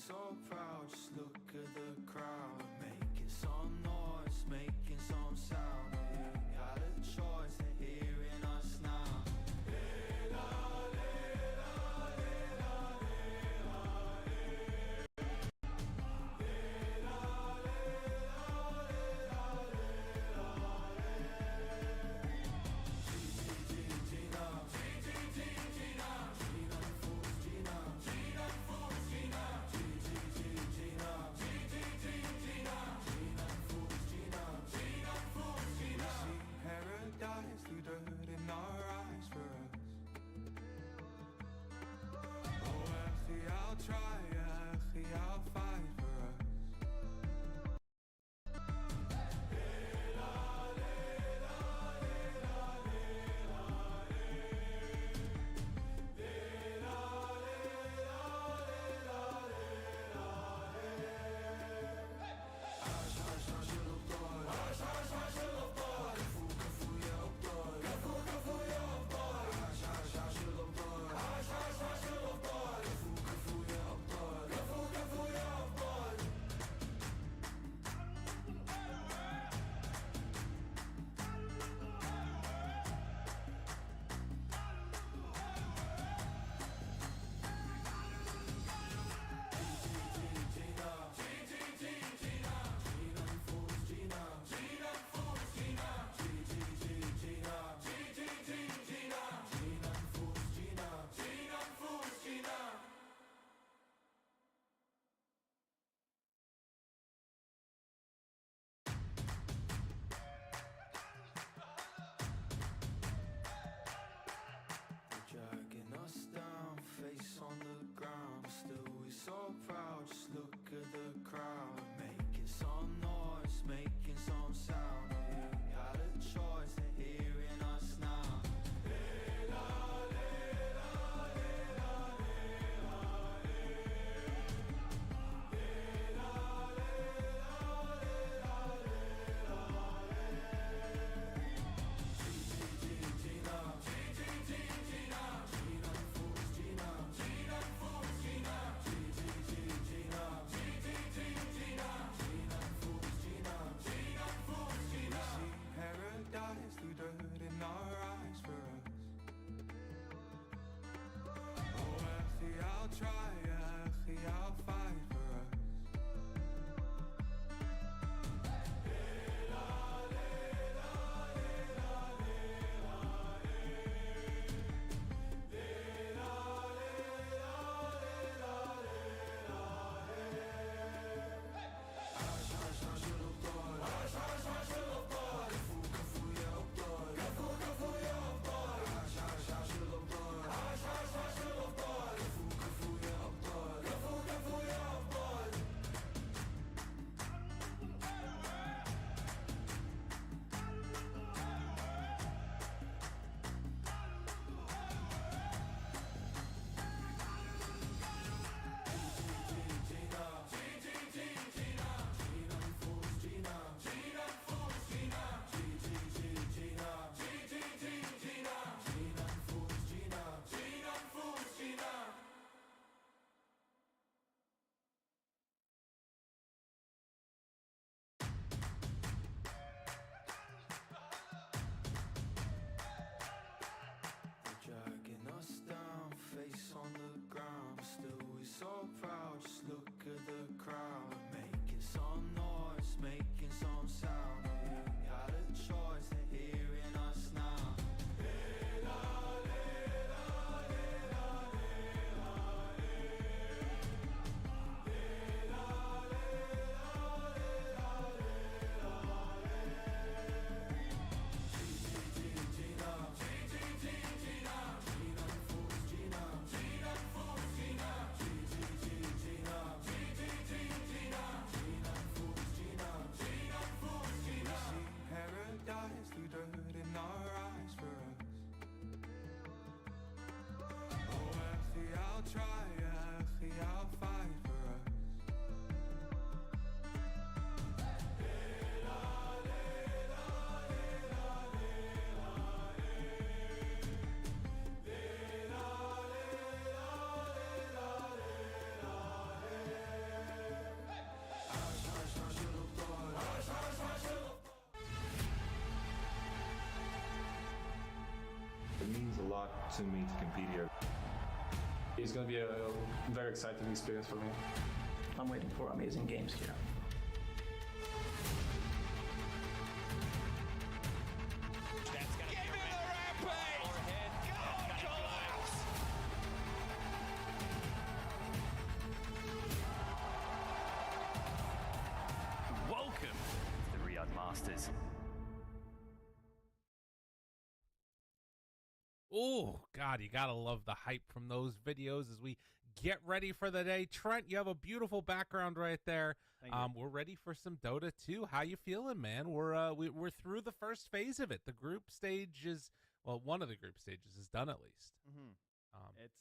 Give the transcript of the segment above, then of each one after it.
so proud, just look at the crowd. Making some noise, making some sound. We got a choice, they're hearing us now. Dragging us down, face on the ground. Still we so proud, just look at the crowd. Making some noise, making some sound. We got a choice, they're hearing us now. Dragging us down, face on the ground. Still we so proud, just look at the crowd. Making some noise, making some sound. We got a choice, they're hearing us now. It means a lot to me to compete here. It's going to be a very exciting experience for me. I'm waiting for amazing games here. Welcome to the Riyadh Masters. Oh, God, you got to love the hype from those videos as we get ready for the day. Trent, you have a beautiful background right there. We're ready for some Dota 2. How you feeling, man? We're through the first phase of it. The group stage is, well, one of the group stages is done at least.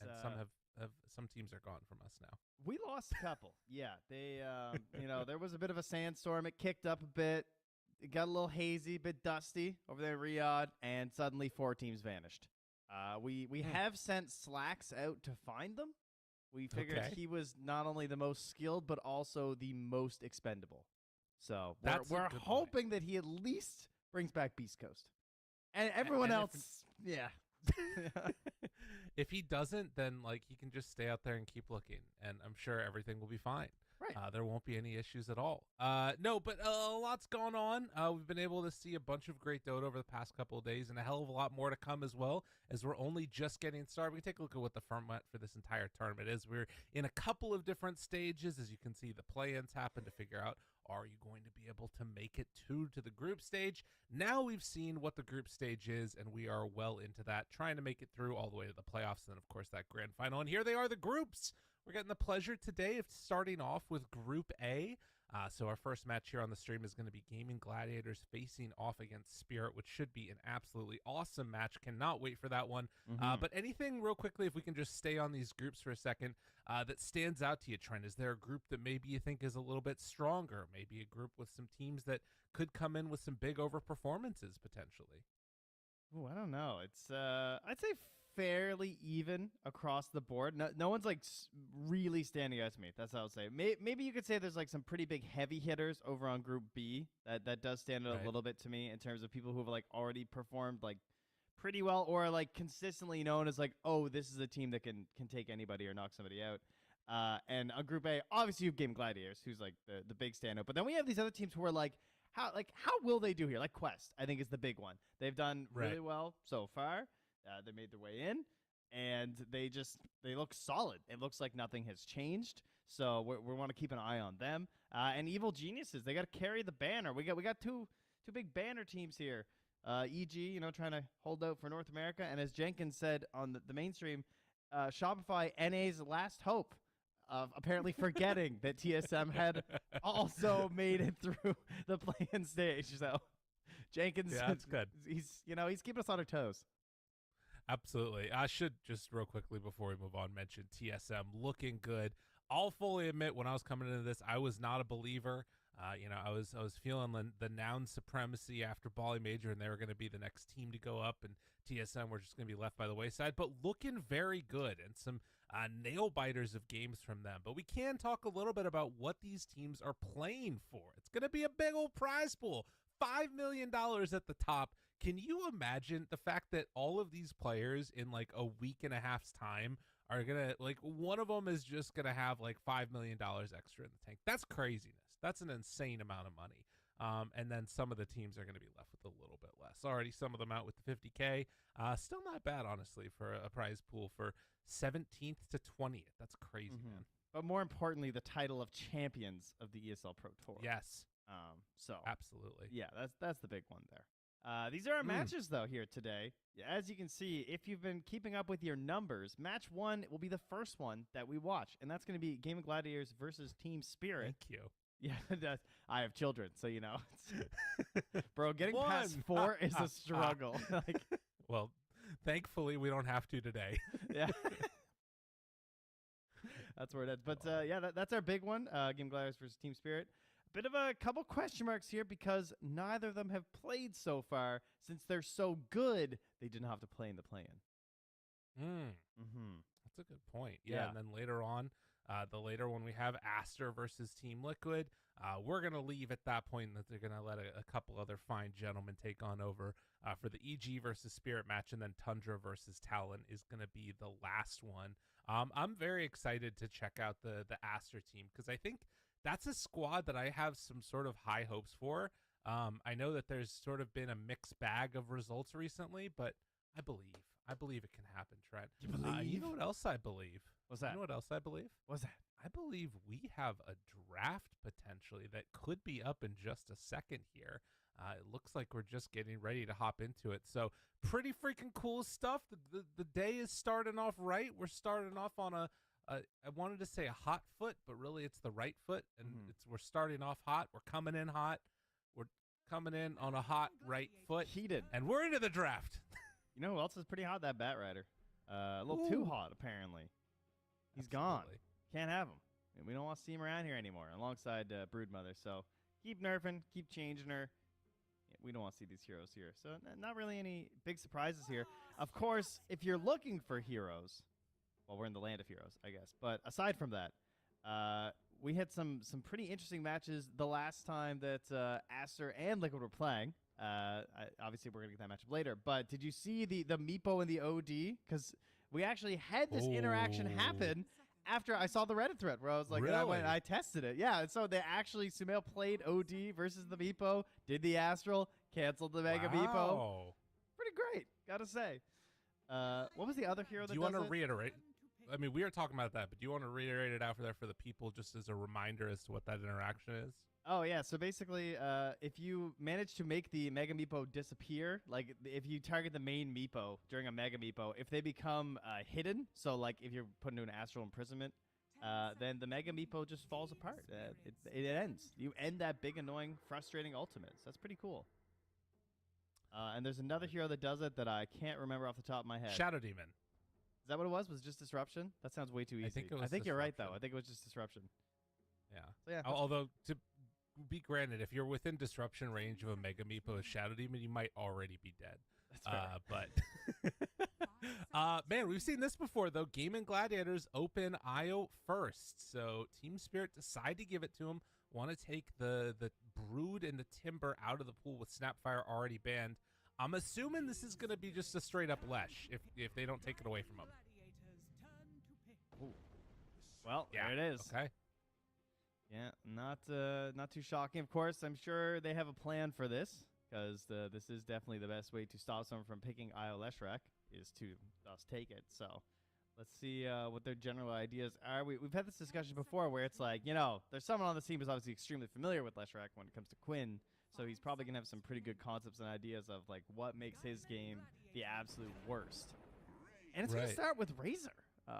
And some teams are gone from us now. We lost a couple. Yeah, they, there was a bit of a sandstorm. It kicked up a bit. It got a little hazy, a bit dusty over there in Riyadh, and suddenly 4 teams vanished. We have sent Slacks out to find them. We figured he was not only the most skilled, but also the most expendable. So we're hoping that he at least brings back Beast Coast. And everyone else, yeah. If he doesn't, then he can just stay out there and keep looking, and I'm sure everything will be fine. Right. There won't be any issues at all. No, but a lot's gone on. We've been able to see a bunch of great Dota over the past couple of days, and a hell of a lot more to come as well, as we're only just getting started. We can take a look at what the format for this entire tournament is. We're in a couple of different stages. As you can see, the play-ins happen to figure out, are you going to be able to make it to the group stage? Now we've seen what the group stage is, and we are well into that, trying to make it through all the way to the playoffs, and then, of course, that grand final. And here they are, the groups. We're getting the pleasure today of starting off with Group A. So our first match here on the stream is going to be Gaming Gladiators facing off against Spirit, which should be an absolutely awesome match. Cannot wait for that one. But anything real quickly, if we can just stay on these groups for a second, that stands out to you, Trent? Is there a group that maybe you think is a little bit stronger? Maybe a group with some teams that could come in with some big over performances potentially? Oh, I don't know. It's I'd say fairly even across the board. No one's really standing out to me. That's how I'll say. Maybe you could say there's some pretty big heavy hitters over on Group B that does stand out a little bit to me in terms of people who have already performed pretty well, or consistently known as oh, this is a team that can take anybody or knock somebody out. And on Group A, obviously you have Game Gladiators, who's the big standout. But then we have these other teams who are how will they do here? Quest, I think, is the big one. They've done really well so far. They made their way in, and they look solid. It looks like nothing has changed, so we want to keep an eye on them. And Evil Geniuses, they got to carry the banner. We got two big banner teams here. EG, trying to hold out for North America, and as Jenkins said on the mainstream, Shopify NA's last hope of apparently forgetting that TSM had also made it through the play-in stage. So Jenkins, that's good. He's keeping us on our toes. Absolutely. I should just real quickly before we move on mention TSM looking good. I'll fully admit, when I was coming into this, I was not a believer. I was feeling the noun supremacy after Bali Major, and they were going to be the next team to go up, and TSM were just going to be left by the wayside. But looking very good, and some nail biters of games from them. But we can talk a little bit about what these teams are playing for. It's going to be a big old prize pool. $5 million at the top. Can you imagine the fact that all of these players in a week and a half's time are going to, one of them is just going to have $5 million extra in the tank? That's craziness. That's an insane amount of money. And then some of the teams are going to be left with a little bit less. Already some of them out with the 50K. Still not bad, honestly, for a prize pool for 17th to 20th. That's crazy, man. But more importantly, the title of champions of the ESL Pro Tour. Yes. So absolutely. Yeah, that's the big one there. These are our matches, though, here today. As you can see, if you've been keeping up with your numbers, match 1 will be the first one that we watch, and that's going to be Game of Gladiators versus Team Spirit. Thank you. Yeah, I have children, so bro, getting past 4 is a struggle. Well, thankfully, we don't have to today. Yeah. That's where it is. But, that's our big one, Game of Gladiators versus Team Spirit. Bit of a couple question marks here because neither of them have played so far. Since they're so good, they didn't have to play in the play-in. That's a good point. Yeah, and then later on, The later one we have Aster versus Team Liquid. We're going to leave at that point that they're going to let a couple other fine gentlemen take on over for the EG versus Spirit match, and then Tundra versus Talon is going to be the last one. I'm very excited to check out the Aster team because I think that's a squad that I have some sort of high hopes for. I know that there's sort of been a mixed bag of results recently, but I believe it can happen, Trent. You believe? You know what else I believe? What's that? You know what else I believe? What's that? I believe we have a draft potentially that could be up in just a second here. It looks like we're just getting ready to hop into it. So pretty freaking cool stuff. The day is starting off right. We're starting off on I wanted to say a hot foot, but really it's the right foot. And we're starting off hot. We're coming in hot. We're coming in on a hot right foot. Heated. And we're into the draft. You know who else is pretty hot? That Bat Rider. A little too hot, apparently. He's gone. Can't have him. We don't want to see him around here anymore, alongside Broodmother. So keep nerfing, keep changing her. Yeah, we don't want to see these heroes here. So not really any big surprises here. Of course, if you're looking for heroes, well, we're in the land of heroes, I guess. But aside from that, we had some pretty interesting matches the last time that Aster and Liquid were playing. Obviously, we're going to get that matchup later. But did you see the Meepo and the OD? Because we actually had this interaction happen after I saw the Reddit thread where I was like, really? I tested it. Yeah, and so they actually, Sumail played OD versus the Meepo, did the Astral, canceled the Mega Meepo. Pretty great, gotta say. What was the other hero that do you want to reiterate? I mean, we are talking about that, but do you want to reiterate it out there for the people just as a reminder as to what that interaction is? Oh, yeah. So basically, if you manage to make the Mega Meepo disappear, like if you target the main Meepo during a Mega Meepo, if they become hidden, so like if you're put into an Astral Imprisonment, then the Mega Meepo just falls apart. It ends. You end that big, annoying, frustrating ultimate. So that's pretty cool. And there's another hero that does it that I can't remember off the top of my head. Shadow Demon. Is that what it was? Was it just Disruption? That sounds way too easy. I think you're right, though. I think it was just Disruption. Yeah. So, yeah. Although, to be granted, if you're within disruption range of a Mega Meepo with Shadow Demon, you might already be dead. That's But man, we've seen this before though. Game Gladiators open IO first, so Team Spirit decide to give it to him. Want to take the Brood and the Timber out of the pool with Snapfire already banned. I'm assuming this is going to be just a straight up Lesh if they don't take it away from him. Ooh. Well, yeah, there it is. Okay. Yeah, not too shocking. Of course, I'm sure they have a plan for this, because this is definitely the best way to stop someone from picking IO Leshrac, is to thus take it. So let's see what their general ideas are. We've had this discussion before where it's like, there's someone on the team who's obviously extremely familiar with Leshrac when it comes to Quinn, so he's probably going to have some pretty good concepts and ideas of like what makes his game the absolute worst. And it's going to start with Razor,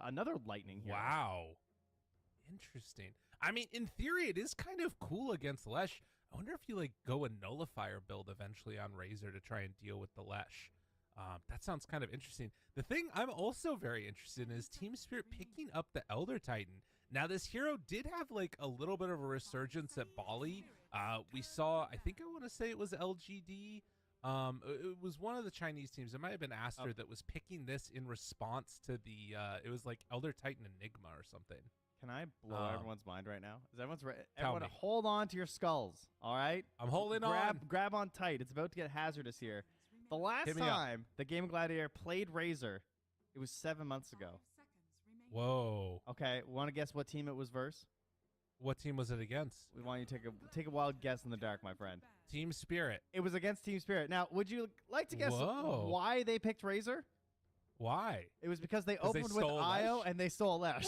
another lightning hero. Wow. Interesting. I mean, in theory, it is kind of cool against Lesh. I wonder if you like go a nullifier build eventually on Razor to try and deal with the Lesh. That sounds kind of interesting. The thing I'm also very interested in is Team Spirit picking up the Elder Titan. Now, this hero did have like a little bit of a resurgence at Bali. We saw, I think I want to say it was LGD. It was one of the Chinese teams. It might have been Aster that was picking this in response to the, it was like Elder Titan Enigma or something. Can I blow everyone's mind right now? Is everyone's Tell everyone me. Hold on to your skulls, all right? I'm holding on. Grab on tight. It's about to get hazardous here. The last time the Game Gladiator played Razor, it was 7 months ago. Whoa. Okay, want to guess what team it was versus? What team was it against? We want you to take a wild guess in the dark, my friend. Team Spirit. It was against Team Spirit. Now, would you like to guess why they picked Razor? Why? It was because they opened with IO and they stole Lesh.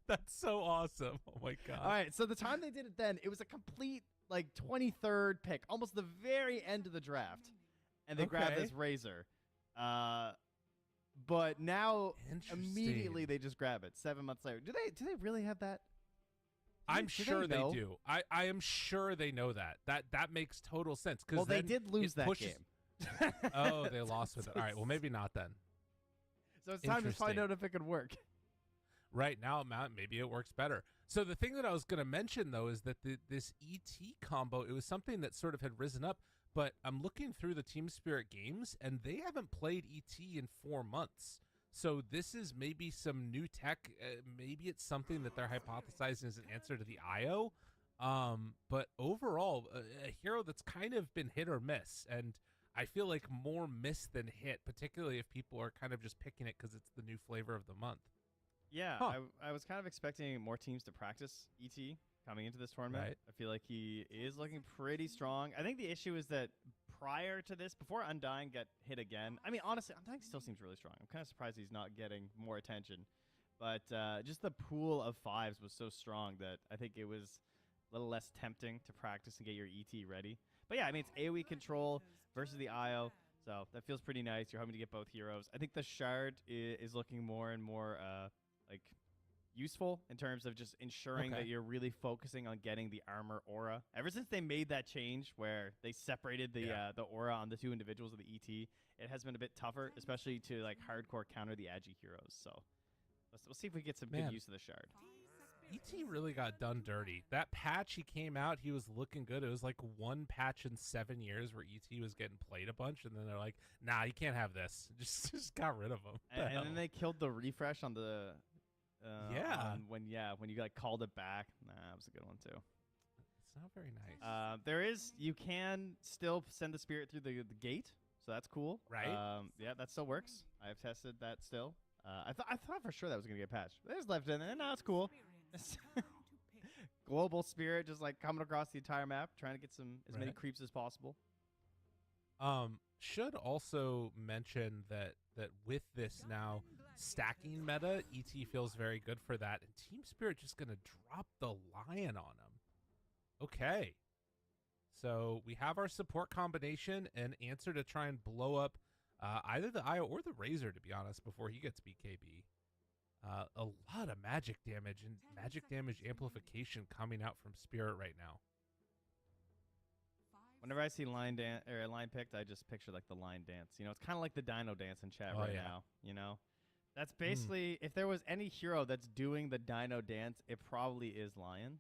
That's so awesome. Oh my god. All right, so the time they did it then, it was a complete like 23rd pick, almost the very end of the draft. And they grabbed this Razor. But now immediately they just grab it 7 months later. Do they really have that? I'm sure they do. I am sure they know that. That makes total sense. Well, they did lose that game. Oh, they lost with it. All right, well, maybe not then. So it's time to find out if it could work. Right now, maybe it works better. So the thing that I was going to mention, though, is that this ET combo, it was something that sort of had risen up, but I'm looking through the Team Spirit games, and they haven't played ET in 4 months. So this is maybe some new tech. Maybe it's something that they're hypothesizing as an answer to the IO. But overall, a hero that's kind of been hit or miss, and I feel like more miss than hit, particularly if people are kind of just picking it because it's the new flavor of the month. Yeah, Huh. I was kind of expecting more teams to practice ET coming into this tournament. Right. I feel like he is looking pretty strong. I think the issue is that prior to this, before Undying got hit again, I mean, honestly, Undying still seems really strong. I'm kind of surprised he's not getting more attention. But just the pool of fives was so strong that I think it was a little less tempting to practice and get your ET ready. But yeah, I mean, it's AoE control versus the IO, so that feels pretty nice. You're hoping to get both heroes. I think the Shard is looking more and more like useful in terms of just ensuring that you're really focusing on getting the armor aura. Ever since they made that change where they separated the aura on the two individuals of the ET, it has been a bit tougher, especially to like hardcore counter the agi heroes. So we'll see if we get some good use of the Shard. ET really got done dirty. That patch he came out, he was looking good. It was like one patch in 7 years where ET was getting played a bunch, and then they're like, nah, you can't have this. Just got rid of him. And then they killed the refresh on the when you like called it back. Nah, that was a good one too. It's not very nice. You can still send the spirit through the gate, so that's cool. Right. Yeah, that still works. I've tested that still. I thought for sure that was gonna get patched. They just left it in there. No, it's cool. Global spirit just like coming across the entire map, trying to get as many creeps as possible. Should also mention that with this now stacking meta, ET feels very good for that, and Team Spirit just gonna drop the lion on him. Okay, so we have our support combination, an answer to try and blow up either the IO or the Razor, to be honest, before he gets BKB. A lot of magic damage and magic damage amplification coming out from Spirit right now. Whenever I see line picked, I just picture like the line dance. You know, it's kind of like the Dino dance in chat now. You know, that's basically if there was any hero that's doing the Dino dance, it probably is Lion.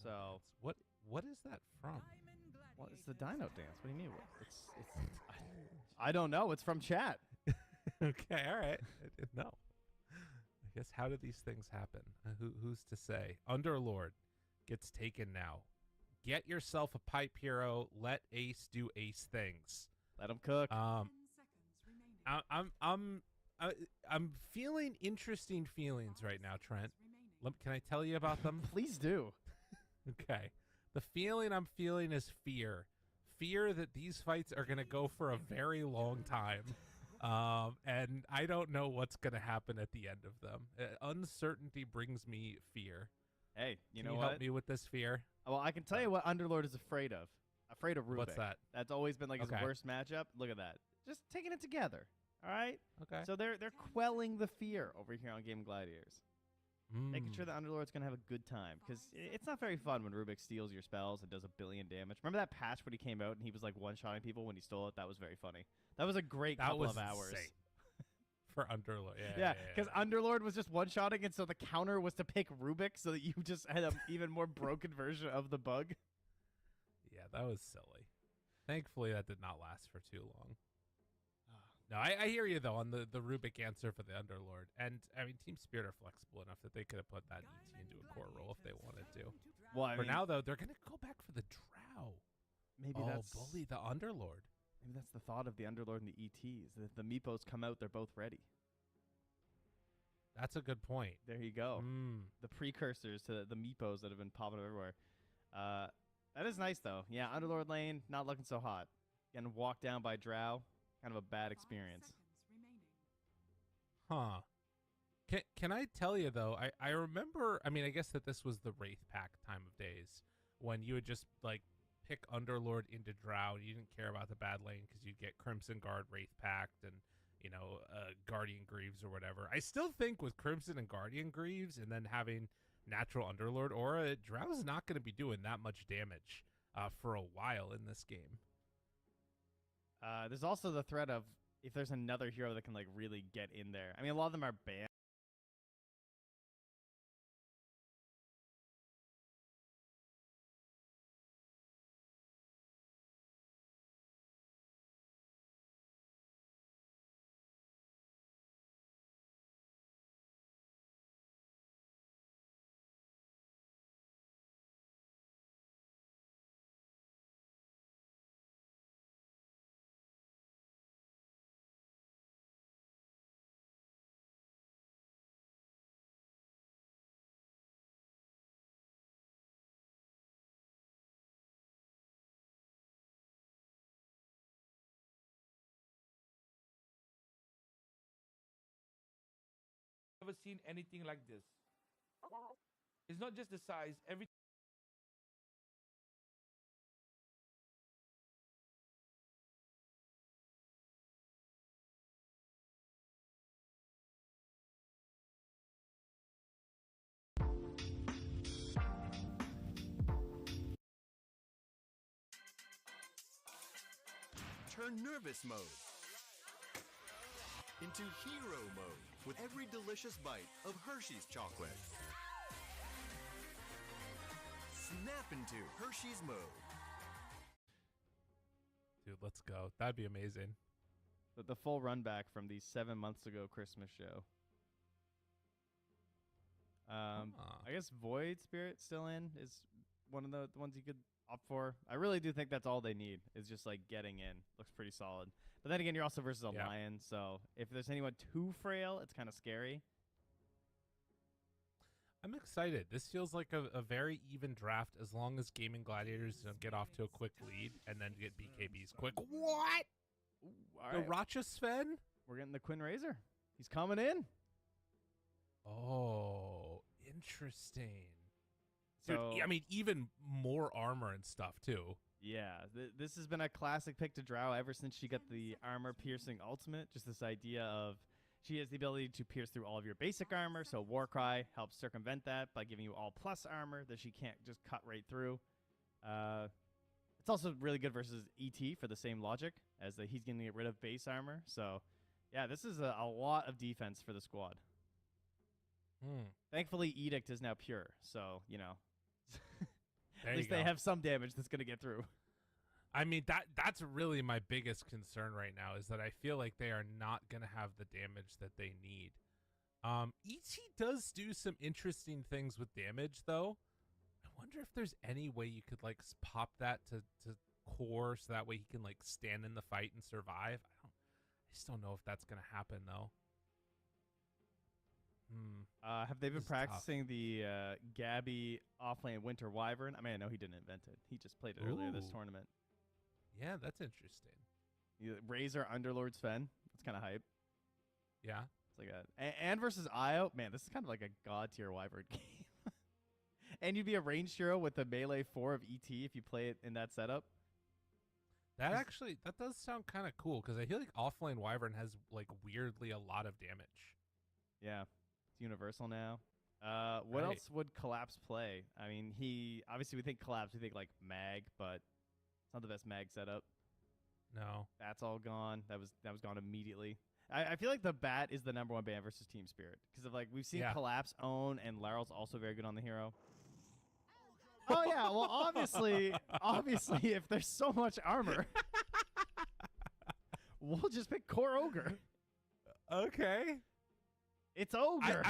So what is that from? What is the Dino dance? What do you mean? It's I don't know. It's from chat. Okay, all right. I didn't know. I guess how do these things happen? Who's to say? Underlord gets taken now. Get yourself a pipe hero. Let Ace do Ace things. Let him cook. I'm feeling interesting feelings right now, Trent. Can I tell you about them? Please do. Okay. The feeling I'm feeling is fear. Fear that these fights are going to go for a very long time. And I don't know what's going to happen at the end of them. Uncertainty brings me fear. Hey, you know what? Can you help me with this fear? Well, I can tell you what Underlord is afraid of. Afraid of Rubik. What's that? That's always been like his worst matchup. Look at that. Just taking it together. All right? Okay. So they're quelling the fear over here on Game Gladiators. Making sure the Underlord's going to have a good time. Because it's not very fun when Rubik steals your spells and does 1 billion damage. Remember that patch when he came out and he was like one-shotting people when he stole it? That was very funny. That was a great couple of hours. Insane. For Underlord. Yeah, because Underlord was just one-shotting, and so the counter was to pick Rubik so that you just had an even more broken version of the bug. Yeah, that was silly. Thankfully, that did not last for too long. No, I hear you, though, on the Rubik answer for the Underlord. And, I mean, Team Spirit are flexible enough that they could have put that ET into a core role if they wanted to. Well, for now, though, they're going to go back for the Drow. Maybe that's... bully the Underlord. Maybe that's the thought of the Underlord and the ETs. If the Meepos come out, they're both ready. That's a good point. There you go. The precursors to the Meepos that have been popping up everywhere. That is nice, though. Yeah, Underlord lane, not looking so hot. Getting walked down by Drow. Kind of a bad experience. Huh. Can I tell you, though, I remember, I mean, I guess that this was the Wraith Pack time of days when you would just, like, pick Underlord into Drow. You didn't care about the bad lane because you'd get Crimson Guard Wraith Packed and, you know, Guardian Greaves or whatever. I still think with Crimson and Guardian Greaves and then having natural Underlord aura, Drow is not going to be doing that much damage for a while in this game. There's also the threat of if there's another hero that can like really get in there. I mean, a lot of them are banned. never seen anything like this. It's not just the size. Every Turn nervous mode into hero mode with every delicious bite of Hershey's chocolate. Snap into Hershey's mode. Dude, let's go. That'd be amazing. The full run back from the 7 months ago Christmas show. I guess Void Spirit still in is one of the ones you could opt for. I really do think that's all they need is just like getting in. Looks pretty solid. But then again, you're also versus a lion, so if there's anyone too frail, it's kind of scary. I'm excited. This feels like a very even draft as long as Gaming Gladiators don't get off to a quick lead and then get BKBs quick. What? Ooh, all The right. Racha Sven? We're getting the Quinn Razor. He's coming in. Oh, interesting. Dude, So, I mean, even more armor and stuff, too. yeah, this has been a classic pick to Drow ever since she got the armor-piercing ultimate. Just this idea of she has the ability to pierce through all of your basic armor, so Warcry helps circumvent that by giving you all plus armor that she can't just cut right through. It's also really good versus ET for the same logic, as he's going to get rid of base armor. So, yeah, this is a lot of defense for the squad. Thankfully, Edict is now pure, so, you know. At least they have some damage that's going to get through. I mean, that's really my biggest concern right now is that I feel like they are not going to have the damage that they need. ET does do some interesting things with damage, though. I wonder if there's any way you could, like, pop that to core so that way he can, like, stand in the fight and survive. I just don't know if that's going to happen, though. Have they been This is practicing the Gabby offlane Winter Wyvern? I mean, I know he didn't invent it. He just played it earlier this Ooh. tournament. Yeah, that's interesting. Razor Underlord Sven. That's kind of hype. Yeah. It's like and versus Io. Man, this is kind of like a god tier Wyvern game. And you'd be a ranged hero with the melee 4 of ET if you play it in that setup. That does sound kind of cool because I feel like offlane Wyvern has like weirdly a lot of damage. Yeah, it's universal now. What Right. else would Collapse play? I mean, obviously we think Collapse, we think like Mag, but it's not the best Mag setup. No. That's all gone. That was gone immediately. I feel like the Bat is the #1 ban versus Team Spirit because of like we've seen Collapse own and Laryl's also very good on the hero. Oh yeah, well obviously if there's so much armor, we'll just pick Core Ogre. Okay. It's Ogre.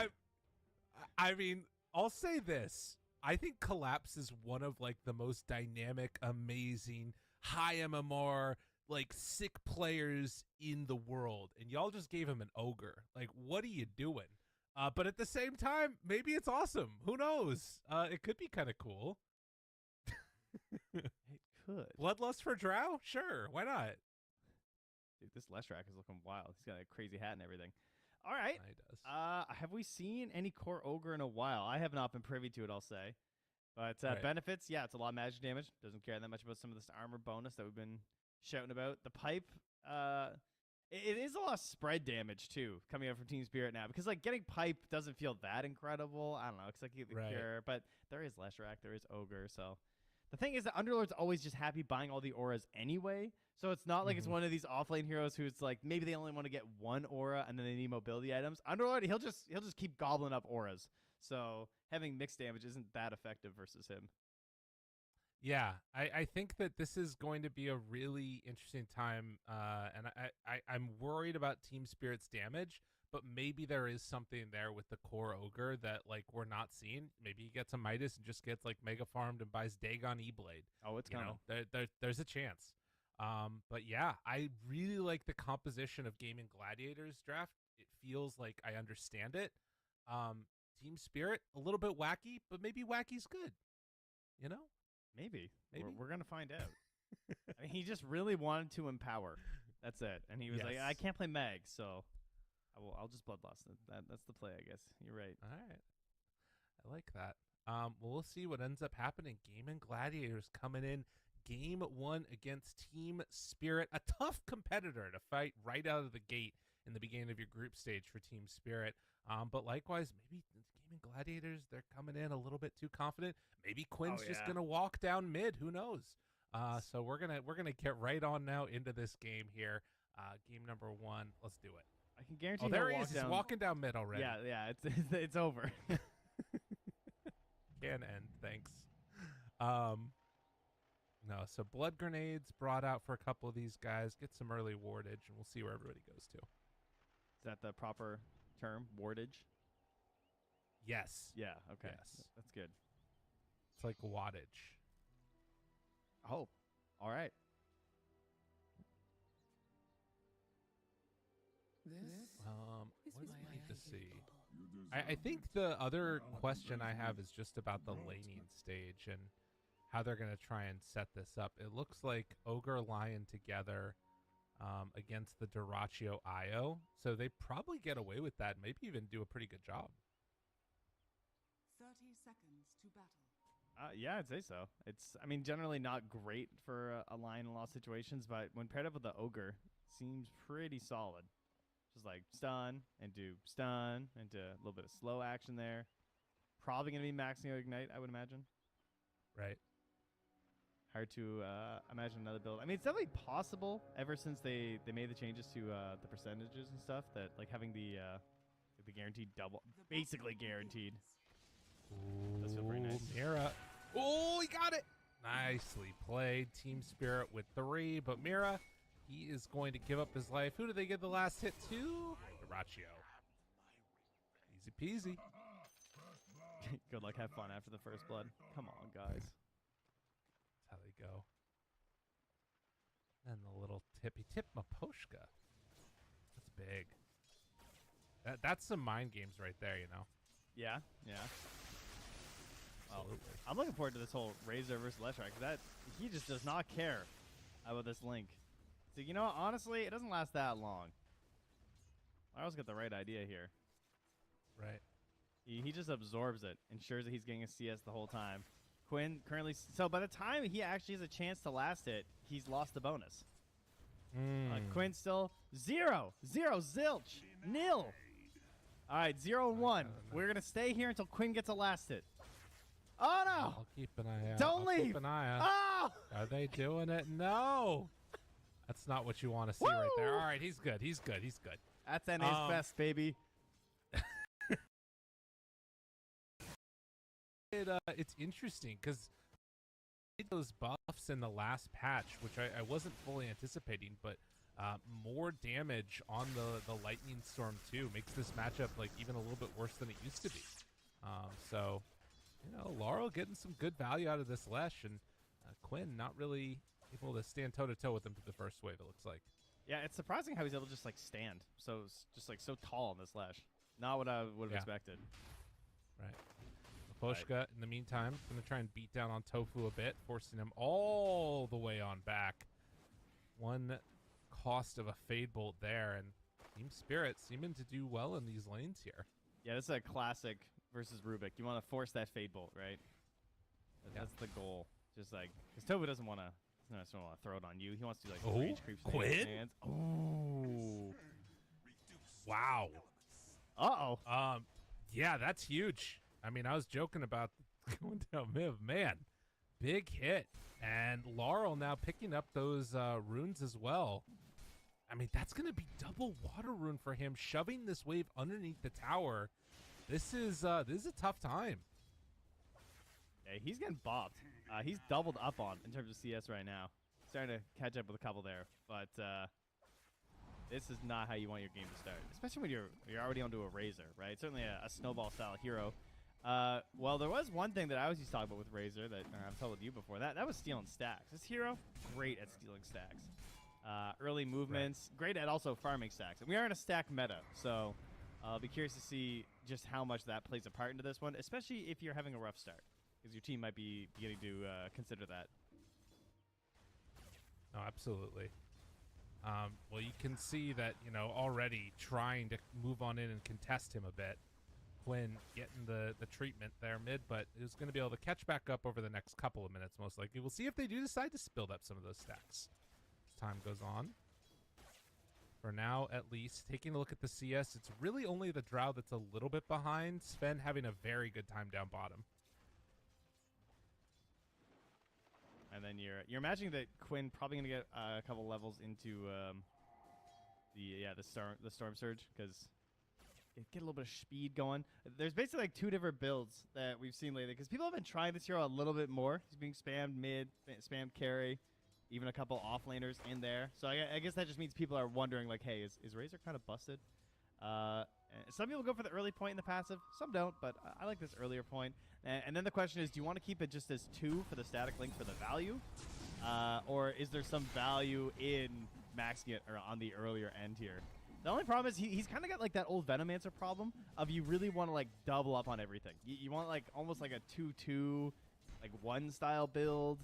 I mean, I'll say this. I think Collapse is one of like the most dynamic, amazing, high MMR, like sick players in the world. And y'all just gave him an Ogre. Like, what are you doing? But at the same time, maybe it's awesome. Who knows? It could be kind of cool. It could. Bloodlust for Drow? Sure. Why not? Dude, this Leshrac is looking wild. He's got a crazy hat and everything. All right. He does. Have we seen any Core Ogre in a while? I have not been privy to it, I'll say. But Right. benefits, yeah, it's a lot of magic damage. Doesn't care that much about some of this armor bonus that we've been shouting about. The pipe, it is a lot of spread damage, too, coming out from Team Spirit now. Because, like, getting pipe doesn't feel that incredible. I don't know. It's like the Right. cure. But there is Leshrac. There is Ogre. So the thing is that Underlord's always just happy buying all the auras anyway. So it's not like it's one of these offlane heroes who's like maybe they only want to get one aura and then they need mobility items. Underlord, he'll just keep gobbling up auras. So having mixed damage isn't that effective versus him. Yeah, I think that this is going to be a really interesting time, and I'm worried about Team Spirit's damage, but maybe there is something there with the Core Ogre that like we're not seeing. Maybe he gets a Midas and just gets like mega farmed and buys Dagon E-Blade. Oh, it's coming. There's a chance. But yeah, I really like the composition of Gaming Gladiators draft. It feels like I understand it. Team Spirit, a little bit wacky, but maybe wacky's good. You know? Maybe. We're going to find out. I mean, he just really wanted to empower. That's it. And he was like, I can't play Mag, so I'll just bloodlust. That's the play, I guess. You're right. All right. I like that. Well, we'll see what ends up happening. Game and Gladiators coming in. Game 1 against Team Spirit. A tough competitor to fight right out of the gate in the beginning of your group stage for Team Spirit. But likewise, maybe Game and Gladiators, they're coming in a little bit too confident. Maybe Quinn's just going to walk down mid. Who knows? So we're gonna get right on now into this game here. Game number 1. Let's do it. I can guarantee. Oh, there he is. He's walking down mid already. Yeah. It's over. Can end. Thanks. No, so blood grenades brought out for a couple of these guys. Get some early wardage, and we'll see where everybody goes to. Is that the proper term? Wardage? Yes. Yeah. Okay. Yes. That's good. It's like wattage. Oh, all right. What do I need to see? I think the other question I have is just about the laning stage and how they're going to try and set this up. It looks like Ogre Lion together against the Duraccio Io, so they probably get away with that, maybe even do a pretty good job. 30 seconds to battle. Yeah, I'd say so. It's, I mean, generally not great for a lion in a lot of situations, but when paired up with the Ogre, seems pretty solid. Just like stun into a little bit of slow action there. Probably going to be maxing out Ignite, I would imagine. Right. Hard to imagine another build. I mean, it's definitely possible ever since they made the changes to the percentages and stuff, that like having the guaranteed double, basically guaranteed. Does feel pretty nice. Mira. Oh, he got it. Nicely played. Team Spirit with 3, but Mira, he is going to give up his life. Who did they give the last hit to? Duraccio. Easy peasy. Good luck. Have fun after the first blood. Come on, guys. That's how they go. And the little tippy tip Maposhka. That's big. That's some mind games right there, you know? Yeah, yeah. Absolutely. Well, I'm looking forward to this whole Razor versus Leshrac, because that he just does not care about this link. So, you know what? Honestly, it doesn't last that long. I always get the right idea here. Right. He just absorbs it, ensures that he's getting a CS the whole time. Quinn currently, so by the time he actually has a chance to last it, he's lost the bonus. Quinn still 0, zilch, nil. All right, 0-1. We're gonna stay here until Quinn gets a last hit. Oh no! I'll keep an eye out. Don't leave. Keep an eye out. Oh! Are they doing it? No. That's not what you want to see right there. All right, he's good. He's good. He's good. That's NA's best, baby. It's interesting because those buffs in the last patch, which I wasn't fully anticipating, but more damage on the Lightning Storm too makes this matchup like even a little bit worse than it used to be. So, you know, Laurel getting some good value out of this Lesh, and Quinn not really able to stand toe-to-toe with him through the first wave, it looks like. Yeah, it's surprising how he's able to just like stand so tall on this Lesh. Not what I would have expected. Right. Poshka, in the meantime, going to try and beat down on Tofu a bit, forcing him all the way on back. One cost of a Fade Bolt there, and Team Spirit seeming to do well in these lanes here. Yeah, this is a classic versus Rubik. You want to force that Fade Bolt, right? That's the goal. Just like, because Tofu doesn't want to throw it on you. He wants to do like rage creeps. Quinn? Oh. Wow. Uh-oh. Yeah, that's huge. I mean, I was joking about going down mid. Man, big hit. And Laurel now picking up those runes as well. I mean, that's going to be double water rune for him, shoving this wave underneath the tower. This is a tough time. Yeah, he's getting bopped. He's doubled up on in terms of CS right now. Starting to catch up with a couple there. But this is not how you want your game to start, especially when you're already onto a Razor, right? Certainly a snowball-style hero. Well, there was one thing that I always used to talk about with Razor that I've told you before. That was stealing stacks. This hero, great at stealing stacks. Early movements, great at also farming stacks. And we are in a stack meta, so I'll be curious to see just how much that plays a part into this one, especially if you're having a rough start, because your team might be beginning to consider that. No, absolutely. Well, you can see that, already trying to move on in and contest him a bit. Quinn getting the treatment there mid, but is going to be able to catch back up over the next couple of minutes, most likely. We'll see if they do decide to build up some of those stacks as time goes on. For now, at least, taking a look at the CS, it's really only the Drow that's a little bit behind. Sven having a very good time down bottom. And then you're imagining that Quinn probably gonna get a couple levels into the storm surge, because get a little bit of speed going. There's basically like 2 different builds that we've seen lately, because people have been trying this hero a little bit more. He's being spammed mid, spammed carry, even a couple offlaners in there. So I guess that just means people are wondering, like, hey, is Razor kind of busted? Some people go for the early point in the passive, some don't, but I like this earlier point. And then the question is, do you want to keep it just as 2 for the static link for the value? Or is there some value in maxing it or on the earlier end here? The only problem is he's kind of got like that old Venomancer problem of you really want to like double up on everything. You want like almost like a 2-2, like 1 style build.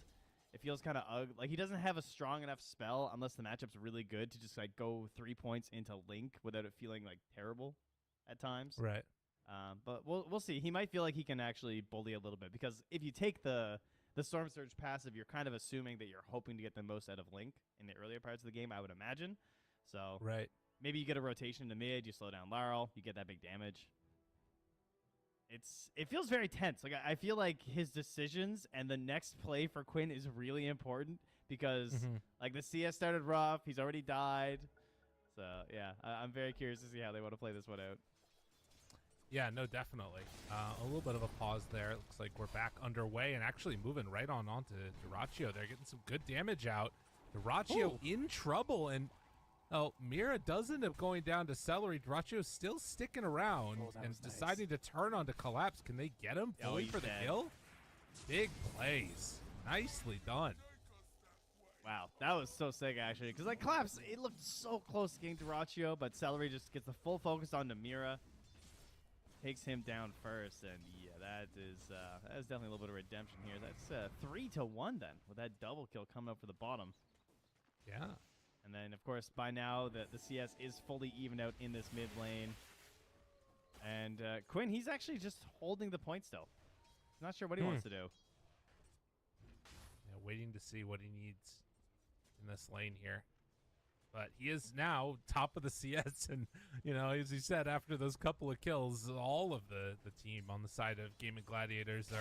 It feels kind of ugly. Like he doesn't have a strong enough spell unless the matchup's really good to just like go 3 points into Link without it feeling like terrible at times. Right. But we'll see. He might feel like he can actually bully a little bit, because if you take the Storm Surge passive, you're kind of assuming that you're hoping to get the most out of Link in the earlier parts of the game, I would imagine. So right. Maybe you get a rotation to mid, you slow down Laurel, you get that big damage. It feels very tense. Like I feel like his decisions and the next play for Quinn is really important, because like the CS started rough, he's already died. So yeah, I'm very curious to see how they want to play this one out. Yeah, no, definitely. A little bit of a pause there. It looks like we're back underway and actually moving right on to Duraccio. They're getting some good damage out. Duraccio in trouble, and Mira does end up going down to Celery. Duraccio's still sticking around and deciding to turn on to Collapse. Can they get him fully for the kill? Big plays. Nicely done. Wow, that was so sick, actually. Because, like, Collapse, it looked so close to getting Duraccio, but Celery just gets the full focus on Mira. Takes him down first, and yeah, that is definitely a little bit of redemption here. That's 3-1 then, with that double kill coming up for the bottom. Yeah. And then, of course, by now, the CS is fully evened out in this mid lane. And Quinn, he's actually just holding the point still. He's not sure what he wants to do. Yeah, waiting to see what he needs in this lane here. But he is now top of the CS, and, as he said, after those couple of kills, all of the team on the side of Gaming Gladiators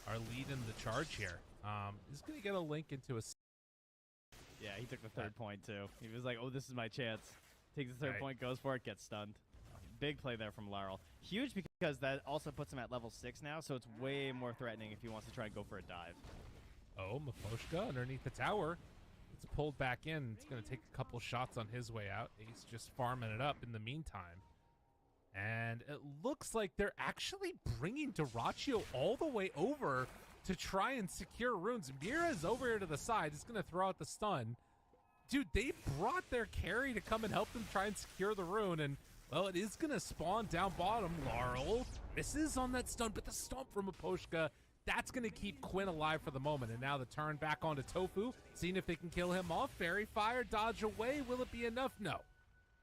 are leading the charge here. He's going to get a link into a... Yeah, he took the 3rd point, too. He was like, oh, this is my chance. Takes the 3rd point, goes for it, gets stunned. Big play there from Laurel. Huge, because that also puts him at level 6 now, so it's way more threatening if he wants to try and go for a dive. Oh, Maposhka underneath the tower. It's pulled back in. It's going to take a couple shots on his way out. He's just farming it up in the meantime. And it looks like they're actually bringing Duraccio all the way over to try and secure runes. Mira's over here to the side. He's going to throw out the stun. Dude, they brought their carry to come and help them try and secure the rune. And, well, it is going to spawn down bottom. Laurel misses on that stun, but the stomp from Maposhka, that's going to keep Quinn alive for the moment. And now the turn back onto Tofu, seeing if they can kill him off. Fairy Fire, dodge away. Will it be enough? No.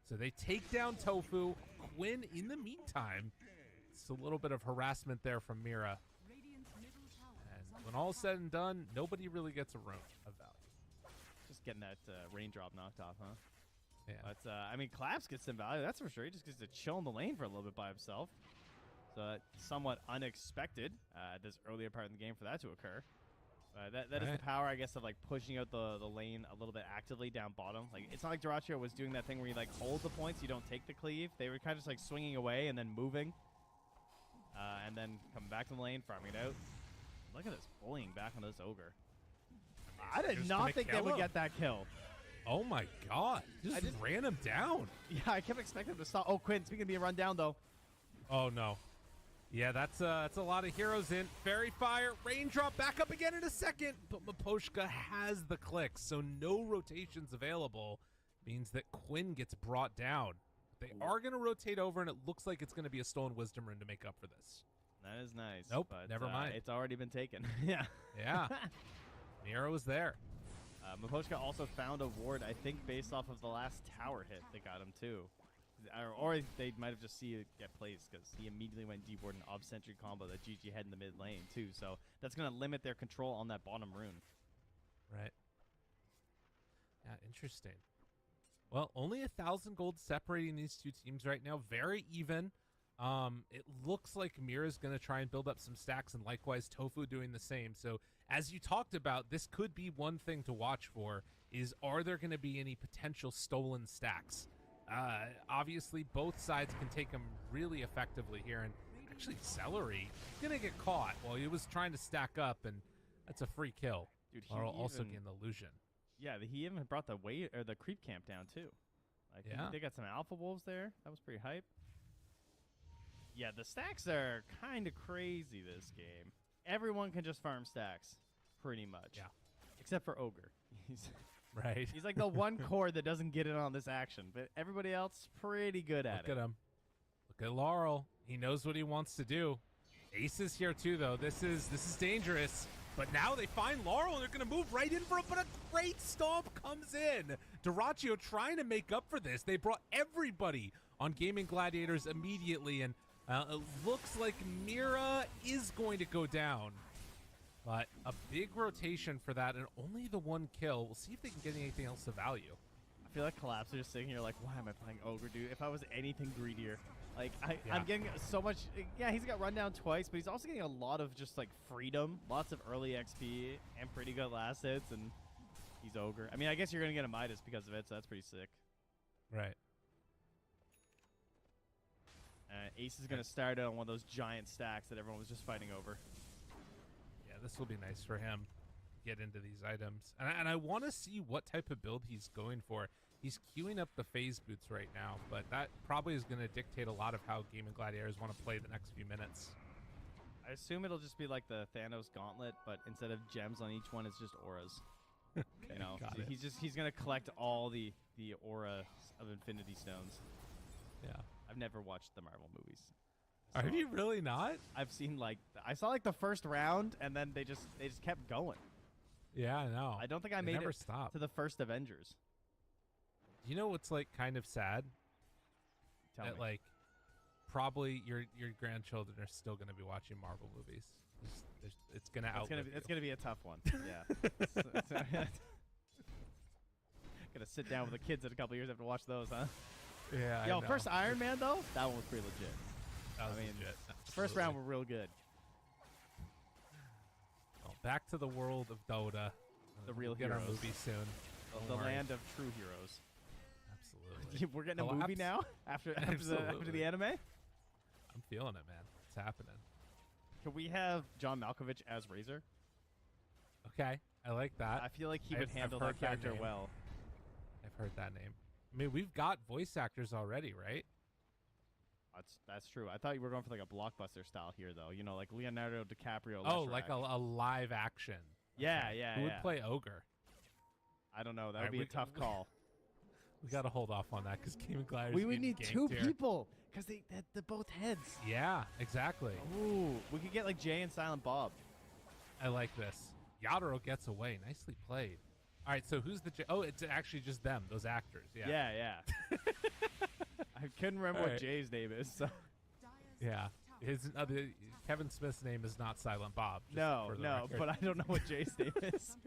So they take down Tofu. Quinn, in the meantime, it's a little bit of harassment there from Mira. And when all said and done, nobody really gets a rune of value. Just getting that raindrop knocked off, huh? Yeah. But, I mean, Collapse gets some value, that's for sure. He just gets to chill in the lane for a little bit by himself. So somewhat unexpected this earlier part of the game for that to occur. That is the power, I guess, of like pushing out the lane a little bit actively down bottom. Like, it's not like Duraccio was doing that thing where you like hold the points, you don't take the cleave. They were kind of just like swinging away and then moving, and then coming back to the lane, farming it out. Look at this bullying back on this ogre. I did not think they would get that kill. Oh my god! Just ran him down. Yeah, I kept expecting him to stop. Oh, Quinn, speaking of being run down though. Oh no. Yeah, that's a lot of heroes in. Fairy Fire, Raindrop, back up again in a second. But Maposhka has the clicks, so no rotations available. Means that Quinn gets brought down. They are going to rotate over, and it looks like it's going to be a Stolen Wisdom Rune to make up for this. That is nice. Nope, but, never mind. It's already been taken. Yeah. Yeah. Mira was there. Miposhka also found a ward, I think, based off of the last tower hit that got him, too. Or they might have just seen it get placed because he immediately went deep ward and ob-sentry combo that GG had in the mid lane, too. So that's going to limit their control on that bottom rune. Right. Yeah, interesting. Well, only 1,000 gold separating these two teams right now. Very even. It looks like Mira's going to try and build up some stacks, and likewise Tofu doing the same. So as you talked about, this could be one thing to watch for, is are there going to be any potential stolen stacks? Obviously, both sides can take them really effectively here. And actually, Celery going to get caught while he was trying to stack up, and that's a free kill. Dude, Or also getting the illusion. Yeah, he even brought the weight or the creep camp down, too. Like, Yeah. They got some alpha wolves there. That was pretty hype. Yeah, the stacks are kind of crazy this game. Everyone can just farm stacks, pretty much. Yeah. Except for Ogre. He's Right. He's like the one core that doesn't get in on this action, but everybody else is pretty good at it. Look at him. Look at Laurel. He knows what he wants to do. Ace is here too, though. This is dangerous. But now they find Laurel, and they're going to move right in for it, but a great stomp comes in. Duraccio trying to make up for this. They brought everybody on Gaming Gladiators immediately, and it looks like Mira is going to go down. But a big rotation for that, and only the one kill. We'll see if they can get anything else of value. I feel like Collapse are just sitting here like, why am I playing Ogre, dude? If I was anything greedier. Like, I'm getting so much. Yeah, he's got rundown twice, but he's also getting a lot of just, like, freedom. Lots of early XP and pretty good last hits, and he's Ogre. I mean, I guess you're going to get a Midas because of it, so that's pretty sick. Right. Ace is going to start on one of those giant stacks that everyone was just fighting over. Yeah, this will be nice for him. Get into these items. And I want to see what type of build he's going for. He's queuing up the phase boots right now, but that probably is going to dictate a lot of how Gaming Gladiators want to play the next few minutes. I assume it'll just be like the Thanos gauntlet, but instead of gems on each one, it's just auras. Okay, you know, got so it. he's going to collect all the aura of Infinity Stones. Yeah. I've never watched the Marvel movies. Are you really not? I've seen I saw like the first round, and then they just kept going. Yeah, I know. I don't think I They made never it stopped. to the first Avengers. You know what's like kind of sad? Tell that me. like probably your grandchildren are still going to be watching Marvel movies. It's going to outlive you. It's gonna be a tough one. Yeah. Gonna sit down with the kids in a couple years after watch those, huh? Yeah. I Yo, know. first Iron Man though, that one was pretty legit. That was I mean, legit. First round were real good. Well, back to the world of Dota. The real we'll get our heroes. movie soon. The Don't worry. land of true heroes. Absolutely. We're getting a Oh, movie now after the absolutely. anime. I'm feeling it, man. It's happening. Can we have John Malkovich as Razor? Okay, I like that. I feel like he would I've handle heard that character name. well. I've heard that name. I mean, we've got voice actors already, right? That's true. I thought you were going for like a blockbuster style here, though. You know, like Leonardo DiCaprio. Oh, like a live action. Yeah, Okay. yeah, Who would yeah. play Ogre? I don't know. That Alright, would be we a tough call. We got to hold off on that because Gaming Gladiators We would getting need ganked two here. people because they're both heads. Yeah, exactly. Ooh, we could get like Jay and Silent Bob. I like this. Yadro gets away. Nicely played. All right, so who's the... Oh, it's actually just them, those actors. Yeah. Yeah. I couldn't remember what Alright. Jay's name is. So. Yeah. His Kevin Smith's name is not Silent Bob. just No, for the no, record. but I don't know what Jay's name is.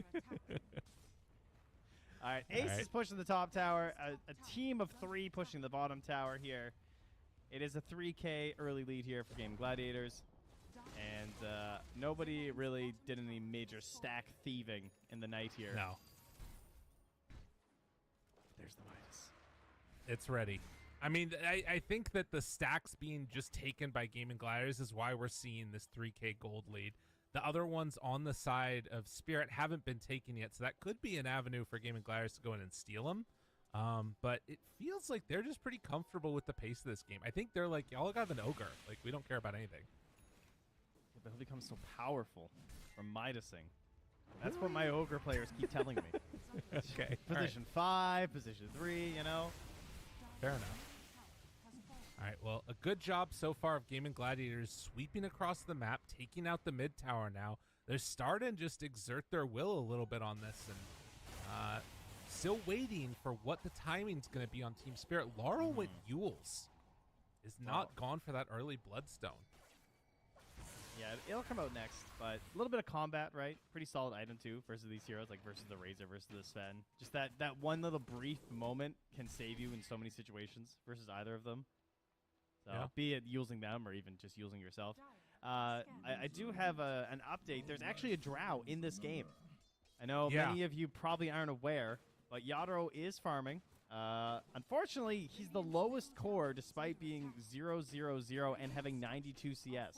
All right, Ace is pushing the top tower. A team of 3 pushing the bottom tower here. It is a 3K early lead here for Game Gladiators. And nobody really did any major stack thieving in the night here. No. There's the Midas. It's ready. I mean, I think that the stacks being just taken by Gaming Gladiators is why we're seeing this 3K gold lead. The other ones on the side of Spirit haven't been taken yet, so that could be an avenue for Gaming Gladiators to go in and steal them. But it feels like they're just pretty comfortable with the pace of this game. I think they're like, y'all got an Ogre. Like, we don't care about anything. Yeah, but he'll become so powerful from Midasing. That's what my Ogre players keep telling me. Okay. Position 5, position 3, you know. Fair enough. All right, well, a good job so far of Gaming Gladiators sweeping across the map, taking out the mid tower now. They're starting to just exert their will a little bit on this, and Still waiting for what the timing's going to be on Team Spirit. Laurel went Yules. Is not gone for that early Bloodstone. Yeah, it'll come out next, but a little bit of combat, right? Pretty solid item too versus these heroes, like versus the Razor, versus the Sven. Just that one little brief moment can save you in so many situations versus either of them. So be it using them or even just using yourself. I do have an update. There's actually a drow in this game. I know many of you probably aren't aware, but Yadro is farming. Unfortunately, he's the lowest core despite being 0-0-0 and having 92 CS.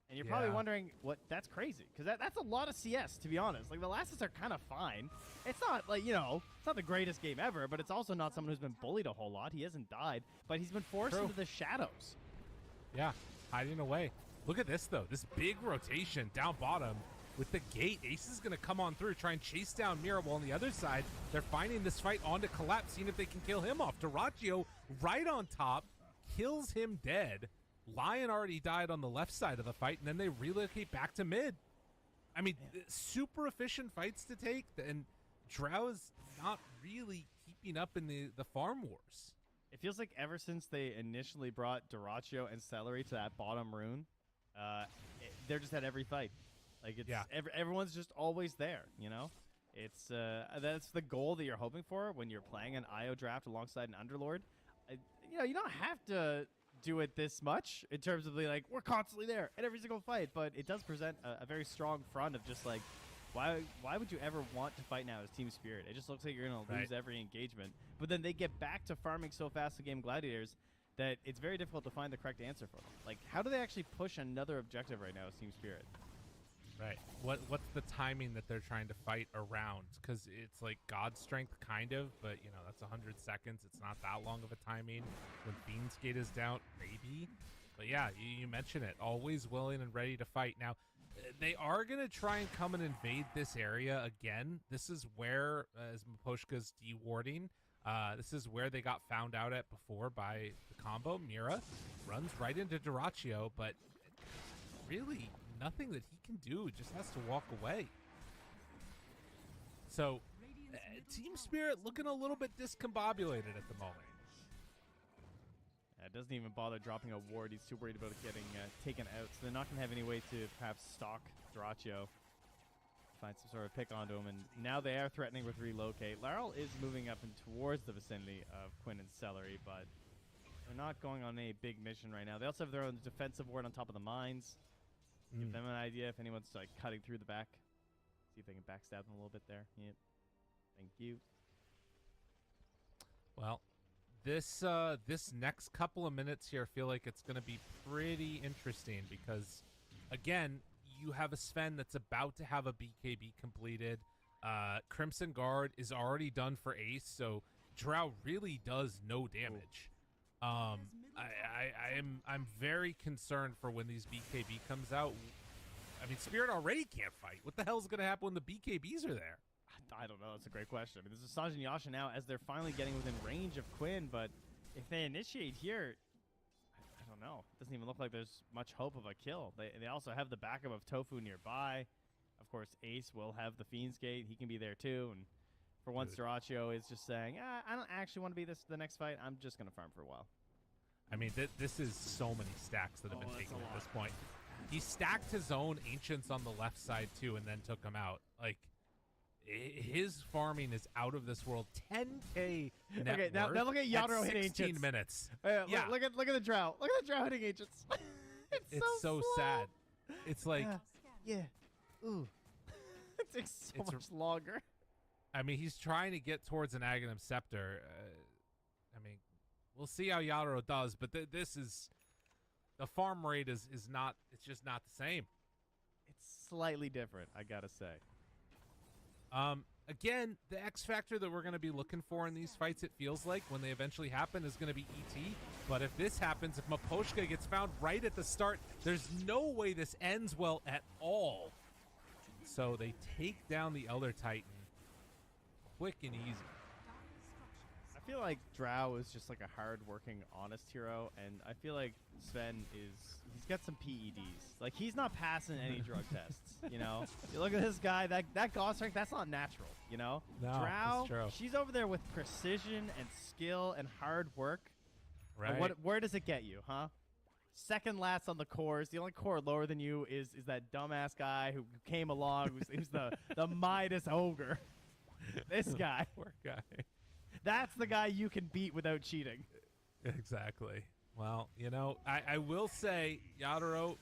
And you're probably wondering, that's crazy. Because that's a lot of CS, to be honest. Like, the Lasses are kind of fine. It's not, like, you know, it's not the greatest game ever, but it's also not someone who's been bullied a whole lot. He hasn't died, but he's been forced into the shadows. Yeah, hiding away. Look at this, though. This big rotation down bottom with the gate. Ace is going to come on through, try and chase down Mira. While on the other side, they're finding this fight on to Collapse, seeing if they can kill him off. Duraccio right on top, kills him dead. Lion already died on the left side of the fight, and then they relocate back to mid. I mean, super efficient fights to take, and Drow is not really keeping up in the farm wars. It feels like ever since they initially brought Duraccio and Celery to that bottom rune, they're just at every fight. Like, it's everyone's just always there, you know? It's that's the goal that you're hoping for when you're playing an IO draft alongside an Underlord. You know, you don't have to do it this much in terms of like we're constantly there at every single fight, but it does present a very strong front of just like why would you ever want to fight now as Team Spirit? It just looks like you're gonna lose every engagement, but then they get back to farming so fast the game Gladiators that it's very difficult to find the correct answer for them. Like, how do they actually push another objective right now as Team Spirit? Right. What's the timing that they're trying to fight around? Because it's like God strength, kind of, but, you know, that's 100 seconds. It's not that long of a timing. When Fiend's Gate is down, maybe. But yeah, you mention it. Always willing and ready to fight. Now, they are going to try and come and invade this area again. This is where, as Maposhka's dewarding, this is where they got found out at before by the combo. Mira runs right into Duraccio, but really nothing that he can do. Just has to walk away. So Team Spirit looking a little bit discombobulated at the moment. It doesn't even bother dropping a ward. He's too worried about it getting taken out. So they're not going to have any way to perhaps stalk Duraccio, find some sort of pick onto him. And now they are threatening with relocate. Laurel is moving up and towards the vicinity of Quinn and Celery, but they're not going on a big mission right now. They also have their own defensive ward on top of the mines. Give them an idea if anyone's like cutting through the back. See if they can backstab them a little bit there. Yep. Thank you. Well, this next couple of minutes here, I feel like it's going to be pretty interesting because, again, you have a Sven that's about to have a BKB completed. Crimson Guard is already done for Ace, so Drow really does no damage. I'm very concerned for when these BKB comes out. I mean, Spirit already can't fight. What the hell is going to happen when the BKBs are there? I don't know. That's a great question. I mean, this is Sanj and Yasha now as they're finally getting within range of Quinn, but if they initiate here, I don't know. It doesn't even look like there's much hope of a kill. They also have the backup of Tofu nearby. Of course, Ace will have the Fiend's Gate. He can be there too. And for once, Duraccio is just saying, I don't actually want to be the next fight. I'm just going to farm for a while. I mean, this is so many stacks that have been taken at this point. He stacked his own Ancients on the left side too and then took them out. Like, his farming is out of this world. 10K net okay, now look at Yadro hitting 16 minutes. Yeah. Look at the Drow. Look at the Drow hitting Ancients. it's so sad. It's like... Yeah. Ooh. It takes so much longer. I mean, he's trying to get towards an Aghanim Scepter. I mean, we'll see how Yadro does, but this is... The farm rate is not... It's just not the same. It's slightly different, I gotta say. Again, the X factor that we're going to be looking for in these fights, it feels like, when they eventually happen, is going to be ET. But if this happens, if Maposhka gets found right at the start, there's no way this ends well at all. So they take down the Elder Titan quick and easy. I feel like Drow is just like a hard-working, honest hero, and I feel like Sven he's got some PEDs. Like, he's not passing any drug tests, you know? You look at this guy, that God strength, that's not natural, you know? No, Drow, that's true. she's over there with precision and skill and hard work. Right. And where does it get you, huh? Second last on the cores. The only core lower than you is that dumbass guy who came along, who's the Midas ogre. This guy. Poor guy. That's the guy you can beat without cheating. Exactly. Well, you know, I will say, Yadaro,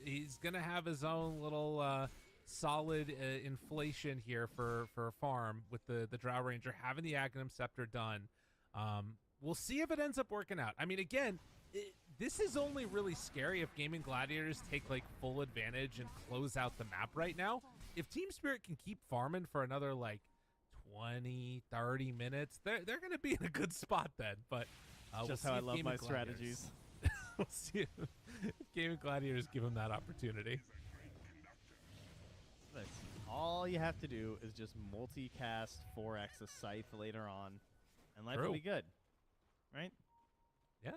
he's going to have his own little solid inflation here for a farm with the Drow Ranger having the Aghanim Scepter done. We'll see if it ends up working out. I mean, again, this is only really scary if Gaming Gladiators take like full advantage and close out the map right now. If Team Spirit can keep farming for another like 20, 30 minutes, they're going to be in a good spot then. But just we'll how I see love if my Gaming strategies. we'll see if Gaming Gladiators give them that opportunity. All you have to do is just multicast 4x a scythe later on, and life will True. be good, right? Yeah.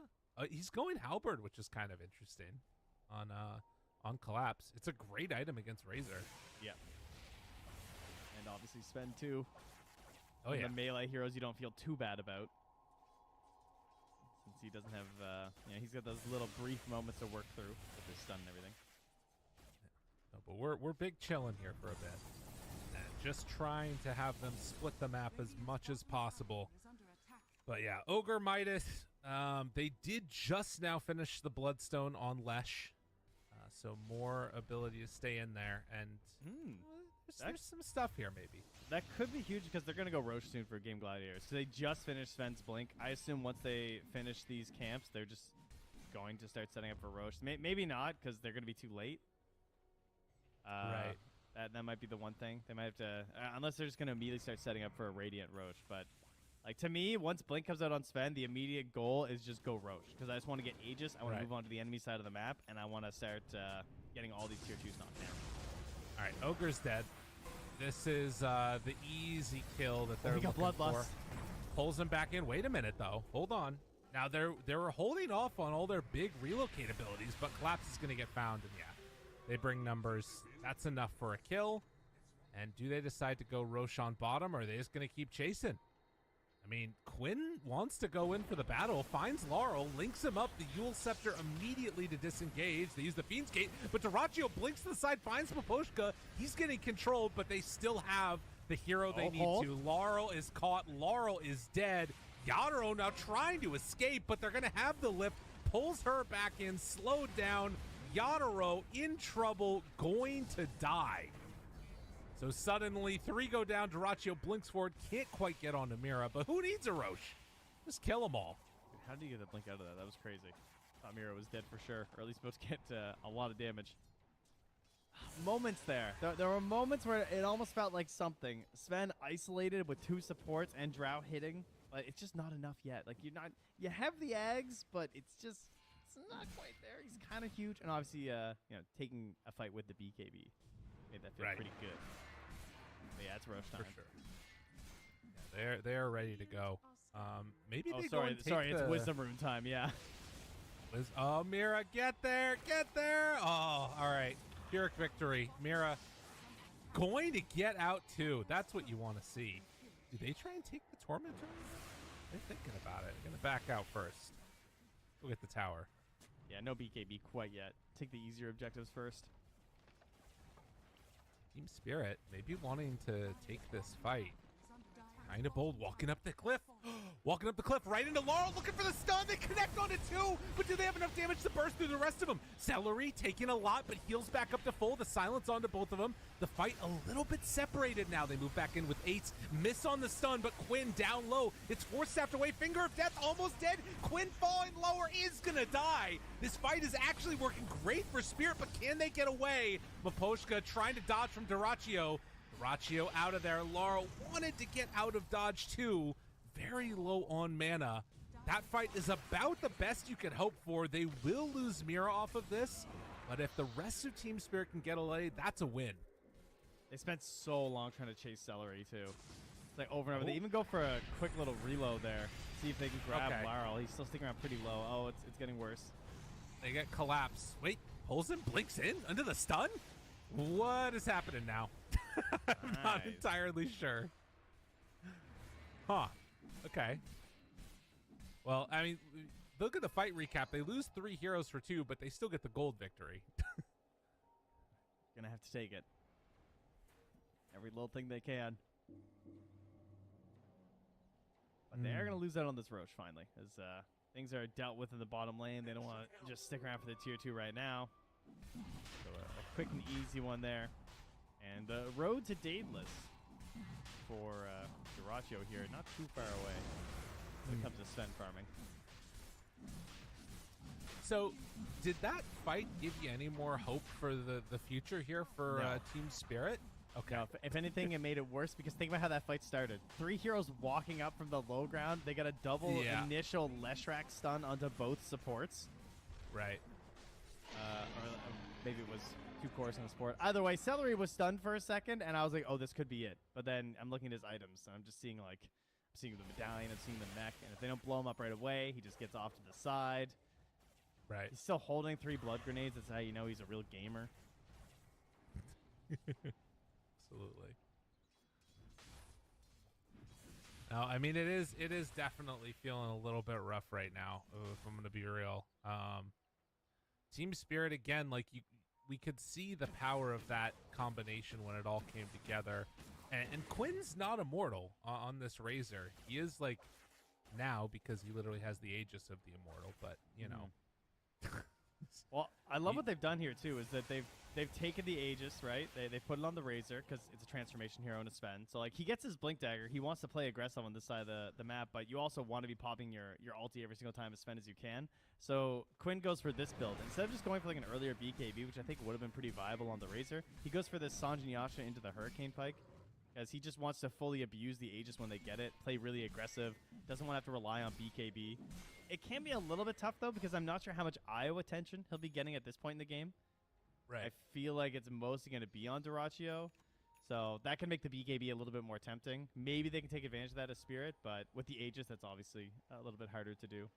He's going halberd, which is kind of interesting on collapse. It's a great item against Razor. Yeah. And obviously Sven too. Oh yeah. The melee heroes you don't feel too bad about, since he doesn't have, he's got those little brief moments to work through with his stun and everything. No, but we're big chilling here for a bit, and just trying to have them split the map as much as possible. But yeah, Ogre Midas. They did just now finish the Bloodstone on Lesh, so more ability to stay in there, and there's some stuff here maybe. That could be huge because they're going to go Roche soon for Game Gladiators. So they just finished Sven's Blink. I assume once they finish these camps, they're just going to start setting up for Roche. Maybe not, because they're going to be too late. Right. That might be the one thing. They might have to, unless they're just going to immediately start setting up for a Radiant Roche. But like, to me, once Blink comes out on Sven, the immediate goal is just go Roche, because I just want to get Aegis. I want to move on to the enemy side of the map, and I want to start getting all these tier 2s knocked down. All right, Ogre's dead. This is the easy kill that they're we got looking for. Bloodlust. Pulls them back in. Wait a minute, though. Hold on. Now, they were holding off on all their big relocate abilities, but Collapse is going to get found, and yeah, they bring numbers. That's enough for a kill. And do they decide to go Roche on bottom, or are they just going to keep chasing? I mean, Quinn wants to go in for the battle, finds Laurel, links him up, the Yule Scepter immediately to disengage. They use the Fiend's Gate, but Duraccio blinks to the side, finds Poposhka. He's getting controlled, but they still have the hero they need to. Laurel is caught. Laurel is dead. Yadaro now trying to escape, but they're going to have the lift. Pulls her back in, slowed down. Yadaro in trouble, going to die. So suddenly, 3 go down. Duraccio blinks forward. Can't quite get onto Mira, but who needs a Roche? Just kill them all. How did you get that blink out of that? That was crazy. Thought Mira was dead for sure, or at least supposed to get a lot of damage. Moments there. There were moments where it almost felt like something. Sven isolated with 2 supports and Drow hitting, but it's just not enough yet. Like, you have the Ags, but it's not quite there. He's kind of huge, and obviously, taking a fight with the BKB made that feel pretty good. But yeah, it's Roche time. For sure. Yeah, they're ready to go. Maybe they sorry, go and take sorry, the... it's Wisdom Rune time, yeah. Oh, Mira, get there, get there. Oh, all right. Pyrrhic victory. Mira going to get out too. That's what you want to see. Do they try and take the Tormentor? They're thinking about it. They're going to back out first. Go get the tower. Yeah, no BKB quite yet. Take the easier objectives first. Team Spirit maybe wanting to take this fight. Kind of bold, walking up the cliff. Walking up the cliff right into Laurel, looking for the stun. They connect onto 2, but do they have enough damage to burst through the rest of them? Celery taking a lot, but heals back up to full. The silence onto both of them. The fight a little bit separated now. They move back in with 8s. Miss on the stun, but Quinn down low. It's Force Staffed away. Finger of Death almost dead. Quinn falling lower is gonna die. This fight is actually working great for Spirit, but can they get away? Maposhka trying to dodge from Duraccio. Duraccio out of there. Laurel wanted to get out of dodge too. Very low on mana. That fight is about the best you could hope for. They will lose Mira off of this, but if the rest of Team Spirit can get away, that's a win. They spent so long trying to chase Celery too. It's like over and over. They even go for a quick little reload there. See if they can grab Laurel. He's still sticking around pretty low. Oh, it's getting worse. They get collapse. Wait, pulls in, blinks in under the stun? What is happening now? I'm not entirely sure. Huh. Okay. Well, I mean, look at the fight recap. They lose 3 heroes for 2, but they still get the gold victory. Gonna have to take it. Every little thing they can. But they are going to lose out on this Roche finally, as things are dealt with in the bottom lane. They don't want to just stick around for the tier 2 right now. So a quick and easy one there. And the road to Daedalus for Dyrachyo here, not too far away when it comes to Sven farming. So, did that fight give you any more hope for the future here for Team Spirit? Okay. No, if anything, it made it worse because think about how that fight started. 3 heroes walking up from the low ground. They got a double initial Leshrac stun onto both supports. Right. Or maybe it was 2 cores in the support. Either way, Celery was stunned for a second, and I was like, oh, this could be it. But then I'm looking at his items, and I'm just seeing, like, I'm seeing the medallion, I'm seeing the mech, and if they don't blow him up right away, he just gets off to the side. Right. He's still holding 3 blood grenades. That's how you know he's a real gamer. Absolutely. No, I mean it is definitely feeling a little bit rough right now, if I'm gonna be real. Team Spirit again, like we could see the power of that combination when it all came together. And Quinn's not immortal on this Razor. He is like now because he literally has the Aegis of the immortal, but you know. Well, I love what they've done here too. Is that they've taken the Aegis, right? They put it on the Razor because it's a transformation hero in a Sven. So like he gets his Blink Dagger. He wants to play aggressive on this side of the map, but you also want to be popping your ulti every single time as Sven as you can. So Quinn goes for this build instead of just going for like an earlier BKB, which I think would have been pretty viable on the Razor. He goes for this Sanjin Yasha into the Hurricane Pike, as he just wants to fully abuse the Aegis when they get it, play really aggressive, doesn't want to have to rely on BKB. It can be a little bit tough, though, because I'm not sure how much IO attention he'll be getting at this point in the game. Right. I feel like it's mostly going to be on Dyrachyo, so that can make the BKB a little bit more tempting. Maybe they can take advantage of that as Spirit, but with the Aegis, that's obviously a little bit harder to do.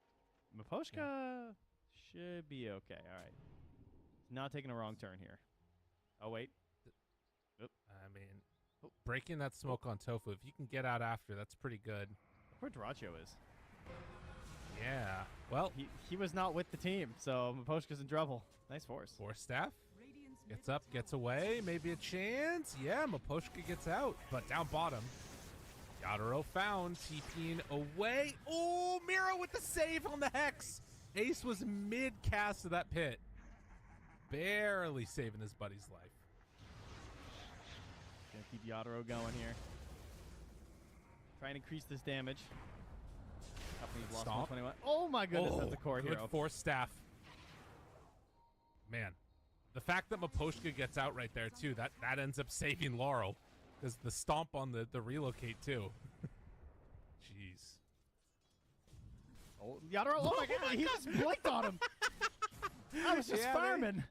Miposhka should be okay. All right. Not taking a wrong turn here. Oh, wait. I mean, breaking that smoke on Tofu, if you can get out after, that's pretty good. Look where Dyrachyo is. Yeah. Well, he was not with the team, so Miposhka's in trouble. Nice force. Force staff. Gets up, gets away. Maybe a chance. Yeah, Miposhka gets out, but down bottom. Yadaro found. TPing away. Oh, Mira with the save on the Hex. Ace was mid-cast of that pit. Barely saving his buddy's life. Gonna keep Yadaro going here. Trying to increase this damage. Lost 121. Oh my goodness, that's a core hero. Good force staff. Man, the fact that Miposhka gets out right there too, that ends up saving Laurel. Because the stomp on the relocate too. Jeez. Oh, Yadaro, oh my god, he just blinked on him. I was just farming.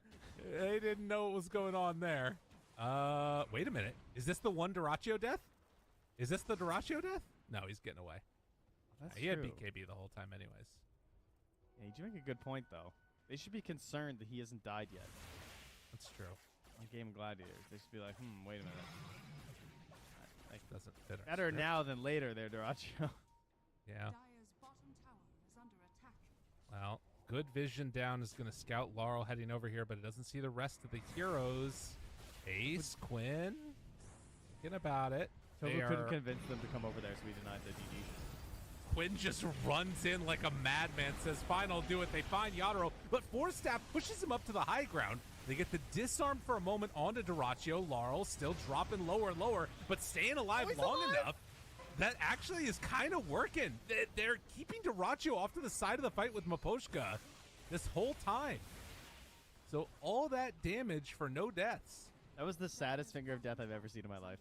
They didn't know what was going on there. Wait a minute. Is this the one Dyrachyo death? Is this the Dyrachyo death? No, he's getting away. He had BKB the whole time anyways. Yeah, you do make a good point, though. They should be concerned that he hasn't died yet. That's true. On Game Gladiators, they should be like, wait a minute. Like, doesn't fit our better script. now than later there, Dyrachyo. Yeah. Dire's bottom tower is under attack. Well, good vision down is going to scout Laurel heading over here, but it doesn't see the rest of the heroes. Ace, Quinn, thinking about it. Tobu couldn't convince them to come over there, so we denied the DD. Quinn just runs in like a madman, says, fine, I'll do it. They find Yadaro, but Force Staff pushes him up to the high ground. They get the disarm for a moment onto Dyrachyo. Laurel still dropping lower and lower, but staying alive long enough. That actually is kind of working. They're keeping Dyrachyo off to the side of the fight with Miposhka this whole time. So all that damage for no deaths. That was the saddest finger of death I've ever seen in my life.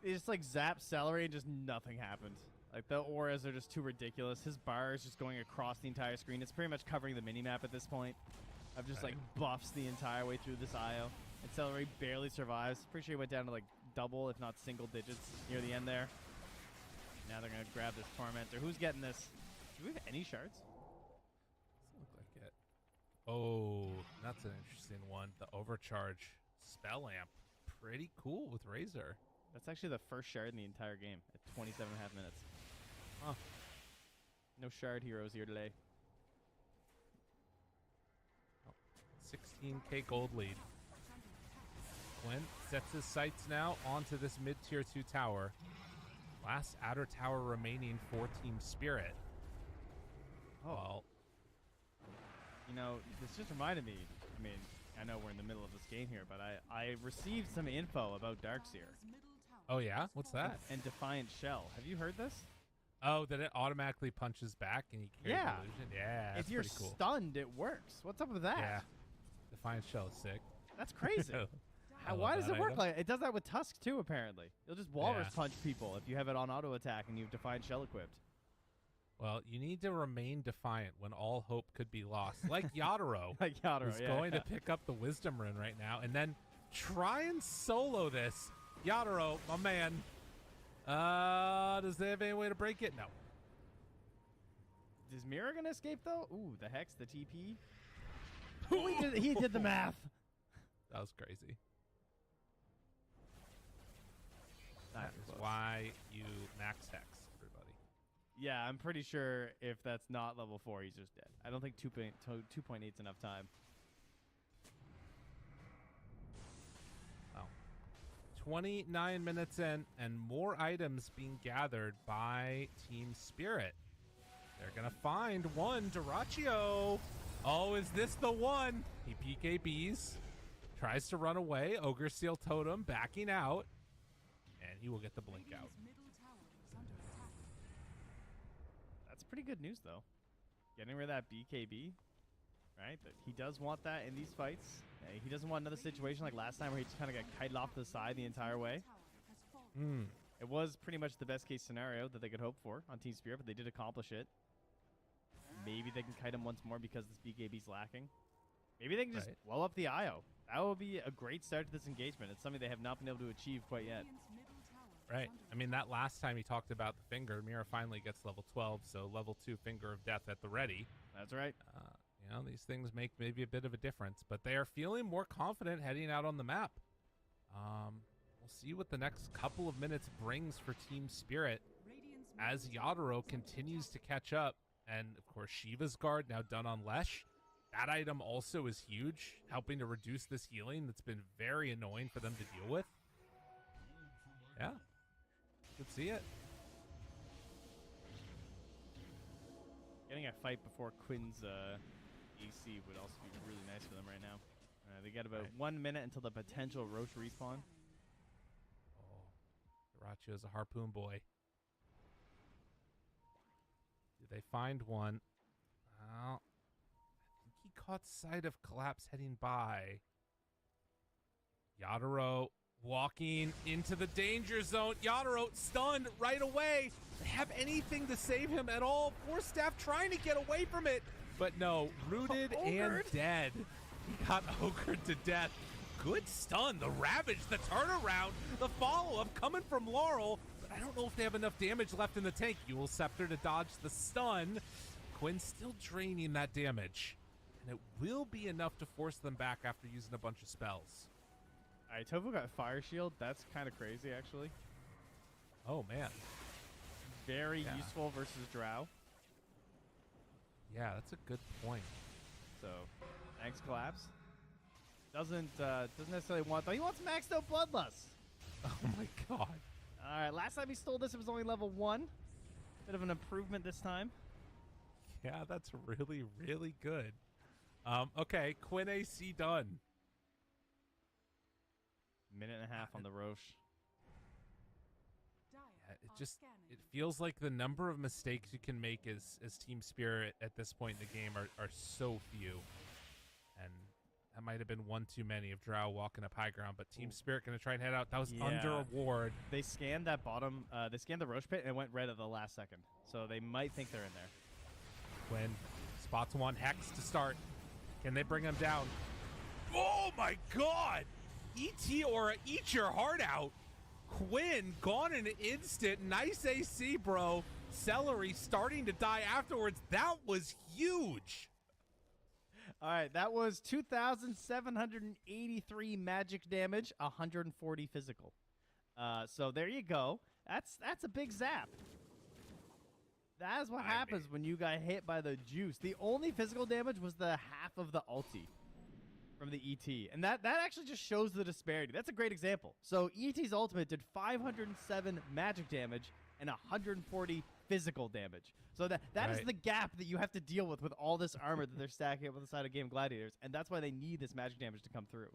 It just like zapped Celery and just nothing happened. Like the auras are just too ridiculous. His bar is just going across the entire screen. It's pretty much covering the minimap at this point. I've just like buffs the entire way through this IO. And Celery barely survives. Pretty sure he went down to like double, if not single digits near the end there. Now they're going to grab this Tormentor. Who's getting this? Do we have any shards? Doesn't look like it. Oh, that's an interesting one. The Overcharge Spell Amp. Pretty cool with Razor. That's actually the first shard in the entire game at 27.5 minutes. Huh. No shard heroes here today. 16k gold lead. Quinn sets his sights now onto this mid-tier 2 tower. Last outer tower remaining for Team Spirit. Oh. Well, you know, this just reminded me. I mean, I know we're in the middle of this game here, but I received some info about Darkseer. oh yeah? What's that? And Defiant Shell. Have you heard this? Oh, that it automatically punches back and you carry Yeah. illusion? Yeah, that's If you're pretty cool. stunned, it works. What's up with that? Yeah. Defiant Shell is sick. That's crazy. I love Why does that it work item. like it does that with Tusk too, apparently. You'll just walrus Yeah. punch people if you have it on auto attack and you have Defiant Shell equipped. Well, you need to remain defiant when all hope could be lost. Like Yadaro, Like Yadaro, who's yeah. going to pick up the Wisdom Rune right now and then try and solo this. Yadaro, my man. Does they have any way to break it? No. Is Mira gonna escape though? Ooh, the Hex, the TP. Oh, he did the math. That was crazy. Not That even is close. why you max hex, everybody. Yeah, I'm pretty sure if that's not level 4, he's just dead. I don't think 2.8 is enough time. Oh. 29 minutes in and more items being gathered by Team Spirit. They're going to find one. Duraccio. Oh, is this the one? He PKBs. Tries to run away. Ogre Steel Totem backing out. And he will get the blink out. That's pretty good news, though. Getting rid of that BKB, right? But he does want that in these fights. He doesn't want another situation like last time where he just kind of got kited off to the side the entire way. It was pretty much the best case scenario that they could hope for on Team Spirit, but they did accomplish it. Maybe they can kite him once more because this BKB's lacking. Maybe they can just blow up the IO. That would be a great start to this engagement. It's something they have not been able to achieve quite yet. Right. I mean, that last time he talked about the finger, Mira finally gets level 12, so level 2 Finger of Death at the ready. That's right. You know, these things make maybe a bit of a difference, but they are feeling more confident heading out on the map. We'll see what the next couple of minutes brings for Team Spirit as Yadaro continues to catch up. And, of course, Shiva's Guard now done on Lesh. That item also is huge, helping to reduce this healing that's been very annoying for them to deal with. Yeah. Could see it. Getting a fight before Quinn's AC would also be really nice for them right now. They got about 1 minute until the potential Roche respawn. Oh, Duraccio is a harpoon boy. Do they find one? Well, I think he caught sight of Collapse heading by. Yadaro walking into the danger zone. Yadaro stunned right away. They have anything to save him at all. Force Staff trying to get away from it. But no, rooted and dead. He got ogred to death. Good stun. The Ravage, the turnaround, the follow-up coming from Laurel. But I don't know if they have enough damage left in the tank. Eul Scepter to dodge the stun. Quinn still draining that damage. And it will be enough to force them back after using a bunch of spells. All right, Tofu got Fire Shield. That's kind of crazy, actually. Oh, man. Very useful versus Drow. Yeah, that's a good point. So, thanks, Collapse. Doesn't necessarily want, though. He wants maxed out Bloodlust. Oh, my God. All right, last time he stole this, it was only level 1. Bit of an improvement this time. Yeah, that's really, really good. Okay, Quinn AC done. Minute and a half on the Roche. Yeah, it feels like the number of mistakes you can make as Team Spirit at this point in the game are so few. And that might have been one too many of Drow walking up high ground, but Team Spirit going to try and head out. That was under a ward. They scanned that bottom, they scanned the Roche pit and it went red at the last second. So they might think they're in there. Quinn spots one Hex to start. Can they bring him down? Oh my God! ET Aura, eat your heart out. Quinn gone in an instant. Nice AC, bro. Celery starting to die afterwards. That was huge. All right, that was 2,783 magic damage, 140 physical. So there you go. That's a big zap. That is what happens when you got hit by the juice. The only physical damage was the half of the ulti from the ET. And that actually just shows the disparity. That's a great example. So ET's ultimate did 507 magic damage and 140 physical damage. So that is the gap that you have to deal with all this armor that they're stacking up on the side of Game Gladiators. And that's why they need this magic damage to come through.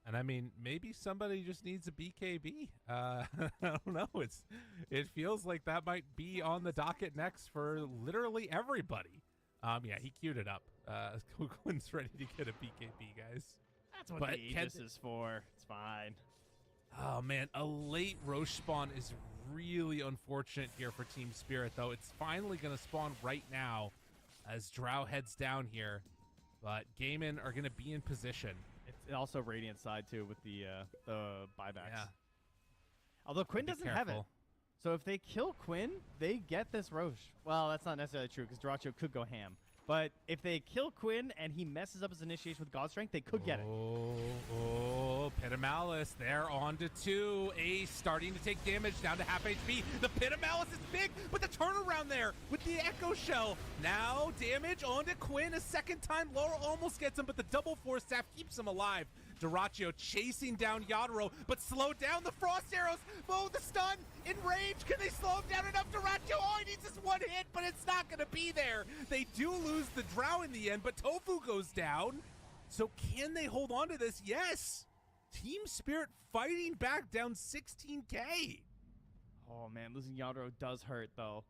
And I mean, maybe somebody just needs a BKB. I don't know. It feels like that might be on the docket next for literally everybody. Yeah, he queued it up. Quinn's ready to get a BKB, guys. That's what the Aegis is for. It's fine. Oh man, a late Roche spawn is really unfortunate here for Team Spirit, though. It's finally going to spawn right now as Drow heads down here. But Gaiman are going to be in position. It's also Radiant side, too, with the buybacks. Yeah. Although Quinn doesn't have it. So if they kill Quinn, they get this Roche. Well, that's not necessarily true, because Dyrachyo could go ham. But if they kill Quinn and he messes up his initiation with God Strength, they could get it. Oh, Pit of Malice. They're on to 2. Ace starting to take damage, down to half HP. The Pit of Malice is big, but the turnaround there with the Echo Shell. Now damage onto Quinn a second time. Laurel almost gets him, but the double force staff keeps him alive. Dyrachyo chasing down Yadro, but slow down the frost arrows. Oh, the stun in range. Can they slow him down enough? Dyrachyo, oh, he needs this one hit, but it's not going to be there. They do lose the Drow in the end, but Tofu goes down. So can they hold on to this? Yes. Team Spirit fighting back down 16K. Oh, man, losing Yadro does hurt, though.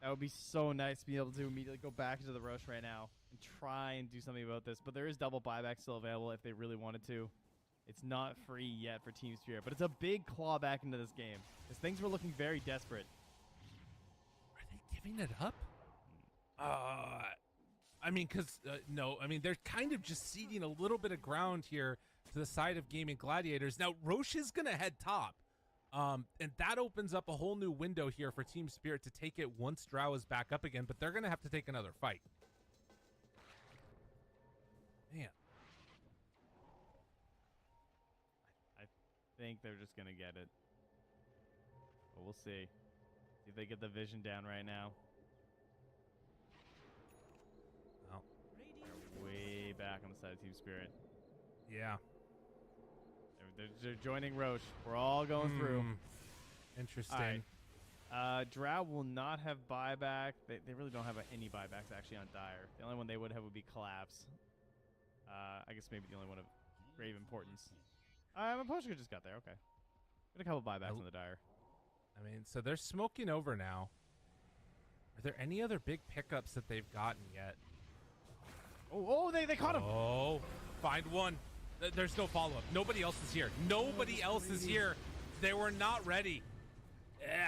That would be so nice to be able to immediately go back into the Roche right now and try and do something about this. But there is double buyback still available if they really wanted to. It's not free yet for Team Spirit, but it's a big claw back into this game because things were looking very desperate. Are they giving it up? I mean, because, no, I mean, they're kind of just ceding a little bit of ground here to the side of Gaming Gladiators. Now, Roche is going to head top. And that opens up a whole new window here for Team Spirit to take it once Drow is back up again, but they're going to have to take another fight. Man. I think they're just going to get it. But we'll see. See if they get the vision down right now. Well, they're way back on the side of Team Spirit. Yeah. They're joining Roche. We're all going through. Interesting. All right. Drow will not have buyback. They really don't have any buybacks actually on Dire. The only one they would have would be Collapse. I guess maybe the only one of grave importance. Maposhka just got there. Okay. Got a couple buybacks on the Dire. I mean, so they're smoking over now. Are there any other big pickups that they've gotten yet? Oh, they caught him. Oh, find one. There's no follow-up. Nobody else is here. Nobody else is here. They were not ready.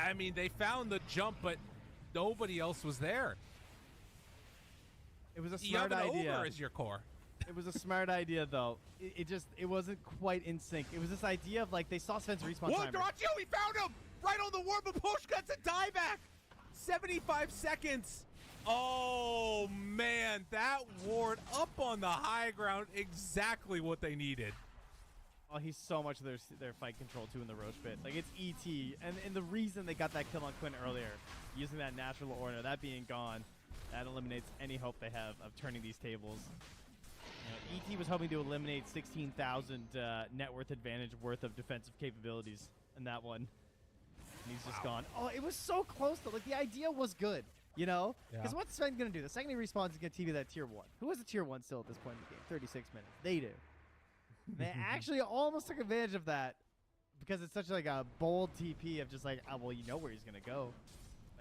I mean, they found the jump, but nobody else was there. It was a smart idea. Over as your core. It was a smart idea, though. It wasn't quite in sync. It was this idea of, like, they saw Sven's respawn timer. Dyrachyo, we found him! Right on the ward, but push cuts a dieback! 75 seconds. Oh, man, that ward up on the high ground, exactly what they needed. Oh, he's so much of their fight control, too, in the Roche pit. Like, it's ET, and the reason they got that kill on Quinn earlier, using that natural order, that being gone, that eliminates any hope they have of turning these tables. You know, ET was hoping to eliminate 16,000 net worth advantage worth of defensive capabilities in that one. And he's just gone. Oh, it was so close, though. Like, the idea was good. You know? Because what's Sven going to do? The second he respawns, he's going to TV that tier 1. Who has a tier 1 still at this point in the game? 36 minutes. They do. They actually almost took advantage of that because it's such like a bold TP of just like, oh, well, you know where he's going to go.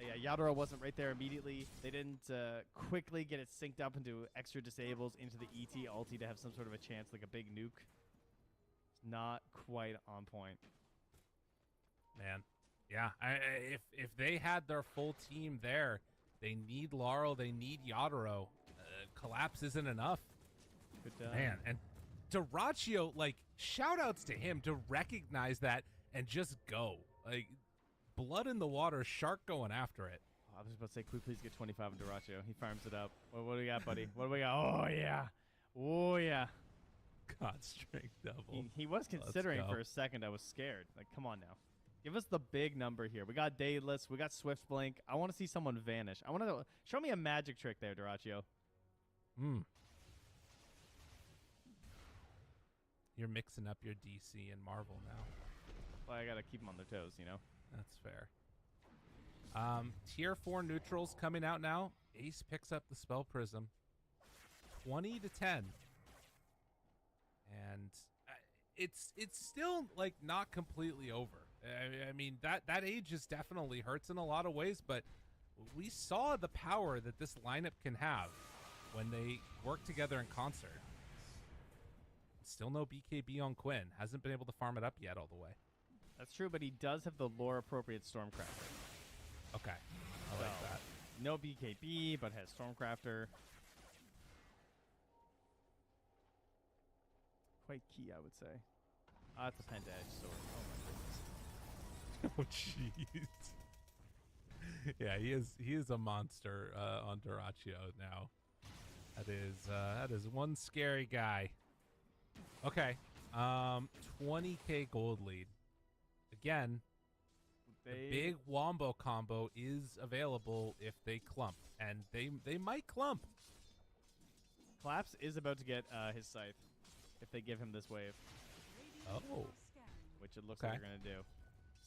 Yeah, Yadro wasn't right there immediately. They didn't quickly get it synced up into extra disables into the ET ulti to have some sort of a chance, like a big nuke. It's not quite on point. Man. Yeah, if they had their full team there, they need Laurel, they need Yadro. Collapse isn't enough. Good Man, and Dyrachyo, like, shout-outs to him to recognize that and just go. Like, blood in the water, shark going after it. Oh, I was about to say, can we please get 25 on Duracio? He farms it up. What do we got, buddy? What do we got? Oh, yeah. Oh, yeah. God, strength double. He was considering for a second. I was scared. Like, come on now. Give us the big number here. We got Daedalus. We got Swift Blink. I want to see someone vanish. I want to show me a magic trick there, Duracio. You're mixing up your DC and Marvel now. Well, I got to keep them on their toes, you know? That's fair. Tier 4 neutrals coming out now. Ace picks up the Spell Prism. 20 to 10. And it's still, like, not completely over. I mean, that age just definitely hurts in a lot of ways, but we saw the power that this lineup can have when they work together in concert. Still no BKB on Quinn. Hasn't been able to farm it up yet all the way. That's true, but he does have the lore-appropriate Stormcrafter. Okay. I like that. No BKB, but has Stormcrafter. Quite key, I would say. It's a Penta-Edge sword. Oh, my goodness. Oh, jeez. Yeah, he is a monster on Duracio now. That is one scary guy. Okay. 20k gold lead. Again, the big wombo combo is available if they clump, and they might clump. Collapse is about to get his scythe if they give him this wave. Oh. Which it looks like they're going to do.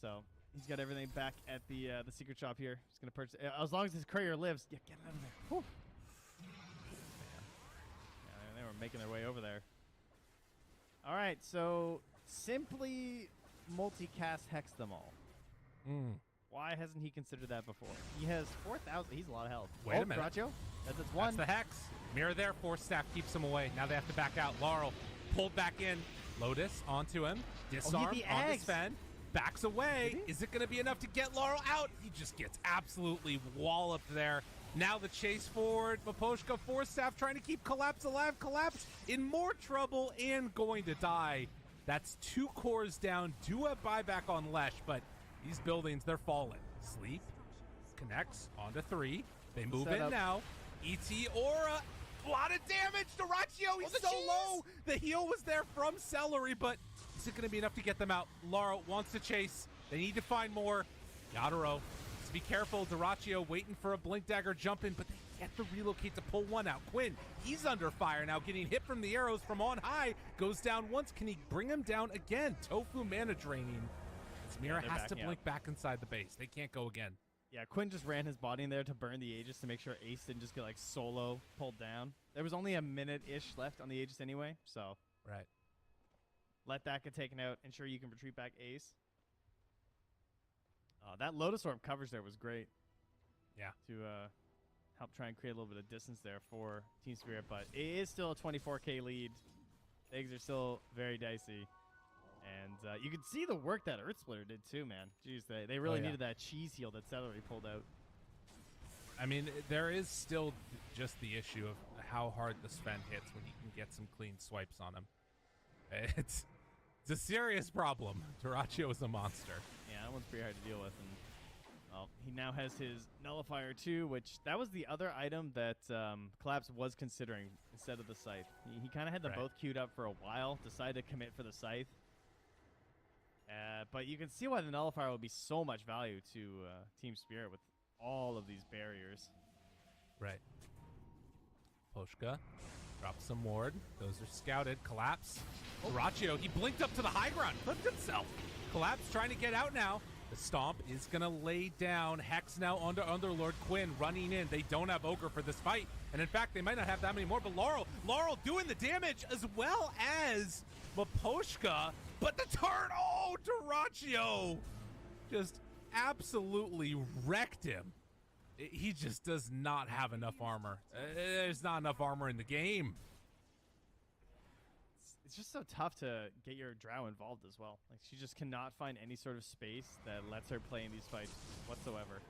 So he's got everything back at the secret shop here. He's going to purchase as long as his courier lives. Yeah, get out of there. Whew. Yeah, they were making their way over there. All right, so simply multicast hex them all. Why hasn't he considered that before? He has 4,000. He's a lot of health. Wait a minute. Duracio? That's one. That's the hex. Mirror there. Force staff keeps him away. Now they have to back out. Laurel pulled back in. Lotus onto him. Disarm on the Sven. Backs away. Is it going to be enough to get Laurel out? He just gets absolutely walloped there. Now the chase forward. Maposhka, Force staff trying to keep Collapse alive. Collapse in more trouble and going to die. That's 2 cores down. Do a buyback on Lesh, but these buildings, they're falling. Sleep connects onto 3. They move in now. ET Aura. A lot of damage. Duracio, he's so low. The heal was there from Celery, but is it going to be enough to get them out? Lara wants to chase. They need to find more. Yadaro. Just be careful. Duracio waiting for a Blink Dagger jump in, but they get the relocate to pull one out. Quinn, he's under fire now, getting hit from the arrows from on high. Goes down once. Can he bring him down again? Tofu mana draining. Mira has to blink back inside the base. They can't go again. Yeah, Quinn just ran his body in there to burn the Aegis to make sure Ace didn't just get like solo pulled down. There was only a minute-ish left on the Aegis anyway, so. Right. Let that get taken out. Ensure you can retreat back Ace. That Lotus Orb coverage there was great. Yeah. To help try and create a little bit of distance there for Team Spirit, but it is still a 24k lead. Eggs are still very dicey. And you can see the work that Earth Splitter did too, man. Jeez, they really needed that cheese heal that Celery pulled out. I mean, there is still just the issue of how hard the Sven hits when he can get some clean swipes on him. It's a serious problem. Duracio is a monster. Yeah, that one's pretty hard to deal with. And well, he now has his Nullifier too, which that was the other item that Collapse was considering instead of the Scythe. He kind of had them both queued up for a while, decided to commit for the Scythe. But you can see why the Nullifier would be so much value to Team Spirit with all of these barriers. Right. Poshka drops some ward. Those are scouted. Collapse. Duracio, he blinked up to the high ground. Flipped himself. Collapse trying to get out now. The Stomp is going to lay down. Hex now onto Underlord. Quinn running in. They don't have Ogre for this fight. And in fact, they might not have that many more. But Laurel doing the damage as well as Maposhka. But the turn, Duracio just absolutely wrecked him. He just does not have enough armor. There's not enough armor in the game. It's just so tough to get your Drow involved as well. Like, she just cannot find any sort of space that lets her play in these fights whatsoever.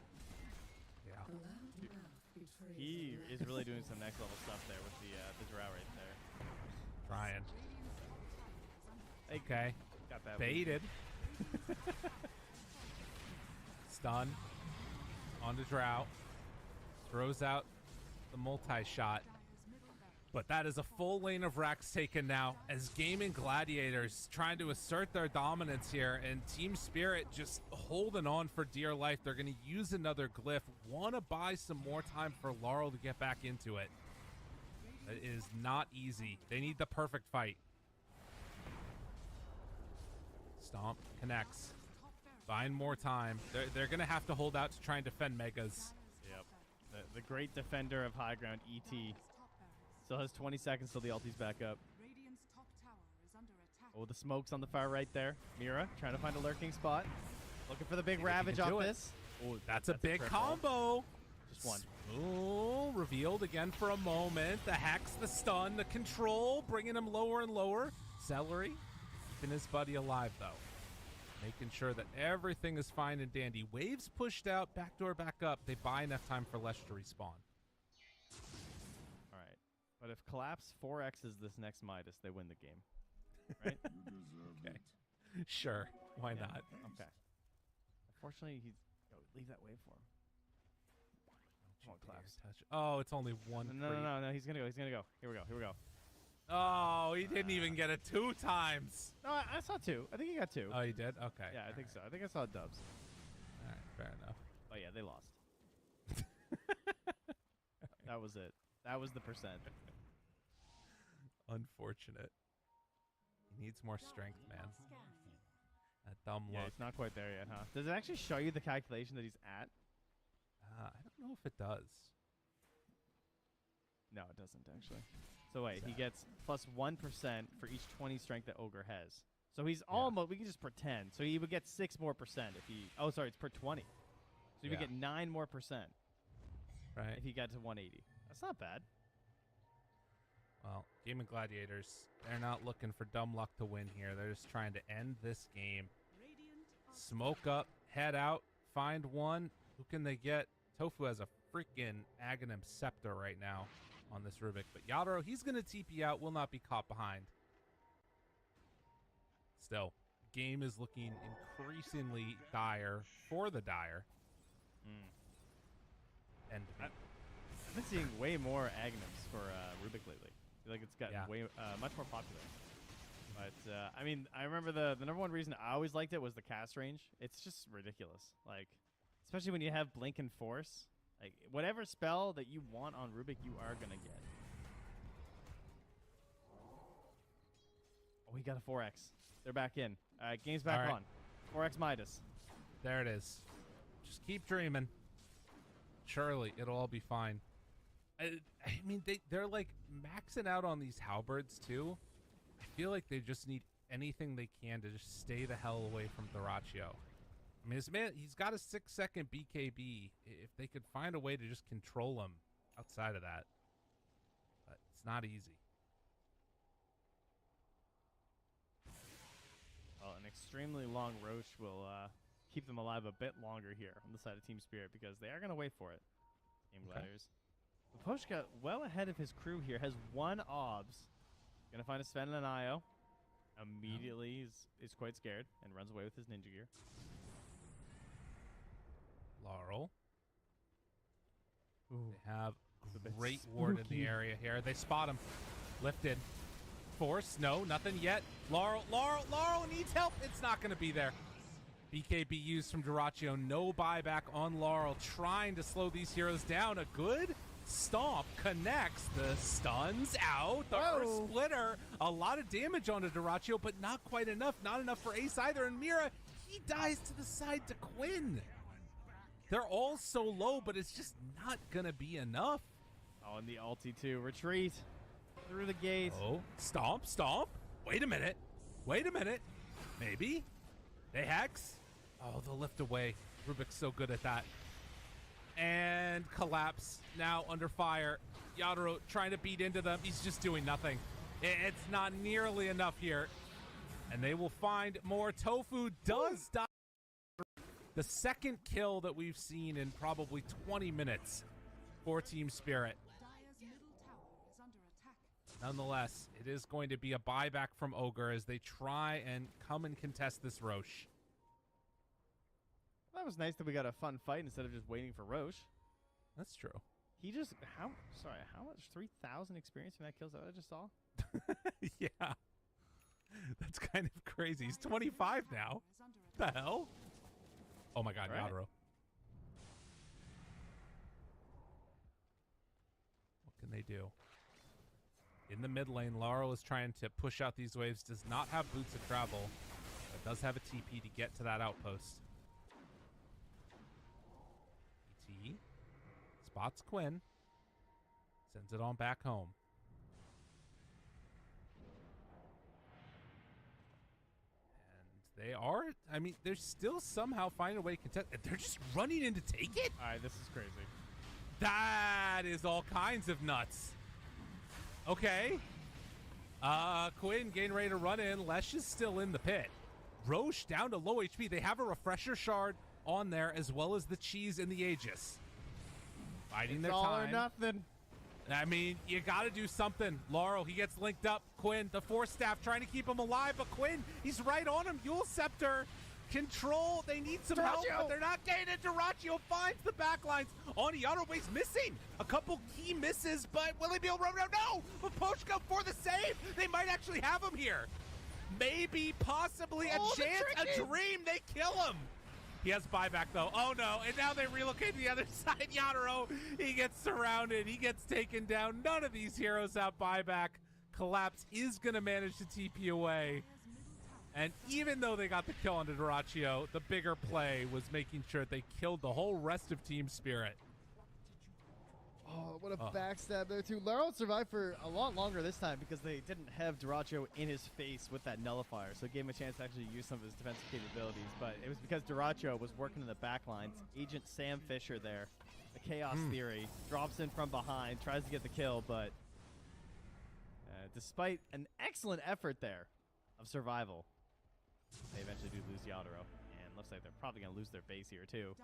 Yeah. He is really doing some next level stuff there with the Drow right there. Trying. Okay. Got that baited. Stun on the Drow. Throws out the multi-shot. But that is a full lane of racks taken now as Gaming Gladiators trying to assert their dominance here, and Team Spirit just holding on for dear life. They're going to use another glyph. Want to buy some more time for Laurel to get back into it. It is not easy. They need the perfect fight. Stomp connects. Buying more time. They're going to have to hold out to try and defend Megas. Yep. The great defender of high ground, ET. Still has 20 seconds till the ulti's back up. Oh, the smoke's on the far right there. Mira trying to find a lurking spot. Looking for the big ravage off this. Oh, that's a big combo. Just one. Oh, revealed again for a moment. The hex, the stun, the control, bringing him lower and lower. Celery keeping his buddy alive, though. Making sure that everything is fine and dandy. Waves pushed out, backdoor back up. They buy enough time for Lesh to respawn. All right. But if Collapse 4X's this next Midas, they win the game. Right? Okay. Sure. Why not? Okay. Unfortunately, he's... Oh, leave that wave for him. Come on, Collapse. Oh, it's only one. No. He's going to go. He's going to go. Here we go. Oh, he didn't even get it 2 times. No, I saw 2. I think he got 2. Oh, he did? Okay. Yeah, I think so. I think I saw dubs. All right, fair enough. Oh, yeah, they lost. That was it. That was the percent. Unfortunate. He needs more strength, man. That dumb Yeah, look. it's not quite there yet, huh? Does it actually show you the calculation that he's at? I don't know if it does. No, it doesn't, actually. So wait, he gets plus 1% for each 20 strength that Ogre has. So he's almost, we can just pretend. So he would get 6 more percent if he, oh, sorry, it's per 20. So he would get 9 more percent. Right. If he got to 180. That's not bad. Well, Gaming Gladiators, they're not looking for dumb luck to win here. They're just trying to end this game. Smoke up, head out, find one. Who can they get? Tofu has a freaking Aghanim Scepter right now on this Rubik. But Yadro, he's going to TP out, will not be caught behind. Still, game is looking increasingly dire for the dire. And I've been seeing way more Aghanims for Rubik lately. I feel like it's gotten way much more popular. But I mean, I remember the number one reason I always liked it was the cast range. It's just ridiculous. Like, especially when you have Blink and Force. Like, whatever spell that you want on Rubik, you are gonna get. Oh, he got a 4X. They're back in. All right, game's back on. 4X Midas. There it is. Just keep dreaming. Surely it'll all be fine. I mean, they're like maxing out on these halberds too. I feel like they just need anything they can to just stay the hell away from Dyrachyo. I mean, this man, he's got a 6-second BKB. If they could find a way to just control him outside of that. But it's not easy. Well, an extremely long Roche will keep them alive a bit longer here on the side of Team Spirit because they are going to wait for it. Game Gladiators. Posh got well ahead of his crew here. Has 1 OBS. Going to find a Sven and an IO. Immediately is quite scared and runs away with his ninja gear. Laurel. Ooh. They have great ward in the area here. They spot him. Lifted. Force. No, nothing yet. Laurel needs help. It's not going to be there. BKB used from Dyrachyo. No buyback on Laurel. Trying to slow these heroes down. A good stomp connects. The stuns out. The Earth Splitter. A lot of damage onto Dyrachyo, but not quite enough. Not enough for Ace either. And Mira, he dies to the side to Quinn. They're all so low, but it's just not going to be enough. Oh, and the ulti too. Retreat through the gate. Oh, stomp. Wait a minute. Maybe. They hex. Oh, they'll lift away. Rubik's so good at that. And collapse. Now under fire. Yadro trying to beat into them. He's just doing nothing. It's not nearly enough here. And they will find more. Tofu does die. The second kill that we've seen in probably 20 minutes for Team Spirit. Nonetheless, it is going to be a buyback from Ogre as they try and come and contest this Roche. That was nice that we got a fun fight instead of just waiting for Roche. That's true. He just how much 3,000 experience from that kills that I just saw? Yeah. That's kind of crazy. He's 25 now. What the hell? Oh my god, Right. Yadro. What can they do? In the mid lane, Laurel is trying to push out these waves. Does not have boots of travel, but does have a TP to get to that outpost. ET spots Quinn. Sends it on back home. And they are, I mean, they're still somehow finding a way to contest. They're just running in to take it? All right, this is crazy. That is all kinds of nuts. Okay. Quinn getting ready to run in. Lesh is still in the pit. Roche down to low HP. They have a refresher shard on there as well as the cheese and the Aegis. Fighting their all time. or nothing. I mean, you got to do something. Laurel, he gets linked up. Quinn, the Force Staff, trying to keep him alive. But Quinn, he's right on him. Yule Scepter. Control. They need some help, but they're not getting it. Duraccio finds the backlines. On Yadro base missing. A couple key misses, but will he be able to run around? No! But Pochka for the save. They might actually have him here. Maybe, possibly a chance, a dream. They kill him. He has buyback, though. Oh, no. And now they relocate to the other side. Yadro, he gets surrounded. He gets taken down. None of these heroes have buyback. Collapse is going to manage to TP away. And even though they got the kill on Duraccio, the bigger play was making sure they killed the whole rest of Team Spirit. Oh, what a backstab there, too. Laurel survived for a lot longer this time because they didn't have Duraccio in his face with that nullifier, so it gave him a chance to actually use some of his defensive capabilities. But it was because Duraccio was working in the back lines. Agent Sam Fisher there, the Chaos Theory, drops in from behind, tries to get the kill, but despite an excellent effort there of survival, they eventually do lose Yadro. And looks like they're probably going to lose their base here, too.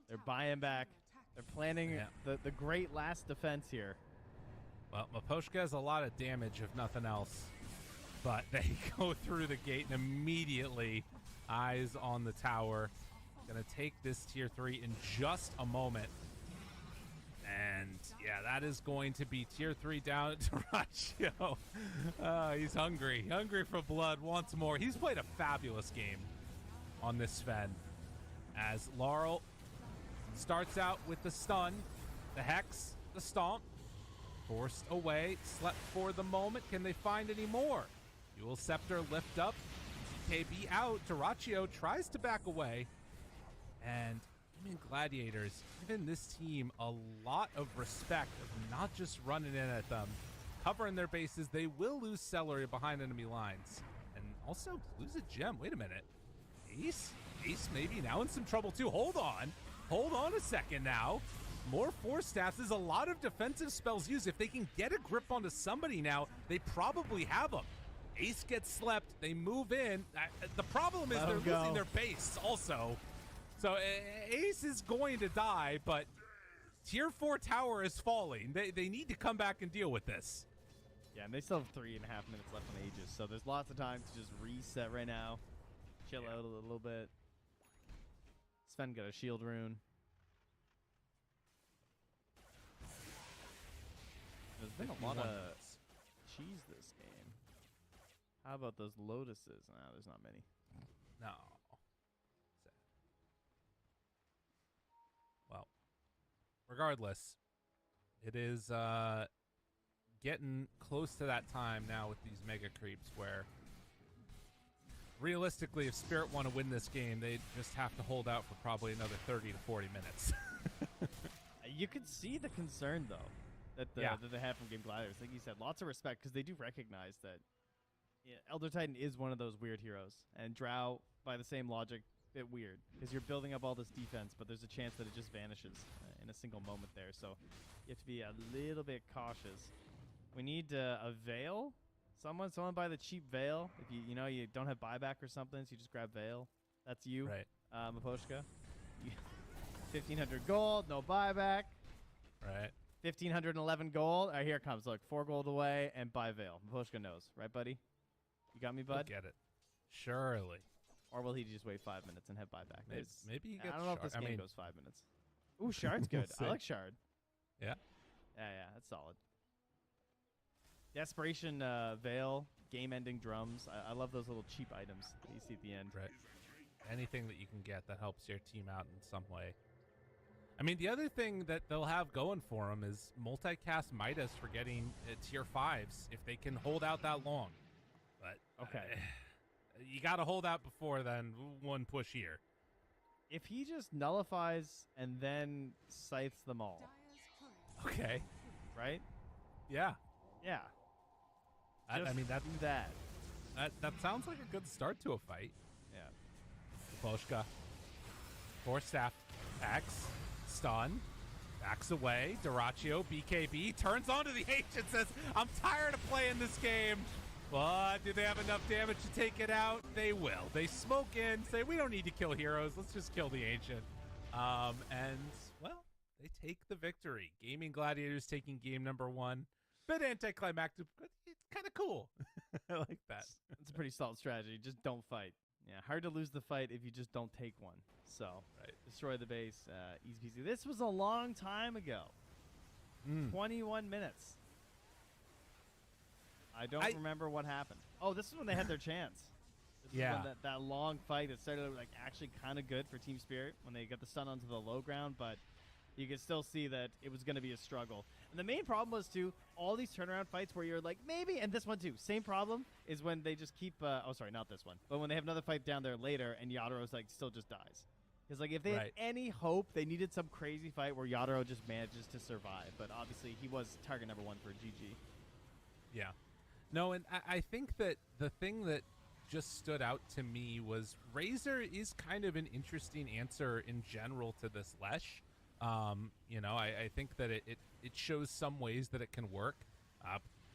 They're buying back. They're planning the great last defense here. Well, Maposhka has a lot of damage, if nothing else. But they go through the gate and immediately eyes on the tower. Going to take this tier 3 in just a moment. And, yeah, that is going to be tier 3 down to Duraccio. He's hungry. Hungry for blood once more. He's played a fabulous game on this Sven. As Laurel starts out with the stun, the Hex, the Stomp. Forced away, slept for the moment. Can they find any more? Dual Scepter lift up. KB out. Duraccio tries to back away. And Gladiators, giving this team a lot of respect of not just running in at them, covering their bases. They will lose celery behind enemy lines and also lose a gem. Wait a minute. Ace maybe now in some trouble too. Hold on a second now. More Force Staffs. There's a lot of defensive spells used. If they can get a grip onto somebody now, they probably have them. Ace gets slept. They move in. The problem is they're losing their base also. So Ace is going to die, but tier 4 tower is falling. They need to come back and deal with this. Yeah, and they still have 3.5 minutes left on Aegis, so there's lots of time to just reset right now. Chill out a little bit. Sven got a shield rune. There's been a lot of cheese this game. How about those lotuses? Nah, there's not many. No. Well, regardless, it is getting close to that time now with these mega creeps where realistically, if Spirit want to win this game, they just have to hold out for probably another 30 to 40 minutes. You could see the concern, though, that they have from Game Gladiators. Like you said, lots of respect because they do recognize that Elder Titan is one of those weird heroes. And Drow, by the same logic, a bit weird because you're building up all this defense, but there's a chance that it just vanishes in a single moment there. So you have to be a little bit cautious. We need a Veil. Someone buy the cheap Veil. If you don't have buyback or something, so you just grab Veil. That's you, right? Maposhka. 1,500 gold, no buyback. Right. 1,511 gold. All right, here it comes. Look, 4 gold away and buy Veil. Maposhka knows, right, buddy? You got me, bud? You'll get it. Surely. Or will he just wait 5 minutes and have buyback? Maybe he gets I don't know if Shard. this I game mean- goes 5 minutes. Ooh, Shard's good. I We'll like see. Shard. Yeah. Yeah, that's solid. Desperation Veil, game-ending drums. I love those little cheap items that you see at the end. Right. Anything that you can get that helps your team out in some way. I mean, the other thing that they'll have going for them is multicast Midas for getting tier 5s if they can hold out that long. But Okay. you got to hold out before then one push here. If he just nullifies and then scythes them all, Dyer's courier. Okay. right? Yeah. Yeah. I Just mean, do that. that sounds like a good start to a fight. Yeah. Boschka. Force staff. X. Stun. Backs away. Duraccio. BKB. Turns onto the H and says, I'm tired of playing this game. But do they have enough damage to take it out? They will. They smoke in, say, we don't need to kill heroes. Let's just kill the Ancient. And, well, they take the victory. Gaming Gladiators taking game number 1. Bit anticlimactic, but it's kind of cool. I like that. It's a pretty solid strategy. Just don't fight. Yeah, hard to lose the fight if you just don't take one. So, Right. destroy the base, easy peasy. This was a long time ago. 21 minutes. I don't remember what happened. Oh, this is when they had their chance. This is Yeah. when that long fight that started like actually kind of good for Team Spirit when they got the stun onto the low ground, but you could still see that it was going to be a struggle. And the main problem was, too, all these turnaround fights where you're like, maybe, and this one, too, same problem is when they just keep, oh, sorry, not this one, but when they have another fight down there later and Yataro's, like, still just dies. Because, like, if they had any hope, they needed some crazy fight where Yataro just manages to survive. But obviously, he was target number 1 for GG. Yeah. No, and I think that the thing that just stood out to me was Razor is kind of an interesting answer in general to this Lesh. You know, I think that it shows some ways that it can work,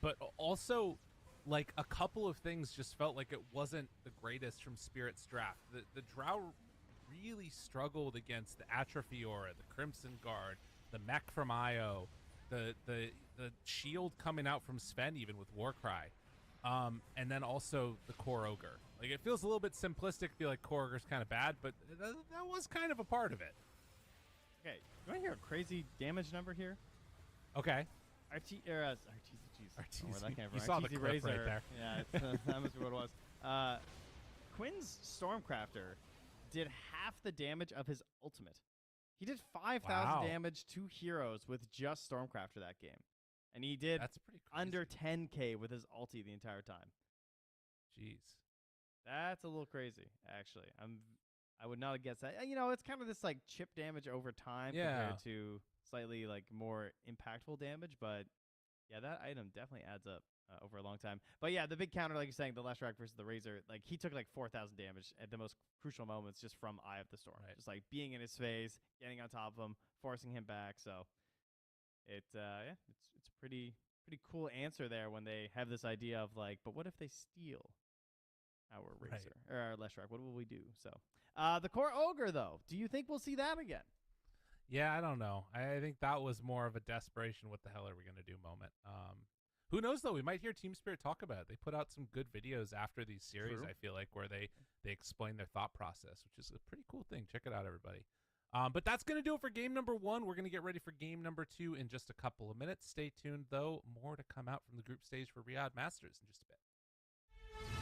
but also, like, a couple of things just felt like it wasn't the greatest from Spirit's draft. The Drow really struggled against the Atrophy Aura, the Crimson Guard, the Mech from Io, the shield coming out from Sven even with Warcry, and then also the Core Ogre. Like, it feels a little bit simplistic to be like Core Ogre's kind of bad, but that was kind of a part of it. Okay, you want to hear a crazy damage number here? Okay. RTZ. You saw the clip Razor. right there. Yeah, it's, that must be what it was. Quinn's Stormcrafter did half the damage of his ultimate. He did 5,000 damage to heroes with just Stormcrafter that game. And he did That's pretty crazy. under 10k with his ulti the entire time. Jeez. That's a little crazy, actually. I would not have guessed that. You know, it's kind of this like chip damage over time compared to slightly like more impactful damage, but yeah, that item definitely adds up over a long time. But yeah, the big counter, like you're saying, the Leshrac versus the Razor, like he took like 4,000 damage at the most crucial moments just from Eye of the Storm, just like being in his face, getting on top of him, forcing him back. So it's a pretty cool answer there when they have this idea of like, but what if they steal our Razor or our Leshrac? What will we do? So the Core Ogre, though, do you think we'll see that again? Yeah, I don't know. I think that was more of a desperation, what the hell are we going to do moment. Who knows, though? We might hear Team Spirit talk about it. They put out some good videos after these series, I feel like, where they explain their thought process, which is a pretty cool thing. Check it out, everybody. But that's going to do it for game number 1. We're going to get ready for game number 2 in just a couple of minutes. Stay tuned, though. More to come out from the group stage for Riyadh Masters in just a bit.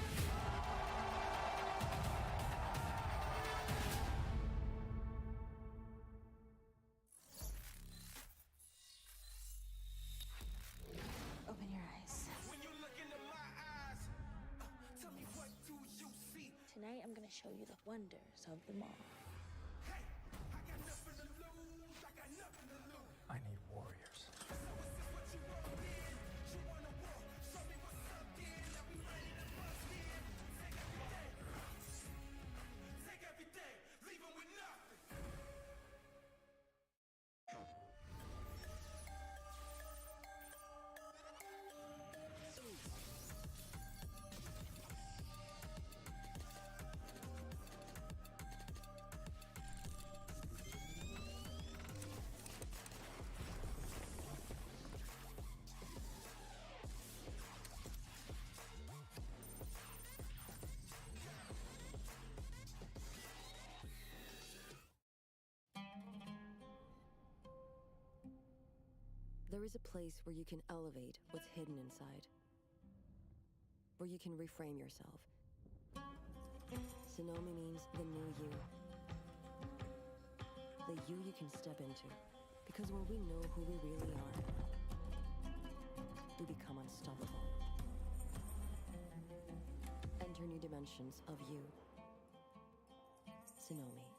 Open your eyes. Tonight I'm gonna show you the wonders of them all. I need warriors. There is a place where you can elevate what's hidden inside. Where you can reframe yourself. Sonomi means the new you. The you can step into. Because when we know who we really are, we become unstoppable. Enter new dimensions of you. Sonomi.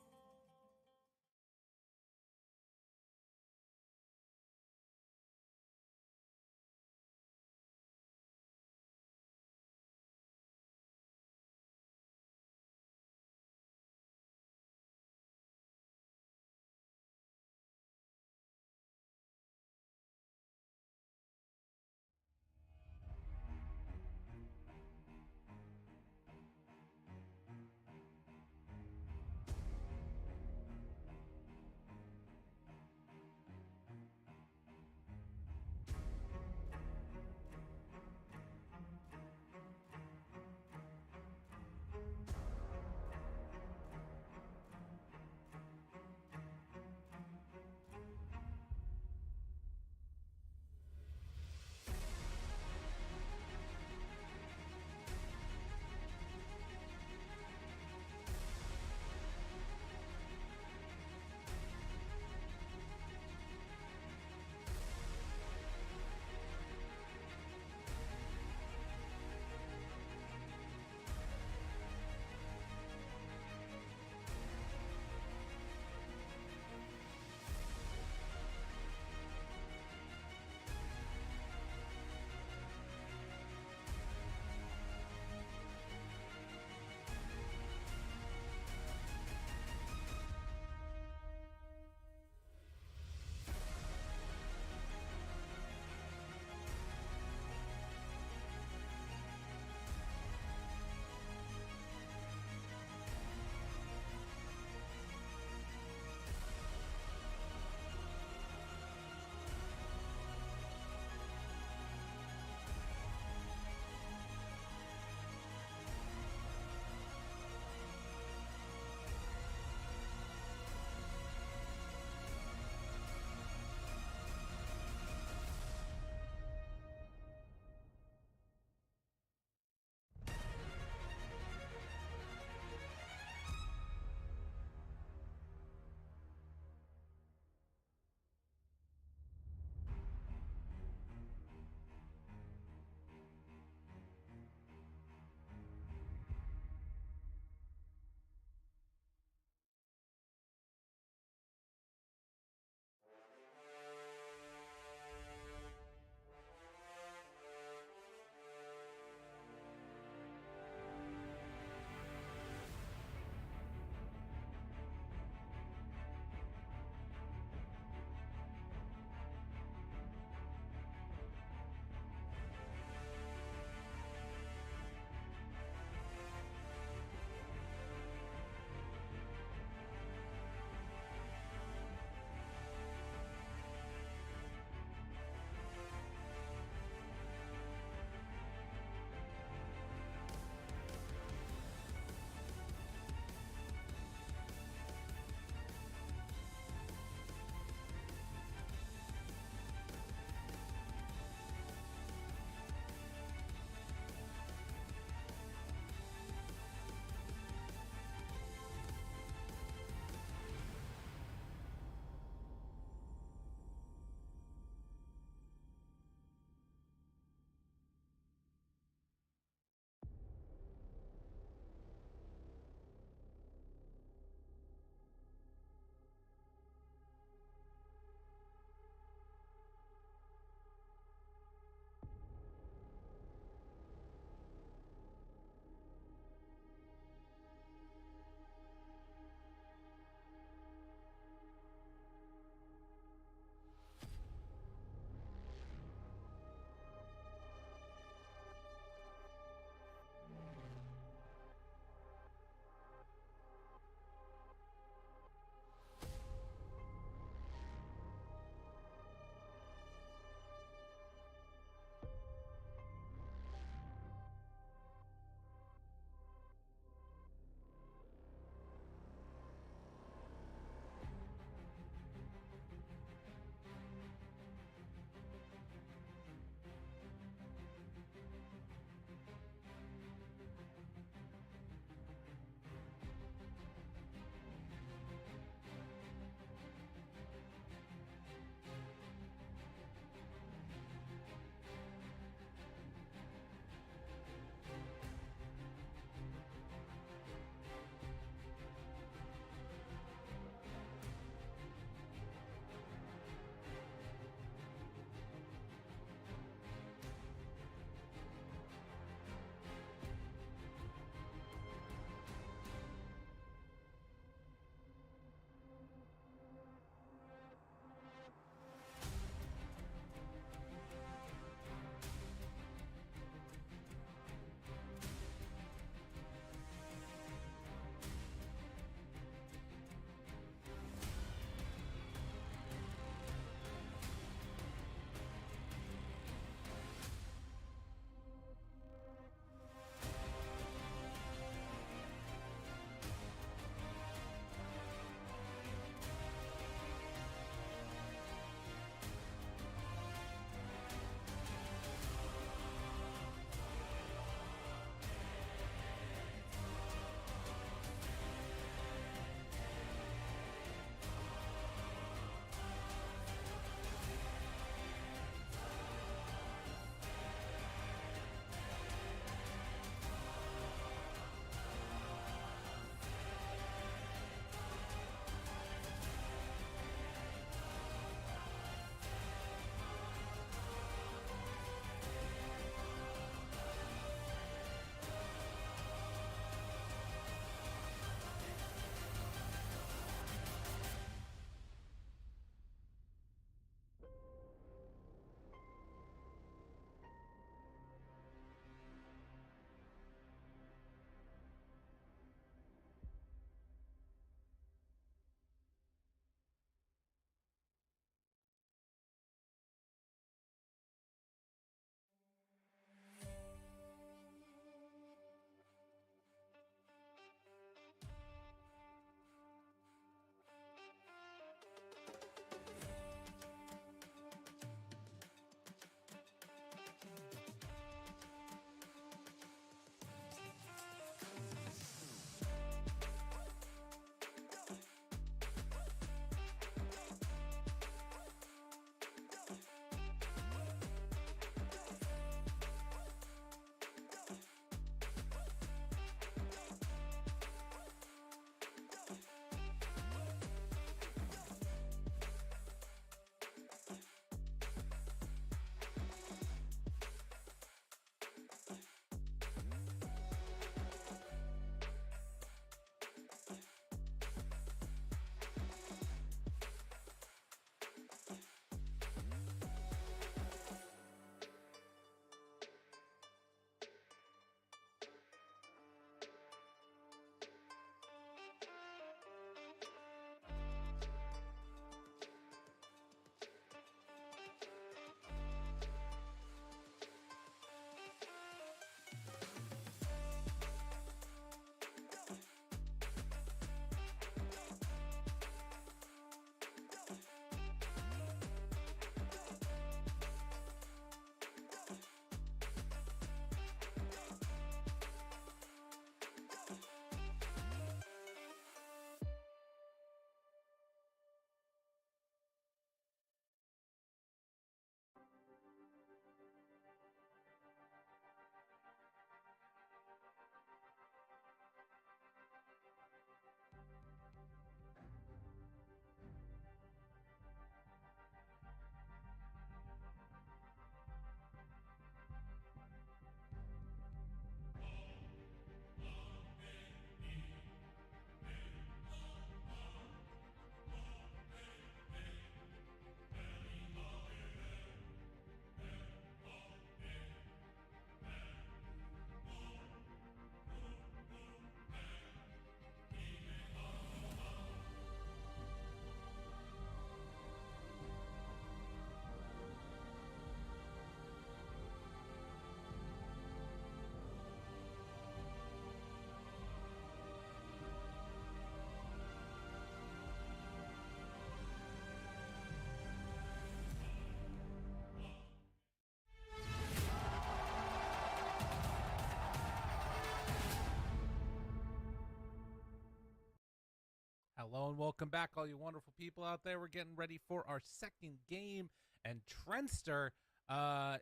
Hello and welcome back, all you wonderful people out there. We're getting ready for our second game, and Trenster,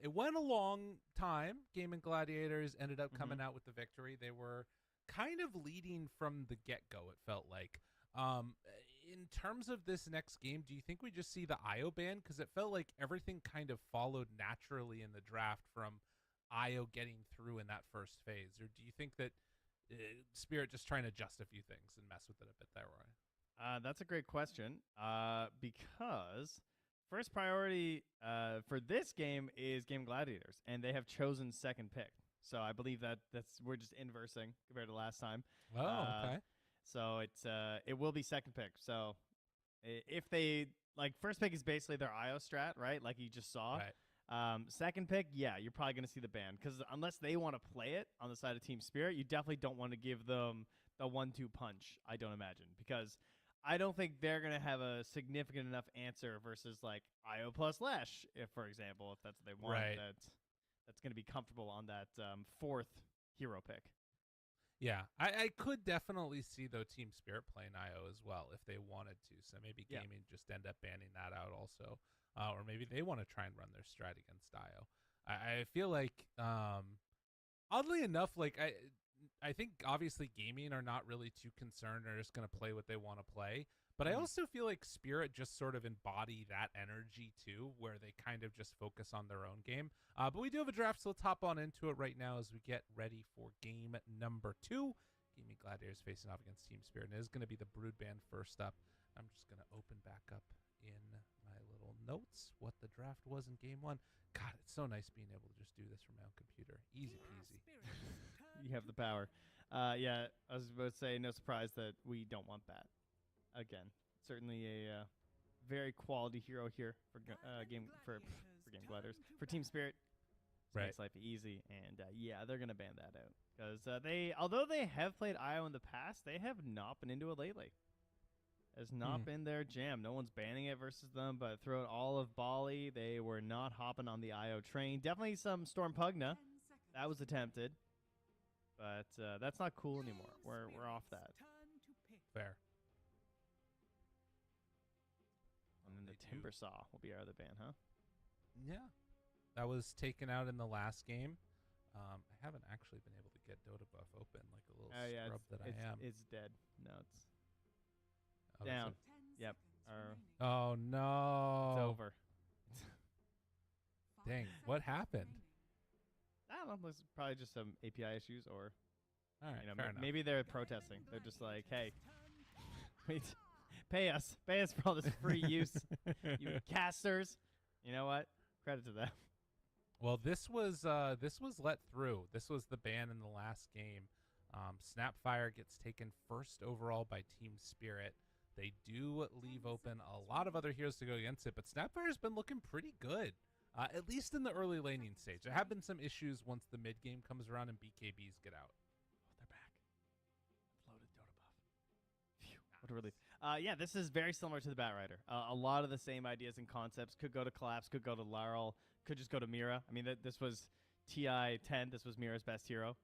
it went a long time. Gaming Gladiators ended up coming out with the victory. They were kind of leading from the get-go, it felt like. In terms of this next game, do you think we just see the IO ban? Because it felt like everything kind of followed naturally in the draft from IO getting through in that first phase. Or do you think that Spirit just trying to adjust a few things and mess with it a bit there, Roy? That's a great question. Because first priority for this game is Game Gladiators, and they have chosen second pick. So I believe we're just inversing compared to last time. Oh, okay. So it will be second pick. So if they first pick is basically their IO strat, right? Like you just saw. Right. Second pick, yeah, you're probably going to see the ban because unless they want to play it on the side of Team Spirit, you definitely don't want to give them the 1-2 punch. I don't imagine, because I don't think they're going to have a significant enough answer versus like IO plus Lash, for example, if that's what they want. Right. That's going to be comfortable on that fourth hero pick. Yeah, I could definitely see, though, Team Spirit playing IO as well if they wanted to. So maybe Gaming just end up banning that out also. Or maybe they want to try and run their strat against IO. I feel like, oddly enough, like I think obviously Gaming are not really too concerned. They're just going to play what they want to play. But I also feel like Spirit just sort of embody that energy too, where they kind of just focus on their own game. But we do have a draft, so let's hop on into it right now as we get ready for game number 2. Gaming Gladiators facing off against Team Spirit. And it is going to be the Brood Band first up. I'm just going to open back up in my little notes what the draft was in game 1. God, it's so nice being able to just do this from my own computer. Easy peasy. You have the power. Yeah, I was about to say, no surprise that we don't want that. Again, certainly a very quality hero here for Game Gladiators. For Team Spirit, Right. makes life easy, and yeah, they're gonna ban that out because although they have played IO in the past, they have not been into it lately. Has not been their jam. No one's banning it versus them, but throughout all of Bali, they were not hopping on the IO train. Definitely some Storm Pugna. That was attempted, but that's not cool anymore. We're off that. Fair. And then the Timber Saw will be our other ban, huh? Yeah. That was taken out in the last game. I haven't actually been able to get Dota buff open like a little scrub that I am. It's dead. No, it's Oh, down. that's Yep. Oh, no. It's over. Dang, what happened? I don't know. There's probably just some API issues, or All right, fair enough. maybe they're protesting. They're just like, hey, wait, pay us for all this free use, you casters. You know what? Credit to them. Well, this was let through. This was the ban in the last game. Snapfire gets taken first overall by Team Spirit. They do leave open a lot of other heroes to go against it, but Snapfire's been looking pretty good, at least in the early laning stage. There have been some issues once the mid game comes around and BKBs get out. Oh, they're back. Loaded Dota buff. Phew, what a relief. Yeah, this is very similar to the Batrider. A lot of the same ideas and concepts. Could go to Collapse, could go to Laurel, could just go to Mira. I mean, this was TI 10. This was Mira's best hero.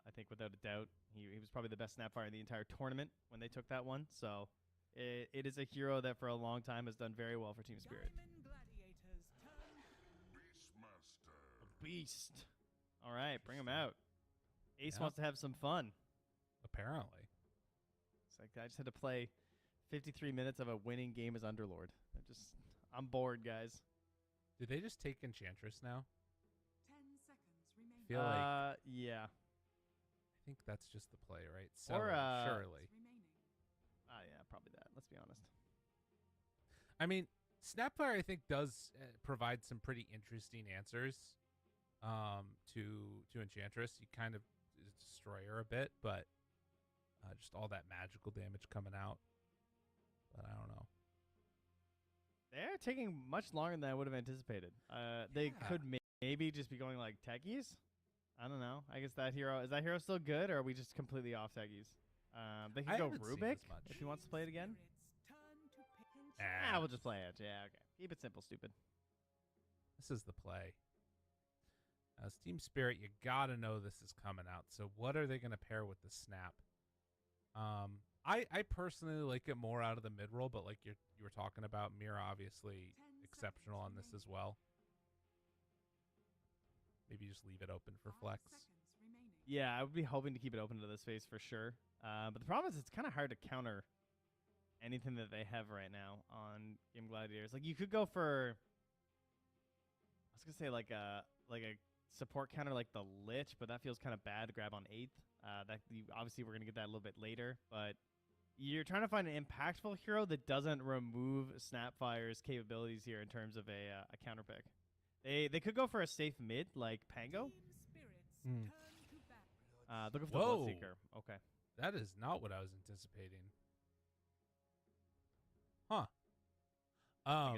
I think without a doubt, he was probably the best Snapfire in the entire tournament when they took that one. So it is a hero that for a long time has done very well for Team Spirit. A beast. All right, bring him out. Ace wants to have some fun. Apparently. It's like I just had to play 53 minutes of a winning game as Underlord. I'm bored, guys. Did they just take Enchantress now? 10 seconds remaining. Feel like yeah. I think that's just the play, right? Surely. Yeah, probably that. Let's be honest. I mean, Snapfire, I think, does provide some pretty interesting answers to Enchantress. You kind of destroy her a bit, but just all that magical damage coming out. But I don't know. They're taking much longer than I would have anticipated. They could maybe just be going like techies. I don't know. I guess is that hero still good, or are we just completely off techies? They can go Rubik if he wants to play it again. We'll just play it. Yeah, okay. Keep it simple, stupid. This is the play. As Team Spirit, you gotta know this is coming out. So what are they gonna pair with the Snap? I personally like it more out of the mid roll, but like you were talking about, Mira obviously exceptional on this as well. Maybe just leave it open for flex. Yeah, I would be hoping to keep it open to this phase for sure. But the problem is it's kind of hard to counter anything that they have right now on Game Gladiators. Like you could go for, I was gonna say like a support counter like the Lich, but that feels kind of bad to grab on 8th. Obviously we're gonna get that a little bit later, but you're trying to find an impactful hero that doesn't remove Snapfire's capabilities here in terms of a counter pick. They could go for a safe mid like Pango. Looking for the Bloodseeker. Okay. That is not what I was anticipating. Huh. I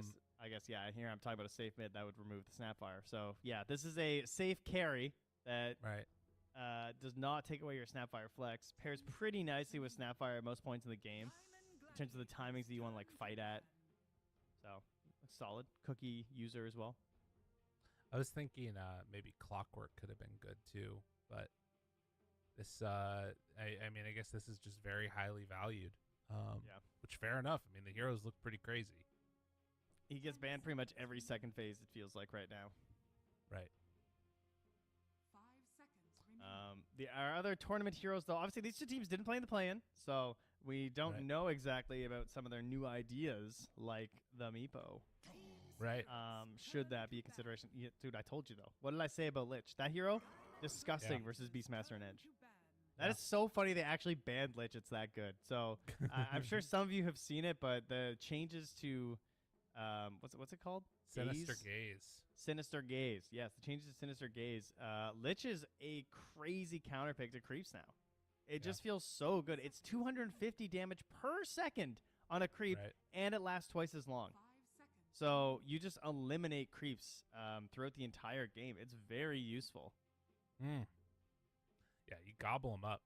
guess yeah, here I'm talking about a safe mid that would remove the Snapfire. So yeah, this is a safe carry that does not take away your Snapfire flex. Pairs pretty nicely with Snapfire at most points in the game in terms of the timings that you want to like fight at. So solid. Cookie user as well. I was thinking maybe Clockwork could have been good too, but this I mean I guess this is just very highly valued. Yeah. Which fair enough. I mean the heroes look pretty crazy. He gets banned pretty much every second phase, it feels like right now. Right. 5 seconds. Our other tournament heroes, though, obviously these two teams didn't play in the play-in, so we don't know exactly about some of their new ideas, like the Meepo. Right. Should that be a consideration? Yeah, dude, I told you, though. What did I say about Lich? That hero? Disgusting versus Beastmaster and Edge. That is so funny they actually banned Lich. It's that good. So I'm sure some of you have seen it, but the changes to... what's it called? Sinister Gaze. Sinister Gaze. Yes, the changes to Sinister Gaze. Lich is a crazy counterpick to creeps now. It just feels so good. It's 250 damage per second on a creep, and it lasts twice as long. So you just eliminate creeps throughout the entire game. It's very useful. Yeah, you gobble them up.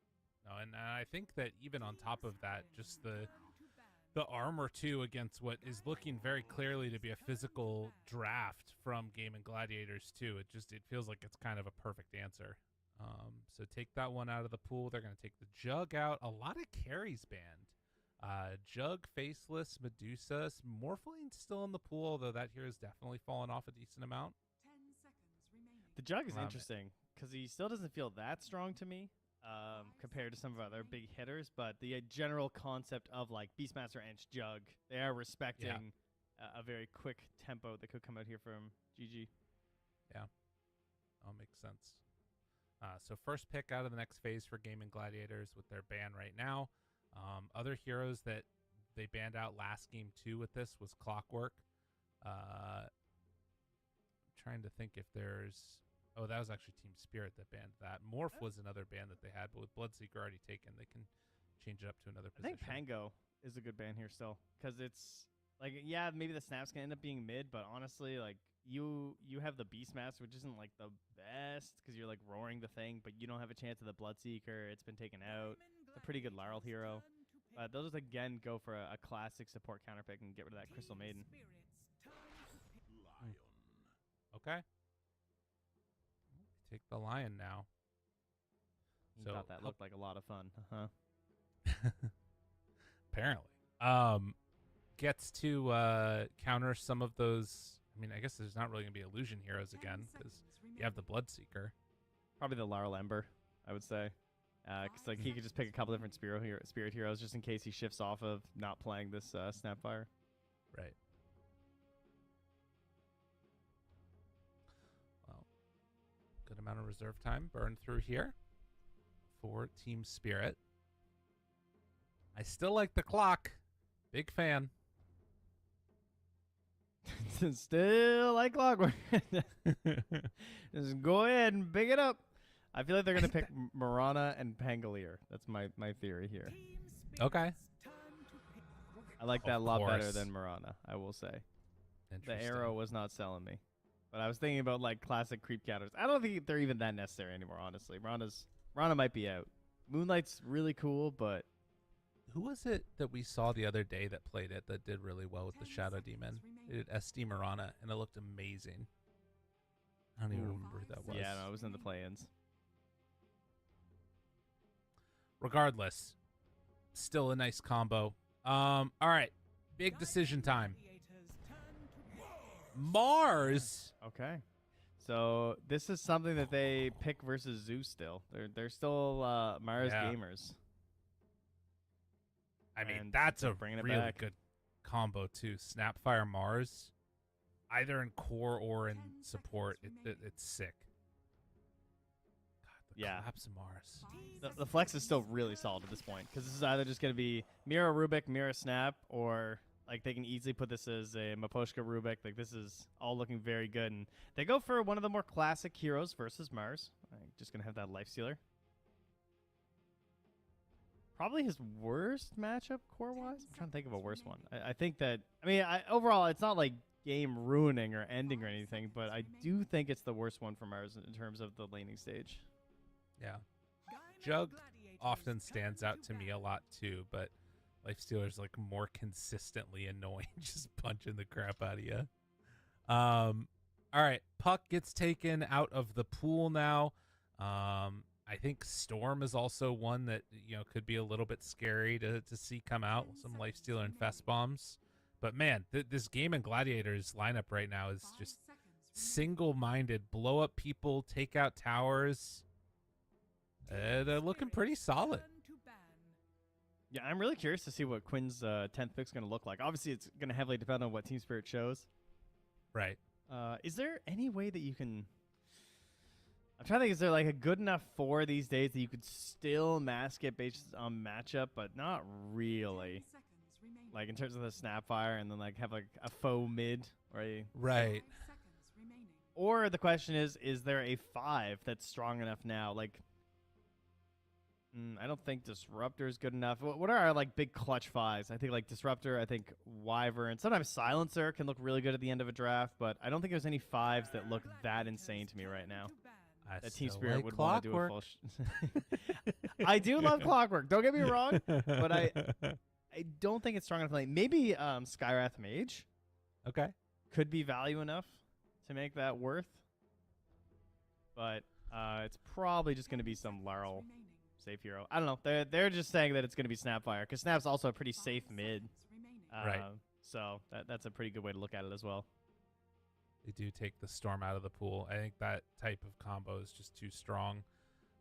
No, and I think that even on top of that, just the armor too against what is looking very clearly to be a physical draft from Game and Gladiators too. It feels like it's kind of a perfect answer. So take that one out of the pool. They're going to take the Jug out. A lot of carries banned. Jug, Faceless, Medusa, Morphling still in the pool, although that here has definitely fallen off a decent amount. 10 seconds remaining. The Jug is interesting because he still doesn't feel that strong to me. Compared to some of our other big hitters, but the general concept of like Beastmaster and Jug, they are respecting a very quick tempo that could come out here from GG. Yeah, that makes sense. So first pick out of the next phase for Game and Gladiators with their ban right now. Other heroes that they banned out last game too with this was Clockwork. Trying to think if there's... Oh, that was actually Team Spirit that banned that. Morph was another ban that they had, but with Bloodseeker already taken, they can change it up to another position. I think Pango is a good ban here still, because it's like, yeah, maybe the snaps can end up being mid, but honestly, like you have the Beastmaster, which isn't like the best because you're like roaring the thing, but you don't have a chance of the Bloodseeker. It's been taken out. It's a pretty good Laurel hero. They'll just again go for a classic support counterpick and get rid of that Crystal Maiden. Okay. Take the Lion now. So thought that looked like a lot of fun. Apparently. Gets to counter some of those. I mean, I guess there's not really going to be illusion heroes again because you have the Bloodseeker. Probably the Laurel Ember, I would say. Because like he could just pick a couple different spirit heroes just in case he shifts off of not playing this Snapfire. Right. Good amount of reserve time burned through here for Team Spirit. I still like the clock. Big fan. Still like Clockwork. Just go ahead and pick it up. I feel like they're going to pick Marana and Pangolier. That's my theory here. Okay. I like that a lot better than Marana, I will say. The arrow was not selling me. But I was thinking about like classic creep counters. I don't think they're even that necessary anymore, honestly. Rana might be out. Moonlight's really cool, but who was it that we saw the other day that played it that did really well with the Shadow Demon? It did SD Marana, and it looked amazing. I don't even remember who that was. Yeah, no, it was in the play-ins. Regardless, still a nice combo. All right, big decision time. Mars. Okay. So this is something that they pick versus Zeus still. They're still Mars gamers. I mean, And that's a bringing it really back. good combo too. Snapfire Mars, either in core or in support. It's sick. God, the collapse of Mars. The flex is still really solid at this point because this is either just going to be Mirror Rubik, Mirror Snap, or like they can easily put this as a Maposhka Rubik. Like this is all looking very good, and they go for one of the more classic heroes versus Mars. I'm just going to have that Life Stealer. Probably his worst matchup core-wise. I'm trying to think of a worse one. I think that, I mean, overall, it's not like game ruining or ending or anything, but I do think it's the worst one for Mars in terms of the laning stage. Yeah. Jug often stands out to me a lot too, but Lifestealer's like more consistently annoying, just punching the crap out of you. All right, Puck gets taken out of the pool now. I think Storm is also one that, you know, could be a little bit scary to see come out. Some Lifestealer and Fest Bombs. But man, this game in Gladiators lineup right now is just single-minded. Blow up people, take out towers. They're looking pretty solid. Yeah, I'm really curious to see what Quinn's 10th pick's going to look like. Obviously, it's going to heavily depend on what Team Spirit shows. Right. Is there any way that you can... I'm trying to think, is there like a good enough 4 these days that you could still mask it based on matchup, but not really? Like in terms of the Snapfire and then like have like a faux mid, right? Right. Or the question is there a 5 that's strong enough now? Like, I don't think Disruptor is good enough. What are our like big clutch 5s? I think like Disruptor, I think Wyvern. Sometimes Silencer can look really good at the end of a draft, but I don't think there's any 5s that look that insane to me right now. That Team Spirit would want to do a full. I do love Clockwork. Don't get me wrong, but I don't think it's strong enough. Like maybe Skywrath Mage. Okay. Could be value enough to make that worth, but it's probably just going to be some Laurel safe hero. I don't know. They're just saying that it's going to be Snapfire because Snap's also a pretty safe mid. Right. So that's a pretty good way to look at it as well. They do take the Storm out of the pool. I think that type of combo is just too strong.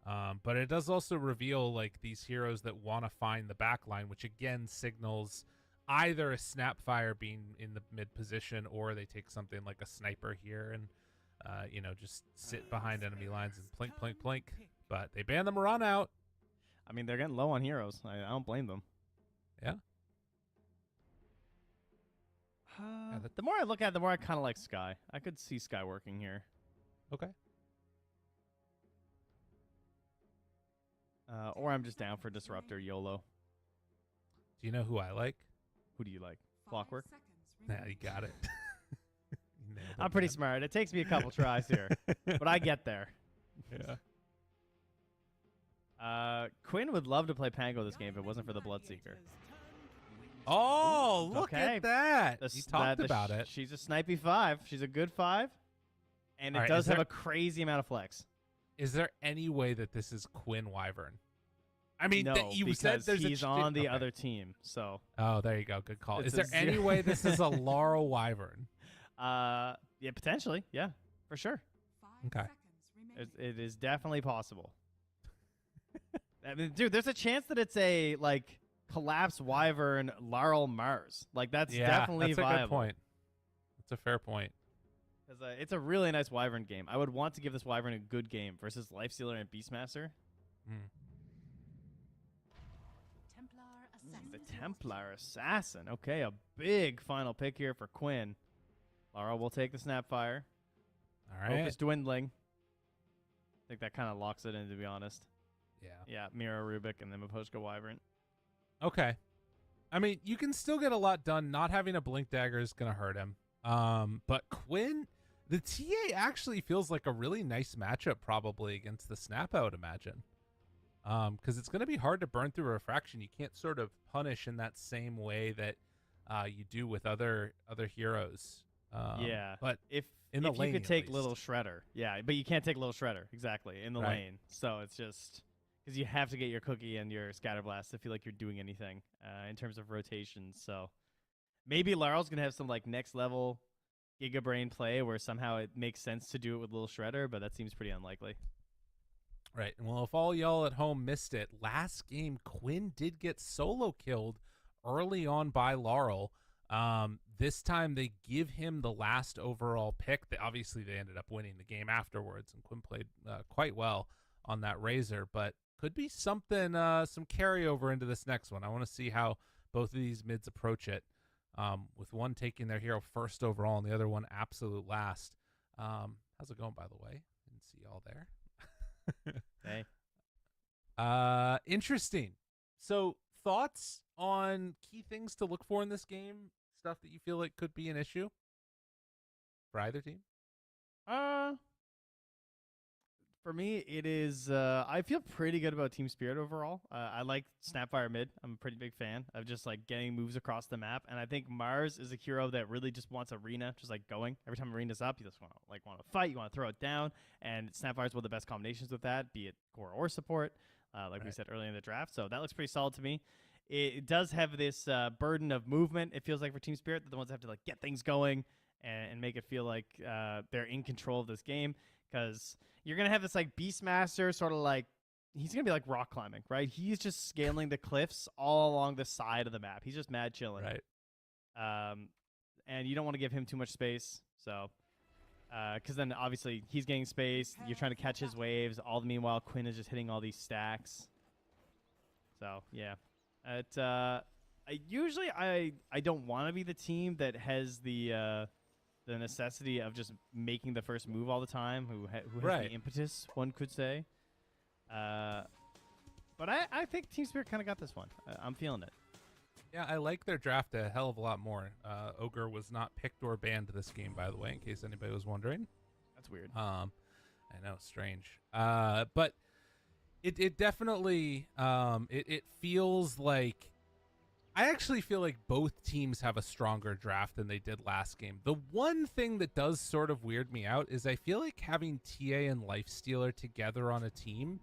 But it does also reveal like these heroes that want to find the back line, which again signals either a Snapfire being in the mid position or they take something like a sniper here and, you know, just sit behind enemy lines and plink, plink, plink. But they ban the Moran out. I mean, they're getting low on heroes. I don't blame them. Yeah. The more I look at it, the more I kind of like Sky. I could see Sky working here. Okay. Or I'm just down for Disruptor YOLO. Do you know who I like? Who do you like? Clockwork? Nah, you got it. I'm pretty smart. It takes me a couple tries here, but I get there. Yeah. Quinn would love to play Pango this game if it wasn't for the Bloodseeker. Oh, look at that. You talked about it. She's a snipey 5. She's a good 5. And it does have a crazy amount of flex. Is there any way that this is Quinn Wyvern? I mean, no, you said there's he's on the other team. So. Oh, there you go. Good call. Is there any way this is a Laurel Wyvern? Yeah, potentially. Yeah, for sure. Okay. It is definitely possible. I mean, dude, there's a chance that it's a like collapse Wyvern Laurel Mars. Like that's definitely that's a viable. good point. That's a fair point. Because it's a really nice Wyvern game. I would want to give this Wyvern a good game versus Lifestealer and Beastmaster. The Templar Assassin. Okay, a big final pick here for Quinn. Lara will take the Snapfire. All right. Focus dwindling. I think that kind of locks it in, to be honest. Yeah. Yeah, Mira Rubik and then Maposhka Wyvern. Okay. I mean, you can still get a lot done. Not having a Blink Dagger is going to hurt him. But Quinn, the TA actually feels like a really nice matchup probably against the Snap, I would imagine. Because it's going to be hard to burn through a Refraction. You can't sort of punish in that same way that you do with other heroes. Yeah, but if in the lane, you could take Little Shredder, yeah, but you can't take Little Shredder exactly in the lane. So it's just because you have to get your cookie and your scatterblast to feel like you're doing anything in terms of rotations. So maybe Larl's gonna have some like next level Giga Brain play where somehow it makes sense to do it with Little Shredder, but that seems pretty unlikely. Right. Well, if all y'all at home missed it, last game Quinn did get solo killed early on by Laurel. This time they give him the last overall pick. Obviously, they ended up winning the game afterwards, and Quinn played quite well on that Razor, but could be something, some carryover into this next one. I want to see how both of these mids approach it, with one taking their hero first overall and the other one absolute last. How's it going, by the way? Didn't see y'all there. Hey. Interesting. So, thoughts on key things to look for in this game? Stuff that you feel like could be an issue for either team? For me, it is. I feel pretty good about Team Spirit overall. I like Snapfire mid. I'm a pretty big fan of just like getting moves across the map, and I think Mars is a hero that really just wants Arena, just like going. Every time Arena's up, you just want to fight. You want to throw it down, and Snapfire's one of the best combinations with that, be it core or support, like we said earlier in the draft. So that looks pretty solid to me. It does have this burden of movement. It feels like for Team Spirit, they're the ones that have to like get things going and make it feel like they're in control of this game, because you're gonna have this like Beastmaster sort of like, he's gonna be like rock climbing, right? He's just scaling the cliffs all along the side of the map. He's just mad chilling, right? And you don't want to give him too much space, so because then obviously he's getting space. You're trying to catch his waves. All the meanwhile, Quinn is just hitting all these stacks. So yeah. Usually I don't want to be the team that has the necessity of just making the first move all the time, who has the impetus, one could say. But I think Team Spirit kind of got this one. I'm feeling it. Yeah, I like their draft a hell of a lot more. Ogre was not picked or banned this game, by the way, in case anybody was wondering. That's weird. I know, strange. But it definitely it feels like, I actually feel like both teams have a stronger draft than they did last game. The one thing that does sort of weird me out is I feel like having TA and Lifestealer together on a team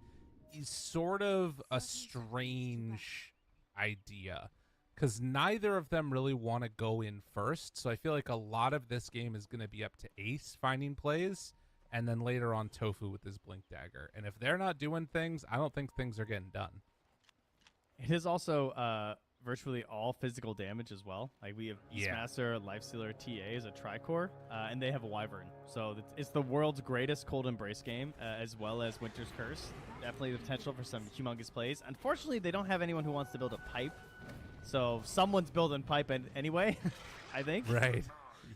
is sort of a strange idea, because neither of them really want to go in first. So I feel like a lot of this game is going to be up to Ace finding plays, and then later on Tofu with his Blink Dagger. And if they're not doing things, I don't think things are getting done. It is also virtually all physical damage as well. Like we have Beastmaster, Lifestealer, TA as a tricore, and they have a Wyvern. So it's the world's greatest Cold Embrace game, as well as Winter's Curse. Definitely the potential for some humongous plays. Unfortunately, they don't have anyone who wants to build a pipe. So someone's building pipe anyway, I think. Right.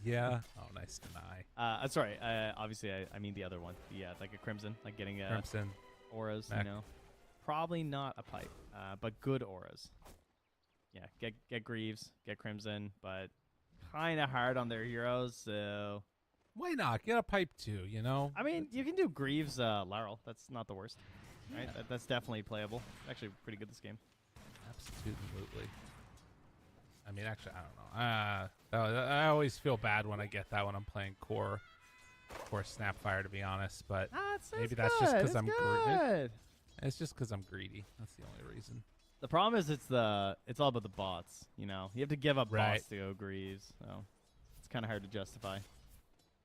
Yeah. Oh, nice deny. Sorry. Obviously, I mean the other one. Yeah, like a Crimson, like getting Crimson auras. Mech. You know, probably not a pipe, but good auras. Yeah, get Greaves, get Crimson, but kind of hard on their heroes. So why not get a pipe too? You know. I mean, you can do Greaves, Laurel. That's not the worst, right? That's definitely playable. Actually, pretty good this game. Absolutely. I mean, actually, I don't know. I always feel bad when I get that when I'm playing core Snapfire, to be honest. But maybe that's just because I'm greedy. It's just because I'm greedy. That's the only reason. The problem is it's all about the bots. You know, you have to give up bots to go Greaves. So it's kind of hard to justify.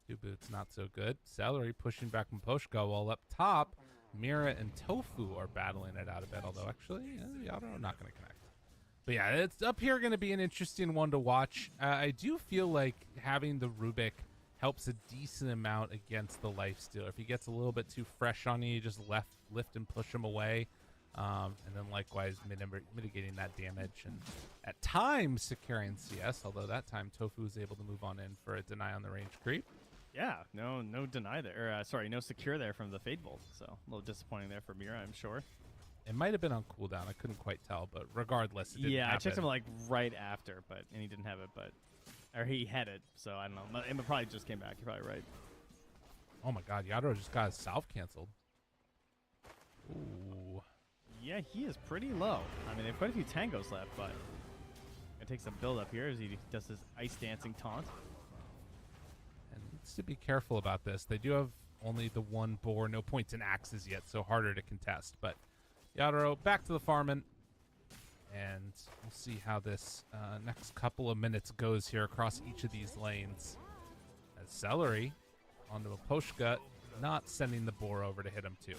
Two boots, not so good. Celery pushing back Mposhka, while up top, Mira and Tofu are battling it out a bit. Although actually, Yadro not going to connect. But yeah, it's up here going to be an interesting one to watch. I do feel like having the Rubik helps a decent amount against the Lifestealer. If he gets a little bit too fresh on you, just lift and push him away. And then likewise mitigating that damage. And at times securing CS, although that time Tofu was able to move on in for a deny on the range creep. Yeah, no deny there. Sorry, no secure there from the Fade Bolt. So a little disappointing there for Mira, I'm sure. It might have been on cooldown. I couldn't quite tell, but regardless, it didn't happen. I checked him like right after, and he didn't have it, or he had it, so I don't know. It probably just came back. You're probably right. Oh my God, Yadro just got his salve canceled. Ooh. Yeah, he is pretty low. I mean, they have quite a few tangos left, but it takes some build up here as he does his ice dancing taunt. And needs to be careful about this. They do have only the one boar, no points in axes yet, so harder to contest, but Yadro back to the farming. And we'll see how this next couple of minutes goes here across each of these lanes. As Celery onto a Poshka, not sending the boar over to hit him too.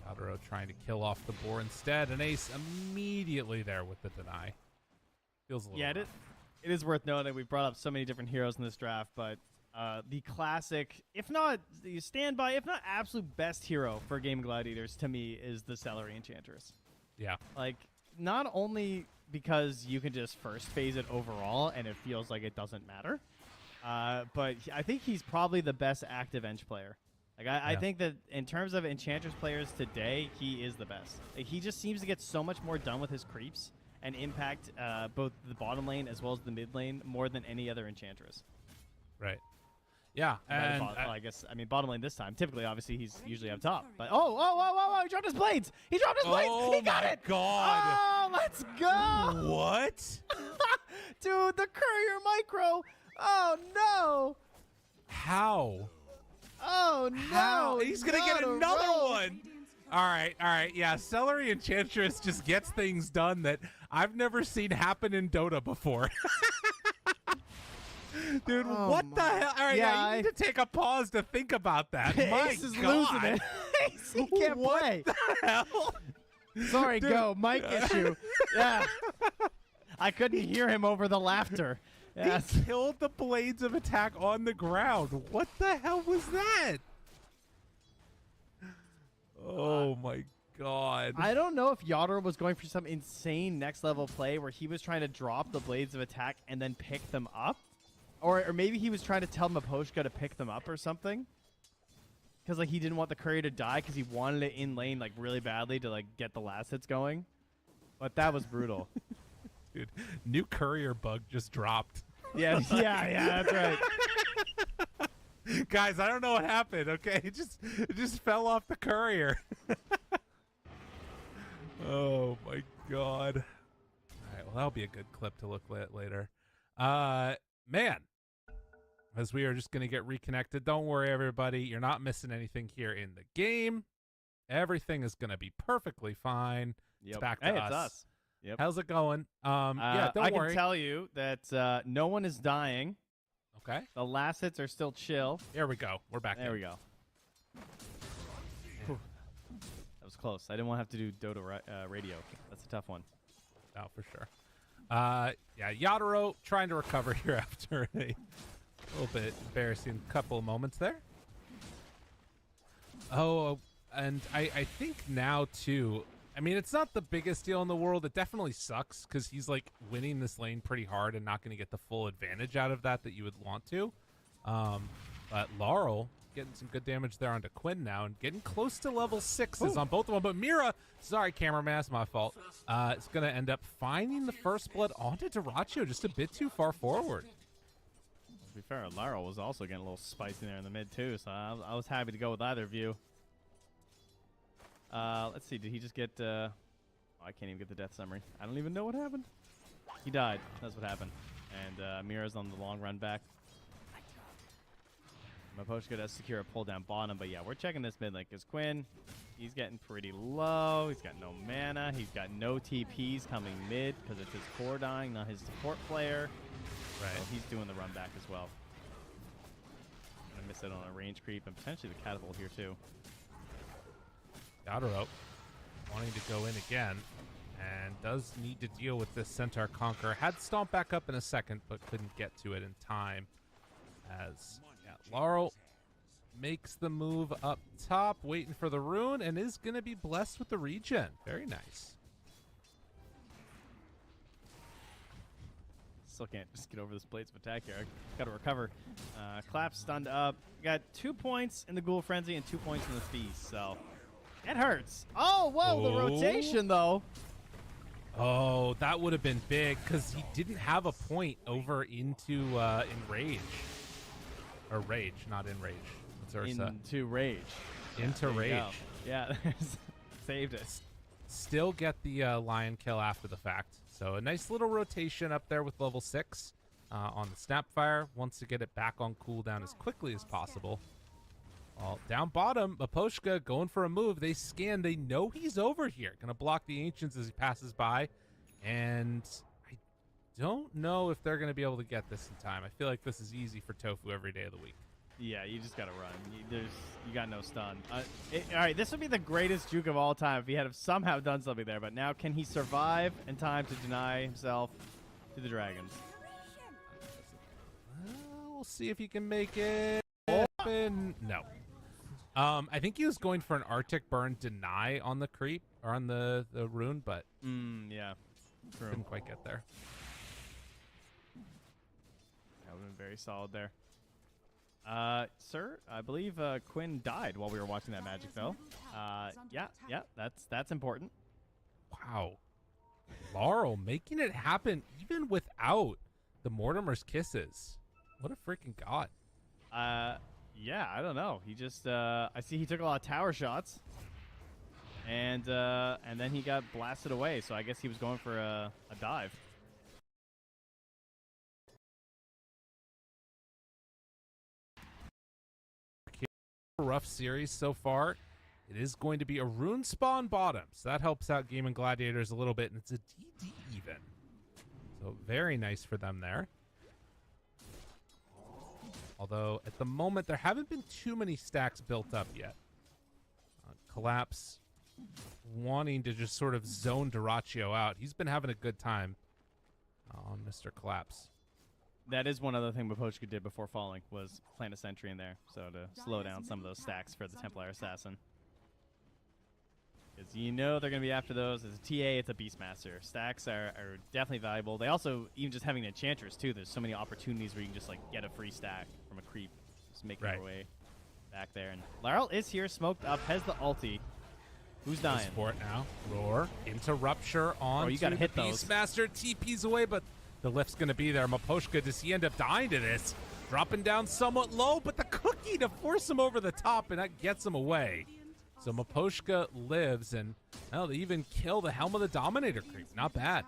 Yadro trying to kill off the boar instead. An ace immediately there with the deny. Feels a little rough. It is worth noting we brought up so many different heroes in this draft, but the classic, if not the standby, if not absolute best hero for Game Gladiators to me is the Celery Enchantress. Yeah. Like, not only because you can just first phase it overall and it feels like it doesn't matter, but I think he's probably the best active Ench player. Like, I think that in terms of Enchantress players today, he is the best. Like, he just seems to get so much more done with his creeps and impact both the bottom lane as well as the mid lane more than any other Enchantress. Right. Yeah, and I guess bottom lane this time. Typically, obviously, he's usually up top. But oh, he dropped his blades. He dropped his blades. He got it. God. Oh, let's go. What? Dude, the courier micro. Oh no. How? Oh no. How? He's gonna get another one. All right. Yeah, Celery Enchantress just gets things done that I've never seen happen in Dota before. Dude, what the hell? All right, you need to take a pause to think about that. My Ace is God. losing it. He can't play. What the hell? Sorry, go. Mic issue. Yeah. I couldn't hear him over the laughter. Yes. He killed the blades of attack on the ground. What the hell was that? Oh, my God. I don't know if Yadro was going for some insane next level play where he was trying to drop the blades of attack and then pick them up. Or maybe he was trying to tell Maposhka to pick them up or something. Because like he didn't want the courier to die because he wanted it in lane like really badly to like get the last hits going. But that was brutal. Dude, new courier bug just dropped. Yeah, that's right. Guys, I don't know what happened, okay? It just fell off the courier. Oh my God. All right, well that'll be a good clip to look at later. Man, as we are just going to get reconnected. Don't worry, everybody. You're not missing anything here in the game. Everything is going to be perfectly fine. Yep. It's back to Hey, us. it's us. Yep. How's it going? Yeah, don't worry. I can tell you that no one is dying. Okay. The last hits are still chill. There we go. We're back. There we go. That was close. I didn't want to have to do Dota radio. That's a tough one. Oh, for sure. Yeah, Yadro trying to recover here after a little bit embarrassing couple of moments there. Oh, and I think now, too, I mean, it's not the biggest deal in the world. It definitely sucks because he's, like, winning this lane pretty hard and not going to get the full advantage out of that you would want to. But Laurel getting some good damage there onto Quinn now and getting close to level 6s on both of them. But Mira, sorry, cameraman, that's my fault. It's going to end up finding the first blood onto Dyrachyo just a bit too far forward. To be fair, Laurel was also getting a little spicy there in the mid, too, so I was happy to go with either view. Let's see, did he just get... I can't even get the death summary. I don't even know what happened. He died. That's what happened. And Mira's on the long run back. Maposhka does secure a pull down bottom, but yeah, we're checking this mid lane because Quinn, he's getting pretty low. He's got no mana. He's got no TPs coming mid because it's his core dying, not his support player. Right. So he's doing the run back as well. Gonna miss it on a range creep and potentially the catapult here too. Yadro wanting to go in again and does need to deal with this Centaur Conqueror. Had Stomp back up in a second, but couldn't get to it in time as... Laurel makes the move up top, waiting for the rune, and is going to be blessed with the regen. Very nice. Still can't just get over this blades of attack here. Got to recover. Clap stunned up. Got 2 points in the Ghoul Frenzy and 2 points in the Feast, so it hurts. Oh, whoa, the rotation, though. Oh, that would have been big because he didn't have a point over into Enrage. Or Rage, not Enrage. It's Ursa. Into Rage. Into Rage. Yeah, saved it. Still get the Lion kill after the fact. So a nice little rotation up there with level 6 on the Snapfire. Wants to get it back on cooldown as quickly as possible. Well, down bottom, Maposhka going for a move. They scan. They know he's over here. Going to block the Ancients as he passes by. And I don't know if they're going to be able to get this in time. I feel like this is easy for Tofu every day of the week. Yeah, you just gotta run. You got no stun. All right, this would be the greatest juke of all time if he had somehow done something there. But now, can he survive in time to deny himself to the dragons? We'll see if he can make it happen. No. I think he was going for an Arctic Burn deny on the creep or on the rune, but yeah, true. Couldn't quite get there. That would have been very solid there. Sir, I believe Quinn died while we were watching that magic, though. Yeah, that's important. Wow. Laurel making it happen even without the Mortimer's kisses. What a freaking god. Yeah, I don't know. He just, I see he took a lot of tower shots. And then he got blasted away, so I guess he was going for a dive. Rough series so far. It is going to be a rune spawn bottom, so that helps out Game and Gladiators a little bit, and it's a DD even. So very nice for them there. Although at the moment there haven't been too many stacks built up yet. Collapse wanting to just sort of zone Duraccio out. He's been having a good time on Mr. Collapse. That is one other thing Maposhka did before falling, was plant a sentry in there, so to slow down some of those stacks for the Templar Assassin. Because you know they're going to be after those. As a TA, it's a Beastmaster. Stacks are definitely valuable. They also, even just having an Enchantress, too, there's so many opportunities where you can just, like, get a free stack from a creep. Just making their way back there. And Laurel is here, smoked up, has the ulti. Who's dying? For it now. Roar into Rupture on you gotta hit those. Beastmaster. TP's away, but the lift's going to be there. Maposhka, does he end up dying to this? Dropping down somewhat low, but the cookie to force him over the top, and that gets him away. So Maposhka lives, and they even kill the Helm of the Dominator creep. Not bad.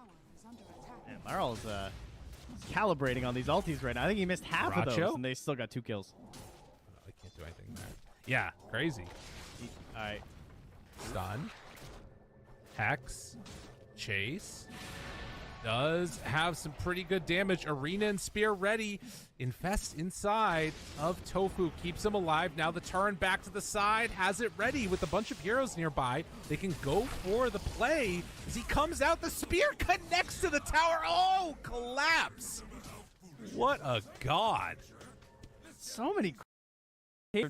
And Laurel's calibrating on these ultis right now. I think he missed half of those, and they still got 2 kills. Oh, I can't do anything there. Yeah, crazy. All right. Stun. Hex. Chase. Does have some pretty good damage. Arena and Spear ready. Infest inside of Tofu. Keeps him alive. Now the turn back to the side. Has it ready with a bunch of heroes nearby. They can go for the play. As he comes out, the Spear connects to the tower. Oh, collapse. What a god. So many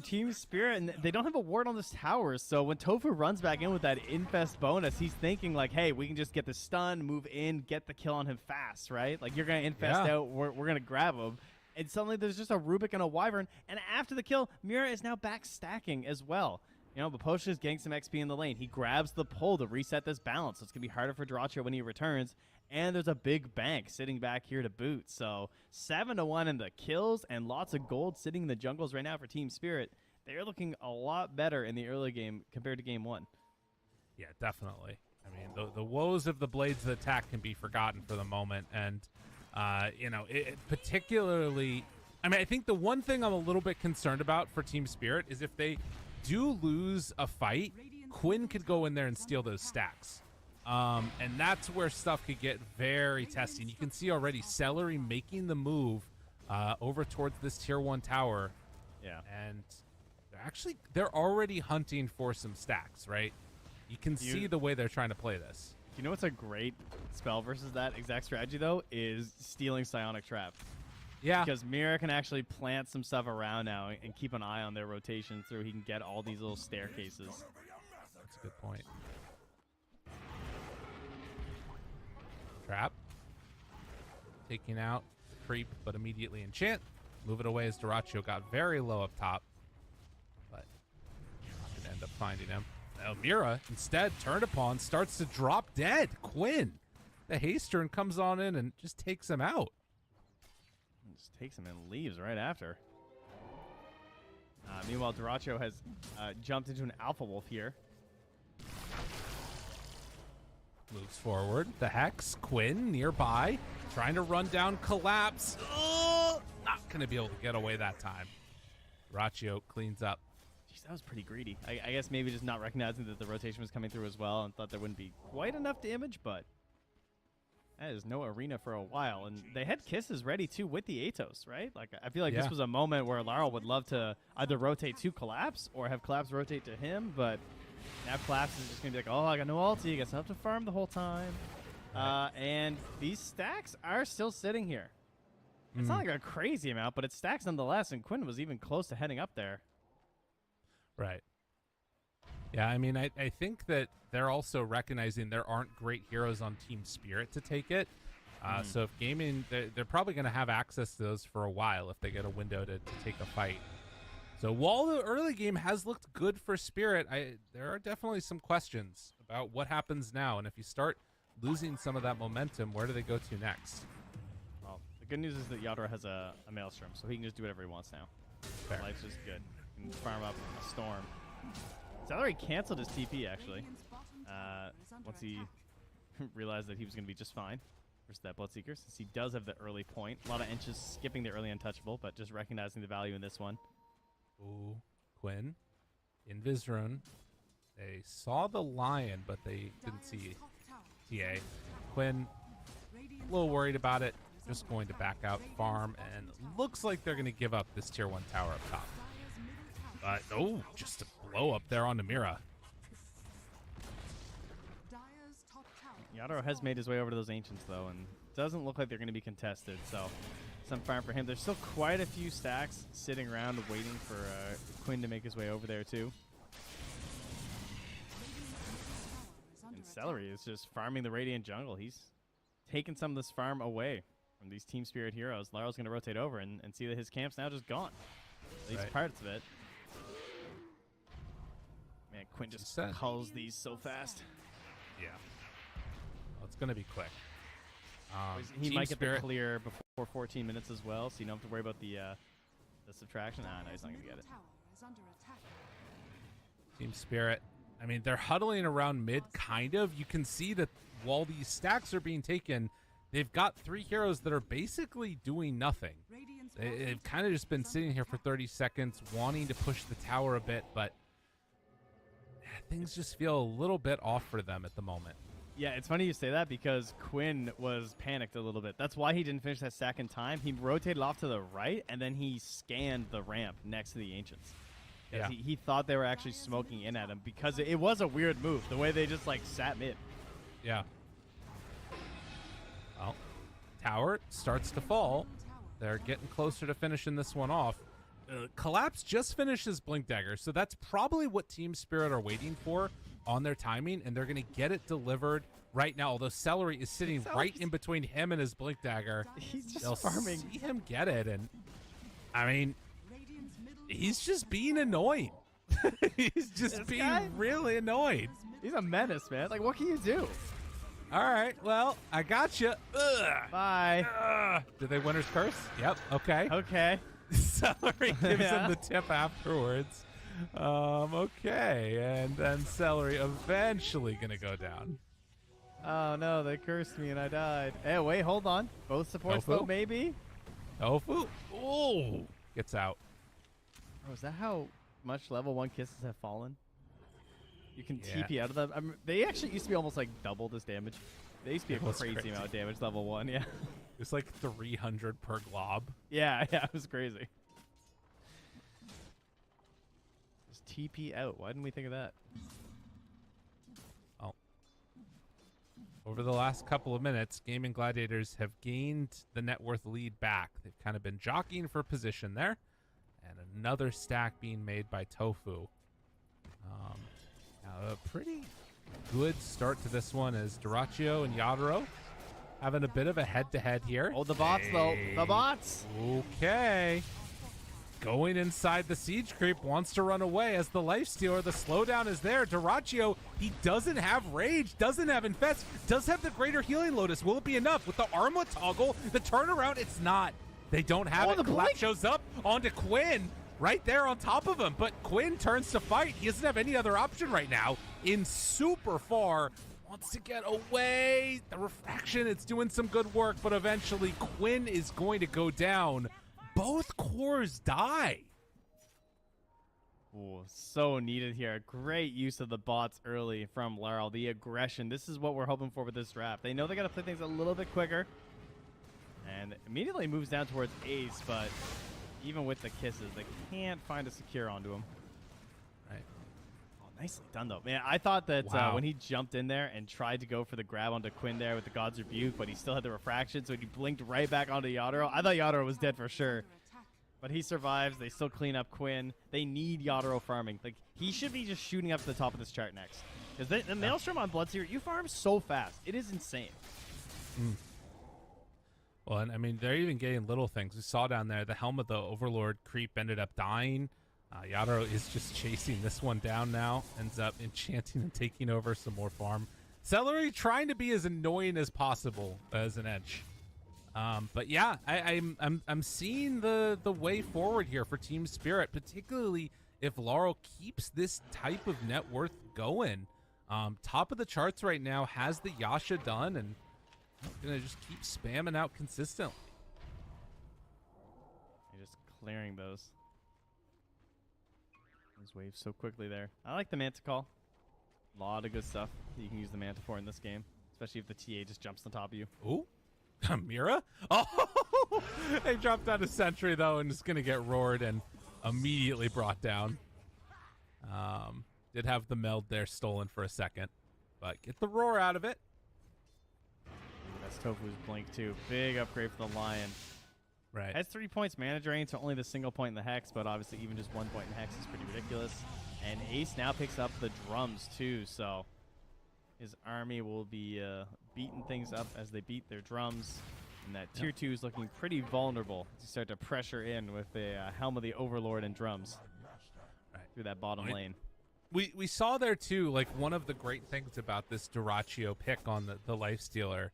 Team Spirit, and they don't have a ward on this tower, so when Tofu runs back in with that infest bonus, he's thinking like, hey, we can just get the stun, move in, get the kill on him fast, right? Like, you're going to infest out, we're going to grab him. And suddenly there's just a Rubik and a Wyvern, and after the kill, Mira is now back stacking as well. You know, Maposhka is getting some XP in the lane. He grabs the pull to reset this balance, so it's going to be harder for Duraccio when he returns. And there's a big bank sitting back here to boot. So 7-1 in the kills and lots of gold sitting in the jungles right now for Team Spirit. They're looking a lot better in the early game compared to game 1. Yeah, definitely. I mean, the woes of the Blades of Attack can be forgotten for the moment. And, you know, particularly, I mean, I think the one thing I'm a little bit concerned about for Team Spirit is if they do lose a fight, Quinn could go in there and steal those stacks. And that's where stuff could get very testy. And you can see already Celery making the move over towards this tier 1 tower. Yeah. And they're already hunting for some stacks, right? You can see the way they're trying to play this. You know what's a great spell versus that exact strategy, though, is stealing Psionic Trap. Yeah. Because Mira can actually plant some stuff around now and keep an eye on their rotation through. He can get all these little staircases. That's a good point. Trap. Taking out creep, but immediately enchant. Move it away as Duraccio got very low up top. But not going to end up finding him. Now Mira, instead, turned upon, starts to drop dead. Quinn, the haste turn comes on in and just takes him out. Just takes him and leaves right after. Meanwhile, Duraccio has jumped into an Alpha Wolf here. Moves forward. The Hex. Quinn nearby. Trying to run down Collapse. Not going to be able to get away that time. Duraccio cleans up. Jeez, that was pretty greedy. I guess maybe just not recognizing that the rotation was coming through as well and thought there wouldn't be quite enough damage, but that is no arena for a while. And they had kisses ready, too, with the Atos, right? Like, I feel like this was a moment where Larl would love to either rotate to Collapse or have Collapse rotate to him, but now Collapse is just going to be like, oh, I got no ulti. I guess I have to farm the whole time. And these stacks are still sitting here. It's not like a crazy amount, but it's stacks nonetheless, and Quinn was even close to heading up there. Right. Yeah, I mean, I think that they're also recognizing there aren't great heroes on Team Spirit to take it. So if gaming, they're probably going to have access to those for a while if they get a window to take a fight. So while the early game has looked good for Spirit, there are definitely some questions about what happens now. And if you start losing some of that momentum, where do they go to next? Well, the good news is that Yadro has a Maelstrom, so he can just do whatever he wants now. Fair. Life's just good. He can farm up a Storm. Celery canceled his TP, actually, once he realized that he was going to be just fine versus that Bloodseeker, since he does have the early point. A lot of inches skipping the early untouchable, but just recognizing the value in this one. Ooh, Quinn, Invisrune. They saw the Lion, but they didn't see TA. Quinn, a little worried about it. Just going to back out farm, and looks like they're going to give up this tier 1 tower up top. Oh, just a blow up there on Namira. Yadro has made his way over to those Ancients, though, and doesn't look like they're going to be contested, so some farm for him. There's still quite a few stacks sitting around waiting for Quinn to make his way over there, too. And Celery is just farming the Radiant jungle. He's taking some of this farm away from these Team Spirit heroes. Laral's going to rotate over and see that his camp's now just gone. At least parts of it. Man, Quinn just culls these so fast. Yeah. Well, it's going to be quick. He might get the clear before 14 minutes as well, so you don't have to worry about the subtraction. No, he's not going to get it. Team Spirit. I mean, they're huddling around mid, kind of. You can see that while these stacks are being taken, they've got 3 heroes that are basically doing nothing. They've kind of just been sitting here for 30 seconds, wanting to push the tower a bit, but things just feel a little bit off for them at the moment. Yeah, it's funny you say that because Quinn was panicked a little bit. That's why he didn't finish that stack in time. He rotated off to the right, and then he scanned the ramp next to the Ancients. Yeah. He thought they were actually smoking in at him because it was a weird move, the way they just, like, sat mid. Yeah. Well, tower starts to fall. They're getting closer to finishing this one off. Collapse just finished his Blink Dagger, so that's probably what Team Spirit are waiting for on their timing, and they're going to get it delivered right now, although Celery is sitting right in between him and his Blink Dagger. He's just They'll farming. see him get it, and I mean, he's just being annoying. He's just being really annoyed. He's a menace, man. Like, what can you do? All right, well, I got you. Bye. Did they Winter's Curse? Yep, okay. Okay. Celery gives him the tip afterwards. Okay, and then Celery eventually going to go down. Oh, no, they cursed me and I died. Hey, wait, hold on. Both supports, though, maybe? Tofu. Oh, gets out. Oh, is that how much level 1 kisses have fallen? You can TP out of them. I mean, they actually used to be almost like double this damage. They used to be a crazy amount of damage level 1, yeah. It's like 300 per glob. Yeah, it was crazy. Just TP out. Why didn't we think of that? Oh. Over the last couple of minutes, Gaming Gladiators have gained the net worth lead back. They've kind of been jockeying for position there. And another stack being made by Tofu. Now a pretty good start to this one as Duraccio and Yadro having a bit of a head-to-head here. Oh, the bots, though. The bots. Okay. Going inside the siege creep, wants to run away as the lifestealer. The slowdown is there. Duraccio, he doesn't have rage, doesn't have infest, does have the greater healing lotus. Will it be enough? With the armlet toggle, the turnaround, it's not. They don't have it. Collapse shows up onto Quinn right there on top of him, but Quinn turns to fight. He doesn't have any other option right now. In super far, wants to get away. The refraction, it's doing some good work, but eventually Quinn is going to go down. Both cores die. Ooh, so needed here. Great use of the bots early from Laurel. The aggression. This is what we're hoping for with this draft. They know they got to play things a little bit quicker. And immediately moves down towards Ace, but even with the kisses, they can't find a secure onto him. Right. Oh, nicely done, though. Man, I thought that Wow. when he jumped in there and tried to go for the grab onto Quinn there with the God's Rebuke, but he still had the refraction, so he blinked right back onto Yadoro. I thought Yadoro was dead for sure. But he survives. They still clean up Quinn. They need Yadoro farming. Like, he should be just shooting up to the top of this chart next. Because the Maelstrom on Bloodseeker, you farm so fast. It is insane. Well, and I mean, they're even getting little things. We saw down there the Helm of the Overlord creep ended up dying. Yadoro is just chasing this one down now. Ends up enchanting and taking over some more farm. Celery trying to be as annoying as possible as an edge. But yeah, I'm seeing the way forward here for Team Spirit, particularly if Laurel keeps this type of net worth going. Top of the charts right now, has the Yasha done, and gonna just keep spamming out consistently. They're just clearing those waves so quickly there. I like the Manta call. A lot of good stuff that you can use the Manta for in this game, especially if the TA just jumps on top of you. Ooh. Mira? Oh, they dropped out a sentry though, and it's gonna get roared and immediately brought down. Did have the meld there stolen for a second, but get the roar out of it. That's Tofu's blink too. Big upgrade for the Lion. Right. Has 3 points mana drain, so only the single point in the Hex, but obviously even just 1 point in the Hex is pretty ridiculous. And Ace now picks up the drums too, so his army will be beating things up as they beat their drums. And that tier 2 is looking pretty vulnerable as you start to pressure in with the Helm of the Overlord and drums through that bottom lane. We saw there too, like, one of the great things about this Duraccio pick on the Lifestealer.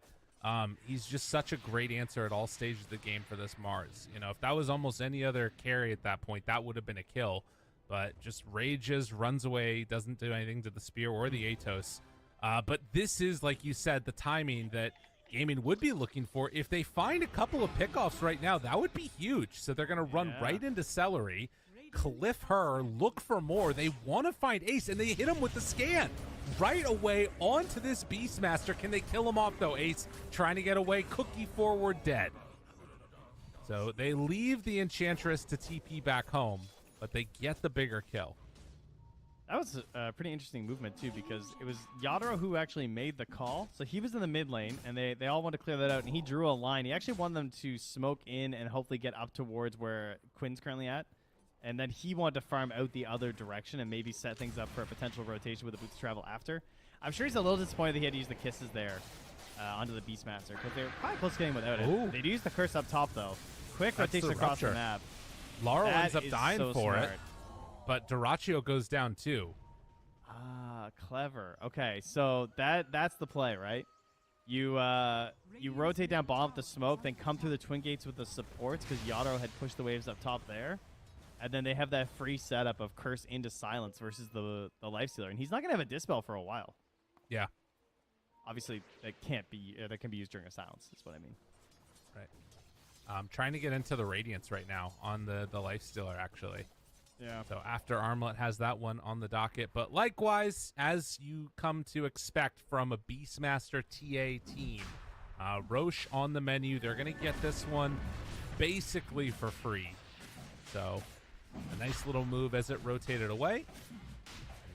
He's just such a great answer at all stages of the game for this Mars. You know, if that was almost any other carry at that point, that would have been a kill. But just rages, runs away, doesn't do anything to the spear or the Atos. But this is, like you said, the timing that Gaming would be looking for. If they find a couple of pickoffs right now, that would be huge. So they're going to run right into Celery, cliff her, look for more. They want to find Ace, and they hit him with the scan right away onto this Beastmaster. Can they kill him off, though? Ace trying to get away. Cookie forward, dead. So they leave the Enchantress to TP back home, but they get the bigger kill. That was a pretty interesting movement, too, because it was Yadoro who actually made the call. So he was in the mid lane, and they all wanted to clear that out, and he drew a line. He actually wanted them to smoke in and hopefully get up towards where Quinn's currently at. And then he wanted to farm out the other direction and maybe set things up for a potential rotation with the Boots Travel after. I'm sure he's a little disappointed that he had to use the kisses there onto the Beastmaster, because they're probably close to getting without it. Ooh. They'd use the curse up top, though. Quick rotation across the map. Laurel ends up dying so for smart. it, but Duraccio goes down too. Ah, clever. Okay, so that's the play, right? You rotate down bottom with the smoke, then come through the twin gates with the supports, because Yadoro had pushed the waves up top there. And then they have that free setup of Curse into Silence versus the Lifestealer. And he's not going to have a Dispel for a while. Yeah. Obviously, that can be used during a Silence, is what I mean. Right. I'm trying to get into the Radiance right now on the Lifestealer, actually. Yeah. So after Armlet has that one on the docket. But likewise, as you come to expect from a Beastmaster TA team, Roche on the menu. They're going to get this one basically for free. So a nice little move as it rotated away.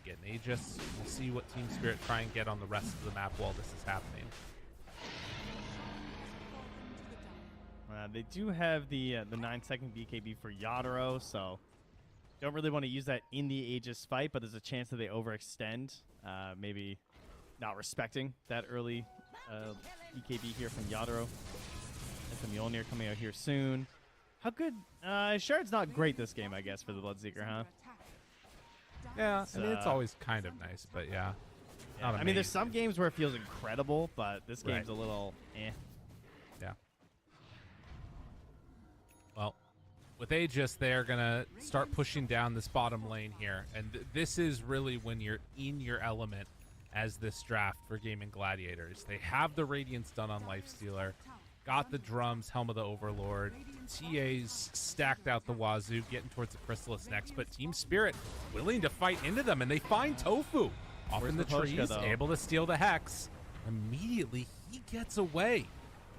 Get an Aegis. We'll see what Team Spirit try and get on the rest of the map while this is happening. They do have the 9-second BKB for Yadoro, so don't really want to use that in the Aegis fight, but there's a chance that they overextend, maybe not respecting that early BKB here from Yadoro. And some Mjolnir coming out here soon. How good? Shard's not great this game, I guess, for the Bloodseeker, huh? Yeah, I mean, it's always kind of nice, but yeah. I mean, there's some games where it feels incredible, but this game's a little eh. Yeah. Well, with Aegis, they're going to start pushing down this bottom lane here. And this is really when you're in your element as this draft for Gaming Gladiators. They have the Radiance done on Lifestealer. got the drums, Helm of the Overlord. TA's stacked out the wazoo, getting towards the Chrysalis next, but Team Spirit willing to fight into them, and they find Tofu off in the trees, able to steal the Hex. Immediately, he gets away.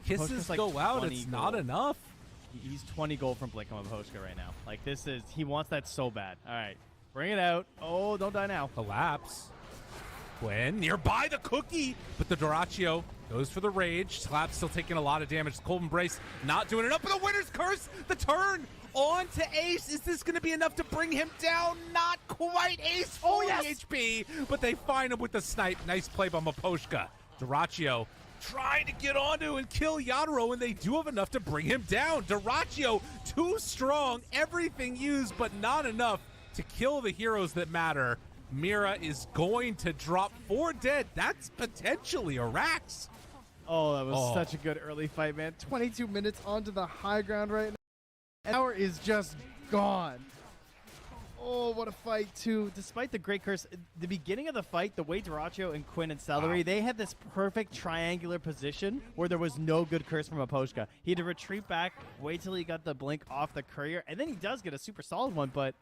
Kisses like go out, it's not enough. He's 20 gold from Blink on Maposhka right now. Like, this is, he wants that so bad. All right, bring it out. Oh, don't die now. Collapse. Gwen nearby the cookie, but the Doraccio goes for the rage. Slap's still taking a lot of damage. Cold Embrace not doing enough, but the Winner's Curse, the turn on to Ace. Is this going to be enough to bring him down? Not quite. Ace, 40 HP, but they find him with the snipe. Nice play by Maposhka. Doraccio trying to get onto and kill Yadro, and they do have enough to bring him down. Doraccio, too strong, everything used, but not enough to kill the heroes that matter. Mira is going to drop 4 dead. That's potentially a Rax. Oh, that was such a good early fight, man. 22 minutes onto the high ground right now. Hour is just gone. Oh, what a fight, too. Despite the great curse, the beginning of the fight, the way Doraccio and Quinn and Celery, they had this perfect triangular position where there was no good curse from Maposhka. He had to retreat back, wait till he got the blink off the courier, and then he does get a super solid one, but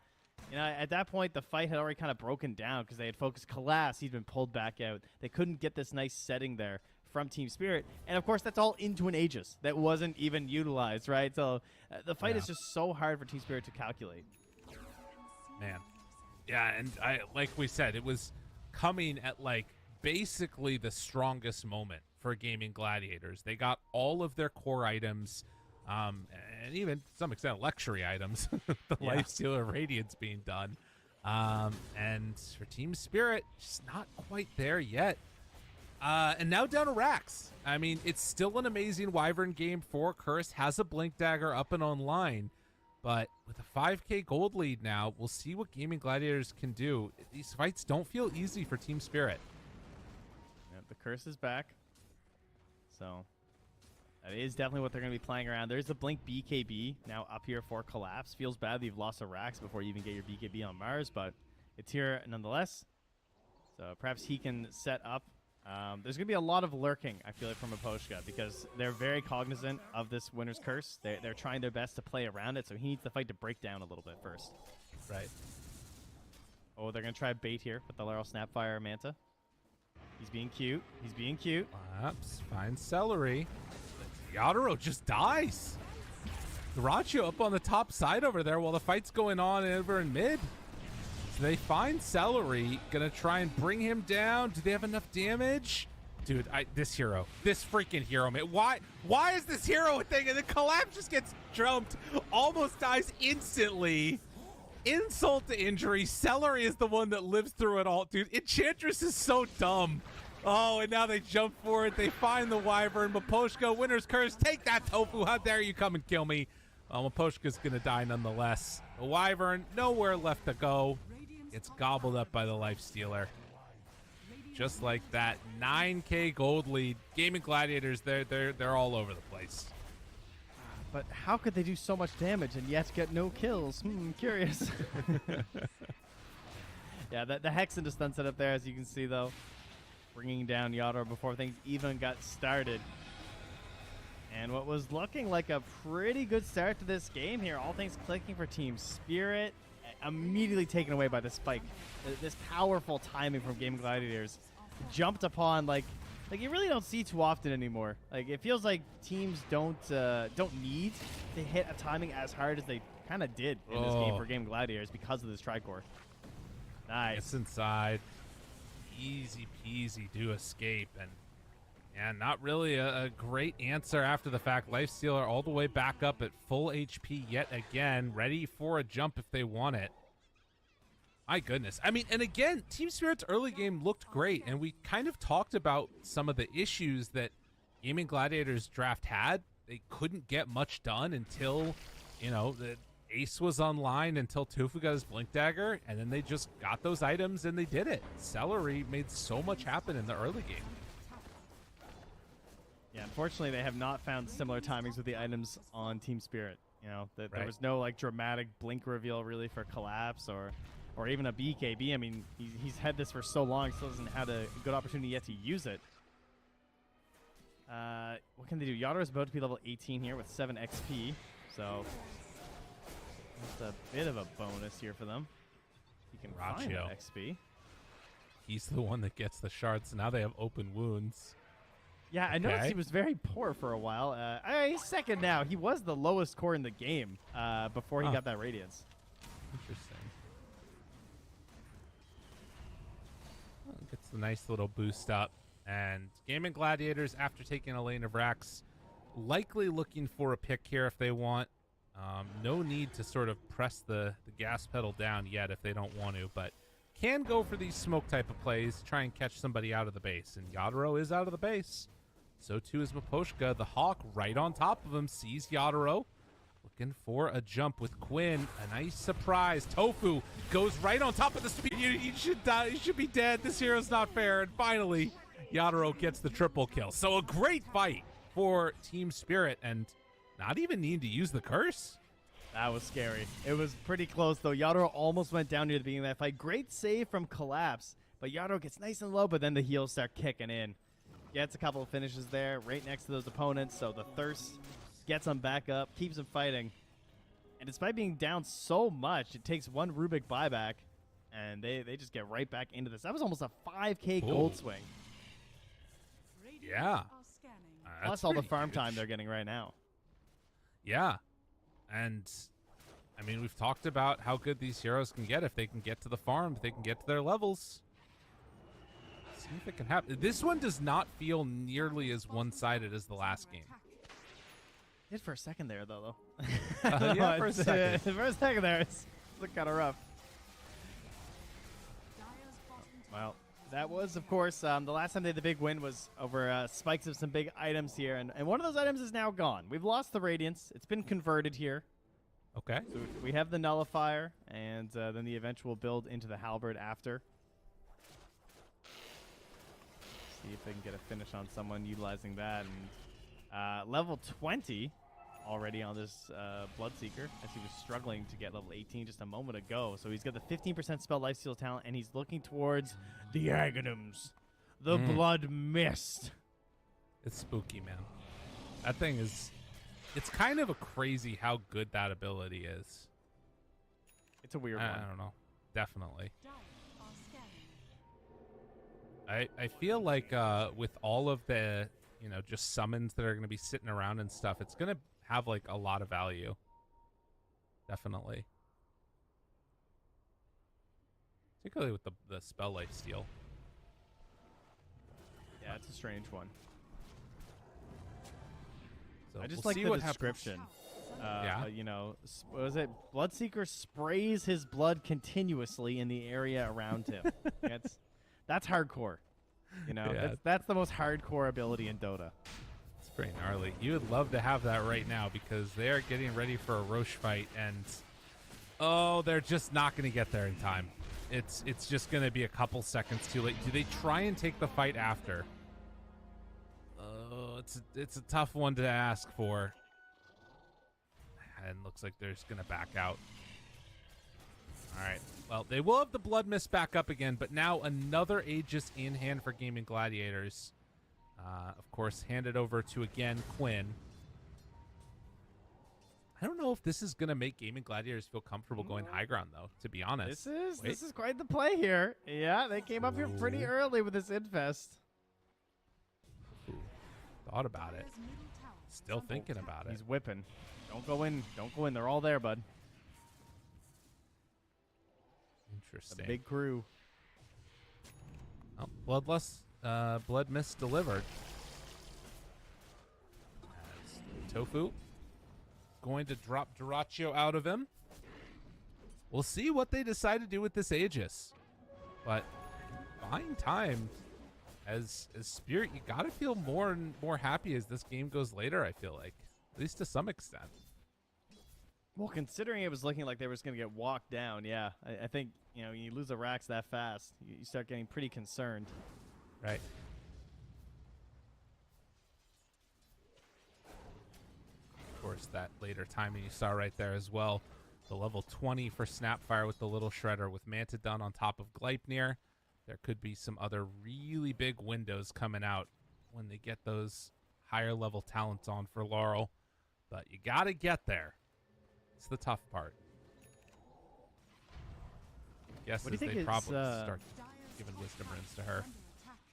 you know, at that point, the fight had already kind of broken down because they had focused Collapse. He'd been pulled back out. They couldn't get this nice setting there from Team Spirit. And, of course, that's all into an Aegis that wasn't even utilized, right? So the fight is just so hard for Team Spirit to calculate. Man. Yeah, and like we said, it was coming at, like, basically the strongest moment for Gaming Gladiators. They got all of their core items, and even to some extent luxury items, the Lifestealer Radiance being done. And for Team Spirit, just not quite there yet. And now down to Rax. I mean, it's still an amazing Wyvern game for Curse, has a Blink Dagger up and online, but with a 5k gold lead now, we'll see what Gaming Gladiators can do. These fights don't feel easy for Team Spirit. Yep, the Curse is back. So that is definitely what they're going to be playing around. There's the Blink BKB now up here for Collapse. Feels bad that you've lost a Rax before you even get your BKB on Mars, but it's here nonetheless. So perhaps he can set up. There's going to be a lot of lurking, I feel like, from Maposhka because they're very cognizant of this Winner's Curse. They're trying their best to play around it, so he needs the fight to break down a little bit first. Right. Oh, they're going to try bait here with the Laurel Snapfire Manta. He's being cute. He's being cute. Perhaps find Celery. Yadro just dies. Doraccio up on the top side over there while the fight's going on over in mid. So they find Celery, gonna try and bring him down. Do they have enough damage? Dude, this freaking hero, man. Why is this hero a thing? And the Collapse just gets jumped, almost dies instantly. Insult to injury. Celery is the one that lives through it all. Dude, Enchantress is so dumb. Oh, and now they jump for it. They find the Wyvern. Maposhka, Winner's Curse. Take that, Tofu. How dare you come and kill me? Maposhka's going to die nonetheless. The Wyvern, nowhere left to go. It's gobbled up by the Lifestealer. Just like that. 9k gold lead. Gaming Gladiators, they're all over the place. But how could they do so much damage and yet get no kills? Curious. Yeah, the Hex into stun set up there, as you can see, though. Bringing down Yadro before things even got started. And what was looking like a pretty good start to this game here, all things clicking for Team Spirit, immediately taken away by the spike. This powerful timing from Gaming Gladiators jumped upon, like you really don't see too often anymore. Like, it feels like teams don't need to hit a timing as hard as they kind of did in this game for Gaming Gladiators because of this Tricore. Nice. Gets inside. Easy peasy to escape, and not really a great answer after the fact. Lifestealer all the way back up at full HP yet again, ready for a jump if they want it. My goodness. I mean, and again, Team Spirit's early game looked great, and we kind of talked about some of the issues that Gaming Gladiators draft had. They couldn't get much done until, you know, the Ace was online, until Tofu got his Blink Dagger, and then they just got those items and they did it. Celery made so much happen in the early game. Yeah, unfortunately, they have not found similar timings with the items on Team Spirit. You know, there was no like dramatic blink reveal really for Collapse or even a BKB. I mean, he's had this for so long, still doesn't have a good opportunity yet to use it. What can they do? Yadaro's about to be level 18 here with 7 XP. So it's a bit of a bonus here for them. You can find that XP. He's the one that gets the shards. Now they have open wounds. Yeah, I noticed he was very poor for a while. He's second now. He was the lowest core in the game before he got that Radiance. Interesting. Well, gets the nice little boost up. And Gaming Gladiators, after taking a lane of Rax, likely looking for a pick here if they want. No need to sort of press the gas pedal down yet if they don't want to, but can go for these smoke type of plays, try and catch somebody out of the base. And Yadaro is out of the base. So too is Miposhka. The Hawk right on top of him sees Yadaro. Looking for a jump with Quinn. A nice surprise. Tofu goes right on top of the speed. You should die. You should be dead. This hero's not fair. And finally, Yadaro gets the triple kill. So a great fight for Team Spirit and not even needing to use the curse. That was scary. It was pretty close, though. Yadaro almost went down near the beginning of that fight. Great save from Collapse, but Yadaro gets nice and low, but then the heals start kicking in. Gets a couple of finishes there right next to those opponents, so the Thirst gets him back up, keeps him fighting. And despite being down so much, it takes one Rubik buyback, and they just get right back into this. That was almost a 5K gold swing. Yeah. Plus all the farm time they're getting right now. Yeah. And, I mean, we've talked about how good these heroes can get if they can get to the farm, if they can get to their levels. See if it can happen. This one does not feel nearly as one-sided as the last game. Did for a second there, though. Yeah, for a second. For a second there, it's kind of rough. Well, that was, of course, the last time they had the big win was over spikes of some big items here. And one of those items is now gone. We've lost the Radiance. It's been converted here. Okay. So we have the Nullifier and then the eventual build into the Halberd after. See if they can get a finish on someone utilizing that. And level 20 already on this Bloodseeker, as he was struggling to get level 18 just a moment ago. So he's got the 15% spell lifesteal talent, and he's looking towards the Aghanims, the Blood Mist. It's spooky, man. That thing is... It's kind of a crazy how good that ability is. It's a weird one. I don't know. Definitely. I feel like with all of the, just summons that are going to be sitting around and stuff, it's going to have like a lot of value. Definitely. Particularly with the spell life steal. Yeah, it's a strange one. So I just we'll like see the what description. Yeah. What was it? Bloodseeker sprays his blood continuously in the area around him. That's hardcore. Yeah. That's the most hardcore ability in Dota. It's pretty gnarly. You would love to have that right now because they are getting ready for a Roche fight, and they're just not going to get there in time. It's just going to be a couple seconds too late. Do they try and take the fight after? It's a tough one to ask for. And looks like they're just going to back out. All right. Well, they will have the Blood Mist back up again, but now another Aegis in hand for Gaming Gladiators. Of course, handed over to, again, Quinn. I don't know if this is going to make Gaming Gladiators feel comfortable going high ground, though, to be honest. This is quite the play here. Yeah, they came up here pretty early with this Infest. Ooh, thought about it. Still thinking about it. He's whipping. Don't go in. Don't go in. They're all there, bud. Interesting. A big crew. Oh, Blood Mist delivered. As Tofu going to drop Duraccio out of him. We'll see what they decide to do with this Aegis. But buying time as Spirit, you got to feel more and more happy as this game goes later, I feel like. At least to some extent. Well, considering it was looking like they were just going to get walked down, yeah. I think, you lose a Rax that fast, you start getting pretty concerned. Right. Of course, that later timing you saw right there as well. The level 20 for Snapfire with the little Shredder with Mantodon on top of Gleipnir. There could be some other really big windows coming out when they get those higher level talents on for Laurel, but you got to get there. It's the tough part. Guess What do you think they is, probably start giving wisdom runes to her.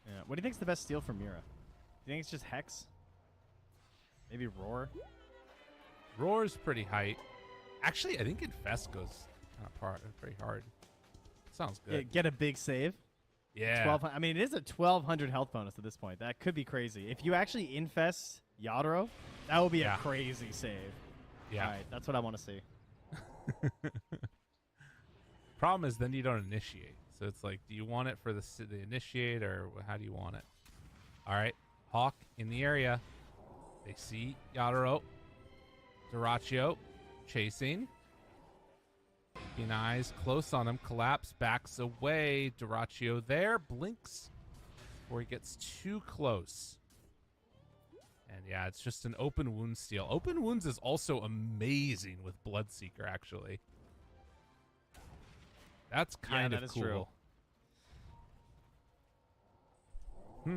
Yeah. What do you think's the best steal for Mira? Do you think it's just Hex? Maybe Roar? Roar's pretty height. Actually, I think Infest goes kind of pretty hard. Sounds good. Yeah, get a big save. Yeah. 1200. I mean, it is a 1200 health bonus at this point. That could be crazy. If you actually infest Yadro, that would be a crazy save. Yeah. All right, that's what I want to see. Problem is, then you don't initiate. So it's like, do you want it for the initiate, or how do you want it? All right, Hawk in the area. They see Yadro. Duraccio chasing. Keeping eyes close on him. Collapse, backs away. Duraccio there. Blinks before he gets too close. And yeah, it's just an open wound steal. Open wounds is also amazing with Bloodseeker, actually. That's kind of cool. True. I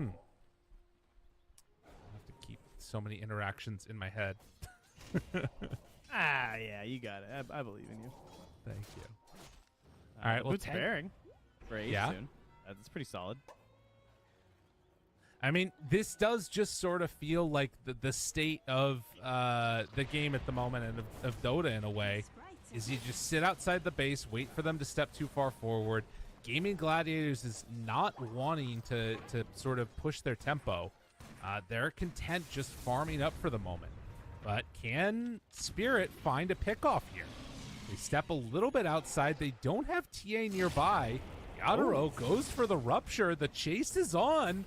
have to keep so many interactions in my head. Yeah, you got it. I believe in you. Thank you. All right, well, Boots bearing for 8 Yeah. soon. That's pretty solid. I mean, this does just sort of feel like the state of the game at the moment and of Dota in a way. Is you just sit outside the base, wait for them to step too far forward. Gaming Gladiators is not wanting to sort of push their tempo. They're content just farming up for the moment. But can Spirit find a pickoff here? They step a little bit outside. They don't have TA nearby. Yadro goes for the rupture. The chase is on.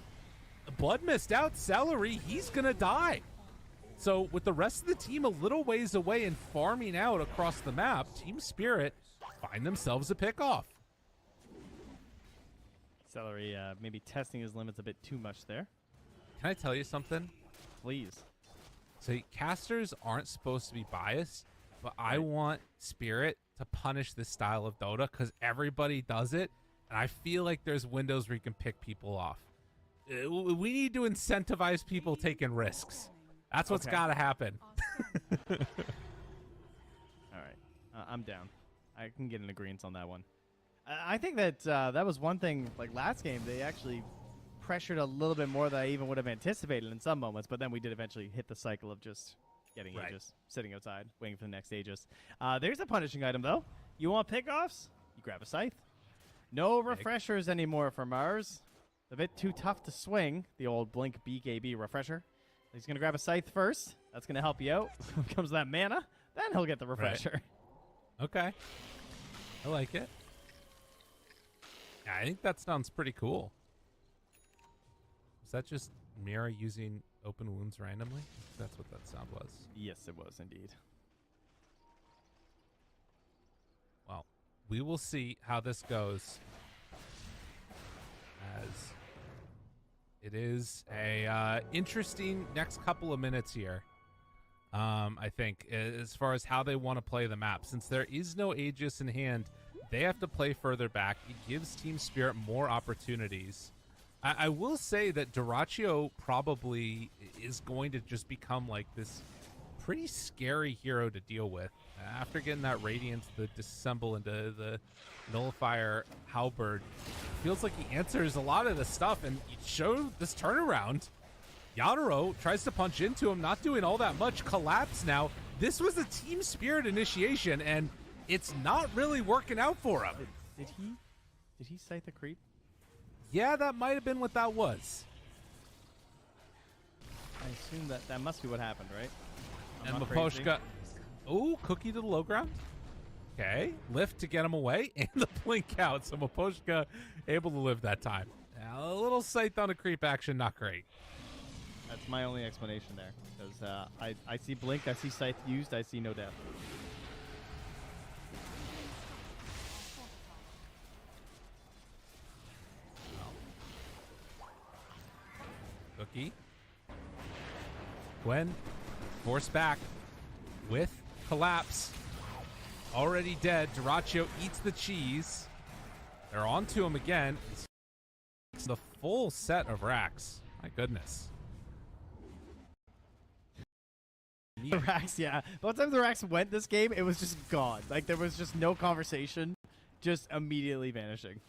Blood missed out. Celery, he's going to die. So with the rest of the team a little ways away and farming out across the map, Team Spirit find themselves a pickoff. Celery maybe testing his limits a bit too much there. Can I tell you something? Please. So casters aren't supposed to be biased, but I want Spirit to punish this style of Dota because everybody does it, and I feel like there's windows where you can pick people off. We need to incentivize people taking risks. That's what's got to happen. All right. I'm down. I can get an agreement on that one. I think that that was one thing, like last game, they actually pressured a little bit more than I even would have anticipated in some moments, but then we did eventually hit the cycle of just getting Aegis, sitting outside, waiting for the next Aegis. There's a punishing item, though. You want pickoffs? You grab a Scythe. No refreshers anymore for Mars. A bit too tough to swing, the old Blink BKB refresher. He's going to grab a Scythe first. That's going to help you out. Comes that mana. Then he'll get the refresher. Right. Okay. I like it. Yeah, I think that sounds pretty cool. Is that just Mira using open wounds randomly? That's what that sound was. Yes, it was indeed. Well, we will see how this goes. As it is a interesting next couple of minutes here. I think, as far as how they want to play the map. Since there is no Aegis in hand, they have to play further back. It gives Team Spirit more opportunities. I will say that Duraccio probably is going to just become like this pretty scary hero to deal with. After getting that Radiance to disassemble into the Nullifier Halberd, feels like he answers a lot of the stuff, and he showed this turnaround. Yadro tries to punch into him, not doing all that much. Collapse now. This was a Team Spirit initiation, and it's not really working out for him. Did he Scythe the creep? Yeah, that might have been what that was. I assume that must be what happened, right? And Maposhka. Oh, cookie to the low ground. Okay. Lift to get him away, and the blink out. So Maposhka able to live that time. Now, a little Scythe on a creep action, not great. That's my only explanation there. Because I see blink, I see Scythe used, I see no death. Cookie. Gwen, force back with collapse. Already dead. Duraccio eats the cheese. They're onto him again. It's the full set of racks. My goodness. The Rax, yeah. Both times the Rax went this game, it was just gone. Like, there was just no conversation, just immediately vanishing.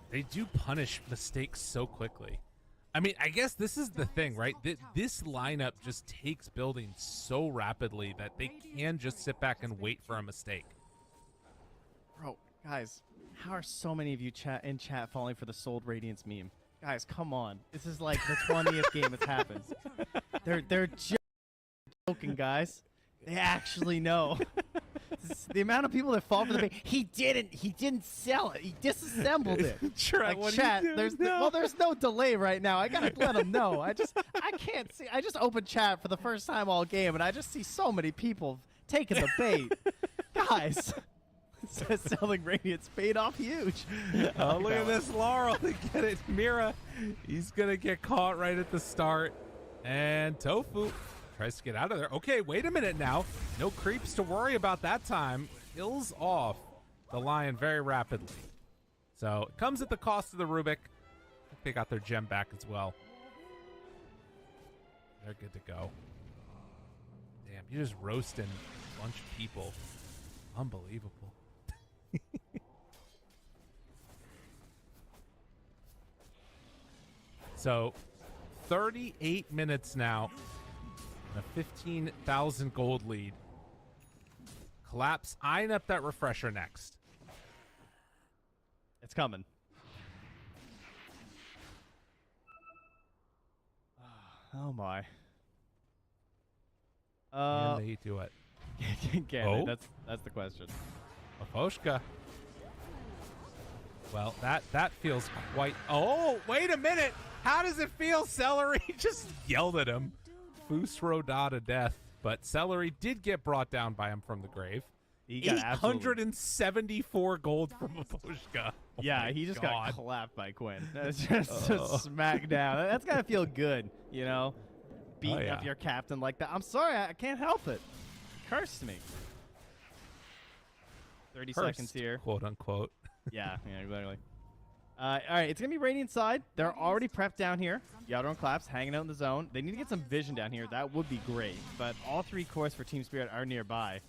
They do punish mistakes so quickly. I mean, I guess this is the thing, right? This lineup just takes buildings so rapidly that they can just sit back and wait for a mistake. Bro, guys, how are so many of you in chat falling for the Sold Radiance meme? Guys, come on. This is like the 20th game it's happened. They're just joking, guys. They actually know. The amount of people that fall for the bait. He didn't sell it. He disassembled it. Trent, like, chat, there's no delay right now. I gotta let them know. I can't see. I just opened chat for the first time all game, and I just see so many people taking the bait. Guys, selling Radiance paid off huge. Oh, look at this Laurel. They get it. Mira, he's gonna get caught right at the start, and Tofu tries to get out of there. Okay, wait a minute now. No creeps to worry about that time. Kills off the Lion very rapidly. So it comes at the cost of the Rubik. I think they got their gem back as well. They're good to go. Damn, you're just roasting a bunch of people. Unbelievable. So 38 minutes now. A 15,000 gold lead. Collapse eyeing up that refresher next. It's coming. Oh my. Can they do it? Can they? That's the question. Mafoshka. Well, that feels quite. Oh, wait a minute. How does it feel? Celery just yelled at him. Fusroda to death, but Celery did get brought down by him from the grave. He got 874 gold from Mafoshka. Oh yeah, he just got clapped by Quinn. That's just a smack down. That's gotta feel good, you know, beating up your captain like that. I'm sorry, I can't help it. Cursed me. 30 seconds here, quote unquote. yeah, literally. All right, it's going to be Radiant side. They're already prepped down here. Yadro and Claps hanging out in the zone. They need to get some vision down here. That would be great. But all three cores for Team Spirit are nearby.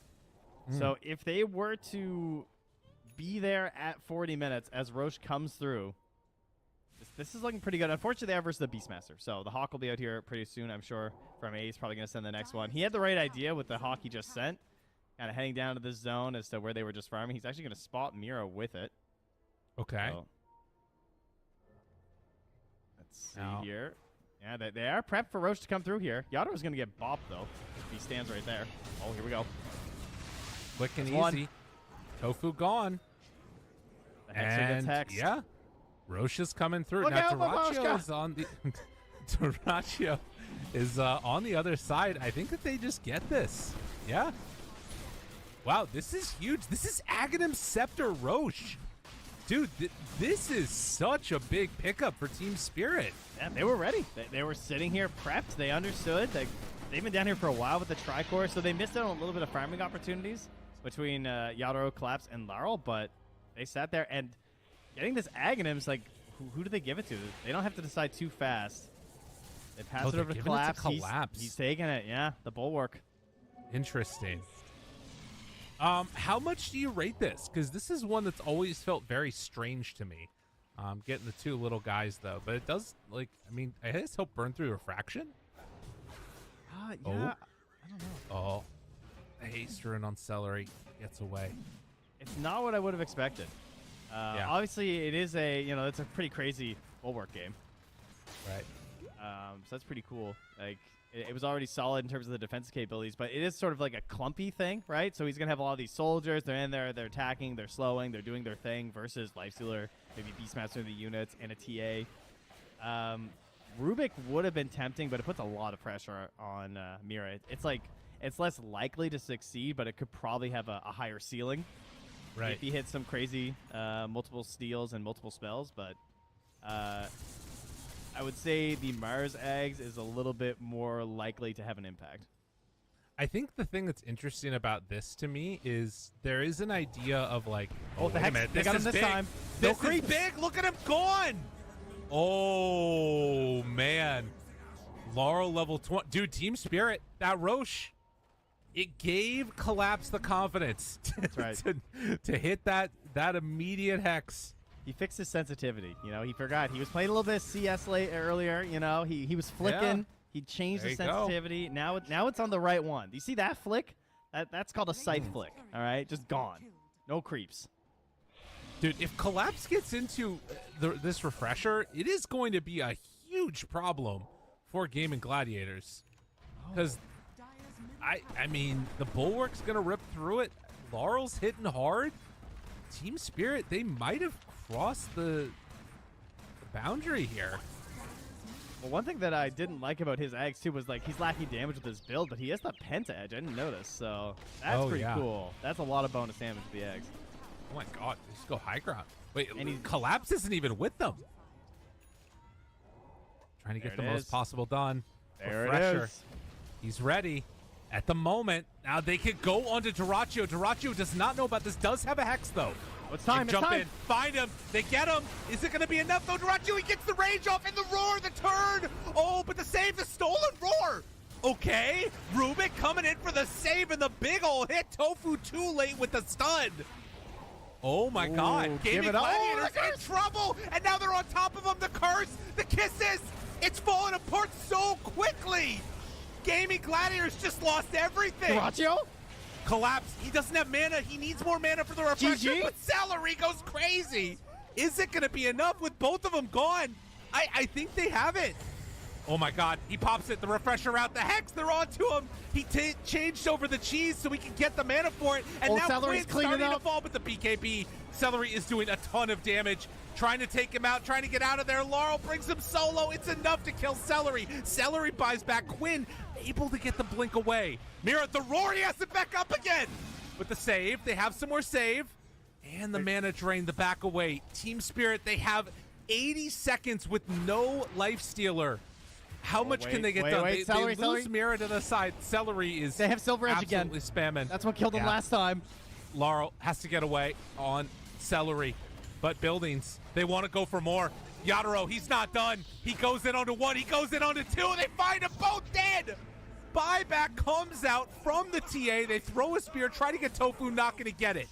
So if they were to be there at 40 minutes as Roche comes through, this is looking pretty good. Unfortunately, they have versus the Beastmaster. So the Hawk will be out here pretty soon, I'm sure. From Ace, probably going to send the next one. He had the right idea with the Hawk he just sent. Kind of heading down to this zone as to where they were just farming. He's actually going to spot Mira with it. Okay. So, let's see here. Yeah, they are prepped for Roche to come through here. Yadaro's going to get bopped, though. He stands right there. Oh, here we go. Quick and easy. Tofu gone. The Hexer gets hexed. Yeah. Roche is coming through. Look now, out, Duraccio is on the... Duraccio is on the other side. I think that they just get this. Yeah. Wow, this is huge. This is Aghanim Scepter Roche. Dude, this is such a big pickup for Team Spirit. Yeah, they were ready. They were sitting here prepped. They understood. They've been down here for a while with the Tricore, so they missed out on a little bit of farming opportunities between Yadro, Collapse, and Laurel, but they sat there, and getting this Aghanim's like, who do they give it to? They don't have to decide too fast. They pass it over to Collapse. He's taking it, yeah, the Bulwark. Interesting. How much do you rate this? Because this is one that's always felt very strange to me. Getting the two little guys, though. But it does, like, I mean, I just hope burn through refraction. Yeah, I don't know. Oh, the haste rune on Celery gets away. It's not what I would have expected. Obviously, it is it's a pretty crazy Bulwark game. Right. So that's pretty cool. Like, it was already solid in terms of the defensive capabilities, but it is sort of like a clumpy thing, right? So he's going to have a lot of these soldiers. They're in there. They're attacking. They're slowing. They're doing their thing versus Lifestealer, maybe Beastmaster the units, and a TA. Rubik would have been tempting, but it puts a lot of pressure on Mira. It's like it's less likely to succeed, but it could probably have a higher ceiling. Right. If he hits some crazy multiple steals and multiple spells, but I would say the Mars eggs is a little bit more likely to have an impact. I think the thing that's interesting about this to me is there is an idea of like, oh, the Hex, they got him this time. This is big. Look at him gone. Oh, man. Laurel level 20. Dude, Team Spirit, that Roche, it gave Collapse the confidence That's right. to hit that immediate hex. He fixed his sensitivity. You know, he forgot. He was playing a little bit of CS earlier. You know, he was flicking. Yeah. He changed There the you go. sensitivity. Now it's on the right one. Do you see that flick? That's called a scythe flick. All right, just gone. No creeps. Dude, if Collapse gets into this refresher, it is going to be a huge problem for Gaming Gladiators. Because, I mean, the Bulwark's going to rip through it. Laurel's hitting hard. Team Spirit, they might have crossed the boundary here. Well, one thing that I didn't like about his eggs, too, was, like, he's lacking damage with his build, but he has the Penta Edge. I didn't notice, so that's pretty cool. That's a lot of bonus damage to the eggs. Oh, my God. They just go high ground. Wait, and Collapse isn't even with them. Trying to get the most possible done. There Refresher. it is. He's ready. At the moment, now they could go onto Duraccio. Duraccio does not know about this. Does have a hex, though. It's time. They jump in, find him. They get him. Is it going to be enough, though? Duraccio, he gets the range off in the roar, the turn. Oh, but the save, the stolen roar. Okay. Rubik coming in for the save and the big ol' hit. Tofu too late with the stun. Oh, my God. Gaming Gladiators in trouble. And now they're on top of him. The curse, the kisses. It's falling apart so quickly. Gaming Gladiators just lost everything. Duraccio? Collapse. He doesn't have mana. He needs more mana for the refresher. GG? But Celery goes crazy. Is it going to be enough with both of them gone? I think they have it. Oh, my God. He pops it. The refresher out. The hex. They're on to him. He changed over the cheese so we can get the mana for it. And now Celery's Quinn's starting cleaning to up. fall, but the BKB. Celery is doing a ton of damage. Trying to take him out. Trying to get out of there. Laurel brings him solo. It's enough to kill Celery. Celery buys back Quinn. Able to get the blink away. Mira, the roar. He has it back up again. With the save. They have some more save. And the mana drain. The back away. Team Spirit, they have 80 seconds with no life stealer. How much can they get done? They lose Mira to the side. Celery is They have Silver Edge again. absolutely spamming. That's what killed him last time. Laurel has to get away on Celery. But Buildings, they want to go for more. Yatoro, he's not done. He goes in onto one. He goes in onto two. They find them both dead. Buyback comes out from the TA. They throw a spear, try to get Tofu, not going to get it.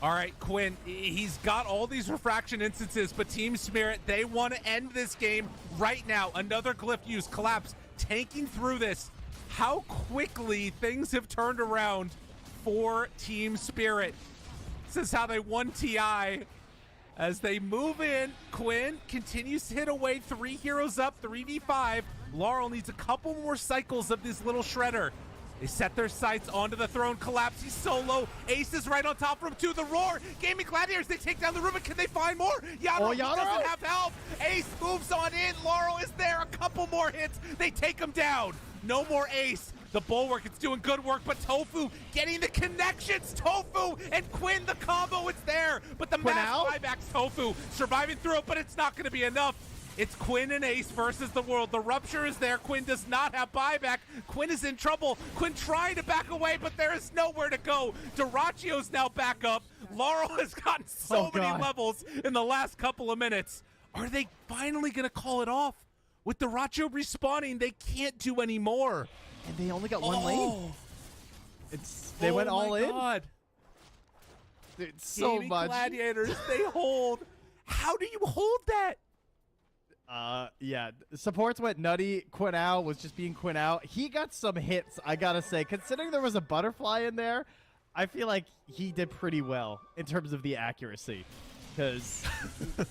All right, Quinn, he's got all these refraction instances, but Team Spirit, they want to end this game right now. Another glyph use, Collapse, tanking through this. How quickly things have turned around for Team Spirit. This is how they won TI. As they move in, Quinn continues to hit away. 3 heroes up, 3v5. Laurel needs a couple more cycles of this little shredder. They set their sights onto the throne. Collapse, he's solo. Ace is right on top of him too. The roar. Gaming Gladiators, they take down the Rubik. Can they find more? Yatoro doesn't have help. Ace moves on in. Laurel is there. A couple more hits. They take him down. No more Ace. The Bulwark, it's doing good work, but Tofu getting the connections. Tofu and Quinn, the combo, it's there. But the mass buybacks, Tofu surviving through it, but it's not going to be enough. It's Quinn and Ace versus the world. The rupture is there. Quinn does not have buyback. Quinn is in trouble. Quinn trying to back away, but there is nowhere to go. Duraccio's now back up. Laurel has gotten so many levels in the last couple of minutes. Are they finally going to call it off? With Duraccio respawning, they can't do any more. And they only got one lane. They went all in. God. It's so Gaming much. Gladiators, they hold. How do you hold that? Yeah, supports went nutty. Quinao was just being Quinao. He got some hits, I gotta say. Considering there was a butterfly in there, I feel like he did pretty well in terms of the accuracy. Because,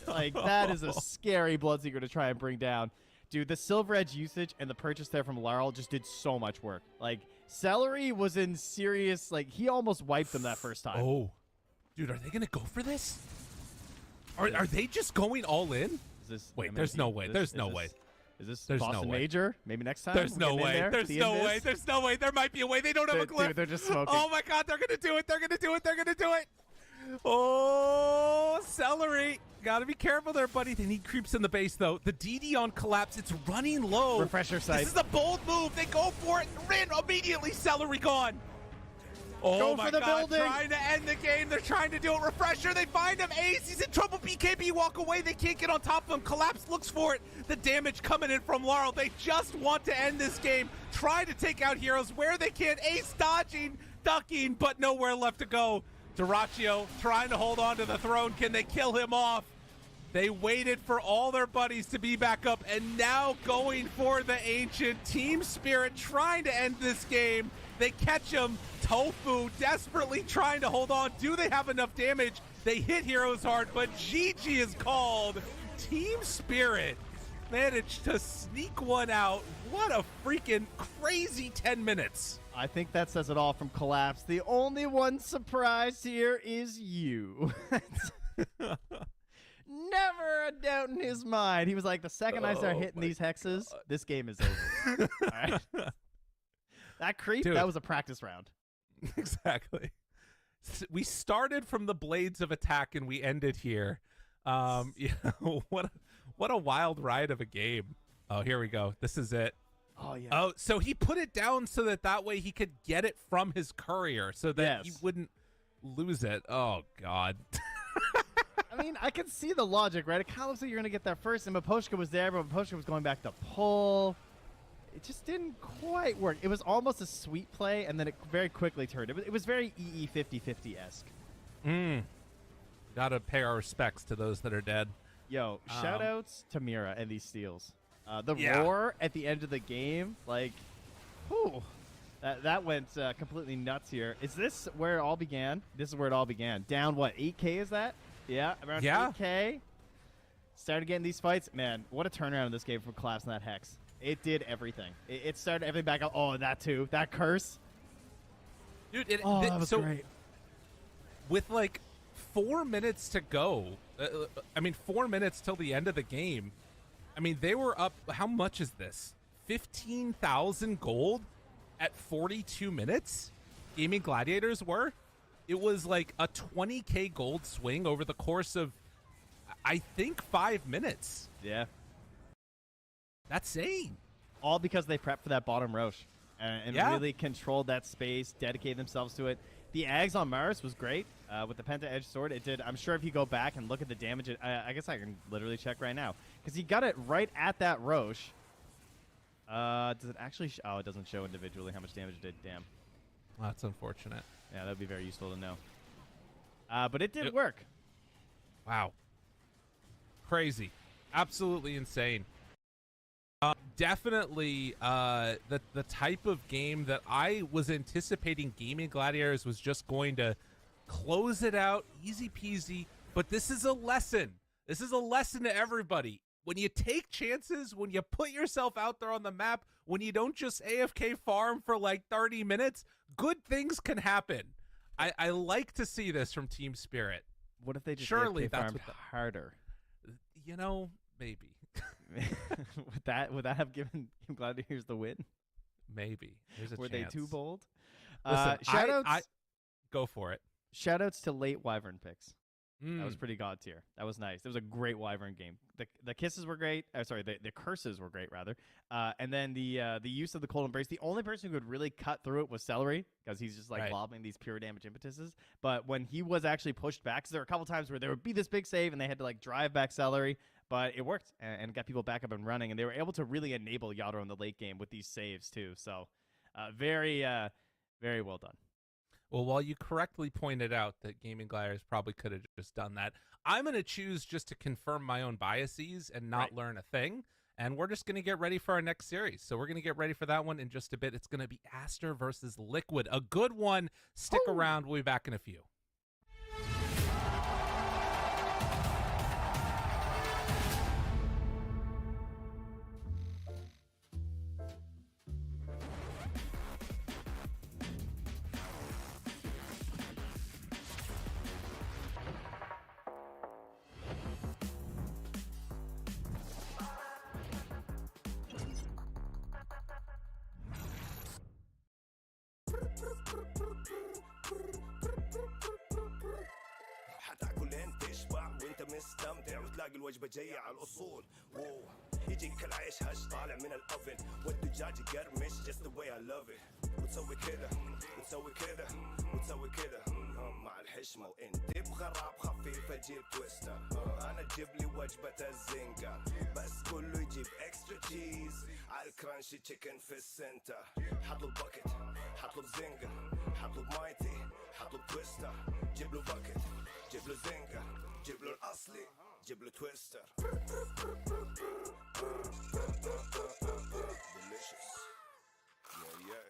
like, that is a scary Bloodseeker to try and bring down. Dude, the Silver Edge usage and the purchase there from Laurel just did so much work. Like, Celery was in serious, like, he almost wiped them that first time. Oh. Dude, are they going to go for this? Are they just going all in? Wait, there's no way. There's no way. Is this There's Boston no way. Major? Maybe next time? There's no way. There's no way. There's no way. There might be a way. They don't have a glyph. Dude, they're just smoking. Oh, my God. They're going to do it. They're going to do it. They're going to do it. Oh, Celery. Gotta be careful there, buddy. They need creeps in the base, though. The DD on Collapse, it's running low. Refresher sight. This is a bold move. They go for it. Rin immediately. Celery gone. Oh Go my for the God, building. trying to end the game. They're trying to do it. Refresher, they find him. Ace, he's in trouble. BKB walk away. They can't get on top of him. Collapse looks for it. The damage coming in from Laurel. They just want to end this game. Try to take out heroes where they can. Ace dodging, ducking, but nowhere left to go. Duraccio trying to hold on to the throne. Can they kill him off? They waited for all their buddies to be back up, and now going for the Ancient. Team Spirit trying to end this game. They catch him. Tofu desperately trying to hold on. Do they have enough damage? They hit heroes hard, but GG is called. Team Spirit managed to sneak one out. What a freaking crazy 10 minutes. I think that says it all from Collapse. The only one surprised here is you. Never a doubt in his mind. He was like, the second I start hitting these hexes, this game is over. All right. That creep, Dude. that was a practice round. Exactly. We started from the blades of attack and we ended here. What a wild ride of a game. Oh, here we go. This is it. Oh, yeah. Oh, so he put it down so that way he could get it from his courier so that he wouldn't lose it. Oh, God. I mean, I can see the logic, right? It kind of looks like you're going to get that first, and Maposhka was there, but Maposhka was going back to pull. It just didn't quite work. It was almost a sweet play, and then it very quickly turned. It was very EE 50-50-esque. Gotta pay our respects to those that are dead. Yo, shout-outs to Mira and these steals. The roar at the end of the game, like, whew, that went completely nuts here. Is this where it all began? This is where it all began. Down, what, 8K is that? Yeah, around 8K. Started getting these fights. Man, what a turnaround in this game from Collapse and that Hex. It did everything. It started everything back up. Oh, that too. That curse. Dude, that was great. With like 4 minutes to go, 4 minutes till the end of the game, I mean, they were up, how much is this? 15,000 gold at 42 minutes? Gaming Gladiators were? It was like a 20K gold swing over the course of, I think, 5 minutes. Yeah. That's insane. All because they prepped for that bottom Roche and really controlled that space, dedicated themselves to it. The Ags on Mars was great with the Penta Edge Sword. It did. I'm sure if you go back and look at the damage, I guess I can literally check right now. Because he got it right at that Roche. Does it actually oh, it doesn't show individually how much damage it did. Damn. Well, that's unfortunate. Yeah, that would be very useful to know. But it did work. Wow. Crazy. Absolutely insane. Definitely the type of game that I was anticipating Gaming Gladiators was just going to close it out, easy peasy. But this is a lesson. This is a lesson to everybody. When you take chances, when you put yourself out there on the map, when you don't just AFK farm for like 30 minutes, good things can happen. I like to see this from Team Spirit. What if they just surely AFK that's farmed what harder? You know, maybe. would that have given Gladiators the win? Maybe. There's a Were chance. they too bold? Listen, shoutouts. Go for it. Shoutouts to late Wyvern picks. That was Mm. pretty god tier. That was nice. It was a great Wyvern game. The kisses were great. Sorry, the curses were great rather. And then the use of the cold embrace. The only person who could really cut through it was Celery because he's just like lobbing these pure damage impetuses. But when he was actually pushed back, because there were a couple times where there would be this big save and they had to like drive back Celery, but it worked and got people back up and running. And they were able to really enable Yadro in the late game with these saves too. So very well done. Well, while you correctly pointed out that Gaming Gladiators probably could have just done that, I'm going to choose just to confirm my own biases and not learn a thing. And we're just going to get ready for our next series. So we're going to get ready for that one in just a bit. It's going to be Aster versus Liquid. A good one. Stick around. We'll be back in a few. حتاكل انت تشبع وانت مستمتع وتلاقي الوجبه جايه على الاصول يجيك العيش هش طالع من الاوفن والدجاج يقرمش just the way I love it وتسوي كده وتسوي كده وتسوي كده مع الحشمة وانت بغراب خفيفة جيب تويستر انا تجيب لي وجبة الزنجر بس كله يجيب اكسترا تشيز على الكرانشي تشيكن في السنتر حطلب باكت حطلب زنجر حطلب مايتي حطلب تويستر جيب له باكت جيب له زنجر جيب له الاصلي جيب له تويستر delicious yeah yeah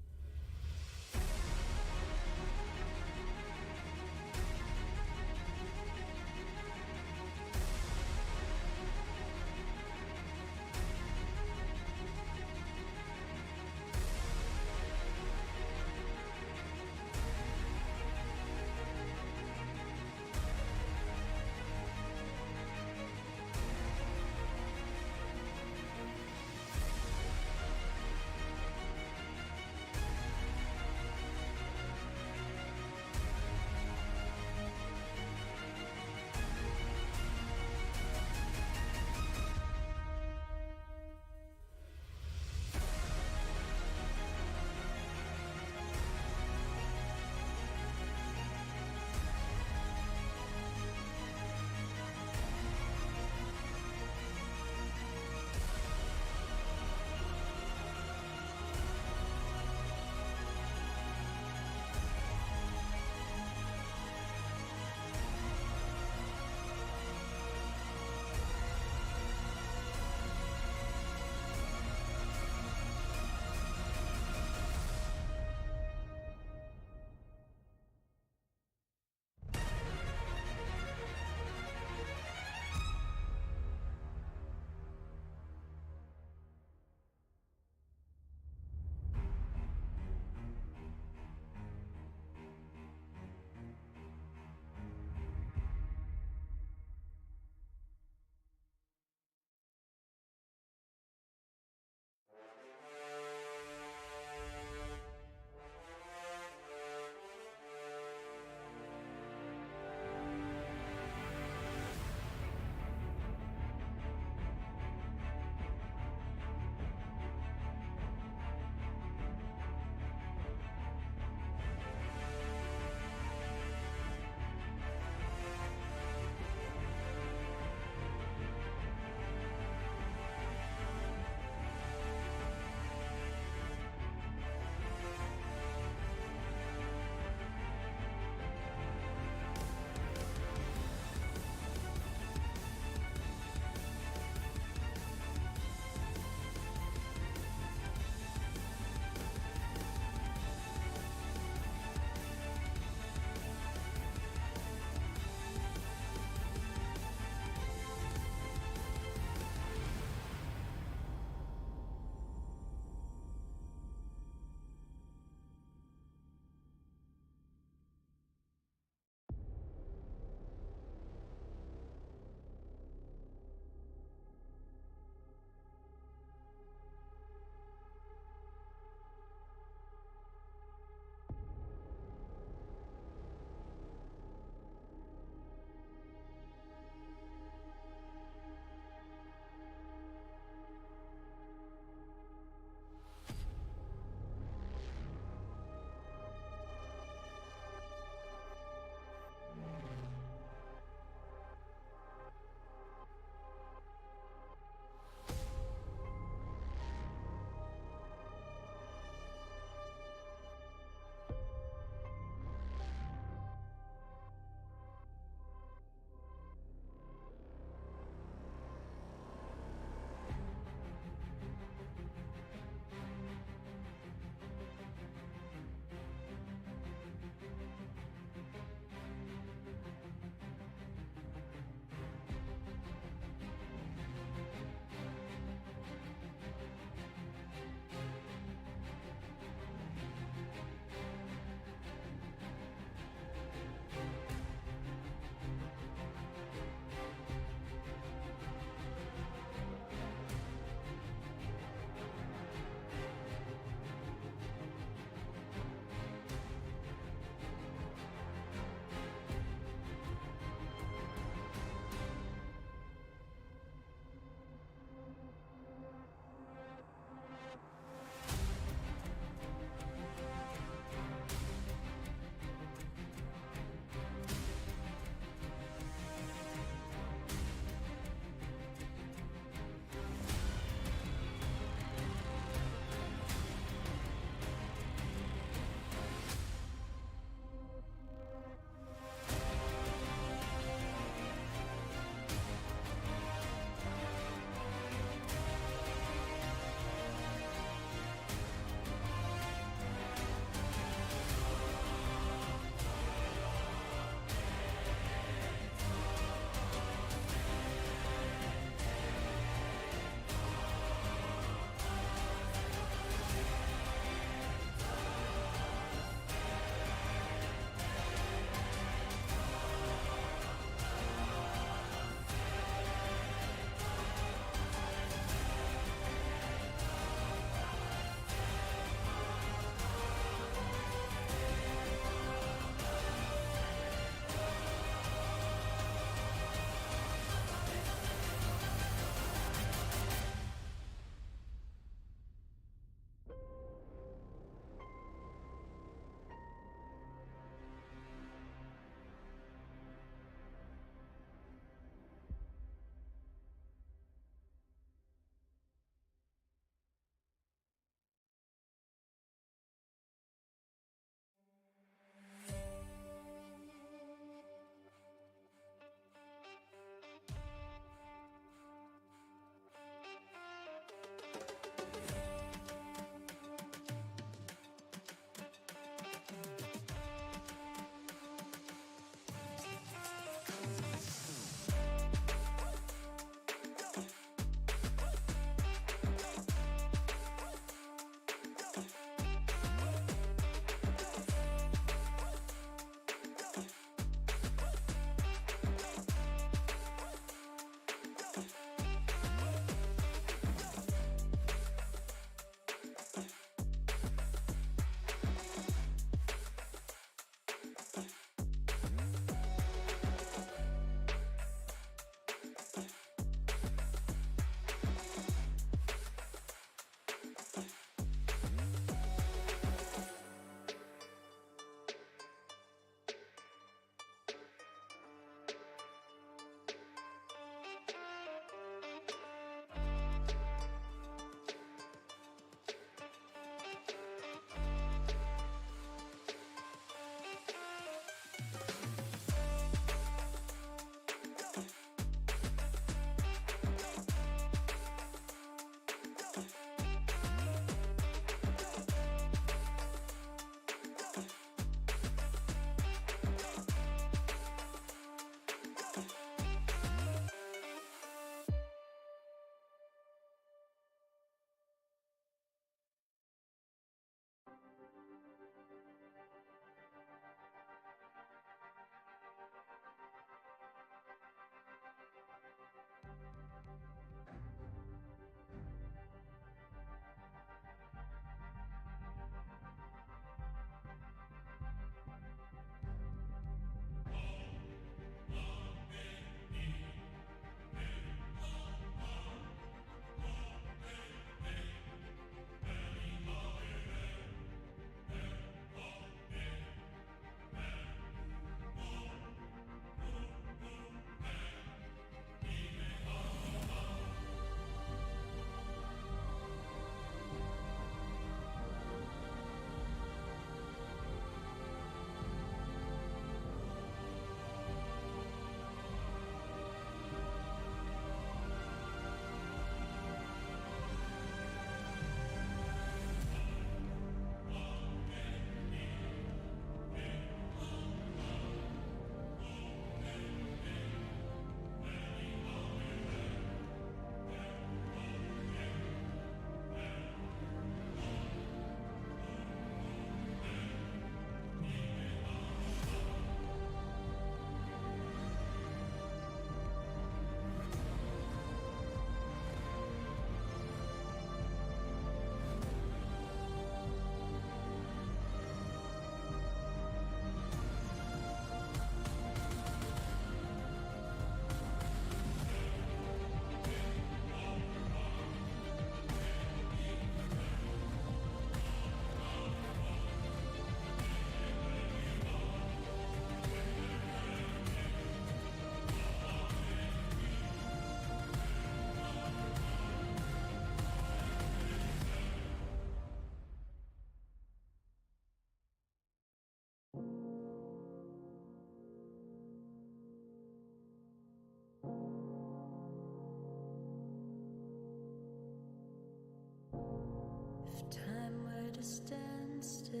If time were to stand still,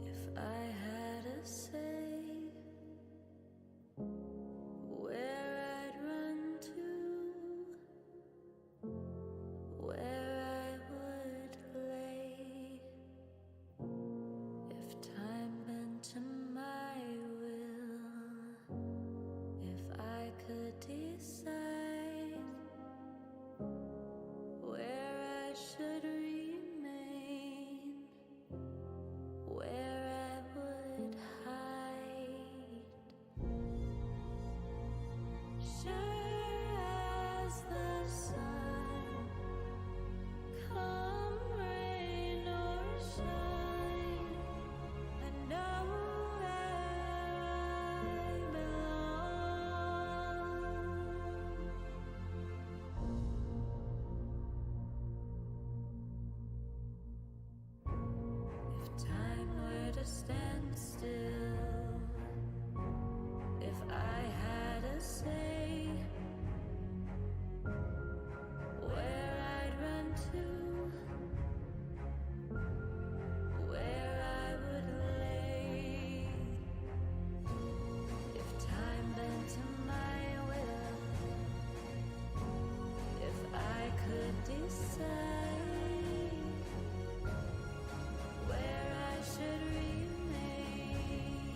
if I had a say, where I'd run to, where I would lay, if time bent to my will, if I could decide where I should remain, where I would hide. Sure as the sun, come rain or shine, I know where I belong. If time were to stand still, if I had a say, where I'd run to, where I would lay, if time bent to my will, if I could decide where I should remain,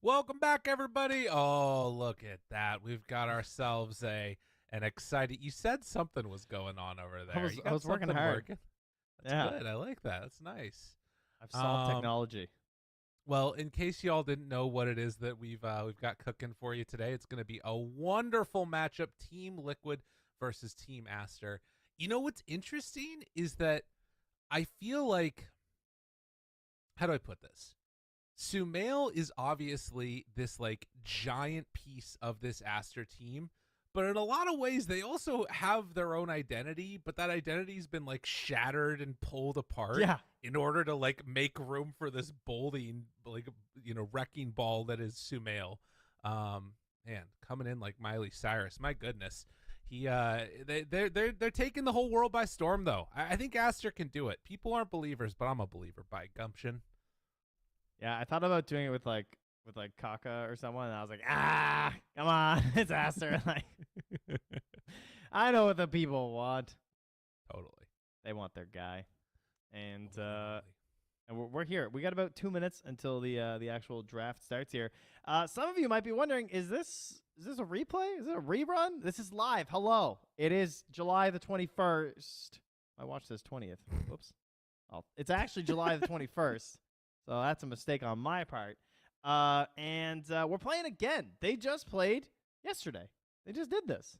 Welcome back, everybody. Oh, look at that. We've got ourselves an exciting. You said something was going on over there. I was working hard. That's good. I like that. That's nice. I've solved technology. Well, in case y'all didn't know what it is that we've got cooking for you today, it's going to be a wonderful matchup: Team Liquid versus Team Aster. You know what's interesting is that I feel like, how do I put this? Sumail is obviously this like giant piece of this Aster team, but in a lot of ways they also have their own identity, but that identity's been like shattered and pulled apart in order to like make room for this bolding, like, you know, wrecking ball that is Sumail. Man, coming in like Miley Cyrus. My goodness. They're taking the whole world by storm though. I think Aster can do it. People aren't believers, but I'm a believer by gumption. Yeah, I thought about doing it with Kaka or someone, and I was like, come on, it's Aster. Like, I know what the people want. Totally, they want their guy, and we're here. We got about 2 minutes until the actual draft starts here. Some of you might be wondering, is this a replay? Is it a rerun? This is live. Hello, it is July the 21st. I watched this 20th. Whoops. Oh, it's actually July the 21st. So that's a mistake on my part. And we're playing again. They just played yesterday. They just did this.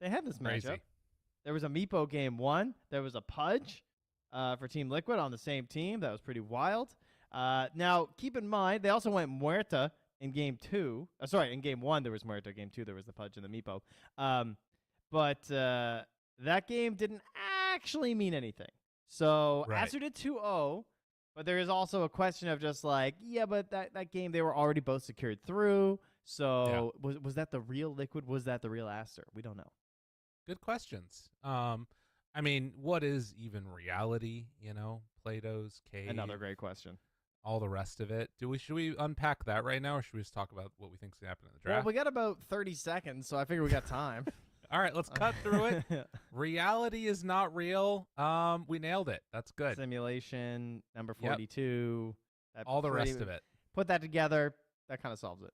They had this matchup. There was a Meepo game 1. There was a Pudge for Team Liquid on the same team. That was pretty wild. Now, keep in mind, they also went Muerta in game 2. Sorry, in game 1 there was Muerta. Game 2 there was the Pudge and the Meepo. But that game didn't actually mean anything. So Aster did 2-0. But there is also a question of just like, yeah, but that game, they were already both secured through. So was that the real Liquid? Was that the real Aster? We don't know. Good questions. I mean, what is even reality? You know, Plato's cave. Another great question. All the rest of it. Should we unpack that right now, or should we just talk about what we think is going to happen in the draft? Well, we got about 30 seconds, so I figure we got time. All right, let's cut through it. Reality is not real. We nailed it. That's good. Simulation, number 42. All the rest of it. Put that together. That kind of solves it.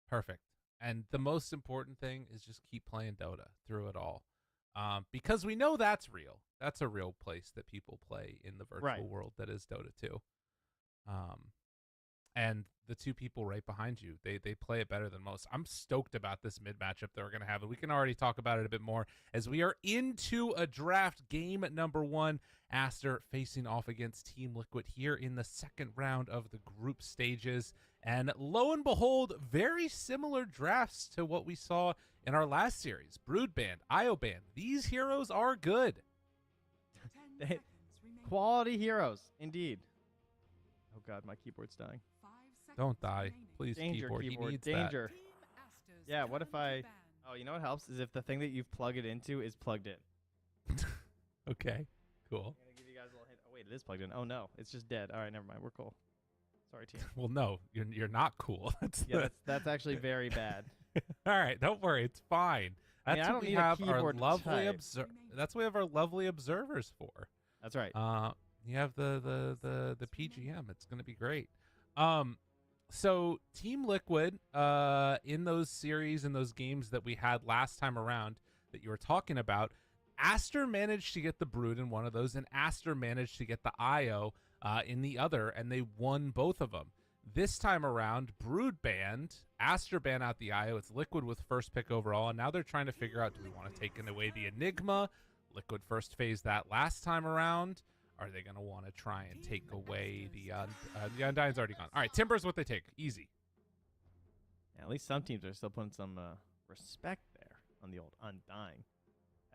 Perfect. And the most important thing is just keep playing Dota through it all. Because we know that's real. That's a real place that people play in the virtual world that is Dota 2. And the two people right behind you, they play it better than most. I'm stoked about this mid matchup that we're going to have, and we can already talk about it a bit more as we are into a draft game number 1. Aster facing off against Team Liquid here in the second round of the group stages. And lo and behold, very similar drafts to what we saw in our last series. Broodband, Ioband, these heroes are good. Quality heroes, indeed. Oh God, my keyboard's dying. Don't die. Please, Danger, keyboard. He needs Danger. Yeah, what if I... Oh, you know what helps? Is if the thing that you've plugged it into is plugged in. Okay, cool. I'm going to give you guys a little hint. Oh, wait, it is plugged in. Oh, no. It's just dead. All right, never mind. We're cool. Sorry, team. Well, no, you're not cool. That's actually very bad. All right, don't worry. It's fine. That's I what don't we need a have our keyboard to lovely type. That's what we have our lovely observers for. That's right. You have the PGM. It's going to be great. So Team Liquid, in those series and those games that we had last time around that you were talking about, Aster managed to get the Brood in one of those, and Aster managed to get the IO in the other, and they won both of them. This time around, Brood banned, Aster banned out the IO. It's Liquid with first pick overall, and now they're trying to figure out, do we want to take away the Enigma? Liquid first phase that last time around. Are they going to want to try and take away the Undying's already gone. All right, Timber's what they take. Easy. Yeah, at least some teams are still putting some respect there on the old Undying.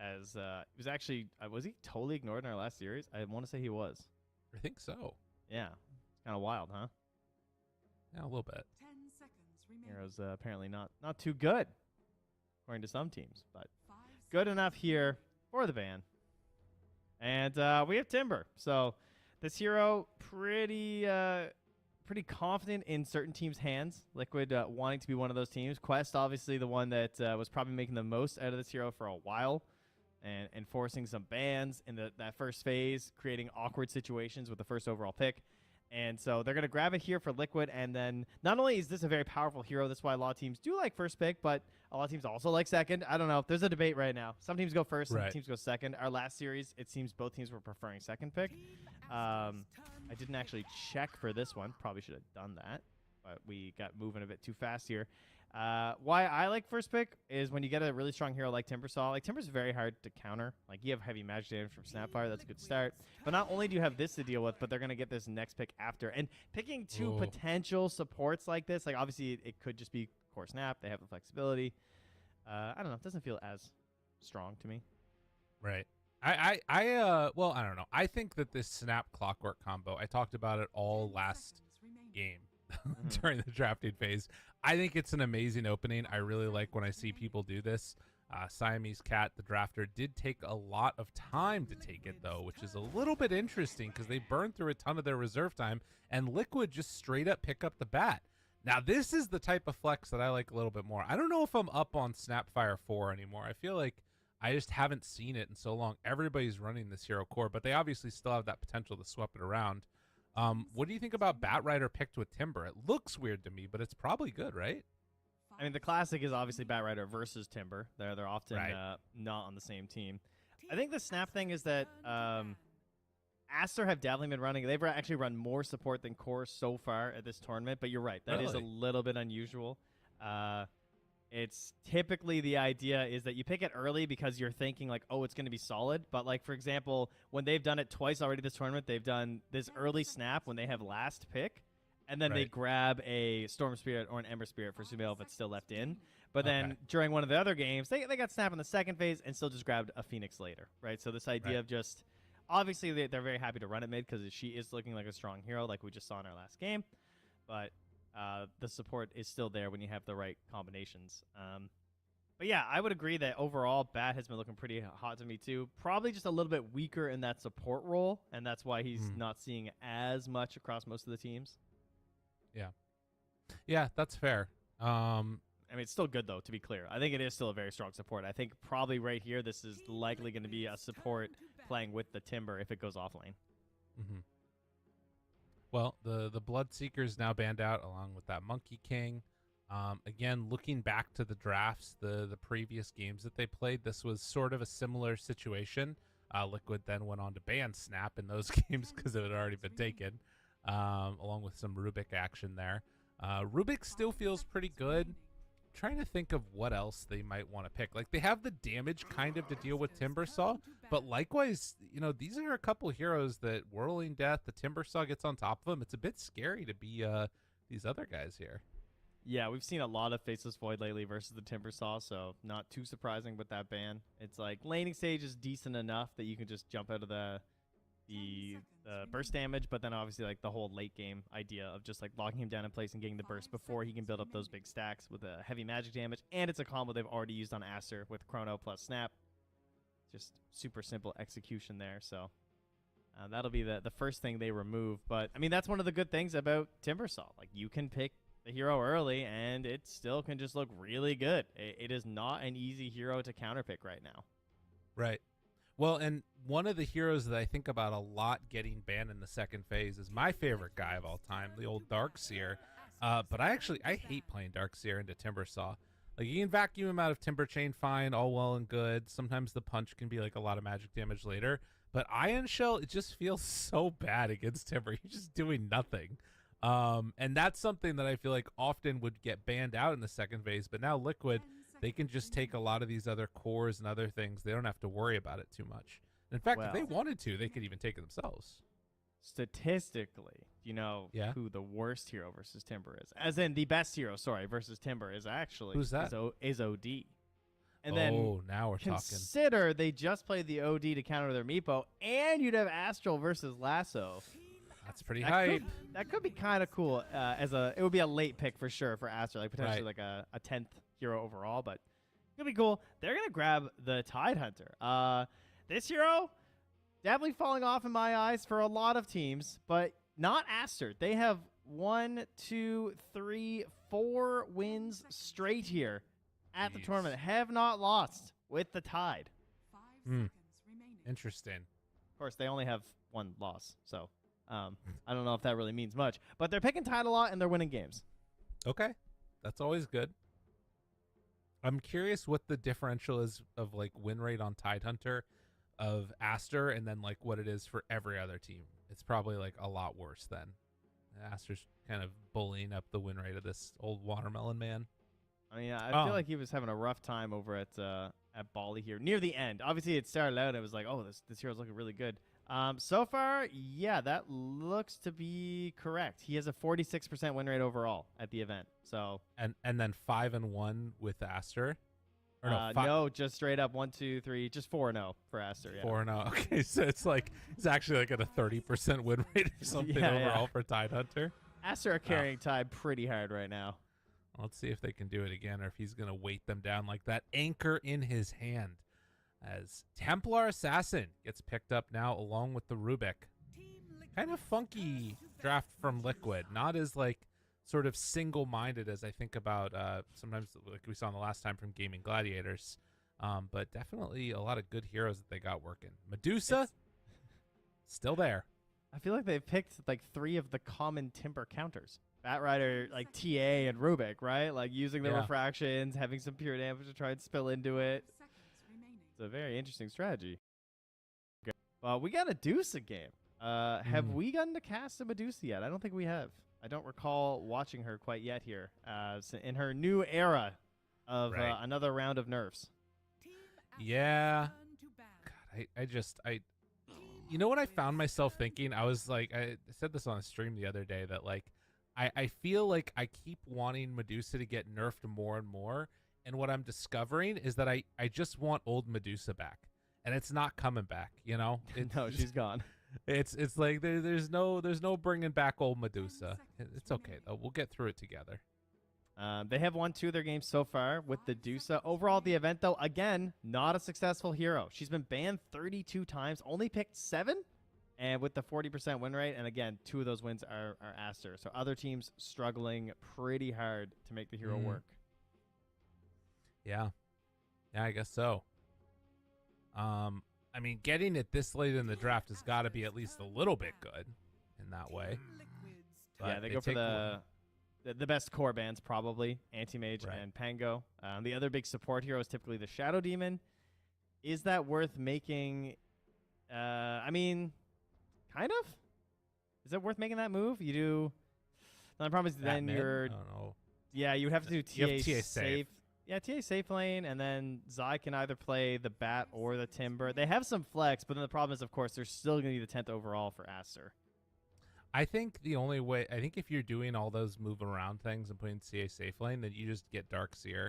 As it was actually, was he totally ignored in our last series? I want to say he was. I think so. Yeah. It's kind of wild, huh? Yeah, a little bit. 10 seconds remaining. Heroes apparently not too good, according to some teams, but good enough here for the ban. And we have Timber. So this hero pretty confident in certain teams' hands. Liquid wanting to be one of those teams. Quest obviously the one that was probably making the most out of this hero for a while, and enforcing some bans in that first phase, creating awkward situations with the first overall pick. And so they're going to grab it here for Liquid, and then not only is this a very powerful hero, that's why a lot of teams do like first pick, but a lot of teams also like second. I don't know. There's a debate right now. Some teams go first, some teams go second. Our last series, it seems both teams were preferring second pick. I didn't actually check for this one. Probably should have done that, but we got moving a bit too fast here. Why I like first pick is when you get a really strong hero like Timbersaw. Like, Timber's very hard to counter. Like, you have heavy magic damage from Snapfire. That's a good start. But not only do you have this to deal with, but they're going to get this next pick after. And picking two potential supports like this, like, obviously it could just be Core Snap. They have the flexibility. I don't know. It doesn't feel as strong to me. Right. Well, I don't know. I think that this Snap Clockwork combo, I talked about it all last game during the drafting phase. I think it's an amazing opening. I really like when I see people do this. Siamese Cat, the drafter, did take a lot of time to take it, though, which is a little bit interesting because they burned through a ton of their reserve time, and Liquid just straight up pick up the bat. Now, this is the type of flex that I like a little bit more. I don't know if I'm up on Snapfire 4 anymore. I feel like I just haven't seen it in so long. Everybody's running this hero core, but they obviously still have that potential to swap it around. What do you think about Batrider picked with Timber? It looks weird to me, but it's probably good, right? I mean, the classic is obviously Batrider versus Timber. They're often not on the same team. I think the Snap thing is that Aster have definitely been running. They've actually run more support than Core so far at this tournament, but you're right. That is a little bit unusual. It's typically the idea is that you pick it early because you're thinking like, oh, it's going to be solid. But like, for example, when they've done it twice already this tournament, they've done this early Snap when they have last pick, and then they grab a Storm Spirit or an Ember Spirit for Sumail if it's still left in. But then during one of the other games, they got Snap in the second phase and still just grabbed a Phoenix later, right? So this idea of just, obviously they're very happy to run it mid because she is looking like a strong hero like we just saw in our last game. But the support is still there when you have the right combinations. But yeah, I would agree that overall, Bat has been looking pretty hot to me too. Probably just a little bit weaker in that support role, and that's why he's not seeing as much across most of the teams. Yeah, that's fair. I mean, it's still good, though, to be clear. I think it is still a very strong support. I think probably right here, this is likely going to be a support playing with the Timber if it goes offlane. Well, the Bloodseeker's now banned out along with that Monkey King. Again, looking back to the drafts, the previous games that they played, this was sort of a similar situation. Liquid then went on to ban Snap in those games because it had already been taken, along with some Rubik action there. Rubik still feels pretty good. Trying to think of what else they might want to pick. Like, they have the damage kind of to deal with Timbersaw, but likewise, you know, these are a couple heroes that Whirling Death, the Timbersaw gets on top of them. It's a bit scary to be these other guys here. Yeah, we've seen a lot of Faceless Void lately versus the Timbersaw, so not too surprising with that ban. It's like laning stage is decent enough that you can just jump out of the burst damage, but then obviously like the whole late game idea of just like locking him down in place and getting the burst before he can build up those big stacks with a heavy magic damage, and it's a combo they've already used on Aster with Chrono plus Snap. Just super simple execution there, so that'll be the first thing they remove. But I mean, that's one of the good things about Timbersaw. Like, you can pick the hero early and it still can just look really good. It is not an easy hero to counterpick right now. Right. Well, and one of the heroes that I think about a lot getting banned in the second phase is my favorite guy of all time, the old Darkseer. But I hate playing Darkseer into Timbersaw. Like, you can vacuum him out of Timber Chain fine, all well and good. Sometimes the punch can be like a lot of magic damage later. But Ion Shell, it just feels so bad against Timber. You're just doing nothing. And that's something that I feel like often would get banned out in the second phase. But now Liquid, they can just take a lot of these other cores and other things. They don't have to worry about it too much. In fact, if they wanted to, they could even take it themselves. Statistically, you know who the worst hero versus Timber is? As in the best hero, versus Timber is actually who's that? Is OD. And then now we're consider they just played the OD to counter their Meepo, and you'd have Astral versus Lasso. That's pretty hype. That could be kind of cool. It would be a late pick for sure for Aster, like potentially like a 10th hero overall, but it could be cool. They're gonna grab the Tidehunter. This hero definitely falling off in my eyes for a lot of teams, but not Aster. They have 1, 2, 3, 4 wins straight here at the tournament. Have not lost with the Tide. 5 seconds remaining. Interesting. Of course, they only have 1 loss, so I don't know if that really means much, but they're picking Tide a lot and they're winning games. Okay, that's always good. I'm curious what the differential is of like win rate on Tidehunter of Aster and then like what it is for every other team. It's probably like a lot worse then. Aster's kind of bullying up the win rate of this old watermelon man. I mean, I feel like he was having a rough time over at Bali here near the end. Obviously, it started out and it was like, oh, this hero's looking really good. So far, yeah, that looks to be correct. He has a 46% win rate overall at the event. So and then 5-1 with Aster. Or no, just straight up 1, 2, 3, just 4-0 for Aster. Yeah. 4-0. Okay, so it's actually like at a 30% win rate or something overall for Tidehunter. Aster are carrying Tide pretty hard right now. Let's see if they can do it again or if he's going to weight them down like that. Anchor in his hand as Templar Assassin gets picked up now along with the Rubik. Kind of funky draft from Liquid. Not as like sort of single-minded as I think about sometimes like we saw in the last time from Gaming Gladiators. But definitely a lot of good heroes that they got working. Medusa, still there. I feel like they've picked like 3 of the common Timber counters. Batrider, like TA and Rubik, right? Like using the refractions, having some pure damage to try and spill into it. It's a very interesting strategy. Okay. Well, we got a Medusa game. Have we gotten to cast a Medusa yet? I don't think we have. I don't recall watching her quite yet here. In her new era of another round of nerfs. Yeah. God, you know what I found myself thinking? I was like, I said this on a stream the other day that like, I feel like I keep wanting Medusa to get nerfed more and more. And what I'm discovering is that I just want old Medusa back. And it's not coming back, you know? No, she's gone. It's like there's no bringing back old Medusa. It's okay, though. We'll get through it together. They have won 2 of their games so far with the Medusa. Overall, the event, though, again, not a successful hero. She's been banned 32 times, only picked 7. And with the 40% win rate, and again, 2 of those wins are Aster. So other teams struggling pretty hard to make the hero work. Yeah, I guess so. I mean, getting it this late in the draft has got to be at least a little bit good in that way. But yeah, they go for the best core bans, probably Anti-Mage and Pango. The other big support hero is typically the Shadow Demon. Is that worth making? I mean, kind of. Is it worth making that move? You do. No, the problem is then you're. I don't know. Yeah, you have to do TA safe. safe. Yeah, TA safe lane, and then Zai can either play the Bat or the Timber. They have some flex, but then the problem is, of course, they're still going to be the 10th overall for Aster. I think the only way, if you're doing all those move around things and putting CA safe lane, then you just get Darkseer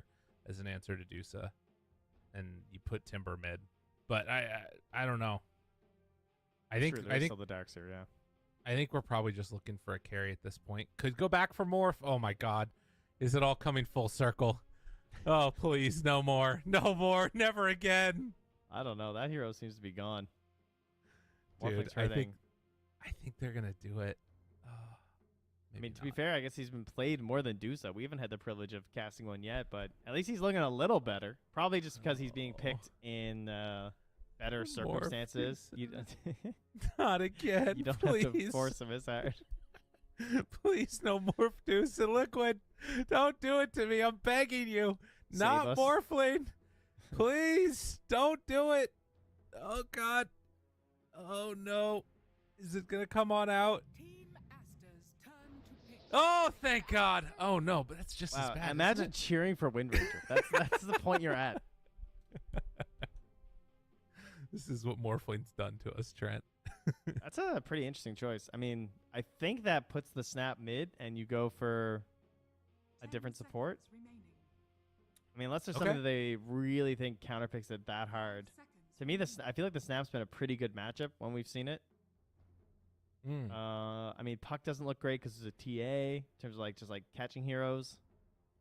as an answer to Dusa, and you put Timber mid. But I don't know. I think still the Darkseer, yeah. I think we're probably just looking for a carry at this point. Could go back for more. Oh my God, is it all coming full circle? Oh please, no more, never again. I don't know. That hero seems to be gone. Dude, I think they're gonna do it. I mean, to be fair, I guess he's been played more than Dusa. We haven't had the privilege of casting one yet, but at least he's looking a little better. Probably just because he's being picked in better circumstances. Not again. You don't please. have to force him as hard. Please, no more Dusa Liquid. Don't do it to me. I'm begging you. Not Morphling. Please, don't do it. Oh, God. Oh, no. Is it going to come on out? Oh, thank God. Oh, no, but that's just as bad. Imagine cheering for Wind Ranger. That's the point you're at. This is what Morphling's done to us, Trent. That's a pretty interesting choice. I mean, I think that puts the snap mid and you go for a different support. I mean, unless there's something that they really think counterpicks it that hard. To me, I feel like the snap's been a pretty good matchup when we've seen it. I mean, Puck doesn't look great because it's a TA in terms of just catching heroes.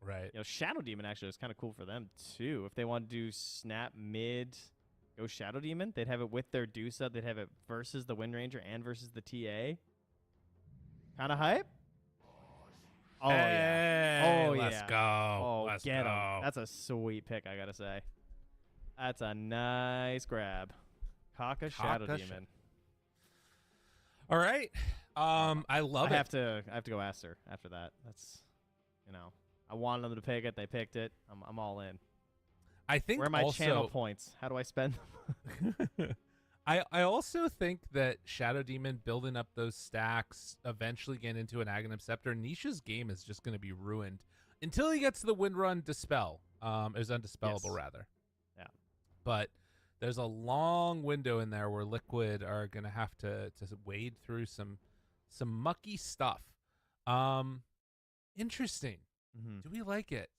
Right. You know, Shadow Demon actually is kind of cool for them too. If they want to do snap mid, go Shadow Demon. They'd have it with their Dusa. They'd have it versus the Wind Ranger and versus the TA. Kind of hype. Oh yeah. Oh yeah. Let's go. Oh, let's get go. him. That's a sweet pick, I gotta say. That's a nice grab. Kaka Shadow Demon. All right. I love it. I have to go Aster after that. That's, I wanted them to pick it. They picked it. I'm all in. I think where are my also, channel points? How do I spend them? I also think that Shadow Demon building up those stacks, eventually getting into an Aghanim Scepter, Nisha's game is just going to be ruined until he gets to the Windrun Dispel. It was Undispellable, rather. Yeah. But there's a long window in there where Liquid are going to have to wade through some mucky stuff. Interesting. Do we like it?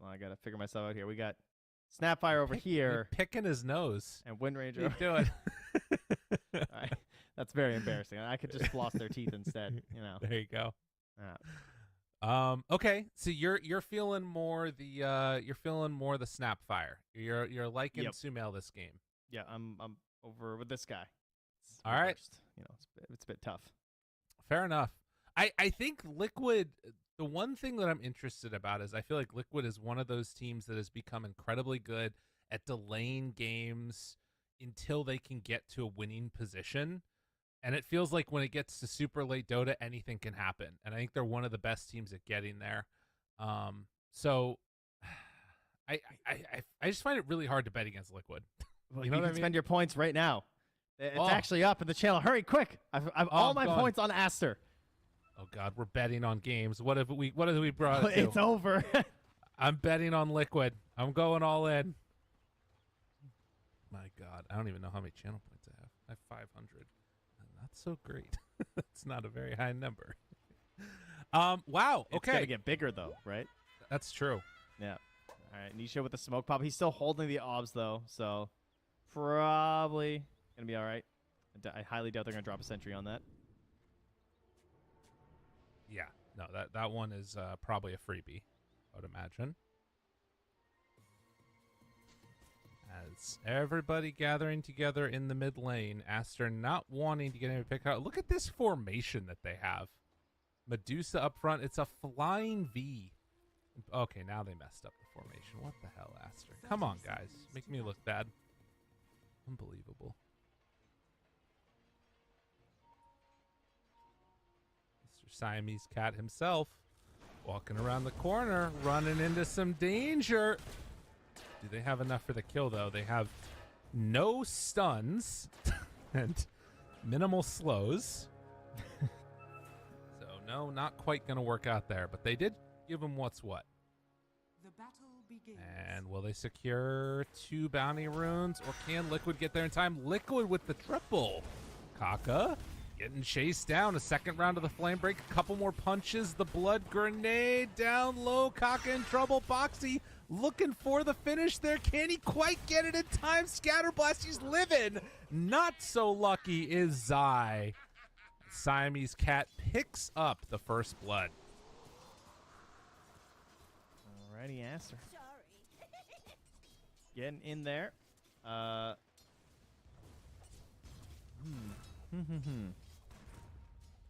Well, I got to figure myself out here. We got Snapfire over here. Picking his nose. And Wind Ranger. What are you doing? All right. That's very embarrassing. I could just floss their teeth instead. There you go. Yeah. Okay, so you're feeling more the Snapfire. You're liking Sumail this game. Yeah, I'm over with this guy. All right. It's a bit tough. Fair enough. I think Liquid, the one thing that I'm interested about is I feel like Liquid is one of those teams that has become incredibly good at delaying games until they can get to a winning position. And it feels like when it gets to super late Dota, anything can happen. And I think they're one of the best teams at getting there. So I just find it really hard to bet against Liquid. Well, you can spend your points right now. It's actually up in the channel. Hurry, quick! I've all my points on Aster. Oh God, we're betting on games. What have we brought it to? It's over. I'm betting on Liquid. I'm going all in. My God, I don't even know how many channel points I have. I have 500. Not so great. That's not a very high number. Wow. Okay. It's gonna get bigger though, right? That's true. Yeah. All right. Nisha with the smoke pop. He's still holding the obs though, so probably gonna be all right. I highly doubt they're gonna drop a sentry on that. Yeah. No. That one is probably a freebie, I would imagine. As everybody gathering together in the mid lane, Aster not wanting to get him to pick out. Look at this formation that they have. Medusa up front. It's a flying V. Okay, now they messed up the formation. What the hell, Aster? Come on, guys. Make me look bad. Unbelievable. Mr. Siamese Cat himself walking around the corner, running into some danger. Do they have enough for the kill, though? They have no stuns and minimal slows. So, no, not quite going to work out there. But they did give him what's what. The battle begins. And will they secure 2 bounty runes? Or can Liquid get there in time? Liquid with the triple. Kaka getting chased down. A second round of the flame break. A couple more punches. The blood grenade down low. Kaka in trouble. Boxy looking for the finish there. Can he quite get it in time? Scatterblast, he's living. Not so lucky is Zai. Siamese Cat picks up the first blood. Alrighty, Aster. Getting in there.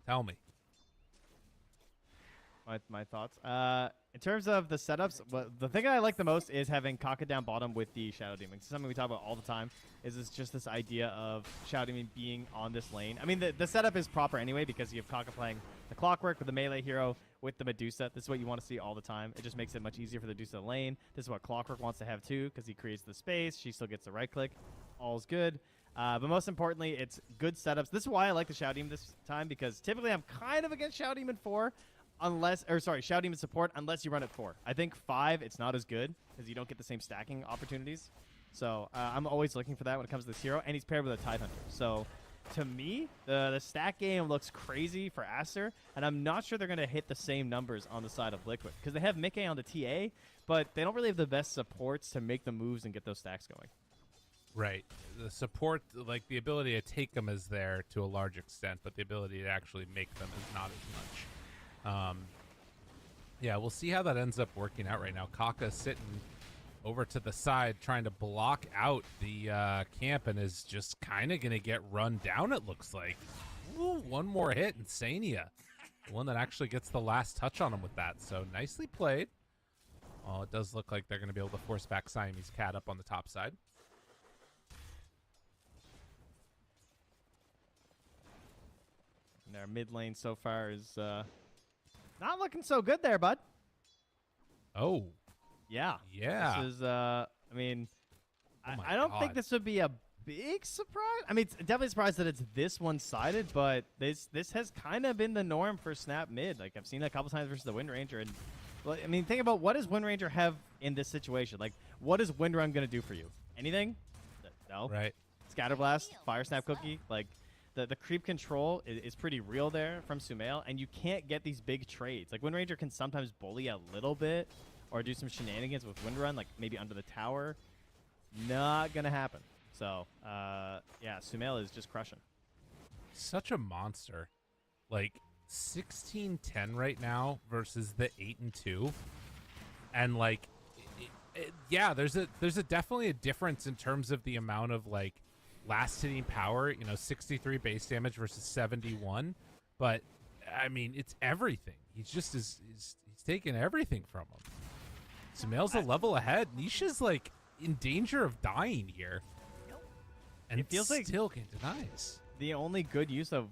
Tell me. My thoughts. In terms of the setups, the thing I like the most is having Kaka down bottom with the Shadow Demon. It's something we talk about all the time. Is just this idea of Shadow Demon being on this lane. I mean, the setup is proper anyway because you have Kaka playing the Clockwork with the melee hero with the Medusa. This is what you want to see all the time. It just makes it much easier for the Medusa to lane. This is what Clockwork wants to have too because he creates the space. She still gets the right click. All's good. But most importantly, it's good setups. This is why I like the Shadow Demon this time because typically I'm kind of against Shadow Demon 4. Shadow Demon support unless you run it 4. I think 5, it's not as good because you don't get the same stacking opportunities. So I'm always looking for that when it comes to this hero, and he's paired with a Tide Hunter. So to me, the stack game looks crazy for Aster, and I'm not sure they're going to hit the same numbers on the side of Liquid because they have Mickey on the TA, but they don't really have the best supports to make the moves and get those stacks going. Right. The support, like the ability to take them is there to a large extent, but the ability to actually make them is not as much. Yeah, we'll see how that ends up working out right now. Kaka sitting over to the side trying to block out the camp and is just kind of going to get run down, it looks like. Ooh, one more hit, Insania. The one that actually gets the last touch on him with that. So nicely played. Oh, it does look like they're going to be able to force back Siamese Cat up on the top side. Our mid lane so far is not looking so good there, bud. Oh. Yeah. Yeah. This is, I mean, Oh my I don't think God. this would be a big surprise. I mean, it's definitely surprised that it's this one-sided, but this has kind of been the norm for Snap mid. Like, I've seen it a couple times versus the Wind Ranger, and well, I mean, think about what does Wind Ranger have in this situation? Like, what is Wind Run going to do for you? Anything? No. Right. Scatterblast, Fire Snap Cookie, like the creep control is pretty real there from Sumail, and you can't get these big trades. Like Wind Ranger can sometimes bully a little bit or do some shenanigans with Wind Run, like maybe under the tower. Not gonna happen. So yeah, Sumail is just crushing. Such a monster. Like 16-10 right now versus the 8-2, and like yeah, there's a definitely a difference in terms of the amount of like last hitting power, you know, 63 base damage versus 71, but I mean, it's everything. He's just he's taking everything from him. Sumail's a level ahead. Nisha's like in danger of dying here, and it feels like still getting denies. The only good use of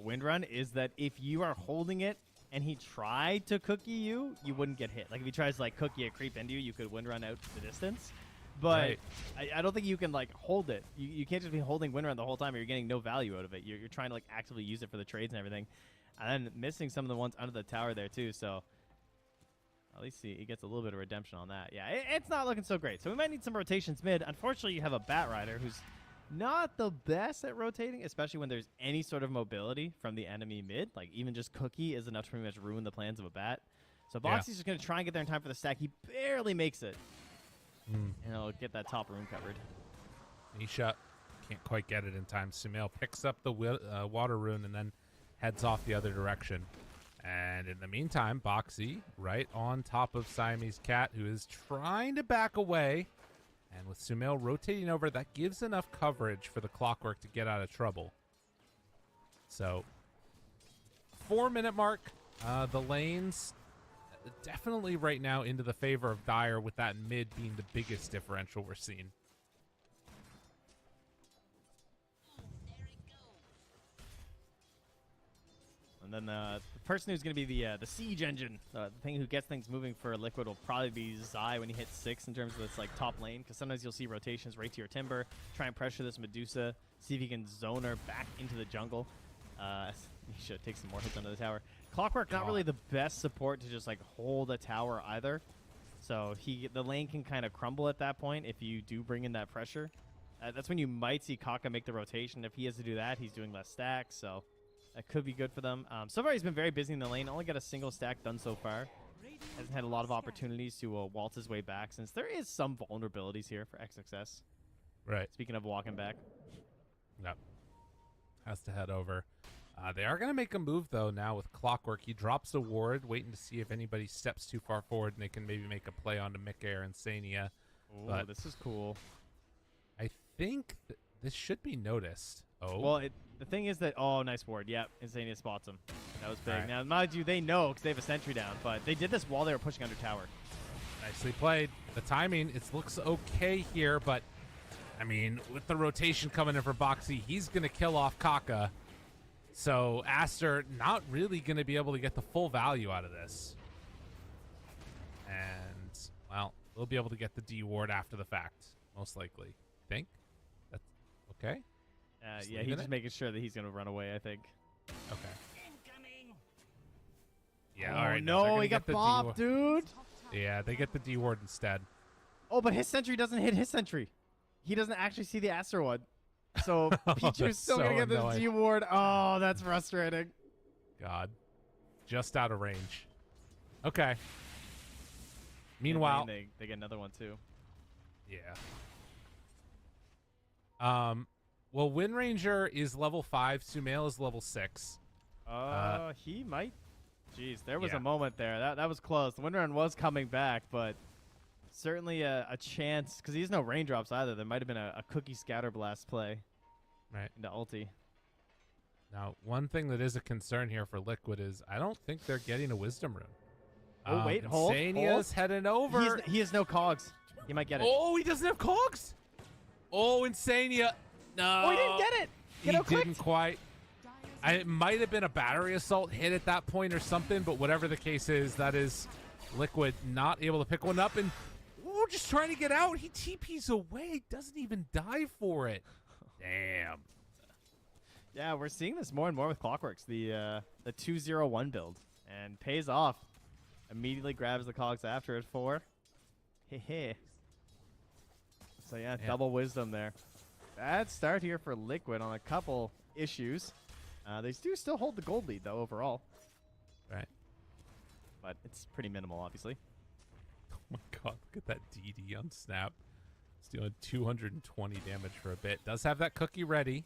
Wind Run is that if you are holding it and he tried to cookie you, you wouldn't get hit. Like if he tries to like cookie a creep into you, you could Wind Run out the distance. But Right. I don't think you can like hold it. You can't just be holding Wind Run the whole time or you're getting no value out of it. You're trying to like actively use it for the trades and everything. And then missing some of the ones under the tower there too. So at least he gets a little bit of redemption on that. Yeah, it's not looking so great. So we might need some rotations mid. Unfortunately, you have a Bat Rider who's not the best at rotating, especially when there's any sort of mobility from the enemy mid. Like, even just Cookie is enough to pretty much ruin the plans of a Bat. So Boxy's just going to try and get there in time for the stack. He barely makes it. And he'll get that top room covered. Nisha can't quite get it in time. Sumail picks up the water rune and then heads off the other direction. And in the meantime, Boxy right on top of Siamese Cat, who is trying to back away. And with Sumail rotating over, that gives enough coverage for the Clockwork to get out of trouble. So, 4-minute mark. The lanes definitely right now into the favor of Dire, with that mid being the biggest differential we're seeing. And then the person who's going to be the siege engine, the thing who gets things moving for Liquid, will probably be Zai when he hits 6 in terms of this like top lane. Because sometimes you'll see rotations right to your Timber, try and pressure this Medusa, see if he can zone her back into the jungle. He should take some more hits under the tower. Clockwork, not really the best support to just like hold a tower either. So the lane can kind of crumble at that point if you do bring in that pressure. That's when you might see Kaka make the rotation. If he has to do that, he's doing less stacks. So that could be good for them. So far, he's been very busy in the lane. Only got a single stack done so far. Hasn't had a lot of opportunities to waltz his way back, since there is some vulnerabilities here for XXS. Right. Speaking of walking back. Yep. Has to head over. They are going to make a move, though, now with Clockwork. He drops a ward, waiting to see if anybody steps too far forward, and they can maybe make a play onto Mikair and Sania. Oh, this is cool. I think this should be noticed. Oh. Well, the thing is that... Oh, nice ward. Yep, Insania spots him. That was big. Right. Now, mind you, they know because they have a sentry down, but they did this while they were pushing under tower. Nicely played. The timing, it looks okay here, but, I mean, with the rotation coming in for Boxy, he's going to kill off Kaka. So Aster not really going to be able to get the full value out of this. And, well, they'll be able to get the D ward after the fact, most likely. Think? That's okay? Yeah, he's just making sure that he's going to run away, I think. Okay. Yeah, Oh, all right. no, he got bopped, dude. Yeah, they get the D ward instead. Oh, but his sentry doesn't hit his sentry. He doesn't actually see the Aster one. So Pichu's still going to get this D ward. Oh, that's frustrating. God. Just out of range. Okay. Meanwhile, they get another one too. Yeah. Well, Wind Ranger is level 5. Sumail is level 6. He might. Jeez, there was a moment there. That was close. The Wind Run was coming back, but certainly a chance, because he has no raindrops either. There might have been a Cookie Scatterblast play. Right. Into ulti. Now, one thing that is a concern here for Liquid is I don't think they're getting a Wisdom Rune. Oh, wait, hold. Insania's heading over. He has no cogs. He might get it. Oh, he doesn't have cogs? Oh, Insania. No. Oh, he didn't get it. He didn't quite. It might have been a battery assault hit at that point or something, but whatever the case is, that is Liquid not able to pick one up, and just trying to get out. He TPs away, doesn't even die for it. Damn. Yeah, we're seeing this more and more with Clockworks, the 201 build, and pays off. Immediately grabs the cogs after it for. Heh. So yeah, double wisdom there. Bad start here for Liquid on a couple issues. They do still hold the gold lead though overall. Right. But it's pretty minimal, obviously. Oh my god, look at that DD on Snap. It's doing 220 damage for a bit. Does have that cookie ready.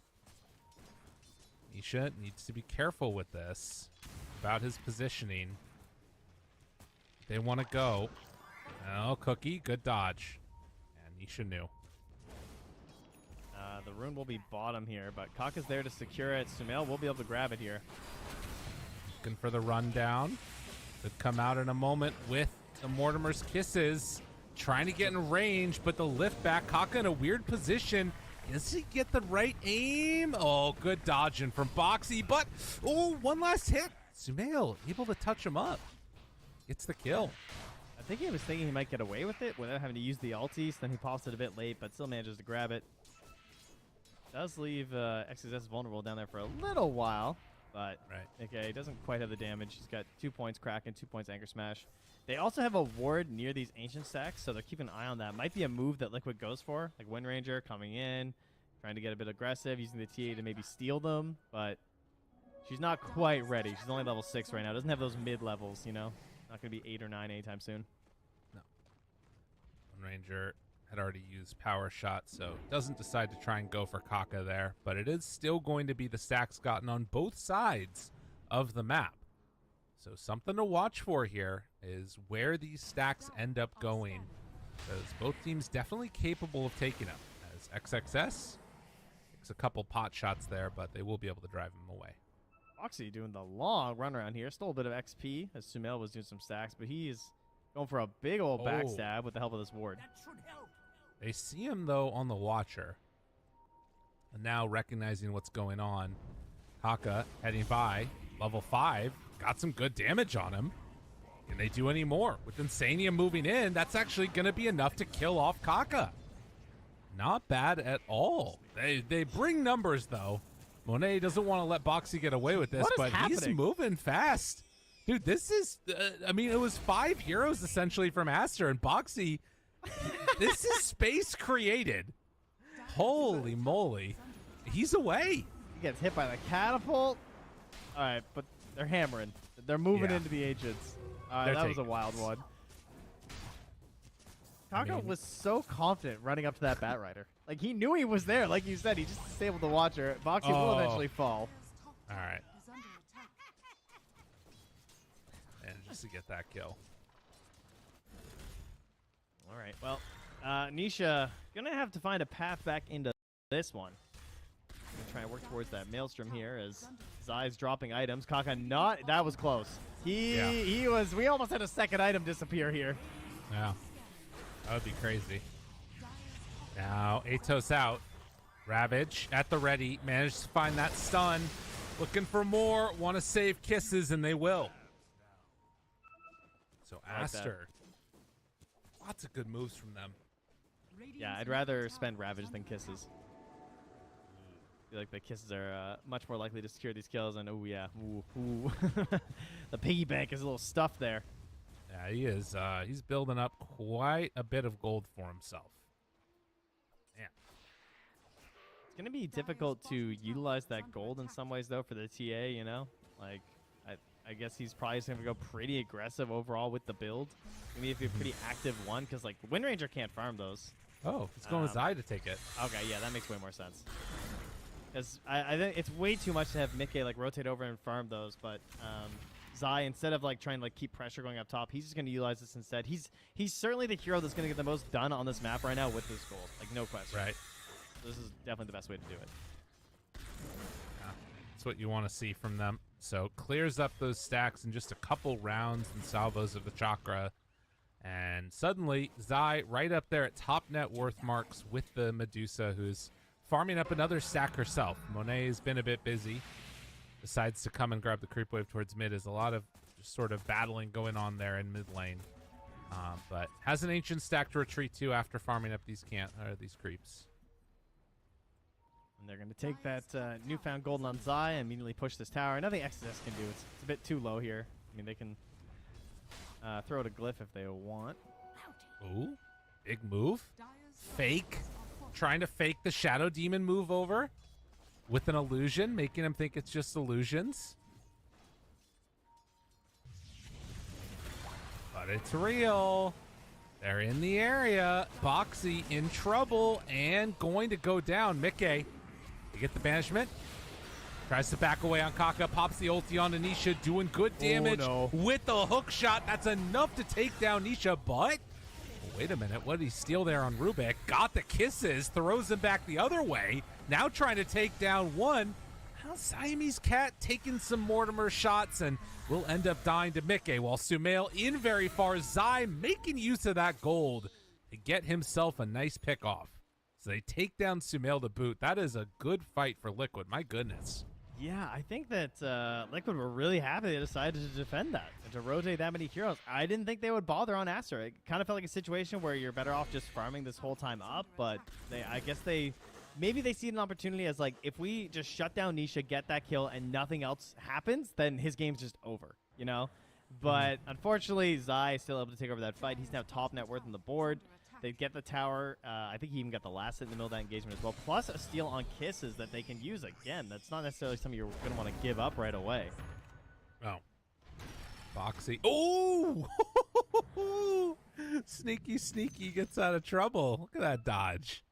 Nisha needs to be careful with this about his positioning. They want to go. Oh, cookie, good dodge. And Nisha knew. The rune will be bottom here, but Kaka's there to secure it. Sumail will be able to grab it here. Looking for the rundown. Could come out in a moment with the Mortimer's Kisses. Trying to get in range, but the lift back. Kaka in a weird position. Does he get the right aim? Oh, good dodging from Boxy, but one last hit. Sumail able to touch him up. Gets the kill. I think he was thinking he might get away with it without having to use the ulti, so then he pops it a bit late, but still manages to grab it. Does leave XSS vulnerable down there for a little while, but okay, he doesn't quite have the damage. He's got 2 points Kraken, 2 points Anchor Smash. They also have a ward near these ancient stacks, so they're keeping an eye on that. Might be a move that Liquid goes for, like Wind Ranger coming in, trying to get a bit aggressive, using the TA to maybe steal them, but she's not quite ready. She's only level 6 right now. Doesn't have those mid levels, you know? Not going to be 8 or 9 anytime soon. No. Wind Ranger had already used Power Shot, so doesn't decide to try and go for Kaka there, but it is still going to be the stacks gotten on both sides of the map. So something to watch for here is where these stacks end up going, because both teams definitely capable of taking them. As XXS takes a couple pot shots there, but they will be able to drive them away. Foxy doing the long run around here. Stole a bit of XP as Sumail was doing some stacks, but he is going for a big old backstab with the help of this ward. They see him, though, on the Watcher. And now recognizing what's going on, Kaka heading by, level 5, got some good damage on him. Can they do any more? With Insania moving in, that's actually going to be enough to kill off Kaka. Not bad at all. They bring numbers, though. Monet doesn't want to let Boxy get away with this, but he's moving fast. Dude, this is, I mean, it was 5 heroes essentially from Aster, and Boxy, this is space created. Holy moly. He's away. He gets hit by the catapult. All right, but they're hammering. They're moving into the ancients. That was a wild one. Kaka was so confident running up to that Batrider. Like, he knew he was there. Like you said, he just disabled the Watcher. Boxy will eventually fall. All right. And just to get that kill. All right. Well, Nisha going to have to find a path back into this one. Going to try and work towards that Maelstrom here as Zai's dropping items. Kaka not. That was close. He was. We almost had a second item disappear here. Yeah. That would be crazy. Now, Atos out. Ravage at the ready. Managed to find that stun. Looking for more. Want to save Kisses, and they will. So Aster. Lots of good moves from them. Yeah, I'd rather spend Ravage than Kisses. I feel like the Kisses are much more likely to secure these kills. And, oh, yeah. Ooh. The piggy bank is a little stuffed there. Yeah, he is. He's building up quite a bit of gold for himself. Yeah. It's going to be difficult to utilize that gold in some ways, though, for the TA, you know? Like, I guess he's probably going to go pretty aggressive overall with the build. Maybe if you're a pretty active one, because, like, Wind Ranger can't farm those. Oh, it's going with Zai to take it. Okay, yeah, that makes way more sense. Because I think it's way too much to have Mickey, like, rotate over and farm those, but Zai, instead of like trying to like keep pressure going up top, he's just going to utilize this instead. He's certainly the hero that's going to get the most done on this map right now with this gold. Like, no question. Right. This is definitely the best way to do it. Yeah, that's what you want to see from them. So clears up those stacks in just a couple rounds and salvos of the chakra. And suddenly, Zai right up there at top net worth marks with the Medusa, who's farming up another stack herself. Monet has been a bit busy. decides to come and grab the creep wave towards mid. Is a lot of just sort of battling going on there in mid lane. But has an ancient stack to retreat to after farming up these these creeps. And they're going to take that newfound golden on Zai and immediately push this tower. Nothing XSS can do. It's a bit too low here. I mean, they can throw it a glyph if they want. Ooh, big move. Fake. Trying to fake the Shadow Demon move over with an illusion, making him think it's just illusions. But it's real. They're in the area. Boxy in trouble and going to go down. Mickey, you get the banishment. Tries to back away on Kaka. Pops the ulti on Nisha, doing good damage with the hook shot. That's enough to take down Nisha, but wait a minute. What did he steal there on Rubik? Got the kisses, throws him back the other way. Now trying to take down one. Now Siamese Cat taking some Mortimer shots and will end up dying to Mickey, while Sumail in very far. Zai making use of that gold to get himself a nice pick off. So they take down Sumail to boot. That is a good fight for Liquid. My goodness. Yeah, I think that Liquid were really happy they decided to defend that and to rotate that many heroes. I didn't think they would bother on Aster. It kind of felt like a situation where you're better off just farming this whole time up, but I guess maybe they see an opportunity as like, if we just shut down Nisha, get that kill, and nothing else happens, then his game's just over, you know? But unfortunately, Zai is still able to take over that fight. He's now top net worth on the board. They get the tower. I think he even got the last hit in the middle of that engagement as well. Plus a steal on kisses that they can use again. That's not necessarily something you're going to want to give up right away. Oh. Boxy. Oh! Sneaky gets out of trouble. Look at that dodge.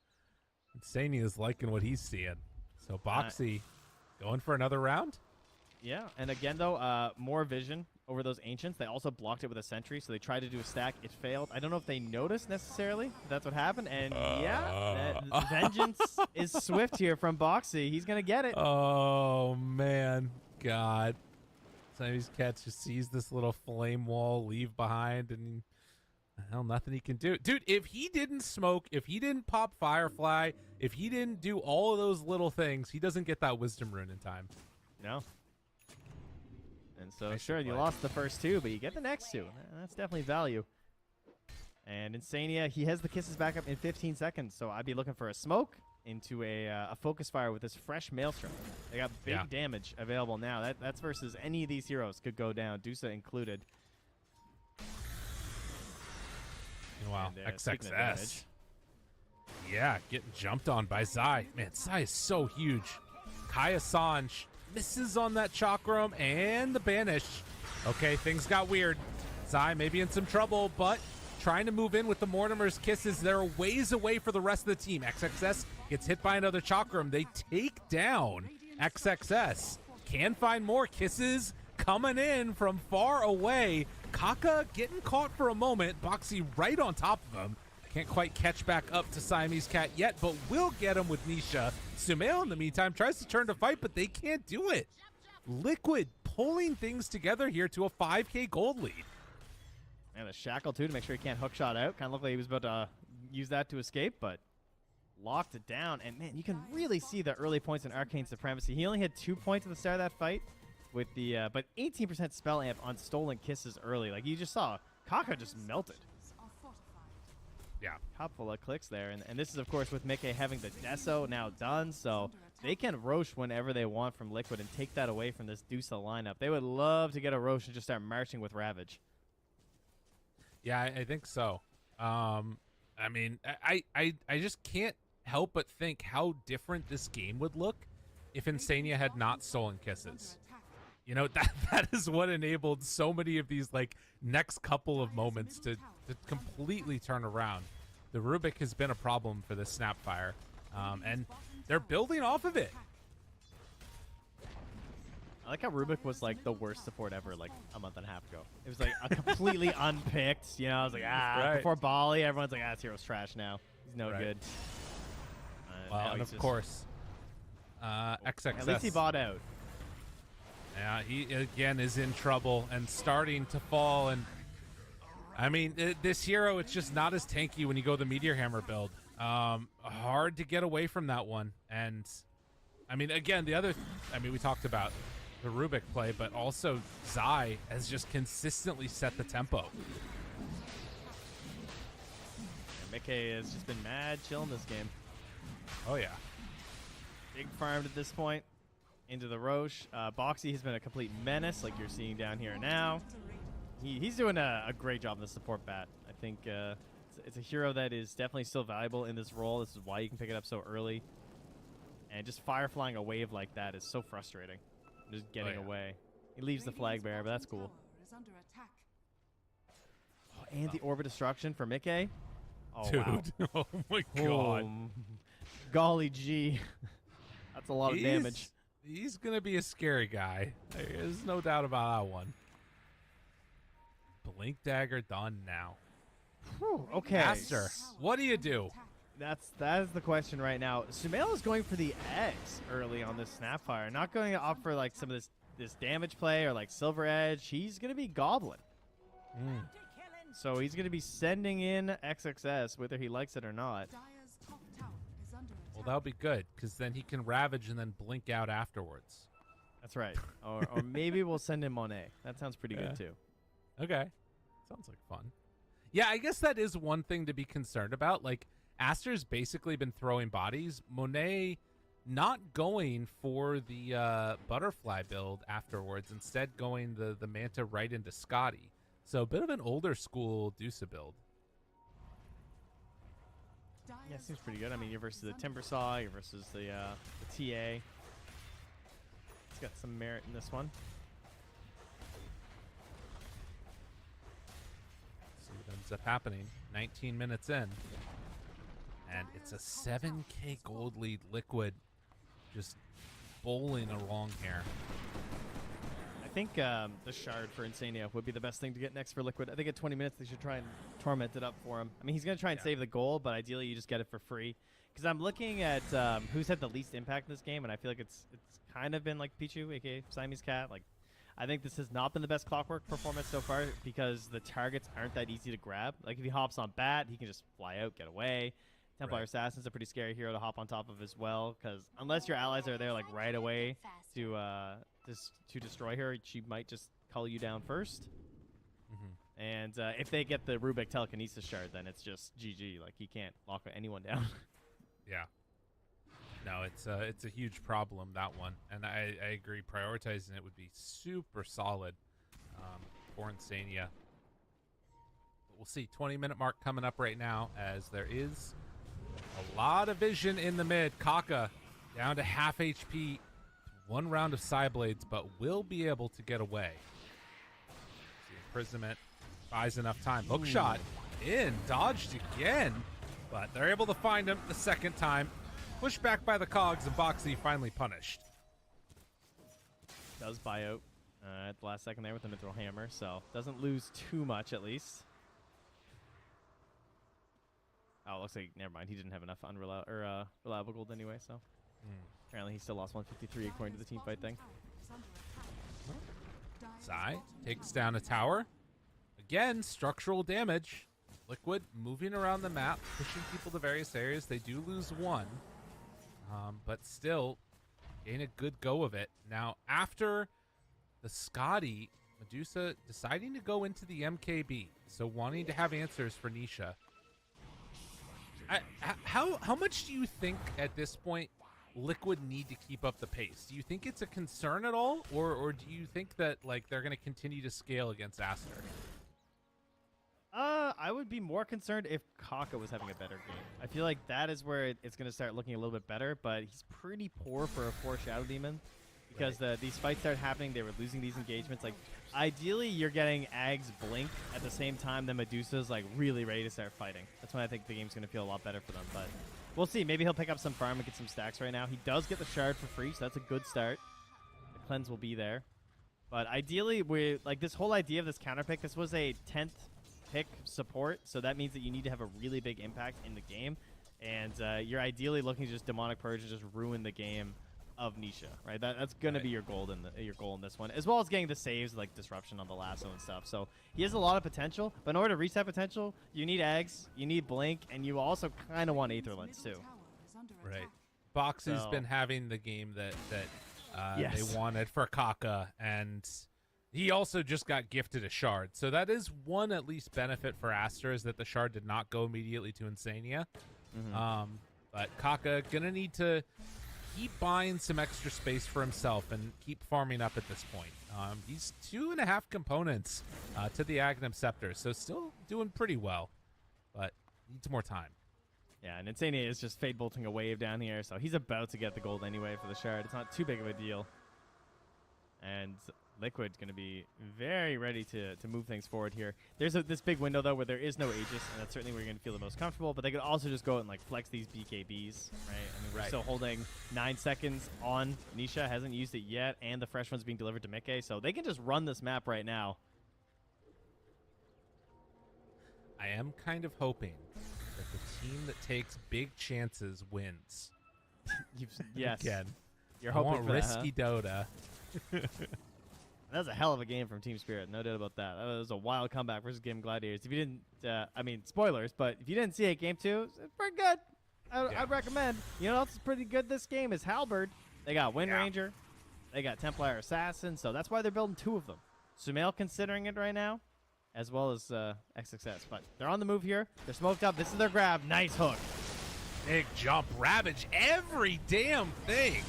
Insania is liking what he's seeing. So Boxy going for another round? Yeah, and again, though, more vision over those Ancients. They also blocked it with a Sentry, so they tried to do a stack. It failed. I don't know if they noticed necessarily that's what happened. And yeah, vengeance is swift here from Boxy. He's going to get it. Oh, man. God. Some of these cats just sees this little flame wall leave behind, and hell, nothing he can do. Dude, if he didn't smoke, if he didn't pop Firefly, if he didn't do all of those little things, he doesn't get that Wisdom Rune in time. No. And so, sure, you lost the first two, but you get the next two. That's definitely value. And Insania, he has the kisses back up in 15 seconds, so I'd be looking for a smoke into a focus fire with this fresh Maelstrom. They got big damage available now. That's versus any of these heroes could go down, Dusa included. Wow, XXS. Yeah, getting jumped on by Zai. Man, Zai is so huge. Kaya Sanj misses on that Chakram and the banish. Okay, things got weird. Zai may be in some trouble, but trying to move in with the Mortimer's kisses. They're ways away for the rest of the team. XXS gets hit by another Chakram. They take down XXS. Can find more kisses coming in from far away. Kaka getting caught for a moment. Boxy right on top of him. Can't quite catch back up to Siamese Cat yet, but will get him with Nisha. Sumail, in the meantime, tries to turn to fight, but they can't do it. Liquid pulling things together here to a 5K gold lead. And a shackle, too, to make sure he can't hook shot out. Kind of looked like he was about to use that to escape, but locked it down. And, man, you can really see the early points in Arcane Supremacy. He only had 2 points at the start of that fight, with the but 18% spell amp on Stolen Kisses early. Like, you just saw, Kaka just melted. Yeah. Top full of clicks there. And this is, of course, with Mickey having the Deso now done, so they can Roche whenever they want from Liquid and take that away from this Dusa lineup. They would love to get a Roche and just start marching with Ravage. Yeah, I think so. I mean, I just can't help but think how different this game would look if Insania had not stolen kisses. You know, that is what enabled so many of these, like, next couple of moments to completely turn around. The Rubik has been a problem for this Snapfire, and they're building off of it. I like how Rubik was, like, the worst support ever, like, a month and a half ago. It was, like, a completely unpicked, you know, I was like, before Bali, everyone's like, this hero's trash now. He's no good. Well, and of course, XXS. At least he bought out. Yeah, he, again, is in trouble and starting to fall. And, I mean, this hero, it's just not as tanky when you go the Meteor Hammer build. Hard to get away from that one. And, I mean, again, we talked about the Rubik play, but also Zai has just consistently set the tempo. Yeah, Mickey has just been mad chill in this game. Oh, yeah. Big farmed at this point. Into the Roche. Boxy has been a complete menace, like you're seeing down here now. He's doing a great job in the support bat. I think it's a hero that is definitely still valuable in this role. This is why you can pick it up so early. And just fireflying a wave like that is so frustrating. Just getting away. He leaves the flag bearer, but that's cool. Oh, and the orbit destruction for Mickey. Oh, dude. Wow. Oh, my God. Golly gee. That's a lot of damage. He's going to be a scary guy. There's no doubt about that one. Blink dagger done now. Whew, okay. Aster, what do you do? That is the question right now. Sumail is going for the eggs early on this Snapfire. Not going to opt for like some of this damage play or like Silver Edge. He's going to be Goblin. So he's going to be sending in XXS whether he likes it or not. Well, that'll be good because then he can Ravage and then blink out afterwards. That's right. or maybe we'll send him Monet. That sounds pretty good too. Okay. Sounds like fun. Yeah, I guess that is one thing to be concerned about. Like, Aster's basically been throwing bodies. Monet not going for the butterfly build afterwards, instead going the Manta right into Scotty. So a bit of an older school Dusa build. Yeah, seems pretty good. I mean, you're versus the Timber Saw, you're versus the TA. It's got some merit in this one. See what ends up happening. 19 minutes in. And it's a 7K gold lead. Liquid just bowling along here. I think the Shard for Insania would be the best thing to get next for Liquid. I think at 20 minutes they should try and torment it up for him. I mean, he's going to try and save the goal, but ideally you just get it for free. Because I'm looking at who's had the least impact in this game, and I feel like it's kind of been like Pichu, a.k.a. Siamese Cat. Like, I think this has not been the best Clockwork performance so far because the targets aren't that easy to grab. Like, if he hops on Bat, he can just fly out, get away. Templar Assassin's a pretty scary hero to hop on top of as well, because unless your allies are there like right away to destroy her, she might just cull you down first. And if they get the Rubik Telekinesis Shard, then it's just GG. Like, he can't lock anyone down. Yeah. No, it's a huge problem, that one. And I agree, prioritizing it would be super solid for Insania. But we'll see. 20-minute mark coming up right now as there is a lot of vision in the mid. Kaka down to half HP. One round of Psyblades, but will be able to get away. The imprisonment buys enough time. Hook shot in, dodged again, but they're able to find him the second time. Pushed back by the Cogs, and Boxy finally punished. Does buy out at the last second there with the Mithril Hammer, so doesn't lose too much at least. Oh, looks like, never mind. He didn't have enough reliable gold anyway, so. Apparently he still lost 153 according to the team fight thing. Zai takes down a tower. Again, structural damage. Liquid moving around the map, pushing people to various areas. They do lose one, but still gain a good go of it. Now, after the Scotty, Medusa deciding to go into the MKB, so wanting to have answers for Nisha. How much do you think at this point Liquid need to keep up the pace? Do you think it's a concern at all, or do you think that like they're going to continue to scale against Aster? I would be more concerned if Kaka was having a better game. I feel like that is where it's going to start looking a little bit better, but he's pretty poor for a 4 Shadow Demon because these fights started happening. They were losing these engagements. Like, ideally, you're getting Ags blink at the same time that Medusa's like really ready to start fighting. That's when I think the game's going to feel a lot better for them, but we'll see. Maybe he'll pick up some farm and get some stacks right now. He does get the shard for free, so that's a good start. The cleanse will be there. But ideally, we like this whole idea of this counter pick. This was a 10th pick support, so that means that you need to have a really big impact in the game. And you're ideally looking to just Demonic Purge and just ruin the game of Nisha, right? That's going to be your goal in this one, as well as getting the saves like Disruption on the lasso and stuff. So he has a lot of potential, but in order to reach that potential, you need Eggs, you need Blink, and you also kind of want Aether Lens too. Right. Box has been having the game that Yes. they wanted for Kaka, and he also just got gifted a shard. So that is one at least benefit for Aster, is that the shard did not go immediately to Insania. But Kaka gonna need to keep buying some extra space for himself and keep farming up at this point. He's 2.5 components to the Aghanim Scepter, so still doing pretty well, but needs more time. Yeah, and Insania is just fade bolting a wave down here, so he's about to get the gold anyway for the shard. It's not too big of a deal. And Liquid's going to be very ready to move things forward here. There's this big window, though, where there is no Aegis, and that's certainly where you're going to feel the most comfortable, but they could also just go and, like, flex these BKBs, right? I mean, we're still holding 9 seconds on Nisha, hasn't used it yet, and the fresh one's being delivered to Mickey, so they can just run this map right now. I am kind of hoping that the team that takes big chances wins. Yes. Again. You're I hoping want for risky Dota. That was a hell of a game from Team Spirit, no doubt about that. That was a wild comeback versus Game Gladiators. If you didn't, I mean, spoilers, but if you didn't see it, Game 2, it's pretty good. I'd recommend. You know what else is pretty good this game is Halberd. They got Wind Ranger. They got Templar Assassin, so that's why they're building 2 of them. Sumail considering it right now, as well as XXS. But they're on the move here. They're smoked up. This is their grab. Nice hook. Big jump. Ravage every damn thing.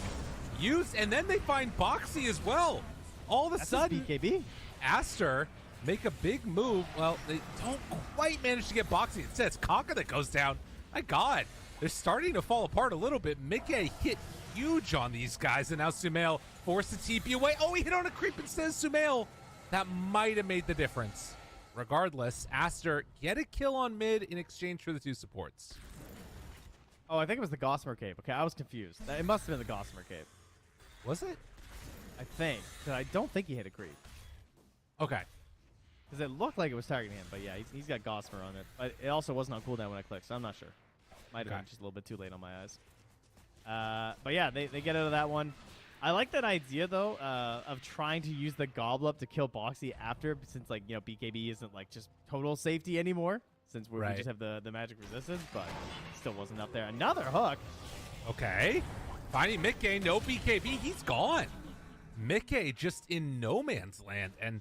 And then they find Boxy as well. All of a sudden, BKB. Aster make a big move. Well, they don't quite manage to get Boxy. Instead, it's Kaka that goes down. My God, they're starting to fall apart a little bit. Mickey hit huge on these guys, and now Sumail forced to TP away. Oh, he hit on a creep instead of Sumail. That might have made the difference. Regardless, Aster get a kill on mid in exchange for the 2 supports. Oh, I think it was the Gossamer Cape. Okay, I was confused. It must have been the Gossamer Cape. Was it? I think. But I don't think he hit a creep. Okay. Because it looked like it was targeting him, but yeah, he's got Gossamer on it. But it also wasn't on cooldown when I clicked, so I'm not sure. Might have been just a little bit too late on my eyes. But yeah, they get out of that one. I like that idea, though, of trying to use the Gobble Up to kill Boxy after, since, like, you know, BKB isn't, like, just total safety anymore, since we just have the magic resistance, but still wasn't up there. Another hook. Okay. Finding Mickey, no BKB, he's gone. Mickey just in no man's land and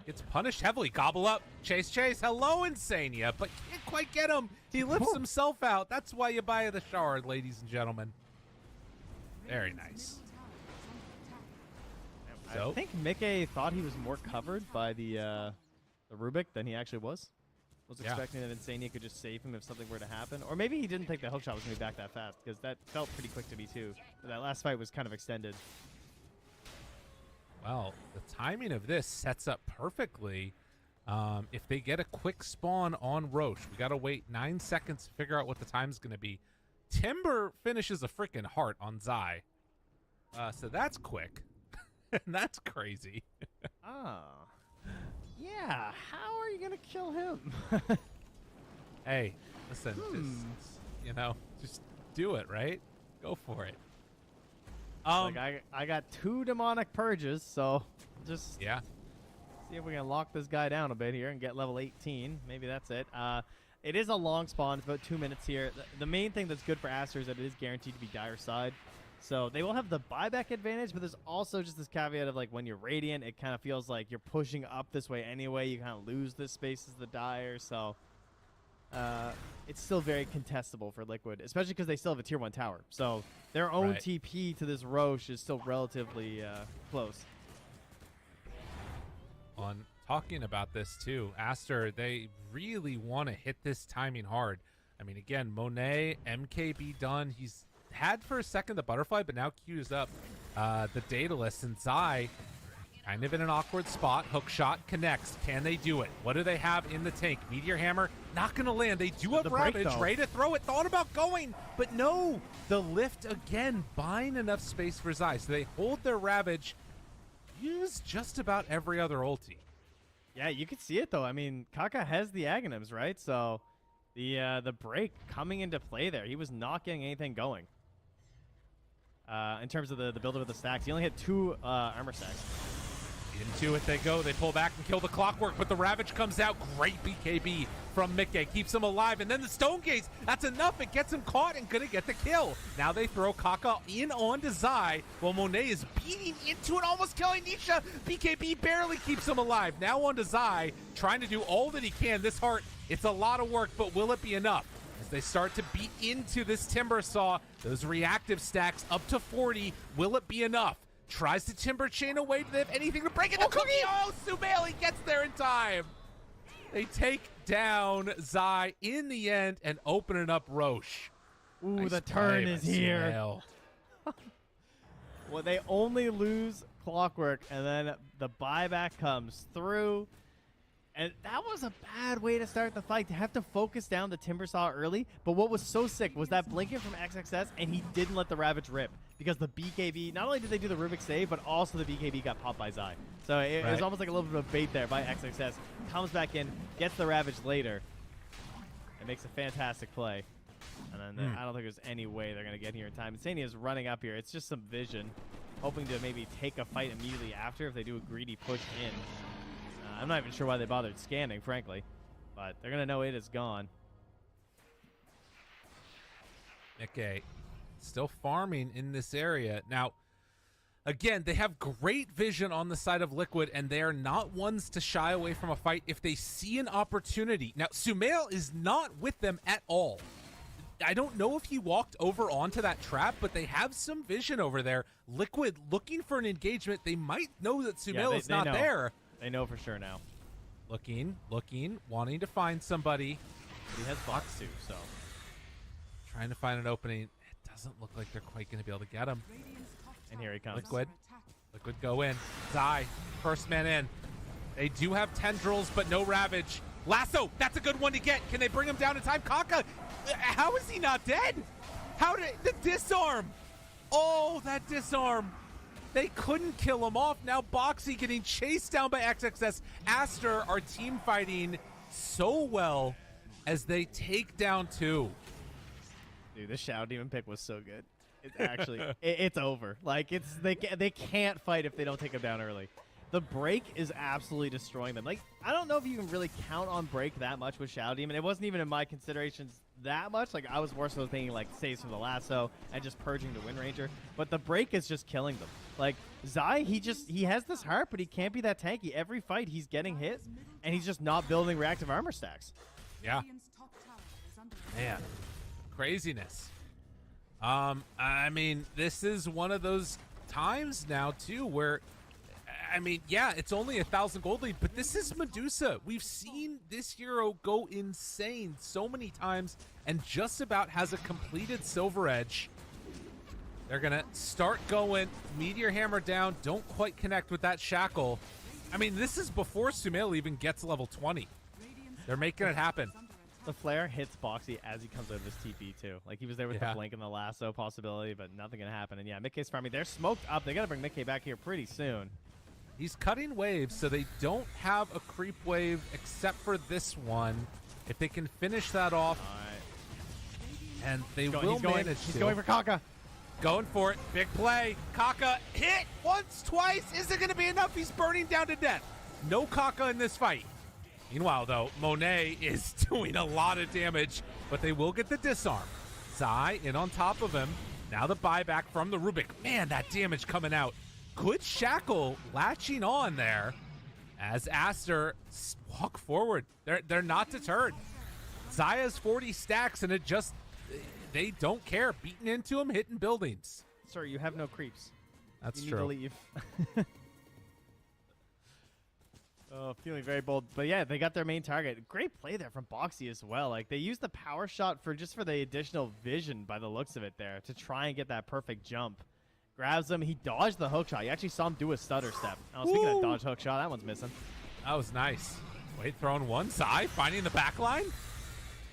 gets punished heavily. Gobble up, chase, hello Insania, but can't quite get him. He lifts himself out. That's why you buy the shard, ladies and gentlemen. Very nice. I think Mickey thought he was more covered by the Rubik than he actually was. Was expecting that Insania could just save him if something were to happen. Or maybe he didn't think the hookshot was going to be back that fast, because that felt pretty quick to me too. But that last fight was kind of extended. Well, the timing of this sets up perfectly. If they get a quick spawn on Roche, we got to wait 9 seconds to figure out what the time's going to be. Timber finishes a freaking heart on Zai. So that's quick. And that's crazy. Yeah, how are you going to kill him? Hey, listen, just do it, right? Go for it. Like I got 2 demonic purges, so just see if we can lock this guy down a bit here and get level 18. Maybe that's it. It is a long spawn. It's about 2 minutes here. The main thing that's good for Aster is that it is guaranteed to be dire side. So they will have the buyback advantage, but there's also just this caveat of, like, when you're Radiant, it kind of feels like you're pushing up this way anyway. You kind of lose this space as the dire, so it's still very contestable for Liquid, especially because they still have a tier 1 tower. So their own TP to this Roche is still relatively close. On talking about this too, Aster, they really want to hit this timing hard. I mean, again, Monet, MKB done. He's had for a second the butterfly, but now cues up the Daedalus, and Zai kind of in an awkward spot. Hook shot connects. Can they do it? What do they have in the tank? Meteor Hammer, not going to land. They do have Ravage, ready to throw it. Thought about going, but no. The lift again, buying enough space for Zai. So they hold their Ravage, use just about every other ulti. Yeah, you can see it, though. I mean, Kaka has the Aghanims, right? So the break coming into play there. He was not getting anything going. In terms of the buildup of the stacks, he only had 2 armor stacks. Into it they go. They pull back and kill the Clockwork, but the Ravage comes out. Great BKB from Mickey. Keeps him alive. And then the Stone Gaze. That's enough. It gets him caught and gonna get the kill. Now they throw Kaka in onto Zai while Monet is beating into it, almost killing Nisha. BKB barely keeps him alive. Now onto Zai, trying to do all that he can. This Heart, it's a lot of work, but will it be enough? As they start to beat into this Timber Saw, those reactive stacks up to 40. Will it be enough? Tries to Timber Chain away. Do they have anything to break it? The cookie! Oh, Sumail, he gets there in time. They take down Zai in the end and open it up Roche. Ooh, Nice the turn play is by here. Sumail. Well, they only lose Clockwork, and then the buyback comes through. And that was a bad way to start the fight, to have to focus down the Timber Saw early. But what was so sick was that blinking from XXS, and he didn't let the Ravage rip. Because the BKB, not only did they do the Rubik save, but also the BKB got popped by Zai. So it was almost like a little bit of bait there by XXS. Comes back in, gets the Ravage later, and makes a fantastic play. And then I don't think there's any way they're going to get here in time. Insania is running up here. It's just some vision, hoping to maybe take a fight immediately after if they do a greedy push in. I'm not even sure why they bothered scanning, frankly. But they're going to know it is gone. Okay. Still farming in this area. Now, again, they have great vision on the side of Liquid, and they are not ones to shy away from a fight if they see an opportunity. Now, Sumail is not with them at all. I don't know if he walked over onto that trap, but they have some vision over there. Liquid looking for an engagement. They might know that Sumail is not there. They know for sure now. Looking, wanting to find somebody. But he has box too, so. Trying to find an opening. It doesn't look like they're quite going to be able to get him. And here he comes. Liquid go in. Zai, first man in. They do have tendrils, but no Ravage. Lasso, that's a good one to get. Can they bring him down in time? Kaka, how is he not dead? How did the disarm? Oh, that disarm. They couldn't kill him off. Now Boxy getting chased down by XXS. Aster are team fighting so well as they take down 2. Dude, the Shadow Demon pick was so good. It's actually, it's over. Like, they can't fight if they don't take him down early. The break is absolutely destroying them. Like, I don't know if you can really count on break that much with Shadow Demon. It wasn't even in my considerations that much. Like, I was more so thinking, like, saves from the lasso and just purging the Wind Ranger. But the break is just killing them. Like, Zai, he has this heart, but he can't be that tanky. Every fight, he's getting hit, and he's just not building reactive armor stacks. Yeah. Man, craziness. I mean, this is one of those times now, too, where, I mean, yeah, it's only 1,000 gold lead, but this is Medusa. We've seen this hero go insane so many times and just about has a completed Silver Edge. They're going to start going. Meteor Hammer down. Don't quite connect with that Shackle. I mean, this is before Sumail even gets level 20. They're making it happen. The flare hits Boxy as he comes out of his TP, too. Like, he was there with the blink and the lasso possibility, but nothing can happen. And, yeah, Mickey's farming. They're smoked up. They got to bring Mickey back here pretty soon. He's cutting waves, so they don't have a creep wave except for this one. If they can finish that off, and they will manage to. He's going for Kaka. Going for it. Big play. Kaka hit once, twice. Is it going to be enough? He's burning down to death. No Kaka in this fight. Meanwhile, though, Monet is doing a lot of damage, but they will get the disarm. Zai in on top of him. Now the buyback from the Rubik. Man, that damage coming out. Good Shackle latching on there as Aster walk forward. They're not deterred. Zaya's 40 stacks, and it just, they don't care. Beating into him, hitting buildings. Sir, you have no creeps. That's you true. Need to leave. Oh, feeling very bold. But yeah, they got their main target. Great play there from Boxy as well. Like, they used the power shot for the additional vision by the looks of it there to try and get that perfect jump. Grabs him. He dodged the hook shot. You actually saw him do a stutter step. Oh, speaking of dodge hook shot, that one's missing. That was nice. Wait, throwing one side, finding the back line.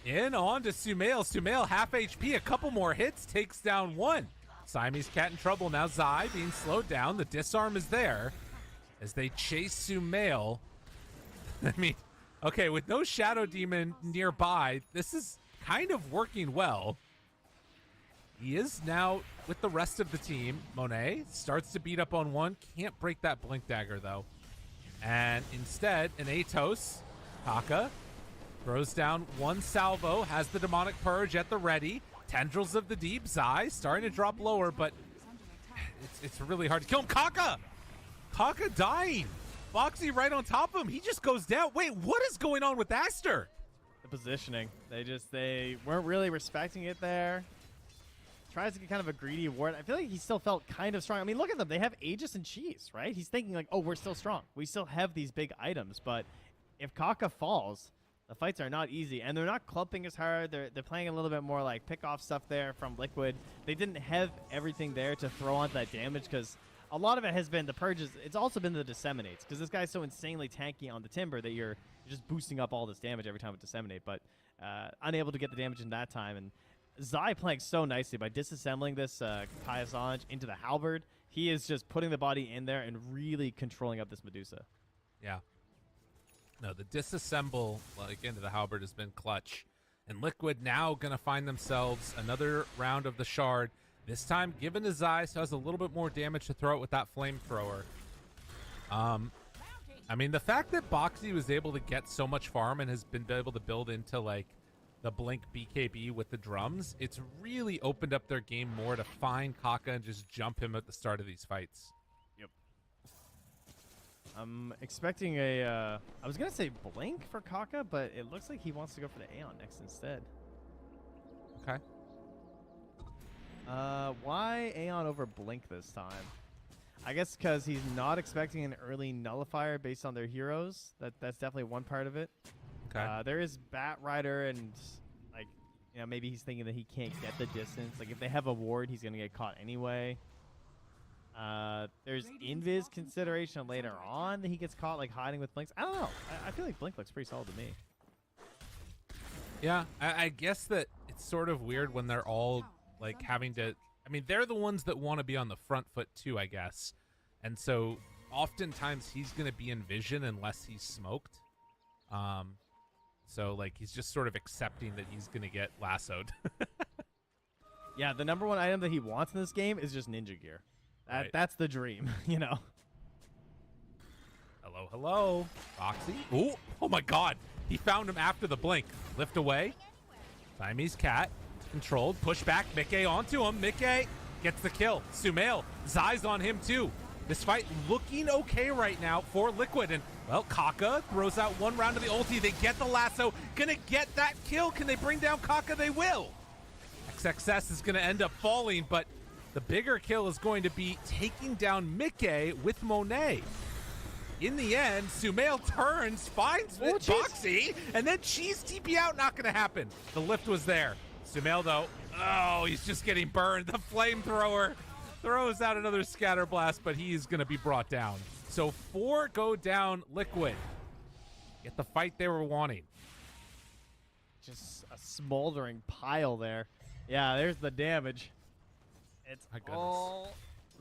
In on to Sumail. Sumail, half HP. A couple more hits. Takes down one. Siamese Cat in trouble. Now Zai being slowed down. The disarm is there as they chase Sumail. I mean, okay, with no Shadow Demon nearby, this is kind of working well. He is now with the rest of the team. Monet starts to beat up on one. Can't break that Blink Dagger, though. And instead, an Atos, Kaka, throws down one salvo, has the Demonic Purge at the ready. Tendrils of the Deep, Zai starting to drop lower, but it's really hard to kill him. Kaka! Kaka dying. Foxy right on top of him. He just goes down. Wait, what is going on with Aster? The positioning. They weren't really respecting it there. Tries to get kind of a greedy ward. I feel like he still felt kind of strong. I mean, look at them. They have Aegis and Cheese, right? He's thinking like, oh, we're still strong. We still have these big items. But if Kaka falls, the fights are not easy. And they're not clumping as hard. They're playing a little bit more like pick-off stuff there from Liquid. They didn't have everything there to throw onto that damage because a lot of it has been the purges. It's also been the disseminates because this guy's so insanely tanky on the Timber that you're just boosting up all this damage every time it disseminate. But unable to get the damage in that time. And Zai playing so nicely by disassembling this Kaya into the halberd. He is just putting the body in there and really controlling up this Medusa. Yeah. No, the disassemble into the halberd has been clutch. And Liquid now going to find themselves another round of the shard. This time given to Zai, so has a little bit more damage to throw it with that flamethrower. I mean, the fact that Boxy was able to get so much farm and has been able to build into like the Blink BKB with the drums, it's really opened up their game more to find Kaka and just jump him at the start of these fights. Yep. I'm expecting a, I was going to say Blink for Kaka, but it looks like he wants to go for the Aeon next instead. Okay. Why Aeon over Blink this time? I guess because he's not expecting an early nullifier based on their heroes. That's definitely one part of it. Okay. There is Bat Rider, and like, you know, maybe he's thinking that he can't get the distance. Like, if they have a ward, he's gonna get caught anyway. There's Invis consideration later on that he gets caught like hiding with Blinks. I don't know. I feel like Blink looks pretty solid to me. Yeah, I guess that it's sort of weird when they're all like having to. I mean, they're the ones that want to be on the front foot too, I guess. And so oftentimes he's gonna be in vision unless he's smoked. So, like, he's just sort of accepting that he's going to get lassoed. Yeah, the number one item that he wants in this game is just ninja gear. Right. That's the dream, you know? Hello, hello. Foxy. Ooh, oh, my God. He found him after the blink. Lift away. Siamese cat. Controlled. Push back. Mickey onto him. Mickey gets the kill. Sumail. Zai's on him, too. This fight looking okay right now for Liquid. And, well, Kaka throws out one round of the ulti. They get the lasso. Gonna get that kill. Can they bring down Kaka? They will. XXS is gonna end up falling, but the bigger kill is going to be taking down Mickey with Monet. In the end, Sumail turns, finds Boxy, and then Cheese TP out. Not gonna happen. The lift was there. Sumail, though, oh, he's just getting burned. The flamethrower throws out another scatter blast, but he's going to be brought down. So 4 go down Liquid. Get the fight they were wanting. Just a smoldering pile there. Yeah, there's the damage. It's all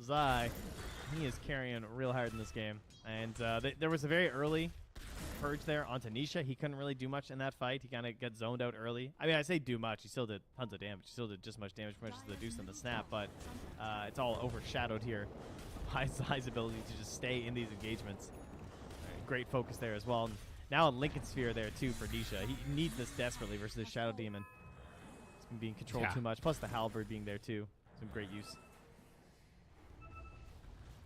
Zai. He is carrying real hard in this game. And there was a very early purge there onto Nisha. He couldn't really do much in that fight. He kind of got zoned out early. I mean, I say do much. He still did tons of damage. He still did just as much damage as the Deuce and the Snap, but it's all overshadowed here by Zai's ability to just stay in these engagements. Great focus there as well. And now a Lincoln Sphere there, too, for Nisha. He needs this desperately versus the Shadow Demon. It's been being controlled too much, plus the Halberd being there, too. Some great use.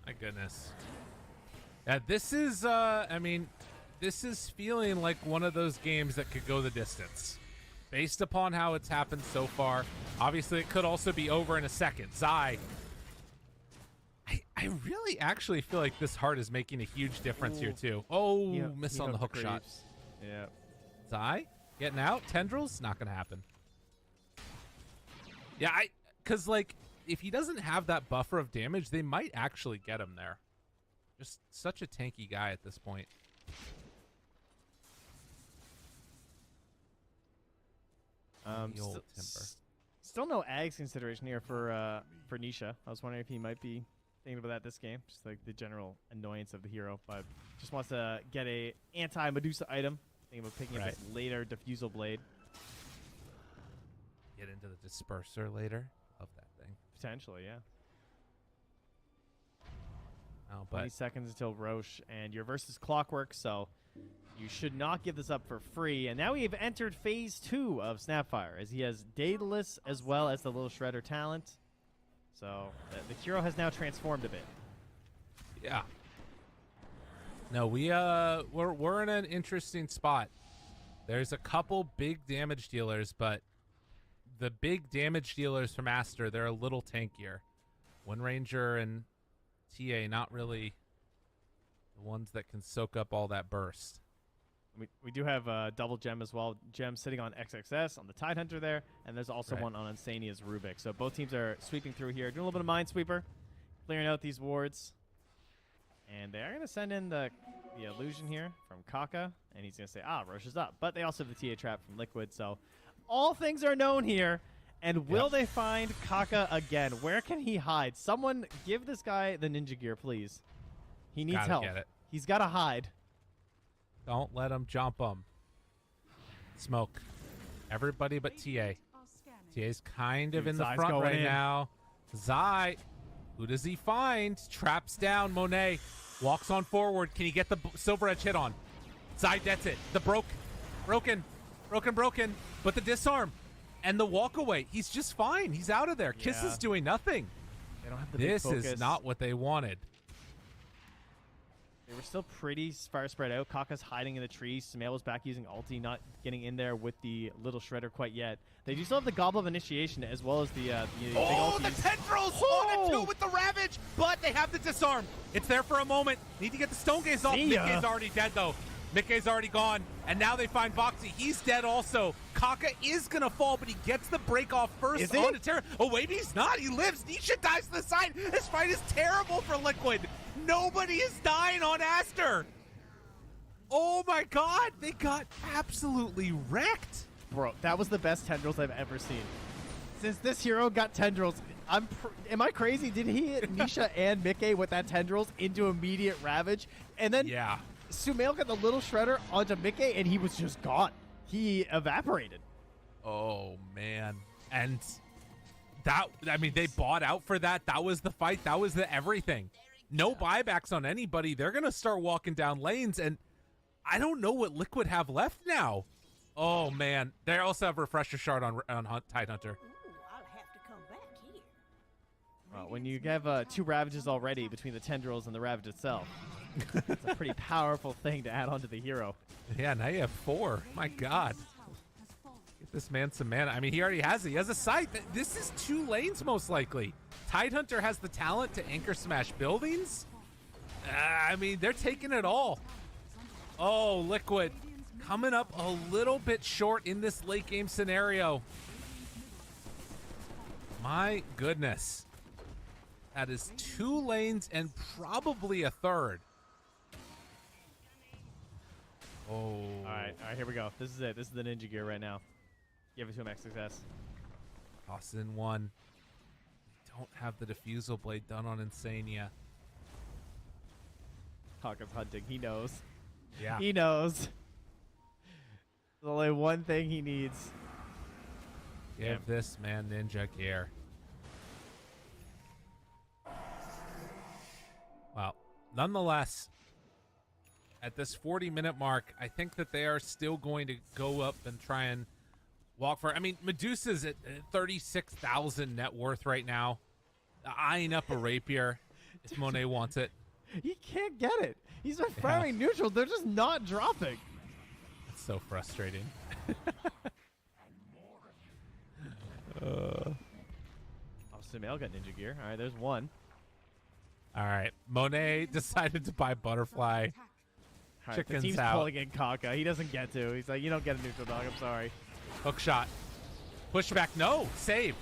My goodness. Yeah, this is, I mean, this is feeling like one of those games that could go the distance. Based upon how it's happened so far. Obviously, it could also be over in a second. Zai. I really actually feel like this heart is making a huge difference here, too. Oh, miss on the hook shot. Yeah. Zai getting out. Tendrils, not going to happen. Yeah, because, like, if he doesn't have that buffer of damage, they might actually get him there. Just such a tanky guy at this point. Still no Ags consideration here for Nisha. I was wondering if he might be thinking about that this game, just like the general annoyance of the hero, but just wants to get a anti-Medusa item. Thinking about picking up this later Diffusal Blade. Get into the Disperser later. Love that thing. Potentially, yeah. Oh, but 20 seconds until Roche, and you're versus Clockwork, so you should not give this up for free. And now we have entered phase 2 of Snapfire, as he has Daedalus as well as the Little Shredder talent. So the hero has now transformed a bit. Yeah. No, we're in an interesting spot. There's a couple big damage dealers, but the big damage dealers from Aster, they're a little tankier. Wind Ranger and TA, not really the ones that can soak up all that burst. We do have a double gem as well. Gem sitting on XXS on the Tidehunter there, and there's also one on Insania's Rubik. So both teams are sweeping through here, doing a little bit of Minesweeper, clearing out these wards. And they are going to send in the illusion here from Kaka, and he's going to say, Roche is up. But they also have the TA trap from Liquid, so all things are known here. And will they find Kaka again? Where can he hide? Someone give this guy the ninja gear, please. He needs help. Get it. He's got to hide. Don't let him jump him. Smoke. Everybody but TA. TA's kind of in the front right now. Zai. Who does he find? Traps down Monet. Walks on forward. Can he get the Silver Edge hit on? Zai gets it. The broken. But the disarm. And the walk away. He's just fine. He's out of there. Kiss is doing nothing. They don't have the This big focus. is not what they wanted. They were still pretty far spread out. Kaka's hiding in the trees. Sumail was back using ulti, not getting in there with the Little Shredder quite yet. They do still have the Gobble of Initiation as well as the big ultis. The tendrils! 1-2 with the Ravage, but they have the disarm. It's there for a moment. Need to get the Stone Gaze off. Mickey's already dead, though. Mickey's already gone, and now they find Voxy. He's dead also. Kaka is going to fall, but he gets the break off first on the Terra. Oh, maybe he's not. He lives. Nisha dies to the side. This fight is terrible for Liquid. Nobody is dying on Aster. Oh, my God. They got absolutely wrecked. Bro, that was the best tendrils I've ever seen. Since this hero got tendrils, am I crazy? Did he hit Nisha and Mickey with that tendrils into immediate Ravage? And then Sumail got the Little Shredder onto Mickey, and he was just gone. He evaporated. Oh, man. And that, I mean, they bought out for that. That was the fight. That was the everything. No buybacks on anybody. They're going to start walking down lanes, and I don't know what Liquid have left now. Oh, man. They also have Refresher Shard on Tidehunter. Well, when you have 2 Ravages already between the tendrils and the Ravage itself, it's a pretty powerful thing to add onto the hero. Yeah, now you have 4. My God. Get this man some mana. I mean, he already has it. He has a sight. This is 2 lanes, most likely. Tidehunter has the talent to anchor smash buildings. I mean, they're taking it all. Oh, Liquid coming up a little bit short in this late game scenario. My goodness. That is 2 lanes and probably a third. Oh. All right, here we go. This is it. This is the ninja gear right now. Give it to him, XXS. Toss in 1. Don't have the Diffusal Blade done on Insania. Kaka's hunting. He knows. Yeah. He knows. There's only one thing he needs. Give this man ninja gear. Well, nonetheless, at this 40-minute mark, I think that they are still going to go up and try and walk for it. I mean, Medusa's at 36,000 net worth right now, eyeing up a rapier if Monet wants it. He can't get it. He's been firing neutral. They're just not dropping. It's so frustrating. Sumail got ninja gear. All right, there's 1. All right, Monet decided to buy Butterfly. Right, Chicken's the team's out. pulling in Kaka. He doesn't get to. He's like, you don't get a neutral dog. I'm sorry. Hook shot. Pushback. No. Save.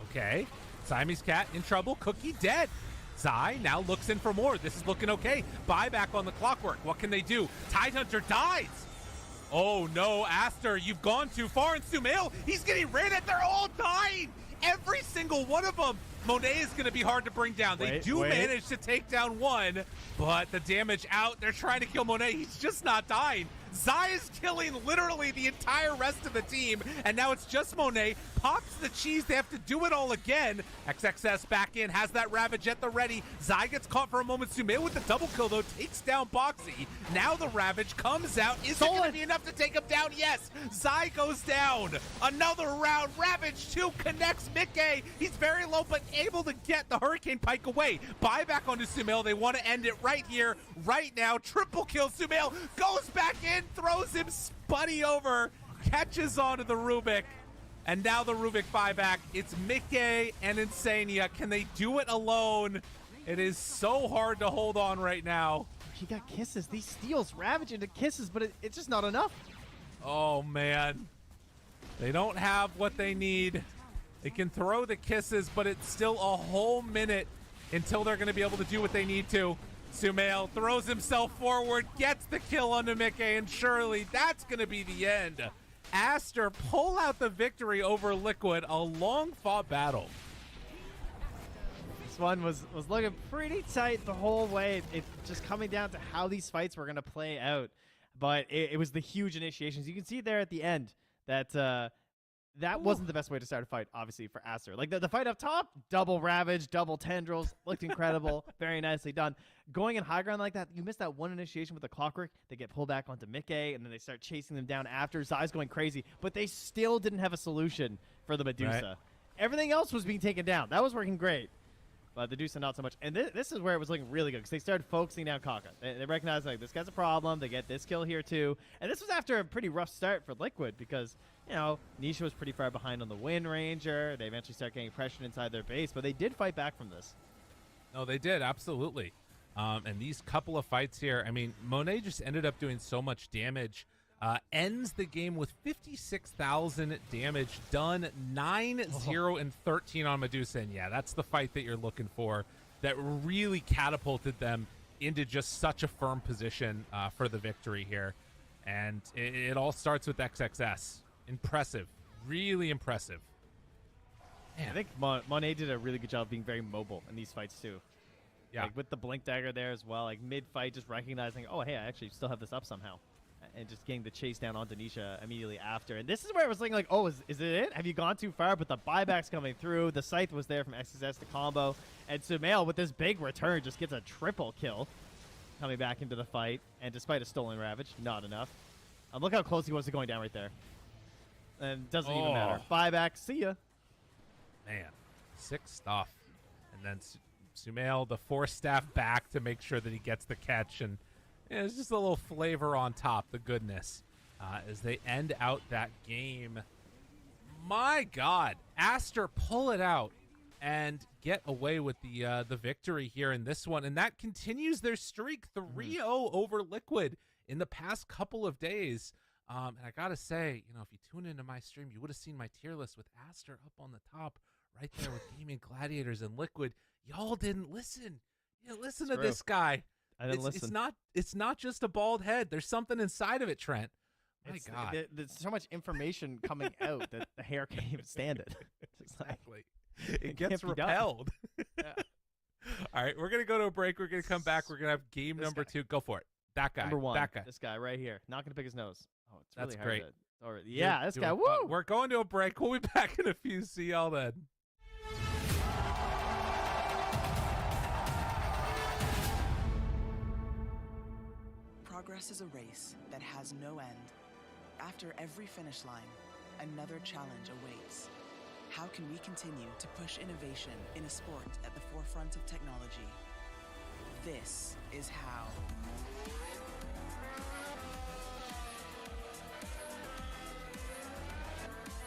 Okay. Siamese Cat in trouble. Cookie dead. Zai now looks in for more. This is looking okay. Buyback on the Clockwork. What can they do? Tidehunter dies. Oh, no. Aster, you've gone too far. And Sumail, he's getting ran at. They're all dying. Every single one of them. Monet is going to be hard to bring down. They manage to take down 1, but the damage out. They're trying to kill Monet. He's just not dying. Zai is killing literally the entire rest of the team, and now it's just Monet. Pops the cheese, they have to do it all again. XXS back in, has that Ravage at the ready. Zai gets caught for a moment. Sumail with the double kill, though, takes down Boxy. Now the Ravage comes out. Is it going to be enough to take him down? Yes. Zai goes down. Another round. Ravage 2 connects Mickey. He's very low, but able to get the Hurricane Pike away. Buyback onto Sumail. They want to end it right here, right now. Triple kill. Sumail goes back in, throws him Spuddy over, catches onto the Rubik. And now the Rubik buyback. It's Mickey and Insania. Can they do it alone? It is so hard to hold on right now. He got kisses. These steals Ravage into kisses, but it's just not enough. Oh, man. They don't have what they need. They can throw the kisses, but it's still a whole minute until they're going to be able to do what they need to. Sumail throws himself forward, gets the kill onto Mickey, and surely that's going to be the end. Aster pull out the victory over Liquid. A long-fought battle. This one was looking pretty tight the whole way. It's just coming down to how these fights were going to play out. But it was the huge initiations. You can see there at the end that that wasn't the best way to start a fight, obviously, for Aster. Like the fight up top, double Ravage, double Tendrils, looked incredible. Very nicely done. Going in high ground like that, you miss that one initiation with the Clockwork. They get pulled back onto Mickey, and then they start chasing them down after. Zai's going crazy, but they still didn't have a solution for the Medusa. Right. Everything else was being taken down. That was working great. But the Medusa, not so much. And this is where it was looking really good, because they started focusing down Kaka. They recognized, like, this guy's a problem. They get this kill here, too. And this was after a pretty rough start for Liquid, because, you know, Nisha was pretty far behind on the Wind Ranger. They eventually start getting pressure inside their base, but they did fight back from this. No, they did, absolutely. And these couple of fights here, I mean, Monet just ended up doing so much damage. Ends the game with 56,000 damage done, 9-0 and 13 on Medusa. And yeah, that's the fight that you're looking for that really catapulted them into just such a firm position for the victory here. And it all starts with XXS. Impressive. Really impressive. Man. I think Monet did a really good job of being very mobile in these fights, too. Yeah. Like with the Blink Dagger there as well, like mid-fight, just recognizing, oh, hey, I actually still have this up somehow. And just getting the chase down on Denisha immediately after. And this is where it was looking like, oh, is it it? Have you gone too far? But the buyback's coming through. The Scythe was there from XSS to combo. And Sumail, with this big return, just gets a triple kill coming back into the fight. And despite a stolen Ravage, not enough. Look how close he was to going down right there. And doesn't even matter. Buyback, see ya. Man, sick stuff. And then Sumail, the Force Staff back to make sure that he gets the catch. And it's just a little flavor on top, the goodness, as they end out that game. My God, Aster pull it out and get away with the victory here in this one. And that continues their streak, 3-0 over Liquid in the past couple of days. And I got to say, you know, if you tune into my stream, you would have seen my tier list with Aster up on the top right there with Gaming Gladiators and Liquid. Y'all didn't listen. You listen to this guy. I didn't listen. It's not just a bald head. There's something inside of it, Trent. My God. There's so much information coming out that the hair can't even stand it. Exactly. It gets repelled. Yeah. All right, we're going to go to a break. We're going to come back. We're going to have game number 2. Go for it. That guy. Number 1. That guy. This guy right here. Not going to pick his nose. Oh, it's That's really great. hard to, yeah, this guy. Woo! We're going to a break. We'll be back in a few. See y'all then. Progress is a race that has no end. After every finish line, another challenge awaits. How can we continue to push innovation in a sport at the forefront of technology? This is how.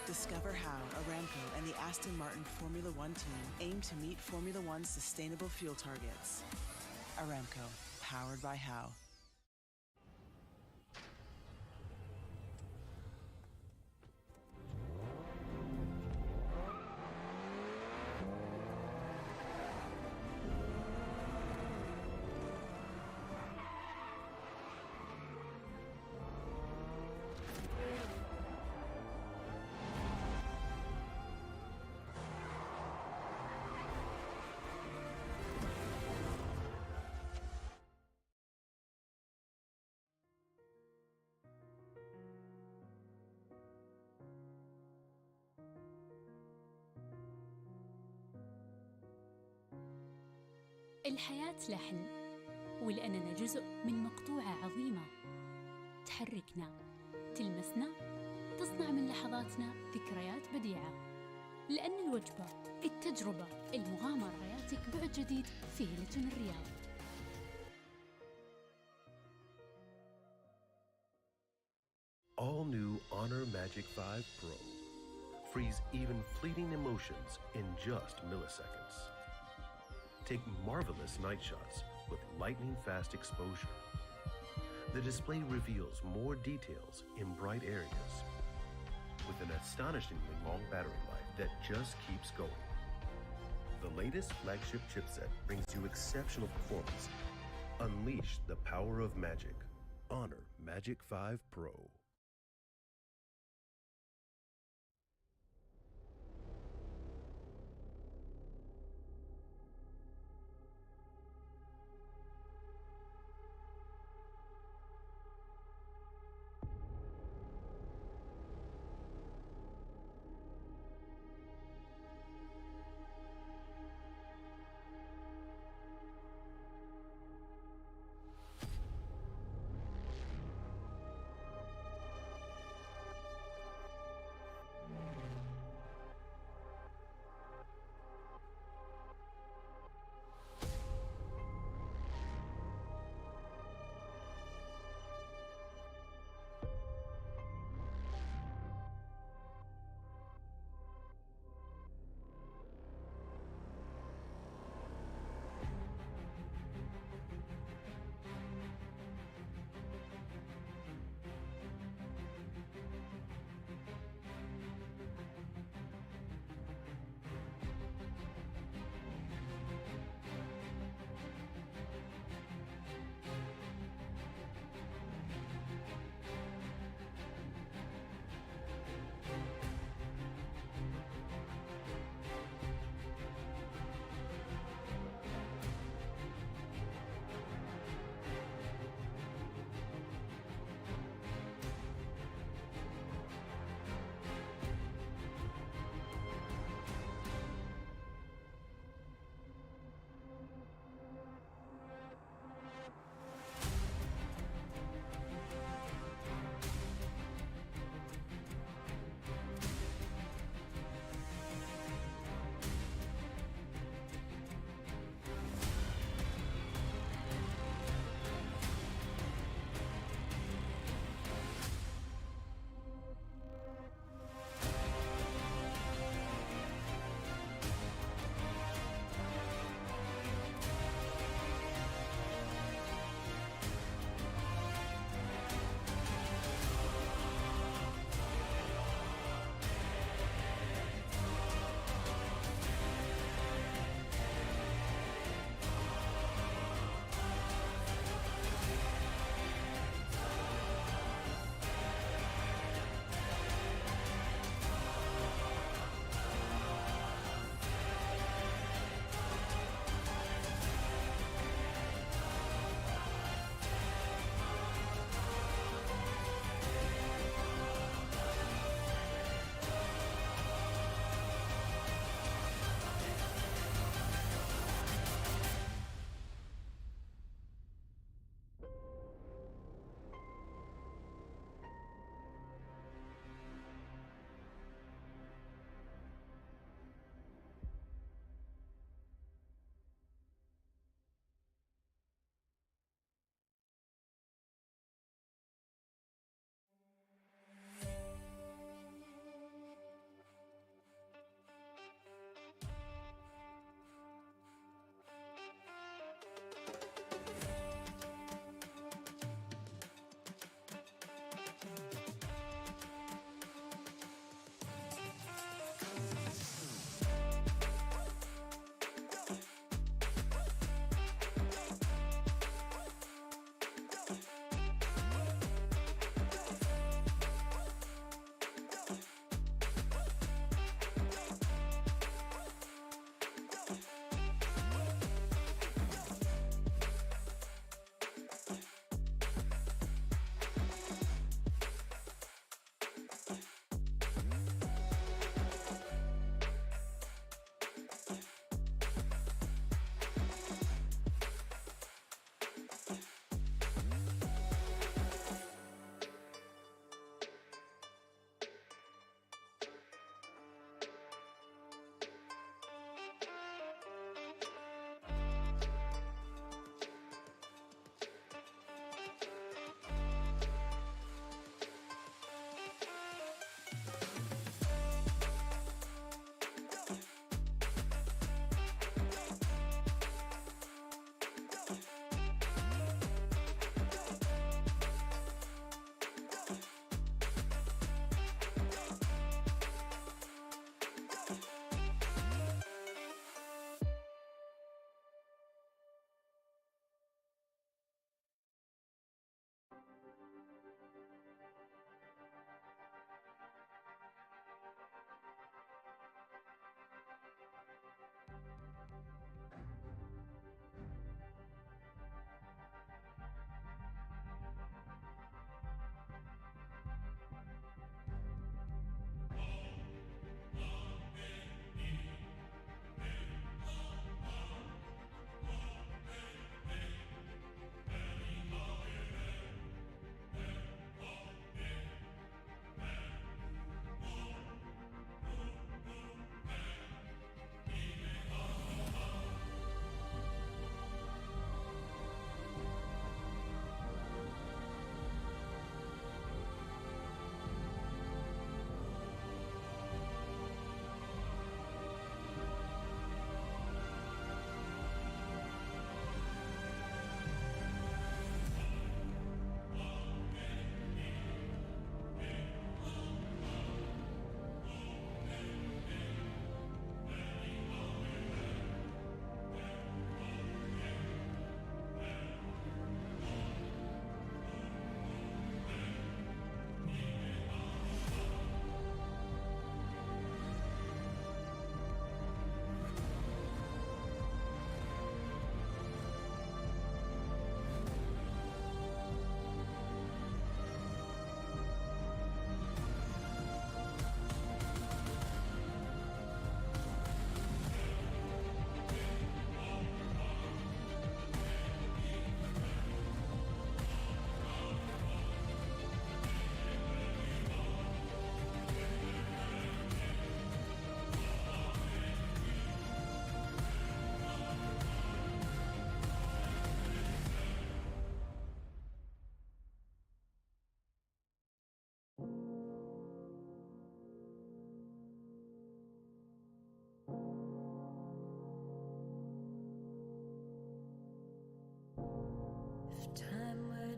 Discover how Aramco and the Aston Martin Formula One team aim to meet Formula One's sustainable fuel targets. Aramco, powered by How. الحياة لحن، ولأننا جزء من مقطوعة عظيمة تحركنا، تلمسنا، تصنع من لحظاتنا ذكريات بديعة. لأن الوجبة، التجربة، المغامرة، حياتك بعد جديد في هيلتون الرياض. All new Honor Magic 5 Pro. Freeze even fleeting emotions in just milliseconds. Take marvelous night shots with lightning-fast exposure. The display reveals more details in bright areas with an astonishingly long battery life that just keeps going. The latest flagship chipset brings you exceptional performance. Unleash the power of magic. Honor Magic 5 Pro.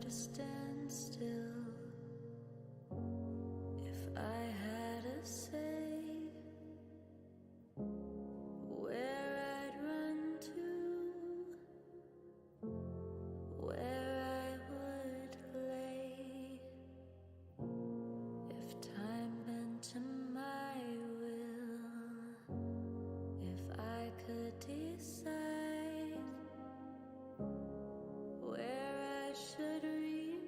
to stand still, if I had a say, where I'd run to, where I would lay, if time bent to my will, if I could decide where I should remain,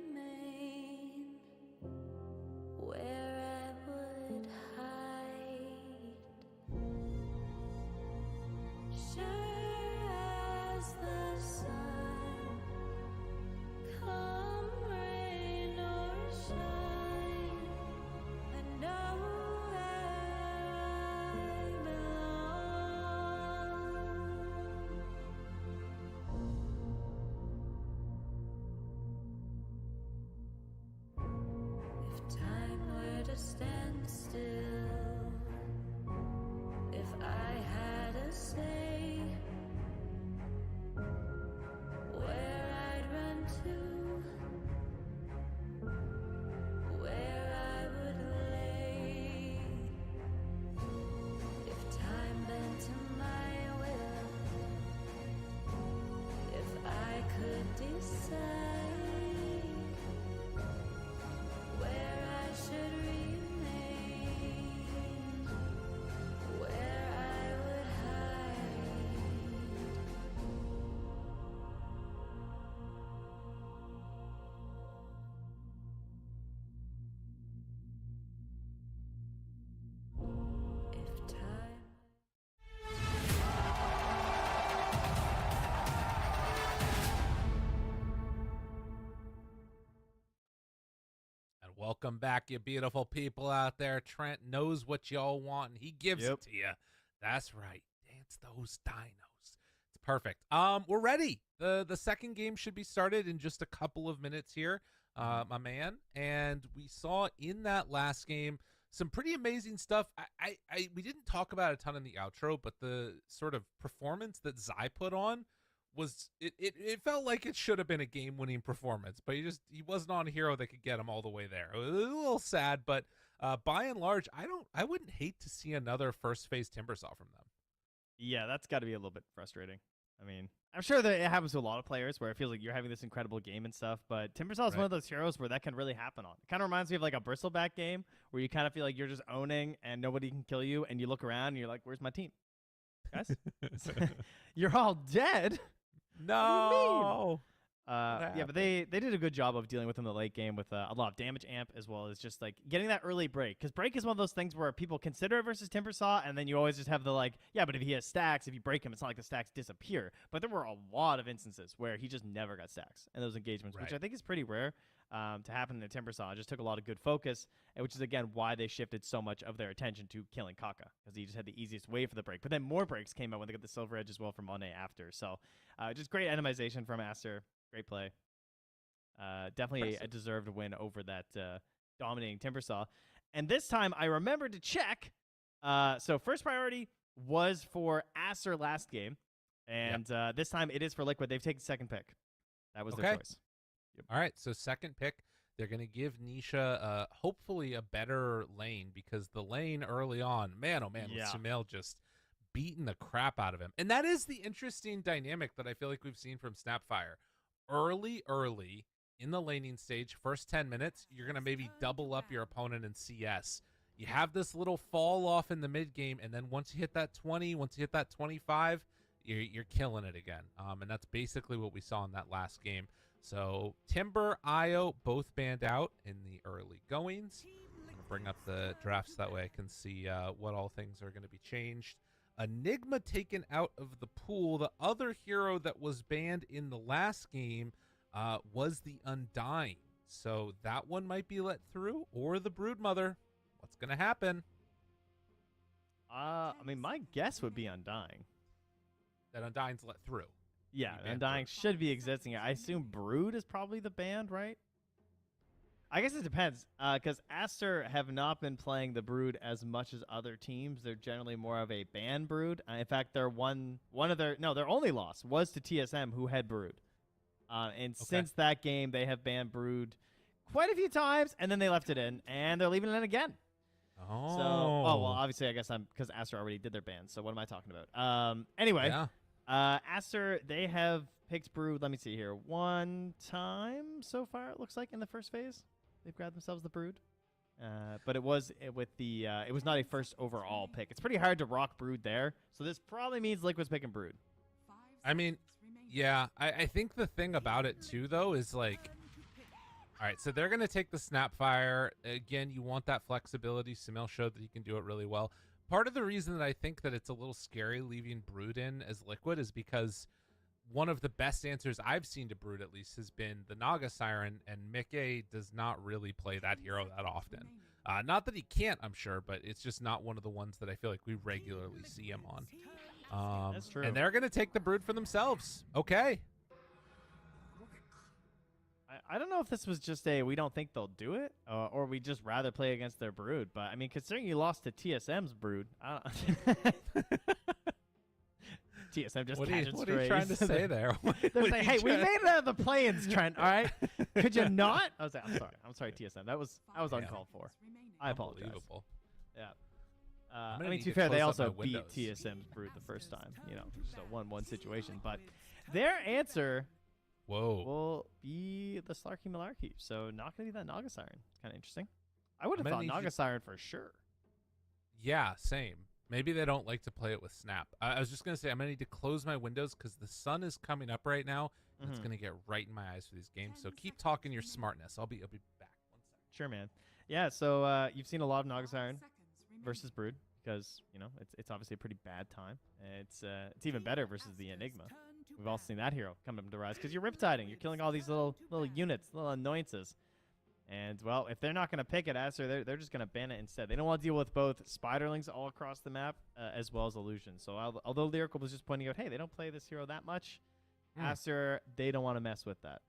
where I would hide. Sure as the sun, come rain or shine, I know where I belong. If time were to stand still, if I had a say, where I'd run to, where I would lay, if time bent to my will, if I could decide where I should remain, where I would hide. If time And welcome back, you beautiful people out there. Trent knows what y'all want, and he gives it to you. That's right. Dance those dinos. It's perfect. We're ready. The second game should be started in just a couple of minutes here, my man. And we saw in that last game some pretty amazing stuff. We didn't talk about a ton in the outro, but the sort of performance that Zai put on was it felt like it should have been a game-winning performance, but he wasn't on a hero that could get him all the way there. It was a little sad, but by and large, I wouldn't hate to see another first phase Timbersaw from them. Yeah, that's got to be a little bit frustrating. I mean, I'm sure that it happens to a lot of players where it feels like you're having this incredible game and stuff, but Timbersaw is one of those heroes where that can really happen on. It kind of reminds me of like a Bristleback game where you kind of feel like you're just owning and nobody can kill you, and you look around and you're like, where's my team? Guys? You're all dead? No. Yeah, but they did a good job of dealing with him in the late game with a lot of damage amp, as well as just like getting that early break. Because break is one of those things where people consider it versus Timbersaw, and then you always just have the like, yeah, but if he has stacks, if you break him, it's not like the stacks disappear. But there were a lot of instances where he just never got stacks in those engagements, which I think is pretty rare to happen in the Timbersaw. It just took a lot of good focus, which is again why they shifted so much of their attention to killing Kaka, because he just had the easiest way for the break. But then more breaks came out when they got the Silver Edge as well from Monet after. So just great itemization from Aster. Great play. Definitely a deserved win over that dominating Timbersaw. And this time I remembered to check. So first priority was for Aster last game. And this time it is for Liquid. They've taken second pick. That was their choice. Yep. All right, so second pick. They're going to give Nisha hopefully a better lane, because the lane early on, man, oh man, with Sumail just beating the crap out of him. And that is the interesting dynamic that I feel like we've seen from Snapfire. Early in the laning stage, first 10 minutes, you're going to maybe double up your opponent in CS. You have this little fall off in the mid game, and then once you hit that 20, once you hit that 25, you're killing it again. And that's basically what we saw in that last game. So Timber, Io, both banned out in the early goings. I'm going to bring up the drafts that way I can see what all things are going to be changed. Enigma taken out of the pool. The other hero that was banned in the last game was the Undying. So that one might be let through, or the Broodmother. What's going to happen? I mean, my guess would be Undying. That Undying's let through. Yeah, Undying should be existing. I assume Brood is probably the band, right? I guess it depends, because Aster have not been playing the Brood as much as other teams. They're generally more of a ban Brood. In fact, their their only loss was to TSM, who had Brood. And since that game, they have banned Brood quite a few times, and then they left it in, and they're leaving it in again. Oh. So, well, obviously, I guess because Aster already did their ban, so what am I talking about? Anyway, Aster, they have picked Brood, let me see here, one time so far, it looks like, in the first phase. They've grabbed themselves the Brood. But it was with the, it was not a first overall pick. It's pretty hard to rock Brood there, so this probably means Liquid's picking Brood. I mean, yeah, I think the thing about it, too, though, is like, all right, so they're going to take the Snapfire. Again, you want that flexibility. Samil showed that he can do it really well. Part of the reason that I think that it's a little scary leaving Brood in as Liquid is because one of the best answers I've seen to Brood, at least, has been the Naga Siren, and Mickey does not really play that hero that often. Not that he can't, I'm sure, but it's just not one of the ones that I feel like we regularly see him on. That's true. And they're going to take the Brood for themselves. Okay. I don't know if this was just a we don't think they'll do it, or we just rather play against their Brood. But, I mean, considering you lost to TSM's Brood, I don't TSM just what are you strays. trying to say there? They're saying, hey, we made it out of the play-ins, Trent, all right? Could you not? I was like, I'm sorry, TSM. That was uncalled for. I apologize. Unbelievable. Yeah. I'm I gonna mean, need to be to fair, they close up also my beat windows. TSM's Brood the first time. You know, just a 1-1 situation. But their answer will be the Slarky Malarkey. So not going to be that Naga Siren. Kind of interesting. I would have thought Naga Siren for sure. Yeah, same. Maybe they don't like to play it with Snap. I was just going to say, I'm going to need to close my windows because the sun is coming up right now. And it's going to get right in my eyes for these games. So keep talking your smartness. I'll be back 1 second. Sure, man. Yeah, so you've seen a lot of Naga Siren versus Brood because, you know, it's obviously a pretty bad time. It's even better versus the Enigma. We've all seen that hero come to rise because you're riptiding. You're killing all these little units, little annoyances. And, well, if they're not going to pick it, Aster, they're just going to ban it instead. They don't want to deal with both Spiderlings all across the map as well as Illusion. So although Lyrical was just pointing out, hey, they don't play this hero that much, Aster, they don't want to mess with that.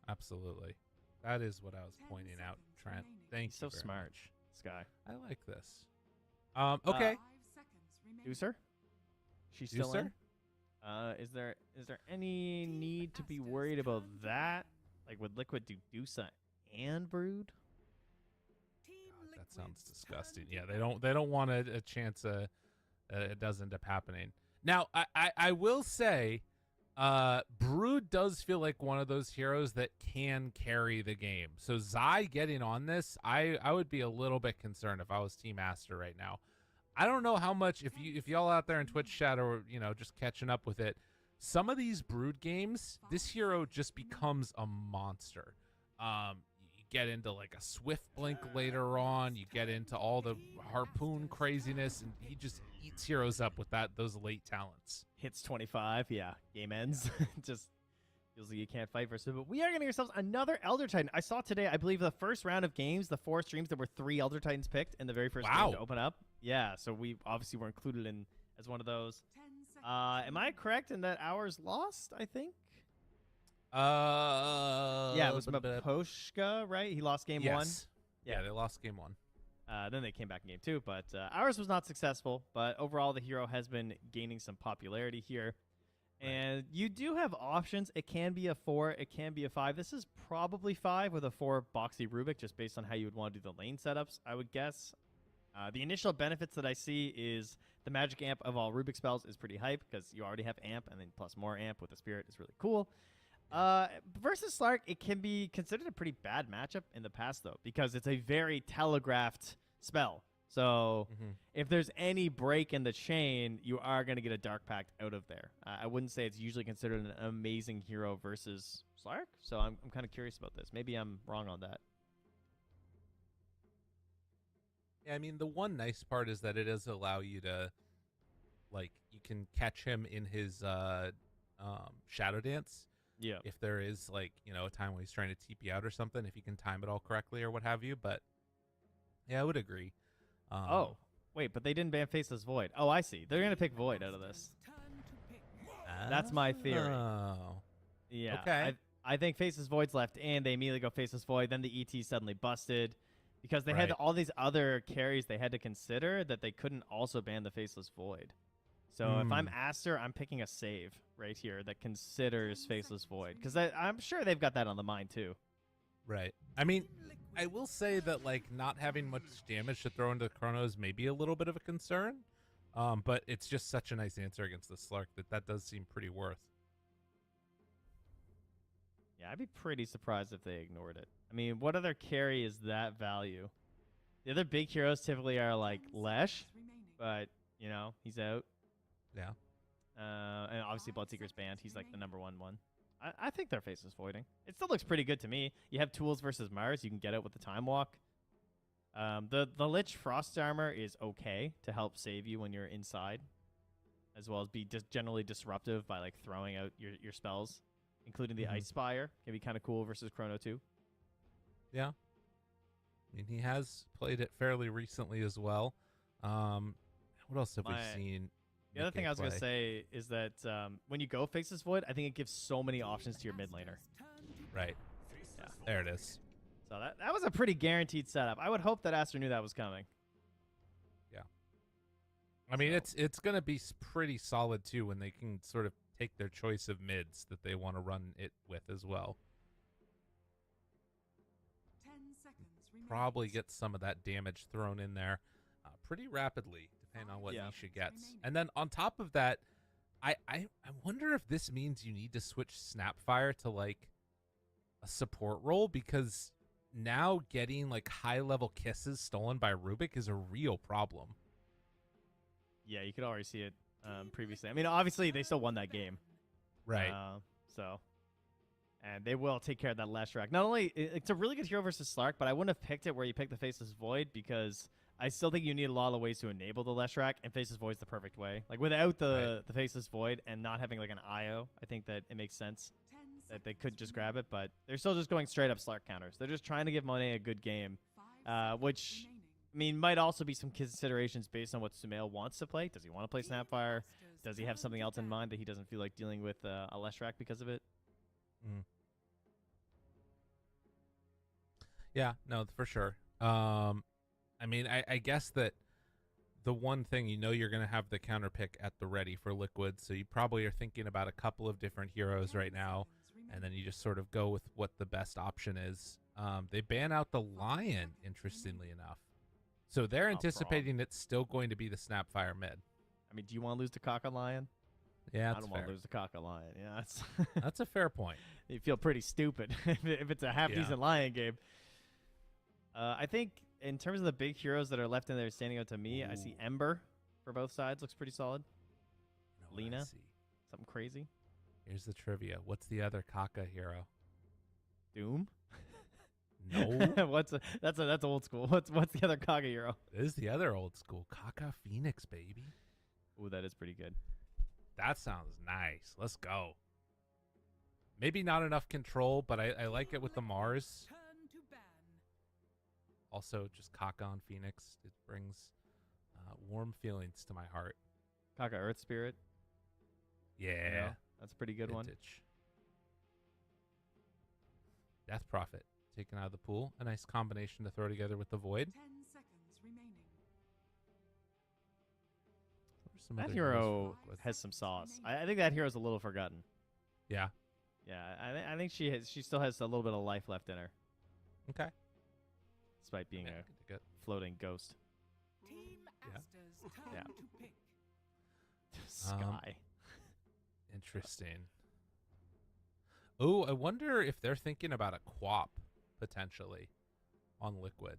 Absolutely. That is what I was pointing out, Trent. Thank you. So smart, Sky. I like this. Okay. Deucer? She's still in? Is there any need to be worried about that? Like, would Liquid do Deucer and Brood? God, that sounds disgusting. Yeah, they don't want a chance it does end up happening. Now, I will say, Brood does feel like one of those heroes that can carry the game. So Zai getting on this, I would be a little bit concerned if I was Team Aster right now. I don't know how much, if y'all out there in Twitch chat or, you know, just catching up with it, some of these Brood games, this hero just becomes a monster. You get into like a Swift Blink later on, you get into all the Harpoon craziness, and he just eats heroes up with those late talents. Hits 25, yeah. Game ends. Just feels like you can't fight versus it. But we are going to get ourselves another Elder Titan. I saw today, I believe the first round of games, the 4 streams, there were 3 Elder Titans picked in the very first game to open up. Yeah, so we obviously were included in as one of those. Am I correct in that ours lost, I think? Yeah, it was Maposhka, right? He lost game 1. Yeah, they lost game 1. Then they came back in game 2, but ours was not successful. But overall, the hero has been gaining some popularity here. And you do have options. It can be a 4. It can be a 5. This is probably 5 with a 4 Boxy Rubik, just based on how you would want to do the lane setups, I would guess. The initial benefits that I see is the magic amp of all Rubik spells is pretty hype because you already have amp, and then plus more amp with the spirit is really cool. Versus Slark, it can be considered a pretty bad matchup in the past, though, because it's a very telegraphed spell. So if there's any break in the chain, you are going to get a Dark Pact out of there. I wouldn't say it's usually considered an amazing hero versus Slark, so I'm kind of curious about this. Maybe I'm wrong on that. Yeah, I mean, the one nice part is that it does allow you to, like, you can catch him in his Shadow Dance. Yeah. If there is, like, you know, a time when he's trying to TP out or something, if you can time it all correctly or what have you. But, yeah, I would agree. Oh, wait, but they didn't ban Faceless Void. Oh, I see. They're going to pick Void out of this. That's my theory. Oh. Yeah. Okay. I think Faceless Void's left in. They immediately go Faceless Void. Then the ET suddenly busted. Because they had all these other carries they had to consider that they couldn't also ban the Faceless Void. So if I'm Aster, I'm picking a save right here that considers Faceless Void. Because I'm sure they've got that on the mind, too. Right. I mean, I will say that, like, not having much damage to throw into the Chrono is maybe a little bit of a concern. But it's just such a nice answer against the Slark that does seem pretty worth. Yeah, I'd be pretty surprised if they ignored it. I mean, what other carry is that value? The other big heroes typically are, like, Lesh. But, you know, he's out. Yeah. And obviously Bloodseeker's banned. He's like the #1 one. I think their Faceless Voiding. It still looks pretty good to me. You have tools versus Mars. You can get out with the Time Walk. The Lich Frost Armor is okay to help save you when you're inside, as well as be generally disruptive by like throwing out your spells, including the Ice Spire. Can be kind of cool versus Chrono 2. Yeah. I mean, he has played it fairly recently as well. What else have we seen? The other thing I was going to say is that when you go Faceless Void, I think it gives so many options to your mid laner. Right. Yeah. There it is. So that was a pretty guaranteed setup. I would hope that Aster knew that was coming. Yeah. I mean, it's going to be pretty solid, too, when they can sort of take their choice of mids that they want to run it with as well. 10 seconds remaining. Probably get some of that damage thrown in there pretty rapidly, depending on what Nisha gets. And then on top of that, I wonder if this means you need to switch Snapfire to, like, a support role, because now getting, like, high-level kisses stolen by Rubik is a real problem. Yeah, you could already see it previously. I mean, obviously, they still won that game. Right. And they will take care of that Leshrac. Not only, it's a really good hero versus Slark, but I wouldn't have picked it where you picked the Faceless Void, because I still think you need a lot of ways to enable the Leshrac, and Faceless Void's the perfect way. Like, without the Faceless Void and not having, like, an IO, I think that it makes sense that they could just grab it, but they're still just going straight up Slark counters. They're just trying to give Monet a good game, which, I mean, might also be some considerations based on what Sumail wants to play. Does he want to play Snapfire? Does he have something else in mind that he doesn't feel like dealing with a Leshrac because of it? Yeah, no, for sure. I mean, I guess that the one thing, you're going to have the counter pick at the ready for Liquid, so you probably are thinking about a couple of different heroes right now, and then you just sort of go with what the best option is. They ban out the Lion, interestingly enough. So they're anticipating it's still going to be the Snapfire mid. I mean, do you want to lose to Kaka Lion? Yeah, I don't want to lose to Kaka Lion. Yeah, that's a fair point. You feel pretty stupid if it's a half-decent Lion game. I think in terms of the big heroes that are left in there standing out to me, I see Ember for both sides. Looks pretty solid. Lena, something crazy. Here's the trivia. What's the other Kaka hero? Doom? No. That's old school. What's the other Kaka hero? This is the other old school. Kaka Phoenix, baby. Ooh, that is pretty good. That sounds nice. Let's go. Maybe not enough control, but I like it with the Mars. Also, just Kaka on Phoenix. It brings warm feelings to my heart. Kaka Earth Spirit. Yeah. That's a pretty good one. Death Prophet. Taken out of the pool. A nice combination to throw together with the Void. 10 seconds remaining. That hero has some sauce. I think that hero's a little forgotten. Yeah. Yeah, I think she still has a little bit of life left in her. Okay. Despite being a floating ghost. Team Aster's turn to pick. Sky. Interesting. Oh, I wonder if they're thinking about a Quap potentially on Liquid.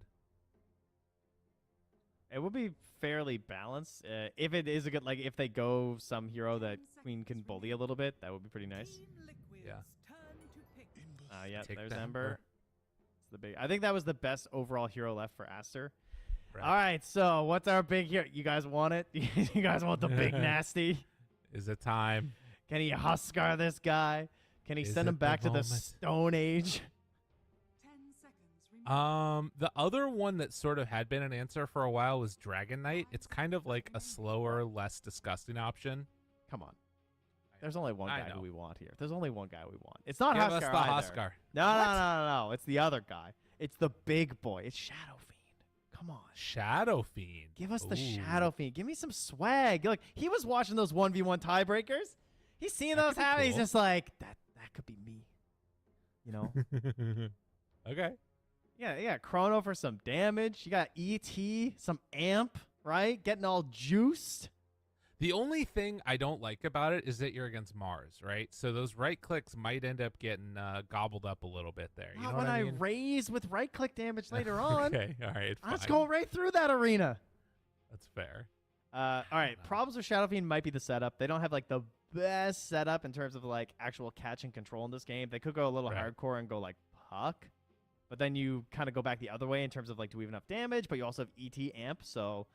It would be fairly balanced. If it is a good, like, if they go some hero that Queen can bully a little bit, that would be pretty nice. Yeah. Yeah, Take there's that, Ember. It's the big. I think that was the best overall hero left for Aster. Right. All right, so what's our big hero? You guys want it? You guys want the big nasty? Is it time? Can he Huskar this guy? Can he send him back to the Stone Age? 10 seconds remaining. The other one that sort of had been an answer for a while was Dragon Knight. It's kind of like a slower, less disgusting option. Come on. There's only one guy who we want here. There's only one guy we want. It's not Huskar. Give us the Huskar. No. It's the other guy. It's the big boy. It's Shadow Fiend. Come Come on. Shadow Fiend. Give us the Ooh. Shadow Fiend. Give me some swag. Look, he was watching those 1v1 tiebreakers. He's seeing That those could be happen. He's cool. just like, that could be me. You know? Okay. Yeah. Chrono for some damage. You got ET, some amp, right? Getting all juiced. The only thing I don't like about it is that you're against Mars, right? So those right clicks might end up getting gobbled up a little bit there. You know Not what when I I mean? raise with right click damage later on. Okay, all right. Let's fine. go right through that arena. That's fair. All right. Problems with Shadow Fiend might be the setup. They don't have like the best setup in terms of like actual catch and control in this game. They could go a little hardcore and go like puck, but then you kind of go back the other way in terms of like, do we have enough damage? But you also have ET amp, so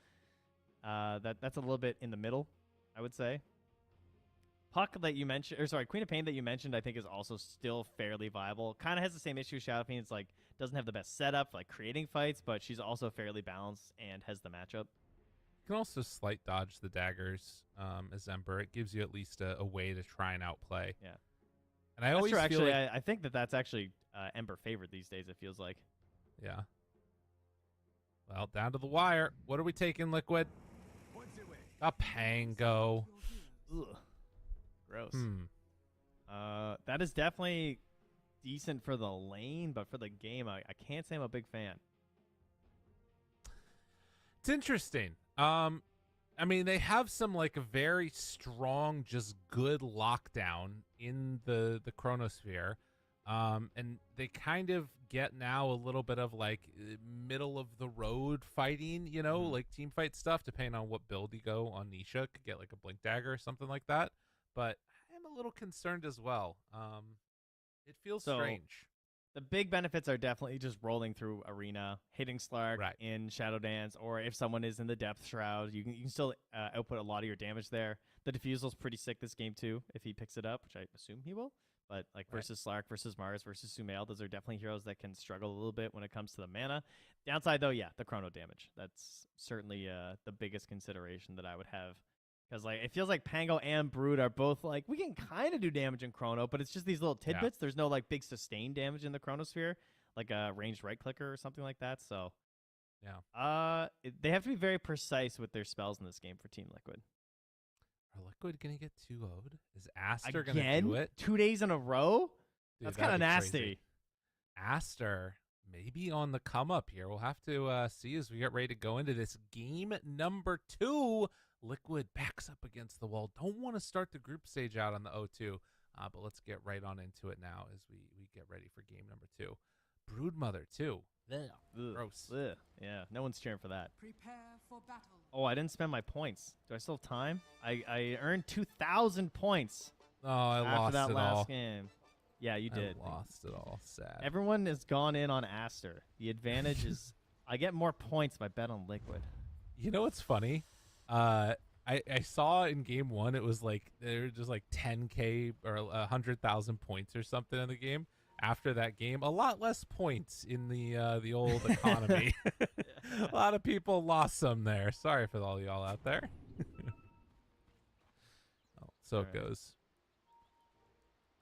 that's a little bit in the middle, I would say. Puck that you mentioned, or sorry, Queen of Pain that you mentioned, I think is also still fairly viable. Kind of has the same issue as Shadow Fiend. It's like doesn't have the best setup, like creating fights, but she's also fairly balanced and has the matchup. You can also slight dodge the daggers as Ember. It gives you at least a way to try and outplay. Yeah. And I always feel actually, like, I think that's actually Ember favorite these days, it feels like. yeah. Well, down to the wire. What are we taking, Liquid? A Pango. Ugh. Gross. Hmm. That is definitely decent for the lane, but for the game, I can't say I'm a big fan. It's interesting. I mean, they have some like a very strong, just good lockdown in the chronosphere. And they kind of get now a little bit of like middle of the road fighting, you know, like team fight stuff, depending on what build you go on Nisha. Could get like a Blink Dagger or something like that. But I'm a little concerned as well. It feels strange. The big benefits are definitely just rolling through arena, hitting Slark in Shadow Dance, or if someone is in the Depth Shroud, you can still output a lot of your damage there. The Diffusal's pretty sick this game too, if he picks it up, which I assume he will. But like versus Slark, versus Mars, versus Sumail, those are definitely heroes that can struggle a little bit when it comes to the mana. Downside though, yeah, the chrono damage. That's certainly the biggest consideration that I would have. Because like it feels like Pango and Brood are both like, we can kind of do damage in Chrono, but it's just these little tidbits. Yeah. There's no like big sustained damage in the Chronosphere, like a ranged right clicker or something like that. So yeah, they have to be very precise with their spells in this game for Team Liquid. Are Liquid gonna get 2-0'd? Is Aster gonna do it 2 days in a row? Dude, that's kind of nasty. Crazy. Aster maybe on the come up here. We'll have to see as we get ready to go into this game number 2. Liquid backs up against the wall. Don't want to start the group stage out on the 0-2, but let's get right on into it now as we get ready for game number 2. Broodmother too. Gross. Ugh. Yeah, no one's cheering for that. Prepare for battle. Oh, I didn't spend my points. Do I still have time? I earned 2,000 points. Oh, I lost that it last all. game. Yeah, you did. I lost it all. Sad. Everyone has gone in on Aster. The advantage is I get more points if I bet on Liquid. You know what's funny? I saw in game 1 it was like there were just like 10k or 100,000 points or something in the game. After that game, a lot less points in the old economy. A lot of people lost some there. Sorry for all y'all out there. So it goes.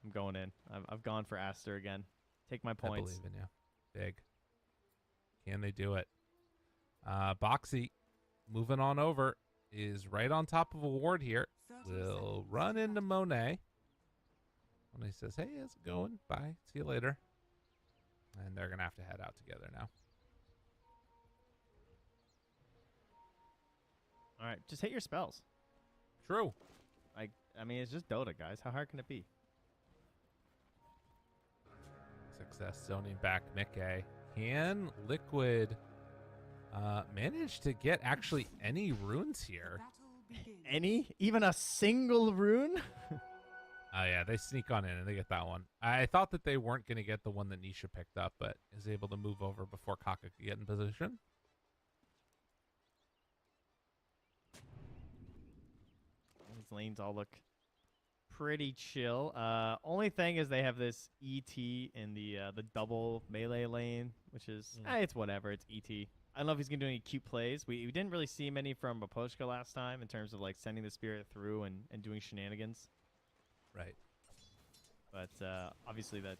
I'm going in. I've gone for Aster again. Take my points. I believe in you. Big. Can they do it? Boxy, moving on over, is right on top of a ward here. We'll run into Monet. Monet says, hey, how's it going? Bye. See you later. And they're going to have to head out together now. All right, just hit your spells. True. I mean, it's just Dota, guys. How hard can it be? Success zoning back Mickey. Can Liquid manage to get actually any runes here? Any? Even a single rune? Oh, yeah, they sneak on in and they get that one. I thought that they weren't going to get the one that Nisha picked up, but is able to move over before Kaka could get in position. These lanes all look pretty chill. Only thing is they have this ET in the double melee lane, which is, it's whatever. It's ET. I don't know if he's going to do any cute plays. We didn't really see many from Baposhka last time in terms of like sending the spirit through and doing shenanigans. Right. But obviously that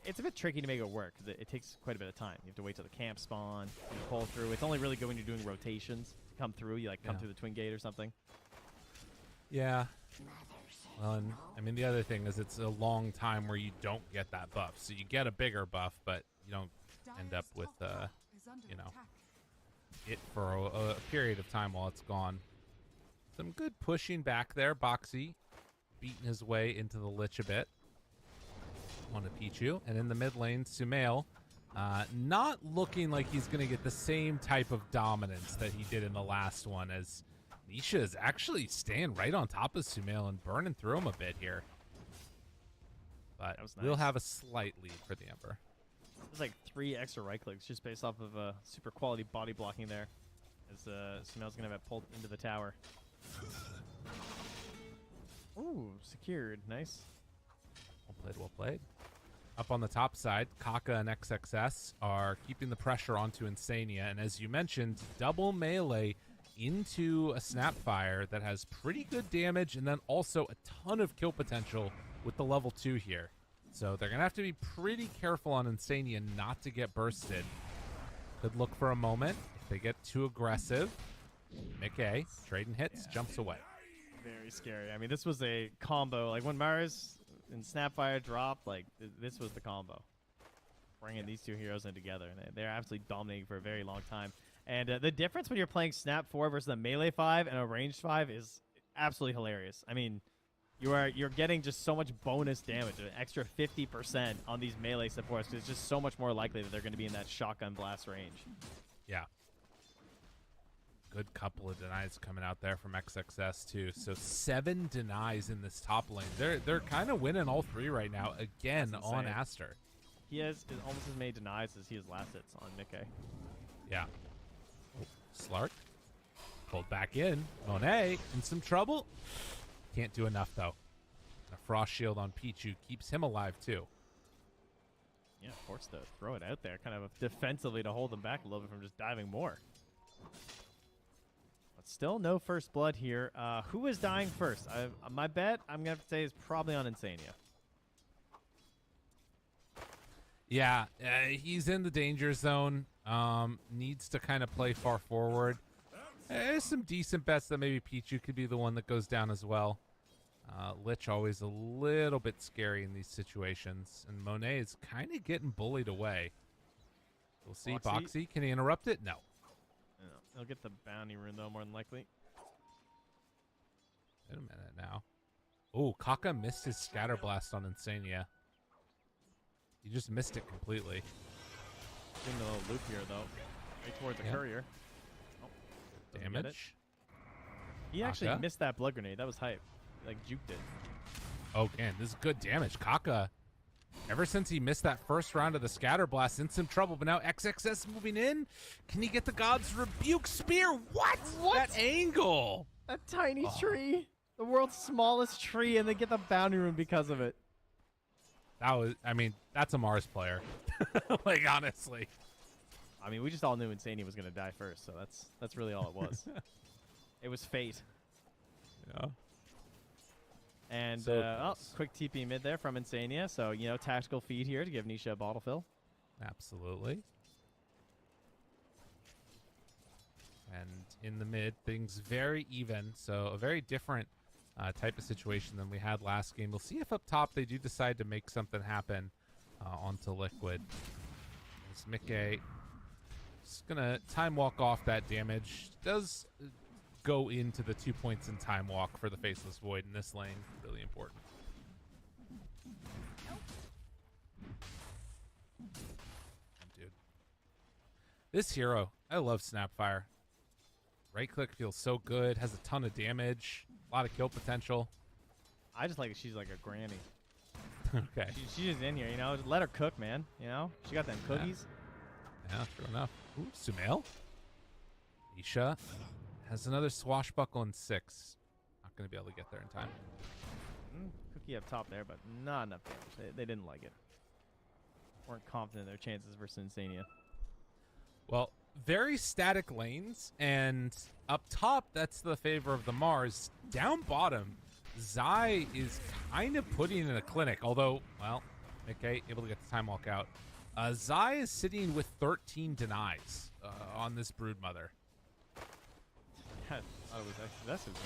it's a bit tricky to make it work because it takes quite a bit of time. You have to wait till the camp spawn, you pull through. It's only really good when you're doing rotations to come through. You like come through the twin gate or something. Yeah. Well, and I mean the other thing is it's a long time where you don't get that buff. So you get a bigger buff, but you don't end up with you know, it for a period of time while it's gone. Some good pushing back there. Boxy beating his way into the Lich a bit. On a Pichu. And in the mid lane, Sumail not looking like he's going to get the same type of dominance that he did in the last one, as Nisha is actually staying right on top of Sumail and burning through him a bit here. But we'll have a slight lead for the Ember. There's like 3 extra right clicks just based off of super quality body blocking there, as Sumail's going to have it pulled into the tower. Ooh, secured. Nice. Well played, well played. Up on the top side, Kaka and XXS are keeping the pressure onto Insania. And as you mentioned, double melee into a Snapfire that has pretty good damage and then also a ton of kill potential with the level 2 here. So they're going to have to be pretty careful on Insania not to get bursted. Could look for a moment. If they get too aggressive, Mickey, trading hits, jumps away. Very scary. I mean, this was a combo. Like when Mars and Snapfire dropped, like this was the combo. Bringing these two heroes in together. And they're absolutely dominating for a very long time. And the difference when you're playing Snap 4 versus a melee 5 and a ranged 5 is absolutely hilarious. I mean, you're getting just so much bonus damage, an extra 50% on these melee supports. It's just so much more likely that they're going to be in that shotgun blast range. Yeah. Good couple of denies coming out there from XXS too. So 7 denies in this top lane. They're kind of winning all 3 right now again on Aster. He has almost as many denies as he has last hits on Mickey. Yeah. Oh, Slark pulled back in. Monet in some trouble. Can't do enough though. A frost shield on Pichu keeps him alive too. Yeah, forced to throw it out there, kind of defensively to hold them back a little bit from just diving more. But still no first blood here. Who is dying first? My bet, I'm going to have to say, is probably on Insania. Yeah, he's in the danger zone. Needs to kind of play far forward. There's some decent bets that maybe Pichu could be the one that goes down as well. Lich always a little bit scary in these situations. And Monet is kind of getting bullied away. We'll see. Boxy, can he interrupt it? No. He'll get the bounty rune, though, more than likely. Wait a minute now. Oh, Kaka missed his scatter blast on Insania. He just missed it completely. In the little loop here, though. Right towards the courier. Oh, damage. He actually missed that blood grenade. That was hype. He, like, juked it. Oh, man, this is good damage. Kaka, ever since he missed that first round of the scatter blast, in some trouble. But now XXS moving in. Can he get the God's Rebuke Spear? What? That angle. A tiny tree. The world's smallest tree, and they get the bounty rune because of it. That was, I mean, that's a Mars player. Like, honestly. I mean, we just all knew Insania was going to die first, so that's really all it was. It was fate. Yeah. And quick TP mid there from Insania. So, you know, tactical feed here to give Nisha a bottle fill. Absolutely. And in the mid, things very even. So a very different type of situation than we had last game. We'll see if up top they do decide to make something happen onto Liquid. As Mickey is going to time walk off that damage. Does go into the 2 points in time walk for the Faceless Void in this lane. Really important. Dude. This hero, I love Snapfire. Right click feels so good. Has a ton of damage. A lot of kill potential. I just like it. She's like a granny. Okay. She's just in here, you know. Just let her cook, man. You know? She got them cookies. Yeah, true enough. Ooh, Sumail. Isha has another swashbuckle in 6. Not going to be able to get there in time. Cookie up top there, but not enough damage. They didn't like it. Weren't confident in their chances versus Insania. Well, very static lanes, and up top, that's the favor of the Mars. Down bottom, Zai is kind of putting in a clinic, although, well, okay, able to get the time walk out. Zai is sitting with 13 denies on this Broodmother. Yeah, I thought it was actually that's his name.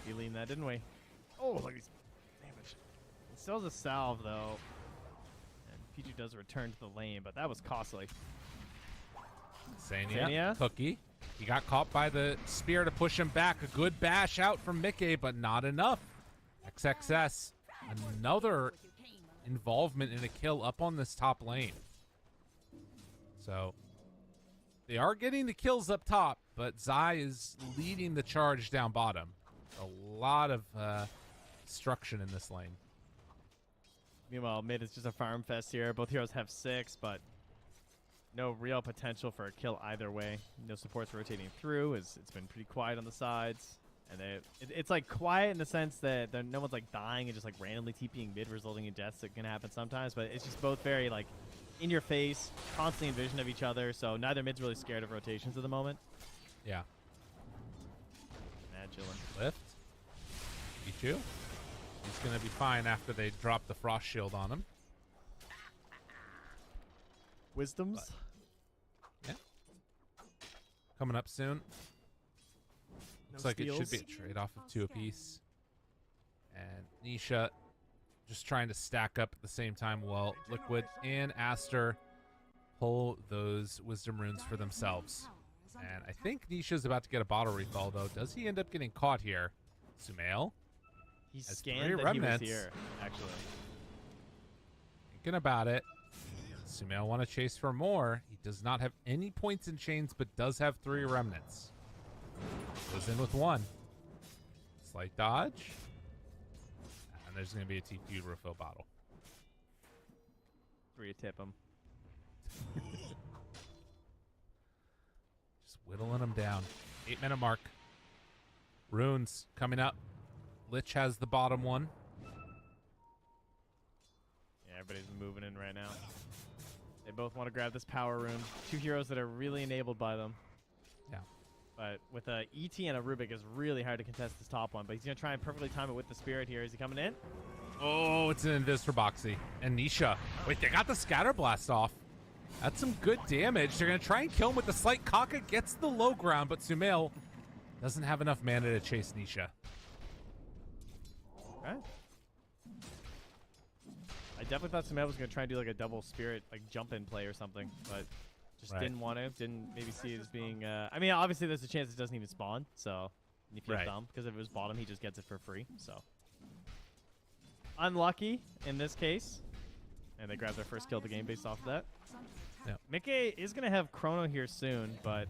We leaned that, didn't we? Oh, look, he's damage. It still has a salve, though. And Pichu does return to the lane, but that was costly. Sania, Cookie. He got caught by the spear to push him back. A good bash out from Mickey, but not enough. XXS, another involvement in a kill up on this top lane. So they are getting the kills up top, but Zai is leading the charge down bottom. A lot of destruction in this lane. Meanwhile, mid is just a farm fest here. Both heroes have 6, but no real potential for a kill either way. No supports rotating through. It's been pretty quiet on the sides. And it's like quiet in the sense that no one's like dying and just like randomly TPing mid, resulting in deaths that can happen sometimes. But it's just both very like in your face, constantly in vision of each other. So neither mid's really scared of rotations at the moment. Yeah. Magillin. Lift. Pichu. He's going to be fine after they drop the frost shield on him. Wisdoms. But, yeah. Coming up soon. Looks like it should be a trade-off of 2 apiece. And Nisha just trying to stack up at the same time while Liquid and Aster pull those wisdom runes for themselves. And I think Nisha's about to get a bottle refill, though. Does he end up getting caught here? Sumail. He has scanned 3 that remnants. he was here, actually. Thinking about it. Sumail want to chase for more. He does not have any points in chains, but does have 3 remnants. Goes in with 1. Slight dodge. And there's going to be a TQ refill bottle. 3 tip him. Just whittling him down. 8-minute mark. Runes coming up. Lich has the bottom one. Yeah, everybody's moving in right now. They both want to grab this power rune. 2 heroes that are really enabled by them. Yeah. But with a ET and a Rubik, it's really hard to contest this top one. But he's going to try and perfectly time it with the Spirit here. Is he coming in? Oh, it's an invis for Boxy. And Nisha. Wait, they got the scatter blast off. That's some good damage. They're going to try and kill him with the slight. Kaka gets the low ground, but Sumail doesn't have enough mana to chase Nisha. Okay. I definitely thought Sumail was going to try and do like a double Spirit, like jump in play or something, but just didn't want to. Didn't maybe see it as being. I mean, obviously there's a chance it doesn't even spawn. So if you're dumb, because if it was bottom, he just gets it for free. So unlucky in this case, and they grab their first kill of the game based off of that. Yeah. Mickey is going to have Chrono here soon, but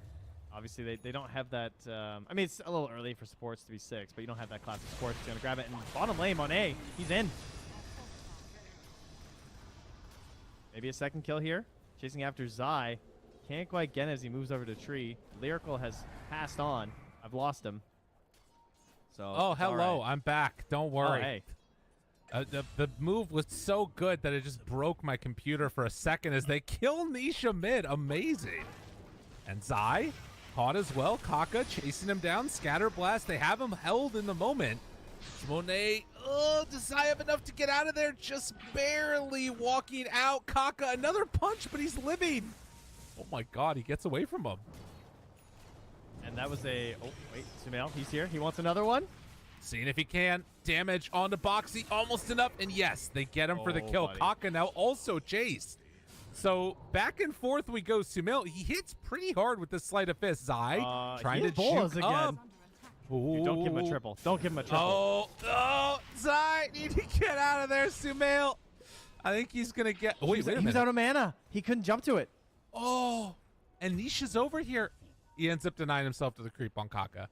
obviously they don't have that. I mean, it's a little early for supports to be 6, but you don't have that class of supports. He's going to grab it, and bottom lane on A, he's in. Maybe a second kill here. Chasing after Zai. Can't quite get it as he moves over to tree. Lyrical has passed on. I've lost him. So. Oh, hello. Right. I'm back. Don't worry. Oh, hey. The move was so good that it just broke my computer for a second as they kill Nisha mid. Amazing. And Zai caught as well. Kaka chasing him down. Scatter blast. They have him held in the moment. Monet, does Zai have enough to get out of there? Just barely walking out. Kaka, another punch, but he's living. Oh my god, he gets away from him. And that was a... Oh, wait, Sumail, he's here. He wants another one. Seeing if he can. Damage onto Boxy. Almost enough. And yes, they get him for the kill. Buddy. Kaka now also chased. So back and forth we go. Sumail, he hits pretty hard with this sleight of fist. Zai trying to juke again. up. Dude, don't give him a triple. Don't give him a triple. Oh, Zai, need to get out of there, Sumail. I think he's going to get... Oh, wait a minute. He was out of mana. He couldn't jump to it. Oh, and Nisha's over here. He ends up denying himself to the creep on Kaka.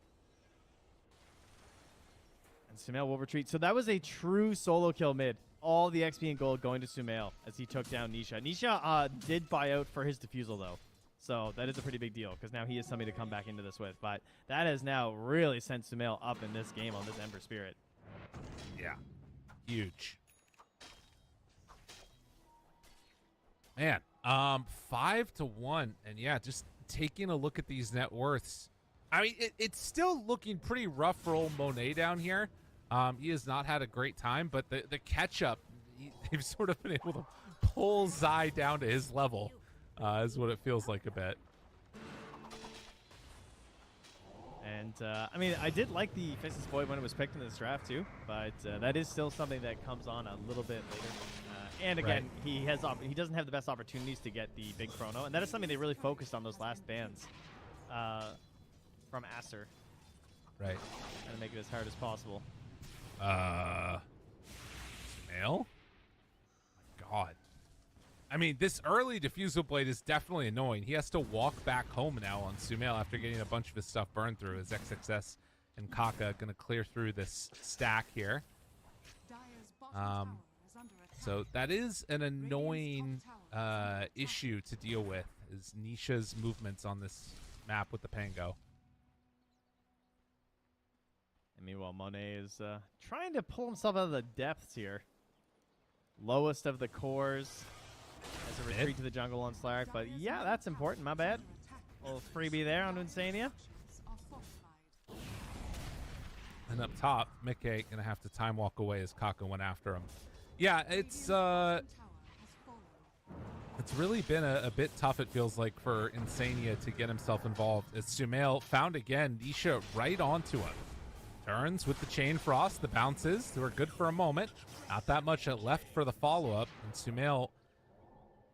And Sumail will retreat. So that was a true solo kill mid. All the XP and gold going to Sumail as he took down Nisha. Nisha did buy out for his defusal, though. So that is a pretty big deal because now he has something to come back into this with. But that has now really sent Sumail up in this game on this Ember Spirit. Yeah. Huge. Man, 5-1. And yeah, just taking a look at these net worths. I mean, it's still looking pretty rough for old Monet down here. He has not had a great time, but the catch-up, they've sort of been able to pull Zai down to his level, is what it feels like a bit. And, I mean, I did like the Faceless Void when it was picked in this draft, too. But that is still something that comes on a little bit later. And, again, he doesn't have the best opportunities to get the big chrono. And that is something they really focused on those last bans from Aster. Right. Trying to make it as hard as possible. Sumail? My God. I mean, this early Diffusal Blade is definitely annoying. He has to walk back home now on Sumail after getting a bunch of his stuff burned through. His XXS and Kaka going to clear through this stack here. So that is an annoying issue to deal with, is Nisha's movements on this map with the Pango. And meanwhile, Monet is trying to pull himself out of the depths here. Lowest of the cores. As a retreat to the jungle on Slark, but yeah, that's important. My bad. A little freebie there on Insania. And up top, Mickey gonna have to time walk away as Kaka went after him. Yeah, it's really been a bit tough, it feels like, for Insania to get himself involved. As Sumail found again Nisha right onto him. Turns with the Chain Frost, the bounces, they were good for a moment. Not that much left for the follow-up, and Sumail,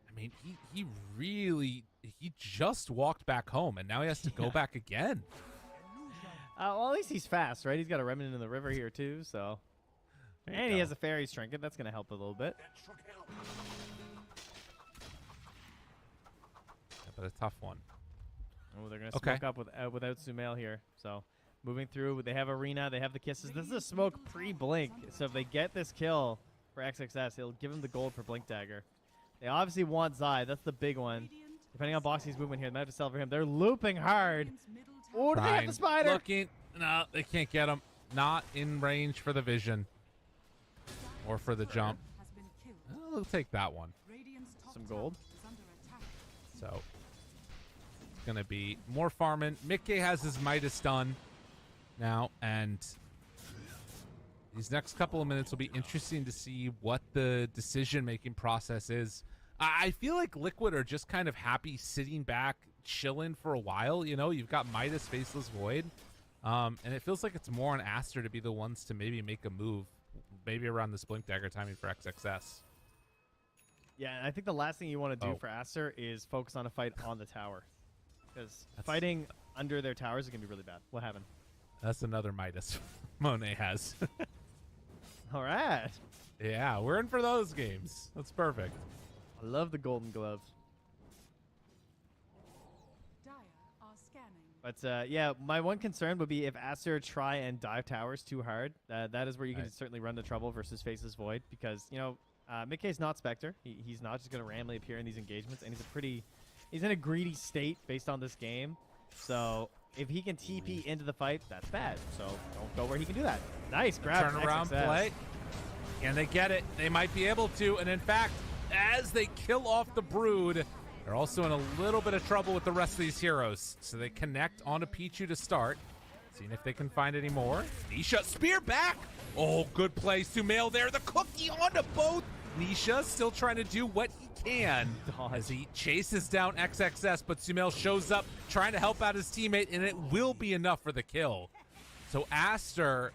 I mean, he just walked back home, and now he has to go back again. Well, at least he's fast, right? He's got a remnant in the river here, too, so. And he has a Fairy's Trinket. That's going to help a little bit. Yeah, but a tough one. Oh, they're going to smoke up without Sumail here, so. Moving through, they have Arena, they have the kisses. This is a smoke pre-blink, so if they get this kill for XXS, it'll give him the gold for Blink Dagger. They obviously want Zai. That's the big one. Depending on Boxy's movement here, they might have to sell for him. They're looping hard. Oh, do they have the spider? Looking. No, they can't get him. Not in range for the vision. Or for the jump. I'll take that one. Some gold. So, it's going to be more farming. Mickey has his Midas done now, and these next couple of minutes will be interesting to see what the decision-making process is. I feel like Liquid are just kind of happy sitting back, chilling for a while. You know, you've got Midas, Faceless Void, and it feels like it's more on Aster to be the ones to maybe make a move, maybe around this Blink Dagger timing for XXS. Yeah, and I think the last thing you want to do for Aster is focus on a fight on the tower, because fighting under their towers is going to be really bad. What happened? That's another Midas Monet has. All right. Yeah, we're in for those games. That's perfect. I love the golden gloves. But yeah, my one concern would be if Aster try and dive towers too hard. That is where you can certainly run into trouble versus Faceless Void, because, you know, Mickey's not Spectre. He's not just going to randomly appear in these engagements, and he's in a greedy state based on this game. So if he can TP into the fight, that's bad. So don't go where he can do that. Nice grab. Turn around play. Can they get it? They might be able to. And in fact, as they kill off the Brood, they're also in a little bit of trouble with the rest of these heroes. So they connect onto Pichu to start. Seeing if they can find any more. Nisha, spear back. Oh, good play. Sumail there. The cookie onto both. Nisha still trying to do what he can as he chases down XXS, but Sumail shows up trying to help out his teammate, and it will be enough for the kill. So Aster,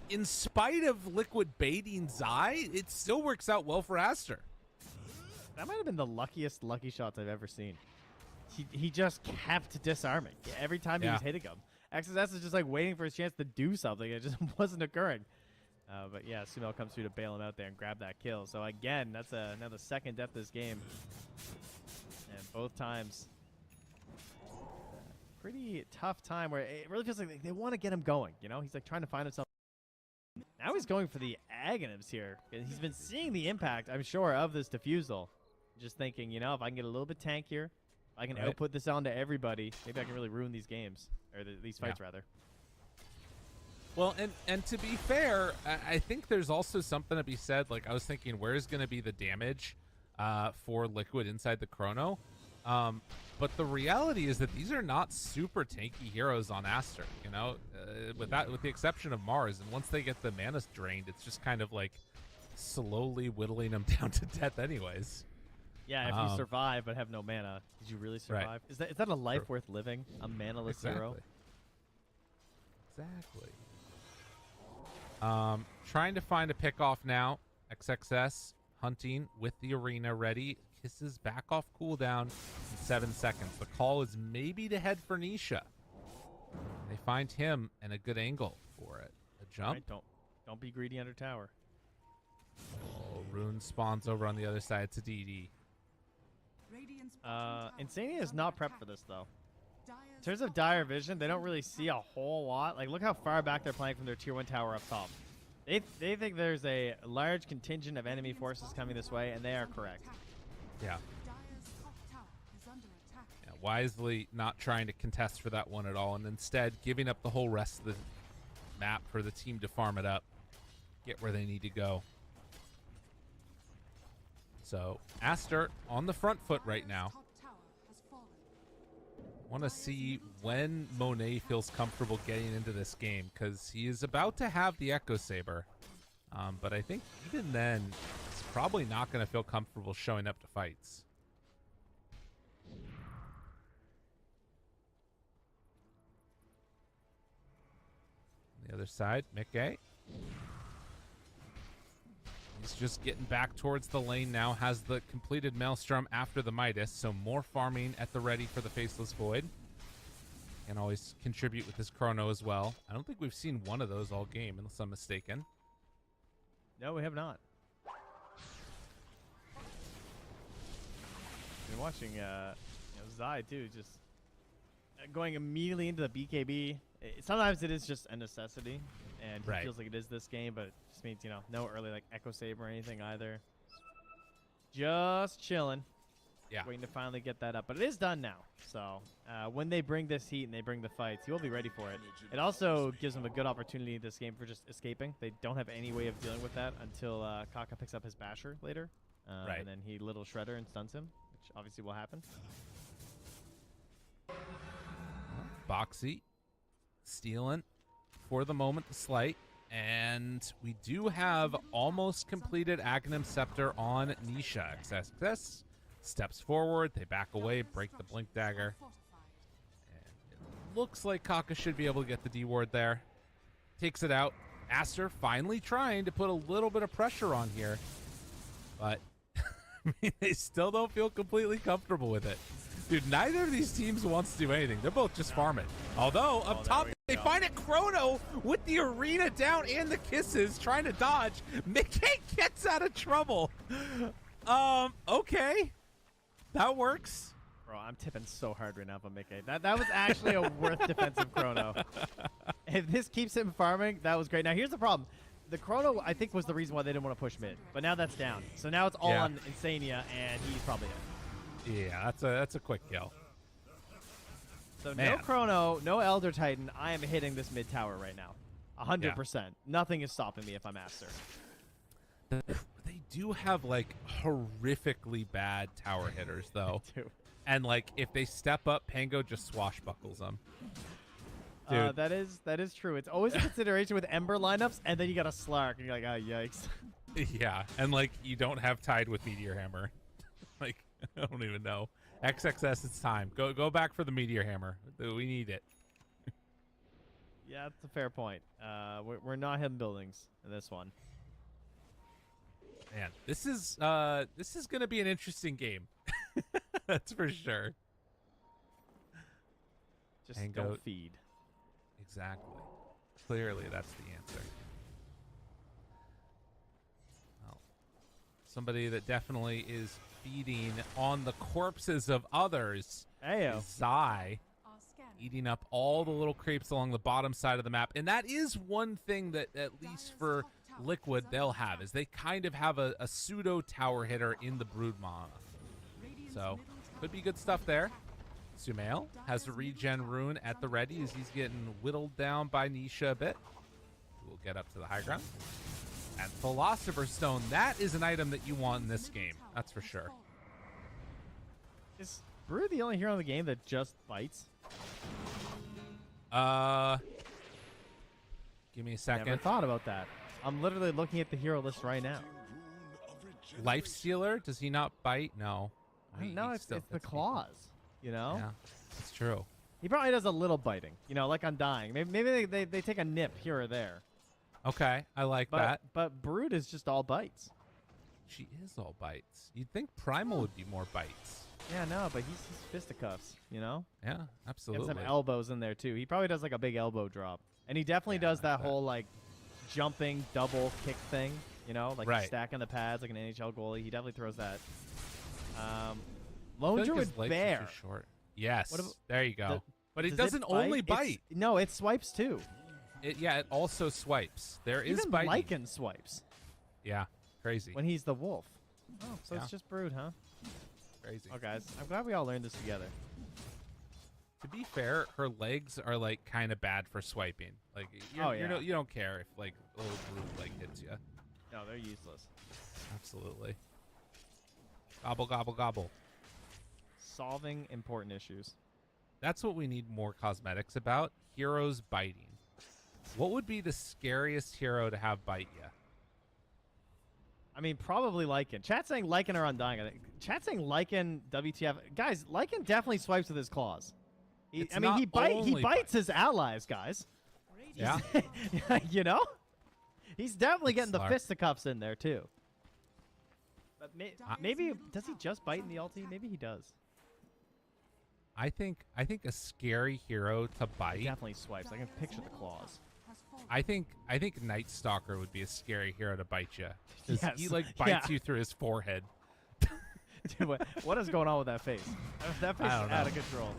in spite of Liquid baiting Zai, it still works out well for Aster. That might have been the luckiest lucky shots I've ever seen. He just kept disarming every time he was hitting him. XSS is just like waiting for his chance to do something. It just wasn't occurring. But yeah, Sumail comes through to bail him out there and grab that kill. So again, that's now the second death this game. And both times, pretty tough time where it really feels like they want to get him going. You know, he's like trying to find himself. Now he's going for the Aghanims here. He's been seeing the impact, I'm sure, of this Diffusal. Just thinking, you know, if I can get a little bit tankier, if I can output this onto everybody, maybe I can really ruin these games, or these fights rather. Well, and to be fair, I think there's also something to be said. Like, I was thinking, where's going to be the damage for Liquid inside the Chrono? But the reality is that these are not super tanky heroes on Aster, you know, with the exception of Mars. And once they get the mana drained, it's just kind of like slowly whittling them down to death anyways. Yeah, if you survive but have no mana, did you really survive? Right. Is that a life worth living? A manaless hero? Exactly. Trying to find a pick off now. XXS hunting with the arena ready. Kisses back off cooldown in 7 seconds. The call is maybe to head for Nisha. They find him and a good angle for it. A jump. Right, don't be greedy under tower. Oh, Rune spawns over on the other side to DD. Insania is not prepped for this though. In terms of dire vision, they don't really see a whole lot. Like, look how far back they're playing from their tier 1 tower up top. They think there's a large contingent of enemy forces coming this way, and they are correct. Yeah. Wisely not trying to contest for that one at all, and instead giving up the whole rest of the map for the team to farm it up, get where they need to go. So Aster on the front foot right now. Want to see when Monet feels comfortable getting into this game, because he is about to have the Echo Saber. But I think even then, he's probably not going to feel comfortable showing up to fights. On the other side, Mickey. He's just getting back towards the lane now, has the completed Maelstrom after the Midas, so more farming at the ready for the Faceless Void. Can always contribute with his Chrono as well. I don't think we've seen one of those all game, unless I'm mistaken. No, we have not. Been watching Zai too, just going immediately into the BKB. Sometimes it is just a necessity, and he feels like it is this game, but it just means, you know, no early like Echo Saber or anything either. Just chilling. Yeah. Waiting to finally get that up. But it is done now. So when they bring this heat and they bring the fights, he will be ready for it. It also gives him a good opportunity in this game for just escaping. They don't have any way of dealing with that until Kaka picks up his Basher later. And then he little Shredder and stuns him, which obviously will happen. Boxy stealing for the moment the slight. And we do have almost completed Aghanim Scepter on Nisha. XXS steps forward, they back away, break the Blink Dagger. And it looks like Kaka should be able to get the D ward there. Takes it out. Aster finally trying to put a little bit of pressure on here. But I mean, they still don't feel completely comfortable with it. Dude, neither of these teams wants to do anything. They're both just farming. Although, up top, they find a Chrono with the arena down and the kisses, trying to dodge. Mickey gets out of trouble. Okay. That works. Bro, I'm tipping so hard right now for Mickey. That was actually a worth defensive Chrono. If this keeps him farming, that was great. Now, here's the problem. The Chrono, I think, was the reason why they didn't want to push mid. But now that's down. So now it's all on Insania, and he's probably dead. Yeah, that's a quick kill. So no Chrono, no Elder Titan. I am hitting this mid tower right now. 100%. Nothing is stopping me if I'm Aster. They do have, like, horrifically bad tower hitters, though. They do. And, like, if they step up, Pango just swashbuckles them. Dude. That is true. It's always a consideration with Ember lineups, and then you got a Slark, and you're like, oh, yikes. Yeah, and, like, you don't have Tide with Meteor Hammer. Like, I don't even know. XXS, it's time. Go back for the Meteor Hammer. We need it. Yeah, that's a fair point. We're not hitting buildings in this one. Man, this is going to be an interesting game. That's for sure. Just don't feed. Exactly. Clearly, that's the answer. Well, somebody that definitely is feeding on the corpses of others is Zai, eating up all the little creeps along the bottom side of the map. And that is one thing that, at least for Liquid, they'll have, is they kind of have a pseudo tower hitter in the Broodmama. So, could be good stuff there. Sumail has a regen rune at the ready as he's getting whittled down by Nisha a bit. We'll get up to the high ground. And Philosopher's Stone, that is an item that you want in this game. That's for sure. Brood the only hero in the game that just bites? Give me a second. Never thought about that. I'm literally looking at the hero list right now. Life Stealer, does he not bite? No. No, it's the claws. You know? Yeah, it's true. He probably does a little biting. You know, like Undying. Maybe they take a nip here or there. Okay, I like that. But Brood is just all bites. She is all bites. You'd think Primal would be more bites. Yeah, no, but he's fisticuffs, you know? Yeah, absolutely. And some elbows in there, too. He probably does, like, a big elbow drop. And he definitely does that whole, like, jumping double kick thing, you know? Like, stacking the pads like an NHL goalie. He definitely throws that. Lone Druid Bear. Short. Yes, there you go. But it doesn't only bite. No, it swipes, too. It also swipes. There is Even biting. Lycan swipes. Yeah, crazy. When he's the wolf. Oh, so it's just Brood, huh? Crazy. Oh, guys, I'm glad we all learned this together. To be fair, her legs are like kind of bad for swiping. Like, you don't care if like little Brood like hits you. No, they're useless. Absolutely. Gobble, gobble, gobble. Solving important issues. That's what we need more cosmetics about. Heroes biting. What would be the scariest hero to have bite you? I mean, probably Lycan. Chat saying Lycan or Undying. I think. Chat saying Lycan, WTF. Guys, Lycan definitely swipes with his claws. He bites his allies, guys. Yeah. You know? He's definitely getting the fisticuffs in there, too. But maybe, does he just bite in the ulti? Maybe he does. I think a scary hero to bite. He definitely swipes. I can picture the claws. I think Night Stalker would be a scary hero to bite you. Yes. He like bites you through his forehead. Dude, what is going on with that face? That face is out of control.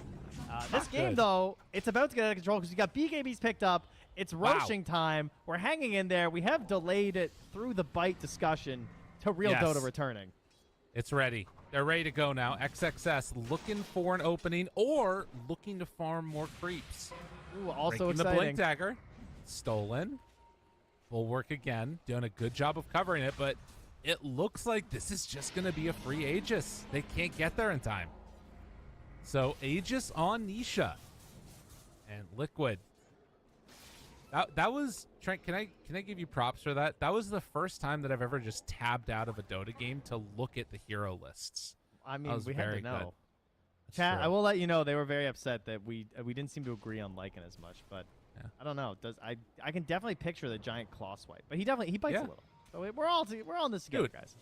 This game, good. though, it's about to get out of control because you got BKBs picked up. It's rushing time. We're hanging in there. We have delayed it through the bite discussion to real Dota returning. It's ready. They're ready to go now. XXS looking for an opening or looking to farm more creeps. Ooh, also Breaking exciting. The Blink Dagger. Stolen. Will work again. Doing a good job of covering it, but it looks like this is just going to be a free Aegis. They can't get there in time. So Aegis on Nisha. And Liquid. That was Trent, can I give you props for that? That was the first time that I've ever just tabbed out of a Dota game to look at the hero lists. I mean, we had to know. Good. Chat, I will let you know they were very upset that we didn't seem to agree on Lycan as much, but I don't know. I can definitely picture the giant claw swipe, but he bites a little. So we're all in this together, guys.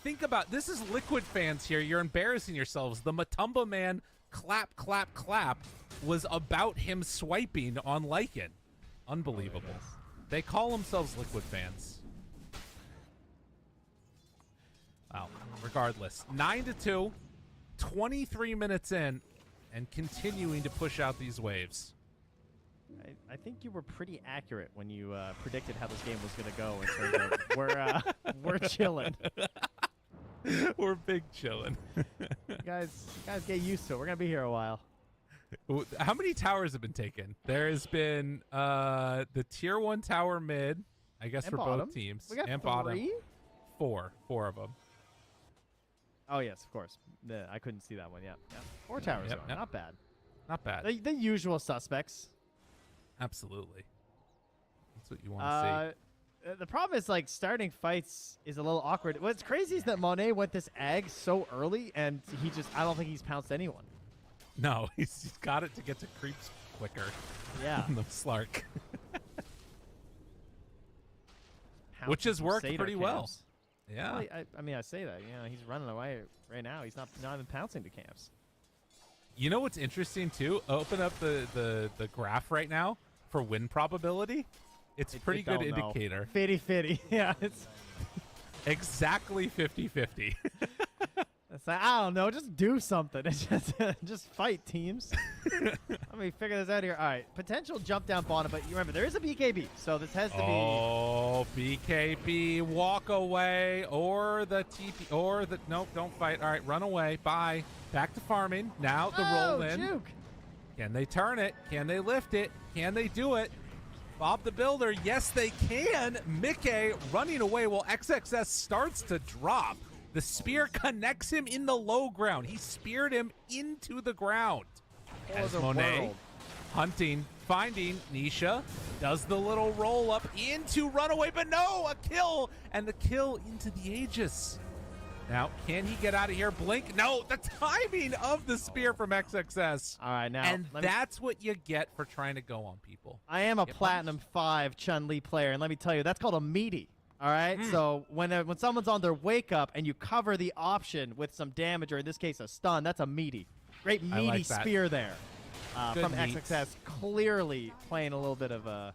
Think about this is Liquid fans here. You're embarrassing yourselves. The Matumba man clap clap clap was about him swiping on Lycan. Unbelievable. They call themselves Liquid fans. Wow. Regardless, 9-2, 23 minutes in, and continuing to push out these waves. I think you were pretty accurate when you predicted how this game was going to go in terms of we're chilling. We're big chilling. guys, get used to it. We're going to be here a while. How many towers have been taken? There has been the tier 1 tower mid, I guess, for bottom. both teams. We got and 3? Bottom. Four of them. Oh, yes, of course. I couldn't see that one yet. Yeah. 4 towers, though. Not bad. Not bad. The usual suspects. Absolutely. That's what you want to see. The problem is, like, starting fights is a little awkward. What's crazy is that Monet went this Ag so early, and I don't think he's pounced anyone. No, he's got it to get to creeps quicker. Yeah. Than the Slark. Which has worked pretty well. Yeah. Well, I mean, I say that. You know, he's running away right now. He's not even pouncing to camps. You know what's interesting, too? Open up the graph right now for win probability. It's a pretty good indicator. 50-50. Yeah, it's exactly 50-50. It's like, I don't know, just do something. It's just fight, teams. Let me figure this out here. All right, potential jump down bottom, but you remember there is a BKB, so this has to be. Oh, BKB, walk away, or the TP, or the nope, don't fight. All right, run away. Bye. Back to farming. Now the roll in. Juke. Can they turn it? Can they lift it? Can they do it? Bob the Builder, yes they can. Mickey running away while XXS starts to drop. The spear connects him in the low ground. He speared him into the ground. As Monet hunting, finding Nisha, does the little roll up into runaway, but no, a kill, and the kill into the Aegis. Now, can he get out of here? Blink? No, the timing of the spear from XXS. All right, now. And that's what you get for trying to go on people. I am a Platinum 5 Chun-Li player, and let me tell you, that's called a meaty. All right, so when someone's on their wake up and you cover the option with some damage, or in this case a stun, that's a meaty. Great meaty spear there from XXS. Clearly playing a little bit of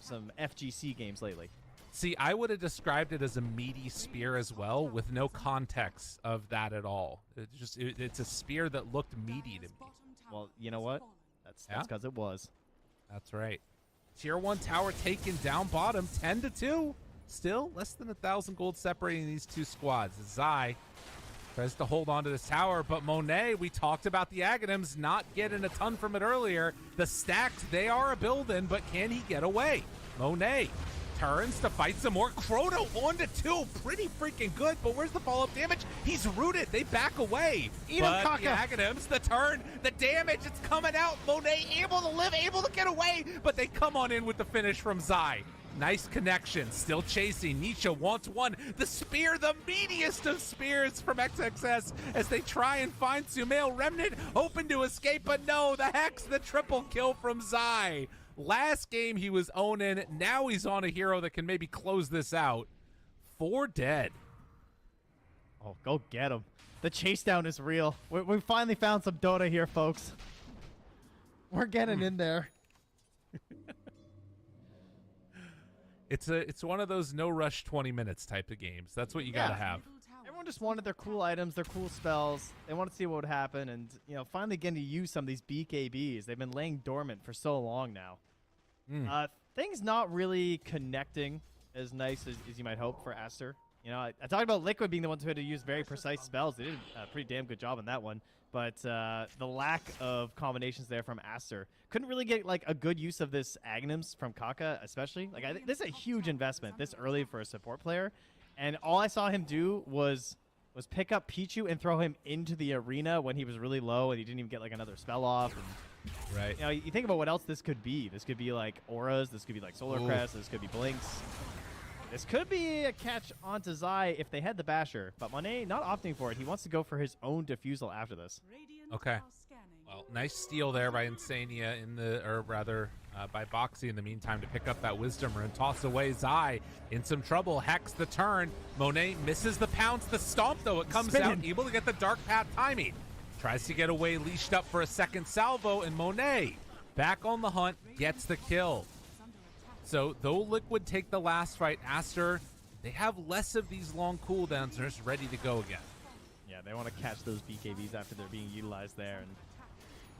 some FGC games lately. See, I would have described it as a meaty spear as well, with no context of that at all. It's a spear that looked meaty to me. Well, you know what? That's because it was. That's right. Tier 1 tower taken down bottom, 10-2. Still, less than 1,000 gold separating these two squads. Zai tries to hold on to this tower, but Monet, we talked about the Aghanims not getting a ton from it earlier. The stacks, they are a building, but can he get away? Monet turns to fight some more. Chrono 1-2, pretty freaking good, but where's the follow-up damage? He's rooted. They back away. But the Aghanims, the turn, the damage, it's coming out. Monet able to live, able to get away, but they come on in with the finish from Zai. Nice connection, still chasing. Nisha wants one. The spear, the meatiest of spears from XXS as they try and find Sumail. Remnant hoping to escape, but no, the Hex, the triple kill from Zai. Last game he was owning, now he's on a hero that can maybe close this out. 4 dead. Oh, go get him. The chase down is real. We finally found some Dota here, folks. We're getting in there. It's one of those no rush 20 minutes type of games. That's what you gotta have. Everyone just wanted their cool items, their cool spells. They want to see what would happen, and finally getting to use some of these BKBs. They've been laying dormant for so long now. Things not really connecting as nice as you might hope for Aster. I talked about Liquid being the ones who had to use very precise spells. They did a pretty damn good job on that one. But the lack of combinations there from Aster. Couldn't really get a good use of this Aghanims from Kaka, especially. I think this is a huge investment this early for a support player. And all I saw him do was pick up Pichu and throw him into the arena when he was really low and he didn't even get another spell off. And, right. You think about what else this could be. This could be auras. This could be Solar Crest. This could be Blinks. This could be a catch onto Zai if they had the Basher, but Monet not opting for it. He wants to go for his own Diffusal after this. Okay. Well, nice steal there by Insania by Boxy in the meantime to pick up that Wisdom Rune. Toss away Zai in some trouble. Hex the turn. Monet misses the pounce. The stomp, though, it comes out, able to get the Dark Path timing. Tries to get away, leashed up for a second salvo, and Monet back on the hunt, gets the kill. So, though Liquid take the last fight, Aster, they have less of these long cooldowns. They're just ready to go again. Yeah, they want to catch those BKBs after they're being utilized there. And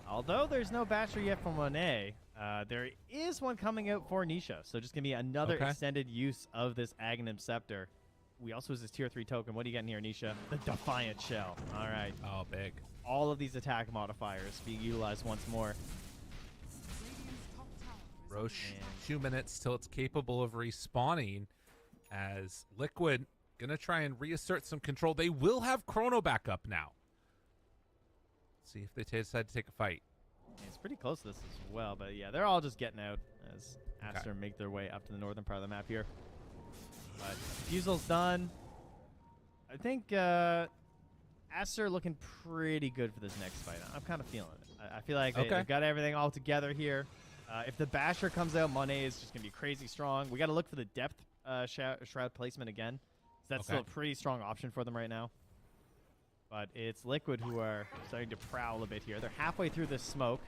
although there's no Basher yet from Monet, there is one coming out for Nisha. So just going to be another extended use of this Aghanim Scepter. We also use this tier 3 token. What are you getting here, Nisha? The Defiant Shell. All right. Oh, big. All of these attack modifiers being utilized once more. Roche, 2 minutes till it's capable of respawning as Liquid gonna try and reassert some control. They will have Chrono back up now. See if they decide to take a fight. Yeah, it's pretty close to this as well, but yeah, they're all just getting out as Aster make their way up to the northern part of the map here. But Fusel's done. I think Aster looking pretty good for this next fight. I'm kind of feeling it. I feel like they've got everything all together here. If the Basher comes out, Monet is just going to be crazy strong. We got to look for the depth shroud placement again. That's still a pretty strong option for them right now. But it's Liquid who are starting to prowl a bit here. They're halfway through this smoke.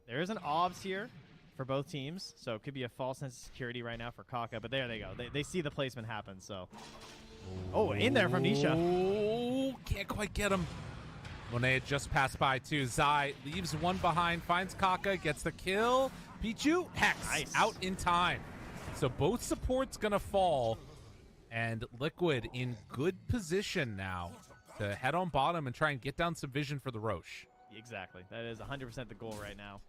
There is an OBS here for both teams, so it could be a false sense of security right now for Kaka. But there they go. They see the placement happen, so. Oh, in there from Nisha. Oh, can't quite get him. Monet had just passed by too. Zai leaves one behind, finds Kaka, gets the kill. Pichu, Hex, out in time. So both supports gonna fall, and Liquid in good position now to head on bottom and try and get down some vision for the Roche. Exactly. That is 100% the goal right now.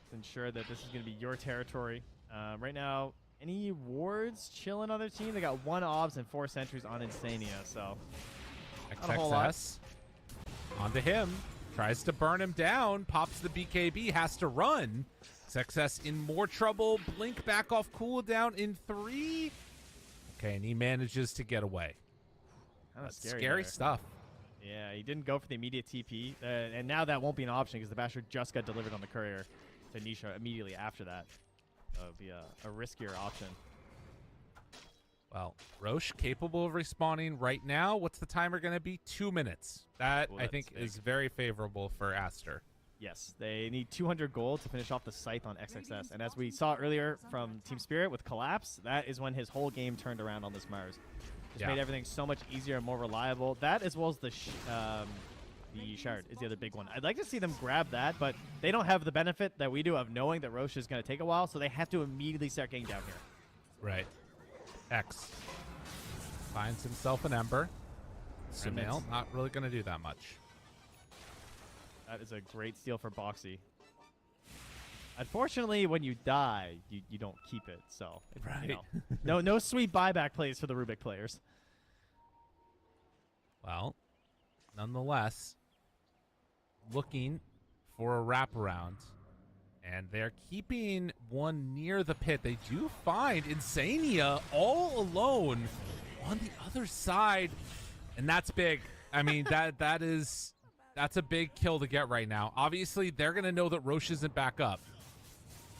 To ensure that this is gonna be your territory. Right now, Any wards chilling on their team? They got 1 obs and 4 sentries on Insania, so not a whole lot. XXS onto him. Tries to burn him down. Pops the BKB. Has to run. XXS in more trouble. Blink back off cooldown in 3. Okay, and he manages to get away. That's scary stuff. Yeah, he didn't go for the immediate TP, and now that won't be an option because the Basher just got delivered on the courier to Nisha immediately after that. So it'll be a riskier option. Well, Roche capable of respawning right now. What's the timer going to be? 2 minutes. That, I think, is very favorable for Aster. Yes, they need 200 gold to finish off the scythe on XXS. And as we saw earlier from Team Spirit with Collapse, that is when his whole game turned around on this Mars. Just made everything so much easier and more reliable. That, as well as the Shard, is the other big one. I'd like to see them grab that, but they don't have the benefit that we do of knowing that Roche is going to take a while, so they have to immediately start getting down here. Right. X finds himself an Ember. Sumail, not really going to do that much. That is a great steal for Boxy. Unfortunately, when you die, you don't keep it. So, you know, no sweet buyback plays for the Rubik players. Well, nonetheless, looking for a wraparound. And they're keeping one near the pit. They do find Insania all alone on the other side. And that's big. I mean, that's a big kill to get right now. Obviously, they're going to know that Roche isn't back up.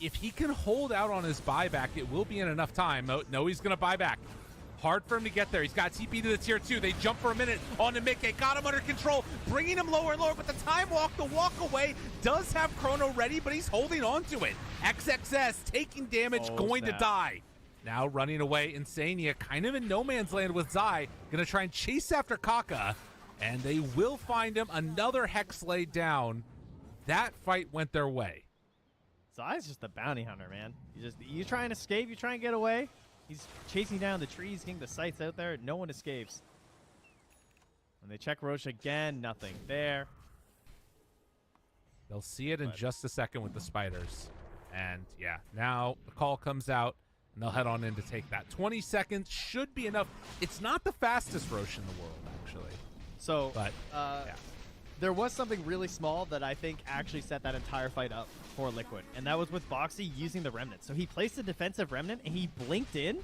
If he can hold out on his buyback, it will be in enough time. No, he's going to buy back. Hard for him to get there. He's got TP to the tier 2. They jump for a minute onto Mickey. Got him under control, bringing him lower and lower. But the time walk, the walk away, does have Chrono ready, but he's holding on to it. XXS taking damage, going to die. Now running away, Insania kind of in no man's land with Zai. Going to try and chase after Kaka, and they will find him. Another Hex laid down. That fight went their way. Zai's just a bounty hunter, man. You try and escape, you try and get away. He's chasing down the trees, getting the sights out there. No one escapes. When they check Roche again, nothing there. They'll see it in just a second with the spiders. And, yeah, now the call comes out, and they'll head on in to take that. 20 seconds should be enough. It's not the fastest Roche in the world, actually. So, but, there was something really small that I think actually set that entire fight up for Liquid, and that was with Boxy using the Remnant. So he placed a defensive Remnant, and he blinked in,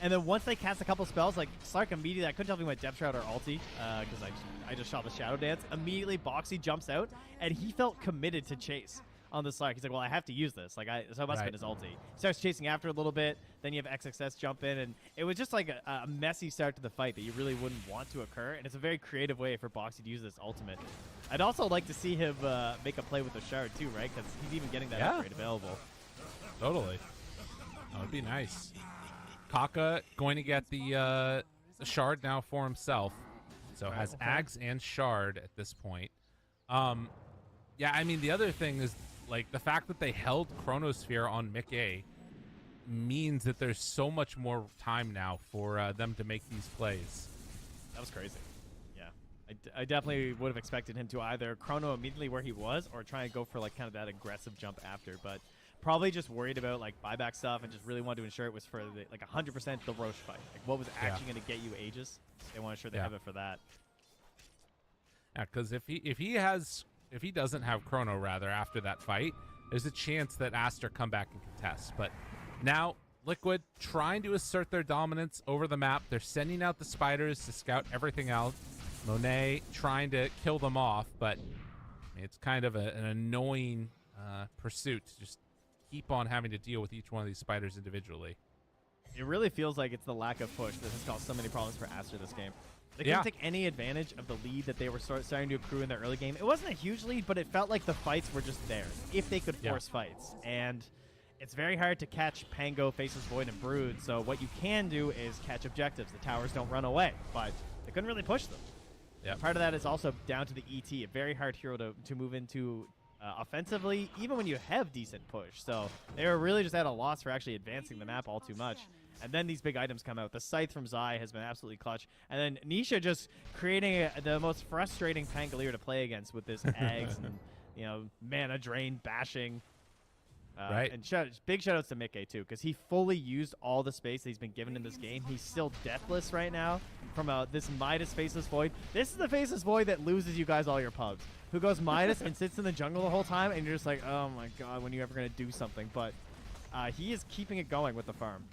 and then once they cast a couple spells, like Slark immediately, I couldn't tell if he went Depth Shroud or Ulti, because I just shot the Shadow Dance. Immediately, Boxy jumps out, and he felt committed to chase on the Slark. He's like, well, I have to use this. Like, so it must have been his ulti. He starts chasing after a little bit, then you have XXS jump in, and it was just like a messy start to the fight that you really wouldn't want to occur, and it's a very creative way for Boxy to use this ultimate. I'd also like to see him make a play with the Shard too, right? Because he's even getting that upgrade available. Totally. That would be nice. Kaka going to get the Shard now for himself. So has Ags and Shard at this point. Yeah, I mean, the other thing is, like, the fact that they held Chronosphere on Mickey means that there's so much more time now for them to make these plays. That was crazy. Yeah. I definitely would have expected him to either Chrono immediately where he was or try and go for, like, kind of that aggressive jump after. But probably just worried about, like, buyback stuff and just really wanted to ensure it was for, the, like, 100% the Roche fight. Like, what was actually going to get you Aegis? They want to ensure they have it for that. Yeah, because if he doesn't have Chrono, rather, after that fight, there's a chance that Aster come back and contest. But now, Liquid trying to assert their dominance over the map. They're sending out the spiders to scout everything out. Monet trying to kill them off, but it's kind of an annoying pursuit to just keep on having to deal with each one of these spiders individually. It really feels like it's the lack of push that has caused so many problems for Aster this game. They couldn't take any advantage of the lead that they were starting to accrue in the early game. It wasn't a huge lead, but it felt like the fights were just there, if they could force fights. And it's very hard to catch Pango, Faceless Void, and Brood, so what you can do is catch objectives. The towers don't run away, but they couldn't really push them. Part of that is also down to the ET, a very hard hero to move into offensively, even when you have decent push. So they were really just at a loss for actually advancing the map all too much. And then these big items come out. The Scythe from Zai has been absolutely clutch. And then Nisha just creating the most frustrating Pangolier to play against with this Ags and, mana drain bashing. Right. And big shout outs to Mickey too, because he fully used all the space that he's been given in this game. He's still deathless right now from this Midas Faceless Void. This is the Faceless Void that loses you guys all your pubs. Who goes Midas and sits in the jungle the whole time, and you're just like, oh my god, when are you ever going to do something? But he is keeping it going with the farm.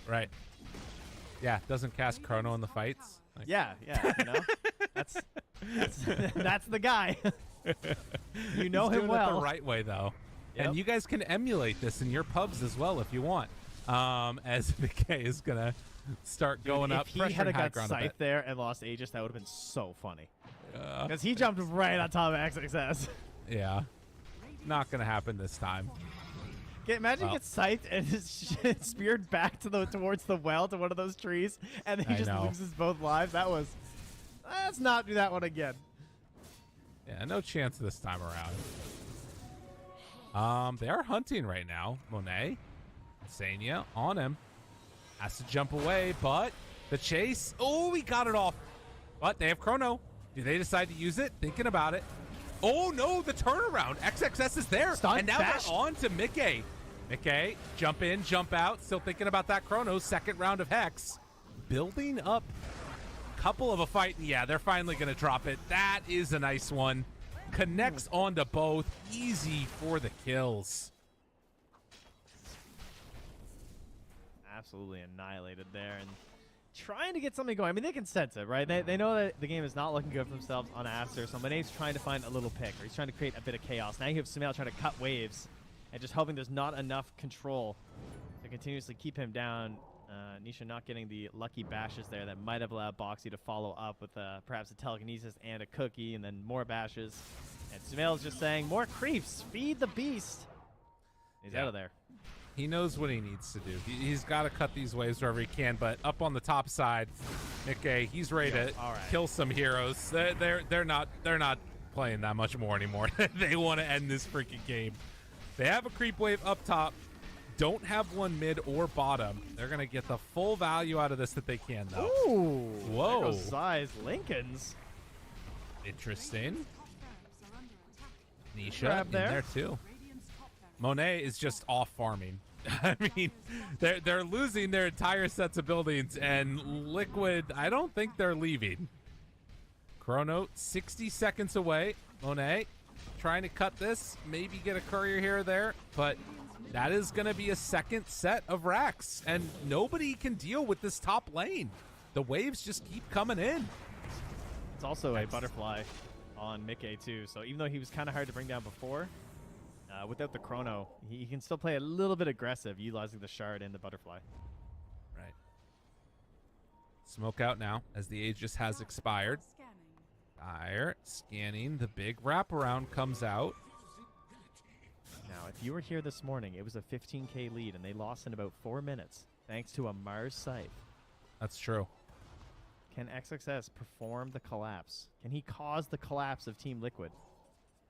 Right. Yeah, doesn't cast Chrono in the fights. Like, yeah, you know? That's the guy. You know He's him doing it well. the right way, though. Yep. And you guys can emulate this in your pubs as well if you want. As McKay is going to start going up. If he had got Scythe there and lost Aegis, that would have been so funny. Because he jumped right on top of XXS. Yeah. Not going to happen this time. Imagine he gets Scythed and is speared back towards the well to one of those trees, and then he just loses both lives. Let's not do that one again. Yeah, no chance this time around. They are hunting right now. Monet, Sania on him. Has to jump away, but the chase. Oh, he got it off. But they have Chrono. Do they decide to use it? Thinking about it. Oh, no, the turnaround. XXS is there. And now they're on to Mickey. Mickey, jump in, jump out. Still thinking about that Chrono. Second round of Hex. Building up a couple of a fight. And yeah, they're finally going to drop it. That is a nice one. Connects onto both. Easy for the kills. Absolutely annihilated there. And trying to get something going. I mean, they can sense it, right? They know that the game is not looking good for themselves on Aster. So Mane's trying to find a little pick, or he's trying to create a bit of chaos. Now you have Sumail trying to cut waves and just hoping there's not enough control to continuously keep him down. Nisha not getting the lucky bashes there that might have allowed Boxy to follow up with perhaps a telekinesis and a cookie, and then more bashes. And Sumail is just saying, more creeps, feed the beast. He's out of there. He knows what he needs to do. He's got to cut these waves wherever he can. But up on the top side, Mickey, he's ready to kill some heroes. They're not playing that much more anymore. They want to end this freaking game. They have a creep wave up top. Don't have one mid or bottom. They're gonna get the full value out of this that they can, though. Ooh, whoa! There goes size Lincoln's. Interesting. Nisha in there too. Monet is just off farming. I mean, they're losing their entire sets of buildings, and Liquid, I don't think they're leaving. Chrono 60 seconds away. Monet trying to cut this, maybe get a courier here or there, but that is going to be a second set of racks, and nobody can deal with this top lane. The waves just keep coming in. It's also a butterfly on Mickey too, so even though he was kind of hard to bring down before, without the Chrono, he can still play a little bit aggressive, utilizing the shard and the butterfly. Right. Smoke out now, as the Aegis has expired. Fire, scanning, the big wraparound comes out. Now, if you were here this morning, it was a 15k lead, and they lost in about 4 minutes, thanks to a Mars Scythe. That's true. Can XXS perform the collapse? Can he cause the collapse of Team Liquid?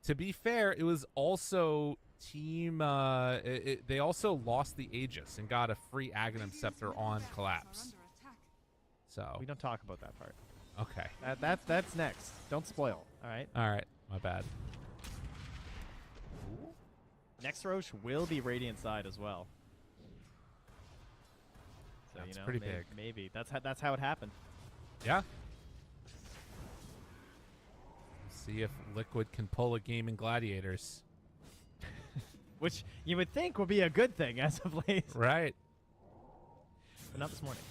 To be fair, it was also Team... they also lost the Aegis and got a free Aghanim Scepter on collapse. So we don't talk about that part. Okay. That's next. Don't spoil, all right? All right, my bad. Next Roche will be Radiant side as well. So, that's pretty big. Maybe. That's how it happened. Yeah. See if Liquid can pull a game in Gladiators. Which you would think would be a good thing as of late. Right. But not this morning.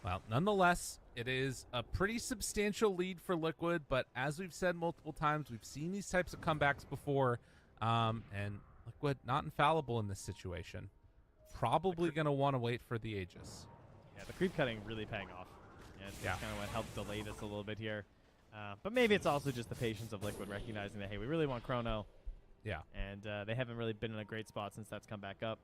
Well, nonetheless, it is a pretty substantial lead for Liquid, but as we've said multiple times, we've seen these types of comebacks before, and Liquid not infallible in this situation. Probably going to want to wait for the Aegis. Yeah, the creep cutting really paying off. Yeah, it's kind of what helped delay this a little bit here. But maybe it's also just the patience of Liquid recognizing that, hey, we really want Chrono. Yeah. And they haven't really been in a great spot since that's come back up.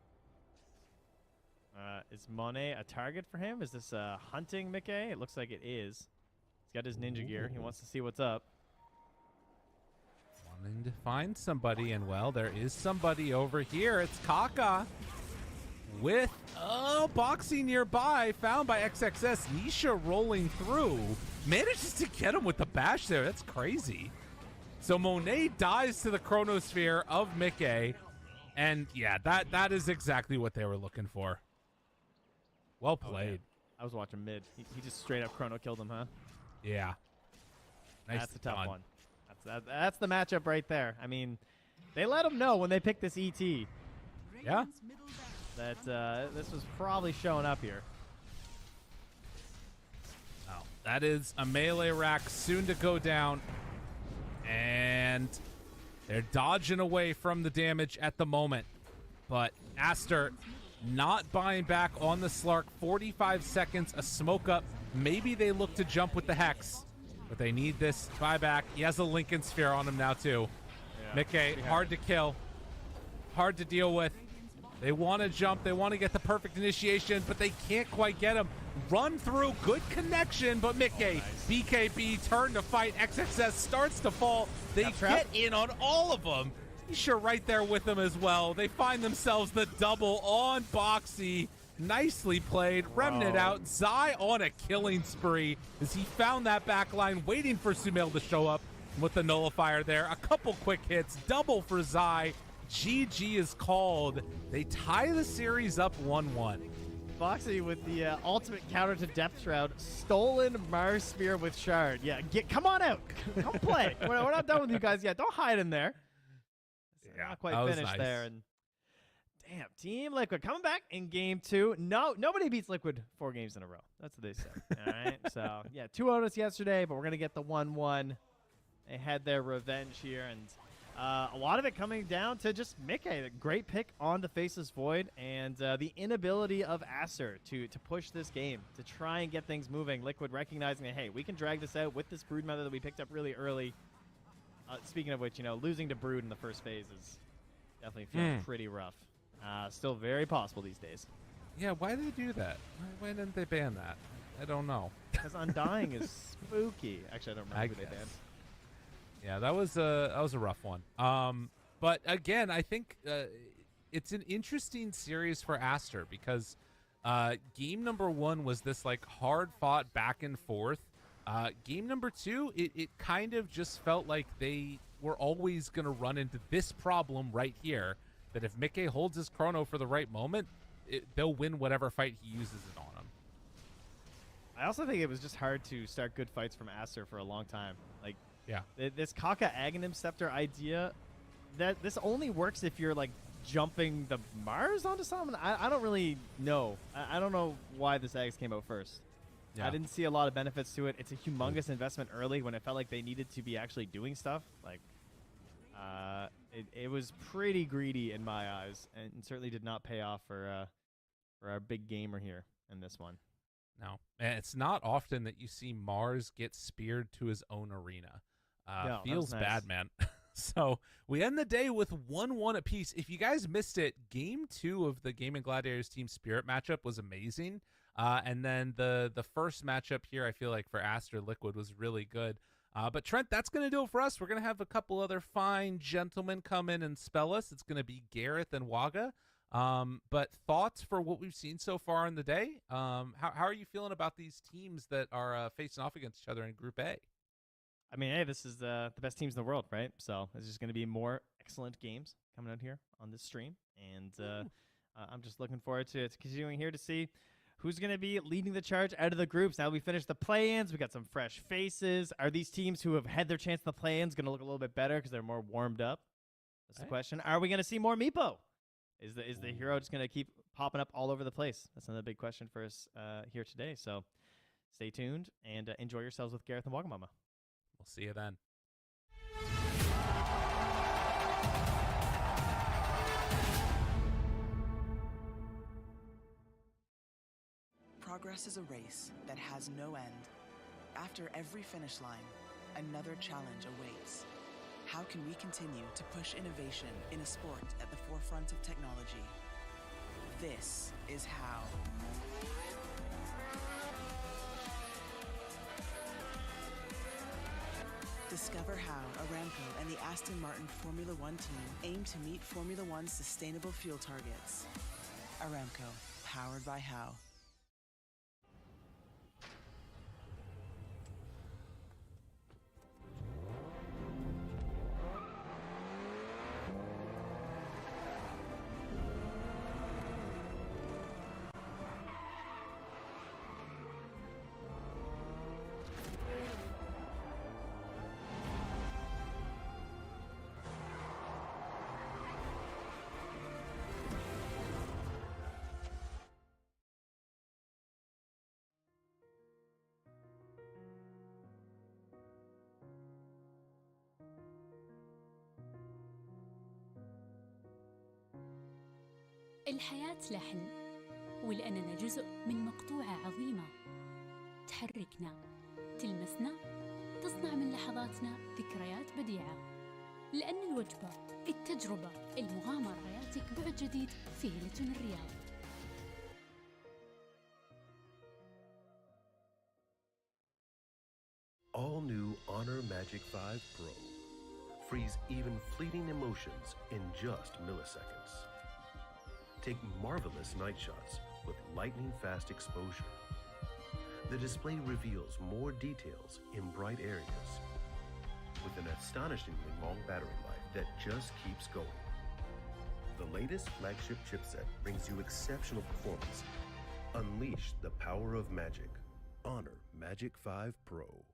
Is Monet a target for him? Is this hunting Mickey? It looks like it is. He's got his ninja gear. He wants to see what's up. Wanting to find somebody, and well, there is somebody over here. It's Kaka with Boxy nearby, found by XXS. Nisha rolling through. Manages to get him with the bash there. That's crazy. So Monet dies to the chronosphere of Mickey. And yeah, that is exactly what they were looking for. Well played. I was watching mid. He just straight up chrono killed him, huh? Yeah. Nice. That's a tough one. That's the matchup right there. I mean, they let him know when they picked this ET. Yeah. That this was probably showing up here. Oh, that is a melee rack soon to go down. And they're dodging away from the damage at the moment. But Aster not buying back on the Slark. 45 seconds, a smoke up. Maybe they look to jump with the Hex, but they need this buyback. He has a Lincoln Sphere on him now, too. Yeah, Mickey, hard to kill. Hard to deal with. They want to jump. They want to get the perfect initiation, but they can't quite get him. Run through. Good connection, but Mickey, BKB, turn to fight. XXS starts to fall. They get in on all of them. Isha right there with them as well. They find themselves the double on Boxy. Nicely played. Remnant out. Zai on a killing spree as he found that back line, waiting for Sumail to show up with the nullifier there. A couple quick hits. Double for Zai. GG is called. They tie the series up 1-1. Boxy with the ultimate counter to Depth Shroud. Stolen Mars Spear with Shard. Yeah, come on out. Come play. We're not done with you guys yet. Don't hide in there. Yeah, not quite finished there. And damn, Team Liquid coming back in game 2. No, nobody beats Liquid 4 games in a row. That's what they say. All right. So yeah, 2 out yesterday, but we're gonna get the 1-1. They had their revenge here, and a lot of it coming down to just Mickey, a great pick on the Faceless Void, and the inability of Aster to push this game, to try and get things moving. Liquid recognizing that, hey, we can drag this out with this Brood method that we picked up really early. Speaking of which, losing to Brood in the first phase is definitely feeling pretty rough. Still very possible these days. Yeah, why did they do that? Why didn't they ban that? I don't know. Because Undying is spooky. Actually, I don't remember who they banned. Yeah, that was a rough one. But again, I think it's an interesting series for Aster because game number 1 was this like hard fought back and forth. Game number 2, it kind of just felt like they were always going to run into this problem right here, that if Mickey holds his chrono for the right moment, they'll win whatever fight he uses it on him. I also think it was just hard to start good fights from Aster for a long time. Like, yeah, this Kaka Aghanim Scepter idea, that this only works if you're like jumping the Mars onto someone. I don't really know. I don't know why this Ags came out first. Yeah. I didn't see a lot of benefits to it. It's a humongous investment early when it felt like they needed to be actually doing stuff. Like, it was pretty greedy in my eyes, and certainly did not pay off for our big gamer here in this one. No, and it's not often that you see Mars get speared to his own arena. No, feels nice. bad, man. So we end the day with 1-1 apiece. If you guys missed it, game 2 of the Gaming Gladiators Team Spirit matchup was amazing. And then the first matchup here, I feel like for Aster Liquid was really good. But Trent, that's going to do it for us. We're going to have a couple other fine gentlemen come in and spell us. It's going to be Gareth and Waga. But thoughts for what we've seen so far in the day? How are you feeling about these teams that are facing off against each other in Group A? I mean, hey, this is the best teams in the world, right? So there's just going to be more excellent games coming out here on this stream. And I'm just looking forward to continuing here to see who's going to be leading the charge out of the groups. Now we finished the play-ins. We got some fresh faces. Are these teams who have had their chance in the play-ins going to look a little bit better because they're more warmed up? That's the question. Are we going to see more Meepo? Is the hero just going to keep popping up all over the place? That's another big question for us here today. So stay tuned and enjoy yourselves with Gareth and Wagamama. We'll see you then. Progress is a race that has no end. After every finish line, another challenge awaits. How can we continue to push innovation in a sport at the forefront of technology? This is how. Discover how Aramco and the Aston Martin Formula One team aim to meet Formula One's sustainable fuel targets. Aramco, powered by How. الحياة لحن، ولأننا جزء من مقطوعة عظيمة تحركنا، تلمسنا، تصنع من لحظاتنا ذكريات بديعة. لأن الوجبة، التجربة، المغامرة، حياتك بعد جديد في هيلتون الرياض. All new Honor Magic 5 Pro. Freeze even fleeting emotions in just milliseconds. Take marvelous night shots with lightning-fast exposure. The display reveals more details in bright areas with an astonishingly long battery life that just keeps going. The latest flagship chipset brings you exceptional performance. Unleash the power of magic. Honor Magic 5 Pro.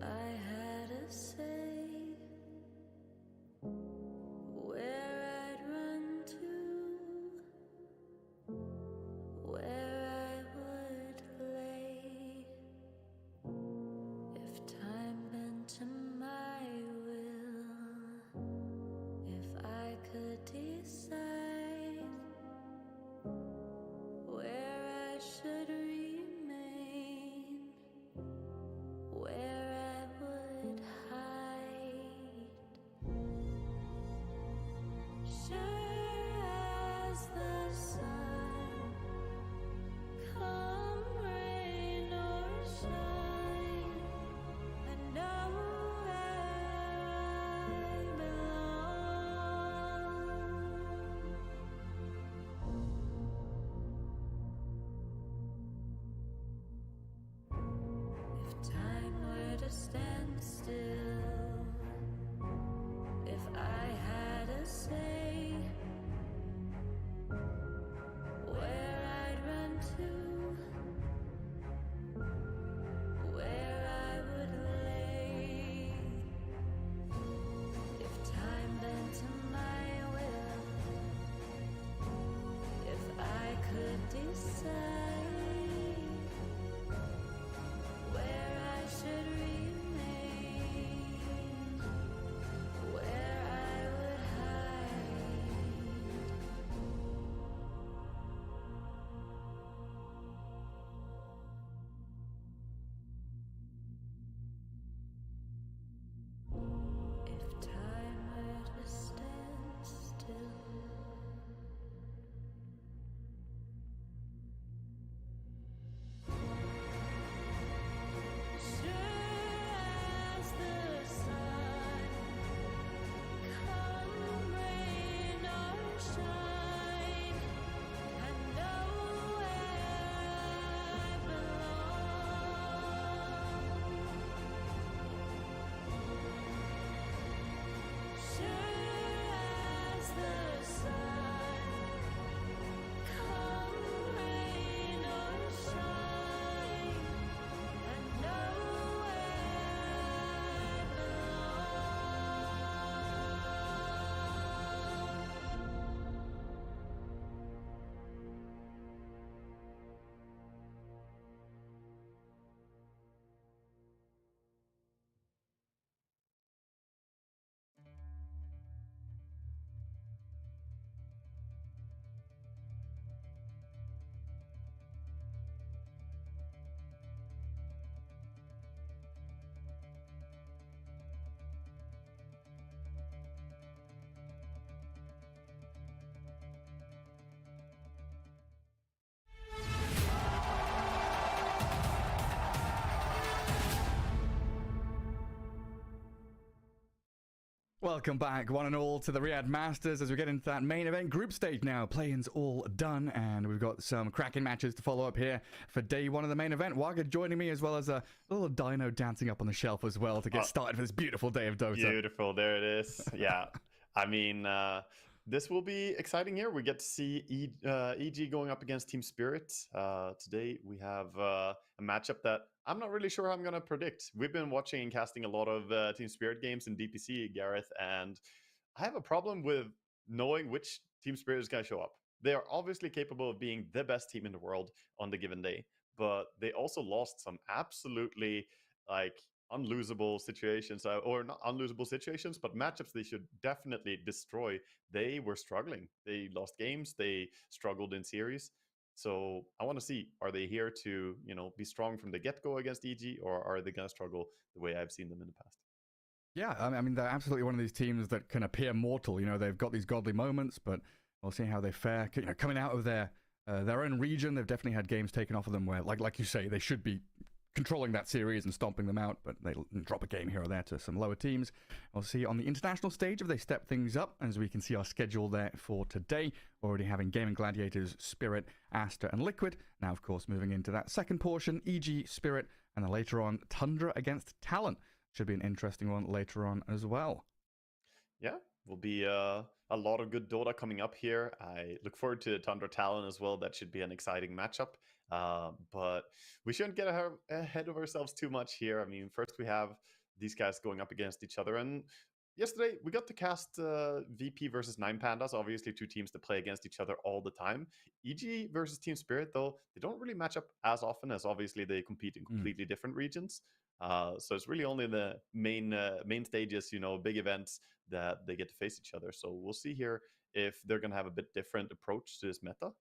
I had a say where I'd run to, where I would lay, if time bent to my will, if I could decide where I should remain, where I would hide. Sure as the sun, come rain or shine, I know where I belong. If time were to stand still, if I had a say where I'd run to, where I would lay, if time bent to my will, if I could decide where I should remain, where I would hide. If time were to stand still, Welcome back, one and all, to the Riyadh Masters as we get into that main event group stage now. Play-ins all done, and we've got some cracking matches to follow up here for day one of the main event. Wagga joining me, as well as a little dino dancing up on the shelf as well to get started for this beautiful day of Dota. Beautiful, there it is. Yeah, I mean, this will be exciting here. We get to see EG going up against Team Spirit. Today we have a matchup that I'm not really sure how I'm going to predict. We've been watching and casting a lot of Team Spirit games in DPC, Gareth, and I have a problem with knowing which Team Spirit is going to show up. They are obviously capable of being the best team in the world on the given day, but they also lost some absolutely unlosable situations, or not unlosable situations, but matchups they should definitely destroy. They were struggling. They lost games. They struggled in series. So I want to see, are they here to, be strong from the get-go against EG, or are they going to struggle the way I've seen them in the past? Yeah, I mean, they're absolutely one of these teams that can appear mortal. They've got these godly moments, but we'll see how they fare. Coming out of their own region, they've definitely had games taken off of them where, like you say, they should be controlling that series and stomping them out, but they drop a game here or there to some lower teams. We'll see on the international stage if they step things up, as we can see our schedule there for today. Already having Gaming Gladiators, Spirit, Aster, and Liquid. Now, of course, moving into that second portion, EG, Spirit, and then later on, Tundra against Talon. Should be an interesting one later on as well. Yeah, will be a lot of good Dota coming up here. I look forward to Tundra Talon as well. That should be an exciting matchup. But we shouldn't get ahead of ourselves too much here. I mean, first we have these guys going up against each other, and yesterday we got to cast VP versus 9 Pandas, obviously 2 teams that play against each other all the time. EG versus Team Spirit, though, they don't really match up as often, as obviously they compete in completely different regions. So it's really only the main stages, big events, that they get to face each other. So we'll see here if they're going to have a bit different approach to this meta.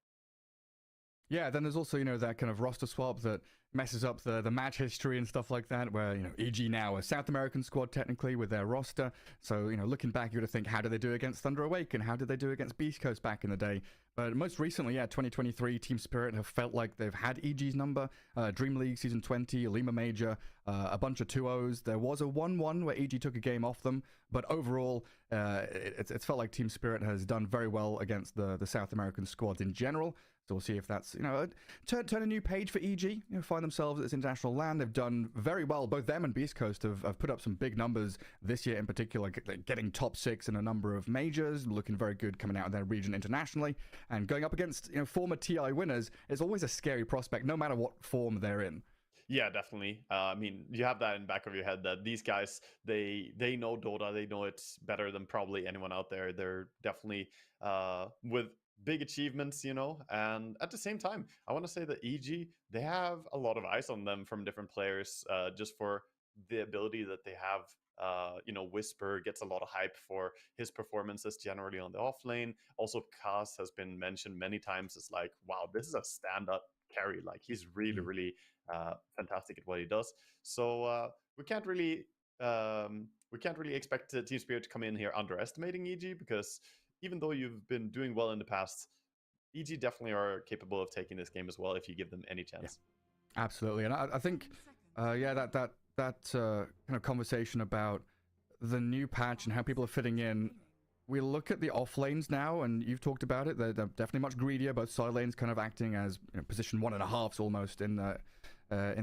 Yeah, then there's also, that kind of roster swap that messes up the match history and stuff like that, where, EG now a South American squad technically with their roster. So, looking back, you would think, how did they do against Thunder Awaken? How did they do against Beast Coast back in the day? But most recently, 2023, Team Spirit have felt like they've had EG's number. Dream League Season 20, Lima Major, a bunch of 2-0s. There was a 1-1 where EG took a game off them. But overall, it's felt like Team Spirit has done very well against the South American squads in general. So we'll see if that's, turn a new page for EG, find themselves at this international land. They've done very well. Both them and Beast Coast have put up some big numbers this year in particular, getting top 6 in a number of majors, looking very good coming out of their region internationally. And going up against, former TI winners is always a scary prospect, no matter what form they're in. Yeah, definitely. I mean, you have that in the back of your head that these guys, they know Dota. They know it's better than probably anyone out there. They're definitely with big achievements, and at the same time, I want to say that EG, they have a lot of eyes on them from different players, just for the ability that they have. Whisper gets a lot of hype for his performances generally on the off lane. Also, Kaz has been mentioned many times as like, wow, this is a stand-up carry. Like, he's really, really fantastic at what he does. So we can't really expect Team Spirit to come in here underestimating EG, because even though you've been doing well in the past, EG definitely are capable of taking this game as well if you give them any chance. Yeah, absolutely. And I think, that kind of conversation about the new patch and how people are fitting in, we look at the off lanes now, and you've talked about it. They're definitely much greedier. Both side lanes kind of acting as position 1.5s almost in the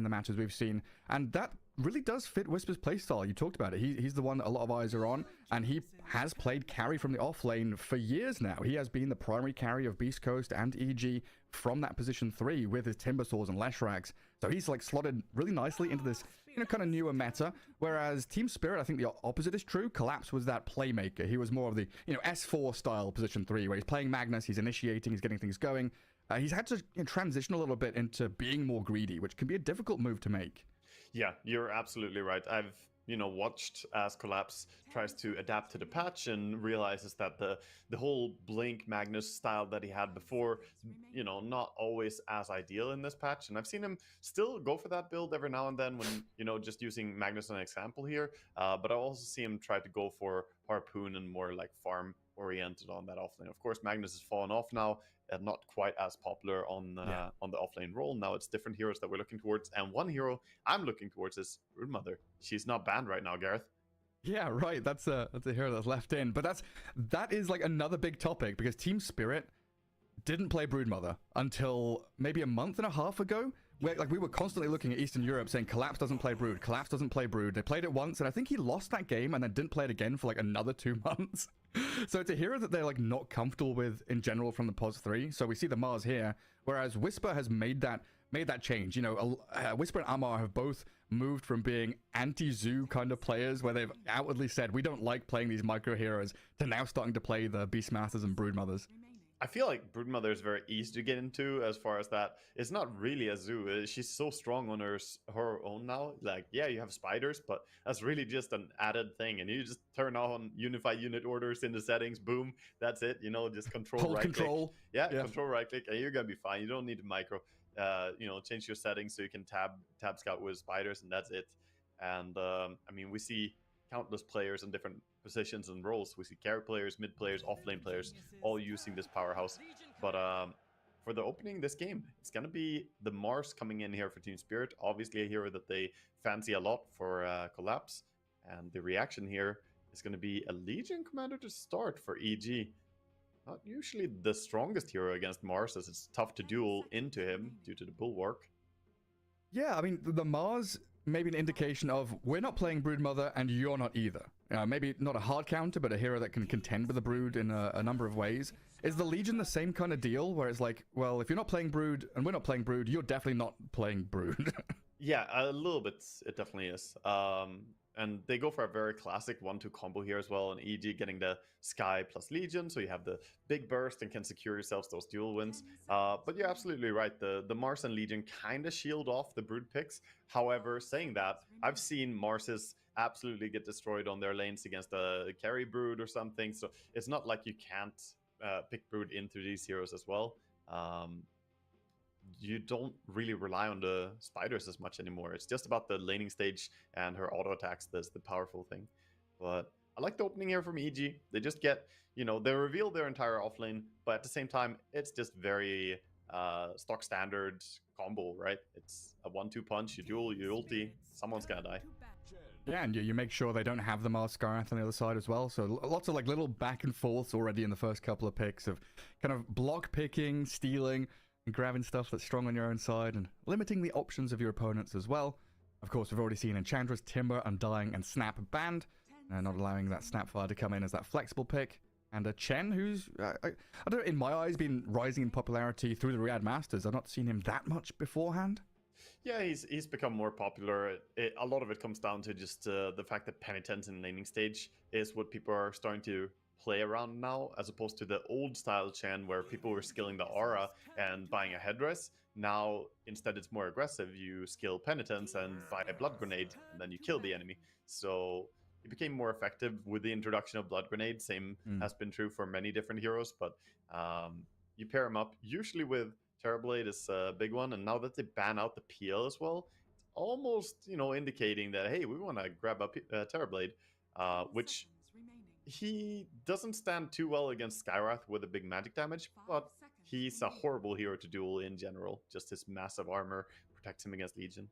matches we've seen, and that really does fit Whisper's playstyle. You talked about it. He's the one that a lot of eyes are on, and he has played carry from the off lane for years now. He has been the primary carry of Beast Coast and EG from that position 3 with his Timbersaws and Leshraks. So he's like slotted really nicely into this kind of newer meta. Whereas Team Spirit, I think the opposite is true. Collapse was that playmaker. He was more of the S4 style position 3, where he's playing Magnus, he's initiating, he's getting things going. He's had to transition a little bit into being more greedy, which can be a difficult move to make. Yeah, you're absolutely right. I've watched as Collapse tries to adapt to the patch and realizes that the whole Blink Magnus style that he had before, not always as ideal in this patch. And I've seen him still go for that build every now and then when, just using Magnus as an example here. But I also see him try to go for Harpoon and more like farm oriented on that offlane. Of course, Magnus has fallen off now and not quite as popular on the offlane role. Now it's different heroes that we're looking towards, and one hero I'm looking towards is Broodmother. She's not banned right now, Gareth. Yeah, right. That's a hero that's left in, but that is like another big topic, because Team Spirit didn't play Broodmother until maybe a month and a half ago. Where, we were constantly looking at Eastern Europe saying Collapse doesn't play Brood, Collapse doesn't play Brood. They played it once, and I think he lost that game and then didn't play it again for another 2 months. So it's a hero that they're not comfortable with in general from the POS 3. So we see the Mars here, whereas Whisper has made that change. Whisper and Amar have both moved from being anti-Zoo kind of players, where they've outwardly said we don't like playing these micro heroes, to now starting to play the Beastmasters and Broodmothers. I feel like Broodmother is very easy to get into as far as that. It's not really a zoo. She's so strong on her own now. You have spiders, but that's really just an added thing. And you just turn on Unify Unit Orders in the settings. Boom. That's it. Just control Hold right control. click. Yeah, control right click, and you're going to be fine. You don't need to micro. Change your settings so you can tab scout with spiders, and that's it. And we see countless players in different positions and roles. We see carry players, mid players, offlane players, all using this powerhouse. But for the opening this game, it's going to be the Mars coming in here for Team Spirit. Obviously a hero that they fancy a lot for Collapse. And the reaction here is going to be a Legion Commander to start for EG. Not usually the strongest hero against Mars, as it's tough to duel into him due to the Bulwark. Yeah, the Mars maybe an indication of we're not playing Broodmother and you're not either. Maybe not a hard counter, but a hero that can contend with the Brood in a number of ways. Is the Legion the same kind of deal where it's like, well, if you're not playing Brood and we're not playing Brood, you're definitely not playing Brood? Yeah, a little bit. It definitely is. And they go for a very classic 1-2 combo here as well. And EG getting the Sky plus Legion, so you have the big burst and can secure yourselves those dual wins. But you're absolutely right. The Mars and Legion kind of shield off the Brood picks. However, saying that, I've seen Marses absolutely get destroyed on their lanes against a carry Brood or something. So it's not like you can't pick Brood into these heroes as well. You don't really rely on the spiders as much anymore. It's just about the laning stage and her auto attacks that's the powerful thing. But I like the opening here from EG. They just get, they reveal their entire offlane, but at the same time, it's just very stock standard combo, right? It's a 1-2 punch, you duel, you ulti, someone's gonna die. Yeah, and you make sure they don't have the Mars Skyrath on the other side as well. So lots of like little back and forths already in the first couple of picks of kind of block picking, stealing, and grabbing stuff that's strong on your own side and limiting the options of your opponents as well. Of course, we've already seen Enchantress, Timber, Undying, and Snap banned, not allowing that Snapfire to come in as that flexible pick. And a Chen, who's, I don't know, in my eyes, been rising in popularity through the Riyadh Masters. I've not seen him that much beforehand. Yeah, he's become more popular. A lot of it comes down to just the fact that Penitence in laning stage is what people are starting to play around now, as opposed to the old style Chen where people were skilling the aura and buying a headdress. Now, instead, it's more aggressive. You skill Penitence and buy a Blood Grenade, and then you kill the enemy. So it became more effective with the introduction of Blood Grenade. Same has been true for many different heroes, but you pair them up, usually with Terrorblade is a big one, and now that they ban out the PL as well, it's almost, indicating that, hey, we want to grab a Terrorblade, which he doesn't stand too well against Skyrath with a big magic damage, but he's a horrible hero to duel in general. Just his massive armor protects him against Legion.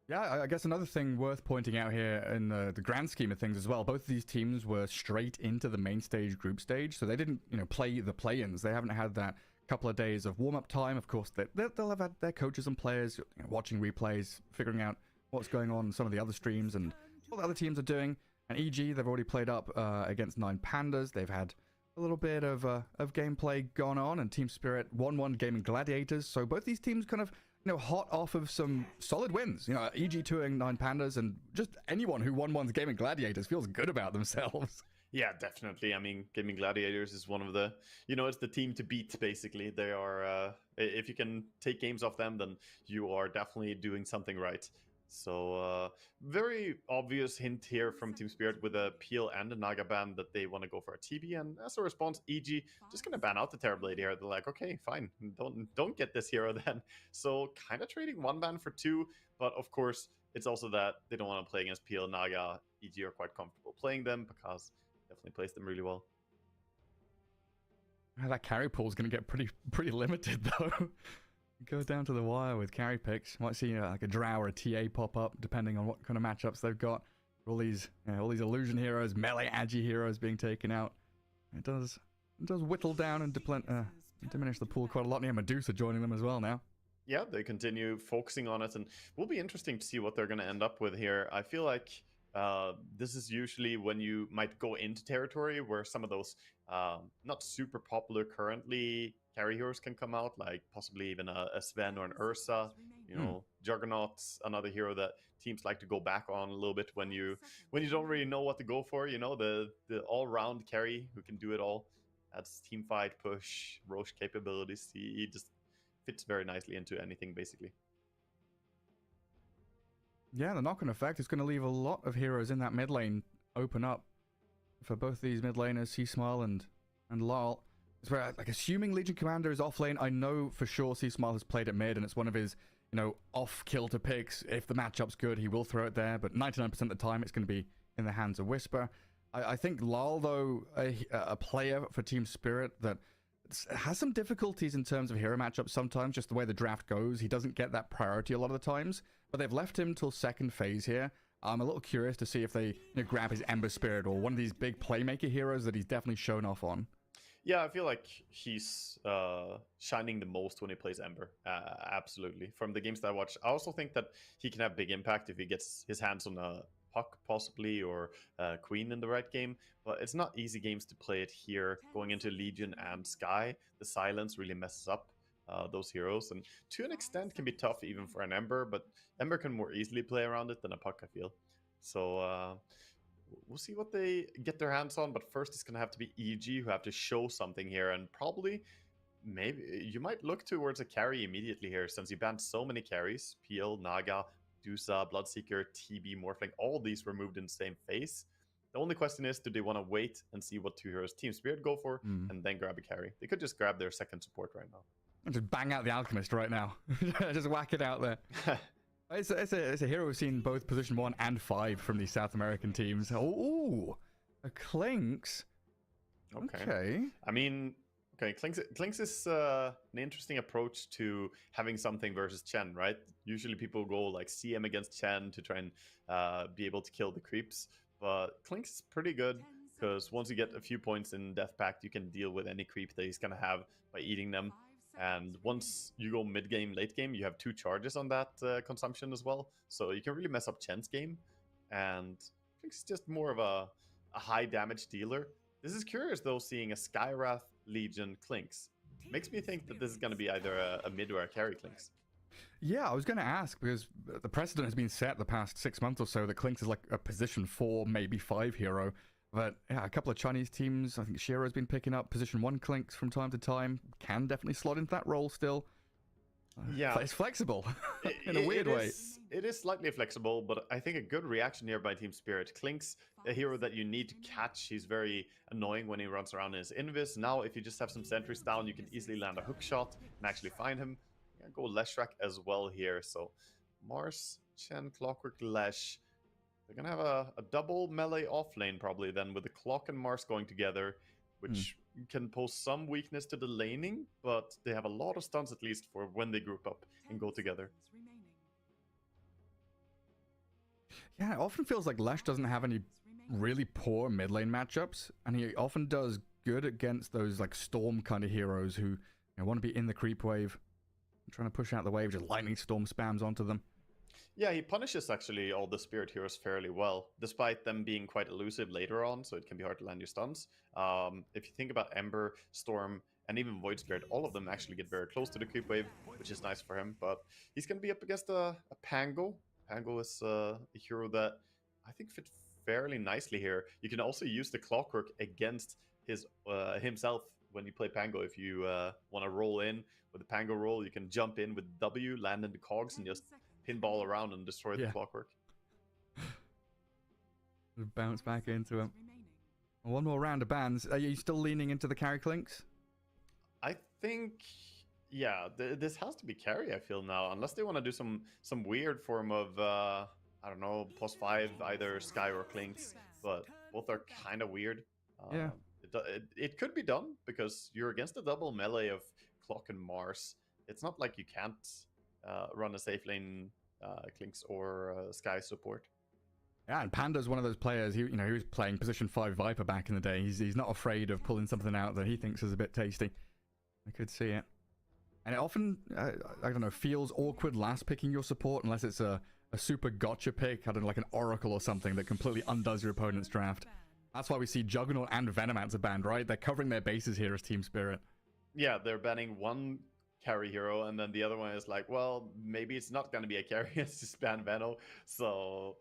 Yeah, I guess another thing worth pointing out here in the grand scheme of things as well, both of these teams were straight into the main stage group stage, so they didn't, play the play-ins. They haven't had that couple of days of warm-up time. Of course, they'll have had their coaches and players watching replays, figuring out what's going on in some of the other streams and what the other teams are doing. And EG, they've already played up against 9 Pandas. They've had a little bit of gameplay gone on, and Team Spirit 1-1 gaming Gladiators. So both these teams kind of, hot off of some solid wins. EG 2ing 9 Pandas, and just anyone who 1-1's gaming Gladiators feels good about themselves. Yeah, definitely. I mean, gaming Gladiators is one of the, it's the team to beat, basically. They are, if you can take games off them, then you are definitely doing something right. So, very obvious hint here from Team Spirit with a Peel and a Naga ban that they want to go for a TB, and as a response, EG just going to ban out the Terrorblade here. They're like, okay, fine, don't get this hero then. So, kind of trading 1 ban for 2, but of course, it's also that they don't want to play against Peel and Naga. EG are quite comfortable playing them because definitely plays them really well. That carry pool is going to get pretty limited though. Goes down to the wire with carry picks. Might see like a Drow or a TA pop up depending on what kind of matchups they've got. All these illusion heroes, melee agi heroes being taken out. It does whittle down and diminish the pool quite a lot. And Medusa joining them as well now. Yeah, they continue focusing on it, and will be interesting to see what they're going to end up with here. I feel like this is usually when you might go into territory where some of those not super popular currently carry heroes can come out, like possibly even a Sven or an Ursa. Juggernaut's another hero that teams like to go back on a little bit when you don't really know what to go for. The all-round carry who can do it all. That's team fight, push, Roche capabilities. He just fits very nicely into anything, basically. Yeah, the knock-on effect is going to leave a lot of heroes in that mid lane open up for both these mid laners, C-Smile and Lal. It's where, like, assuming Legion Commander is off lane, I know for sure C-Smile has played at mid, and it's one of his, off-kilter picks. If the matchup's good, he will throw it there, but 99% of the time, it's going to be in the hands of Whisper. I think Lal, though, a player for Team Spirit that has some difficulties in terms of hero matchups sometimes, just the way the draft goes. He doesn't get that priority a lot of the times, but they've left him till second phase here. I'm a little curious to see if they grab his Ember Spirit or one of these big playmaker heroes that he's definitely shown off on. Yeah, I feel like he's shining the most when he plays Ember. Absolutely. From the games that I watch, I also think that he can have big impact if he gets his hands on a Puck possibly, or Queen in the right game. But it's not easy games to play it here. Going into Legion and Sky, the silence really messes up those heroes, and to an extent can be tough even for an Ember, but Ember can more easily play around it than a Puck, I feel. So we'll see what they get their hands on, but first it's going to have to be EG who have to show something here, and probably maybe you might look towards a carry immediately here, since you banned so many carries. PL, Naga, Dusa, Bloodseeker, TB, Morphling, all these were moved in the same phase. The only question is, do they want to wait and see what two heroes Team Spirit go for, and then grab a carry? They could just grab their second support right now. And just bang out the Alchemist right now. Just whack it out there. It's a hero we've seen both position 1 and 5 from these South American teams. Oh, a Clinks. Okay. I mean, okay, Clinks is an interesting approach to having something versus Chen, right? Usually people go like CM against Chen to try and be able to kill the creeps, but Clinks is pretty good because once you get a few points in Death Pact, you can deal with any creep that he's going to have by eating them. And once you go mid-game, late-game, you have 2 charges on that consumption as well. So you can really mess up Chen's game. And Clinks is just more of a high-damage dealer. This is curious, though, seeing a Skywrath Legion Clinks. Makes me think that this is going to be either a mid or a carry Clinks. Yeah, I was going to ask, because the precedent has been set the past 6 months or so that Clinks is like a position 4, maybe 5 hero. But yeah, a couple of Chinese teams, I think Shiro's been picking up position 1 Clinks from time to time. Can definitely slot into that role still. Yeah. It's flexible in a weird way. It is slightly flexible, but I think a good reaction here by Team Spirit. Clinks, a hero that you need to catch. He's very annoying when he runs around in his invis. Now, if you just have some sentries down, you can easily land a hook shot and actually find him. You can go Leshrac as well here. So Mars, Chen, Clockwork, Lesh. They're going to have a double melee off lane probably then, with the Clock and Mars going together, which can pose some weakness to the laning, but they have a lot of stuns at least for when they group up and go together. Yeah, it often feels like Lesh doesn't have any really poor mid lane matchups, and he often does good against those like Storm kind of heroes who want to be in the creep wave, trying to push out the wave, just lightning storm spams onto them. Yeah, he punishes actually all the Spirit heroes fairly well, despite them being quite elusive later on, so it can be hard to land your stuns. If you think about Ember, Storm, and even Void Spirit, all of them actually get very close to the creep wave, which is nice for him, but he's going to be up against a Pango. Pango is a hero that I think fit fairly nicely here. You can also use the Clockwork against himself when you play Pango. If you want to roll in with the Pango roll, you can jump in with W, land in the cogs, and just pinball around and destroy the Clockwork. Bounce back into him. One more round of bans. Are you still leaning into the carry Clinks? I think, yeah, this has to be carry, I feel now, unless they want to do some weird form of, I don't know, +5, either Sky or Clinks, but both are kind of weird. Yeah. It could be done, because you're against a double melee of Clock and Mars. It's not like you can't run a safe lane Clinks or Sky support. Yeah, and Panda's one of those players. He was playing position 5 Viper back in the day. He's not afraid of pulling something out that he thinks is a bit tasty. I could see it, and it often I don't know, feels awkward last picking your support unless it's a super gotcha pick. I don't know, like an Oracle or something that completely undoes your opponent's draft. That's why we see Juggernaut and Venomancer banned, right? They're covering their bases here as Team Spirit. Yeah, they're banning one carry hero, and then the other one is like, well, maybe it's not going to be a carry, it's just ban Veno. So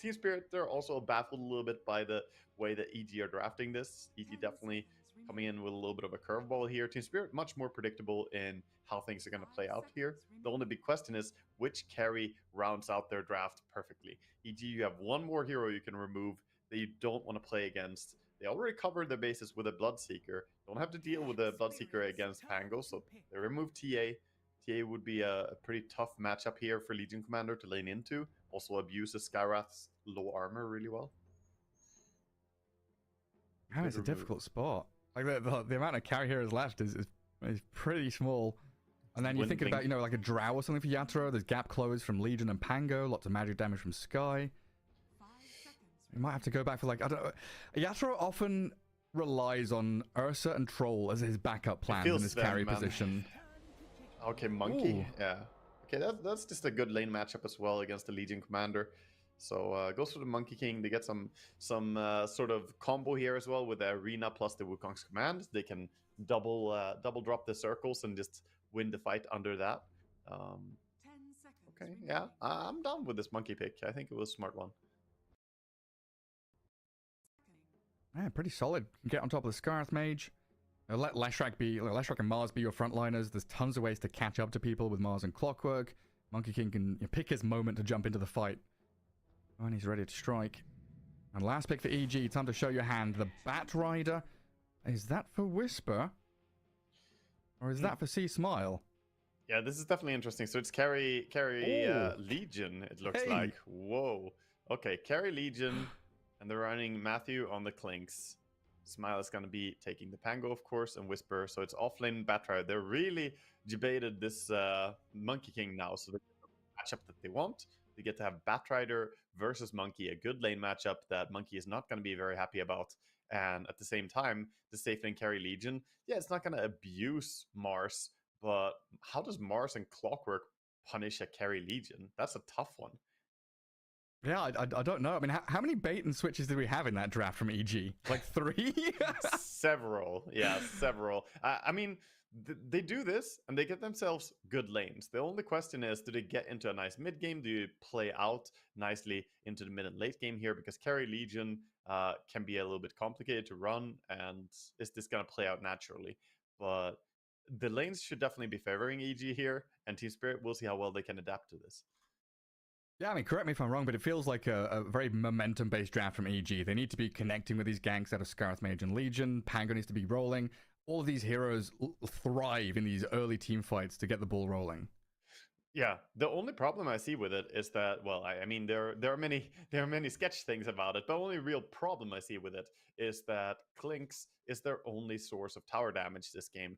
Team Spirit, they're also baffled a little bit by the way that EG are drafting this. EG definitely coming in with a little bit of a curveball here. Team Spirit much more predictable in how things are going to play out here. The only big question is which carry rounds out their draft perfectly. EG, you have one more hero you can remove that you don't want to play against. They already covered their bases with a Bloodseeker. Don't have to deal with a Bloodseeker against Pango, so they remove TA. TA would be a pretty tough matchup here for Legion Commander to lane into. Also abuses Skywrath's low armor really well. Man, it's a difficult spot. Like the amount of carry heroes left is pretty small. And then you're thinking about, like a Drow or something for Yatoro. There's gap close from Legion and Pango. Lots of magic damage from Sky. You might have to go back for I don't know. Yatoro often relies on Ursa and Troll as his backup plans in his carry position. Okay, Monkey. Ooh. Yeah. Okay, that's just a good lane matchup as well against the Legion Commander. So goes for the Monkey King. They get some sort of combo here as well with the Arena plus the Wukong's Command. They can double drop the circles and just win the fight under that. 10 seconds. Okay, yeah, I'm down with this monkey pick. I think it was a smart one. Yeah, pretty solid. You can get on top of the Scarth Mage. Let Leshrac and Mars be your frontliners. There's tons of ways to catch up to people with Mars and Clockwork. Monkey King can pick his moment to jump into the fight when he's ready to strike. And last pick for EG, time to show your hand. The Bat Rider. Is that for Whisper? Or is that for Sea Smile? Yeah, this is definitely interesting. So it's carry Legion, it looks like. Whoa. Okay, carry Legion, and they're running Matthew on the Clinks. Smile is going to be taking the Pango, of course, and Whisper. So it's offlane Batrider. They're really debated this Monkey King now. So they get the matchup that they want. They get to have Batrider versus Monkey, a good lane matchup that Monkey is not going to be very happy about. And at the same time, the safe lane carry Legion, yeah, it's not going to abuse Mars. But how does Mars and Clockwork punish a carry Legion? That's a tough one. Yeah, I don't know. I mean, how many bait and switches did we have in that draft from EG? Like 3? Several. Yeah, several. I mean, they do this and they get themselves good lanes. The only question is, do they get into a nice mid game? Do you play out nicely into the mid and late game here? Because carry Legion can be a little bit complicated to run. And is this going to play out naturally? But the lanes should definitely be favoring EG here. And Team Spirit, we'll see how well they can adapt to this. Yeah, I mean, correct me if I'm wrong, but it feels like a very momentum-based draft from EG. They need to be connecting with these ganks out of Scarth Mage and Legion. Pango needs to be rolling. All of these heroes thrive in these early team fights to get the ball rolling. Yeah, the only problem I see with it is that, well, I mean, there are many sketch things about it, but the only real problem I see with it is that Clinks is their only source of tower damage this game,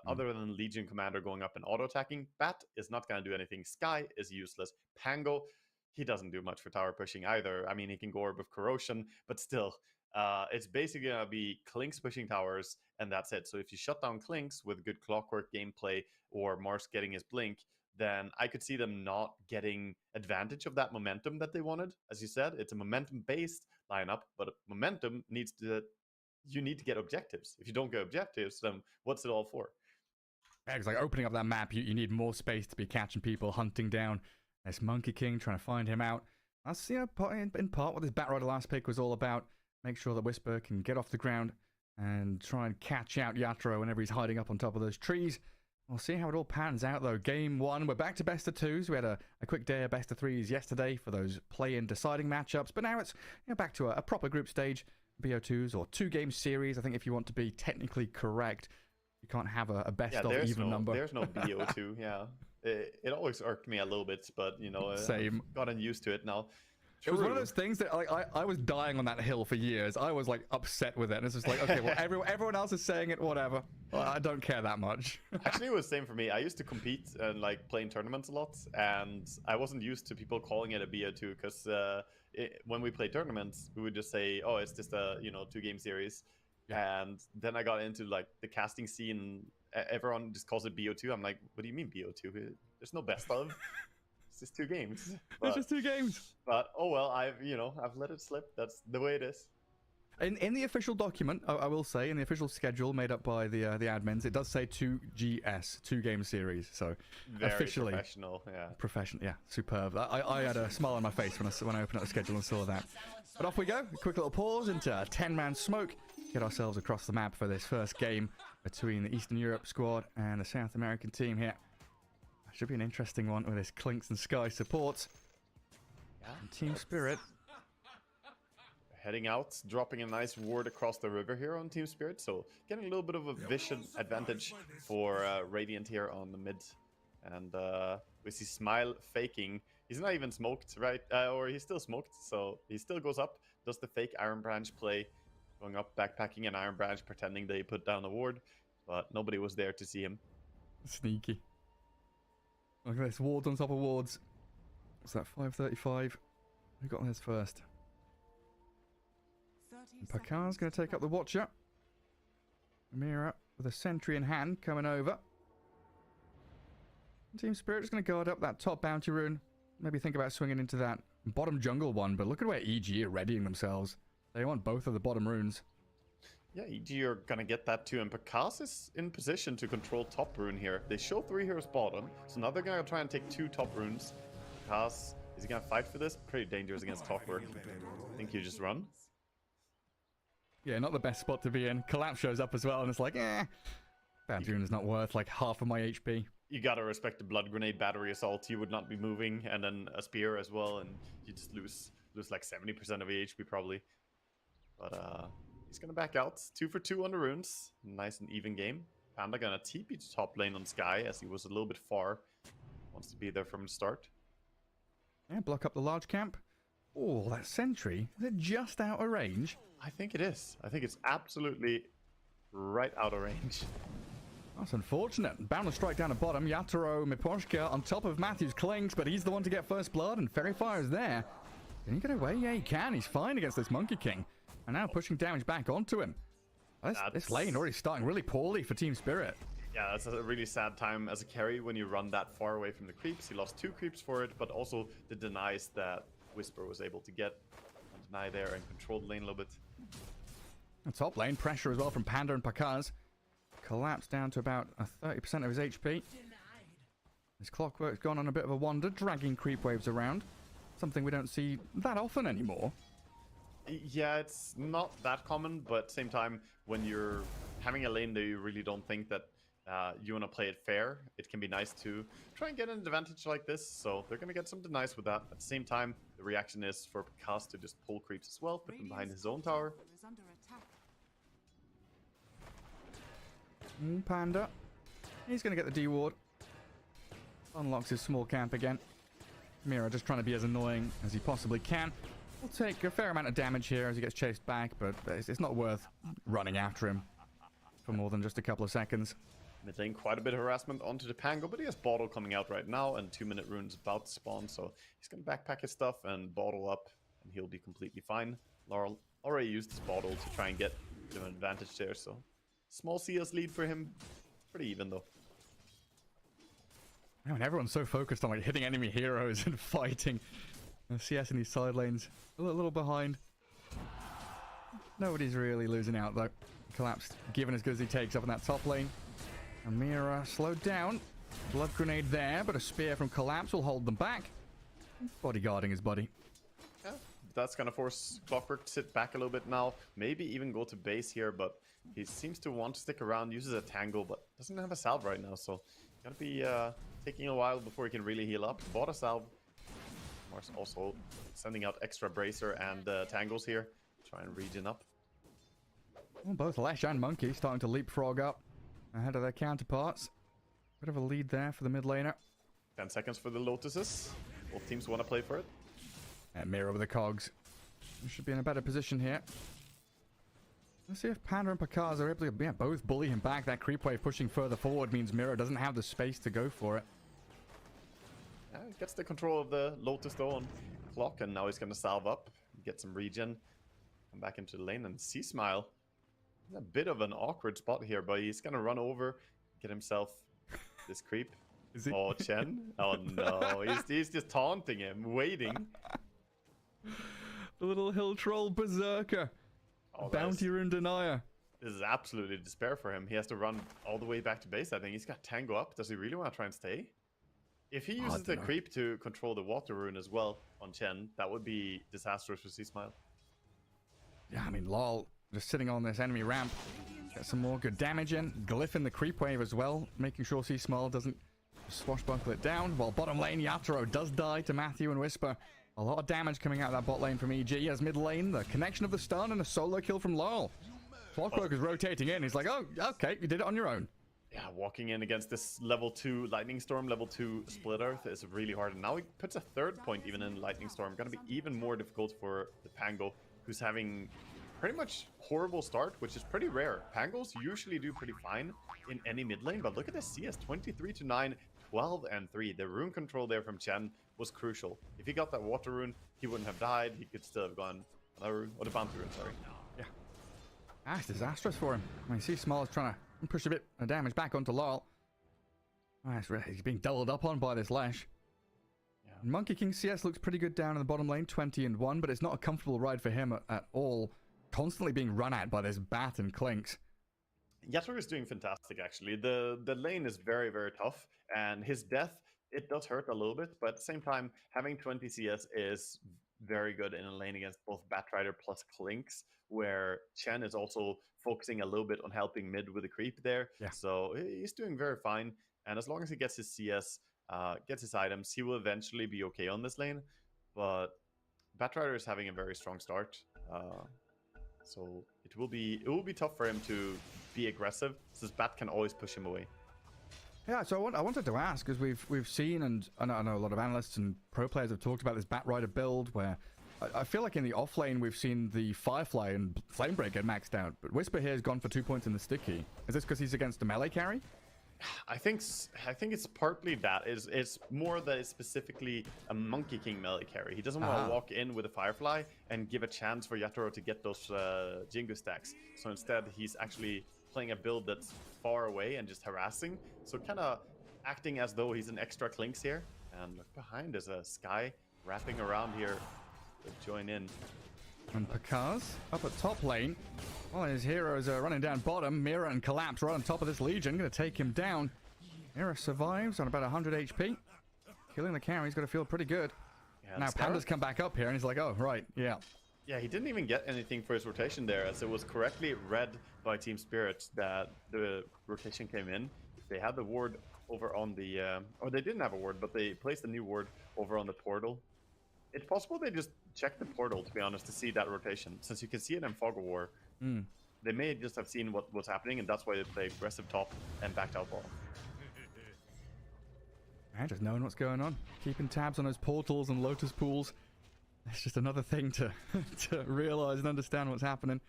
other than Legion Commander going up and auto-attacking. Bat is not going to do anything. Sky is useless. Pango, he doesn't do much for tower pushing either. I mean, he can go Orb of Corrosion, but still, it's basically going to be Clinks pushing towers, and that's it. So if you shut down Clinks with good Clockwork gameplay or Mars getting his Blink, then I could see them not getting advantage of that momentum that they wanted. As you said, it's a momentum-based lineup, but momentum you need to get objectives. If you don't get objectives, then what's it all for? Yeah, it's like opening up that map, you need more space to be catching people, hunting down this Monkey King, trying to find him out. That's, in part what this Bat Rider last pick was all about. Make sure that Whisper can get off the ground and try and catch out Yatoro whenever he's hiding up on top of those trees. We'll see how it all pans out, though. Game 1, we're back to best of 2s. We had a quick day of best of 3s yesterday for those play-in deciding matchups, but now it's back to a proper group stage, BO2s, or 2-game series. I think if you want to be technically correct, you can't have a best of even number. There's no BO2, yeah. It always irked me a little bit, but, Same. I've gotten used to it now. It was one of those things that I was dying on that hill for years. I was like upset with it. And it's just like, okay, well, everyone else is saying it, whatever. Well, I don't care that much. Actually, it was the same for me. I used to compete and like play in tournaments a lot, and I wasn't used to people calling it a BO2 because when we play tournaments, we would just say, oh, it's just a 2-game series. Yeah. And then I got into like the casting scene. Everyone just calls it BO2. I'm like, what do you mean BO2? There's no best of. It's just 2 games. It's just 2 games. But oh well, I've let it slip. That's the way it is. In the official document, I will say, in the official schedule made up by the admins, it does say 2GS, 2-game series. So very officially professional, yeah. Professional, yeah, superb. I had a smile on my face when I opened up the schedule and saw that. But off we go. A quick little pause into 10-man smoke. Get ourselves across the map for this first game between the Eastern Europe squad and the South American team here. Should be an interesting one with this Clinks and Sky support. Yeah. And Team Spirit. Heading out, dropping a nice ward across the river here on Team Spirit. So getting a little bit of a vision advantage for Radiant here on the mid. And we see Smile faking. He's not even smoked, right? Or he's still smoked. So he still goes up, does the fake Iron Branch play. Going up, backpacking an Iron Branch, pretending they put down a ward. But nobody was there to see him. Sneaky. Look at this, wards on top of wards. What's that, 535? Who got on this first? Pakar's going to take up the Watcher. Mira with a sentry in hand coming over. Team Spirit is going to guard up that top bounty rune. Maybe think about swinging into that bottom jungle one, but look at where EG are readying themselves. They want both of the bottom runes. Yeah, EG are gonna get that too, and Pakas is in position to control top rune here. They show 3 heroes bottom, so now they're gonna try and take 2 top runes. Pakas, is he gonna fight for this? Pretty dangerous against Clockwork. I think you just run. Yeah, not the best spot to be in. Collapse shows up as well, and it's like, Bounty rune is not worth like half of my HP. You gotta respect the blood grenade battery assault. You would not be moving, and then a spear as well, and you just lose like 70% of HP probably. But he's gonna back out. 2 for 2 on the runes. Nice and even game. Panda gonna TP to top lane on Sky as he was a little bit far. Wants to be there from the start. Yeah, block up the large camp. Oh, that sentry. Is it just out of range? I think it is. I think it's absolutely right out of range. That's unfortunate. Bound to strike down the bottom. Yatoro Miposhka on top of Matthew's Clings, but he's the one to get first blood, and Fairy Fire is there. Can he get away? Yeah, he can. He's fine against this Monkey King. And now pushing damage back onto him. This lane already starting really poorly for Team Spirit. Yeah, that's a really sad time as a carry when you run that far away from the creeps. He lost 2 creeps for it, but also the denies that Whisper was able to get. Deny there and control the lane a little bit. The top lane pressure as well from Panda and Pakaz. Collapsed down to about 30% of his HP. His Clockwork's gone on a bit of a wander, dragging creep waves around. Something we don't see that often anymore. Yeah, it's not that common, but at the same time, when you're having a lane that you really don't think that you want to play it fair, it can be nice to try and get an advantage like this. So they're going to get some denies with that. At the same time, the reaction is for Pikas to just pull creeps as well, put them behind his own tower. Panda. He's going to get the D-ward. Unlocks his small camp again. Mira just trying to be as annoying as he possibly can. Will take a fair amount of damage here as he gets chased back, but it's not worth running after him for more than just a couple of seconds. Mid lane, quite a bit of harassment onto the Pango, but he has Bottle coming out right now, and 2-minute runes about to spawn, so he's going to backpack his stuff and Bottle up, and he'll be completely fine. Laurel already used his Bottle to try and get an advantage there, so small CS lead for him. Pretty even, though. Oh, and everyone's so focused on like hitting enemy heroes and fighting. And CS in these side lanes a little behind. Nobody's really losing out though. Collapsed, given as good as he takes up in that top lane. Amira slowed down. Blood grenade there, but a spear from Collapse will hold them back. Bodyguarding his buddy. Yeah, that's gonna force Clockwork to sit back a little bit now. Maybe even go to base here, but he seems to want to stick around. Uses a tangle, but doesn't have a salve right now, so gotta be taking a while before he can really heal up. Bought a salve. Also sending out extra bracer and tangles here. Try and regen up. Well, both Lesh and Monkey starting to leapfrog up ahead of their counterparts. Bit of a lead there for the mid laner. 10 seconds for the Lotuses. Both teams want to play for it. And Mira with the cogs. We should be in a better position here. Let's see if Panda and Pakaz are able to both bully him back. That creep wave pushing further forward means Mira doesn't have the space to go for it. He gets the control of the Lotus though on clock, and now he's going to salve up, get some regen, come back into the lane, and C-Smile. A bit of an awkward spot here, but he's going to run over, get himself this creep. Is he? Oh, Chen. Oh no, he's just taunting him, waiting. The little hill troll berserker. Oh, bounty rune denier. This is absolutely despair for him. He has to run all the way back to base, I think. He's got Tango up. Does he really want to try and stay? If he uses the creep to control the water rune as well on Chen, that would be disastrous for C-Smile. Yeah, I mean, lol, just sitting on this enemy ramp. Get some more good damage in. Glyph in the creep wave as well, making sure C-Smile doesn't swashbuckle it down. While bottom lane, Yatoro does die to Matthew and Whisper. A lot of damage coming out of that bot lane from EG. As mid lane, the connection of the stun and a solo kill from Laurel. Clockwork is rotating in. He's like, oh, okay, you did it on your own. Yeah, walking in against this level 2 Lightning Storm, level 2 Split Earth is really hard. And now he puts a 3rd point even in Lightning Storm. Going to be even more difficult for the Pango, who's having pretty much horrible start, which is pretty rare. Pangos usually do pretty fine in any mid lane, but look at this CS, 23-9, 12-3. The rune control there from Chen was crucial. If he got that water rune, he wouldn't have died. He could still have gone another rune, or the bounty rune, sorry. Yeah. That's disastrous for him. I mean, C-Small is trying to push a bit of damage back onto Laurel. He's being doubled up on by this Lash. Yeah, Monkey King CS looks pretty good down in the bottom lane, 20-1, but it's not a comfortable ride for him at all. Constantly being run at by this bat and Clinks. Yatoro is doing fantastic, actually. The lane is very, very tough, and his death, it does hurt a little bit, but at the same time, having 20 CS is very good in a lane against both Batrider plus Clinks, where Chen is also focusing a little bit on helping mid with the creep there. Yeah. So he's doing very fine, and as long as he gets his CS, gets his items, he will eventually be okay on this lane. But Batrider is having a very strong start, so it will be tough for him to be aggressive, since Bat can always push him away. Yeah, so I wanted to ask, because we've seen, and I know a lot of analysts and pro players have talked about this Batrider build, where I feel like in the off lane we've seen the Firefly and Flamebreak get maxed out, but Whisper here has gone for 2 points in the sticky. Is this because he's against a melee carry? I think it's partly that. It's more that it's specifically a Monkey King melee carry. He doesn't want to walk in with a Firefly and give a chance for Yatoro to get those Jingu stacks. So instead, he's actually playing a build that's far away and just harassing. So kind of acting as though he's an extra Clinks here. And look behind, there's a Sky wrapping around here to join in. And Pakaz up at top lane. Well, his heroes are running down bottom. Mira and Collapse right on top of this Legion. Going to take him down. Mira survives on about 100 HP. Killing the carry. He's got to feel pretty good. Yeah, now Panda's come back up here and he's like, oh, right, yeah. Yeah, he didn't even get anything for his rotation there, as it was correctly read by Team Spirit that the rotation came in. They had the ward over on the... or they didn't have a ward, but they placed a new ward over on the portal. It's possible they just checked the portal, to be honest, to see that rotation. Since you can see it in Fog of War, they may just have seen what was happening, and that's why they played aggressive top and backed out ball. And just knowing what's going on. Keeping tabs on those portals and Lotus pools. It's just another thing to realize and understand what's happening.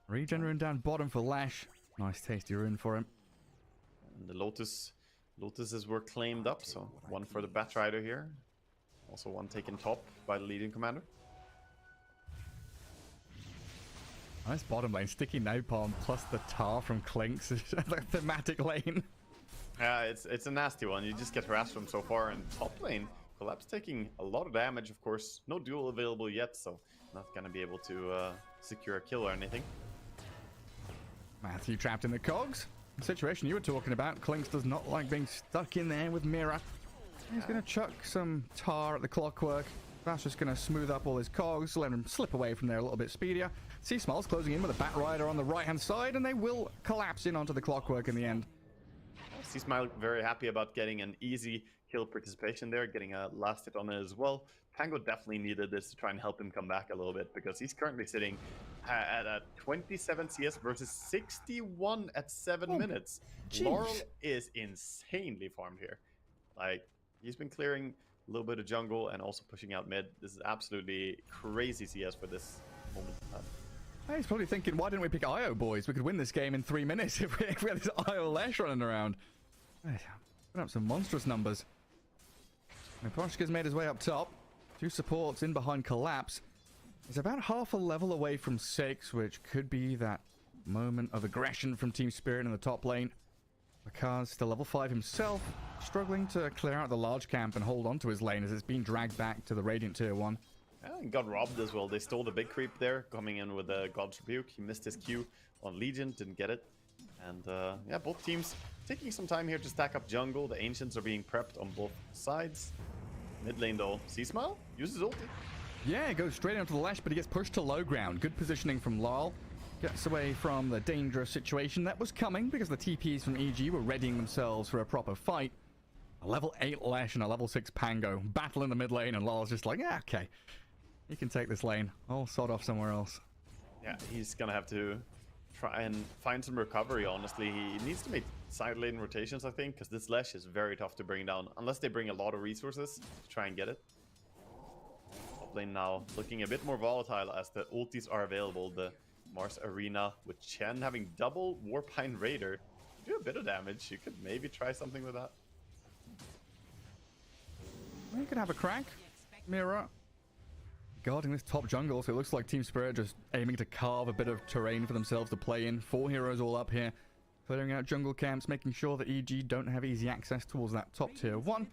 Regen rune down bottom for Lash. Nice tasty rune for him. And the Lotuses were claimed up, so one for the Batrider here. Also one taken top by the leading commander. Nice bottom lane. Sticky Napalm plus the tar from Clinks. The thematic lane. Yeah, it's a nasty one. You just get harassed from so far. And top lane, Collapse taking a lot of damage, of course. No duel available yet, so not going to be able to secure a kill or anything. Matthew trapped in the cogs. The situation you were talking about. Clinks does not like being stuck in there with Mira. He's going to chuck some tar at the clockwork. That's just going to smooth up all his cogs, let him slip away from there a little bit speedier. Sea Smiles closing in with a Batrider on the right-hand side, and they will collapse in onto the clockwork in the end. Sea Smile very happy about getting an easy kill participation there, getting a last hit on it as well. Tango definitely needed this to try and help him come back a little bit, because he's currently sitting at a 27 CS versus 61 at 7 minutes. Geez. Laurel is insanely farmed here. Like, he's been clearing a little bit of jungle and also pushing out mid. This is absolutely crazy CS for this moment in time. He's probably thinking, why didn't we pick IO, boys? We could win this game in 3 minutes if we had this IO Lash running around. Put up some monstrous numbers. Poshka's made his way up top. 2 supports in behind Collapse. He's about half a level away from 6, which could be that moment of aggression from Team Spirit in the top lane. Bakaz still level 5 himself, struggling to clear out the large camp and hold on to his lane as it's being dragged back to the Radiant Tier 1. And got robbed as well. They stole the big creep there, coming in with a God's Rebuke. He missed his Q on Legion, didn't get it. And yeah, both teams taking some time here to stack up jungle. The Ancients are being prepped on both sides. Mid lane though, Sea Smile uses ulti. Yeah, goes straight onto the Lash, but he gets pushed to low ground. Good positioning from Lal. Gets away from the dangerous situation that was coming because the TPs from EG were readying themselves for a proper fight. A level 8 Lash and a level 6 Pango. Battle in the mid lane, and Lal's just like, yeah, okay. You can take this lane. I'll sod off somewhere else. Yeah, he's gonna have to try and find some recovery, honestly. He needs to make side lane rotations, I think, because this Lash is very tough to bring down, unless they bring a lot of resources to try and get it. Top lane now looking a bit more volatile as the ultis are available. The Mars Arena with Chen having double Warpine Raider. Do a bit of damage. You could maybe try something with that. You could have a crack. Mira guarding this top jungle, so it looks like Team Spirit just aiming to carve a bit of terrain for themselves to play in. 4 heroes all up here, clearing out jungle camps, making sure that EG don't have easy access towards that top tier 1.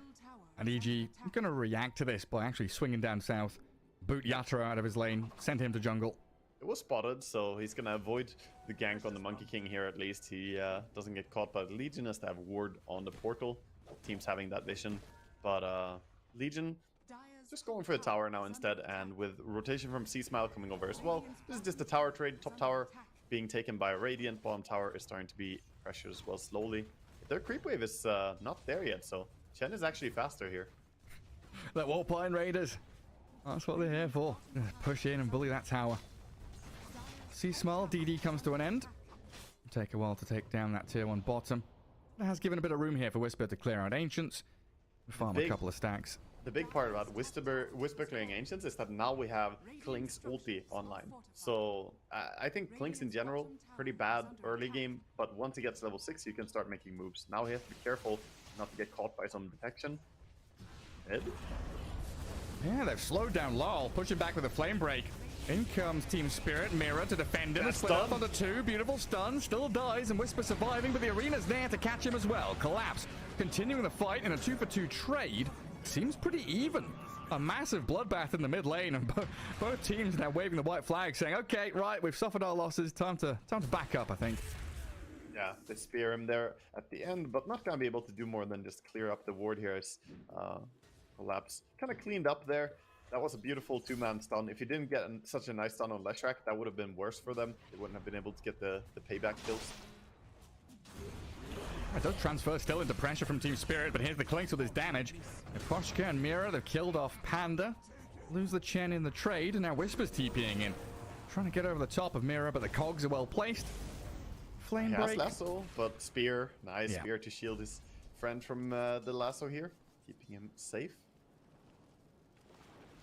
And EG going to react to this by actually swinging down south. Boot Yatoro out of his lane, send him to jungle. It was spotted, so he's going to avoid the gank on the Monkey King here at least. He doesn't get caught, but Legion has to have ward on the portal. Team's having that vision. But Legion just going for the tower now instead, and with rotation from C-Smile coming over as well. This is just the tower trade. Top tower being taken by Radiant. Bottom tower is starting to be pressured as well slowly. But their creep wave is not there yet, so Chen is actually faster here. That Warpine Raiders. That's what they're here for. Push in and bully that tower. C-Smile, DD comes to an end. Take a while to take down that tier 1 bottom. It has given a bit of room here for Whisper to clear out Ancients. Farm a couple of stacks. The big part about Whisper clearing Ancients is that now we have Klink's ulti online. So I think Klink's in general pretty bad early game, but once he gets level 6 you can start making moves. Now he has to be careful not to get caught by some detection. Ed? Yeah, they've slowed down Lol, pushing back with a flame break. In comes Team Spirit, Mirror to defend him. Split up onto 2, beautiful stun, still dies, and Whisper surviving, but the arena's there to catch him as well. Collapse, continuing the fight in a 2-for-2 trade. Seems pretty even. A massive bloodbath in the mid lane, and both teams now waving the white flag, saying, okay, right, we've suffered our losses, time to back up, I think. Yeah, they spear him there at the end, but not going to be able to do more than just clear up the ward here as Collapse kind of cleaned up there. That was a beautiful 2-man stun. If you didn't get such a nice stun on Leshrac, that would have been worse for them. They wouldn't have been able to get the payback kills. It does transfer still into pressure from Team Spirit, but here's the Klinks with his damage. Koshka and Mira, they've killed off Panda. Lose the Chen in the trade, and now Whisper's TPing in. Trying to get over the top of Mira, but the cogs are well placed. Flame break. He has lasso, but spear. Nice spear to shield his friend from the lasso here. Keeping him safe.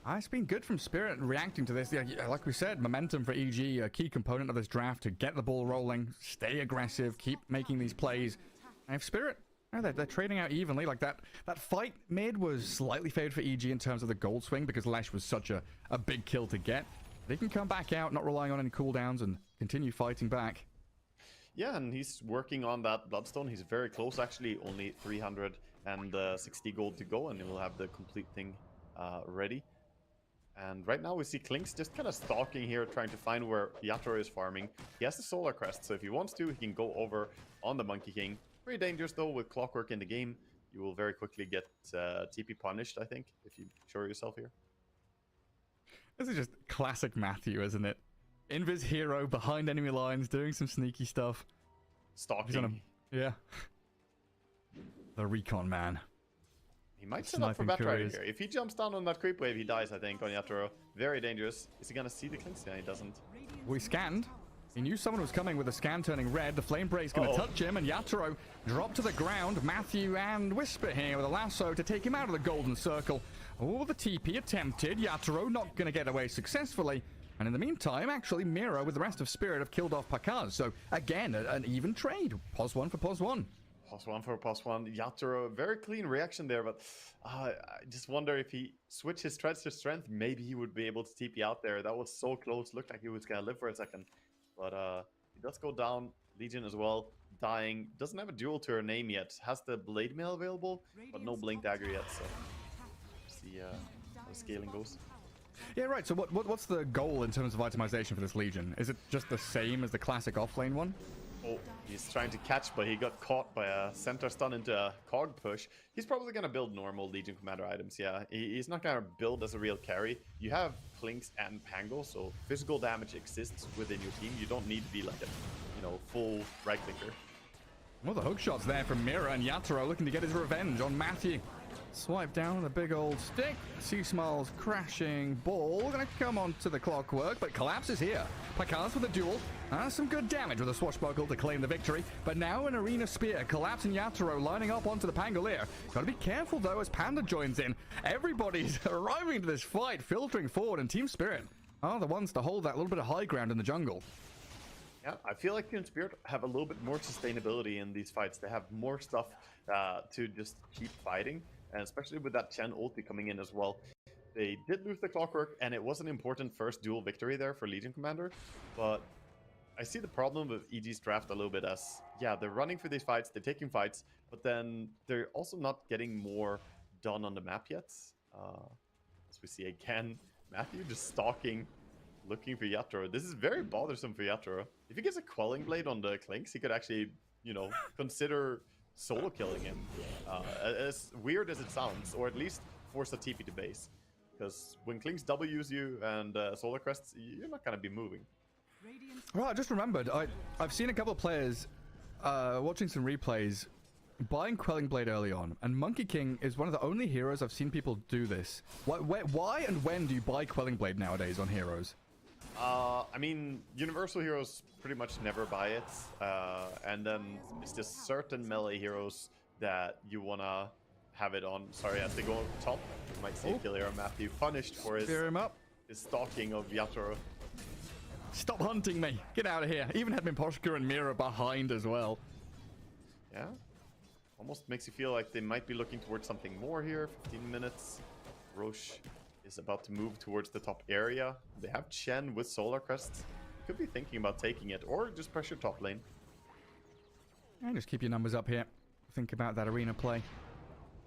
It's been good from Spirit reacting to this. Yeah, like we said, momentum for EG, a key component of this draft to get the ball rolling, stay aggressive, keep making these plays. And if Spirit, they're trading out evenly. Like that fight mid was slightly favored for EG in terms of the gold swing because Lesh was such a big kill to get. They can come back out, not relying on any cooldowns, and continue fighting back. Yeah, and he's working on that Bloodstone. He's very close, actually. Only 360 gold to go, and he will have the complete thing ready. And right now we see Klinks just kind of stalking here, trying to find where Yatoro is farming. He has the Solar Crest, so if he wants to, he can go over on the Monkey King. Very dangerous, though, with Clockwork in the game. You will very quickly get TP punished, I think, if you show yourself here. This is just classic Matthew, isn't it? Invis hero behind enemy lines, doing some sneaky stuff. Stalking. Yeah. The recon man. He might set up for Batrider here. If he jumps down on that creep wave, he dies, I think, on Yatoro. Very dangerous. Is he going to see the Klinks? Yeah, he doesn't. We scanned. He knew someone was coming with the scan turning red. The flame break's going to touch him, and Yatoro dropped to the ground. Matthew and Whisper here with a lasso to take him out of the golden circle. Oh, the TP attempted. Yatoro not going to get away successfully. And in the meantime, actually, Mira with the rest of Spirit have killed off Pakaz. So, again, an even trade. Pos 1 for Pos 1. Pos 1 for Pos 1. Yatoro, very clean reaction there, but I just wonder if he switched his threats to strength, maybe he would be able to TP out there. That was so close. Looked like he was going to live for a second. But he does go down. Legion as well, dying. Doesn't have a duel to her name yet. Has the Blade Mail available, but no Blink Dagger yet, so see how the scaling goes. Yeah, right. So what's the goal in terms of itemization for this Legion? Is it just the same as the classic offlane one? Oh, he's trying to catch, but he got caught by a center stun into a cog push. He's probably going to build normal Legion Commander items, yeah. He's not going to build as a real carry. You have Klinks and Pango, so physical damage exists within your team. You don't need to be like a, full right-clicker. Well, the hook shots there from Mira, and Yatoro looking to get his revenge on Matthew. Swipe down with a big old stick. C-Smile's crashing ball. Gonna come onto the Clockwork, but Collapse is here. Pakaz with a duel. Some good damage with a swashbuckle to claim the victory. But now an Arena Spear. Collapse and Yatoro lining up onto the Pangolier. Gotta be careful, though, as Panda joins in. Everybody's arriving to this fight, filtering forward, and Team Spirit are the ones to hold that little bit of high ground in the jungle. Yeah, I feel like Team Spirit have a little bit more sustainability in these fights. They have more stuff to just keep fighting. And especially with that Chen ulti coming in as well. They did lose the Clockwork, and it was an important first dual victory there for Legion Commander. But I see the problem with EG's draft a little bit as, yeah, they're running for these fights, they're taking fights, but then they're also not getting more done on the map yet. As we see again, Matthew just stalking, looking for Yatoro. This is very bothersome for Yatoro. If he gets a Quelling Blade on the Clinks, he could actually, you know, consider solo killing him. As weird as it sounds, or at least force a TP to base. Because when Clinks W's you and Solar Crests, you're not going to be moving. Well, I just remembered, I've seen a couple of players watching some replays buying Quelling Blade early on, and Monkey King is one of the only heroes I've seen people do this. Why and when do you buy Quelling Blade nowadays on heroes? I mean, universal heroes pretty much never buy it, and then it's just certain melee heroes that you want to have it on. Sorry, as they go up top, you might see a kill here. Matthew punished for his stalking of Yatoro. Stop hunting me! Get out of here! Even had Miposhka and Mira behind as well. Yeah. Almost makes you feel like they might be looking towards something more here. 15 minutes. Roche is about to move towards the top area. They have Chen with Solar Crest. Could be thinking about taking it, or just pressure top lane. And just keep your numbers up here. Think about that arena play.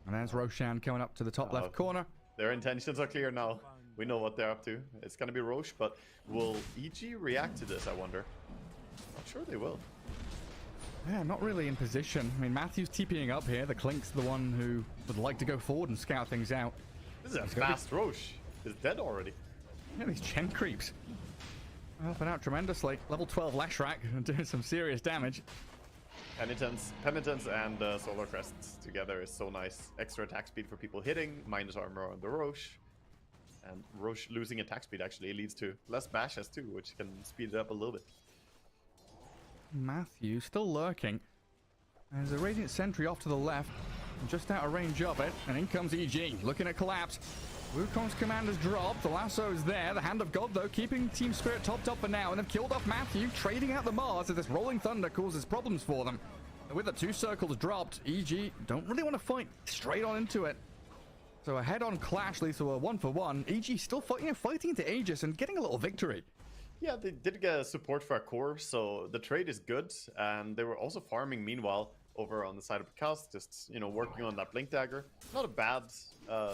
And there's Roshan coming up to the top left corner. Their intentions are clear now. We know what they're up to. It's going to be Roche, but will EG react to this, I wonder? Not sure they will. Yeah, not really in position. I mean, Matthew's TPing up here. The Clink's the one who would like to go forward and scout things out. This is a fast Roche. He's dead already. Yeah, these Chen creeps. Helping out tremendously. Level 12 Lashrak doing some serious damage. Penitence and Solar Crests together is so nice. Extra attack speed for people hitting, minus armor on the Roche. And Roche losing attack speed actually leads to less bashes too, which can speed it up a little bit. Matthew still lurking. There's a Radiant Sentry off to the left, just out of range of it, and in comes EG, looking at collapse. Wukong's command has dropped, the lasso is there, the Hand of God though, keeping Team Spirit topped up for now, and they've killed off Matthew, trading out the Mars as this Rolling Thunder causes problems for them. And with the 2 circles dropped, EG don't really want to fight straight on into it. So a head-on clash leads to a 1-for-1. EG still fighting into Aegis and getting a little victory. Yeah, they did get a support for a core, so the trade is good, and they were also farming meanwhile over on the side of Picasso, just, you know, working on that Blink Dagger. Not a bad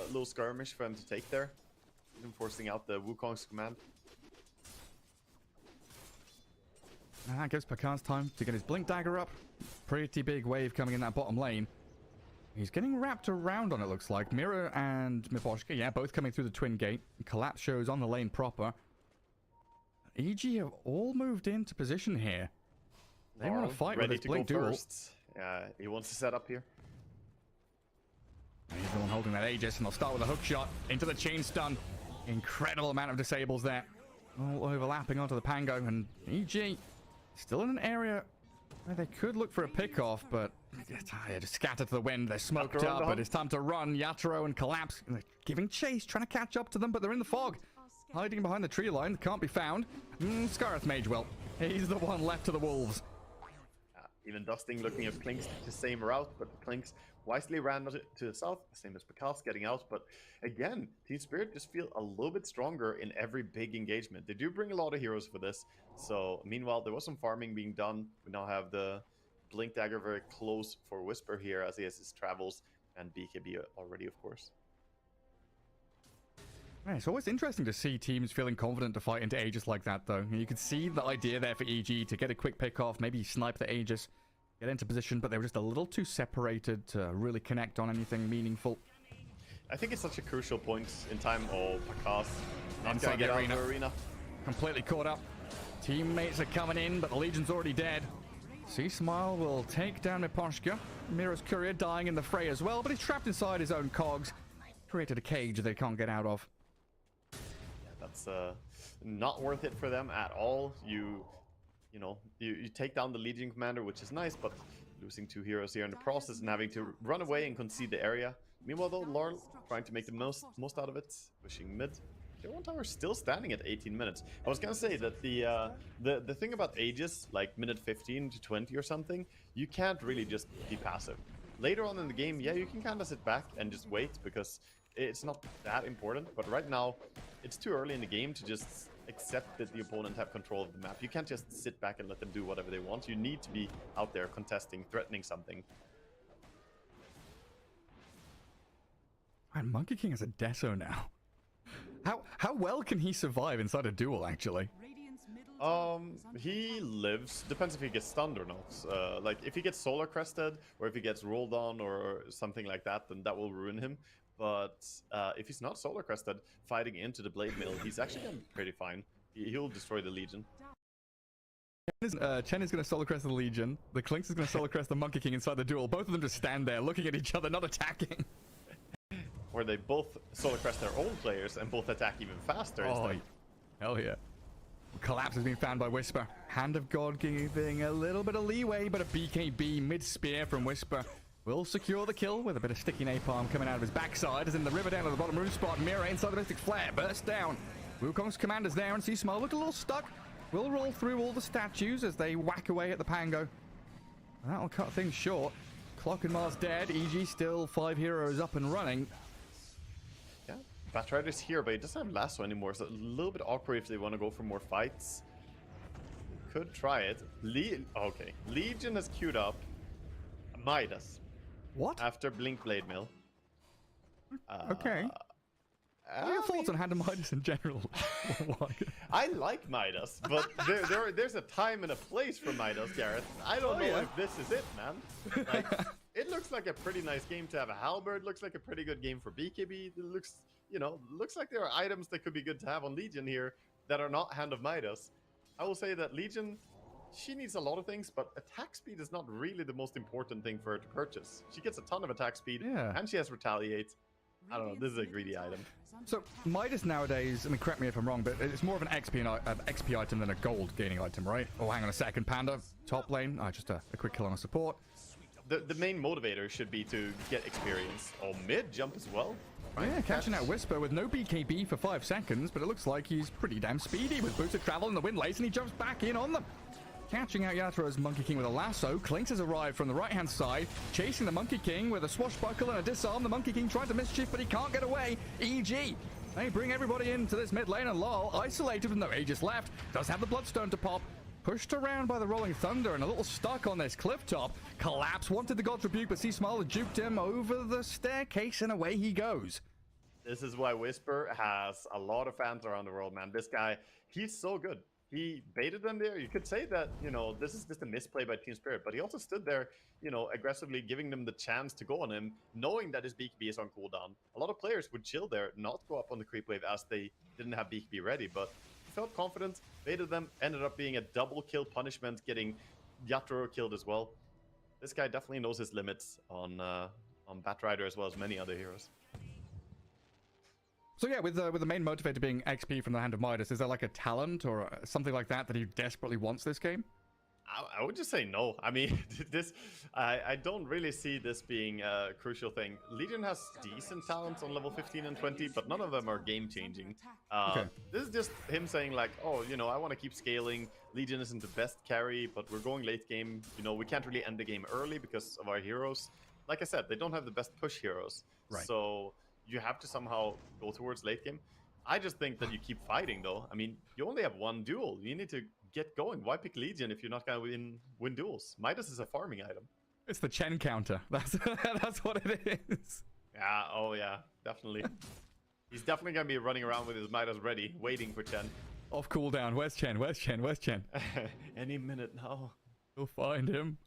little skirmish for him to take there, even forcing out the Wukong's command. And that gives Picasso time to get his Blink Dagger up. Pretty big wave coming in that bottom lane. He's getting wrapped around on it, looks like. Mira and Miposhka, yeah, both coming through the Twin Gate. Collapse shows on the lane proper. EG have all moved into position here. They want to fight with this Blink duel. Yeah, he wants to set up here. He's the one holding that Aegis, and they'll start with a hook shot into the chain stun. Incredible amount of disables there. All overlapping onto the Pango, and EG still in an area where they could look for a pick-off, but just scattered to the wind. They're smoked up, but it's time to run. Yatoro and Collapse giving chase, trying to catch up to them, but they're in the fog. Hiding behind the tree line, can't be found. Scarith Mage will. He's the one left to the wolves. Even Dusting looking at Clinks the same route, but Clinks wisely ran to the south, same as Picasso getting out. But again, Team Spirit just feel a little bit stronger in every big engagement. They do bring a lot of heroes for this. So meanwhile, there was some farming being done. We now have the Blink Dagger very close for Whisper here as he has his travels, and BKB already, of course. Yeah, it's always interesting to see teams feeling confident to fight into Aegis like that, though. You could see the idea there for EG to get a quick pick off, maybe snipe the Aegis, get into position, but they were just a little too separated to really connect on anything meaningful. I think it's such a crucial point in time. Oh, Picasso not inside gonna get the out of the arena. Completely caught up. Teammates are coming in, but the Legion's already dead. Sea Smile will take down Miposhka. Mira's Courier dying in the fray as well, but he's trapped inside his own cogs. Created a cage they can't get out of. That's not worth it for them at all. You take down the Legion commander, which is nice, but losing 2 heroes here in the process and having to run away and concede the area. Meanwhile, though, Laurel trying to make the most out of it, pushing mid. Tier 1 tower still standing at 18 minutes. I was gonna say that the thing about Aegis, like minute 15 to 20 or something, you can't really just be passive. Later on in the game, yeah, you can kind of sit back and just wait because it's not that important. But right now, it's too early in the game to just accept that the opponent have control of the map. You can't just sit back and let them do whatever they want. You need to be out there contesting, threatening something. And Monkey King is a Deso now. How well can he survive inside a duel, actually? He lives. Depends if he gets stunned or not. Like, if he gets solar crested, or if he gets rolled on, or something like that, then that will ruin him. But if he's not solar crested, fighting into the blade mill, he's actually gonna be pretty fine. He'll destroy the Legion. Chen is going to solar crest the Legion. The Clinks is going to solar crest the Monkey King inside the duel. Both of them just stand there, looking at each other, not attacking. Or they both solar crest their own players and both attack even faster. Oh, hell yeah. Collapse has been found by Whisper. Hand of God giving a little bit of leeway, but a BKB mid-spear from Whisper will secure the kill with a bit of sticky napalm coming out of his backside. As in the river down to the bottom roof spot, Mira inside the Mystic Flare bursts down. Wukong's commander's there, and Seasmile look a little stuck. Will roll through all the statues as they whack away at the Pango. That'll cut things short. Clock and Mars dead. EG still 5 heroes up and running. Yeah, Batrider's here, but he doesn't have Lasso anymore, so a little bit awkward if they want to go for more fights. Could try it. Okay, Legion has queued up Midas. What? After Blink Blade Mill. Okay. What are your thoughts on Hand of Midas in general? I like Midas, but there's a time and a place for Midas, Gareth. I don't know if this is it, man. Like, it looks like a pretty nice game to have a Halberd. Looks like a pretty good game for BKB. It looks like there are items that could be good to have on Legion here that are not Hand of Midas. I will say that Legion, she needs a lot of things, but attack speed is not really the most important thing for her to purchase. She gets a ton of attack speed, and she has Retaliate. I don't know, this is a greedy item. So, Midas nowadays, I mean, correct me if I'm wrong, but it's more of an XP item than a gold gaining item, right? Oh, hang on a second, Panda, top lane. Just a quick kill on a support. The main motivator should be to get experience. Or mid jump as well. Right? Yeah, catching out Whisper with no BKB for 5 seconds, but it looks like he's pretty damn speedy with boosted travel in the wind lace, and he jumps back in on them. Catching out Yaturo's Monkey King with a lasso. Clinks has arrived from the right-hand side, chasing the Monkey King with a swashbuckle and a disarm. The Monkey King tried to mischief, but he can't get away. EG, they bring everybody into this mid lane, and Lol, isolated with no Aegis left, does have the Bloodstone to pop. Pushed around by the rolling thunder and a little stuck on this cliff top. Collapse wanted the God's Rebuke, but Seasmile juked him over the staircase, and away he goes. This is why Whisper has a lot of fans around the world, man. This guy, he's so good. He baited them there. You could say that, this is just a misplay by Team Spirit, but he also stood there, aggressively giving them the chance to go on him, knowing that his BKB is on cooldown. A lot of players would chill there, not go up on the creep wave as they didn't have BKB ready, but he felt confident, baited them, ended up being a double kill punishment, getting Yatoro killed as well. This guy definitely knows his limits on Batrider as well as many other heroes. So yeah, with the main motivator being XP from the Hand of Midas, is there like a talent or something like that he desperately wants this game? I would just say no. I mean, I don't really see this being a crucial thing. Legion has decent talents on level 15 and 20, but none of them are game-changing. This is just him saying like, oh, I want to keep scaling. Legion isn't the best carry, but we're going late game. We can't really end the game early because of our heroes. Like I said, they don't have the best push heroes. Right. So you have to somehow go towards late game. I just think that you keep fighting, though. I mean, you only have one duel. You need to get going. Why pick Legion if you're not going to win duels? Midas is a farming item. It's the Chen counter. That's what it is. Yeah, oh yeah, definitely. He's definitely going to be running around with his Midas ready, waiting for Chen. Off cooldown. Where's Chen? Where's Chen? Where's Chen? Any minute now. We'll find him.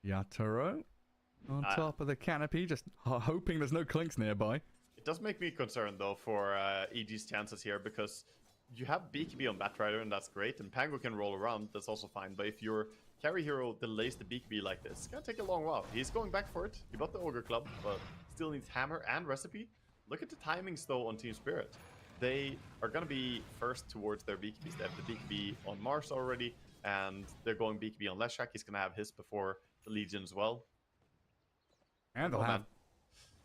Yatoro on top of the canopy, just hoping there's no Clinks nearby. It does make me concerned, though, for EG's chances here, because you have BKB on Batrider, and that's great, and Pango can roll around, that's also fine, but if your carry hero delays the BKB like this, it's gonna take a long while. He's going back for it. He bought the Ogre Club, but still needs Hammer and Recipe. Look at the timings, though, on Team Spirit. They are gonna be first towards their BKBs. They have the BKB on Mars already, and they're going BKB on Leshak. He's gonna have his before the Legion as well. And they'll have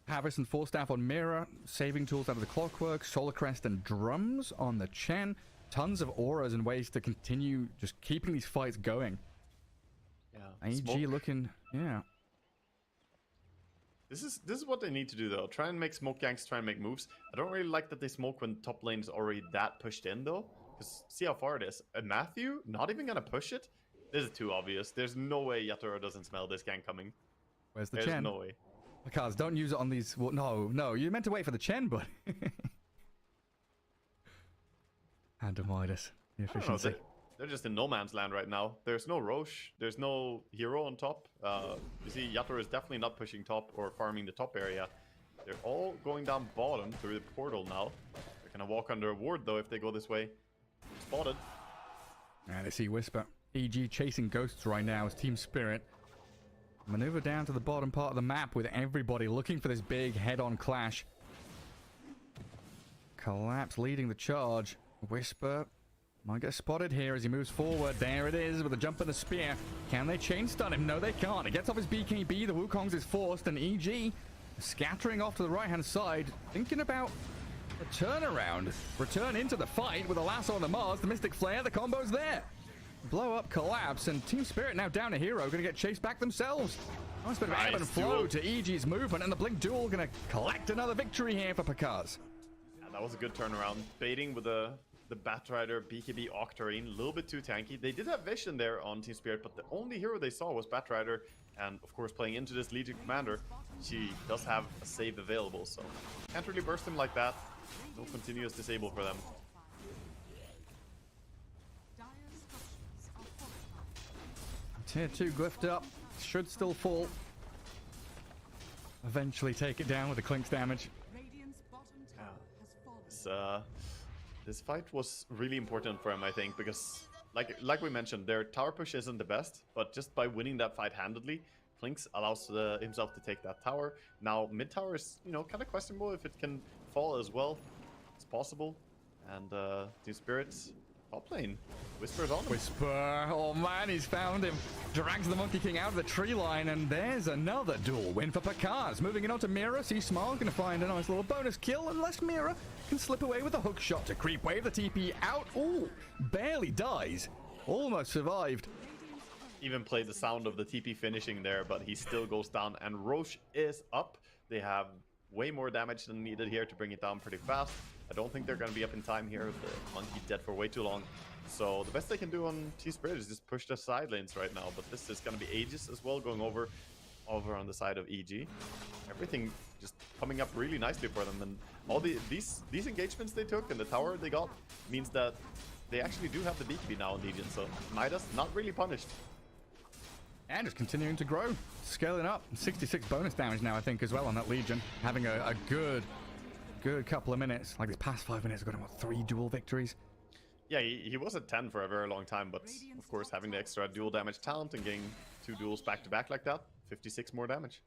Havas and Forstaff on Mira, saving tools out of the Clockwork, Solar Crest and Drums on the Chen. Tons of auras and ways to continue just keeping these fights going. Yeah. AG looking, yeah. This is what they need to do, though. Try and make smoke ganks, try and make moves. I don't really like that they smoke when top lane is already that pushed in, though. Because see how far it is. Matthew, not even going to push it? This is too obvious. There's no way Yatoro doesn't smell this gank coming. Where's the There's Chen? no way. Because don't use it on these. Well, no, you meant to wait for the Chen, but. Randomitis. The efficiency. They're just in no man's land right now. There's no Roche. There's no hero on top. You see, Yator is definitely not pushing top or farming the top area. They're all going down bottom through the portal now. They're gonna walk under a ward though if they go this way. Spotted. And they see Whisper. EG chasing ghosts right now as Team Spirit maneuver down to the bottom part of the map with everybody looking for this big head-on clash. Collapse leading the charge. Whisper might get spotted here as he moves forward. There it is with the jump and the spear. Can they chain stun him? No, they can't. He gets off his BKB. The Wukong's is forced, and EG scattering off to the right-hand side, thinking about a turnaround. Return into the fight with a lasso on the Mars. The Mystic Flare. The combo's there. Blow up, collapse, and Team Spirit now down a hero. Going to get chased back themselves. Nice bit of ebb and flow to EG's movement, and the Blink Duel going to collect another victory here for Pakaz. Yeah, that was a good turnaround. Baiting with the Batrider, BKB Octarine, a little bit too tanky. They did have vision there on Team Spirit, but the only hero they saw was Batrider, and of course playing into this Legion Commander, she does have a save available, so can't really burst him like that. No continuous disable for them. Tier 2 glyphed up, should still fall. Eventually take it down with the Clink's damage. This fight was really important for him, I think, because like we mentioned, their tower push isn't the best, but just by winning that fight handedly, Clinks allows himself to take that tower. Now mid tower is, you know, kind of questionable if it can fall as well. It's possible, and Team Spirits top lane. Whisper's on him. Whisper, oh man, he's found him. Drags the Monkey King out of the tree line, and there's another duel win for Pakaz. Moving it on to Mira. See Smile going to find a nice little bonus kill, unless Mira can slip away with a hook shot to creep wave the TP out. Ooh, barely dies. Almost survived. Even played the sound of the TP finishing there, but he still goes down, and Roche is up. They have way more damage than needed here to bring it down pretty fast. I don't think they're going to be up in time here. The Monkey dead for way too long. So the best they can do on Team Spirit is just push the side lanes right now. But this is going to be Aegis as well, going over on the side of EG. Everything just coming up really nicely for them. And all these engagements they took and the tower they got means that they actually do have the BKB now in Legion. So Midas not really punished. And just continuing to grow, scaling up. 66 bonus damage now, I think, as well on that Legion. Having a good couple of minutes. Like these past 5 minutes, got him, what, 3 dual victories? Yeah, he was at 10 for a very long time, but of course having the extra dual damage talent and getting 2 duels back to back like that, 56 more damage.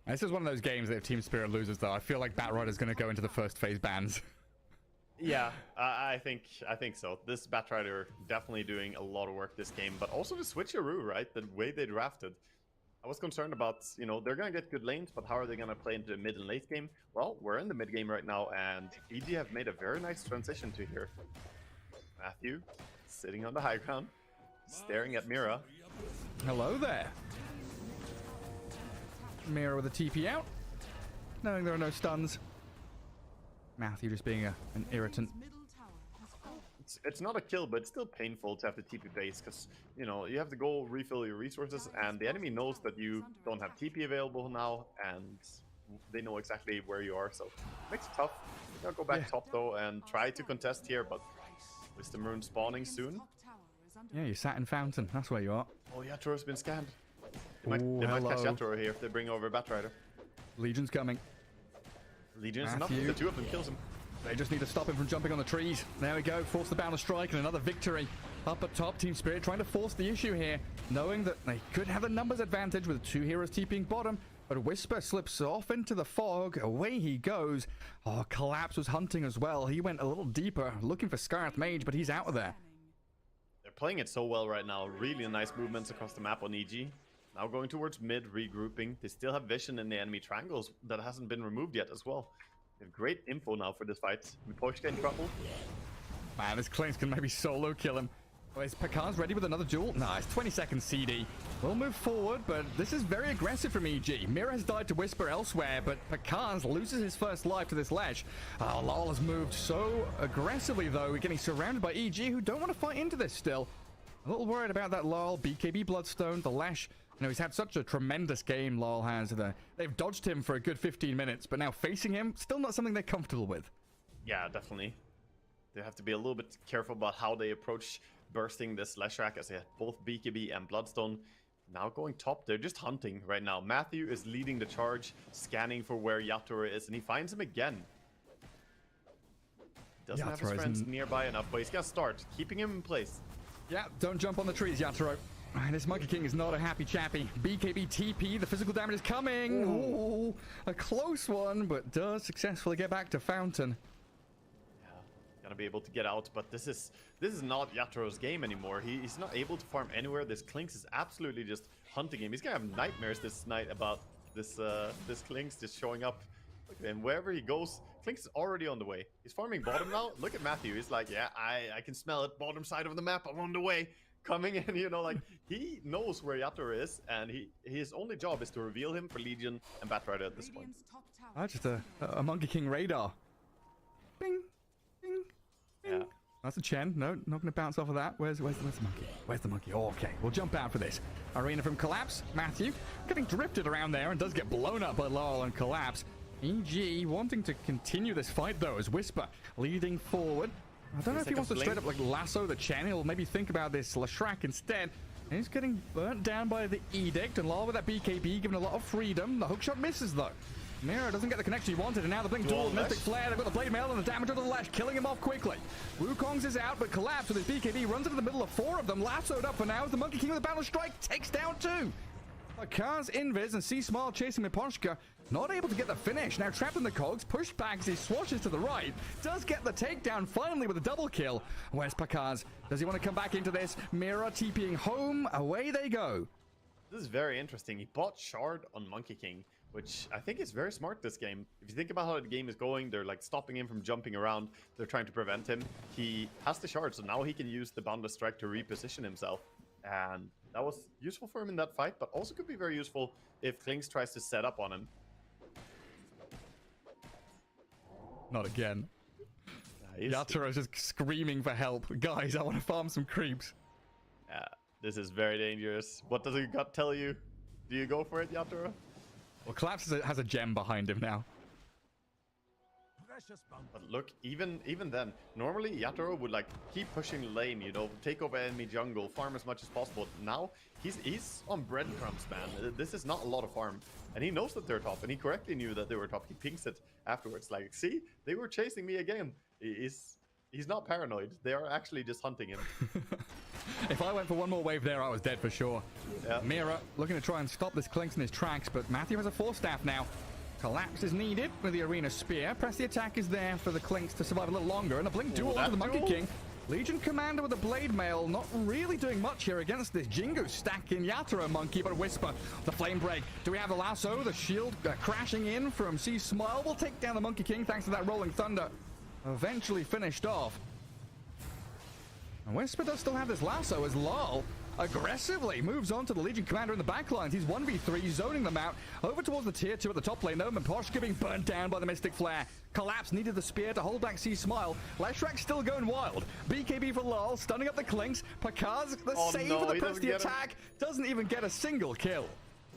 This is one of those games that if Team Spirit loses, though, I feel like Batrider's going to go into the first phase bans. Yeah, I think so. This Batrider definitely doing a lot of work this game, but also the switcheroo, right? The way they drafted. I was concerned about, you know, they're going to get good lanes, but how are they going to play into the mid and late game? Well, we're in the mid game right now, and EG have made a very nice transition to here. Matthew, sitting on the high ground, staring at Mira. Hello there. Mira with a TP out, knowing there are no stuns. Matthew just being an irritant. It's not a kill, but it's still painful to have the TP base because, you know, you have to go refill your resources, and the enemy knows that you don't have TP available now, and they know exactly where you are, so it makes it tough. You're gonna go back top though and try to contest here, but Wisdom Rune spawning soon. Yeah, you sat in Fountain. That's where you are. Oh, Yatoro's been scanned. They might catch Yatoro here if they bring over Batrider. Legion's coming. Legion's enough. The 2 of them kills him. They just need to stop him from jumping on the trees. There we go. Force the bound strike and another victory. Up at top, Team Spirit trying to force the issue here, knowing that they could have a numbers advantage with 2 heroes TPing bottom. But Whisper slips off into the fog. Away he goes. Oh, Collapse was hunting as well. He went a little deeper, looking for Scarth Mage, but he's out of there. They're playing it so well right now. Really nice movements across the map on EG. Now going towards mid, regrouping. They still have vision in the enemy triangles that hasn't been removed yet as well. They have great info now for this fight. Miposhka in trouble. Man, this Clinks can maybe solo kill him. Oh, is Pakaz ready with another duel? Nice, 20 seconds CD. We'll move forward, but this is very aggressive from EG. Mira has died to Whisper elsewhere, but Pakaz loses his first life to this Lesh. Oh, Lol has moved so aggressively, though, getting surrounded by EG, who don't want to fight into this still. A little worried about that Lol, BKB Bloodstone, the Lesh You know, he's had such a tremendous game, Lol has. They've dodged him for a good 15 minutes, but now facing him, still not something they're comfortable with. Yeah, definitely. They have to be a little bit careful about how they approach bursting this Leshrac, as they had both BKB and Bloodstone. Now going top, they're just hunting right now. Matthew is leading the charge, scanning for where Yatoro is, and he finds him again. Doesn't have his friends nearby enough, but he's gonna start keeping him in place. Yeah, don't jump on the trees, Yatoro. This Monkey King is not a happy chappy. BKB TP, the physical damage is coming. Ooh, a close one, but does successfully get back to Fountain. Yeah, gonna be able to get out, but this is not Yatoro's game anymore. He's not able to farm anywhere. This Klinks is absolutely just hunting him. He's gonna have nightmares this night about this Klinks just showing up. Look at him, wherever he goes, Klinks is already on the way. He's farming bottom now. Look at Matthew. He's like, yeah, I can smell it. Bottom side of the map. I'm on the way. Coming in, you know, like he knows where Yatoro is, and his only job is to reveal him for Legion and Batrider at this point. Just a Monkey King radar. Bing, bing, bing. Yeah. That's a Chen. No, not going to bounce off of that. Where's the monkey? Where's the monkey? Oh, okay, we'll jump out for this. Arena from Collapse. Matthew getting drifted around there and does get blown up by Laurel and Collapse. EG wanting to continue this fight though, as Whisper leading forward. I don't know if he wants to straight up like lasso the Chen. He'll maybe think about this Leshrac instead. And he's getting burnt down by the Edict, and Law with that BKB given a lot of freedom. The hookshot misses though. Mira doesn't get the connection he wanted, and now the Blink Duel, Mystic Flare, they've got the Blade Mail and the damage on the Lash, killing him off quickly. Wukong's is out, but Collapse with his BKB runs into the middle of 4 of them, lassoed up for now as the Monkey King with the Battle Strike takes down 2. Kaz Invis and C-Smile chasing Miposhka, not able to get the finish. Now trapped in the cogs, pushed back as he swashes to the right, does get the takedown finally with a double kill. Where's Pakaz? Does he want to come back into this? Mira TPing home, away they go. This is very interesting. He bought Shard on Monkey King, which I think is very smart this game. If you think about how the game is going, they're like stopping him from jumping around. They're trying to prevent him. He has the Shard, so now he can use the Boundless Strike to reposition himself. And that was useful for him in that fight, but also could be very useful if Klinks tries to set up on him. Not again. Yatoro's just screaming for help. Guys, I want to farm some creeps. Yeah, this is very dangerous. What does your gut tell you? Do you go for it, Yatoro? Well, Collapse has a gem behind him now. But look, even then, normally Yatoro would like keep pushing lane, you know, take over enemy jungle, farm as much as possible. Now he's on breadcrumbs, man. This is not a lot of farm, and he knows that they're top, and he correctly knew that they were top. He pings it afterwards, like, see, they were chasing me again. He's not paranoid. They are actually just hunting him. If I went for one more wave there, I was dead for sure. Yeah. Mira looking to try and stop this Klinks in his tracks, but Matthew has a 4-staff now. Collapse is needed with the Arena Spear. Press the attack is there for the Klinks to survive a little longer, and a Blink Duel onto the Monkey King. Legion Commander with the Blade Mail, not really doing much here against this Jingu stacking Yatoro Monkey, but a Whisper, the Flame Break. Do we have the lasso? The shield crashing in from C-Smile will take down the Monkey King thanks to that Rolling Thunder. Eventually finished off. And Whisper does still have this lasso as Lol aggressively moves on to the Legion Commander in the backlines. He's 1v3, zoning them out. Over towards the tier 2 at the top lane, though. Miposhka being burnt down by the Mystic Flare. Collapse needed the spear to hold back C-Smile. Leshrac still going wild. BKB for Lol, stunning up the Klinks. Pakaz, the save for the press the attack. Doesn't even get a single kill.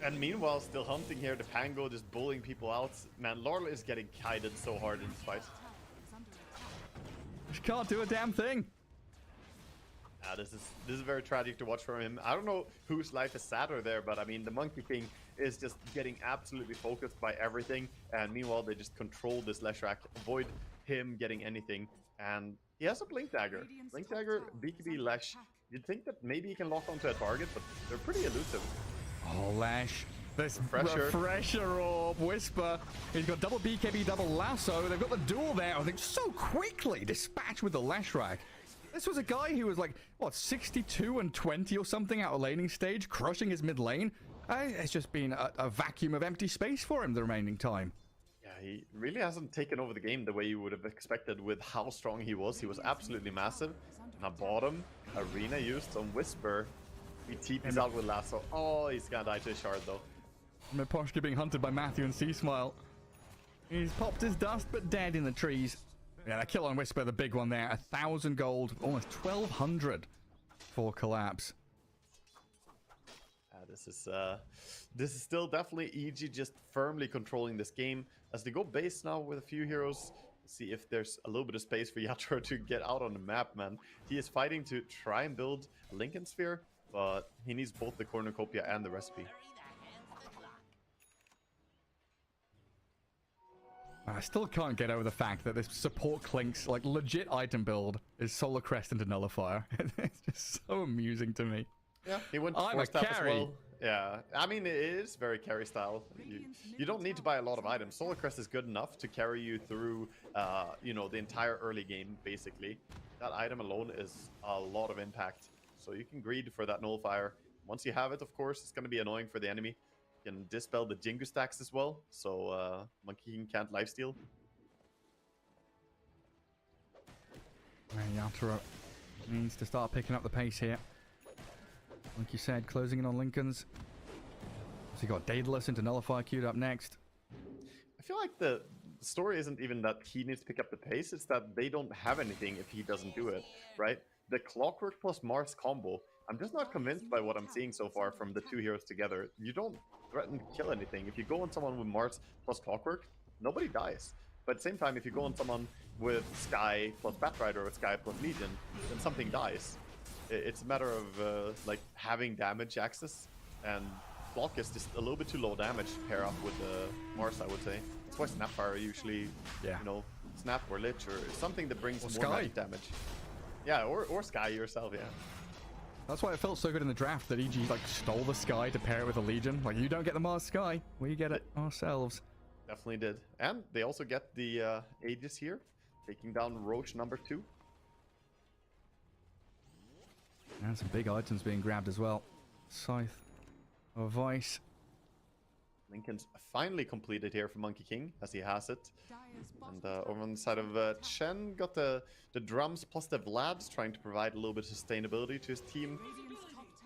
And meanwhile, still hunting here. The Pango just bullying people out. Man, Laurel is getting kited so hard in this fight. She can't do a damn thing. This is very tragic to watch for him. I don't know whose life is sadder there, but I mean, the Monkey King is just getting absolutely focused by everything, and meanwhile they just control this Leshrac, avoid him getting anything, and he has a Blink Dagger. Blink Dagger, BKB, Lash. You'd think that maybe he can lock onto a target, but they're pretty elusive. Oh, Lash. This refresher orb, Whisper. He's got double BKB, double lasso. They've got the duel there. I think so quickly dispatched with the Leshrac. This was a guy who was like, what, 62 and 20 or something out of laning stage, crushing his mid lane. It's just been a vacuum of empty space for him the remaining time. Yeah, he really hasn't taken over the game the way you would have expected with how strong he was. He was absolutely massive. Now bottom, Arena used on Whisper. He TPs out with lasso. Oh, he's gonna die to a shard though. Miposhka being hunted by Matthew and C-Smile. He's popped his dust, but dead in the trees. Yeah, that kill on Whisper, the big one there. 1,000 gold, almost 1,200 for Collapse. this is still definitely EG just firmly controlling this game as they go base now with a few heroes. See if there's a little bit of space for Yatoro to get out on the map, man. He is fighting to try and build a Lincoln Sphere, but he needs both the cornucopia and the recipe. I still can't get over the fact that this support Clink's like legit item build is Solar Crest into Nullifier. It's just so amusing to me. Yeah, he went I'm a as carry. well. Yeah, I mean, it is very carry style. You don't need to buy a lot of items. Solar Crest is good enough to carry you through, you know, the entire early game, basically. That item alone is a lot of impact. So you can greed for that Nullifier. Once you have it, of course, it's going to be annoying for the enemy. You can dispel the Jingu stacks as well, so Monkey King can't lifesteal. Yatoro needs to start picking up the pace here. Like you said, closing in on Lincoln's. So you got Daedalus into Nullifier queued up next. I feel like the story isn't even that he needs to pick up the pace, it's that they don't have anything if he doesn't do it, right? The Clockwork plus Mars combo, I'm just not convinced by what I'm seeing so far from the two heroes together. You don't threaten to kill anything. If you go on someone with Mars plus Clockwork, nobody dies. But at the same time, if you go on someone with Sky plus Batrider or Sky plus Legion, then something dies. It's a matter of like having damage access, and Clock is just a little bit too low damage to pair up with Mars, I would say. That's why Snapfire usually, you know, Snap or Lich or something that brings more magic damage. Yeah, or Sky yourself, yeah. That's why it felt so good in the draft that EG like stole the Sky to pair it with a Legion. Like, you don't get the Mars Sky, we get it ourselves. Definitely did. And they also get the Aegis here, taking down Roach number 2. And some big items being grabbed as well. Scythe of Vice. Lincoln's finally completed here for Monkey King, as he has it. And over on the side of Chen, got the drums plus the Vlads, trying to provide a little bit of sustainability to his team.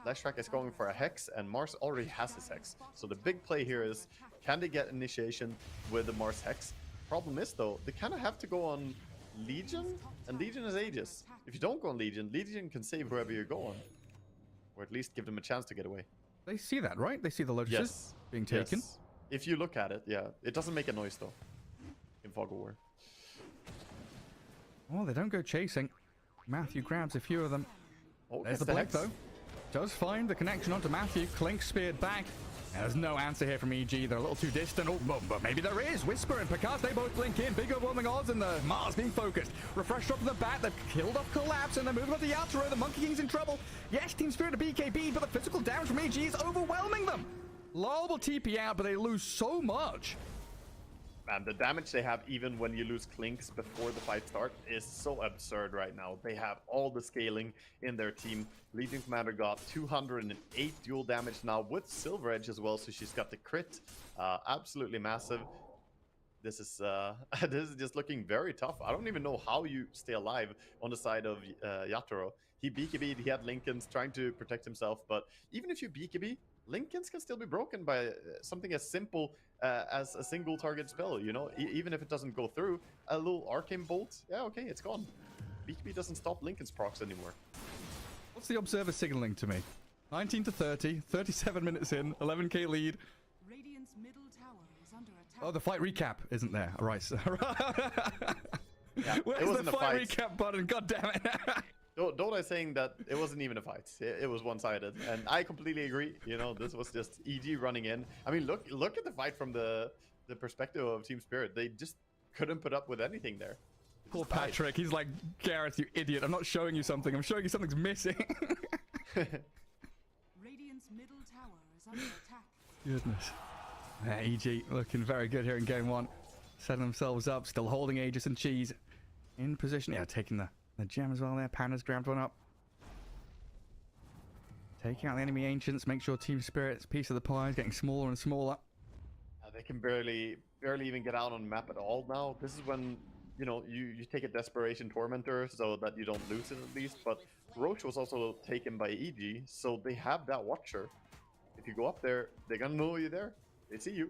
Leshrak is going for a Hex, and Mars already has his Hex. So the big play here is, can they get initiation with the Mars Hex? Problem is, though, they kind of have to go on Legion, and Legion is Aegis. If you don't go on Legion, Legion can save whoever you go on. Or at least give them a chance to get away. They see that, right? They see the Lotuses being taken. Yes. If you look at it, yeah. It doesn't make a noise, though, in Fog of War. Oh, they don't go chasing. Matthew grabs a few of them. Oh, there's the blink, though. Does find the connection onto Matthew. Clink speared back. There's no answer here from EG. They're a little too distant. Oh, but maybe there is. Whisper and Picard, they both blink in. Big overwhelming odds, and the Mars being focused. Refreshed off the bat. They've killed off Collapse, and they're moving up the Yatoro. The Monkey King's in trouble. Yes, Team Spirit of BKB, but the physical damage from EG is overwhelming them. Lol will TP out, but they lose so much. Man, the damage they have even when you lose Clinks before the fight starts is so absurd right now. They have all the scaling in their team. Legion Commander got 208 dual damage now with Silver Edge as well, so she's got the crit. Absolutely massive. This is this is just looking very tough. I don't even know how you stay alive on the side of Yatoro. He BKB'd, he had Lincolns trying to protect himself, but even if you BKB, Lincolns can still be broken by something as simple as a single target spell, you know? Even if it doesn't go through, a little Arcane Bolt, yeah, okay, it's gone. BKB doesn't stop Lincoln's procs anymore. What's the Observer signaling to me? 19 to 30, 37 minutes in, 11k lead. Radiant's middle tower is under attack. Oh, the fight recap isn't there. All right. Yeah, where's the fight recap button? God damn it. Dota is saying that it wasn't even a fight. It was one-sided, and I completely agree. You know, this was just EG running in. I mean, look at the fight from the perspective of Team Spirit. They just couldn't put up with anything there. Poor Patrick. He's like, Gareth, you idiot. I'm not showing you something. I'm showing you something's missing. Radiant's middle tower is under attack. Goodness. EG looking very good here in game one. Setting themselves up, still holding Aegis and Cheese in position. Yeah, taking the gem as well there. Panda's grabbed one up. Taking out the enemy ancients. Make sure Team Spirit's piece of the pie is getting smaller and smaller. They can barely even get out on the map at all now. This is when, you know, you take a Desperation Tormentor so that you don't lose it at least. But Roach was also taken by EG, so they have that Watcher. If you go up there, they're gonna know you're there. They see you.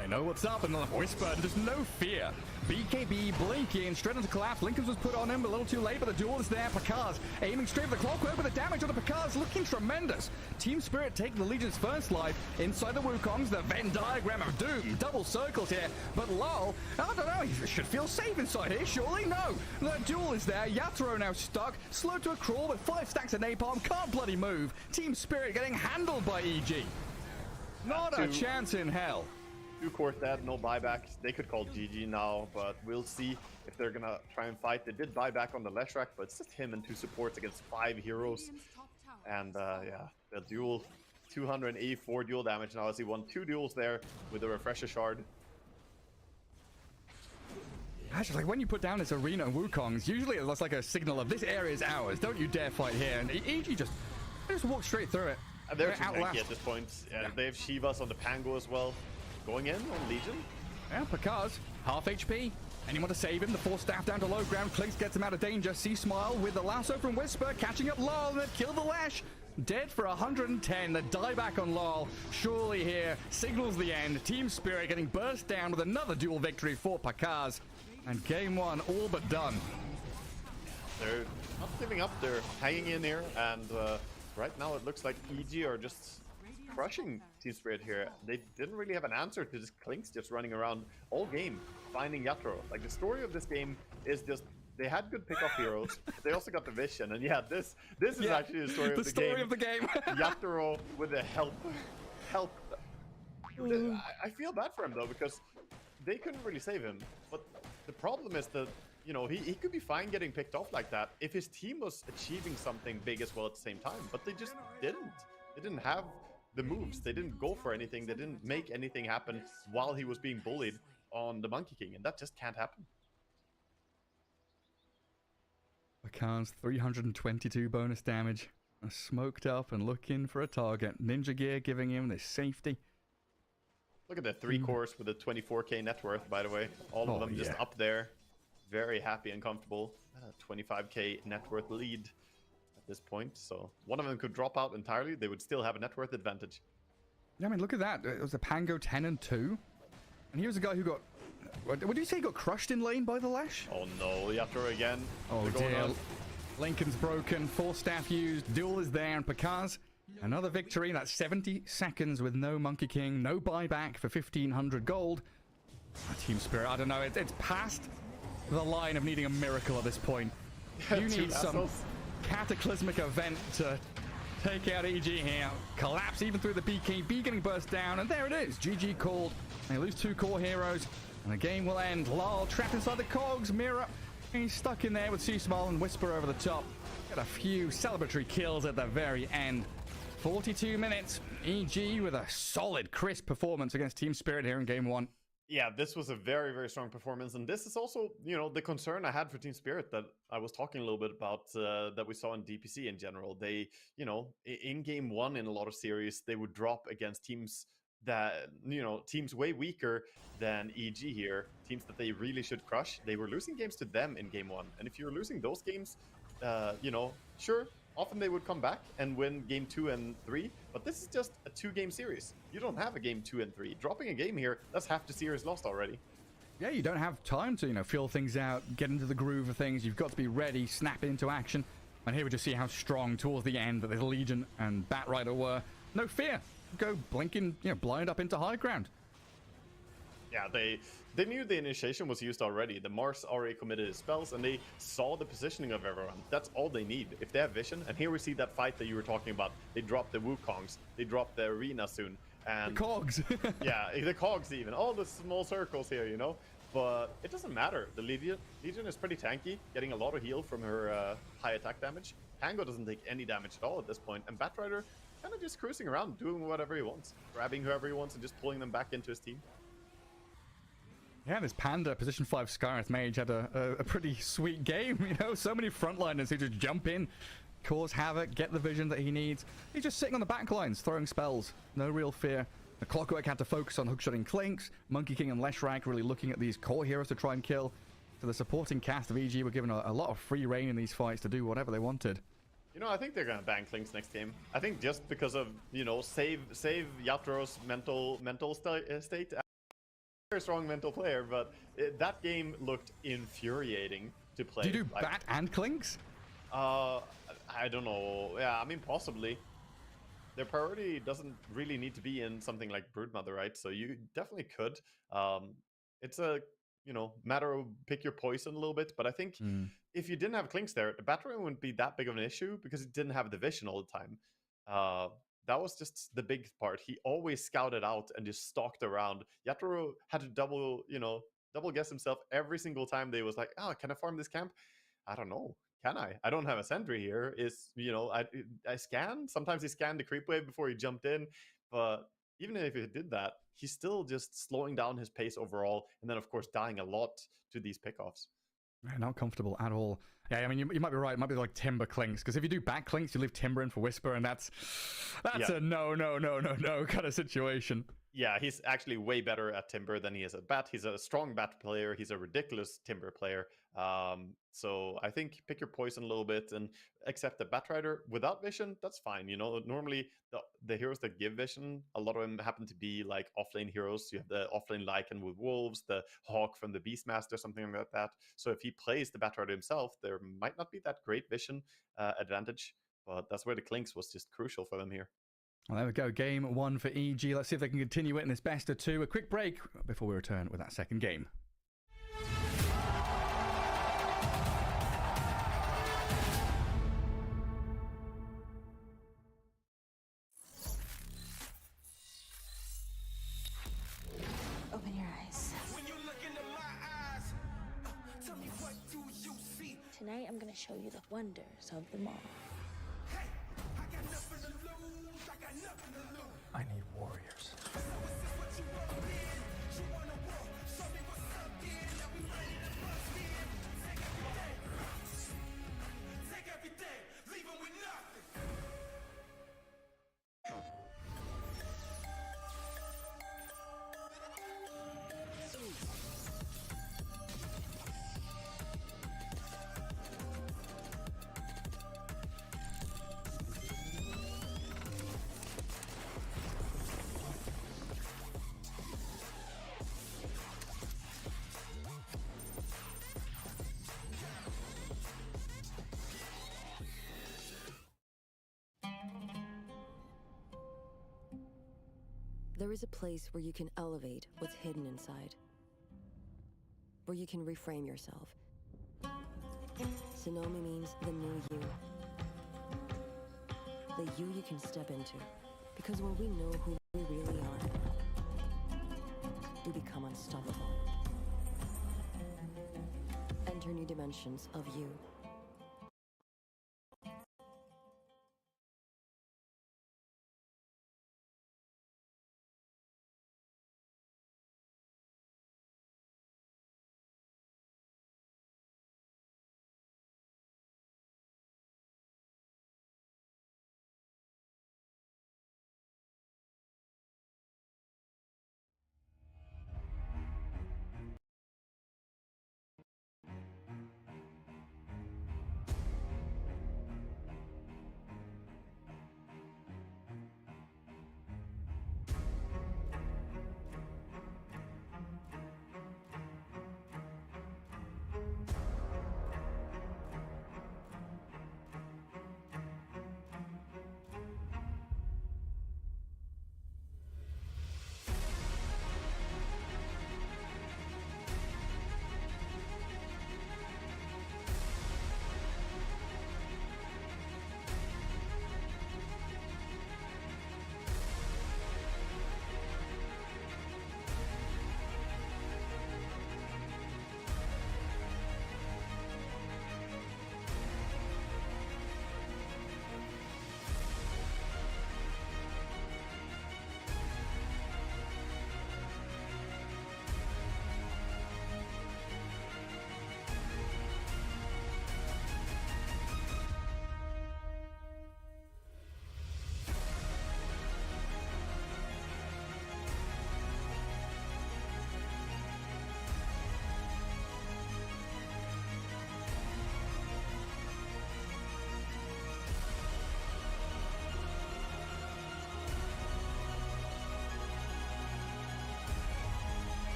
They know what's up, and the Whisper, just no fear. BKB blinking, straight into collapse. Lincoln's was put on him, a little too late, but the duel is there. Picard's aiming straight for the clockwork, but the damage on the Picard's looking tremendous. Team Spirit take the Legion's first life. Inside the Wukongs, the Venn diagram of doom. Double circles here, but Lol, I don't know, he should feel safe inside here, surely? No. The duel is there. Yatoro now stuck, slowed to a crawl with 5 stacks of napalm, can't bloody move. Team Spirit getting handled by EG. Not a chance in hell. 2 cores dead, no buybacks. They could call GG now, but we'll see if they're gonna try and fight. They did buy back on the Leshrac, but it's just him and 2 supports against 5 heroes. And yeah, the duel, 284 duel damage now as he won 2 duels there with a refresher shard. Actually, like when you put down this arena of Wukongs, usually it's like a signal of this area is ours. Don't you dare fight here. And EG just walk straight through it. They're too tanky at this point. Yeah. They have Shivas on the Pango as well. Going in on Legion. Yeah, Picard's half HP. Anyone to save him? The 4 staff down to low ground. Clinks gets him out of danger. See Smile with the lasso from Whisper, catching up Lol, and they've killed the Lash. Dead for 110. The dieback on Lol. Surely here signals the end. Team Spirit getting burst down with another duel victory for Picard's. And game 1 all but done. They're not giving up. They're hanging in here. And right now it looks like EG are just crushing Team Spirit here. They didn't really have an answer to this Clinks just running around all game finding Yatoro. Like, the story of this game is just they had good pickoff heroes. They also got the vision, and yeah, this is actually the story of the game. Yatoro with the help. I feel bad for him though, because they couldn't really save him. But the problem is that, you know, he could be fine getting picked off like that if his team was achieving something big as well at the same time. But they just didn't. They didn't have the moves. They didn't go for anything. They didn't make anything happen while he was being bullied on the Monkey King, and that just can't happen. Picard's 322 bonus damage. Smoked up and looking for a target. Ninja Gear giving him this safety. Look at the 3 cores with a 24k net worth, by the way. All of them just up there. Very happy and comfortable. 25k net worth lead at this point. So one of them could drop out entirely. They would still have a net worth advantage. Yeah, I mean, look at that. It was a Pango 10 and 2. And here's a guy who got... What did you say? He got crushed in lane by the Lash? Oh no, Yatoro again. Oh dear. Lincoln's broken. 4 staff used. Duel is there. And Picard's another victory. That's 70 seconds with no Monkey King. No buyback for 1,500 gold. Team Spirit, I don't know. It's past the line of needing a miracle at this point. You need some cataclysmic event to take out EG here. Collapse even through the BKB getting burst down. And there it is. GG called. They lose 2 core heroes. And the game will end. Lol trapped inside the cogs. Mira, he's stuck in there with Sea-Smile and Whisper over the top. Got a few celebratory kills at the very end. 42 minutes. EG with a solid, crisp performance against Team Spirit here in game 1. Yeah, this was a very, very strong performance. And this is also, you know, the concern I had for Team Spirit that I was talking a little bit about that we saw in DPC in general. They, you know, in game 1 in a lot of series, they would drop against teams that, you know, teams way weaker than EG here, teams that they really should crush. They were losing games to them in game 1. And if you're losing those games, you know, sure, often they would come back and win game 2 and 3, but this is just a 2-game series. You don't have a game 2 and 3. Dropping a game here, that's half the series lost already. Yeah, you don't have time to, you know, feel things out, get into the groove of things. You've got to be ready, snap into action. And here we just see how strong towards the end that the Legion and Batrider were. No fear. Go blinking, you know, blind up into high ground. Yeah, they knew the initiation was used already. The Mars already committed his spells, and they saw the positioning of everyone. That's all they need. If they have vision, and here we see that fight that you were talking about. They dropped the Wukongs. They dropped the arena soon. And the cogs. Yeah, the cogs even. All the small circles here, you know. But it doesn't matter. The Legion is pretty tanky, getting a lot of heal from her high attack damage. Pango doesn't take any damage at all at this point, and Batrider kind of just cruising around, doing whatever he wants, grabbing whoever he wants and just pulling them back into his team. Yeah, this Panda position 5 Skyreth Mage had a pretty sweet game, you know, so many frontliners who just jump in, cause havoc, get the vision that he needs. He's just sitting on the back lines, throwing spells, no real fear. The Clockwork had to focus on hookshotting Clinks, Monkey King and Leshrac really looking at these core heroes to try and kill. So the supporting cast of EG were given a lot of free reign in these fights to do whatever they wanted. You know, I think they're gonna ban Clinks next game. I think just because of, you know, save Yatoro's mental state. very strong mental player, but that game looked infuriating to play. Do you do bat and clinks? I don't know. Yeah, I mean, possibly. Their priority doesn't really need to be in something like Broodmother, right? So you definitely could. It's a matter of pick your poison a little bit. But I think if you didn't have clinks there, the Batarang wouldn't be that big of an issue because it didn't have the vision all the time. That was just the big part. He always scouted out and just stalked around. Yatoro had to double guess himself every single time they was like, oh, can I farm this camp? I don't know. Can I? I don't have a sentry here. I scan. Sometimes he scanned the creep wave before he jumped in. But even if he did that, he's still just slowing down his pace overall. And then, of course, dying a lot to these pickoffs. Not comfortable at all. Yeah, I mean, you might be right. It might be like Timber clinks, because if you do back clinks, you leave Timber in for Whisper, and that's a no kind of situation. Yeah, he's actually way better at Timber than he is at Bat. He's a strong Bat player. He's a ridiculous Timber player. So I think pick your poison a little bit and accept the Batrider without vision. That's fine. Normally the heroes that give vision, a lot of them happen to be like offlane heroes. You have the offlane Lycan with Wolves, the Hawk from the Beastmaster, something like that. So if he plays the Batrider himself, there might not be that great vision advantage. But that's where the Clinks was just crucial for them here. Well, there we go. Game 1 for EG. Let's see if they can continue it in this best of 2. A quick break before we return with that second game. Open your eyes. Tonight I'm going to show you the wonders of them all. I need warriors. There is a place where you can elevate what's hidden inside, where you can reframe yourself. Sonomi means the new you. The you can step into. Because when we know who we really are, we become unstoppable. Enter new dimensions of you.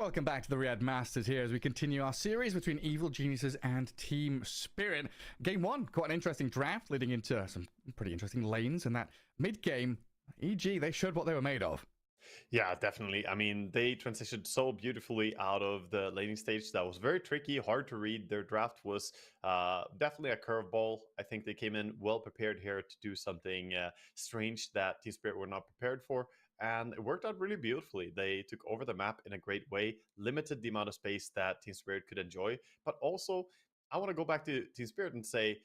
Welcome back to the Riyadh Masters here as we continue our series between Evil Geniuses and Team Spirit. Game 1, quite an interesting draft leading into some pretty interesting lanes, and that mid-game, EG, they showed what they were made of. Yeah, definitely. I mean, they transitioned so beautifully out of the laning stage. That was very tricky, hard to read. Their draft was definitely a curveball. I think they came in well prepared here to do something strange that Team Spirit were not prepared for. And it worked out really beautifully. They took over the map in a great way, limited the amount of space that Team Spirit could enjoy. But also, I want to go back to Team Spirit and say,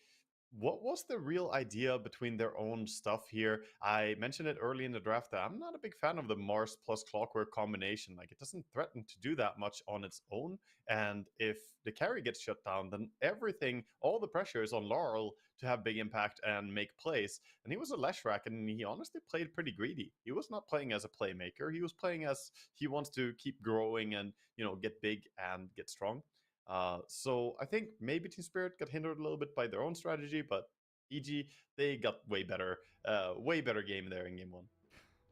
what was the real idea between their own stuff here? I mentioned it early in the draft that I'm not a big fan of the Mars plus Clockwork combination. Like, it doesn't threaten to do that much on its own. And if the carry gets shut down, then everything, all the pressure is on Laurel to have big impact and make plays. And he was a Leshrac, and he honestly played pretty greedy. He was not playing as a playmaker. He was playing as he wants to keep growing and, you know, get big and get strong. So I think maybe Team Spirit got hindered a little bit by their own strategy, but EG, they got way better game there in game 1.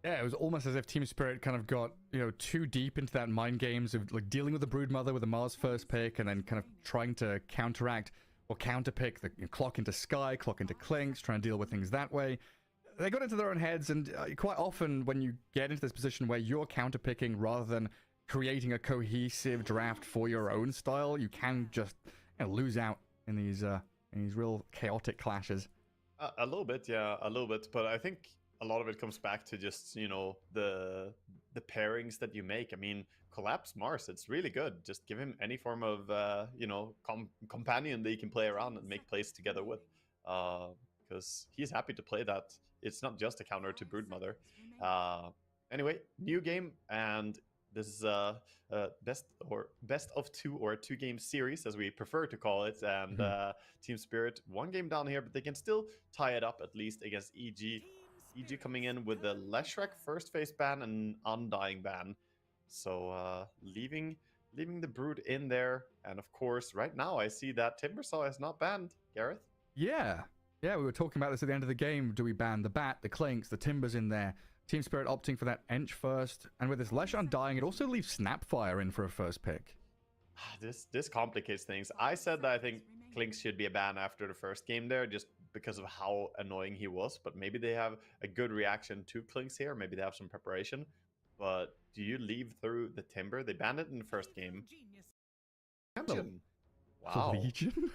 Yeah, it was almost as if Team Spirit kind of got, you know, too deep into that mind games of like dealing with the Broodmother with the Mars first pick, and then kind of trying to counteract or counterpick the clock into Sky, clock into Clinks, trying to deal with things that way. They got into their own heads, and quite often when you get into this position where you're counterpicking rather than creating a cohesive draft for your own style, you can just, you know, lose out in these real chaotic clashes. A little bit, yeah, a little bit. But I think a lot of it comes back to just, you know, the pairings that you make. I mean, Collapse Mars, it's really good. Just give him any form of, you know, companion that you can play around and make plays together with. Because he's happy to play that. It's not just a counter to Broodmother. Anyway, new game, and this is a best of 2 or a 2-game series, as we prefer to call it. And Team Spirit, 1 game down here, but they can still tie it up at least against EG. EG coming in with the Leshrac first phase ban and Undying ban. So leaving the Brood in there. And of course, right now I see that Timbersaw is not banned, Gareth. Yeah, we were talking about this at the end of the game. Do we ban the Bat, the Clinks, the Timbers in there? Team Spirit opting for that Ench first, and with this Lesh Undying, it also leaves Snapfire in for a first pick. This complicates things. I said that I think Clinks should be a ban after the first game there, just because of how annoying he was. But maybe they have a good reaction to Clinks here. Maybe they have some preparation. But do you leave through the Timber? They banned it in the first game. Legion. Wow. Legion?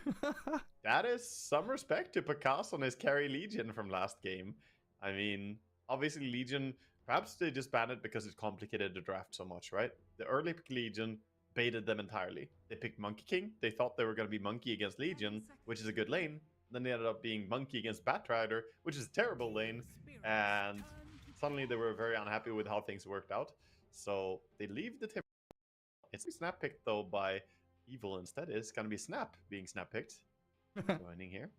That is some respect to Pakas on his carry Legion from last game. I mean, obviously Legion, perhaps they just banned it because it complicated the draft so much, right? The early pick Legion baited them entirely. They picked Monkey King. They thought they were going to be Monkey against Legion, which is a good lane. Then they ended up being Monkey against Batrider, which is a terrible lane. And suddenly they were very unhappy with how things worked out. So they leave the Timber. It's snap picked though by Evil instead. It's going to be Snap being snap picked. Joining here.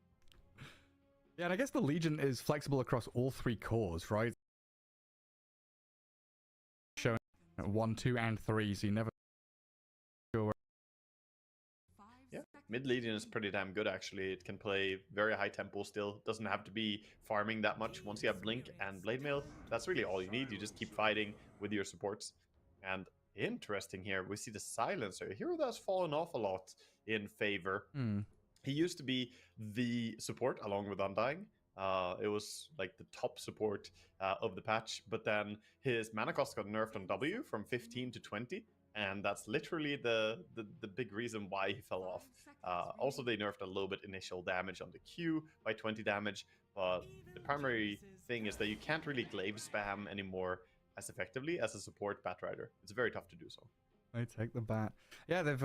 Yeah, and I guess the Legion is flexible across all 3 cores, right? Showing 1, 2, and 3, so you never go. Yeah, mid Legion is pretty damn good actually. It can play very high tempo still. Doesn't have to be farming that much. Once you have Blink and Blade Mail, that's really all you need. You just keep fighting with your supports. And interesting here, we see the Silencer. A hero that's fallen off a lot in favor. He used to be the support along with Undying. It was like the top support of the patch, but then his mana cost got nerfed on W from 15 to 20, and that's literally the big reason why he fell off. Also, they nerfed a little bit initial damage on the Q by 20 damage, but the primary thing is that you can't really glaive spam anymore as effectively as a support Batrider. It's very tough to do so. They take the Bat. Yeah, they've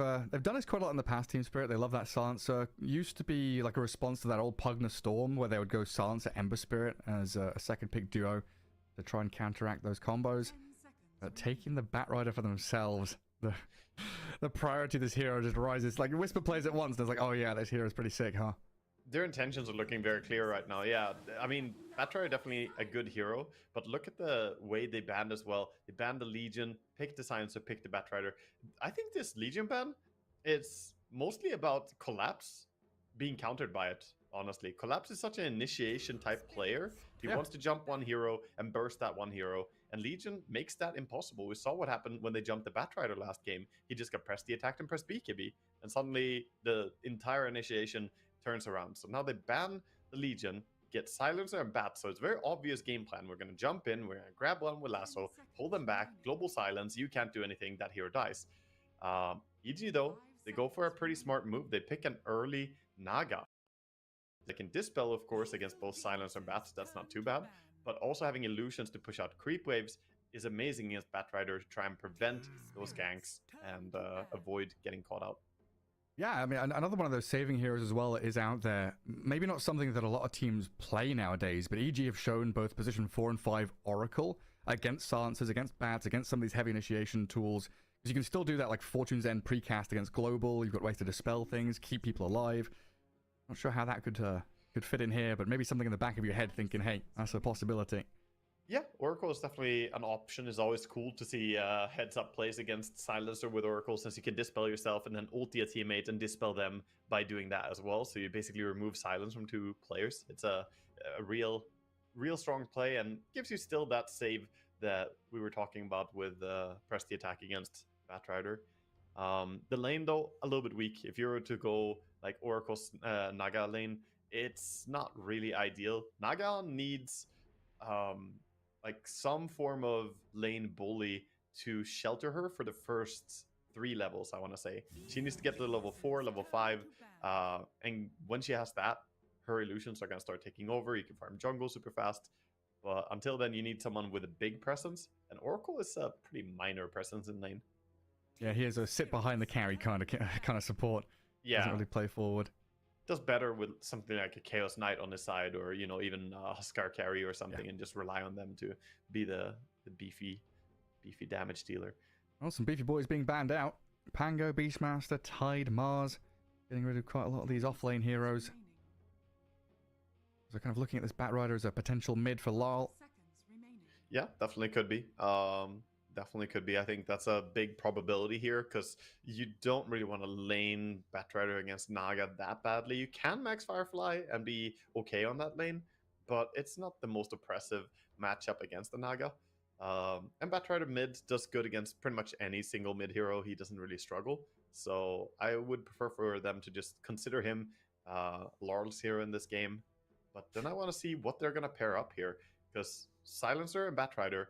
done this quite a lot in the past, Team Spirit. They love that Silencer. Used to be like a response to that old Pugna Storm, where they would go Silencer Ember Spirit as a second pick duo to try and counteract those combos. But taking the Batrider for themselves, the priority of this hero just rises. Like Whisper plays it once, and it's like, oh yeah, this hero is pretty sick, huh? Their intentions are looking very clear right now. Yeah, I mean, Batrider definitely a good hero, but look at the way they banned as well. They banned the Legion, picked the Silencer, picked the Batrider. I think this Legion ban, it's mostly about Collapse being countered by it, honestly. Collapse is such an initiation type player. He wants to jump one hero and burst that one hero, And Legion makes that impossible. We saw what happened when they jumped the Batrider last game. He just got press D attacked and press BKB. And suddenly the entire initiation turns around. So now they ban the Legion, get Silencer and Bat. So it's a very obvious game plan. We're going to jump in, we're going to grab one with Lasso, hold them back, global silence, you can't do anything, that hero dies. EG though, they go for a pretty smart move. They pick an early Naga. They can dispel, of course, against both Silence and Bats. That's not too bad. But also having illusions to push out creep waves is amazing against Batrider to try and prevent those ganks and avoid getting caught out. Yeah, I mean, another one of those saving heroes as well is out there. Maybe not something that a lot of teams play nowadays, but EG have shown both position 4 and 5 Oracle against Silencers, against Bats, against some of these heavy initiation tools. Because you can still do that like Fortune's End precast against Global. You've got ways to dispel things, keep people alive. Not sure how that could fit in here, but maybe something in the back of your head thinking, hey, that's a possibility. Yeah, Oracle is definitely an option. It's always cool to see heads-up plays against Silencer with Oracle, since you can dispel yourself and then ulti a teammate and dispel them by doing that as well. So you basically remove silence from 2 players. It's a real strong play and gives you still that save that we were talking about with press the attack against Batrider. The lane, though, a little bit weak. If you were to go like Oracle's Naga lane, it's not really ideal. Naga needs like some form of lane bully to shelter her for the first 3 levels, I want to say. She needs to get to level 4, level 5, and when she has that, her illusions are going to start taking over. You can farm jungle super fast, but until then, you need someone with a big presence, and Oracle is a pretty minor presence in lane. Yeah, he has a sit behind the carry kind of support. Yeah. Doesn't really play forward. Does better with something like a Chaos Knight on his side, or even a Huskar carry or something, and just rely on them to be the beefy damage dealer. Well, some beefy boys being banned out. Pango, Beastmaster, Tide, Mars, getting rid of quite a lot of these offlane heroes. So kind of looking at this Batrider as a potential mid for Lal. Yeah, definitely could be. Definitely could be. I think that's a big probability here, because you don't really want to lane Batrider against Naga that badly. You can max Firefly and be okay on that lane, but it's not the most oppressive matchup against the Naga. And Batrider mid does good against pretty much any single mid hero. He doesn't really struggle. So I would prefer for them to just consider him Laurel's hero in this game. But then I want to see what they're going to pair up here, because Silencer and Batrider,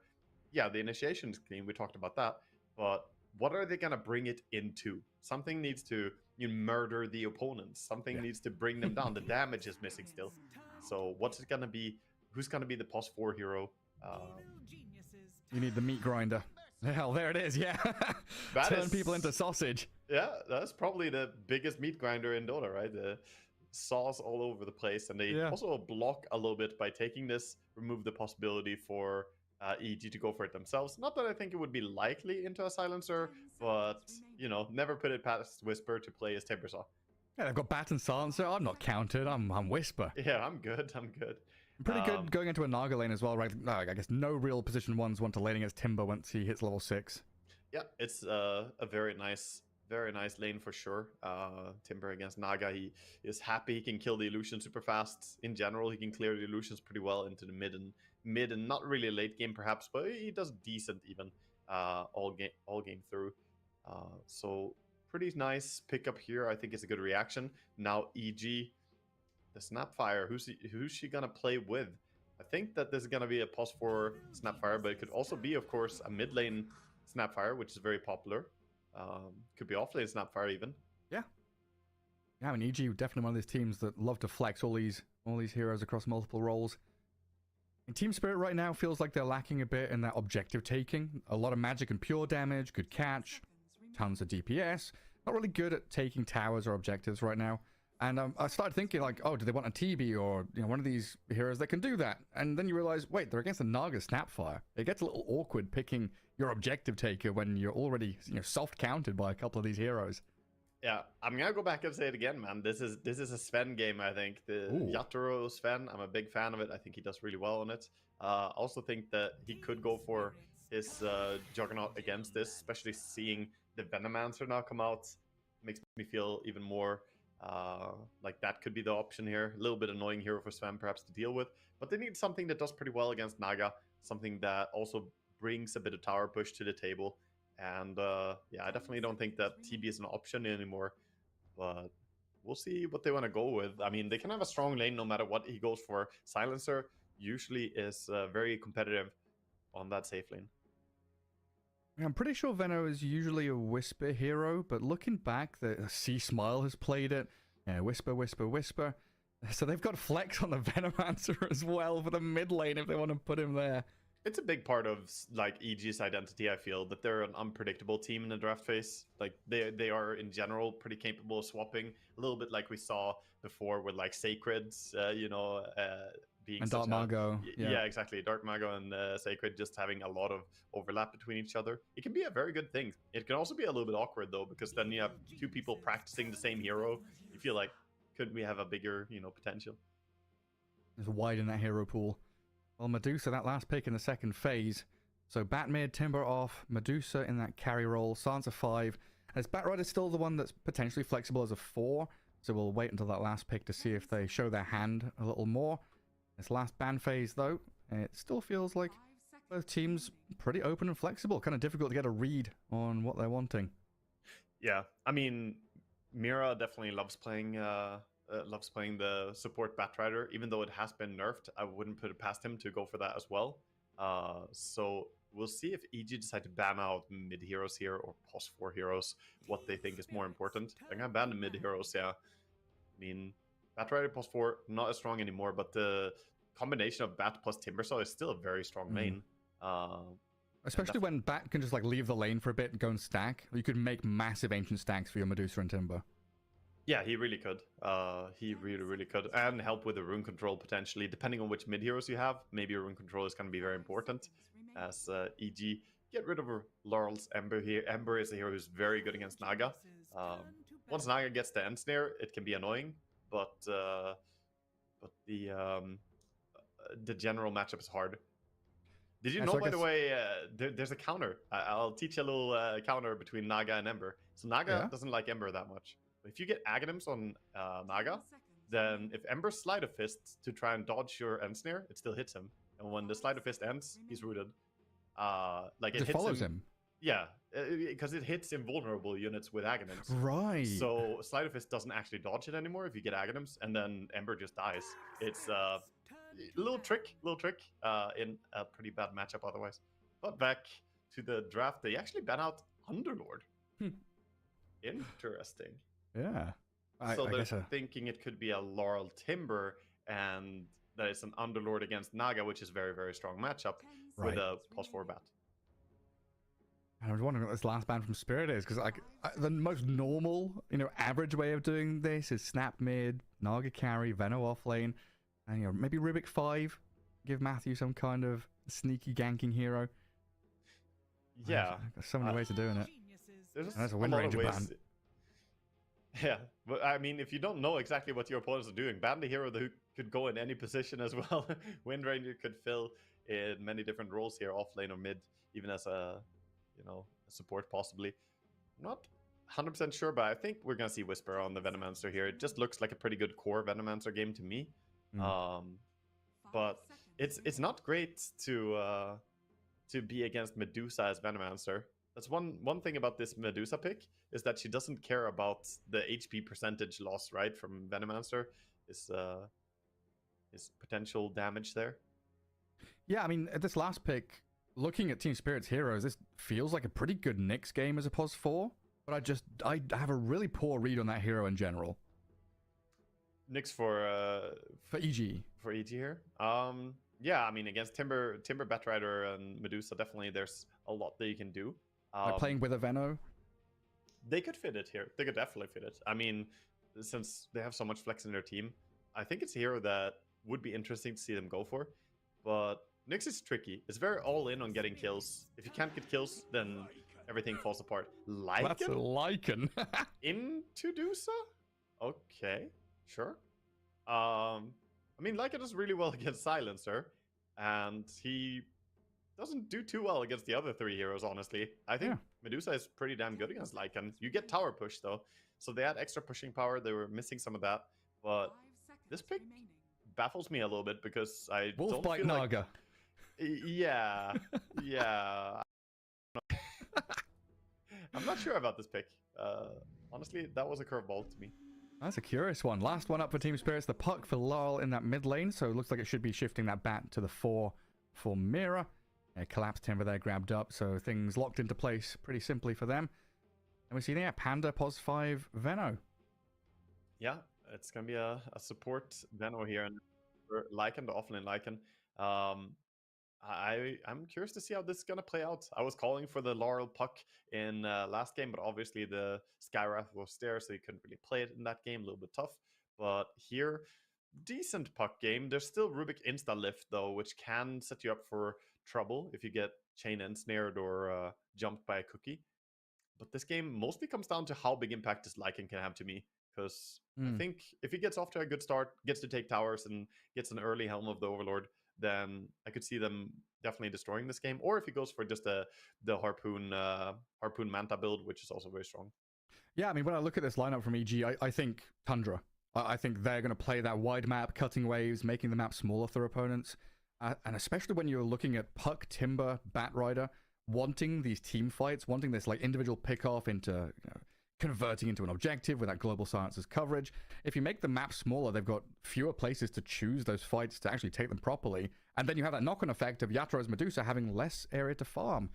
yeah, the initiation is clean. We talked about that. But what are they going to bring it into? Something needs to murder the opponents. Something needs to bring them down. The damage is missing still. So what's it going to be? Who's going to be the +4 hero? You need the meat grinder. Hell, there it is, yeah. Turn people into sausage. Yeah, that's probably the biggest meat grinder in Dota, right? The saws all over the place. And they also block a little bit by taking this, remove the possibility for EG to go for it themselves. Not that I think it would be likely into a Silencer, but, never put it past Whisper to play as Timbersaw. Yeah, they've got Bat and Silencer. I'm not counted. I'm Whisper. Yeah, I'm good. Pretty good going into a Naga lane as well, right? No, I guess no real position ones want to lane against Timber once he hits level 6. Yeah, it's a very nice lane for sure. Timber against Naga, he is happy. He can kill the illusion super fast. In general, he can clear the illusions pretty well into the mid and not really late game perhaps, but he does decent even all game through. So pretty nice pickup here. I think it's a good reaction. Now EG, the Snapfire, who's she gonna play with? I think that this is gonna be a +4 Snapfire, but it could also be, of course, a mid lane Snapfire, which is very popular. Could be off lane Snapfire even. Yeah, I mean, EG definitely one of these teams that love to flex all these heroes across multiple roles. And Team Spirit right now feels like they're lacking a bit in that objective taking. A lot of magic and pure damage, good catch, tons of DPS. Not really good at taking towers or objectives right now. And I started thinking like, oh, do they want a TB or one of these heroes that can do that? And then you realize, wait, they're against a Naga Snapfire. It gets a little awkward picking your objective taker when you're already soft counted by a couple of these heroes. Yeah, I'm gonna go back and say it again, man. This is a Sven game, I think. The Yatoro Sven, I'm a big fan of it. I think he does really well on it. Also think that he could go for his Juggernaut against this, especially seeing the Venomancer now come out. Makes me feel even more like that could be the option here. A little bit annoying hero for Sven perhaps to deal with, but they need something that does pretty well against Naga, something that also brings a bit of tower push to the table. And yeah, I definitely don't think that TB is an option anymore. But we'll see what they want to go with. I mean, they can have a strong lane no matter what he goes for. Silencer usually is very competitive on that safe lane. I'm pretty sure Veno is usually a Whisper hero, but looking back, the C Smile has played it. Yeah, Whisper, Whisper, Whisper. So they've got Flex on the Venomancer as well for the mid lane if they want to put him there. It's a big part of like EG's identity, I feel, that they're an unpredictable team in the draft phase. Like they are in general pretty capable of swapping, a little bit like we saw before with like Sacreds, being and Dark Mago. Yeah, exactly. Dark Mago and Sacred just having a lot of overlap between each other. It can be a very good thing. It can also be a little bit awkward though, because then you have two people practicing the same hero. You feel like, could we have a bigger, potential? Just widen that hero pool. Well, Medusa, that last pick in the second phase. So Bat mid, Timber off, Medusa in that carry role, Sansa 5. As Batrider still the one that's potentially flexible as a 4, so we'll wait until that last pick to see if they show their hand a little more. This last ban phase, though, it still feels like both teams pretty open and flexible. Kind of difficult to get a read on what they're wanting. Yeah, I mean, Mira definitely loves playing the support Batrider, even though it has been nerfed. I wouldn't put it past him to go for that as well. So we'll see if EG decide to ban out mid heroes here or pos 4 heroes, what they think is more important. They're gonna ban the mid heroes, yeah. I mean, Batrider pos 4 not as strong anymore, but the combination of Bat plus Timbersaw is still a very strong main. Especially when Bat can just like leave the lane for a bit and go and stack. You could make massive ancient stacks for your Medusa and Timber. Yeah, he really could. He really could. And help with the rune control potentially. Depending on which mid heroes you have, maybe rune control is going to be very important. As EG get rid of Laurel's Ember here. Ember is a hero who's very good against Naga. Once Naga gets the end snare, it can be annoying. But the general matchup is hard. Did you know, by the way, there's a counter. I'll teach you a little counter between Naga and Ember. So Naga doesn't like Ember that much. If you get Aghanims on Naga, then if Ember Slide of Fist to try and dodge your end snare, it still hits him. And when the Slide of Fist ends, he's rooted. Like it follows him. Yeah, because it hits invulnerable units with Aghanims. Right. So Slide of Fist doesn't actually dodge it anymore if you get Aghanims, and then Ember just dies. It's a little trick in a pretty bad matchup otherwise. But back to the draft, they actually ban out Underlord. Interesting. Yeah. So they're thinking it could be a Laurel Timber, and that it's an Underlord against Naga, which is very, very strong matchup with a plus 4 Bat. I was wondering what this last ban from Spirit is, because like the most normal, average way of doing this is Snap mid, Naga carry, Veno off lane, and maybe Rubik 5, give Matthew some kind of sneaky ganking hero. Yeah. There's so many ways of doing it. There's a Wind Ranger ban. Yeah, but I mean, if you don't know exactly what your opponents are doing, ban the hero who could go in any position as well. Wind Ranger could fill in many different roles here, off lane or mid, even as a support possibly. I'm not 100% sure, but I think we're gonna see Whisper on the Venomancer here. It just looks like a pretty good core Venomancer game to me. But it's not great to be against Medusa as Venomancer. That's one thing about this Medusa pick, is that she doesn't care about the HP percentage loss, right, from Venomancer. Is potential damage there. Yeah, I mean, at this last pick, looking at Team Spirit's heroes, this feels like a pretty good Nyx game as a pos 4, but I have a really poor read on that hero in general. Nyx for EG. For EG here? Yeah, I mean, against Timber Batrider and Medusa, definitely there's a lot that you can do. Like playing with a Veno? They could fit it here. They could definitely fit it. I mean, since they have so much flex in their team, I think it's a hero that would be interesting to see them go for. But Nyx is tricky. It's very all in on getting kills. If you can't get kills, then everything falls apart. Lycan? That's a Lycan. Into Dusa? Okay, sure. I mean, Lycan does really well against Silencer, and he doesn't do too well against the other 3 heroes, honestly. I think Medusa is pretty damn good against Lycan. You get tower push, though, so they had extra pushing power. They were missing some of that, but this pick baffles me a little bit because I Wolfbite don't feel Naga. like... Yeah, yeah. I'm not sure about this pick. Honestly, that was a curveball to me. That's a curious one. Last one up for Team Spirits. The puck for Laurel in that mid lane. So it looks like it should be shifting that bat to the 4 for Mira. A collapsed timber there grabbed up. So things locked into place pretty simply for them. And we see there Panda, Pos5, Veno. Yeah, it's going to be a support Veno here. And Lycan, the offlane Lycan. I'm curious to see how this is going to play out. I was calling for the Laurel puck in last game, but obviously the Skywrath was there, so you couldn't really play it in that game. A little bit tough. But here, decent puck game. There's still Rubik Insta-Lift, though, which can set you up for trouble if you get chain ensnared or jumped by a cookie. But this game mostly comes down to how big impact this Lycan can have to me. Because I think if he gets off to a good start, gets to take towers, and gets an early Helm of the Overlord, then I could see them definitely destroying this game. Or if he goes for just the Harpoon Manta build, which is also very strong. Yeah, I mean, when I look at this lineup from EG, I think Tundra. I think they're going to play that wide map, cutting waves, making the map smaller for their opponents. And especially when you're looking at Puck, Timber, Batrider, wanting these team fights, wanting this like individual pick-off into converting into an objective with that global sciences coverage. If you make the map smaller, they've got fewer places to choose those fights to actually take them properly. And then you have that knock-on effect of Yatro's Medusa having less area to farm.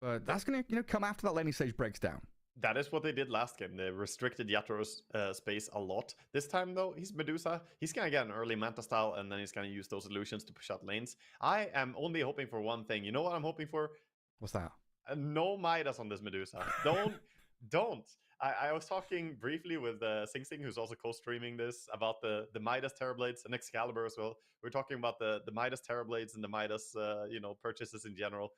But that's going to come after that laning stage breaks down. That is what they did last game. They restricted Yatro's space a lot. This time, though, he's Medusa. He's going to get an early Manta style, and then he's going to use those illusions to push out lanes. I am only hoping for one thing. You know what I'm hoping for? What's that? No Midas on this Medusa. Don't. I was talking briefly with Sing Sing, who's also co-streaming this, about the Midas Terrorblades and Excalibur as well. We're talking about the Midas Terrorblades and the Midas, purchases in general.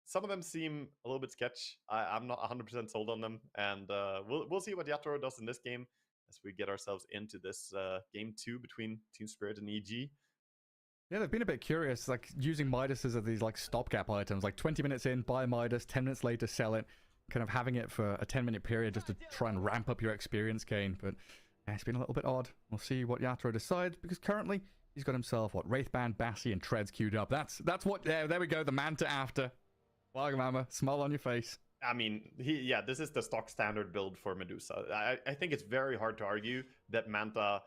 Some of them seem a little bit sketch. I'm not 100% sold on them, and we'll see what Yatoro does in this game as we get ourselves into this game 2 between Team Spirit and EG. Yeah, they've been a bit curious, like using Midases as these like stopgap items, like 20 minutes in, buy Midas, 10 minutes later, sell it. Kind of having it for a 10-minute period just to try and ramp up your experience gain. But it's been a little bit odd. We'll see what Yatoro decides, because currently he's got himself, Wraithband, Bassi, and Treads queued up. That's what, there we go, the Manta after. Wagamama, smile on your face. I mean, this is the stock standard build for Medusa. I think it's very hard to argue that Manta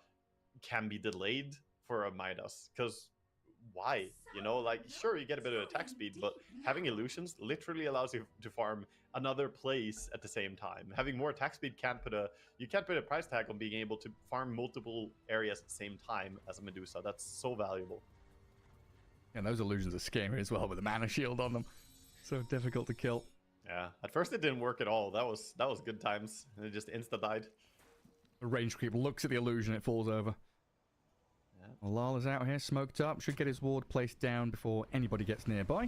can be delayed for a Midas, because why? Sure, you get a bit of attack speed, but having illusions literally allows you to farm another place at the same time. Having more attack speed can't put a price tag on being able to farm multiple areas at the same time as a Medusa. That's so valuable. And those illusions are scary as well with the mana shield on them. So difficult to kill. Yeah, at first it didn't work at all. That was good times. And it just insta died. The range creep looks at the illusion, it falls over. Yeah. Well, Lala's out here, smoked up. Should get his ward placed down before anybody gets nearby.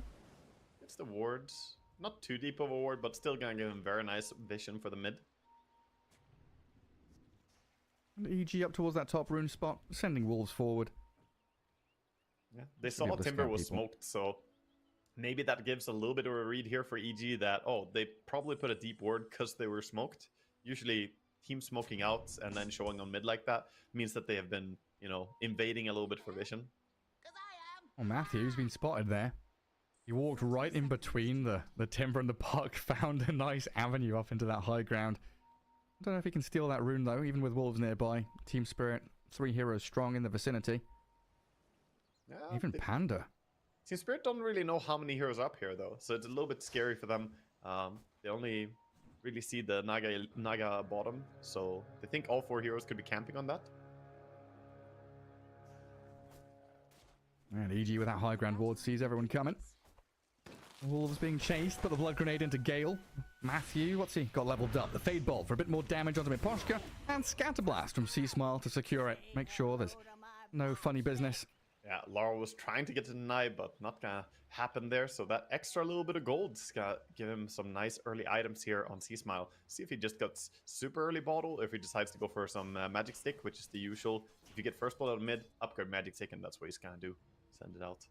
It's the ward. Not too deep of a ward, but still gonna give him very nice vision for the mid. And EG up towards that top rune spot, sending wolves forward. Yeah, they saw Timber was smoked, so maybe that gives a little bit of a read here for EG that, they probably put a deep ward because they were smoked. Usually, team smoking out and then showing on mid like that means that they have been, invading a little bit for vision. Oh, Matthew's been spotted there. He walked right in between the Timber and the Puck, found a nice avenue up into that high ground. I don't know if he can steal that rune, though, even with wolves nearby. Team Spirit, 3 heroes strong in the vicinity. Yeah, even Panda. Team Spirit don't really know how many heroes are up here, though, so it's a little bit scary for them. They only really see the Naga bottom, so they think all 4 heroes could be camping on that. And EG with that high ground ward sees everyone coming. Wolves being chased, put the blood grenade into Gale. Matthew, what's he got leveled up? The Fade Bolt for a bit more damage onto Miposhka, and Scatterblast from Sea-Smile to secure it. Make sure there's no funny business. Yeah, Laura was trying to get to deny, but not gonna happen there. So that extra little bit of gold's gonna give him some nice early items here on Sea-Smile. See if he just got super early bottle, or if he decides to go for some magic stick, which is the usual. If you get first blood out of mid, upgrade magic stick, and that's what he's gonna do. Send it out.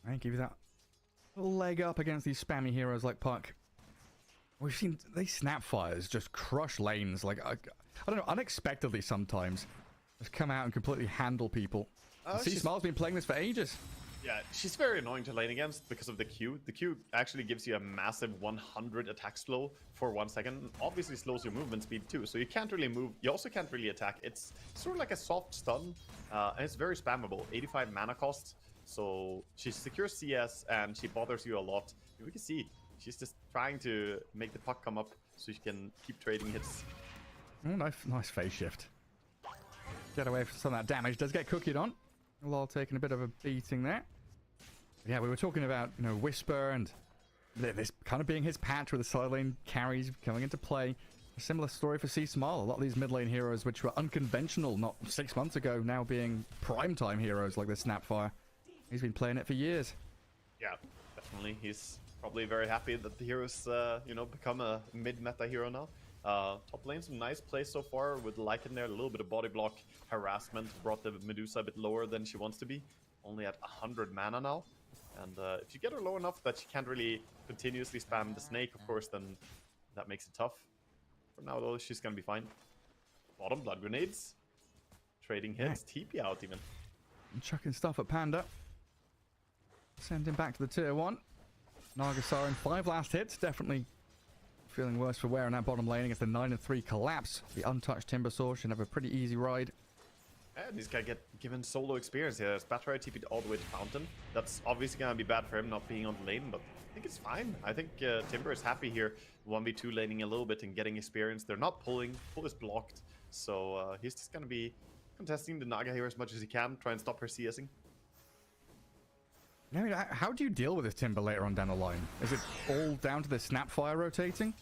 I give you that little leg up against these spammy heroes like Puck. We've seen these Snapfires just crush lanes, like, I don't know, unexpectedly sometimes. Just come out and completely handle people. Sea-Smile's been playing this for ages. Yeah, she's very annoying to lane against because of the Q. The Q actually gives you a massive 100 attack slow for 1 second. Obviously slows your movement speed too, so you can't really move. You also can't really attack. It's sort of like a soft stun, and it's very spammable. 85 mana cost, so she secures CS and she bothers you a lot. We can see she's just trying to make the puck come up so she can keep trading hits. Oh, nice phase shift. Get away from some of that damage. Does get cookied on. Lol taking a bit of a beating there. Yeah, we were talking about, Whisper and this kind of being his patch with the side lane carries coming into play. A similar story for C-Smile. A lot of these mid lane heroes, which were unconventional not 6 months ago, now being primetime heroes like this Snapfire. He's been playing it for years. Yeah, definitely. He's probably very happy that the heroes, become a mid-meta hero now. Top lane, some nice plays so far with Lycan there. A little bit of body block harassment brought the Medusa a bit lower than she wants to be. Only at 100 mana now. And if you get her low enough that she can't really continuously spam the snake, of course, then that makes it tough. For now, though, she's going to be fine. Bottom, blood grenades. Trading hits, TP out even. And chucking stuff at Panda. Send him back to the tier 1. Nagasar in 5 last hits. Definitely feeling worse for wear on that bottom lane against the 9-3 collapse. The untouched Timbersaw should have a pretty easy ride. And he's gonna get given solo experience here. Spatterite TP'd all the way to Fountain. That's obviously gonna be bad for him not being on the lane, but I think it's fine. I think Timber is happy here, 1v2 laning a little bit and getting experience. They're not pulling. Pull is blocked, so he's just gonna be contesting the Naga here as much as he can, try and stop her CSing. I mean, how do you deal with this Timber later on down the line? Is it all down to the Snapfire rotating?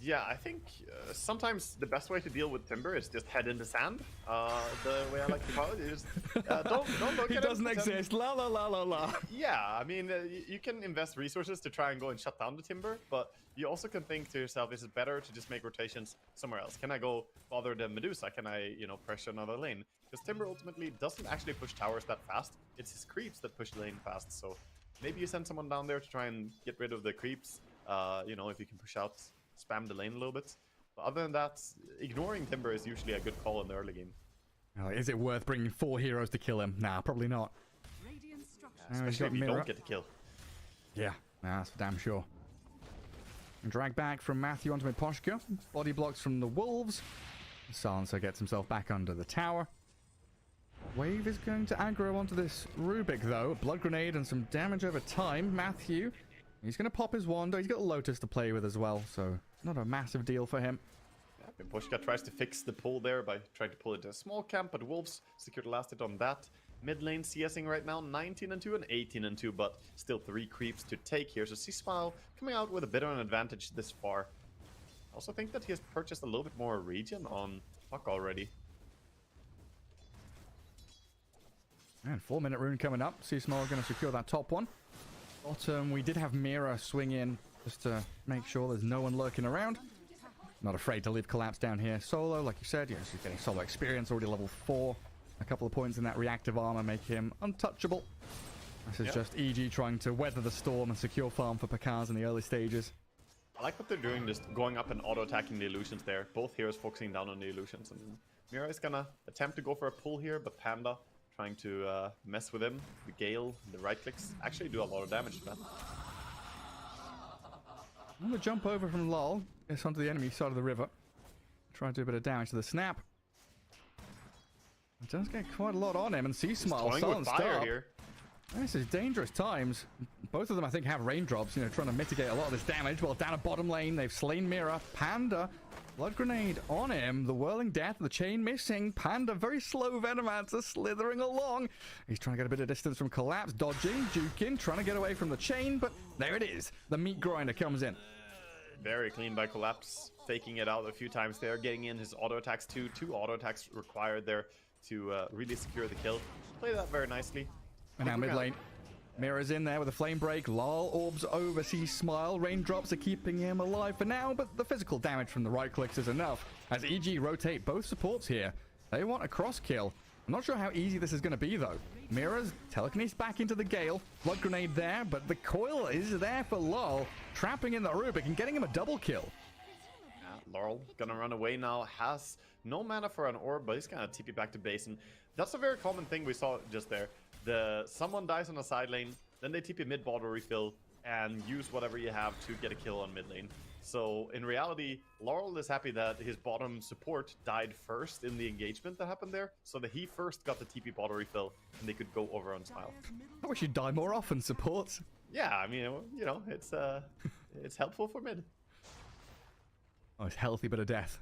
Yeah, I think sometimes the best way to deal with Timber is just head in the sand. The way I like to call it is don't look he at doesn't him. exist. La la la la la. Yeah, I mean, you can invest resources to try and go and shut down the Timber, but you also can think to yourself, is it better to just make rotations somewhere else? Can I go bother the Medusa? Can I, pressure another lane? Because Timber ultimately doesn't actually push towers that fast. It's his creeps that push the lane fast. So maybe you send someone down there to try and get rid of the creeps. If you can push out, spam the lane a little bit. But other than that, ignoring Timber is usually a good call in the early game. Is it worth bringing 4 heroes to kill him? Nah, probably not. Especially if you don't get the kill. Yeah, that's for damn sure. And drag back from Matthew onto Miposhka. Body blocks from the Wolves. Silencer gets himself back under the tower. Wave is going to aggro onto this Rubik, though. Blood grenade and some damage over time. Matthew, he's going to pop his wand. He's got Lotus to play with as well, so not a massive deal for him. Yeah, Miposhka tries to fix the pull there by trying to pull it to a small camp, but Wolves secured the last hit on that. Mid lane CSing right now, 19-2 and 18-2, but still 3 creeps to take here. So C-Smile coming out with a bit of an advantage this far. I also think that he has purchased a little bit more regen on Puck already. And 4-minute rune coming up. C-Smile going to secure that top one. Bottom, we did have Mira swing in just to make sure there's no one lurking around. Not afraid to leave Collapse down here solo, like you said. She's getting solo experience, already level 4. A couple of points in that reactive armor make him untouchable. This is just EG trying to weather the storm and secure farm for Pakaz in the early stages. I like what they're doing, just going up and auto-attacking the illusions there. Both heroes focusing down on the illusions. And Mira is gonna attempt to go for a pull here, but Panda trying to mess with him. The Gale, the right clicks actually do a lot of damage to that. I'm gonna jump over from Lol. It's onto the enemy side of the river. Try to do a bit of damage to the snap. It does get quite a lot on him, and C-Smile silenced up. Here. This is dangerous times. Both of them, I think, have raindrops, trying to mitigate a lot of this damage. Well, down at bottom lane, they've slain Mira. Panda, blood grenade on him. The whirling death, the chain missing. Panda, very slow Venomancer, slithering along. He's trying to get a bit of distance from Collapse, dodging, juking, trying to get away from the chain, but there it is. The meat grinder comes in. Very clean by Collapse, faking it out a few times there, getting in his auto attacks too. 2 auto attacks required there to really secure the kill. Play that very nicely. And now mid lane, Mira's in there with a flame break. Lol orbs over C-Smile. Raindrops are keeping him alive for now, but the physical damage from the right clicks is enough. As EG rotate both supports here, they want a cross kill. I'm not sure how easy this is going to be though. Mira's telekinesis back into the Gale. Blood grenade there, but the coil is there for Lol, trapping in the Rubik and getting him a double kill. Laurel gonna run away now, has no mana for an orb, but he's gonna TP back to base, and that's a very common thing we saw just there. someone dies on a side lane, then they TP mid bottle refill and use whatever you have to get a kill on mid lane. So in reality, Laurel is happy that his bottom support died first in the engagement that happened there, so that he first got the TP bottle refill and they could go over on Smile. I wish you'd die more often, support. Yeah, I mean, you know, it's helpful for mid. Oh, it's healthy bit of death.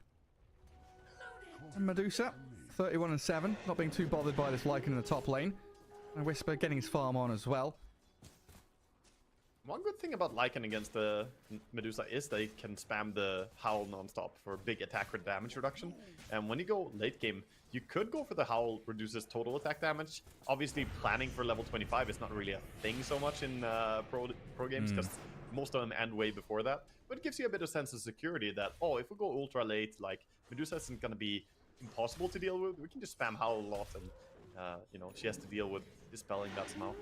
And Medusa, 31-7, not being too bothered by this Lycan in the top lane. And Whisper getting his farm on as well. One good thing about Lycan against the Medusa is they can spam the Howl non-stop for big attack damage reduction. And when you go late game, you could go for the Howl reduces total attack damage. Obviously, planning for level 25 is not really a thing so much in pro games because most of them end way before that. But it gives you a bit of sense of security that, oh, if we go ultra late, like, Medusa isn't going to be impossible to deal with. We can just spam Howl a lot and, you know, she has to deal with dispelling that somehow.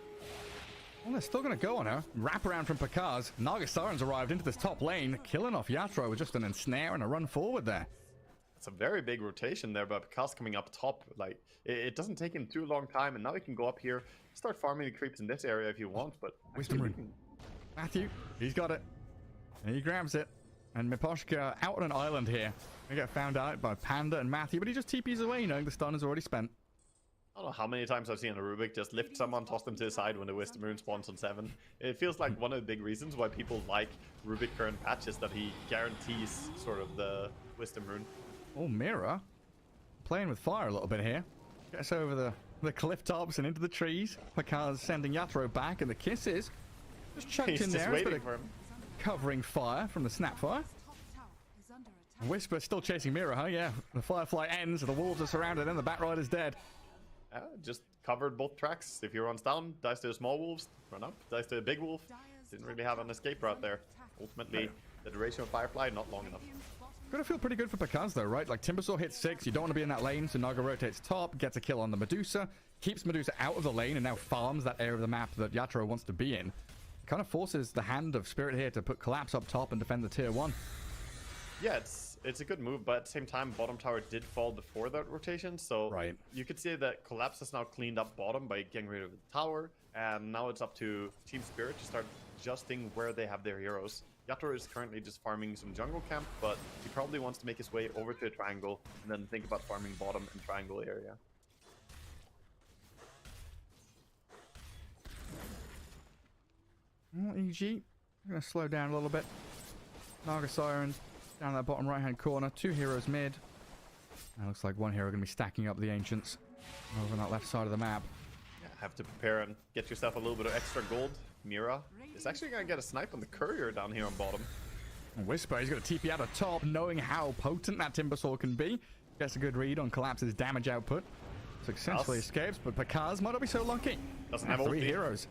Well, they're still going to go on her. Wrap around from Pakaz. Naga Siren's arrived into this top lane, killing off Yatro with just an ensnare and a run forward there. It's a very big rotation there, but Pakaz coming up top, like, it doesn't take him too long time, and now he can go up here, start farming the creeps in this area if you want, but... Wisdom Rune. Matthew, he's got it. And he grabs it. And Miposhka out on an island here. They get found out by Panda and Matthew, but he just TPs away, knowing the stun is already spent. I don't know how many times I've seen a Rubik just lift someone, toss them to the side when the Wisdom Rune spawns on 7. It feels like one of the big reasons why people like Rubik current patch is that he guarantees sort of the Wisdom Rune. Oh, Mira. Playing with fire a little bit here. Gets over the cliff tops and into the trees. Pakaz sending Yatro back, and the kisses just chucked He's in just there. waiting for him. Covering fire from the Snapfire. Whisper still chasing Mira, huh? Yeah. The Firefly ends, the wolves are surrounded, and the Batrider's dead. Just covered both tracks. If your run's down, dies to the small wolves, run up, dies to the big wolf. Didn't really have an escape route there. Ultimately, the duration of Firefly, not long enough. Gonna feel pretty good for Pakaz though, right? Like Timbersaw hits 6, you don't want to be in that lane, so Naga rotates top, gets a kill on the Medusa, keeps Medusa out of the lane, and now farms that area of the map that Yatro wants to be in. Kind of forces the hand of Spirit here to put Collapse up top and defend the tier 1. Yeah, it's a good move, but at the same time, bottom tower did fall before that rotation, so you could say that Collapse has now cleaned up bottom by getting rid of the tower, and now it's up to Team Spirit to start adjusting where they have their heroes. Yatro is currently just farming some jungle camp, but he probably wants to make his way over to a triangle and then think about farming bottom and triangle area. EG, I'm going to slow down a little bit. Naga Siren down that bottom right hand corner. 2 heroes mid. It looks like 1 hero going to be stacking up the Ancients over on that left side of the map. Yeah, have to prepare and get yourself a little bit of extra gold. Mira is actually going to get a snipe on the courier down here on bottom. Whisper, he's going to TP out of top, knowing how potent that Timbersaw can be. Gets a good read on Collapse's damage output. Successfully escapes, but Pakaz might not be so lucky. Doesn't have 3 heroes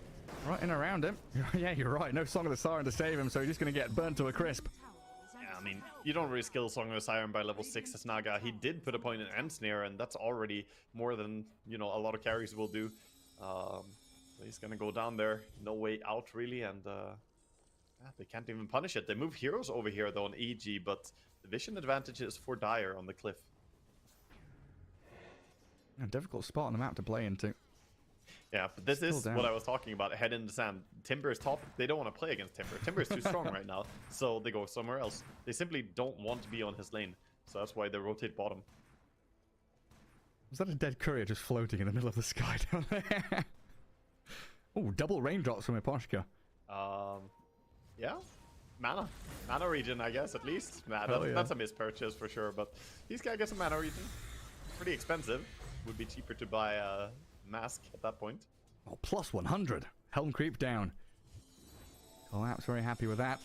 right in around him. Yeah, you're right. No Song of the Siren to save him, so he's just going to get burnt to a crisp. Yeah, I mean, you don't really skill Song of the Siren by level 6 as Naga. He did put a point in End Snare, and that's already more than, you know, a lot of carries will do. He's going to go down there. No way out, really, and they can't even punish it. They move heroes over here, though, on EG, but the vision advantage is for Dire on the cliff. A difficult spot on the map to play into. Yeah, but this is what I was talking about. Head in the sand. Timber is top. They don't want to play against Timber. Timber is too strong right now, so they go somewhere else. They simply don't want to be on his lane, so that's why they rotate bottom. Was that a dead courier just floating in the middle of the sky down there? Oh, double raindrops from Miposhka. Yeah. Mana region, I guess, at least. That's a mispurchase for sure, but he's got to get some mana region. Pretty expensive. Would be cheaper to buy a mask at that point. Oh, plus 100. Helm creep down. Collapse very happy with that.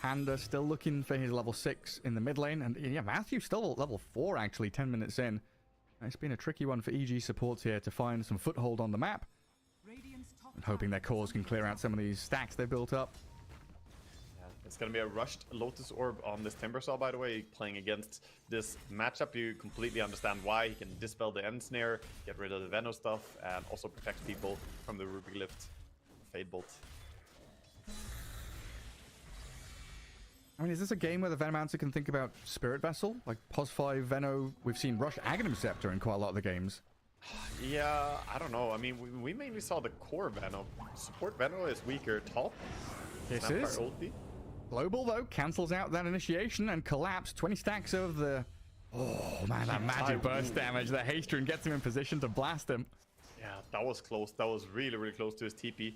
Panda still looking for his level 6 in the mid lane. And yeah, Matthew still level 4 actually, 10 minutes in. It's been a tricky one for EG supports here to find some foothold on the map. And hoping their cores can clear out some of these stacks they built up. Yeah, it's going to be a rushed Lotus Orb on this Timbersaw, by the way. Playing against this matchup, you completely understand why. He can dispel the End Snare, get rid of the Veno stuff, and also protect people from the Ruby Lift Fade Bolt. I mean, is this a game where the Venomancer can think about Spirit Vessel? Like POS 5, Veno, we've seen Rush Aghanim Scepter in quite a lot of the games. Yeah, I don't know. I mean, we mainly saw the core Veno. Support Veno is weaker top. This is Global, though, cancels out that initiation and collapse. 20 stacks of the... Oh, man, that magic burst damage. The haste rune gets him in position to blast him. Yeah, that was close. That was really, really close to his TP.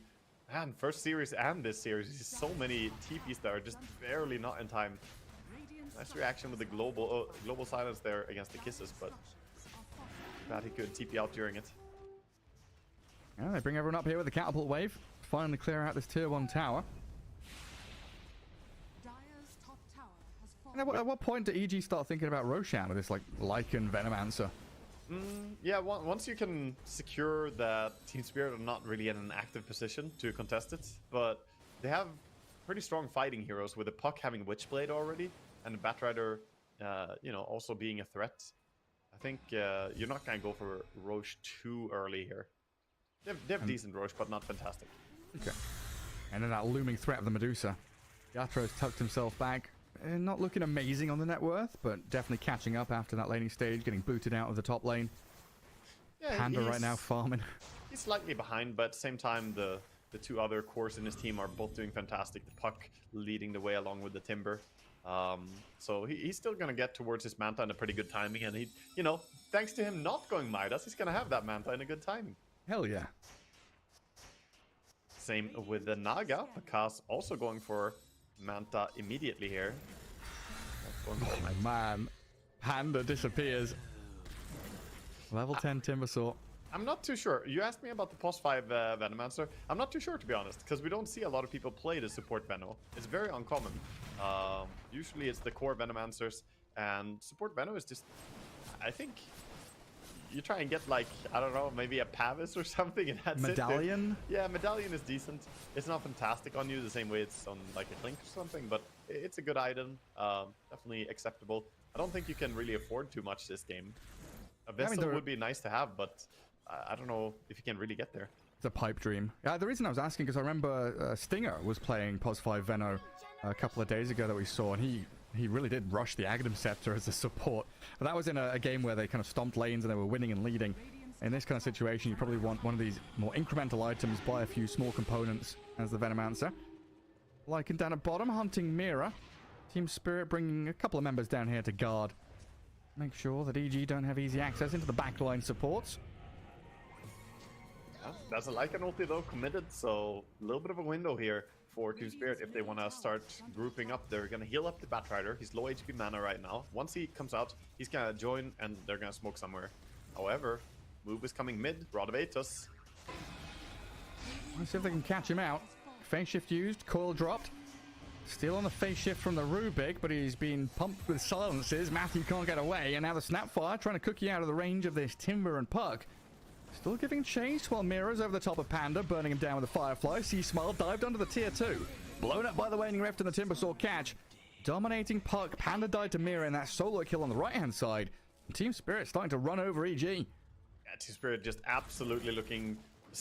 And first series and this series, so many TPs that are just barely not in time. Nice reaction with the global silence there against the kisses, but glad he could TP out during it. Yeah, they bring everyone up here with the catapult wave. Finally clear out this tier 1 tower. And at what point do EG start thinking about Roshan with this like Lycan Venomancer? Yeah, once you can secure that Team Spirit are not really in an active position to contest it, but they have pretty strong fighting heroes with the Puck having Witchblade already and the Batrider, you know, also being a threat. I think you're not going to go for Roche too early here. They have decent Roche, but not fantastic. Okay. And then that looming threat of the Medusa. Yatro's tucked himself back. Not looking amazing on the net worth, but definitely catching up after that laning stage, getting booted out of the top lane. Yeah, Panda right now farming. He's slightly behind, but at the same time, the two other cores in his team are both doing fantastic. The Puck leading the way along with the Timber. So he's still going to get towards his Manta in a pretty good timing. And he, you know, thanks to him not going Midas, he's going to have that Manta in a good timing. Hell yeah. Same with the Naga. Pakas also going for Manta immediately here. Oh man, Panda disappears. Level 10 Timbersaw. I'm not too sure. You asked me about the post 5 Venomancer. I'm not too sure, to be honest, because we don't see a lot of people play the support Veno. It's very uncommon. Usually it's the core Venomancers, and support Veno is just, I think, you try and get like, I don't know, maybe a Pavis or something, and that's Medallion? Yeah, Medallion is decent. It's not fantastic on you the same way it's on like a Clink or something, but it's a good item. Definitely acceptable. I don't think you can really afford too much this game. A Vessel would be nice to have, but I don't know if you can really get there. It's a pipe dream. The reason I was asking, because I remember Stinger was playing POS 5 Veno a couple of days ago that we saw, and he really did rush the Aghanim Scepter as a support. But that was in a game where they kind of stomped lanes and they were winning and leading. In this kind of situation, you probably want one of these more incremental items, buy a few small components as the Venomancer. Lycan down at bottom, hunting Mira. Team Spirit bringing a couple of members down here to guard. Make sure that EG don't have easy access into the backline supports. That's a Lycan ulti though, committed, so a little bit of a window here for Team Spirit if they want to start grouping up. They're going to heal up the Batrider. He's low HP mana right now. Once he comes out, he's going to join and they're going to smoke somewhere. However, move is coming mid. Rod of Atos. Let's see if they can catch him out. Phase shift used, coil dropped. Still on the phase shift from the Rubik, but he's been pumped with silences. Matthew can't get away, and now the Snapfire trying to cook you out of the range of this Timber and Puck. Still giving chase while Mira's over the top of Panda, burning him down with a Firefly. Sea Smile dived under the tier 2. Blown up by the Waning Rift and the Timbersaw catch. Dominating Puck. Panda died to Mira in that solo kill on the right-hand side. And Team Spirit starting to run over EG. Yeah, Team Spirit just absolutely looking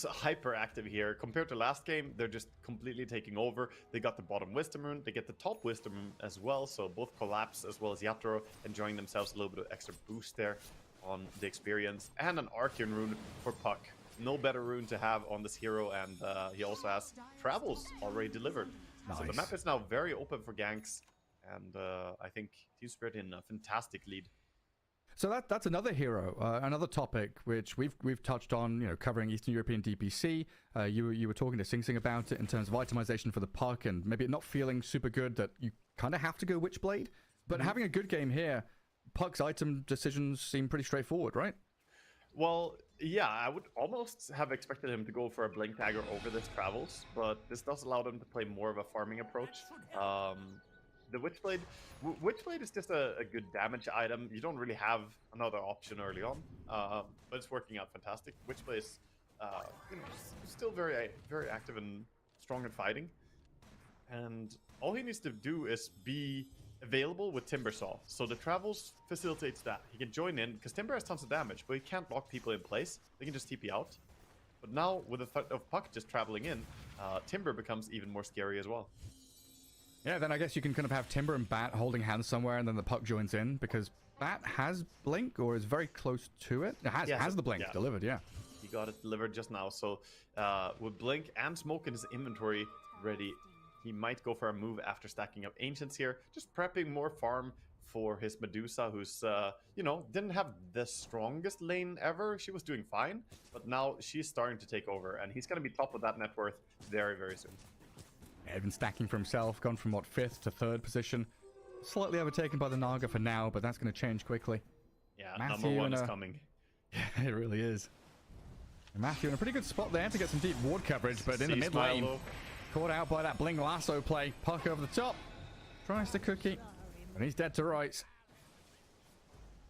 hyper active here. Compared to last game, they're just completely taking over. They got the bottom Wisdom Rune. They get the top Wisdom Rune as well. So both Collapse as well as Yatoro enjoying themselves a little bit of extra boost there on the experience, and an Archean rune for Puck. No better rune to have on this hero, and he also has Travels already delivered. Nice. So the map is now very open for ganks, and I think Team Spirit in a fantastic lead. So that's another hero, another topic which we've touched on, you know, covering Eastern European DPC. You were talking to Sing Sing about it in terms of itemization for the Puck, and maybe not feeling super good that you kind of have to go Witchblade, but having a good game here. Puck's item decisions seem pretty straightforward, right? Well, yeah, I would almost have expected him to go for a Blink Dagger over this Travels, but this does allow them to play more of a farming approach. The Witchblade is just a good damage item. You don't really have another option early on, but it's working out fantastic. Witchblade is you know, still very, very active and strong in fighting. And all he needs to do is be available with Timbersaw. So the Travels facilitates that. He can join in, because Timber has tons of damage, but he can't lock people in place. They can just TP out. But now, with the threat of Puck just traveling in, Timber becomes even more scary as well. Yeah, then I guess you can kind of have Timber and Bat holding hands somewhere, and then the puck joins in, because Bat has Blink, or is very close to it. It has the Blink delivered, yeah. He got it delivered just now, so with Blink and Smoke in his inventory ready, he might go for a move after stacking up Ancients here, just prepping more farm for his Medusa, who's, you know, didn't have the strongest lane ever. She was doing fine, but now she's starting to take over, and he's going to be top of that net worth very, very soon. Yeah, been stacking for himself, gone from, 5th to 3rd position. Slightly overtaken by the Naga for now, but that's going to change quickly. Yeah, Matthew number 1 is coming. Yeah, it really is. And Matthew in a pretty good spot there to get some deep ward coverage, but in the mid lane, caught out by that Blink lasso play. Puck over the top, tries to cookie, and he's dead to rights.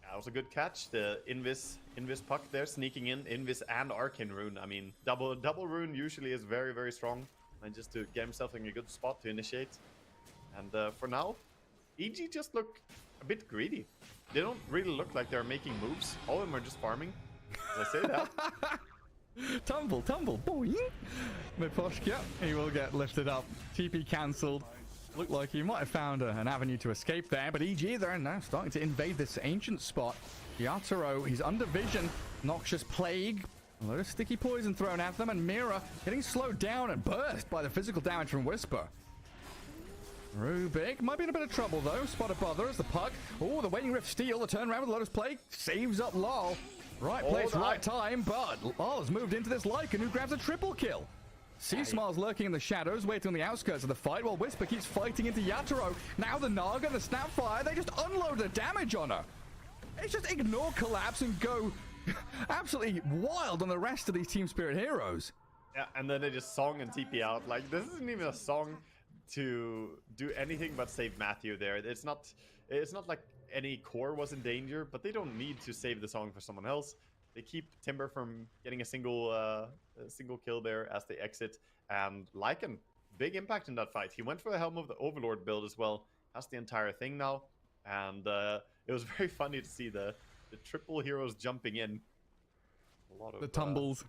That was a good catch. The Invis puck there sneaking in. Invis and Arcane Rune. I mean, double Rune usually is very, very strong. And just to get himself in a good spot to initiate. And for now, EG just look a bit greedy. They don't really look like they're making moves. All of them are just farming. As I say that. Tumble, boing. Miposhka, he will get lifted up. TP cancelled. Looked like he might have found an avenue to escape there, but EG, they're now starting to invade this ancient spot. Yatoro, he's under vision. Noxious Plague. A lot of sticky poison thrown at them, and Mira getting slowed down and burst by the physical damage from Whisper. Rubik might be in a bit of trouble though. Spot above there as the puck. Oh, the Waning Rift steal. The turnaround with Lotus Plague saves up Lol. Right place, right time, but Lol's moved into this Lycan, who grabs a triple kill. Seasmile's lurking in the shadows, waiting on the outskirts of the fight, while Whisper keeps fighting into Yatoro. Now the Naga, the Snapfire, they just unload the damage on her. It's just ignore Collapse and go absolutely wild on the rest of these Team Spirit heroes. Yeah, and then they just song and TP out. Like, this isn't even a song to do anything but save Matthew there. It's not like any core was in danger, but they don't need to save the song for someone else. They keep Timber from getting a single kill there as they exit. And Lycan, big impact in that fight. He went for the Helm of the Overlord build as well. That's the entire thing now. And it was very funny to see the triple heroes jumping in. A lot of tumbles.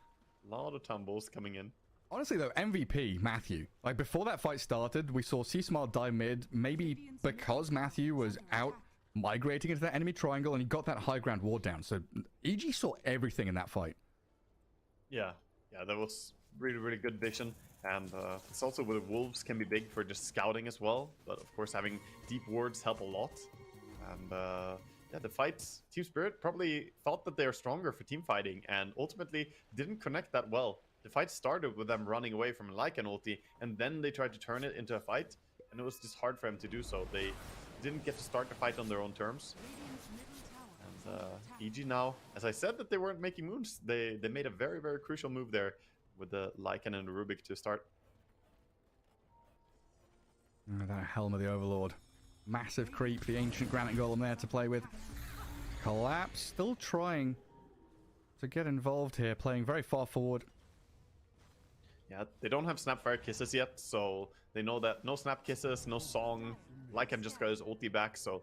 A lot of tumbles coming in. Honestly though, MVP, Matthew. Like, before that fight started, we saw Seasmile die mid, maybe because Matthew was out migrating into that enemy triangle and he got that high ground ward down. So EG saw everything in that fight. Yeah, that was really, really good vision. And it's also where the wolves can be big for just scouting as well. But of course, having deep wards help a lot. And yeah, the fight, Team Spirit probably thought that they were stronger for team fighting and ultimately didn't connect that well. The fight started with them running away from a Lycan ulti, and then they tried to turn it into a fight, and it was just hard for them to do so. They didn't get to start the fight on their own terms. And EG now, as I said that they weren't making moves, they made a very, very crucial move there with the Lycan and Rubik to start. That Helm of the Overlord. Massive creep, the Ancient Granite Golem there to play with. Collapse, still trying to get involved here, playing very far forward. Yeah, they don't have Snapfire Kisses yet, so they know that no Snap Kisses, no Song. Lycan just got his ulti back, so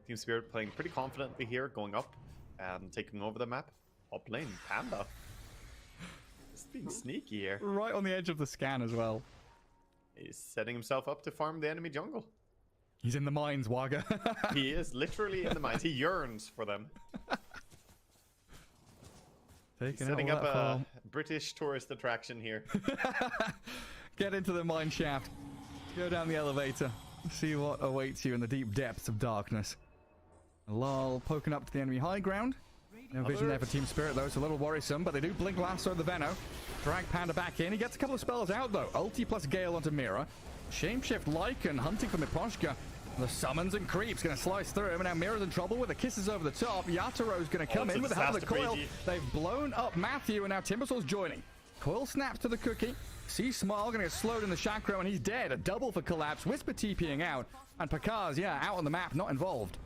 Team Spirit playing pretty confidently here, going up and taking over the map. Top lane, Panda. Just being sneaky here. Right on the edge of the scan as well. He's setting himself up to farm the enemy jungle. He's in the mines, Waga. He is literally in the mines. He yearns for them. Setting up a British tourist attraction here. Get into the mine shaft. Go down the elevator. See what awaits you in the deep depths of darkness. Lol poking up to the enemy high ground. No vision there for Team Spirit, though. It's a little worrisome, but they do blink lasso the Veno. Drag Panda back in. He gets a couple of spells out, though. Ulti plus Gale onto Mira. Shapeshift Lycan hunting for Miposhka. The summons and creeps going to slice through him, and now Mira's in trouble with the kisses over the top. Yataro's going to come in with the help of the coil. They've blown up Matthew, and now Timbersaul's joining. Coil snaps to the cookie. Seasmile going to get slowed in the chakra, and he's dead. A double for Collapse. Whisper TPing out, and Pakaz, out on the map, not involved.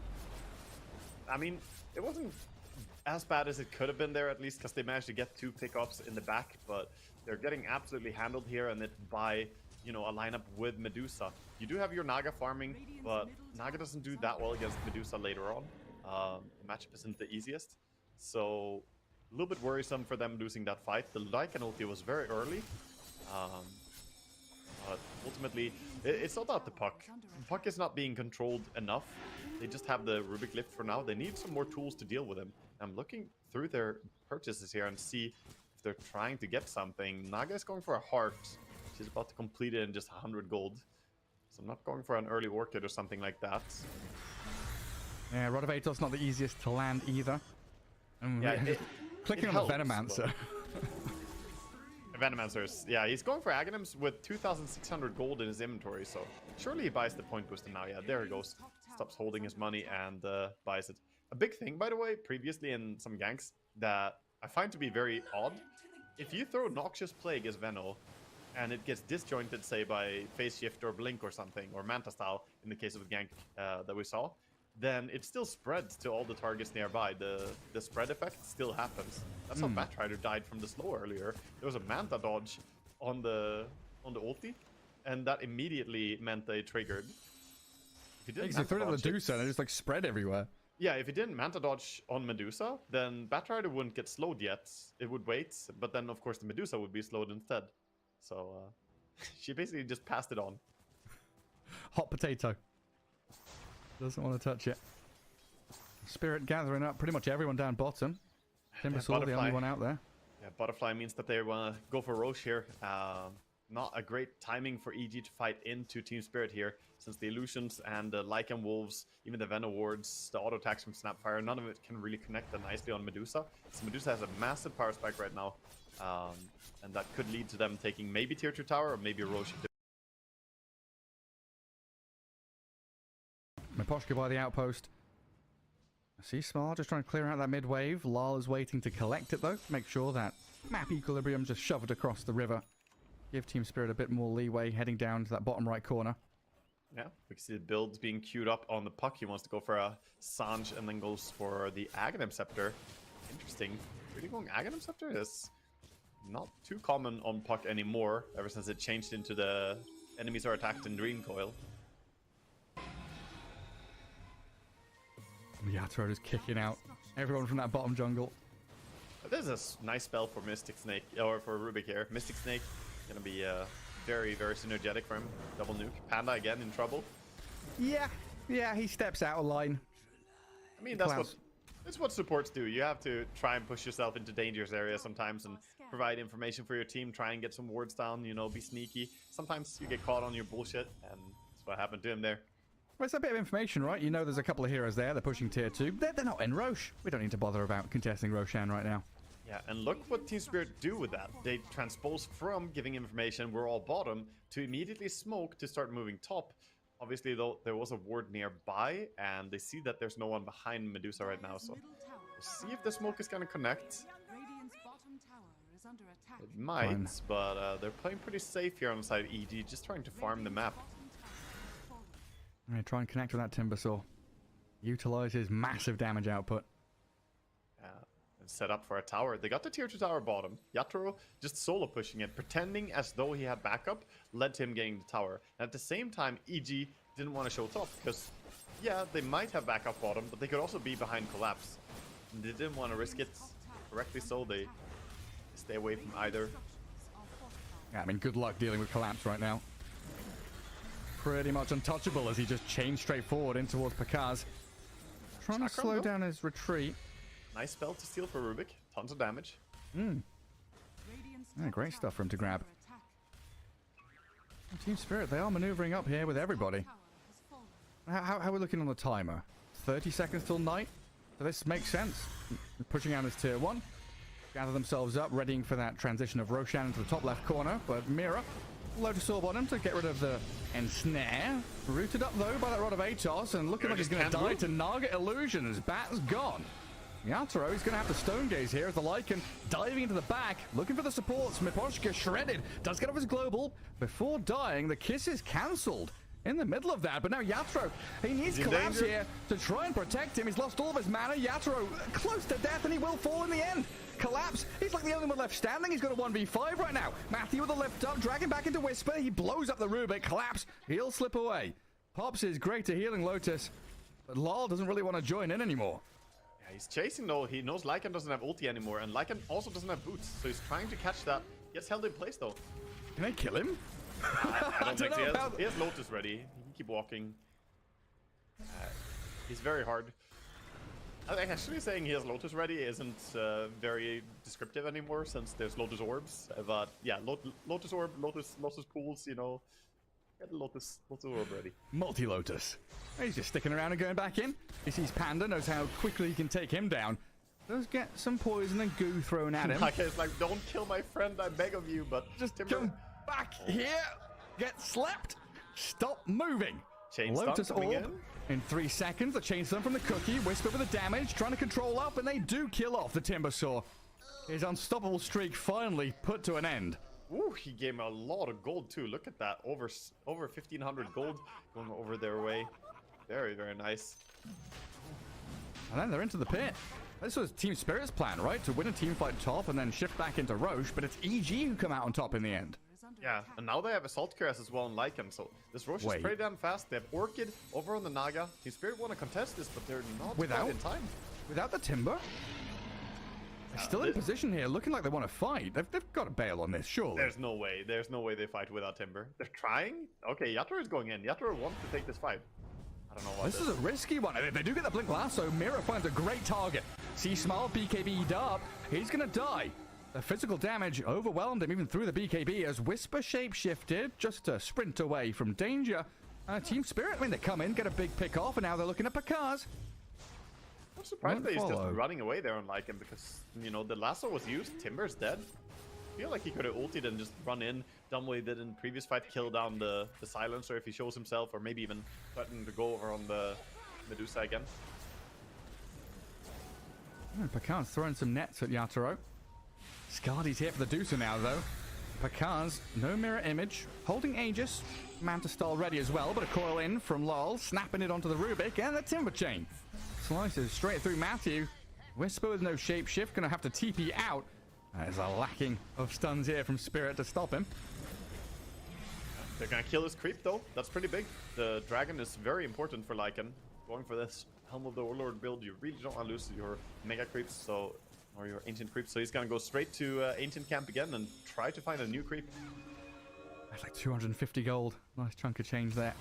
I mean, it wasn't as bad as it could have been there, at least, because they managed to get 2 pickups in the back, but they're getting absolutely handled here, and it by, a lineup with Medusa. You do have your Naga farming, but Naga doesn't do that well against Medusa later on. The matchup isn't the easiest, so a little bit worrisome for them losing that fight. The Lycan ulti was very early, but ultimately, it's not about the puck. The puck is not being controlled enough. They just have the Rubik lift for now. They need some more tools to deal with him. I'm looking through their purchases here and see if they're trying to get something. Naga's going for a heart. She's about to complete it in just 100 gold. So I'm not going for an early orchid or something like that. Yeah, Rod of Atos not the easiest to land either. Yeah, clicking on the Venomancer. Venomancer's, yeah, he's going for Aghanims with 2,600 gold in his inventory, so surely he buys the point booster now. Yeah, there he goes. Stops holding his money and buys it. A big thing, by the way, previously in some ganks that I find to be very odd. If you throw Noxious Plague as Veno, and it gets disjointed, say, by Phase Shift or Blink or something, or Manta Style, in the case of the gank that we saw, then it still spreads to all the targets nearby. The spread effect still happens. That's how Batrider died from the slow earlier. There was a Manta dodge on the ulti, and that immediately meant they triggered. If you didn't threw it at Medusa and it just like spread everywhere. Yeah, if he didn't Manta dodge on Medusa, then Batrider wouldn't get slowed yet. It would wait, but then of course the Medusa would be slowed instead. So she basically just passed it on. Hot potato. Doesn't want to touch it. Spirit gathering up pretty much everyone down bottom. Timbersaw, the only one out there. Yeah, Butterfly means that they want to go for Roche here. Not a great timing for EG to fight into Team Spirit here, since the Illusions and the Lycan Wolves, even the Venom Wards, the auto attacks from Snapfire, none of it can really connect that nicely on Medusa. So Medusa has a massive power spike right now, and that could lead to them taking maybe Tier 2 Tower or maybe Roche. Miposhka by the outpost. I see Smar just trying to clear out that mid wave. Lal is waiting to collect it though. Make sure that map equilibrium just shoved across the river. Give Team Spirit a bit more leeway heading down to that bottom right corner. Yeah, we can see the builds being queued up on the puck. He wants to go for a Sanj and then goes for the Aghanim Scepter. Interesting. Really going Aghanim Scepter is not too common on puck anymore, ever since it changed into the enemies are attacked in Dream Coil. Yatoro is kicking out everyone from that bottom jungle. There's a nice spell for Mystic Snake, or for Rubik here. Mystic Snake gonna be very, very synergetic for him. Double nuke. Panda again in trouble. Yeah, he steps out of line. I mean, that's what supports do. You have to try and push yourself into dangerous areas sometimes and provide information for your team. Try and get some wards down, you know, be sneaky. Sometimes you get caught on your bullshit, and that's what happened to him there. Well, it's a bit of information, right? You know there's a couple of heroes there. They're pushing tier 2. They're not in Roche. We don't need to bother about contesting Roshan right now. Yeah, and look what Team Spirit do with that. They transpose from giving information, we're all bottom, to immediately smoke to start moving top. Obviously, though, there was a ward nearby, and they see that there's no one behind Medusa right now. So we'll see if the smoke is going to connect. It might, but they're playing pretty safe here on the side of EG, just trying to farm the map. I'm going to try and connect with that Timbersaw. Utilize his massive damage output. And set up for a tower. They got the tier 2 tower bottom. Yatoro just solo pushing it, pretending as though he had backup, led to him getting the tower. And at the same time, EG didn't want to show top, because, yeah, they might have backup bottom, but they could also be behind Collapse. And they didn't want to risk it. Correctly so, they stay away from either. Yeah, I mean, good luck dealing with Collapse right now. Pretty much untouchable as he just chains straight forward in towards Pakaz. Trying to slow down his retreat. Nice spell to steal for Rubik. Tons of damage. Yeah, great stuff for him to grab. Team Spirit, they are maneuvering up here with everybody. How are we looking on the timer? 30 seconds till night? So this makes sense. Pushing out his tier 1. Gather themselves up, readying for that transition of Roshan into the top left corner. But Mira, Lotus Orb on him to get rid of the ensnare. Rooted up though by that Rod of Atos, and looking like he's going to die to Naga Illusion as Bat's gone. Yatoro is going to have to stone gaze here as the Lycan diving into the back, looking for the supports. Miposhka shredded, does get off his global. Before dying, the kiss is cancelled in the middle of that, but now Yatoro, he needs Collapse here to try and protect him. He's lost all of his mana. Yatoro close to death, and he will fall in the end. Collapse, he's like the only one left standing. He's got a 1v5 right now. Matthew with the lift up, dragging back into Whisper. He blows up the Rubik. Collapse, he'll slip away. Pops is great to healing Lotus, but Lal doesn't really want to join in anymore. Yeah, he's chasing though. He knows Lycan doesn't have ulti anymore, and Lycan also doesn't have boots, so he's trying to catch that. Gets held in place though. Can they kill him? I don't think so. He has Lotus ready. He can keep walking. He's very hard. Actually, saying he has Lotus ready isn't very descriptive anymore since there's Lotus Orbs. But yeah, Lotus Orb, Lotus Pools, you know. Get the Lotus Orb ready. Multi-Lotus. He's just sticking around and going back in. He sees Panda, knows how quickly he can take him down. Does get some poison and goo thrown at him. It's like, don't kill my friend, I beg of you, but just come back here. Get slept. Stop moving. Chain Lotus stun Orb. In 3 seconds, the chain stun from the Cookie. Whisper with the damage, trying to control up, and they do kill off the Timbersaw. His unstoppable streak finally put to an end. Ooh, he gave him a lot of gold too. Look at that. Over 1,500 gold going over their way. Very, very nice. And then they're into the pit. This was Team Spirit's plan, right? To win a team fight top and then shift back into Roche, but it's EG who come out on top in the end. Yeah, and now they have Assault Cuirass as well in Lycan, so this Roche is pretty damn fast. They have Orchid over on the Naga. Team Spirit want to contest this, but they're not quite in time. Without the Timber? They're still in position here, looking like they want to fight. They've got to bail on this, surely. There's no way. There's no way they fight without Timber. They're trying? Okay, Yatra is going in. Yatra wants to take this fight. I don't know why. This is a risky one. If they do get the Blink Lasso, Mira finds a great target. See Smile, BKB'd up. He's going to die. The physical damage overwhelmed him even through the BKB as Whisper shapeshifted just to sprint away from danger. Team Spirit, I mean, they come in, get a big pick off, and now they're looking at Pakaz. I'm surprised that he's just running away there on Lycan because, you know, the lasso was used. Timber's dead. I feel like he could have ulted and just run in, done what he did in the previous fight, kill down the silencer if he shows himself, or maybe even threaten to go over on the Medusa again. Pakaz throwing some nets at Yatoro. Scardy's here for the Deucer now, though. Pakaz, no mirror image, holding Aegis. Manta style ready as well, but a coil in from Lol, snapping it onto the Rubik, and the Timber Chain. Slices straight through Matthew. Whisper with no shapeshift, gonna have to TP out. There's a lacking of stuns here from Spirit to stop him. They're gonna kill this creep, though. That's pretty big. The dragon is very important for Lycan. Going for this Helm of the Warlord build, you really don't want to lose your mega creeps, or your ancient creep. So he's gonna go straight to ancient camp again and try to find a new creep. That's like 250 gold. Nice chunk of change there.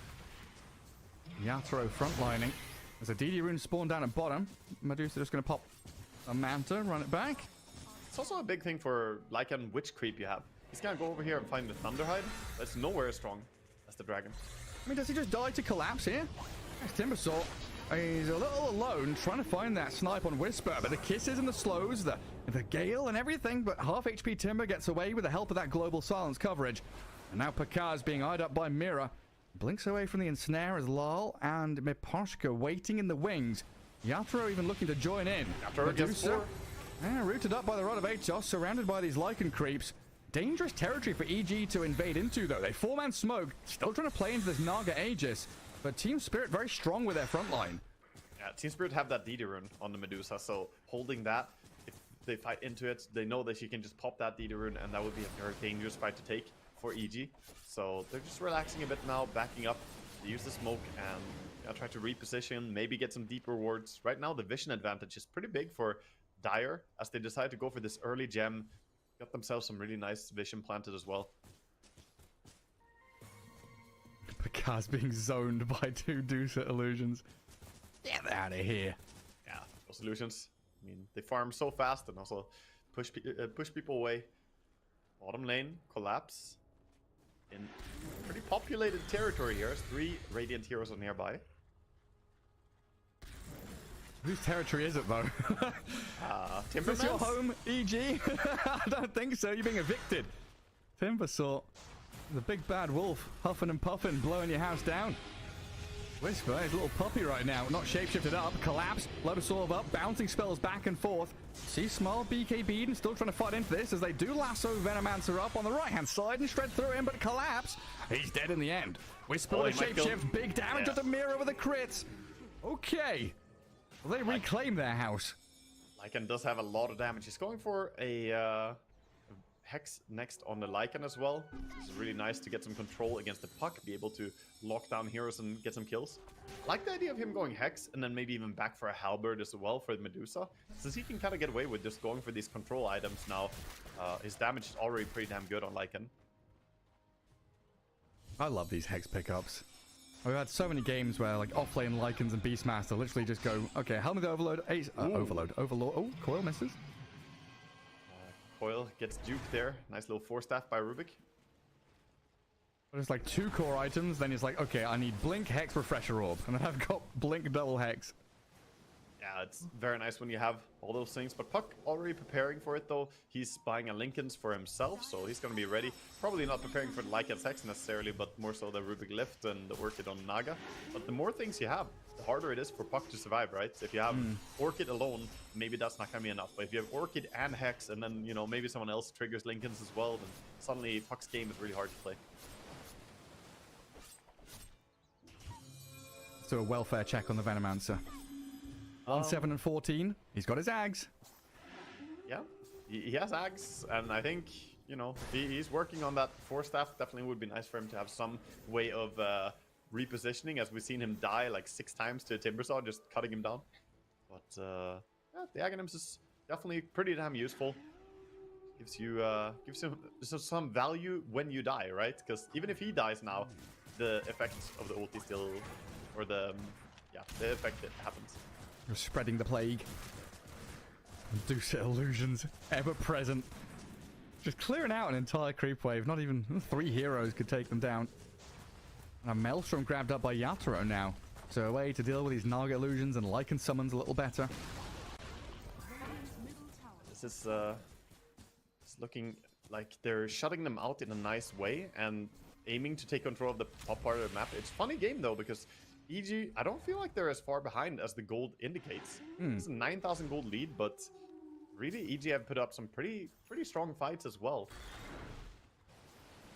Yatoro frontlining. There's a DD rune spawned down at bottom. Medusa just gonna pop a Manta, run it back. It's also a big thing for Lycan which creep you have. He's gonna go over here and find the Thunderhide. That's nowhere as strong as the dragon. I mean, does he just die to collapse here? There's Timbersaw. He's a little alone trying to find that snipe on Whisper, but the kisses and the slows, the gale and everything, but half HP Timber gets away with the help of that global silence coverage. And now Pakaz being eyed up by Mira. Blinks away from the ensnare as Lal and Miposhka waiting in the wings. Yatoro even looking to join in. Yatoro gets 4. Rooted up by the Rod of Atos, surrounded by these Lycan creeps. Dangerous territory for EG to invade into, though. They 4-man smoke, still trying to play into this Naga Aegis. But Team Spirit very strong with their front line. Yeah, Team Spirit have that DD rune on the Medusa, so holding that, if they fight into it, they know that she can just pop that DD rune, and that would be a very dangerous fight to take for EG. So they're just relaxing a bit now, backing up. They use the smoke and try to reposition, maybe get some deep rewards. Right now, the vision advantage is pretty big for Dire, as they decide to go for this early gem. Got themselves some really nice vision planted as well. Pakaz being zoned by 2 Deucer illusions. Get out of here. Yeah, those illusions. I mean, they farm so fast and also push people away. Bottom lane, collapse. In pretty populated territory here. There's 3 Radiant heroes are nearby. Whose territory is it, though? Timberman's? Is this your home, EG? I don't think so. You're being evicted. Timbersaw. The big bad wolf, huffing and puffing, blowing your house down. Whisper is a little puppy right now, not shapeshifted up, collapse, Lotus Orb up, bouncing spells back and forth. See Small, BKB'd and still trying to fight into this as they do lasso Venomancer up on the right-hand side and shred through him, but collapse. He's dead in the end. Whisper with a shapeshift, big damage onto Mira with the crits. Okay. Will they reclaim their house? Lycan does have a lot of damage. He's going for a Hex next on the Lycan as well. It's really nice to get some control against the puck, be able to lock down heroes and get some kills. I like the idea of him going Hex and then maybe even back for a Halberd as well for the Medusa, since he can kind of get away with just going for these control items now. His damage is already pretty damn good on Lycan. I love these Hex pickups. We've had so many games where like offlane Lycans and Beastmaster literally just go, okay, Helmet Overload, Overload. Oh, Coil misses. Coil gets duped there. Nice little 4-staff by Rubik. But it's like 2 core items, then it's like, okay, I need Blink, Hex, Refresher Orb. And then I've got Blink, double Hex. Yeah, it's very nice when you have all those things. But Puck already preparing for it, though. He's buying a Linken's for himself, so he's going to be ready. Probably not preparing for the Lycan's Hex necessarily, but more so the Rubik Lift and the Orchid on Naga. But the more things you have, the harder it is for Puck to survive, right? If you have Orchid alone, maybe that's not going to be enough. But if you have Orchid and Hex, and then, you know, maybe someone else triggers Linken's as well, then suddenly Puck's game is really hard to play. So a welfare check on the Venomancer. 1, 7, and 14. He's got his Ags. Yeah, he has Ags, and I think, you know, he's working on that 4-staff. Definitely would be nice for him to have some way of repositioning, as we've seen him die like 6 times to Timbersaw, just cutting him down. But yeah, the Aghanims is definitely pretty damn useful. Gives you some value when you die, right? Because even if he dies now, the effect of the ulti still, or the effect that happens. You're spreading the plague. Deuce illusions, ever present. Just clearing out an entire creep wave. Not even 3 heroes could take them down. And a Maelstrom grabbed up by Yatoro now. So a way to deal with these Naga illusions and Lycan summons a little better. This is it's looking like they're shutting them out in a nice way and aiming to take control of the top part of the map. It's a funny game though, because EG, I don't feel like they're as far behind as the gold indicates. It's a 9,000 gold lead, but really EG have put up some pretty strong fights as well.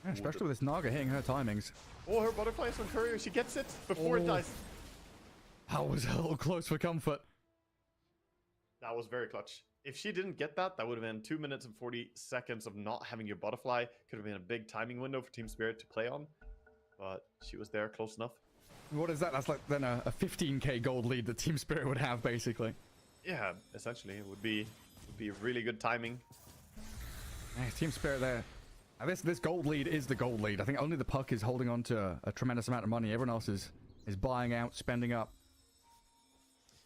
Yeah, especially with this Naga hitting her timings. Oh, her butterfly is on courier. She gets it before it dies. That was a little close for comfort. That was very clutch. If she didn't get that, that would have been 2 minutes and 40 seconds of not having your butterfly. Could have been a big timing window for Team Spirit to play on. But she was there close enough. What is that? That's like then a 15k gold lead that Team Spirit would have, basically. Yeah, essentially. It would be really good timing. Yeah, Team Spirit there. This gold lead is the gold lead. I think only the Puck is holding on to a tremendous amount of money. Everyone else is buying out, spending up.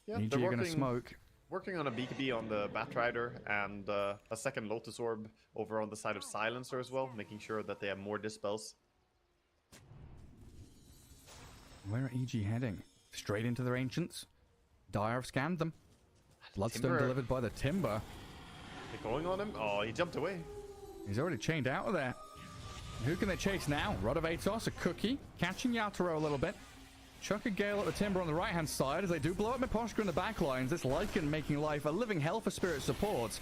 Yeah, EG are going to smoke. Working on a BKB on the Batrider and a second Lotus Orb over on the side of Silencer as well, making sure that they have more dispels. Where are EG heading? Straight into their Ancients? Dire have scanned them. Bloodstone delivered by the Timber. They're going on him? Oh, he jumped away. He's already chained out of there. Who can they chase now? Rod of Atos, a Cookie, catching Yatoro a little bit. Chuck a Gale at the Timber on the right-hand side as they do blow up Miposhka in the back lines. This Lycan making life a living hell for Spirit supports.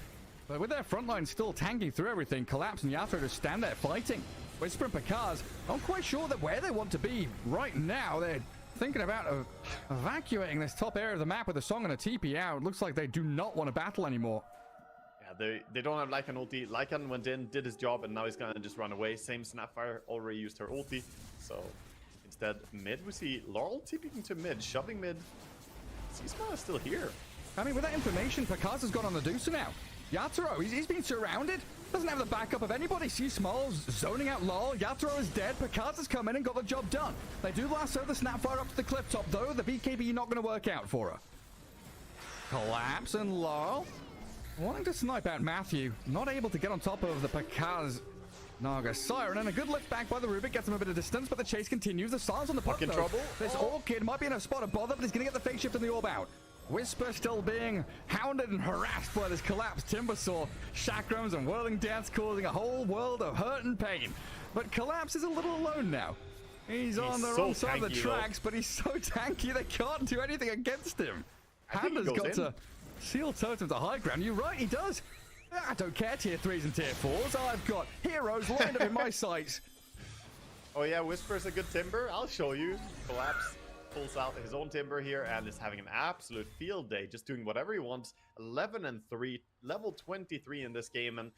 But with their front line still tanking through everything, Collapse and Yatoro just stand there fighting. Whisper and Picard's not quite sure that where they want to be right now. They're thinking about evacuating this top area of the map with a Song and a TP out. Looks like they do not want to battle anymore. Yeah, they don't have Lycan ulti. Lycan went in, did his job, and now he's gonna just run away. Same Snapfire already used her ulti. So instead, mid, we see Laurel TPing to mid, shoving mid. Seasmar is still here. I mean, with that information, Picard has gone on the Deucer now. Yatoro, he's been surrounded. Doesn't have the backup of anybody. Seasmall's zoning out Lol. Yatoro is dead. Picard has come in and got the job done. They do lasso the Snapfire up to the cliff top, though. The BKB not going to work out for her. Collapse and Lol wanting to snipe out Matthew. Not able to get on top of the Picard's Naga Siren, and a good lift back by the Rubik gets him a bit of distance, but the chase continues. The silence on the Puck, in though. trouble. This Orchid might be in a spot of bother, but he's going to get the phase shift and the orb out. Whisper still being hounded and harassed by this collapsed Timbersaw. Chakrams and whirling dance causing a whole world of hurt and pain. But Collapse is a little alone now. He's on the wrong side of the tracks, but he's so tanky they can't do anything against him. Handa's got to seal Totem to high ground. You're right, he does. I don't care, tier 3s and tier 4s. I've got heroes lined up in my sights. Oh yeah, Whisper's a good Timber. I'll show you. Collapse pulls out his own Timber here and is having an absolute field day, just doing whatever he wants. 11 and 3, level 23 in this game, and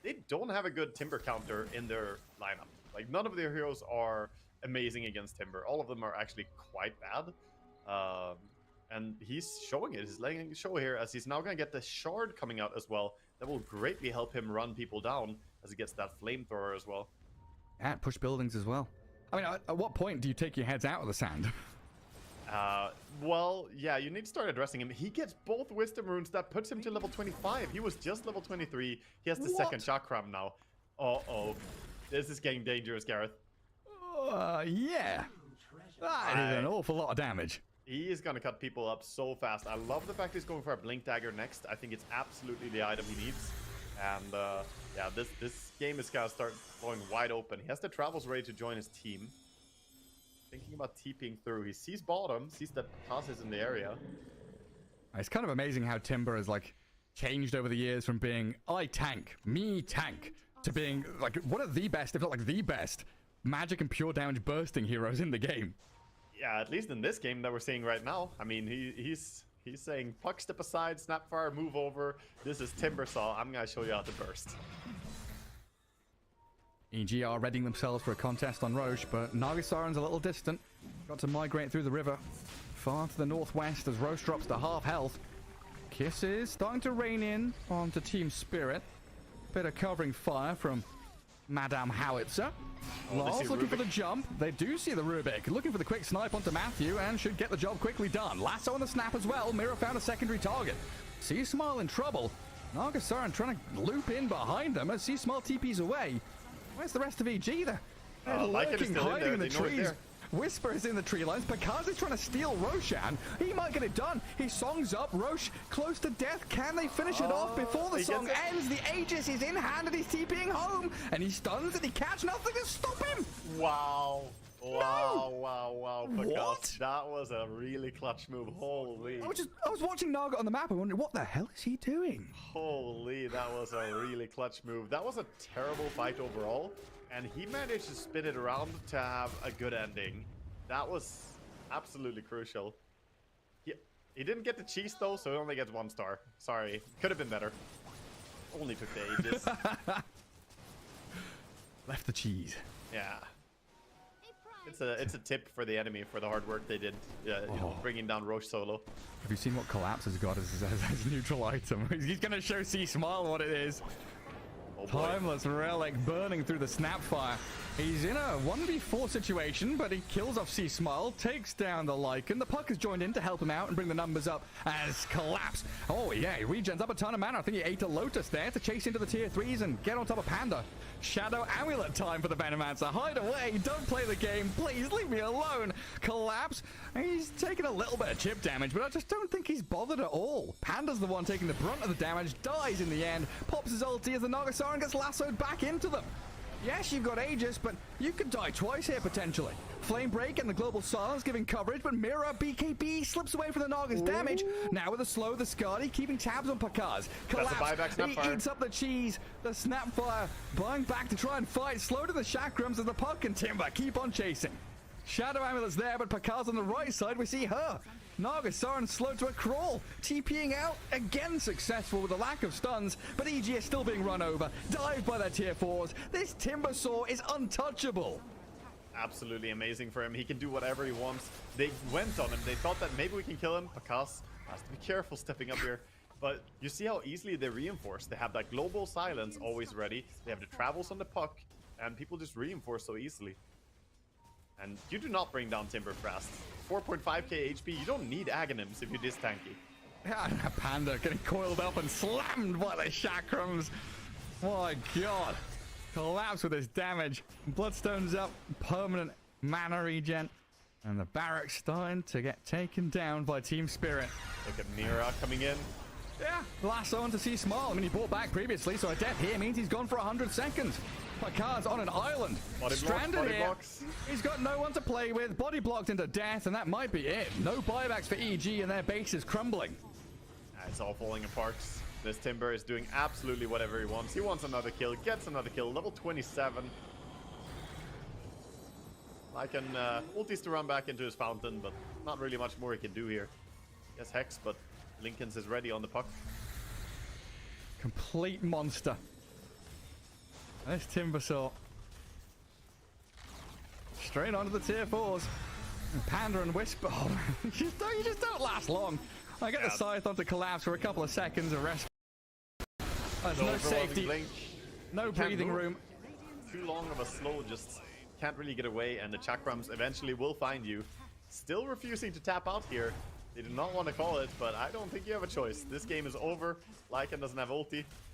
they don't have a good Timber counter in their lineup. Like, none of their heroes are amazing against Timber. All of them are actually quite bad. And he's showing it. He's letting it show here as he's now going to get the Shard coming out as well. That will greatly help him run people down as he gets that Flamethrower as well. And push buildings as well. I mean, at what point do you take your heads out of the sand? Well, yeah, you need to start addressing him. He gets both Wisdom Runes. That puts him to level 25. He was just level 23. He has the second Chakram now. Uh-oh. This is getting dangerous, Gareth. Yeah. That is an awful lot of damage. He is going to cut people up so fast. I love the fact he's going for a Blink Dagger next. I think it's absolutely the item he needs. And, yeah, this game is going to start going wide open. He has the Travels ready to join his team. Thinking about TPing through. He sees bottom, sees that Pass is in the area. It's kind of amazing how Timber has, like, changed over the years from being, I tank, me tank, to being, like, one of the best, if not, like, the best magic and pure damage bursting heroes in the game. Yeah, at least in this game that we're seeing right now. I mean, he's saying, puck step aside, Snapfire, move over. This is Timbersaw. I'm going to show you how to burst. EG are readying themselves for a contest on Roche, but Nagasaren's a little distant. Got to migrate through the river far to the northwest as Roche drops to half health. Kisses starting to rain in onto Team Spirit. Bit of covering fire from Madame Howitzer. Lars looking for the jump. They do see the Rubik. Looking for the quick snipe onto Matthew and should get the job quickly done. Lasso on the snap as well. Mira found a secondary target. Sea-Smile in trouble. Nagasaren trying to loop in behind them as Sea-Smile TP's away. Where's the rest of EG? They're lurking, hiding in the trees. Whisper is in the tree lines. Picard is trying to steal Roshan. He might get it done. He songs up. Roche close to death. Can they finish it off before the song ends? The Aegis is in hand and he's TPing home. And he stuns and he catch nothing to stop him. Wow. Wow, wow, wow. What? That was a really clutch move. Holy. I was watching Naga on the map and wondering, what the hell is he doing? Holy, that was a really clutch move. That was a terrible fight overall. And he managed to spin it around to have a good ending. That was absolutely crucial. He didn't get the cheese though, so he only gets 1 star. Sorry, could have been better. Only took the Aegis. Left the cheese. Yeah. It's a tip for the enemy for the hard work they did, you know, bringing down Roche solo. Have you seen what Collapse has got as his neutral item? He's going to show Sea-Smile what it is. Timeless Relic burning through the Snapfire. He's in a 1v4 situation, but he kills off Sea-Smile, takes down the Lycan. The puck is joined in to help him out and bring the numbers up as Collapse. Oh yeah, he regens up a ton of mana. I think he ate a Lotus there to chase into the tier 3s and get on top of Panda. Shadow Amulet time for the Venomancer. Hide away, don't play the game, please leave me alone. Collapse, he's taking a little bit of chip damage, but I just don't think he's bothered at all. Panda's the one taking the brunt of the damage, dies in the end, pops his ulti as the Nagasaren gets lassoed back into them. Yes, you've got Aegis, but you could die twice here potentially. Flame Break and the Global Silence giving coverage, but Mira BKB slips away from the Naga's damage. Now with a slow, the Skadi keeping tabs on Pakaz. Collapse, he eats up the cheese. The Snapfire buying back to try and fight. Slow to the Chakrams as the Puck and Timber keep on chasing. Shadow Amulet's there, but Pakaz on the right side, we see her. Nagasaren slow to a crawl, TPing out, again successful with a lack of stuns, but EG is still being run over, dived by their tier 4s. This Timbersaw is untouchable. Absolutely amazing for him. He can do whatever he wants. They went on him. They thought that maybe we can kill him. Pakaz has to be careful stepping up here. But you see how easily they reinforce. They have that Global Silence always ready. They have the Travels on the puck, and people just reinforce so easily. And you do not bring down Timber fast. 4.5k HP, you don't need Aghanims if you're this tanky. Yeah, Panda getting coiled up and slammed by the Chakrams. My god. Collapse with his damage. Bloodstone's up, permanent mana regen. And the barracks starting to get taken down by Team Spirit. Look at Mira coming in. Yeah, lasso on to Sea-Smile. I mean, he bought back previously, so a death here means he's gone for 100 seconds. Pakaz's on an island. Stranded here. He's got no one to play with. Body blocked into death, and that might be it. No buybacks for EG, and their base is crumbling. It's all falling apart. This Timber is doing absolutely whatever he wants. He wants another kill, gets another kill. Level 27. I can ultis to run back into his fountain, but not really much more he can do here. He has Hex, but Lincoln's is ready on the puck. Complete monster. This Timbersaw. Straight onto the tier 4s. And Panda and Whisper. Oh, you just don't last long. I get the Scythe onto Collapse for a couple of seconds of rest. There's no safety. No breathing room. Too long of a slow just can't really get away, and the chakrams eventually will find you. Still refusing to tap out here. They do not want to call it, but I don't think you have a choice. This game is over. Lycan doesn't have ulti.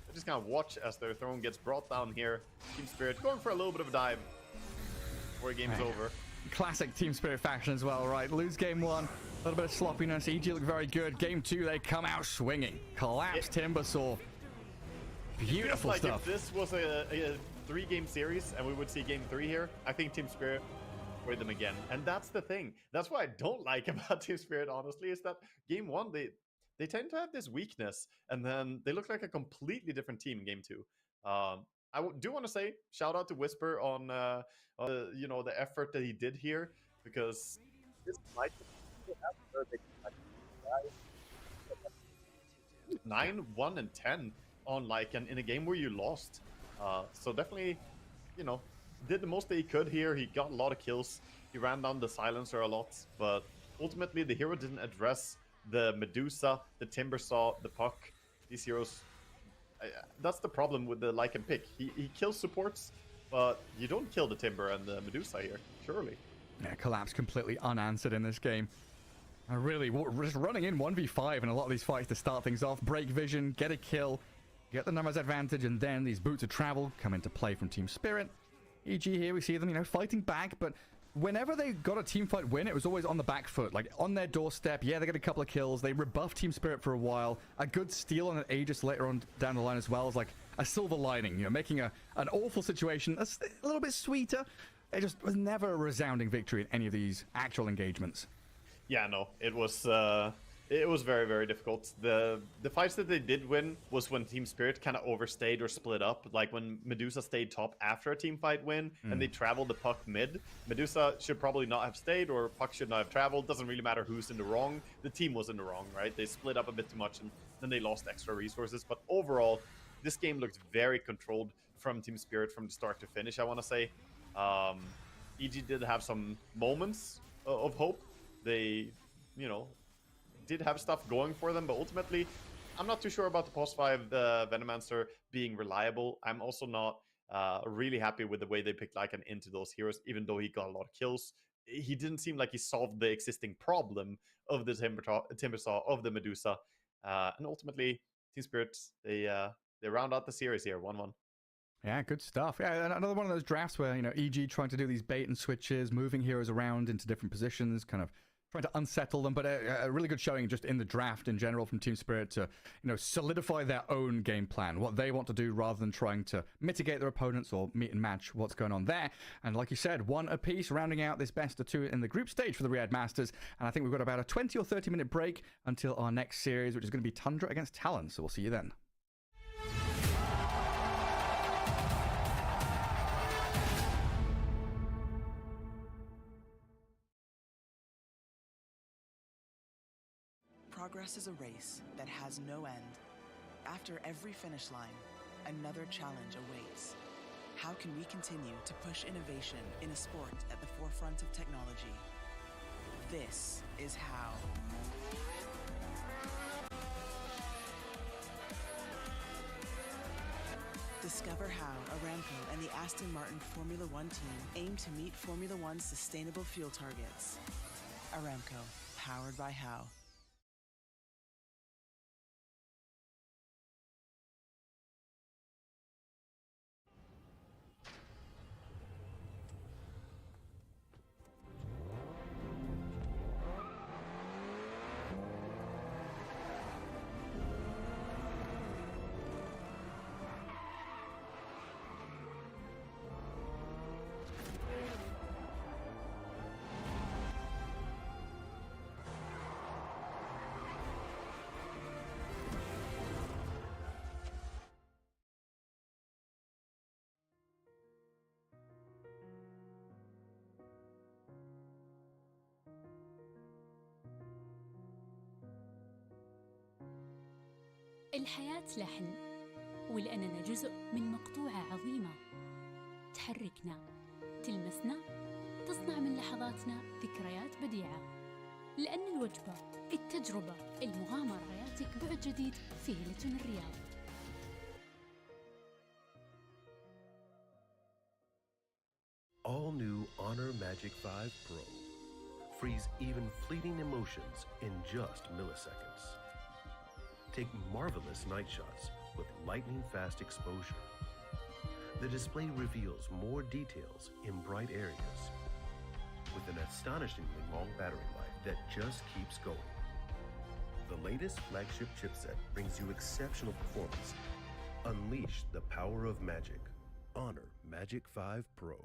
They're just gonna watch as their throne gets brought down here. Team Spirit going for a little bit of a dive before the game is over. Classic Team Spirit faction as well, right? Lose game 1, a little bit of sloppiness. EG look very good. Game 2, they come out swinging. Collapse Timbersaw. Beautiful like stuff. If this was a 3-game series and we would see game 3 here, I think Team Spirit with them again. And that's the thing. That's what I don't like about Team Spirit, honestly, is that game 1, they tend to have this weakness, and then they look like a completely different team in game 2. I do want to say shout out to Whisper on you know, the effort that he did here, because this might be 9, 1, and 10 on Lycan in a game where you lost. So definitely, you know, did the most that he could here. He got a lot of kills. He ran down the silencer a lot, but ultimately the hero didn't address the Medusa, the Timbersaw, the Puck. These heroes, that's the problem with the Lycan pick. He kills supports, but you don't kill the Timber and the Medusa here, surely. Yeah, Collapse completely unanswered in this game. Really, just running in 1v5 in a lot of these fights to start things off. Break vision, get a kill, get the numbers advantage, and then these boots of travel come into play from Team Spirit. EG here, we see them, you know, fighting back, but whenever they got a team fight win, it was always on the back foot, like on their doorstep. Yeah, they get a couple of kills. They rebuffed Team Spirit for a while. A good steal on an Aegis later on down the line as well is like a silver lining, you know, making an awful situation a little bit sweeter. It just was never a resounding victory in any of these actual engagements. Yeah, no, it was very, very difficult. The fights that they did win was when Team Spirit kind of overstayed or split up, like when Medusa stayed top after a team fight win and they traveled the Puck mid. Medusa should probably not have stayed, or Puck should not have traveled. Doesn't really matter who's in the wrong. The team was in the wrong, right? They split up a bit too much and then they lost extra resources. But overall, this game looked very controlled from Team Spirit from the start to finish, I want to say. EG did have some moments of hope. They, you know, did have stuff going for them, but ultimately, I'm not too sure about the post 5 Venomancer being reliable. I'm also not really happy with the way they picked Lycan into those heroes, even though he got a lot of kills. He didn't seem like he solved the existing problem of the Timbersaw, of the Medusa. And ultimately, Team Spirit, they round out the series here, 1-1. Yeah, good stuff. Yeah, another one of those drafts where, you know, EG trying to do these bait and switches, moving heroes around into different positions, kind of trying to unsettle them, but a really good showing just in the draft in general from Team Spirit to, you know, solidify their own game plan, what they want to do rather than trying to mitigate their opponents or meet and match what's going on there. And like you said, 1 apiece, rounding out this best of 2 in the group stage for the Riyadh Masters. And I think we've got about a 20 or 30 minute break until our next series, which is going to be Tundra against Talon. So we'll see you then. Progress is a race that has no end. After every finish line, another challenge awaits. How can we continue to push innovation in a sport at the forefront of technology? This is how. Discover how Aramco and the Aston Martin Formula One team aim to meet Formula One's sustainable fuel targets. Aramco, powered by How. الحياة لحن، ولأننا جزء من مقطوعة عظيمة تحركنا، تلمسنا، تصنع من لحظاتنا ذكريات بديعة. لأن الوجبة، التجربة، المغامرة، حياتك بعد جديد في هيلتون الرياض. All new Magic 5 Pro. Freeze even fleeting emotions in just milliseconds. Take marvelous night shots with lightning-fast exposure. The display reveals more details in bright areas with an astonishingly long battery life that just keeps going. The latest flagship chipset brings you exceptional performance. Unleash the power of magic. Honor Magic 5 Pro.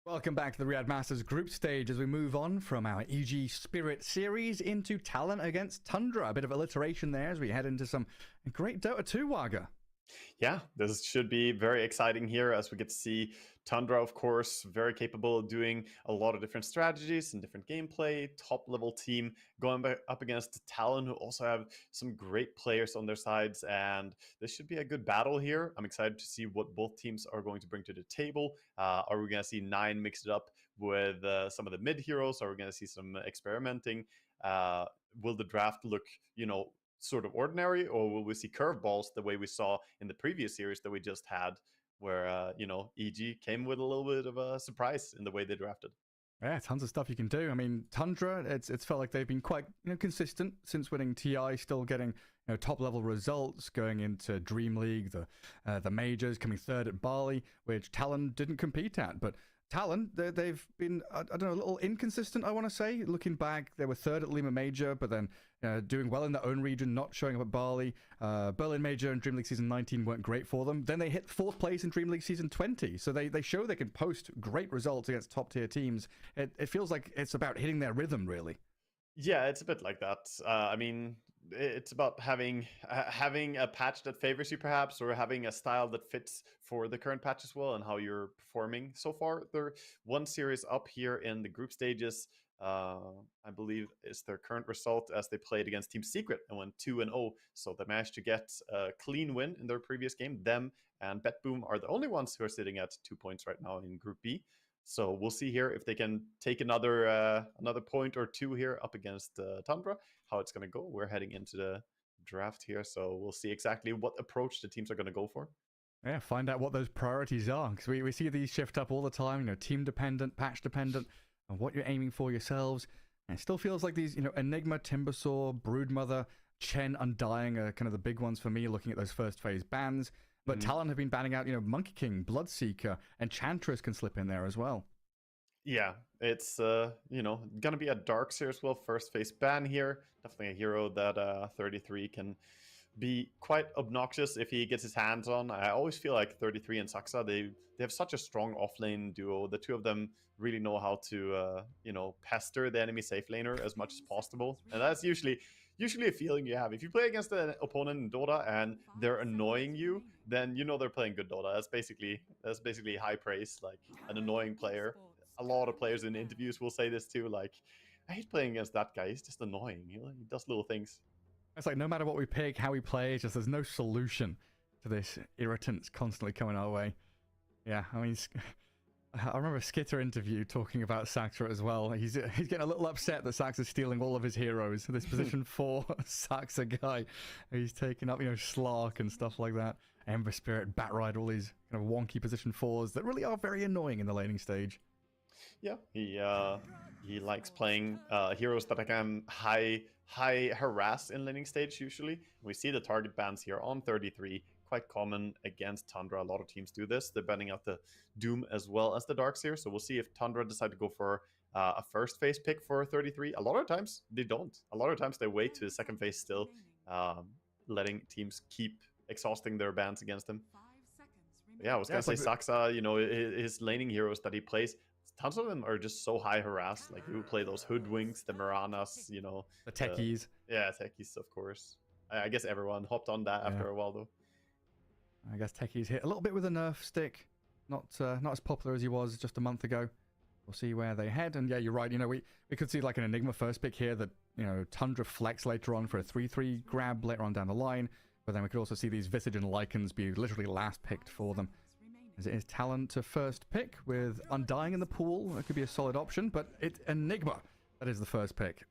Welcome back to the Riyadh Masters group stage as we move on from our EG Spirit series into Talon against Tundra. A bit of alliteration there as we head into some great Dota 2, Waga. Yeah, this should be very exciting here as we get to see Tundra, of course, very capable of doing a lot of different strategies and different gameplay, top level team going up against Talon, who also have some great players on their sides, and this should be a good battle here. I'm excited to see what both teams are going to bring to the table. Are we going to see 9 mixed up with some of the mid heroes? Are we going to see some experimenting? Will the draft look, sort of ordinary, or will we see curveballs the way we saw in the previous series that we just had, where EG came with a little bit of a surprise in the way they drafted? Yeah, tons of stuff you can do. I mean, Tundra, it's felt like they've been quite consistent since winning TI, still getting top level results, going into Dream League, the majors, coming third at Bali, which Talon didn't compete at. But Talon, they've been, I don't know, a little inconsistent, I want to say. Looking back, they were third at Lima Major, but then doing well in their own region, not showing up at Bali. Berlin Major and Dream League Season 19 weren't great for them. Then they hit 4th place in Dream League Season 20. So they show they can post great results against top-tier teams. It feels like it's about hitting their rhythm, really. Yeah, it's a bit like that. I mean, it's about having a patch that favors you, perhaps, or having a style that fits for the current patch as well, and how you're performing so far. They're one series up here in the group stages. I believe is their current result as they played against Team Secret and went 2-0. So they managed to get a clean win in their previous game. Them and BetBoom are the only ones who are sitting at 2 points right now in Group B. So we'll see here if they can take another point or two here up against Tundra, how it's going to go. We're heading into the draft here, so we'll see exactly what approach the teams are going to go for. Yeah, find out what those priorities are, because we see these shift up all the time, team dependent, patch dependent, and what you're aiming for yourselves. And it still feels like these, Enigma, Timbersaw, Broodmother, Chen, Undying are kind of the big ones for me, looking at those first phase bans. But Talon have been banning out, Monkey King, Bloodseeker, Enchantress can slip in there as well. Yeah, it's, going to be a Darkseer as well, first phase ban here. Definitely a hero that 33 can be quite obnoxious if he gets his hands on. I always feel like 33 and Saksa, they have such a strong offlane duo. The two of them really know how to pester the enemy safe laner as much as possible, and that's usually a feeling you have. If you play against an opponent in Dota and they're annoying you, then you know they're playing good Dota. That's basically high praise, like an annoying player. A lot of players in interviews will say this too, like, I hate playing against that guy. He's just annoying. He does little things. It's like no matter what we pick, how we play, it's just there's no solution to this irritants constantly coming our way. Yeah, I mean, I remember a Skitter interview talking about Saxa as well. He's getting a little upset that Saxa's stealing all of his heroes. This position 4 Saxa guy, he's taking up, Slark and stuff like that. Ember Spirit, Batride, all these kind of wonky position 4s that really are very annoying in the laning stage. Yeah, he likes playing heroes that can high harass in laning stage usually. We see the target bans here on 33, quite common against Tundra. A lot of teams do this. They're banning out the Doom as well as the Darkseer. So we'll see if Tundra decide to go for a first phase pick for 33. A lot of times they don't. A lot of times they wait to the second phase still, letting teams keep exhausting their bans against him. Yeah, I was gonna say Saksa, his laning heroes that he plays, tons of them are just so high harassed. Like, you play those Hoodwinks, the Miranas, the Techies. Techies, of course. I guess everyone hopped on that after a while, though. I guess Techies hit a little bit with a nerf stick. Not as popular as he was just a month ago. We'll see where they head. And yeah, you're right. We could see like an Enigma first pick here that, Tundra flex later on for a 3-3 grab later on down the line. But then we could also see these Visage and Lycans be literally last picked for them. As it is Talon to first pick with Undying in the pool. That could be a solid option, but it's Enigma that is the first pick.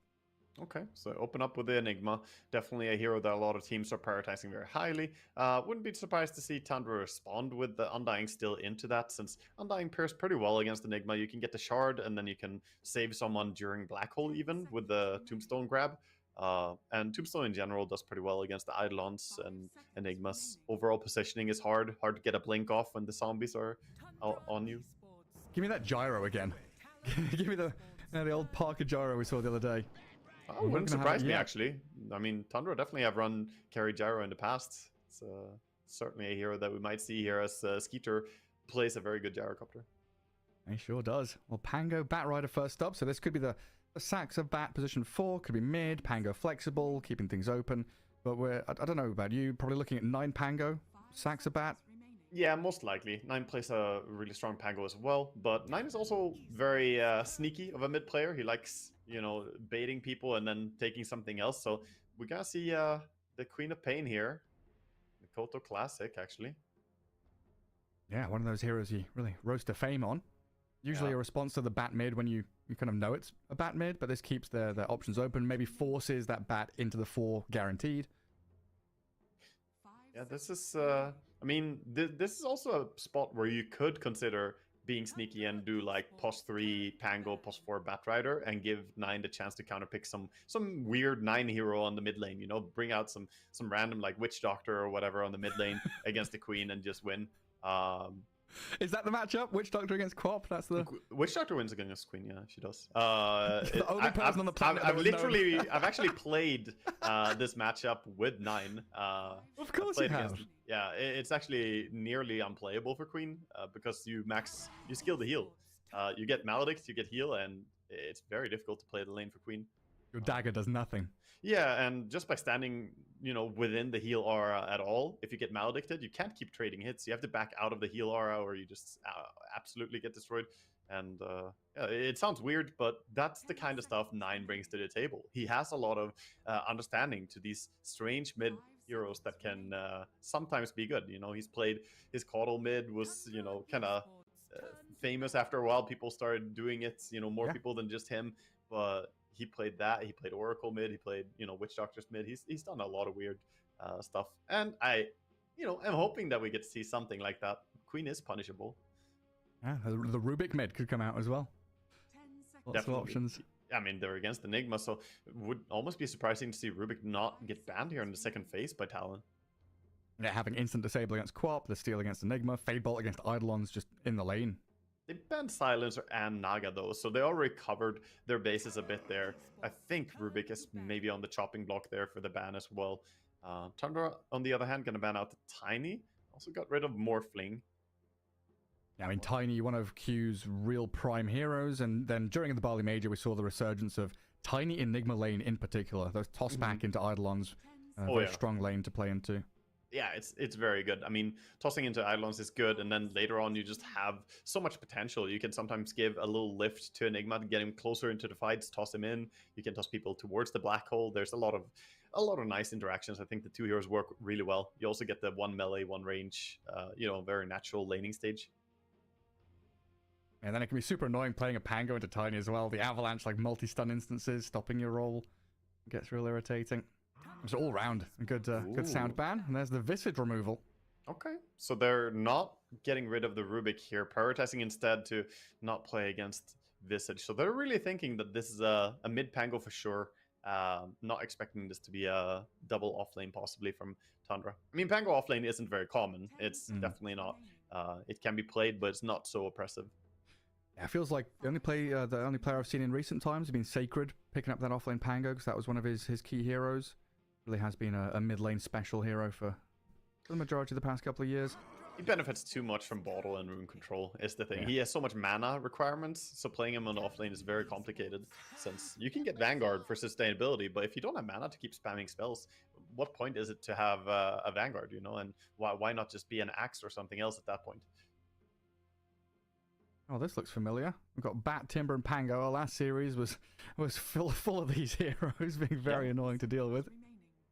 Okay, so open up with the Enigma. Definitely a hero that a lot of teams are prioritizing very highly. Wouldn't be surprised to see Tundra respond with the Undying still into that, since Undying pairs pretty well against Enigma. You can get the Shard, and then you can save someone during Black Hole even with the Tombstone grab. And Tombstone in general does pretty well against the Eidolons and Enigmas. Overall positioning is hard to get a blink off when the zombies are on you. Give me that gyro again. Give me the old Parker gyro we saw the other day. Oh, wouldn't surprise me, actually. I mean, Tundra definitely have run carry gyro in the past. It's certainly a hero that we might see here, as Skeeter plays a very good gyrocopter. He sure does. Well, Pango, Batrider first up, so this could be the Saxa Bat position 4, could be mid, Pango flexible, keeping things open. But I don't know about you, probably looking at 9 Pango, Saxa Bat. Yeah, most likely. 9 plays a really strong Pango as well, but 9 is also very sneaky of a mid player. He likes, baiting people and then taking something else. So we're gonna see the Queen of Pain here. The Koto Classic, actually. Yeah, one of those heroes you really rose to fame on. Usually a response to the bat mid when you kind of know it's a bat mid, but this keeps their options open, maybe forces that bat into the 4 guaranteed. Yeah, this is, this is also a spot where you could consider being sneaky and do like +3 Pango, +4 Batrider, and give 9 the chance to counterpick some weird 9 hero on the mid lane, bring out some random like Witch Doctor or whatever on the mid lane against the Queen and just win. Is that the matchup? Witch Doctor against Quap? That's the Witch Doctor wins against Queen. Yeah, she does. The only person on the planet. I've actually played this matchup with 9. Of course you have. Yeah, it's actually nearly unplayable for Queen because you skill the heal. You get Maledict, you get heal, and it's very difficult to play the lane for Queen. Your dagger does nothing. Yeah, and just by standing, within the heal aura at all, if you get maledicted, you can't keep trading hits. You have to back out of the heal aura or you just absolutely get destroyed. And it sounds weird, but that's the kind of stuff 9 brings to the table. He has a lot of understanding to these strange mid heroes that can sometimes be good. He's played his Caudal mid, was, kind of famous after a while. People started doing it, more people than just him. But he played that. He played Oracle mid. He played, Witch Doctor's mid. He's done a lot of weird stuff. And I'm hoping that we get to see something like that. Queen is punishable. Yeah, the Rubik mid could come out as well. Lots of options. I mean, they're against Enigma, so it would almost be surprising to see Rubik not get banned here in the second phase by Talon. Yeah, having instant disable against Quap, the steal against Enigma, Fade Bolt against Eidolons just in the lane. They banned Silencer and Naga though, so they already covered their bases a bit there. I think Rubik is maybe on the chopping block there for the ban as well. Tundra, on the other hand, going to ban out the Tiny. Also got rid of Morphling. Yeah, I mean, Tiny, one of Q's real prime heroes, and then during the Bali Major, we saw the resurgence of Tiny Enigma lane in particular. Those toss back into Eidolons, very strong lane to play into. Yeah, it's very good. I mean, tossing into Eidolons is good, and then later on you just have so much potential. You can sometimes give a little lift to Enigma to get him closer into the fights, toss him in. You can toss people towards the black hole. There's a lot of nice interactions. I think the two heroes work really well. You also get the one melee, one range, very natural laning stage. And then it can be super annoying playing a Pango into Tiny as well. The avalanche, like multi-stun instances, stopping your roll, gets real irritating. It's all round a good sound ban. And there's the Visage removal. Okay, so they're not getting rid of the Rubik here, prioritizing instead to not play against Visage. So they're really thinking that this is a mid Pango for sure. Not expecting this to be a double offlane possibly from Tundra. I mean, Pango offlane isn't very common. It's definitely not. It can be played, but it's not so oppressive. Yeah, it feels like the only player I've seen in recent times has been Sacred, picking up that offlane Pango, because that was one of his key heroes. Really has been a mid lane special hero for the majority of the past couple of years. He benefits too much from bottle and rune control, is the thing. Yeah. He has so much mana requirements, so playing him on offlane is very complicated, since you can get Vanguard for sustainability, but if you don't have mana to keep spamming spells, what point is it to have a Vanguard, and why not just be an Axe or something else at that point? Oh, this looks familiar. We've got Bat, Timber, and Pango. Our last series was full of these heroes being very annoying to deal with.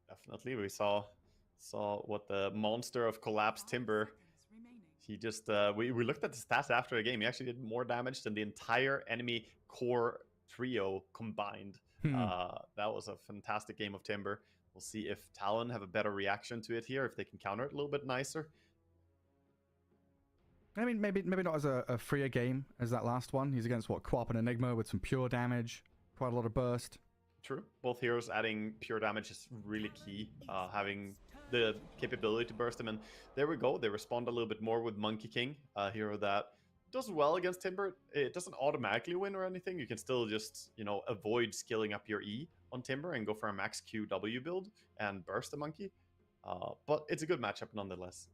Definitely, we saw what the monster of collapsed Timber. He just we looked at the stats after the game. He actually did more damage than the entire enemy core trio combined. That was a fantastic game of Timber. We'll see if Talon have a better reaction to it here, if they can counter it a little bit nicer. I mean, maybe not as a freer game as that last one. He's against Quap and Enigma with some pure damage, quite a lot of burst. True. Both heroes adding pure damage is really key. Having the capability to burst them, and there we go. They respond a little bit more with Monkey King, a hero that does well against Timber. It doesn't automatically win or anything. You can still just avoid skilling up your E on Timber and go for a max QW build and burst the monkey. But it's a good matchup nonetheless.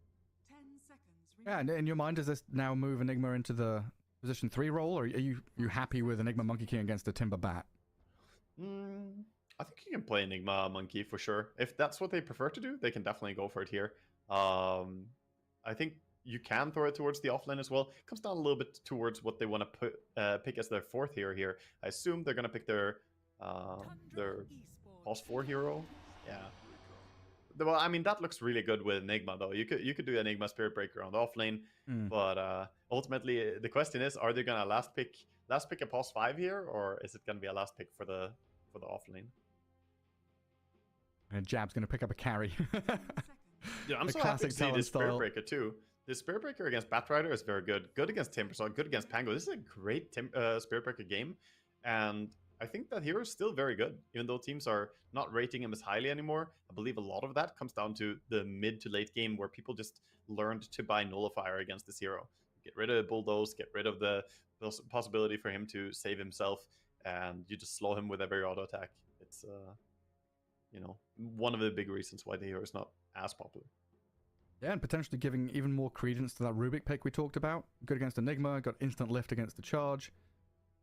10 seconds. Yeah, and in your mind, does this now move Enigma into the position 3 role, or are you happy with Enigma Monkey King against the Timber Bat? I think you can play Enigma Monkey for sure. If that's what they prefer to do, they can definitely go for it here. I think you can throw it towards the offlane as well. It comes down a little bit towards what they want to pick as their fourth hero here. I assume they're going to pick their pos 4 hero. Yeah. Well, I mean, that looks really good with Enigma, though. You could do Enigma Spirit Breaker on the offlane, but ultimately the question is, are they going to last pick a pos 5 here, or is it going to be a last pick for the offlane? And Jab's going to pick up a carry. Yeah, I'm so happy to see this Spirit Breaker too. The Spirit Breaker against Batrider is very good. Good against Timbersaw, good against Pango. This is a great Spirit Breaker game, and I think that hero is still very good, even though teams are not rating him as highly anymore. I believe a lot of that comes down to the mid to late game where people just learned to buy Nullifier against this hero. Get rid of Bulldoze, get rid of the possibility for him to save himself, and you just slow him with every auto attack. It's one of the big reasons why the hero is not as popular. Yeah, and potentially giving even more credence to that Rubik pick we talked about. Good against Enigma, got instant lift against the charge.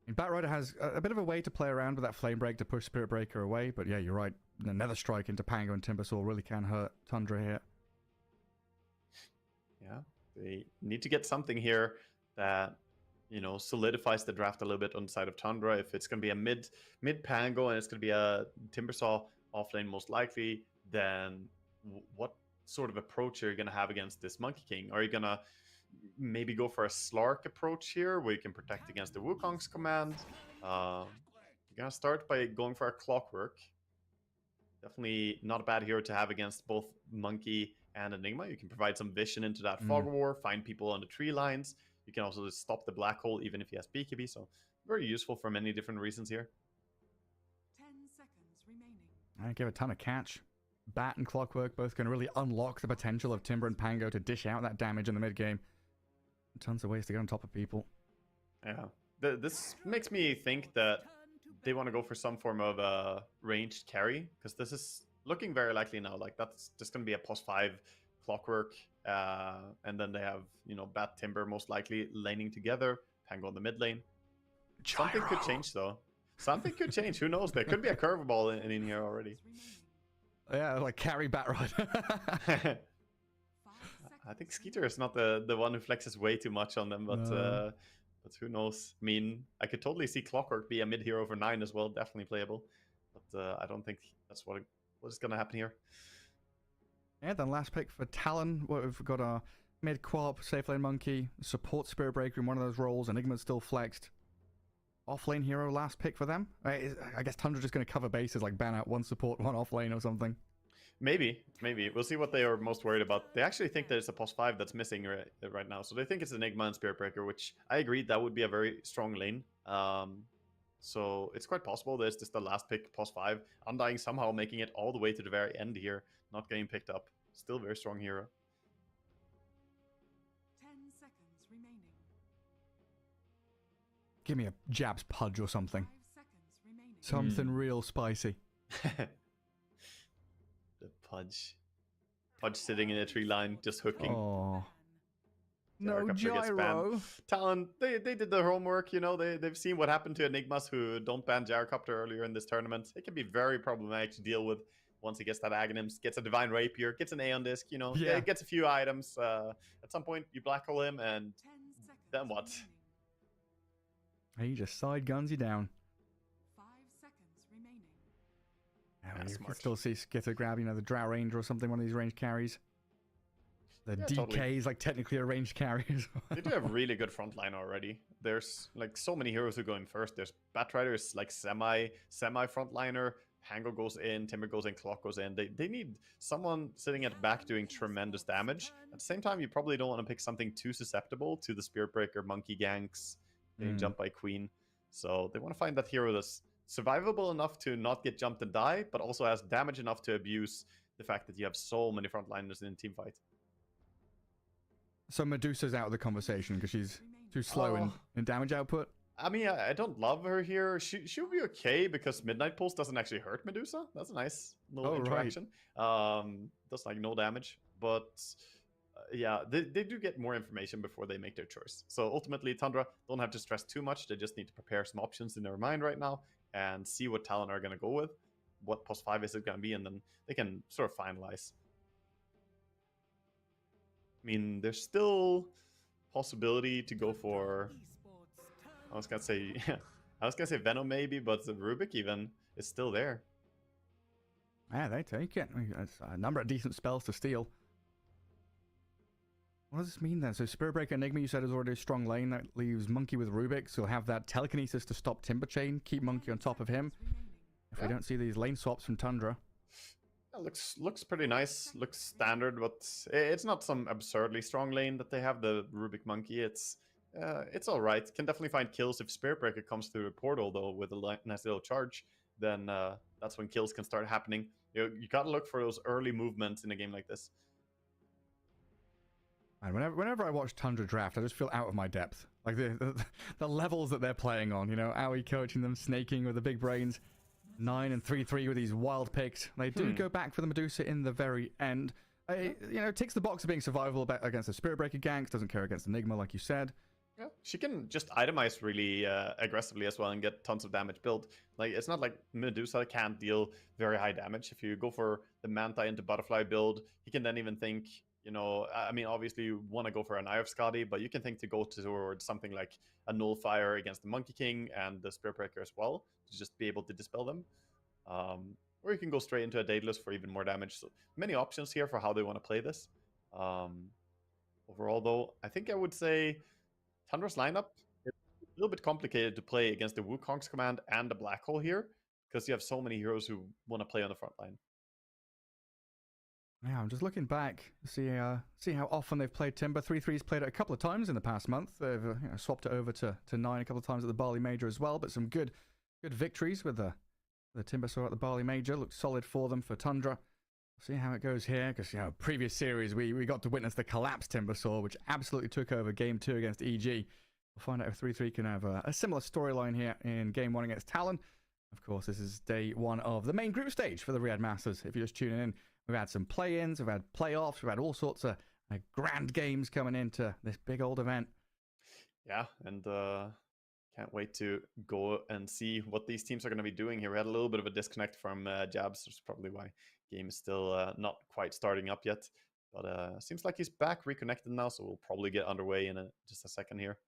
And Batrider has a bit of a way to play around with that Flame Break to push Spirit Breaker away, but yeah, you're right. The Nether Strike into Pango and Timbersaw really can hurt Tundra here. Yeah, they need to get something here that solidifies the draft a little bit on the side of Tundra. If it's going to be a mid Pango and it's going to be a Timbersaw offlane most likely, then what sort of approach are you going to have against this Monkey King? Are you going to maybe go for a Slark approach here where you can protect against the Wukong's command? You're going to start by going for a Clockwork. Definitely not a bad hero to have against both Monkey and Enigma. You can provide some vision into that Fog War, find people on the tree lines. You can also just stop the Black Hole even if he has BKB, so very useful for many different reasons here. 10 seconds remaining. I give a ton of catch. Bat and Clockwork both going to really unlock the potential of Timber and Pango to dish out that damage in the mid game. Tons of ways to get on top of people. Yeah. This makes me think that they want to go for some form of ranged carry, because this is looking very likely now. Like, that's just going to be a +5 clockwork, and then they have, Bat Timber most likely laning together, Pango in the mid lane. Something could change, though. Something could change. Who knows? There could be a curveball in here already. Yeah, like carry Batrider. I think Skeeter is not the one who flexes way too much on them, but No. but who knows? I mean, I could totally see Clockwork be a mid hero for 9 as well, definitely playable. But I don't think that's what is going to happen here. Yeah, then last pick for Talon. We've got our mid Quap, safe lane Monkey, support Spirit Breaker in one of those roles. Enigma's still flexed. Off lane hero, last pick for them. I guess Tundra just going to cover bases, like ban out one support, one off lane or something. Maybe. We'll see what they are most worried about. They actually think there's a +5 that's missing right now. So they think it's Enigma and Spirit Breaker, which I agree, that would be a very strong lane. So it's quite possible there's just the last pick +5. Undying somehow making it all the way to the very end here, not getting picked up. Still very strong hero. 10 seconds remaining. Give me a Jabs Pudge or something. 5 seconds remaining. Something real spicy. The Pudge sitting in a tree line, just hooking. Oh. No Helicopter gets banned. gyro. Talon, they did their homework, they've seen what happened to Enigmas who don't ban Gyrocopter earlier in this tournament. It can be very problematic to deal with once he gets that Aghanims, gets a Divine Rapier, gets an Aeon Disc, Yeah. Gets a few items. At some point, you black hole him, and 10 seconds then what? remaining. He just side guns you down. 5 seconds remaining. Yeah, That's you can smart. still see Skitter grab, the Drow Ranger or something, one of these ranged carries. The Yeah, DK totally. is like technically a ranged carry as well. They do have really good frontline already. There's like so many heroes who go in first. There's Batrider is like semi frontliner. Pango goes in, Timber goes in, Clock goes in. They need someone sitting at the back doing tremendous damage. At the same time, you probably don't want to pick something too susceptible to the Spirit Breaker, Monkey ganks, getting jumped by Queen. So they want to find that hero that's survivable enough to not get jumped and die, but also has damage enough to abuse the fact that you have so many frontliners in a team fight. So Medusa's out of the conversation because she's too slow in damage output. I mean, I don't love her here. She'll be okay because Midnight Pulse doesn't actually hurt Medusa. That's a nice little interaction. Does like no damage. But yeah, they do get more information before they make their choice. So ultimately, Tundra don't have to stress too much. They just need to prepare some options in their mind right now and see what Talon are going to go with. What +5 is it going to be? And then they can sort of finalize. I mean, there's still possibility to go for... I was gonna say Venom maybe, but the Rubik even is still there. Yeah, they take it. That's a number of decent spells to steal. What does this mean then? So Spirit Breaker Enigma, you said, is already a strong lane. That leaves Monkey with Rubik, so he'll have that telekinesis to stop Timber Chain, keep Monkey on top of him. If we don't see these lane swaps from Tundra. Looks pretty nice. Looks standard, but it's not some absurdly strong lane that they have. The Rubik Monkey, it's all right. Can definitely find kills if Spirit Breaker comes through a portal though with a nice little charge. Then that's when kills can start happening. You gotta look for those early movements in a game like this. And whenever I watch Tundra draft, I just feel out of my depth. Like the levels that they're playing on. Aoi coaching them, snaking with the big brains. 9 and 3-3 with these wild picks. They do go back for the Medusa in the very end. Ticks the box of being survivable against the Spirit Breaker ganks. Doesn't care against Enigma, like you said. Yeah, she can just itemize really aggressively as well and get tons of damage built. Like, it's not like Medusa can't deal very high damage. If you go for the Manta into Butterfly build, he can then even think, I mean, obviously you want to go for an Eye of Skadi, but you can think to go towards something like a Nullifier against the Monkey King and the Spirit Breaker as well, to just be able to dispel them. Or you can go straight into a Daedalus for even more damage. So many options here for how they want to play this. Overall, though, I think I would say Tundra's lineup is a little bit complicated to play against the Wukong's command and the Black Hole here, because you have so many heroes who want to play on the front line. Yeah, I'm just looking back to see how often they've played Timber. 3-3's played it a couple of times in the past month. They've swapped it over to 9 a couple of times at the Barley Major as well, but some good victories with the Timber Saw at the Barley Major. Looked solid for them for Tundra. See how it goes here, because previous series we got to witness the collapsed Timber Saw, which absolutely took over Game 2 against EG. We'll find out if 3-3 can have a similar storyline here in Game 1 against Talon. Of course, this is day 1 of the main group stage for the Riyadh Masters. If you're just tuning in, we've had some play-ins, we've had playoffs, we've had all sorts of grand games coming into this big old event. Yeah, and can't wait to go and see what these teams are going to be doing here. We had a little bit of a disconnect from Jabs. That's probably why game is still not quite starting up yet. But seems like he's back, reconnected now, so we'll probably get underway in just a second here.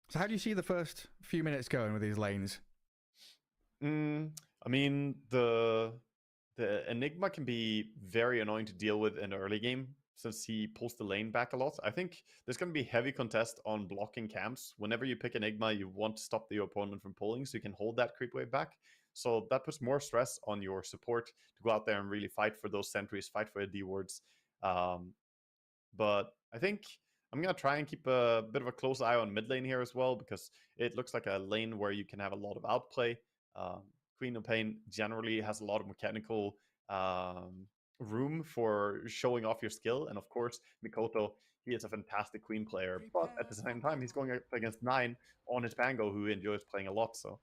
So how do you see the first few minutes going with these lanes? I mean, the Enigma can be very annoying to deal with in the early game since he pulls the lane back a lot. I think there's going to be heavy contest on blocking camps. Whenever you pick Enigma, you want to stop the opponent from pulling so you can hold that creep wave back. So that puts more stress on your support to go out there and really fight for those sentries, fight for the D-wards. But I think I'm going to try and keep a bit of a close eye on mid lane here as well, because it looks like a lane where you can have a lot of outplay. Queen of Pain generally has a lot of mechanical room for showing off your skill. And of course, Mikoto, he is a fantastic Queen player, but at the same time, he's going up against 9 on his Bango, who enjoys playing a lot. So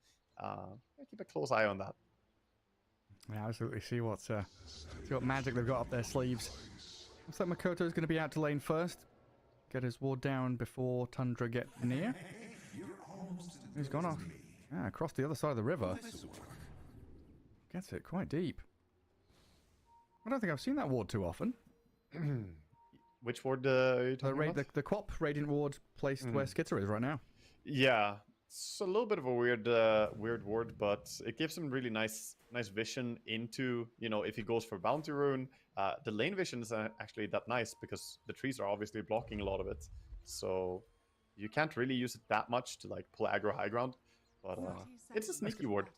keep a close eye on that. Yeah, absolutely. See what magic they've got up their sleeves. Looks like Mikoto is going to be out to lane first. Get his ward down before Tundra get near. He's gone off. Yeah, across the other side of the river. Gets it quite deep. I don't think I've seen that ward too often. Which ward are you talking about? The Quap Radiant ward placed where Skitter is right now. Yeah, it's a little bit of a weird ward, but it gives him really nice vision into, if he goes for Bounty Rune. The lane vision is actually that nice because the trees are obviously blocking a lot of it. So you can't really use it that much to pull aggro high ground. But it's a sneaky ward.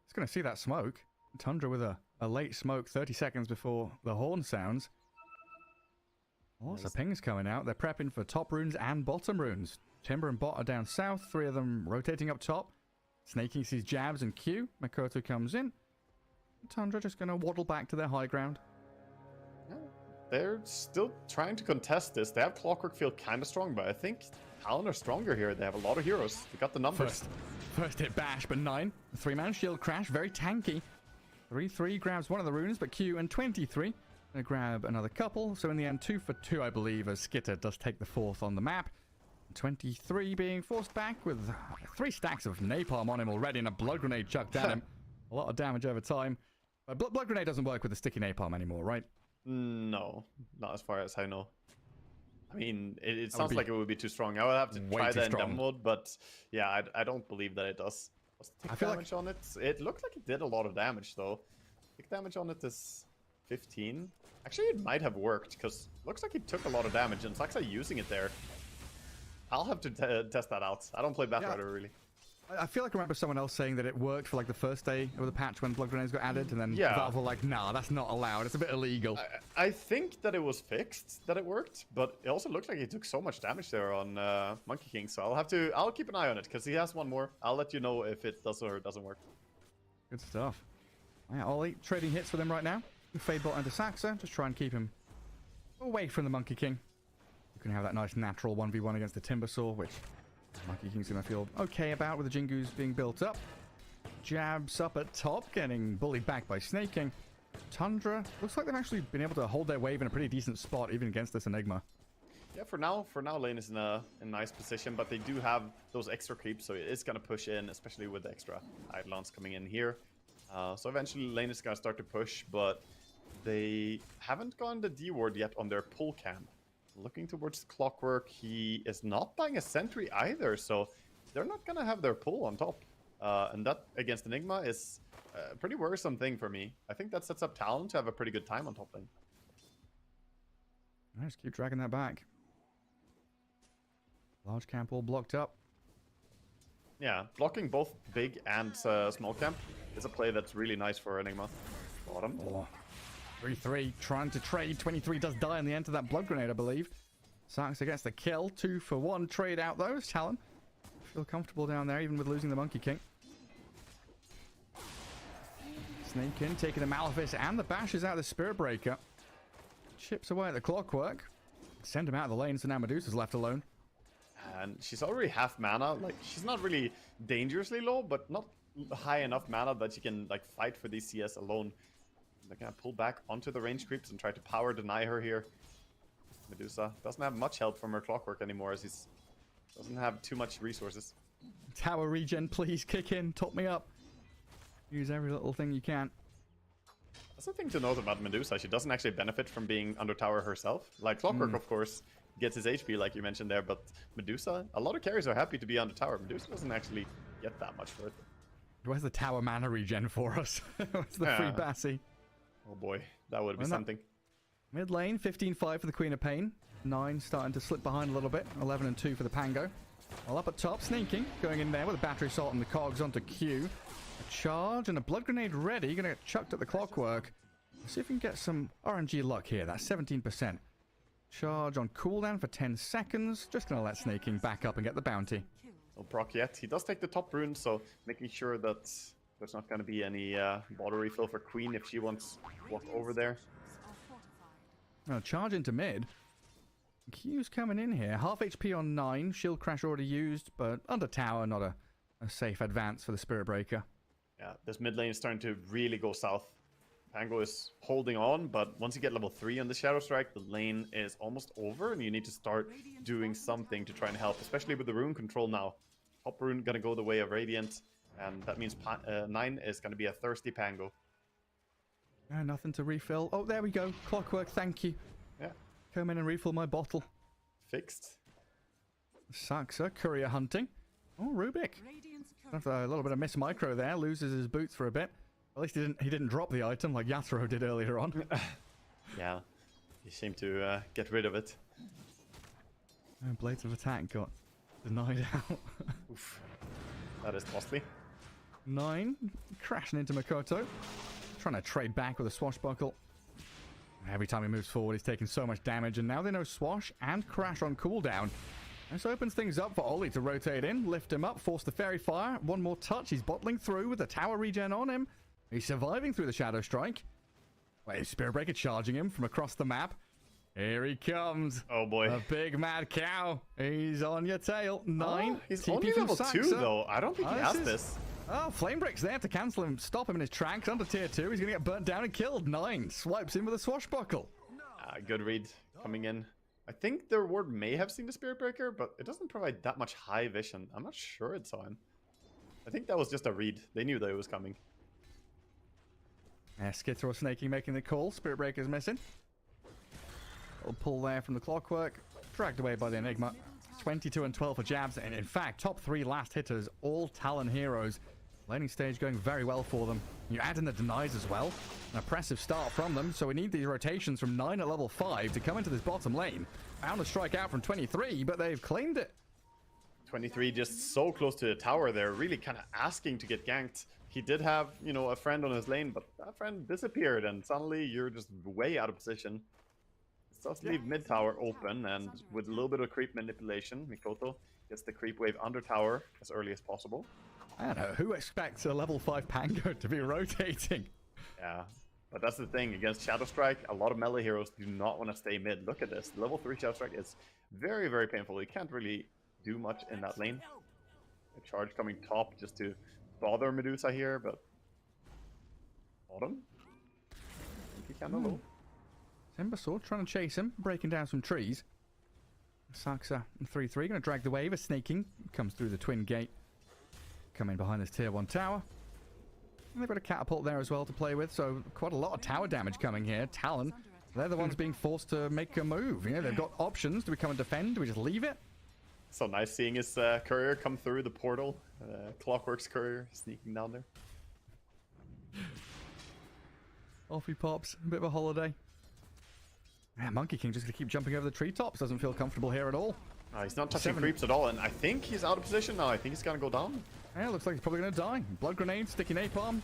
It's going to see that smoke. Tundra with a late smoke 30 seconds before the horn sounds. Lots of pings coming out. They're prepping for top runes and bottom runes. Timber and Bot are down south. 3 of them rotating up top. Snaking sees Jabs and Q. Mikoto comes in. Tundra just going to waddle back to their high ground. They're still trying to contest this. They have Clockwork Field kind of strong, but I think Talon are stronger here. They have a lot of heroes. They got the numbers. First hit bash, but 9. 3-man shield crash, very tanky. 3-3 grabs one of the runes, but Q and 23 gonna grab another couple. So in the end, 2 for 2, I believe, as Skitter does take the 4th on the map. 23 being forced back with 3 stacks of napalm on him already and a blood grenade chucked at him. A lot of damage over time. But blood grenade doesn't work with the sticky napalm anymore, right? No, not as far as I know. I mean, it sounds like it would be too strong. I would have to try that in demo mode, but yeah, I don't believe that it does. What's the tick damage on it? It looked like it did a lot of damage, though. Tick damage on it is 15. Actually, it might have worked, because it looks like it took a lot of damage, and Saxa using it there. I'll have to test that out. I don't play Batrider, really. I feel like I remember someone else saying that it worked for the first day of the patch when blood grenades got added, and then Valve were like, nah, that's not allowed. It's a bit illegal. I think that it was fixed, that it worked, but it also looked like he took so much damage there on Monkey King, so I'll keep an eye on it, because he has one more. I'll let you know if it does or doesn't work. Good stuff. Yeah, all 8 trading hits for them right now. Fade bot into Saxa, just try and keep him away from the Monkey King. You can have that nice natural 1v1 against the Timbersaw, which Monkey King's going to feel okay about with the Jingus being built up. Jabs up at top, getting bullied back by Snaking. Tundra, looks like they've actually been able to hold their wave in a pretty decent spot, even against this Enigma. Yeah, for now lane is in a nice position, but they do have those extra creeps, so it is going to push in, especially with the extra Eidolons coming in here. So eventually lane is going to start to push, but they haven't gone the D-ward yet on their pull camp. Looking towards Clockwork, he is not buying a sentry either, so they're not going to have their pull on top. And that, against Enigma, is a pretty worrisome thing for me. I think that sets up Talon to have a pretty good time on top lane. Let's keep dragging that back. Large camp all blocked up. Yeah, blocking both big and small camp is a play that's really nice for Enigma. Bottom. 3-3, trying to trade. 23 does die in the end to that blood grenade, I believe. Saxa gets the kill. 2 for 1 trade out those. Talon feel comfortable down there, even with losing the Monkey King. Snake in, taking the Malefice and the bashes out of the Spirit Breaker. Chips away at the Clockwork. Send him out of the lane, so now Medusa's left alone. And she's already half mana. Like, she's not really dangerously low, but not high enough mana that she can like fight for these CS alone. They're gonna pull back onto the range creeps and try to power deny her here. Medusa doesn't have much help from her clockwork anymore, as he's doesn't have too much resources. Tower regen, please kick in, top me up. Use every little thing you can. That's the thing to note about Medusa. She doesn't actually benefit from being under tower herself. Like Clockwork, of course, gets his HP like you mentioned there, but Medusa, a lot of carries are happy to be under tower. Medusa doesn't actually get that much worth it. Where's the tower mana regen for us? Where's the free Bassi? Oh boy, that would be something. Mid lane, 15-5 for the Queen of Pain. 9 starting to slip behind a little bit. 11 and 2 for the Pango. While up at top, sneaking, going in there with a battery assault and the cogs onto Q. A charge and a blood grenade ready. Gonna get chucked at the Clockwork. Let's see if we can get some RNG luck here. That's 17%. Charge on cooldown for 10 seconds. Just gonna let Snaking back up and get the bounty. No proc yet. He does take the top rune, so making sure that there's not gonna be any water refill for Queen if she wants to walk over there. Now charge into mid. Q's coming in here. Half HP on 9. Shield crash already used, but under tower, not a safe advance for the Spirit Breaker. Yeah, this mid lane is starting to really go south. Pango is holding on, but once you get level 3 on the Shadow Strike, the lane is almost over, and you need to start doing something to try and help, especially with the rune control now. Top rune gonna go the way of Radiant, and that means 9 is gonna be a thirsty Pango. Nothing to refill. Oh, there we go. Clockwork, thank you. Yeah. Come in and refill my bottle. Fixed. Saxa, courier hunting. Oh, Rubik. After a little bit of miss micro there, loses his boots for a bit. At least he didn't drop the item like Yatoro did earlier on. Yeah, he seemed to get rid of it. Blades of Attack got denied out. Oof. That is costly. 9 crashing into Makoto. Trying to trade back with a swashbuckle. Every time he moves forward, he's taking so much damage, and now they know Swash and Crash on cooldown. This opens things up for Oli to rotate in, lift him up, force the Fairy Fire. One more touch, he's bottling through with the tower regen on him. He's surviving through the Shadow Strike. Wait, Spirit Breaker charging him from across the map. Here he comes. Oh boy. A big mad cow. He's on your tail. 9. Oh, he's TP only from level Saxa. 2 though. I don't think he has this. Oh, Flame Brick's there to cancel him, stop him in his tracks. Under tier 2, he's going to get burnt down and killed. 9 swipes in with a swashbuckle. Good read coming in. I think the reward may have seen the Spirit Breaker, but it doesn't provide that much high vision. I'm not sure it saw him. I think that was just a read. They knew that it was coming. Yeah, Skitzer or Snaking making the call. Spirit Breaker's missing. Little pull there from the Clockwork. Dragged away by the Enigma. 22 and 12 for jabs. And in fact, top 3 last hitters, all Talon heroes. Laning stage going very well for them. You add in the denies as well. An oppressive start from them, so we need these rotations from 9 at level 5 to come into this bottom lane. Found a strike out from 23, but they've claimed it. 23 just so close to the tower there, really kind of asking to get ganked. He did have, you know, a friend on his lane, but that friend disappeared, and suddenly you're just way out of position. It does leave mid tower open, and with a little bit of creep manipulation, Mikoto gets the creep wave under tower as early as possible. I don't know, who expects a level 5 Pango to be rotating? Yeah, but that's the thing, against Shadow Strike, a lot of melee heroes do not want to stay mid. Look at this, level 3 Shadow Strike is very, very painful. You can't really do much in that lane. A charge coming top just to bother Medusa here, but bottom? I think he can low. Timbersaw trying to chase him, breaking down some trees. Saxa 3-3, going to drag the wave as Snaking comes through the twin gate. Coming behind this tier 1 tower. And they've got a catapult there as well to play with, so quite a lot of tower damage coming here. Talon, they're the ones being forced to make a move. You know, they've got options. Do we come and defend? Do we just leave it? So nice seeing his courier come through the portal. Clockwork's courier sneaking down there. Off he pops. A bit of a holiday. Yeah, Monkey King just going to keep jumping over the treetops. Doesn't feel comfortable here at all. He's not touching creeps at all, and I think he's out of position now. I think he's going to go down. Yeah, looks like he's probably going to die. Blood grenade, sticky napalm.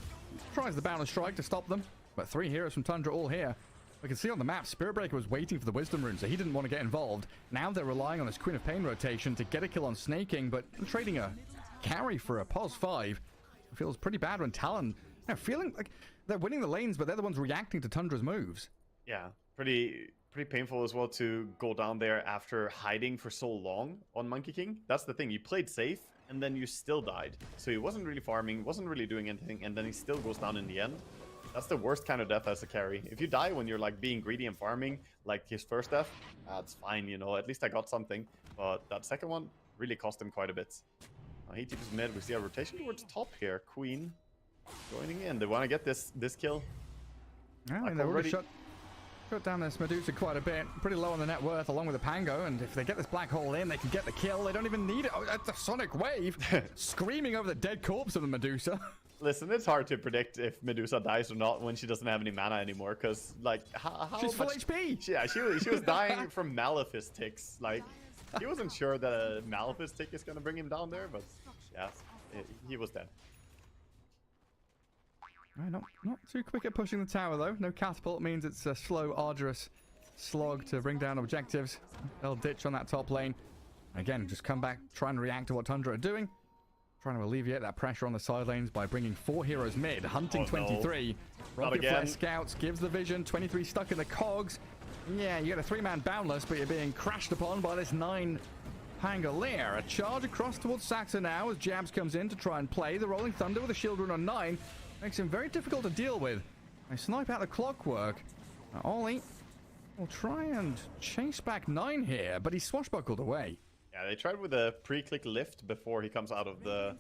Tries the bound strike to stop them. But 3 heroes from Tundra all here. We can see on the map, Spirit Breaker was waiting for the Wisdom Rune, so he didn't want to get involved. Now they're relying on this Queen of Pain rotation to get a kill on Snaking, but trading a carry for a pos 5 feels pretty bad when Talon, feeling like they're winning the lanes, but they're the ones reacting to Tundra's moves. Yeah, pretty pretty painful as well to go down there after hiding for so long on Monkey King. That's the thing. You played safe, and then you still died. So he wasn't really farming, wasn't really doing anything, and then he still goes down in the end. That's the worst kind of death as a carry. If you die when you're like being greedy and farming, like his first death, that's fine, you know. At least I got something. But that second one really cost him quite a bit. He TP's mid. We see a rotation towards top here. Queen joining in. They want to get this kill. Yeah, like they've already shut down this Medusa quite a bit. Pretty low on the net worth along with the Pango. And if they get this black hole in, they can get the kill. They don't even need it. Oh, that's a sonic wave screaming over the dead corpse of the Medusa. Listen, it's hard to predict if Medusa dies or not when she doesn't have any mana anymore. Because, like, how she's full HP. Yeah, she was dying from Malefice ticks. Like, he wasn't sure that a Malefice tick is going to bring him down there. But, yeah, he was dead. Not too quick at pushing the tower, though. No catapult means it's a slow, arduous slog to bring down objectives. They'll ditch on that top lane. Again, just come back, try and react to what Tundra are doing. Trying to alleviate that pressure on the side lanes by bringing 4 heroes mid. Hunting 23. Rocket Flare Scouts gives the vision. 23 stuck in the cogs. Yeah, you get a 3-man boundless, but you're being crashed upon by this 9 Pangolier. A charge across towards Saxa now as Jabs comes in to try and play. The Rolling Thunder with a shield run on 9. Makes him very difficult to deal with. They snipe out the clockwork. Ollie will try and chase back 9 here, but he's swashbuckled away. Yeah, they tried with a pre-click lift before he comes out of the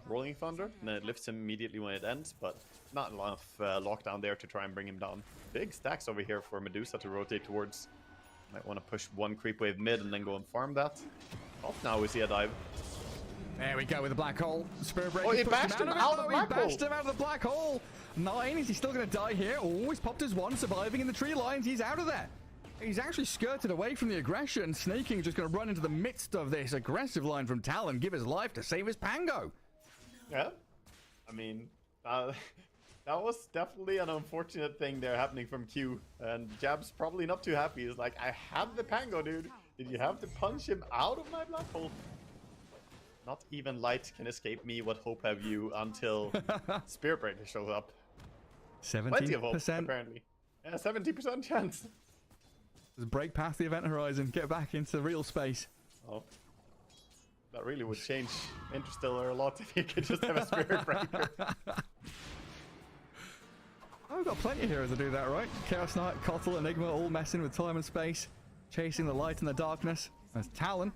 Rolling Thunder, and then it lifts him immediately when it ends, but not enough lockdown there to try and bring him down. Big stacks over here for Medusa to rotate towards. Might want to push one creep wave mid and then go and farm that. Oh, now we see a dive. There we go with the black hole. Spirit Breaker. Oh, he bashed him out of the black hole. He bashed him out of the black hole. 9, is he still going to die here? Oh, he's popped his one, surviving in the tree lines. He's out of there. He's actually skirted away from the aggression. Snaking just going to run into the midst of this aggressive line from Talon, give his life to save his Pango. Yeah, I mean, that was definitely an unfortunate thing there happening from Q. And Jab's probably not too happy. He's like, I had the Pango, dude. Did you have to punch him out of my black hole? Not even light can escape me. What hope have you until Spirit Breaker shows up? 70%. Plenty of hope, apparently. Yeah, 70% chance. Just break past the event horizon, get back into real space. Oh, that really would change Interstellar a lot if you could just have a Spirit Breaker. Oh, we've got plenty of heroes to do that, right? Chaos Knight, Kotl, Enigma, all messing with time and space, chasing the light and the darkness. There's Talon.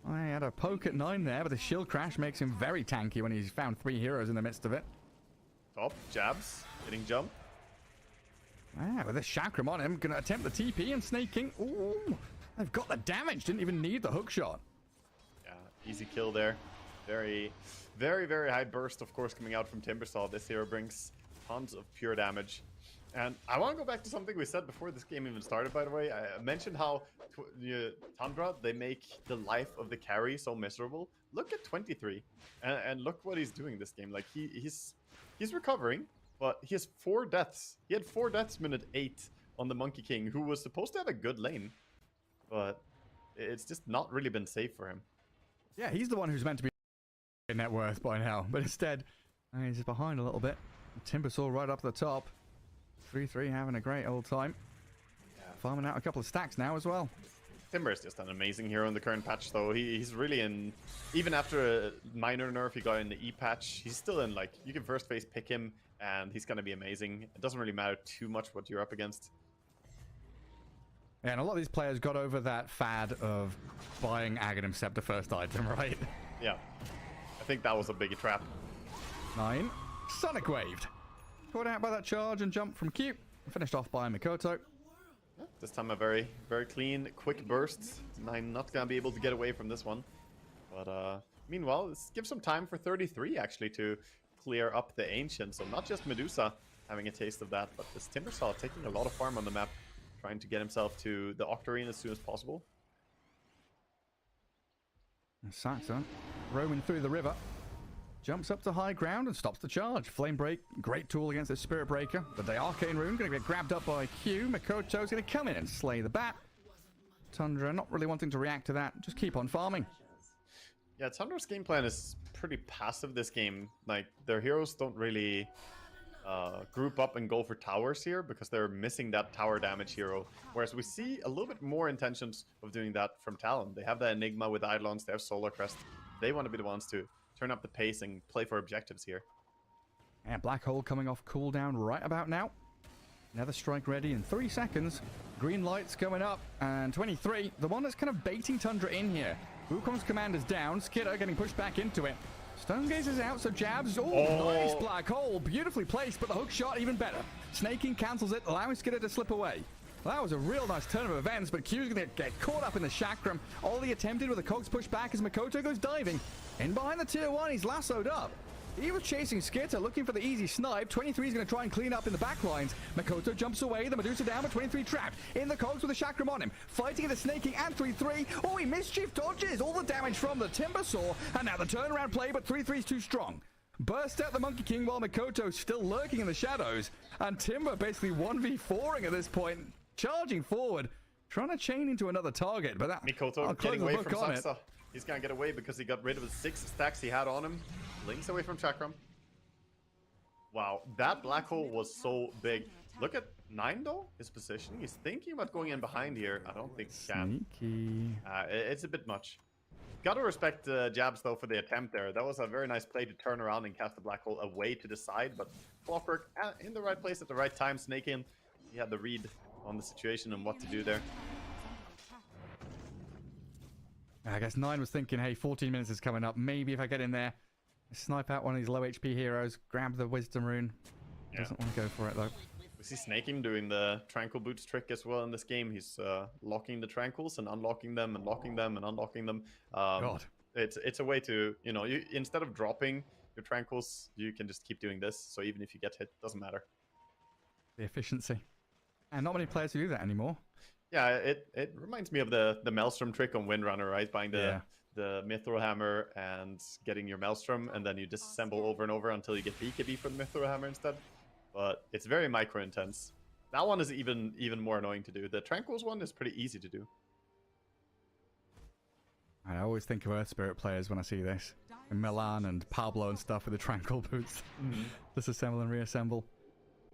I had a poke at 9 there, but the shield crash makes him very tanky when he's found 3 heroes in the midst of it. Top, Jabs, getting jump. Ah, with a Chakram on him, gonna attempt the TP and Snaking. Ooh, they've got the damage, didn't even need the hook shot. Yeah, easy kill there. Very, very, very high burst, of course, coming out from Timbersaw. This hero brings tons of pure damage. And I want to go back to something we said before this game even started, by the way. I mentioned how Tundra, they make the life of the carry so miserable. Look at 23, and look what he's doing this game. Like, he's recovering, but he has 4 deaths. He had 4 deaths minute 8 on the Monkey King, who was supposed to have a good lane. But it's just not really been safe for him. Yeah, he's the one who's meant to be in net worth by now, but instead, he's just behind a little bit. Timbersaw right up the top. 3-3 having a great old time. Yeah. Farming out a couple of stacks now as well. Timber is just an amazing hero in the current patch, though. He's really in... Even after a minor nerf he got in the E patch, he's still in, like, you can first phase pick him, and he's going to be amazing. It doesn't really matter too much what you're up against. Yeah, and a lot of these players got over that fad of buying Aghanim Scepter first item, right? Yeah. I think that was a big trap. 9. Sonic Waved. Caught out by that charge and jump from Q. Finished off by Mikoto. This time a very, very clean, quick burst. 9 not going to be able to get away from this one. But meanwhile, this gives some time for 33 actually to clear up the Ancient. So not just Medusa having a taste of that, but this Timbersaw taking a lot of farm on the map. Trying to get himself to the Octarine as soon as possible. Saxa roaming through the river. Jumps up to high ground and stops the charge. Flame Break, great tool against the Spirit Breaker. But the Arcane Rune going to get grabbed up by Q. Mikoto's going to come in and slay the bat. Tundra not really wanting to react to that. Just keep on farming. Yeah, Tundra's game plan is pretty passive this game. Like, their heroes don't really group up and go for towers here because they're missing that tower damage hero. Whereas we see a little bit more intentions of doing that from Talon. They have the Enigma with Eidolons, they have Solar Crest. They want to be the ones to turn up the pace and play for objectives here. And Black Hole coming off cooldown right about now. Another strike ready in 3 seconds. Green lights going up. And 23, the one that's kind of baiting Tundra in here. Wukong's command is down. Skidder getting pushed back into it. Stonegaze is out, so Jabs. Oh, nice Black Hole. Beautifully placed, but the hook shot even better. Snaking cancels it, allowing Skidder to slip away. That was a real nice turn of events, but Q's going to get caught up in the chakram. Ollie attempted with a cogs push back as Makoto goes diving. In behind the tier 1, he's lassoed up. He was chasing Skitter, looking for the easy snipe. 23 is going to try and clean up in the back lines. Makoto jumps away, the Medusa down, but 23 trapped. In the cogs with the chakram on him. Fighting the snaking and 3-3. Oh, he mischief dodges all the damage from the Timber Saw. And now the turnaround play, but 3-3 is too strong. Burst out the Monkey King while Makoto's still lurking in the shadows. And Timber basically 1v4ing at this point. Charging forward, trying to chain into another target. But that Mikoto getting away from Saksa. He's going to get away because he got rid of the 6 stacks he had on him. Links away from Chakram. Wow, that Black Hole was so big. Look at 9 though, his position. He's thinking about going in behind here. I don't think he can. Sneaky. It's a bit much. Got to respect Jabs though for the attempt there. That was a very nice play to turn around and cast the Black Hole away to the side. But Clockwork in the right place at the right time. Snake in. He had the read on the situation and what to do there. I guess 9 was thinking, hey, 14 minutes is coming up. Maybe if I get in there, snipe out one of these low HP heroes, grab the Wisdom Rune. Doesn't want to go for it, though. We see Snaking doing the Tranquil Boots trick as well in this game. He's locking the Tranquils and unlocking them and locking them and unlocking them. God. It's a way to, you instead of dropping your Tranquils, you can just keep doing this. So even if you get hit, doesn't matter. The efficiency. And not many players who do that anymore. Yeah, it reminds me of the Maelstrom trick on Windrunner, right? Buying the Mithril Hammer and getting your Maelstrom, and then you disassemble over and over until you get BKB for the Mithril Hammer instead. But it's very micro intense. That one is even more annoying to do. The Tranquils one is pretty easy to do. I always think of Earth Spirit players when I see this. In Milan and Pablo and stuff with the Tranquil Boots. Disassemble and reassemble.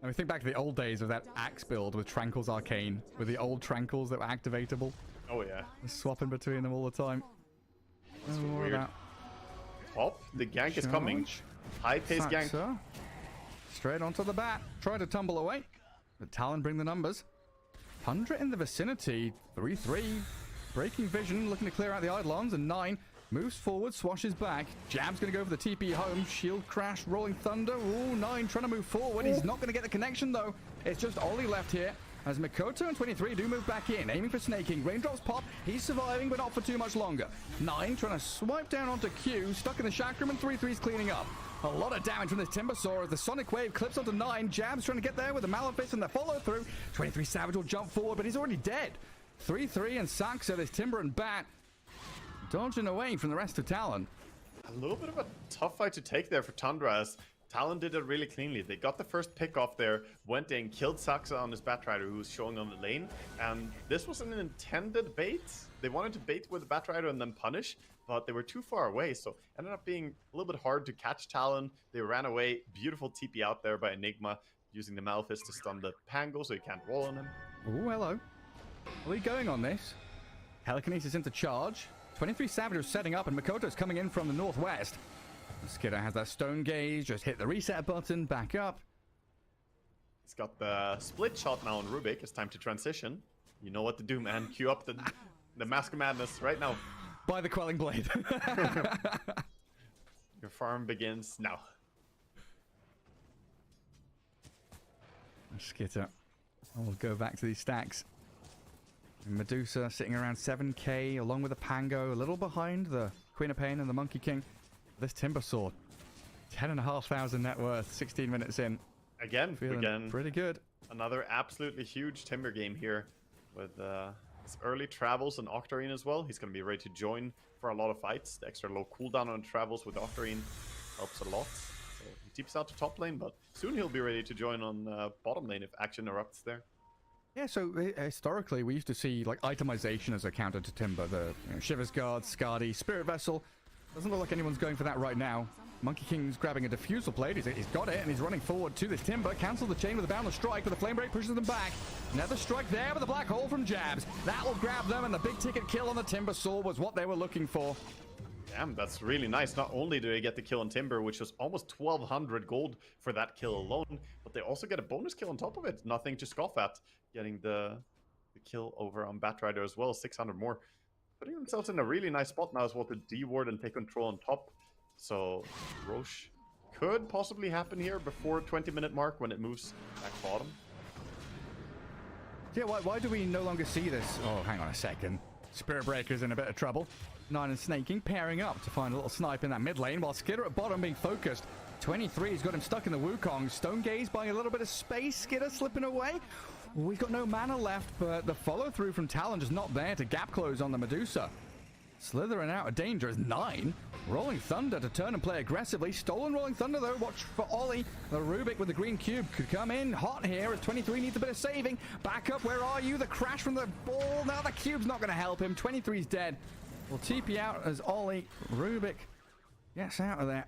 And we think back to the old days of that Axe build with Tranquils Arcane, with the old Tranquils that were activatable. Oh yeah. Swapping between them all the time. Weird. Top, the gank is coming. High pace gank. Straight onto the bat. Try to tumble away. But Talon bring the numbers. Tundra in the vicinity. 3-3. Breaking vision, looking to clear out the Eidolons. And 9 moves forward, swashes back. Jab's going to go for the TP home. Shield crash, rolling thunder. Ooh, 9 trying to move forward. He's not going to get the connection, though. It's just Ollie left here. As Makoto and 23 do move back in, aiming for snaking. Raindrops pop. He's surviving, but not for too much longer. 9 trying to swipe down onto Q. Stuck in the chakram, and 3-3's cleaning up. A lot of damage from this Timber Saw as the Sonic Wave clips onto 9. Jab's trying to get there with the Malefice and the follow-through. 23 Savage will jump forward, but he's already dead. 3-3 and Saxa, this Timber and Bat dodging away from the rest of Talon. A little bit of a tough fight to take there for Tundra, as Talon did it really cleanly. They got the first pick off there, went in, killed Saxa on his Batrider who was showing on the lane, and this was an intended bait. They wanted to bait with the Batrider and then punish, but they were too far away, so ended up being a little bit hard to catch Talon. They ran away. Beautiful TP out there by Enigma, using the Malefice to stun the Pango so he can't roll on him. Oh, hello. Are we going on this? Telekinesis into charge. 23 Savage is setting up, and Makoto's coming in from the northwest. Skidder has that Stone Gaze, just hit the reset button, back up. He's got the split shot now on Rubik. It's time to transition. You know what to do, man. Queue up the Mask of Madness right now. By the Quelling Blade. Your farm begins now. Skidder. We'll go back to these stacks. Medusa sitting around 7k, along with the Pango, a little behind the Queen of Pain and the Monkey King. This Timber Saw, 10,500 net worth, 16 minutes in. Again, pretty good. Another absolutely huge Timber game here with his early travels and Octarine as well. He's going to be ready to join for a lot of fights. The extra low cooldown on travels with Octarine helps a lot. So he deeps out to top lane, but soon he'll be ready to join on bottom lane if action erupts there. Yeah, so historically we used to see like itemization as a counter to Timber. The Shivers Guard, Skadi, Spirit Vessel. Doesn't look like anyone's going for that right now. Monkey King's grabbing a diffusal blade. He's got it, and he's running forward to this Timber. Cancel the chain with a boundless strike, but the flame break pushes them back. Another strike there with a black hole from Jabs. That will grab them, and the big ticket kill on the Timber Saw was what they were looking for. Damn, that's really nice. Not only do they get the kill on Timber, which was almost 1,200 gold for that kill alone, but they also get a bonus kill on top of it. Nothing to scoff at. Getting the kill over on Batrider as well, 600 more. Putting themselves in a really nice spot now as well to deward and take control on top. So Roche could possibly happen here before 20-minute mark when it moves back bottom. Yeah, why do we no longer see this? Oh, hang on a second. Spirit Breaker's in a bit of trouble. Nine and Snaking pairing up to find a little snipe in that mid lane, while Skidder at bottom being focused. 23's got him stuck in the Wukong. Stone Gaze buying a little bit of space. Skidder slipping away. We've got no mana left, but the follow-through from Talon just not there to gap close on the Medusa. Slithering out of danger is 9. Rolling Thunder to turn and play aggressively. Stolen Rolling Thunder, though. Watch for Ollie. The Rubik with the green cube could come in hot here as 23 needs a bit of saving. Back up, where are you? The crash from the ball. Now the cube's not going to help him. 23's dead. We'll TP out as Ollie. Rubik gets out of there.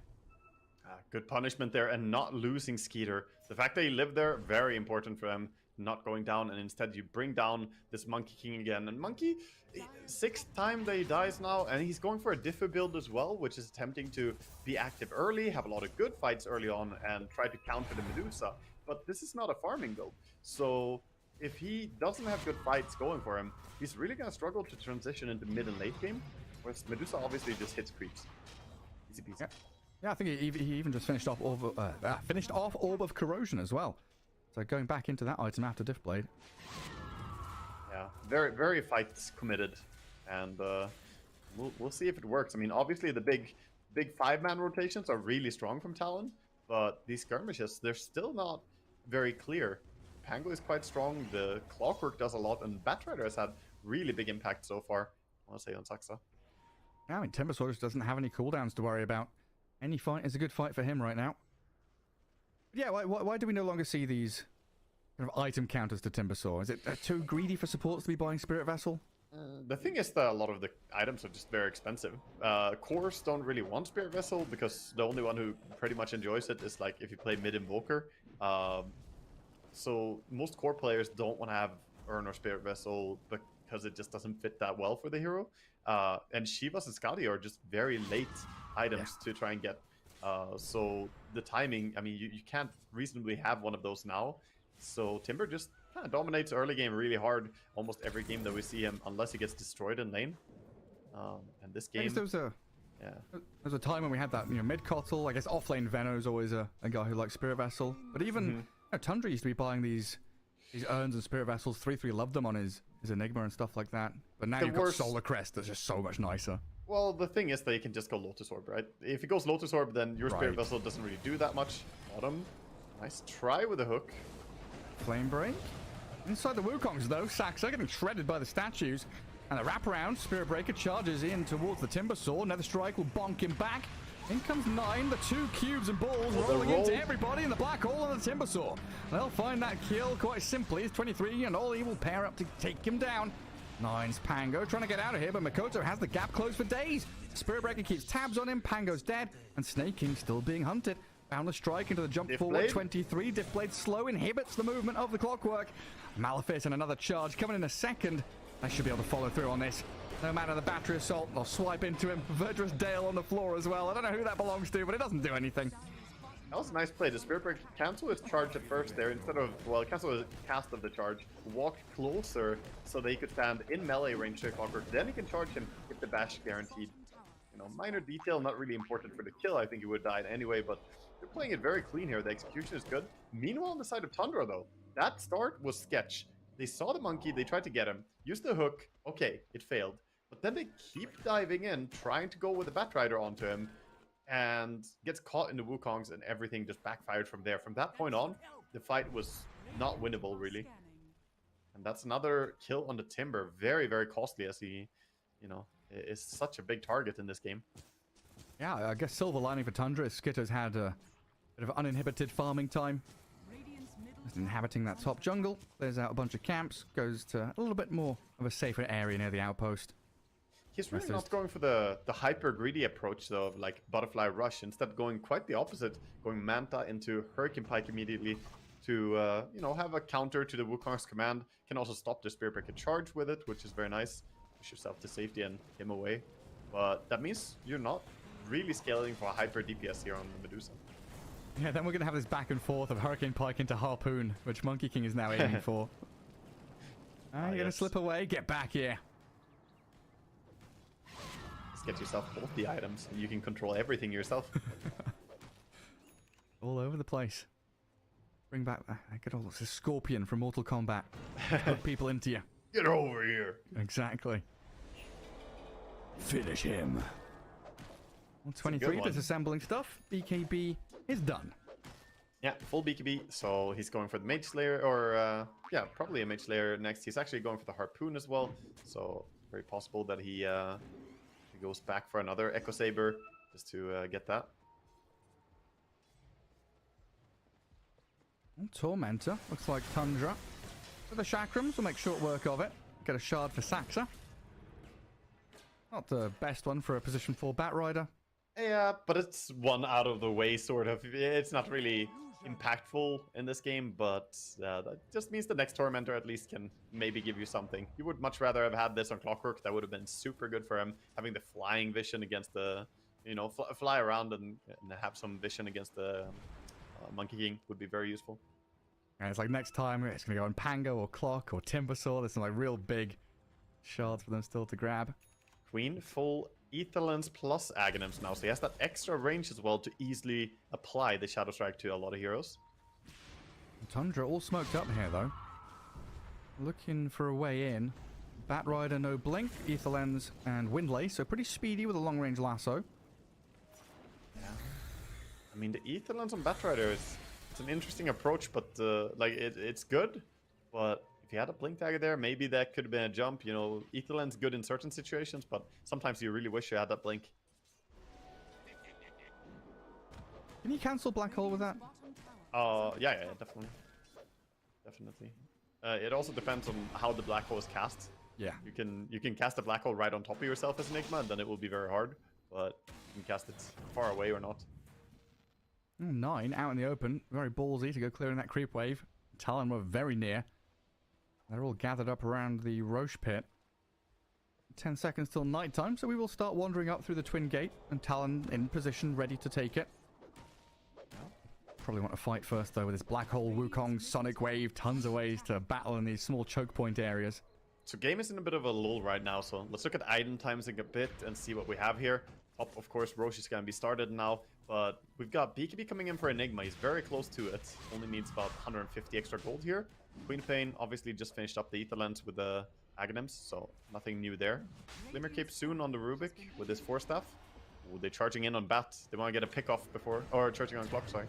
Good punishment there and not losing Skeeter. The fact that he lived there, very important for them. Not going down, and instead you bring down this Monkey King again. And Monkey, 6th time that he dies now, and he's going for a differ build as well, which is attempting to be active early, have a lot of good fights early on, and try to counter the Medusa. But this is not a farming build. So if he doesn't have good fights going for him, he's really going to struggle to transition into mid and late game, whereas Medusa obviously just hits creeps. Easy peasy. Yeah, I think he even just finished off Orb of Corrosion as well. So going back into that item after Diff Blade. Yeah, very, very fights committed. And we'll see if it works. I mean, obviously the big 5-man rotations are really strong from Talon, but these skirmishes, they're still not very clear. Pango is quite strong, the Clockwork does a lot, and Batrider has had really big impact so far, I want to say, on Saxa. Yeah, I mean, Timber Saw just doesn't have any cooldowns to worry about. Any fight is a good fight for him right now. Yeah, why do we no longer see these kind of item counters to Timber Saw? Is it too greedy for supports to be buying Spirit Vessel? The thing is that a lot of the items are just very expensive. Cores don't really want Spirit Vessel because the only one who pretty much enjoys it is like if you play mid Invoker. So most core players don't want to have Urn or Spirit Vessel because it just doesn't fit that well for the hero. And Shivas and Skadi are just very late items to try and get. So the timing, I mean, you can't reasonably have one of those now. So Timber just kind of dominates early game really hard almost every game that we see him, unless he gets destroyed in lane. And this game... There was a time when we had that, mid Kotl. I guess offlane Veno's always a guy who likes Spirit Vessel. But even Tundra used to be buying these urns and Spirit Vessels. 3-3 loved them on his Enigma and stuff like that. But now you've got Solar Crest that's just so much nicer. Well, the thing is that you can just go Lotus Orb, right? If he goes Lotus Orb, then your Spirit Vessel doesn't really do that much. Bottom. Nice try with a hook. Flame Break. Inside the Wukongs, though, Saxa getting shredded by the statues. And the wraparound, Spirit Breaker charges in towards the Timber Saw. Nether Strike will bonk him back. In comes 9, the 2 cubes and balls rolling into everybody in the black hole of the Timber Saw. They'll find that kill quite simply. It's 23, and Ollie will pair up to take him down. 9's Pango trying to get out of here, but Makoto has the gap closed for days. Spirit Breaker keeps tabs on him. Pango's dead, and Snake King still being hunted. Boundless Strike into the jump forward. 23. Diff Blade slow inhibits the movement of the Clockwork. Malefice and another charge coming in a second. They should be able to follow through on this. No matter the battery assault, they'll swipe into him. Verdurous Dale on the floor as well. I don't know who that belongs to, but it doesn't do anything. That was a nice play. The Spirit Breaker cancel his charge at first there instead of, well, cancel his cast of the charge. Walk closer so that he could stand in melee range to the Clockwork. Then he can charge him if the bash guaranteed. Minor detail, not really important for the kill. I think he would have died anyway, but they're playing it very clean here. The execution is good. Meanwhile, on the side of Tundra, though, that start was sketch. They saw the monkey, they tried to get him, used the hook. Okay, it failed. But then they keep diving in, trying to go with the Batrider onto him, and gets caught in the Wukongs, and everything just backfired from there. From that point on, the fight was not winnable, really. And that's another kill on the Timber. Very, very costly as he, is such a big target in this game. Yeah, I guess silver lining for Tundra is Skitter's had a bit of uninhibited farming time. Just inhabiting that top jungle, clears out a bunch of camps, goes to a little bit more of a safer area near the outpost. He's really not going for the hyper greedy approach though, of like butterfly rush. Instead, going quite the opposite, going Manta into Hurricane Pike immediately to you know, have a counter to the Wukong's command. Can also stop the Spirit Breaker charge with it, which is very nice. Push yourself to safety and him away. But that means you're not really scaling for a hyper DPS here on the Medusa. Yeah, then we're gonna have this back and forth of Hurricane Pike into Harpoon, which Monkey King is now aiming for. You're gonna slip away. Get back here. Get yourself both the items and you can control everything yourself. All over the place. Bring back good old Scorpion from Mortal Kombat. Put people into you. Get over here. Exactly. Finish him. 123 disassembling stuff. BKB is done. Yeah, full BKB. So he's going for the Mage Slayer, or yeah, probably a Mage Slayer next. He's actually going for the Harpoon as well. So very possible that he goes back for another Echo Saber just to get that. Tormentor. Looks like Tundra. For the Chakrams, we'll make short work of it. Get a shard for Saxa. Not the best one for a position 4 Bat Rider. Yeah, but it's one out of the way, sort of. It's not really impactful in this game, but that just means the next Tormentor at least can maybe give you something. You would much rather have had this on Clockwork. That would have been super good for him. Having the flying vision against the, you know, fly around and have some vision against the Monkey King would be very useful. And it's like next time it's going to go on Pango or Clock or Timbersaw. There's some like real big shards for them still to grab. Queen full Aetherlands plus Aghanims now, so he has that extra range as well to easily apply the Shadow Strike to a lot of heroes. Tundra all smoked up here though. Looking for a way in. Bat Rider no blink, Aetherlands and Windlay, so pretty speedy with a long range lasso. Yeah. I mean, the Aetherlands on Bat Rider it's an interesting approach, but like it's good, but if you had a blink dagger there, maybe that could have been a jump. You know, Aetherland's good in certain situations, but sometimes you really wish you had that blink. Can you cancel Black Hole with that? Yeah, definitely. Definitely. It also depends on how the Black Hole is cast. Yeah. You can cast a Black Hole right on top of yourself as Enigma, and then it will be very hard. But you can cast it far away or not. 9 out in the open. Very ballsy to go clearing that creep wave. Talon were very near. They're all gathered up around the Roche pit. 10 seconds till nighttime, so we will start wandering up through the Twin Gate, and Talon in position, ready to take it. Probably want to fight first, though, with this Black Hole, Wukong, Sonic Wave, tons of ways to battle in these small choke point areas. So game is in a bit of a lull right now, so let's look at item timesing a bit and see what we have here. Top, of course, Roche is going to be started now, but we've got BKB coming in for Enigma. He's very close to it. Only needs about 150 extra gold here. Queen Pain obviously just finished up the Aetherlands with the Aghanims, so nothing new there. Glimmer Cape soon on the Rubik with his 4-staff. Ooh, they're charging in on Bat. They want to get a pick off before, or charging on Clock, sorry.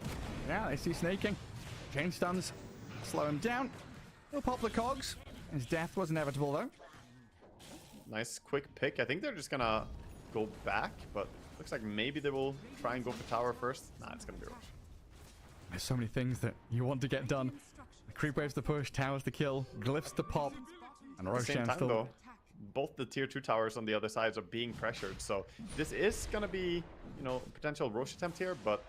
Yeah, they see snaking. Chain stuns. Slow him down. He'll pop the cogs. His death was inevitable, though. Nice quick pick. I think they're just gonna go back, but looks like maybe they will try and go for tower first. Nah, it's gonna be Roche. There's so many things that you want to get done. The creep waves to push, towers to kill, glyphs to pop, and At the same Roshan time, still... though, both the tier 2 towers on the other sides are being pressured, so this is gonna be, you know, a potential Roche attempt here, but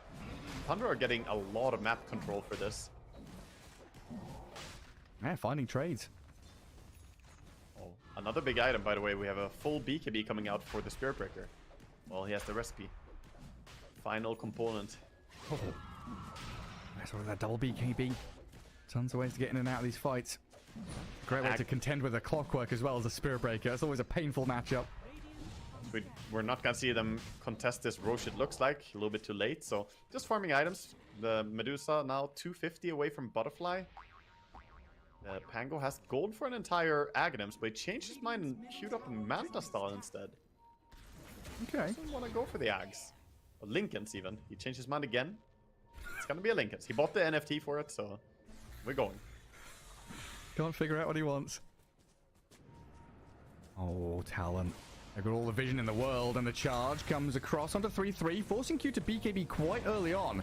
Thundra are getting a lot of map control for this. Yeah, finding trades. Oh, another big item, by the way. We have a full BKB coming out for the Spirit Breaker. Well, he has the recipe. Final component. Oh. That's sort of that double BKB. Tons of ways to get in and out of these fights. Great way to contend with a Clockwork as well as a Spirit Breaker. It's always a painful matchup. We're not going to see them contest this Roche, it looks like. A little bit too late. So just farming items. The Medusa now 250 away from Butterfly. Pango has gold for an entire Aghanims, but he changed his mind and queued up a Manta style instead. Okay. He doesn't want to go for the Ags. Or Lincolns even. He changed his mind again. It's going to be a Lincolns. He bought the NFT for it, so we're going. Can't figure out what he wants. Oh, Talon. They've got all the vision in the world, and the charge comes across onto 3-3, forcing Q to BKB quite early on.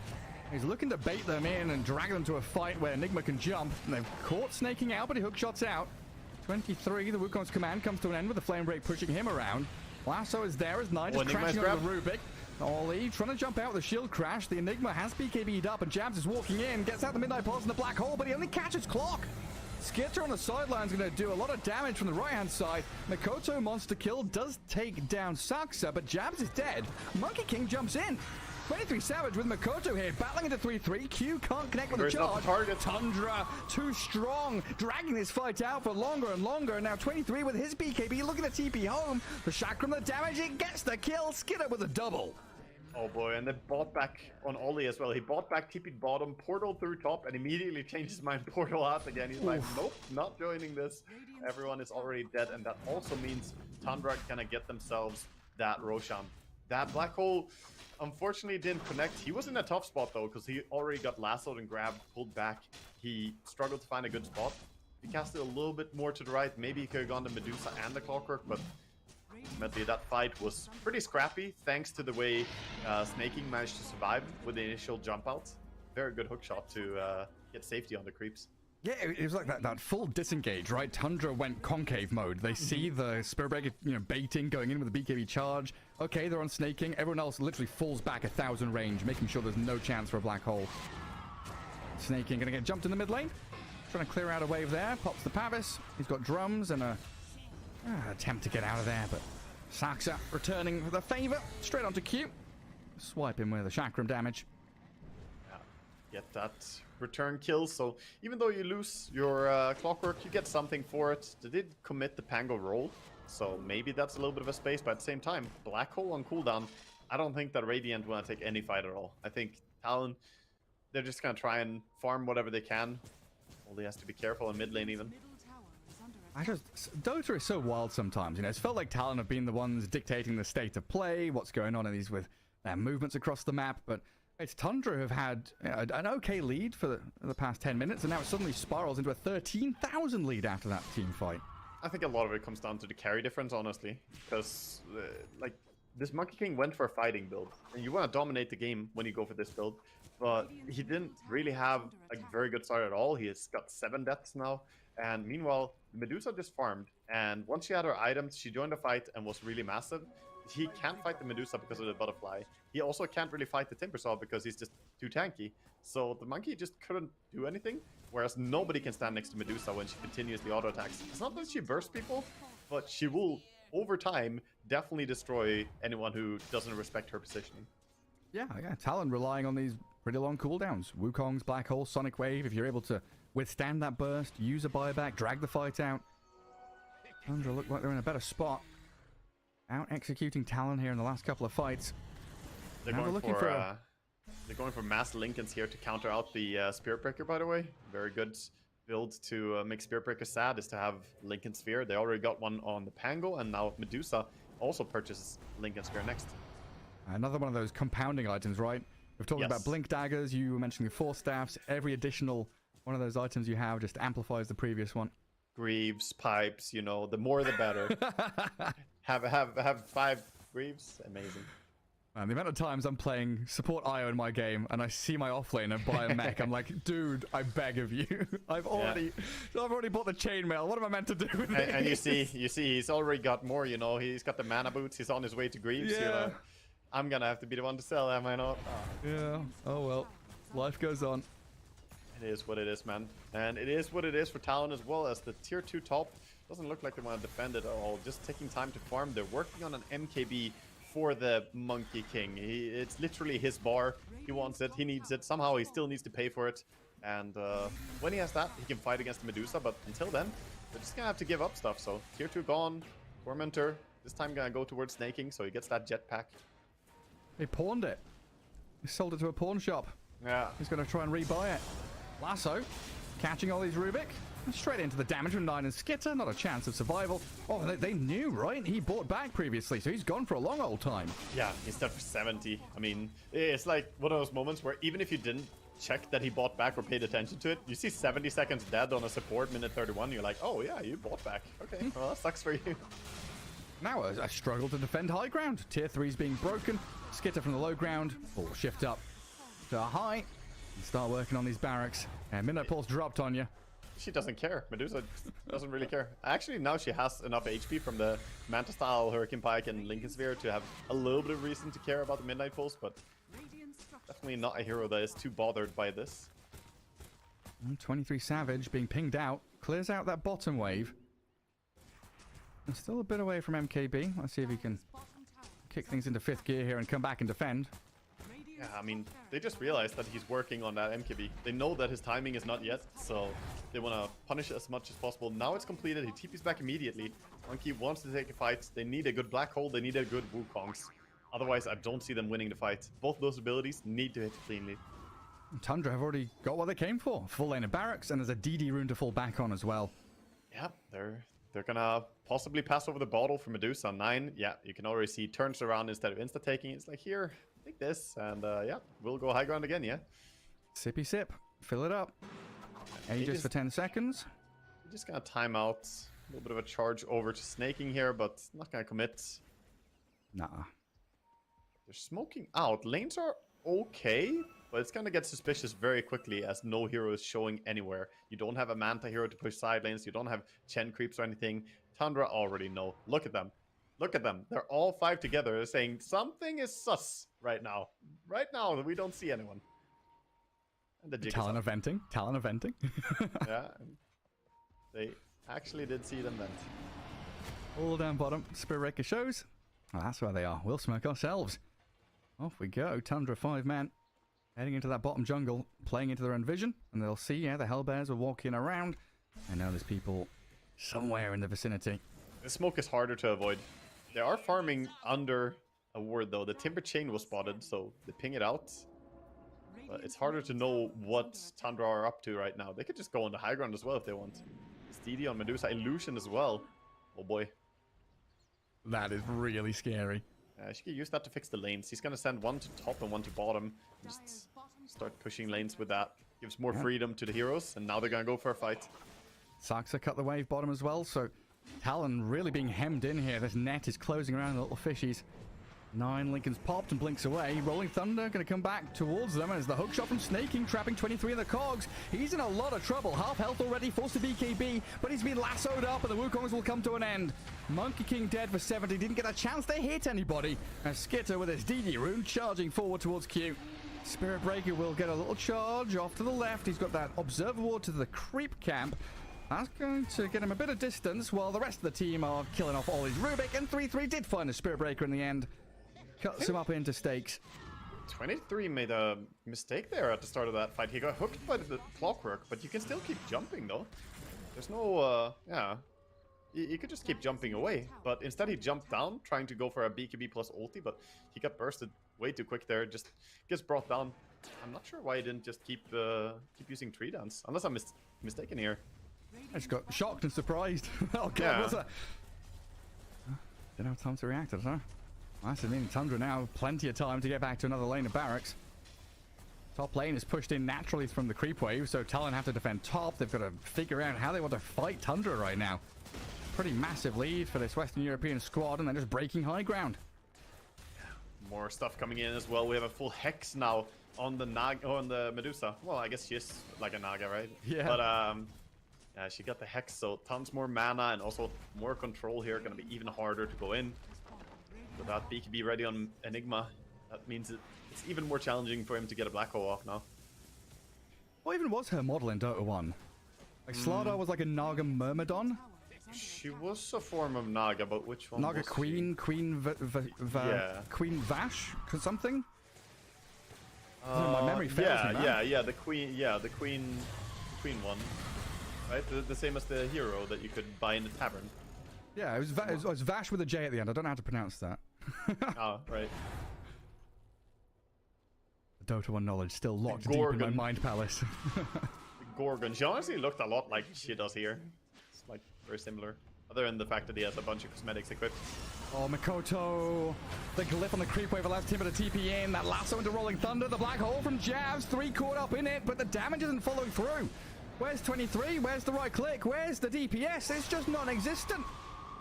He's looking to bait them in and drag them to a fight where Enigma can jump. And they've caught snaking out, but he hook shots out. 23, the Wukong's command comes to an end with the Flame Break pushing him around. Lasso is there as Nine just crashing over the Rubik. Ollie trying to jump out with a shield crash. The Enigma has BKB'd up, and Jabs is walking in, gets out the Midnight Pulse in the black hole, but he only catches Clock. Skitter on the sidelines going to do a lot of damage from the right-hand side. Makoto Monster Kill does take down Saksa, but Jabs is dead. Monkey King jumps in. 23 Savage with Makoto here, battling into 3-3. Q can't connect with the charge. Tundra, too strong, dragging this fight out for longer and longer. Now 23 with his BKB, looking to TP home. The Chakram, the damage, it gets the kill. Skitter with a double. Oh boy, and they bought back on Ollie as well. He bought back, TP'd bottom, portal through top, and immediately changed his mind, portal out again. He's like, nope, not joining this. Everyone is already dead, and that also means Tundra gonna get themselves that Roshan. That black hole, unfortunately, didn't connect. He was in a tough spot, though, because he already got lassoed and grabbed, pulled back. He struggled to find a good spot. He casted a little bit more to the right. Maybe he could have gone to Medusa and the Clockwork, but ultimately that fight was pretty scrappy, thanks to the way Snaking managed to survive with the initial jump out. Very good hook shot to get safety on the creeps. Yeah, it was like that full disengage, right? Tundra went concave mode. They see the Spirit Breaker, baiting, going in with the BKB charge. Okay, they're on Snaking. Everyone else literally falls back 1,000 range, making sure there's no chance for a black hole. Snaking gonna get jumped in the mid lane. Trying to clear out a wave there. Pops the Pavis. He's got drums and a attempt to get out of there, but Saksa returning with a favor. Straight onto Q. Swipe him with a Chakram damage. Yeah, get that return kill. So even though you lose your Clockwork, you get something for it. They did commit the Pango roll, so maybe that's a little bit of a space, but at the same time, Black Hole on cooldown, I don't think that Radiant want to take any fight at all. I think Talon, they're just going to try and farm whatever they can. Only has to be careful in mid lane even. Dota is so wild sometimes. It's felt like Talon have been the ones dictating the state of play, what's going on in these with their movements across the map, but it's Tundra who have had an okay lead for the past 10 minutes, and now it suddenly spirals into a 13,000 lead after that team fight. I think a lot of it comes down to the carry difference, honestly, because this Monkey King went for a fighting build, and you want to dominate the game when you go for this build, but he didn't really have a very good start at all. He has got 7 deaths now, and meanwhile, Medusa just farmed, and once she had her items, she joined the fight and was really massive. He can't fight the Medusa because of the butterfly. He also can't really fight the Timbersaw because he's just too tanky. So the monkey just couldn't do anything, whereas nobody can stand next to Medusa when she continuously auto-attacks. It's not that she bursts people, but she will, over time, definitely destroy anyone who doesn't respect her positioning. Yeah, Talon relying on these pretty long cooldowns. Wukong's Black Hole, Sonic Wave, if you're able to withstand that burst, use a buyback, drag the fight out. Tundra look like they're in a better spot. Out executing Talon here in the last couple of fights. They're going for mass Lincolns here to counter out the Spirit Breaker, by the way. Very good build to make Spirit Breaker sad is to have Lincoln Sphere. They already got one on the Pango, and now Medusa also purchases Lincoln Sphere next. Another one of those compounding items, right? We've talked about Blink Daggers, you were mentioning the 4 staffs. Every additional one of those items you have just amplifies the previous one. Greaves, pipes, the more the better. have 5 Greaves, amazing. Man, the amount of times I'm playing support IO in my game and I see my offlaner buy a mech, I'm like, dude, I beg of you. I've already bought the chainmail. What am I meant to do with it? And you see, he's already got more. He's got the mana boots. He's on his way to Greaves. Yeah. I'm gonna have to be the one to sell, am I not? Yeah. Oh well, life goes on. It is what it is, man. And it is what it is for Talon as well, as the tier 2 top doesn't look like they want to defend it at all. Just taking time to farm. They're working on an MKB for the Monkey King. It's literally his bar. He wants it. He needs it. Somehow he still needs to pay for it. And when he has that, he can fight against the Medusa. But until then, they're just going to have to give up stuff. So tier 2 gone. Tormentor. This time going to go towards Snaking. So he gets that jetpack. They pawned it. He sold it to a pawn shop. Yeah. He's going to try and rebuy it. Lasso, catching all these Rubik. Straight into the damage from 9 and Skitter. Not a chance of survival. Oh, they knew, right? He bought back previously, so he's gone for a long old time. Yeah, he's dead for 70. I mean, it's like one of those moments where even if you didn't check that he bought back or paid attention to it, you see 70 seconds dead on a support, minute 31, you're like, oh yeah, you bought back. Okay, well, that sucks for you. Now a struggle to defend high ground. Tier 3's being broken. Skitter from the low ground. Or shift up to a high. And start working on these barracks. And Midnight Pulse dropped on you. she doesn't care. Medusa doesn't really care. Actually, now she has enough HP from the Manta style Hurricane Pike and Lincoln Sphere to have a little bit of reason to care about the Midnight Pulse, but definitely not a hero that is too bothered by this. 23 Savage being pinged out. Clears out that bottom wave. And still a bit away from MKB. Let's see if he can kick things into 5th gear here and come back and defend. Yeah, I mean, they just realized that he's working on that MKB. They know that his timing is not yet, so they want to punish it as much as possible. Now it's completed. He TPs back immediately. Monkey wants to take a fight. They need a good Black Hole. They need a good Wukongs. Otherwise, I don't see them winning the fight. Both those abilities need to hit cleanly. Tundra have already got what they came for. Full lane of barracks, and there's a DD rune to fall back on as well. Yeah, they're gonna possibly pass over the bottle for Medusa on 9. Yeah, you can already see turns around instead of insta-taking. It's like, here, take this, and yeah, we'll go high ground again, yeah? Sippy sip. Fill it up. Aegis for 10 seconds. We're just gonna time out. A little bit of a charge over to snaking here, but not gonna commit. Nah. They're smoking out. Lanes are okay, but it's gonna get suspicious very quickly as no hero is showing anywhere. You don't have a Manta hero to push side lanes. You don't have Chen creeps or anything. Tundra already know. Look at them. Look at them. They're all 5 together. They're saying something is sus right now. Right now, we don't see anyone. And the jig Talon eventing. Talon eventing. Yeah. They actually did see them vent. All down bottom. Spirit Breaker shows. Well, that's where they are. We'll smoke ourselves. Off we go. Tundra 5-man. Heading into that bottom jungle. Playing into their own vision. And they'll see, yeah, the Hellbears are walking around. I know there's people somewhere in the vicinity. The smoke is harder to avoid. They are farming under a ward, though. The Timber Chain was spotted, so they ping it out. But it's harder to know what Tundra are up to right now. They could just go on the high ground as well if they want. It's DD on Medusa. Illusion as well. Oh boy. That is really scary. She could use that to fix the lanes. He's going to send one to top and one to bottom. Just start pushing lanes with that. Gives more freedom to the heroes, and now they're going to go for a fight. Saxa cut the wave bottom as well, so Talon really being hemmed in here. This net is closing around the little fishies. 9, Lincoln's popped and blinks away. Rolling Thunder going to come back towards them as the hook shot from Snaking, trapping 23 in the cogs. He's in a lot of trouble. Half health already, forced to BKB, but he's been lassoed up and the Wukongs will come to an end. Monkey King dead for 70, didn't get a chance to hit anybody. And Skitter with his DD rune charging forward towards Q. Spirit Breaker will get a little charge off to the left. He's got that Observer Ward to the creep camp. That's going to get him a bit of distance while the rest of the team are killing off all his Rubik. And 3-3 did find a Spirit Breaker in the end. Cuts him up into stakes. 23 made a mistake there at the start of that fight. He got hooked by the clockwork, but you can still keep jumping though. There's no, yeah. You could just keep jumping away, but instead he jumped down, trying to go for a BKB plus ulti, but he got bursted way too quick there. Just gets brought down. I'm not sure why he didn't just keep using tree dance, unless I'm mistaken here. I just got shocked and surprised. Oh god, yeah. what's that? Didn't have time to react, huh? That's meaning Tundra now plenty of time to get back to another lane of barracks. Top lane is pushed in naturally from the creep wave, so Talon have to defend top. They've got to figure out how they want to fight Tundra right now. Pretty massive lead for this Western European squad, and they're just breaking high ground. More stuff coming in as well. We have a full Hex now on the Medusa. Well, I guess she is like a Naga, right? Yeah. But yeah, she got the Hex, so tons more mana and also more control here. Gonna be even harder to go in. Without BKB ready on Enigma, that means it's even more challenging for him to get a black hole off now. What even was her model in Dota 1? Like Slardar was like a Naga Myrmidon? She was a form of Naga, but which one? Naga was Queen, she? Yeah. Queen Vash, something? My memory fails me, man. Yeah, the Queen one, right? The same as the hero that you could buy in the tavern. Yeah, it was Vash with a J at the end. I don't know how to pronounce that. Oh, right. The Dota 1 knowledge still locked deep in my mind palace. The Gorgon. She honestly looked a lot like she does here. It's like very similar. Other than the fact that he has a bunch of cosmetics equipped. Oh, Mikoto. The glyph on the creep wave allows Timber to TP in. That lasso into Rolling Thunder. The black hole from Javs. 3 caught up in it, but the damage isn't following through. Where's 23? Where's the right click? Where's the DPS? It's just non-existent.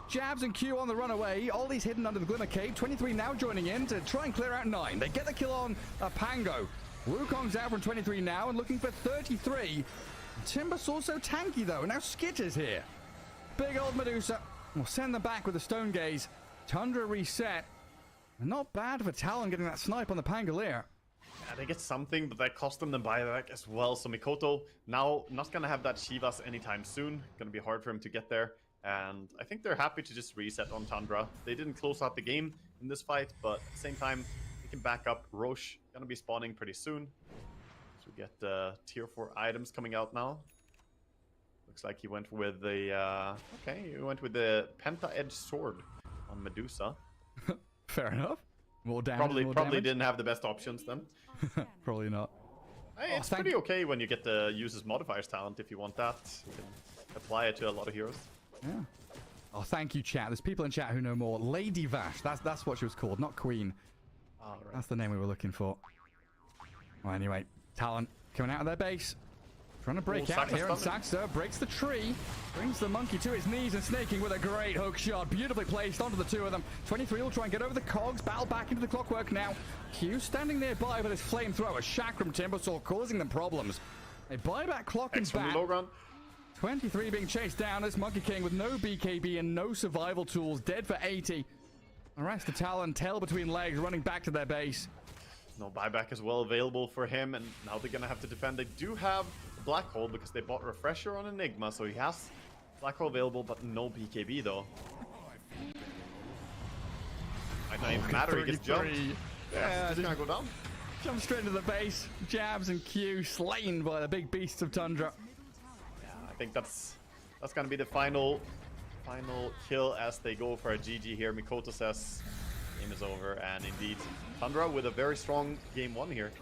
Jabs and Q on the runaway. Ollie's hidden under the Glimmer Cave. 23 now joining in to try and clear out 9. They get the kill on Pango. Wukong's out from 23 now and looking for 33. Timbersaw so tanky, though. Now Skitter's here. Big old Medusa. We'll send them back with the Stone Gaze. Tundra reset. Not bad for Talon getting that snipe on the Pangolier. Yeah, they get something, but that cost them the buyback as well. So Mikoto now not going to have that Shivas anytime soon. Going to be hard for him to get there. And I think they're happy to just reset on Tundra. They didn't close out the game in this fight, but at the same time, they can back up. Roche going to be spawning pretty soon. So we get tier 4 items coming out now. Looks like he went with the he went with the Penta-Edge sword on Medusa. Fair enough. More damage. Probably didn't have the best options then. Probably not. Hey, it's pretty okay when you get the uses modifiers talent if you want that. You can apply it to a lot of heroes. Yeah. Oh, thank you, chat. There's people in chat who know more. Lady Vash. That's what she was called, not Queen. All right. That's the name we were looking for. Well, anyway, Talon coming out of their base. Trying to break out here, and Saxter breaks the tree, brings the monkey to his knees, and Snaking with a great hook shot, beautifully placed onto the two of them. 23 will try and get over the cogs, battle back into the clockwork now. Q standing nearby with his flamethrower, Chakram Timbersaw causing them problems. A buyback clock and back. 23 being chased down, this Monkey King with no BKB and no survival tools, dead for 80. The rest of Talon, tail between legs, running back to their base. No buyback as well available for him, and now they're going to have to defend. They do have Black Hole because they bought Refresher on Enigma, so he has Black Hole available, but no BKB though. Might not even matter, he gets jumped. Yeah, he's gonna go down. Jump straight into the base, jabs and Q, slain by the big beasts of Tundra. Yeah, I think that's gonna be the final kill as they go for a GG here. Mikoto says game is over, and indeed Tundra with a very strong game 1 here.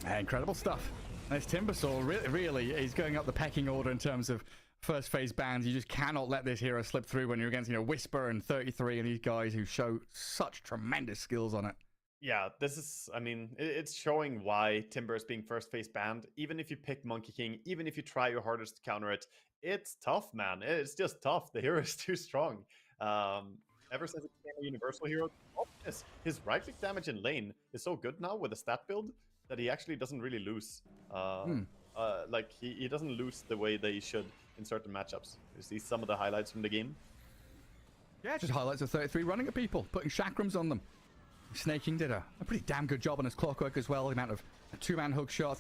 Incredible stuff. Nice Timbersaw, really, he's going up the pecking order in terms of first phase bans. You just cannot let this hero slip through when you're against, Whisper and 33 and these guys who show such tremendous skills on it. Yeah, this is, I mean, it's showing why Timber is being first phase banned. Even if you pick Monkey King, even if you try your hardest to counter it, it's tough, man. It's just tough. The hero is too strong. Ever since it became a universal hero, his right click damage in lane is so good now with a stat build that he actually doesn't really lose. Like he doesn't lose the way they should in certain matchups. You see some of the highlights from the game. Yeah, just highlights of 33 running at people, putting chakrams on them. Snaking did a pretty damn good job on his clockwork as well. The amount of a 2-man hook shot,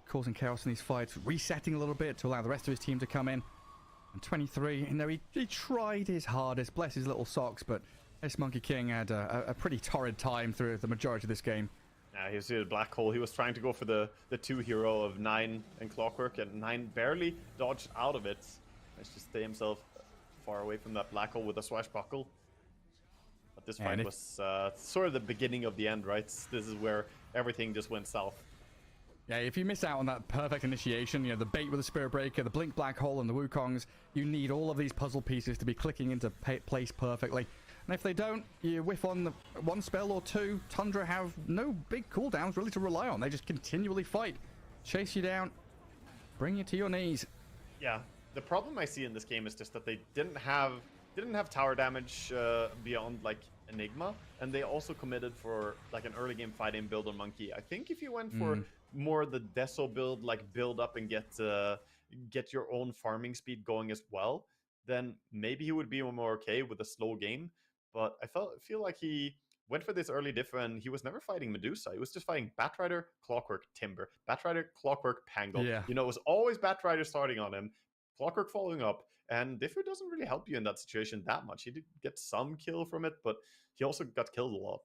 causing chaos in these fights, resetting a little bit to allow the rest of his team to come in. And 23, he tried his hardest, bless his little socks, but this Monkey King had a pretty torrid time through the majority of this game. Yeah, he was a Black Hole. He was trying to go for the 2 hero of 9 and Clockwork, and 9 barely dodged out of it. Managed to stay himself far away from that Black Hole with a swashbuckle. But this fight was sort of the beginning of the end, right? This is where everything just went south. Yeah, if you miss out on that perfect initiation, the bait with the Spirit Breaker, the Blink Black Hole, and the Wukongs, you need all of these puzzle pieces to be clicking into place perfectly. And if they don't, you whiff on the 1 spell or 2. Tundra have no big cooldowns really to rely on. They just continually fight, chase you down, bring you to your knees. Yeah, the problem I see in this game is just that they didn't have tower damage beyond like Enigma, and they also committed for like an early game fighting build on Monkey. I think if you went for more the Deso build, like build up and get your own farming speed going as well, then maybe he would be more okay with a slow game. But I feel like he went for this early diff and he was never fighting Medusa. He was just fighting Batrider, Clockwork, Timber. Batrider, Clockwork, Pango. Yeah. It was always Batrider starting on him, Clockwork following up. And Differ doesn't really help you in that situation that much. He did get some kill from it, but he also got killed a lot.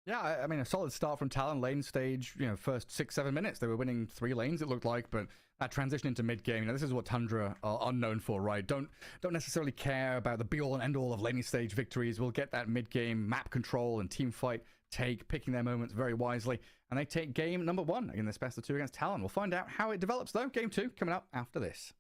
Yeah, I mean, a solid start from Talon lane stage. First 6-7 minutes, they were winning 3 lanes, it looked like, but that transition into mid-game, this is what Tundra are unknown for, right? Don't necessarily care about the be-all and end-all of laning stage victories. We'll get that mid-game map control and team fight picking their moments very wisely, and they take game number 1 in this best of 2 against Talon. We'll find out how it develops, though. Game 2 coming up after this.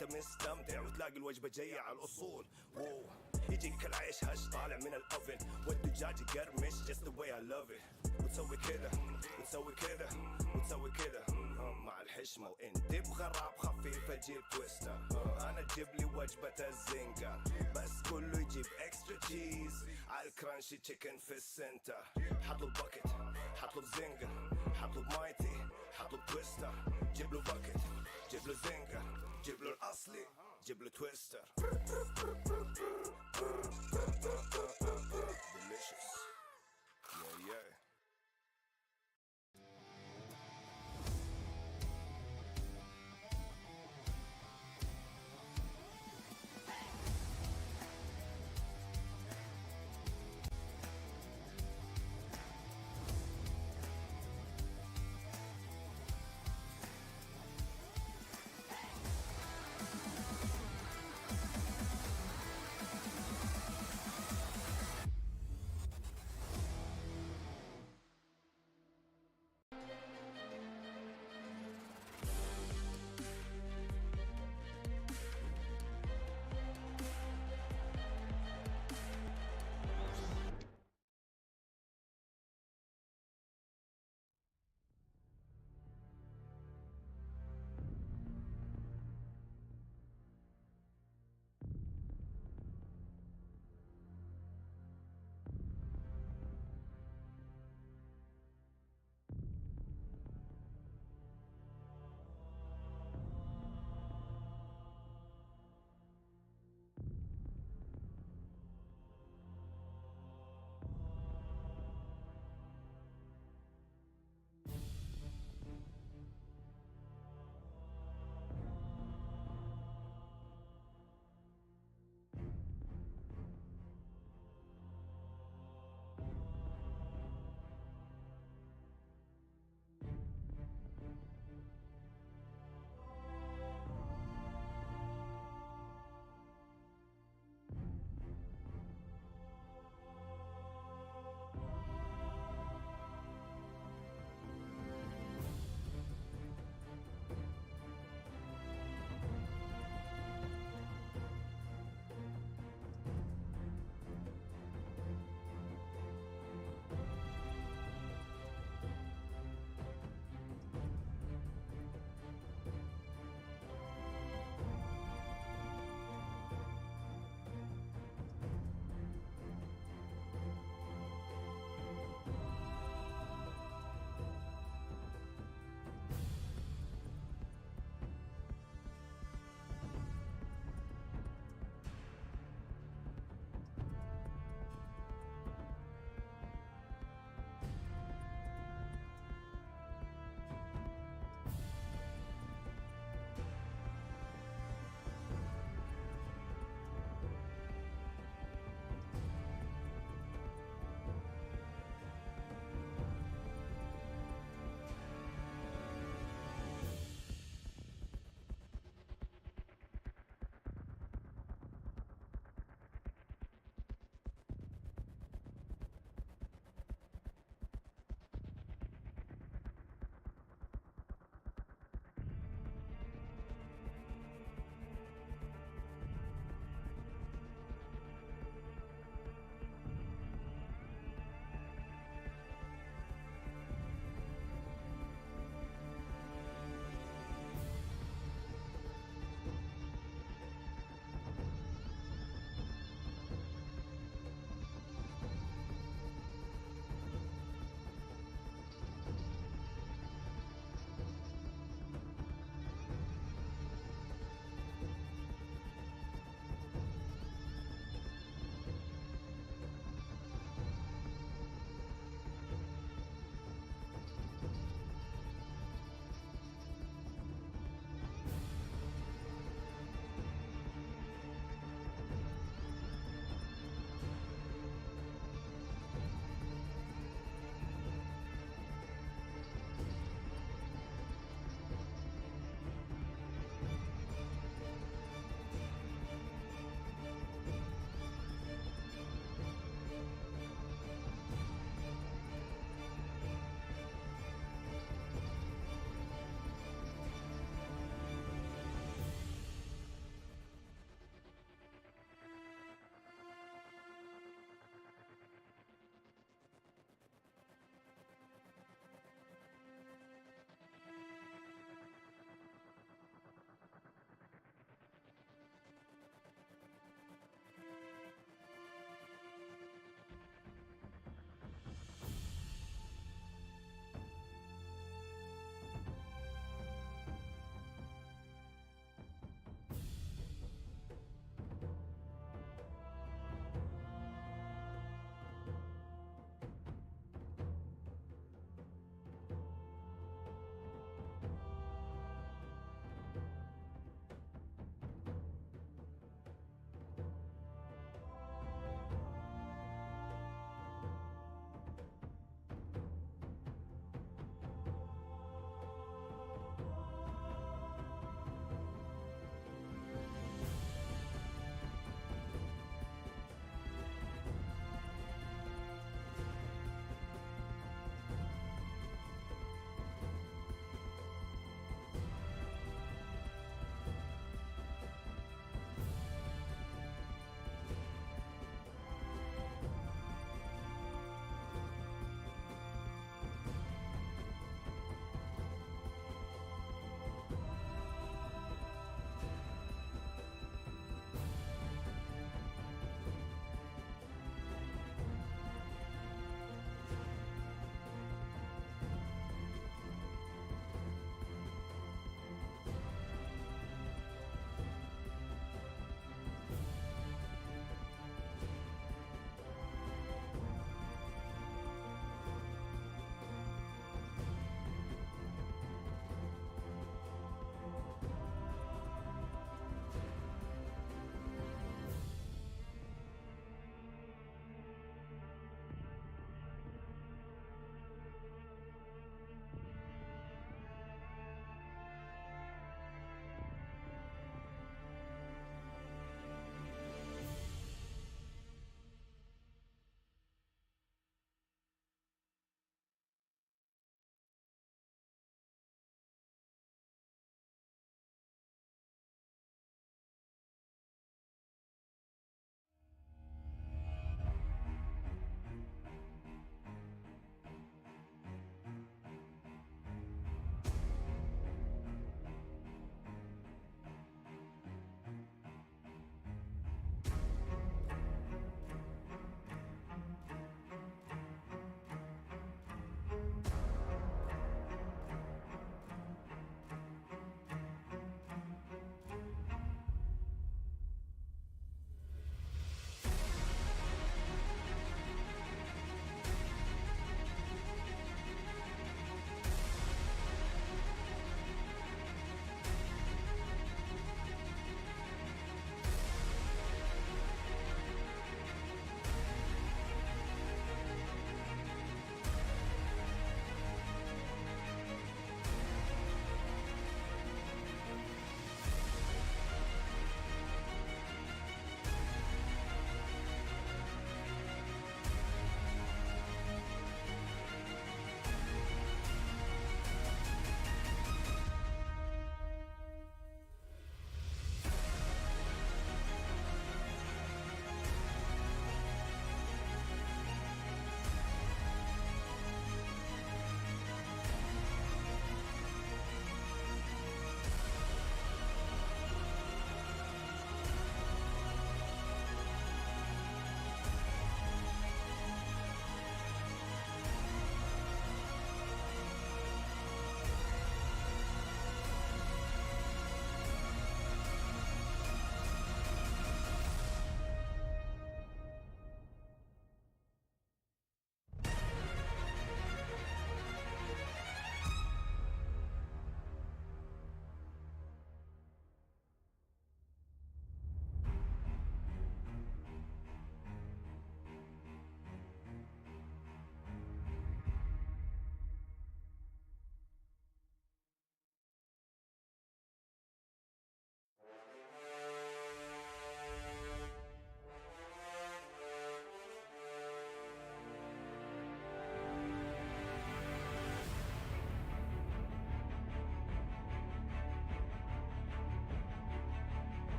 وانت مستمتع وتلاقي الوجبة جاية على الأصول. واو يجيك العيش هش طالع من الأوفن والدجاج يقرمش just the way I love it. وتسوي كده وتسوي كده وتسوي كده مع الحشمة وانت بغراب خفيفة جيب تويستر. انا جيب لي وجبة الزنجر بس كله يجيب اكسترا تشيز على الكرانشي تشيكن في السنتر. حطلب باكت حطلب زنجر حطلب مايتي حطلب تويستر. جيب له باكت جيب له زنجر جيب له الاصلي جيب له تويستر. delicious yeah.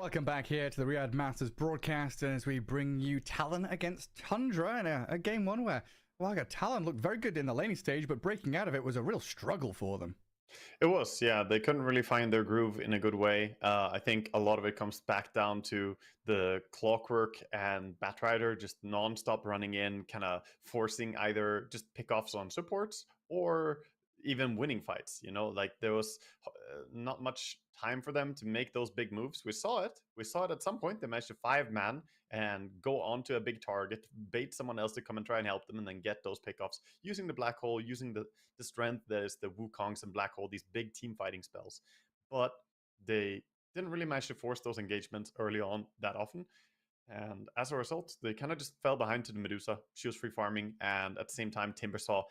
Welcome back here to the Riyadh Masters broadcast as we bring you Talon against Tundra in a game one where, well, Talon looked very good in the laning stage, but breaking out of it was a real struggle for them. It was, yeah. They couldn't really find their groove in a good way. I think a lot of it comes back down to the Clockwork and Batrider just non-stop running in, kind of forcing either just pickoffs on supports or even winning fights. You know, like there was not much time for them to make those big moves. We saw it. We saw it at some point. They managed to 5-man and go onto a big target, bait someone else to come and try and help them, and then get those pickoffs using the Black Hole, using the strength that is the Wukongs and Black Hole, these big team fighting spells. But they didn't really manage to force those engagements early on that often. And as a result, they kind of just fell behind to the Medusa. She was free farming, and at the same time, Timber saw.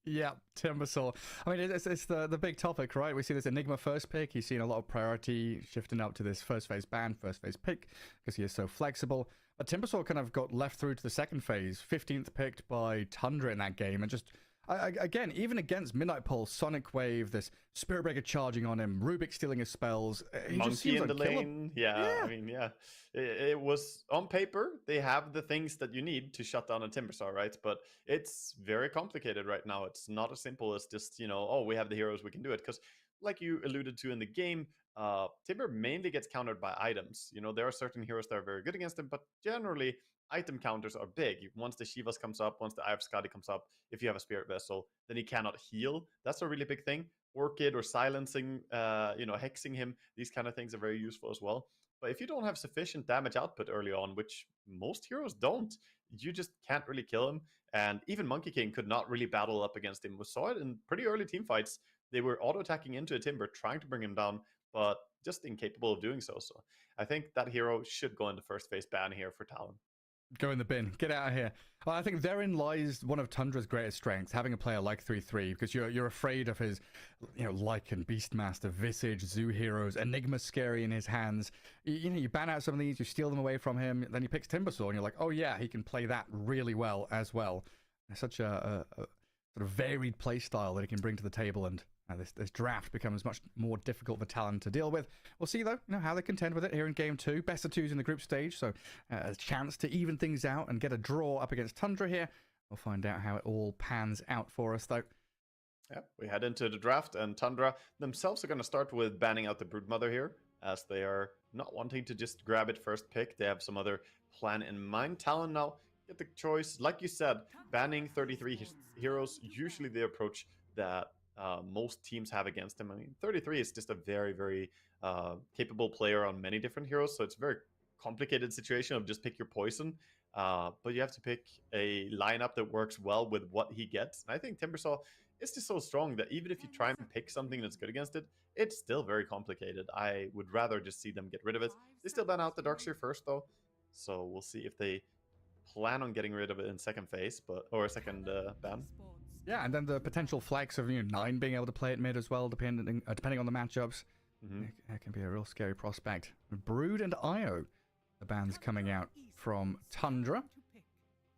Yeah, Timbersaw. I mean, it's the big topic, right? We see this Enigma first pick. He's seen a lot of priority shifting up to this first phase ban, first phase pick, because he is so flexible. But Timbersaw kind of got left through to the second phase, 15th picked by Tundra in that game, and just again, even against Midnight Pulse, Sonic Wave, this Spirit Breaker charging on him, Rubik stealing his spells. He just Monkey seems in the like lane. Yeah, I mean, yeah. It was on paper, they have the things that you need to shut down a Timbersaw, right? But it's very complicated right now. It's not as simple as just, you know, oh, we have the heroes, we can do it. Because like you alluded to in the game, Timber mainly gets countered by items. You know, there are certain heroes that are very good against him, but generally item counters are big. Once the Shivas comes up, once the Eye of Skadi comes up, if you have a Spirit Vessel, then he cannot heal. That's a really big thing. Orchid or silencing, hexing him, these kind of things are very useful as well. But if you don't have sufficient damage output early on, which most heroes don't, you just can't really kill him. And even Monkey King could not really battle up against him. We saw it in pretty early team fights. They were auto-attacking into a Timber, trying to bring him down, but just incapable of doing so. So I think that hero should go into first phase ban here for Talon. Go in the bin. Get out of here. Well, I think therein lies one of Tundra's greatest strengths, having a player like 3-3, because you're afraid of his, Lycan, Beastmaster, Visage, Zoo heroes, Enigma scary in his hands. You ban out some of these, you steal them away from him, then he picks Timbersaw, and you're like, oh yeah, he can play that really well as well. It's such a sort of varied play style that he can bring to the table, and this draft becomes much more difficult for Talon to deal with. We'll see, though, how they contend with it here in Game 2. Best of 2s in the group stage, so a chance to even things out and get a draw up against Tundra here. We'll find out how it all pans out for us, though. Yeah, we head into the draft, and Tundra themselves are going to start with banning out the Broodmother here, as they are not wanting to just grab it first pick. They have some other plan in mind. Talon now get the choice. Like you said, banning 33 heroes, usually the approach that most teams have against him. I mean, 33 is just a very, very capable player on many different heroes, so it's a very complicated situation of just pick your poison. But you have to pick a lineup that works well with what he gets. And I think Timbersaw is just so strong that even if you try and pick something that's good against it, it's still very complicated. I would rather just see them get rid of it. They still ban out the Darksteel first, though, so we'll see if they plan on getting rid of it in second phase, or second ban. Yeah, and then the potential flex of 9 being able to play it mid as well, depending on the matchups. It can be a real scary prospect. Brood and Io, the bans coming out from Tundra.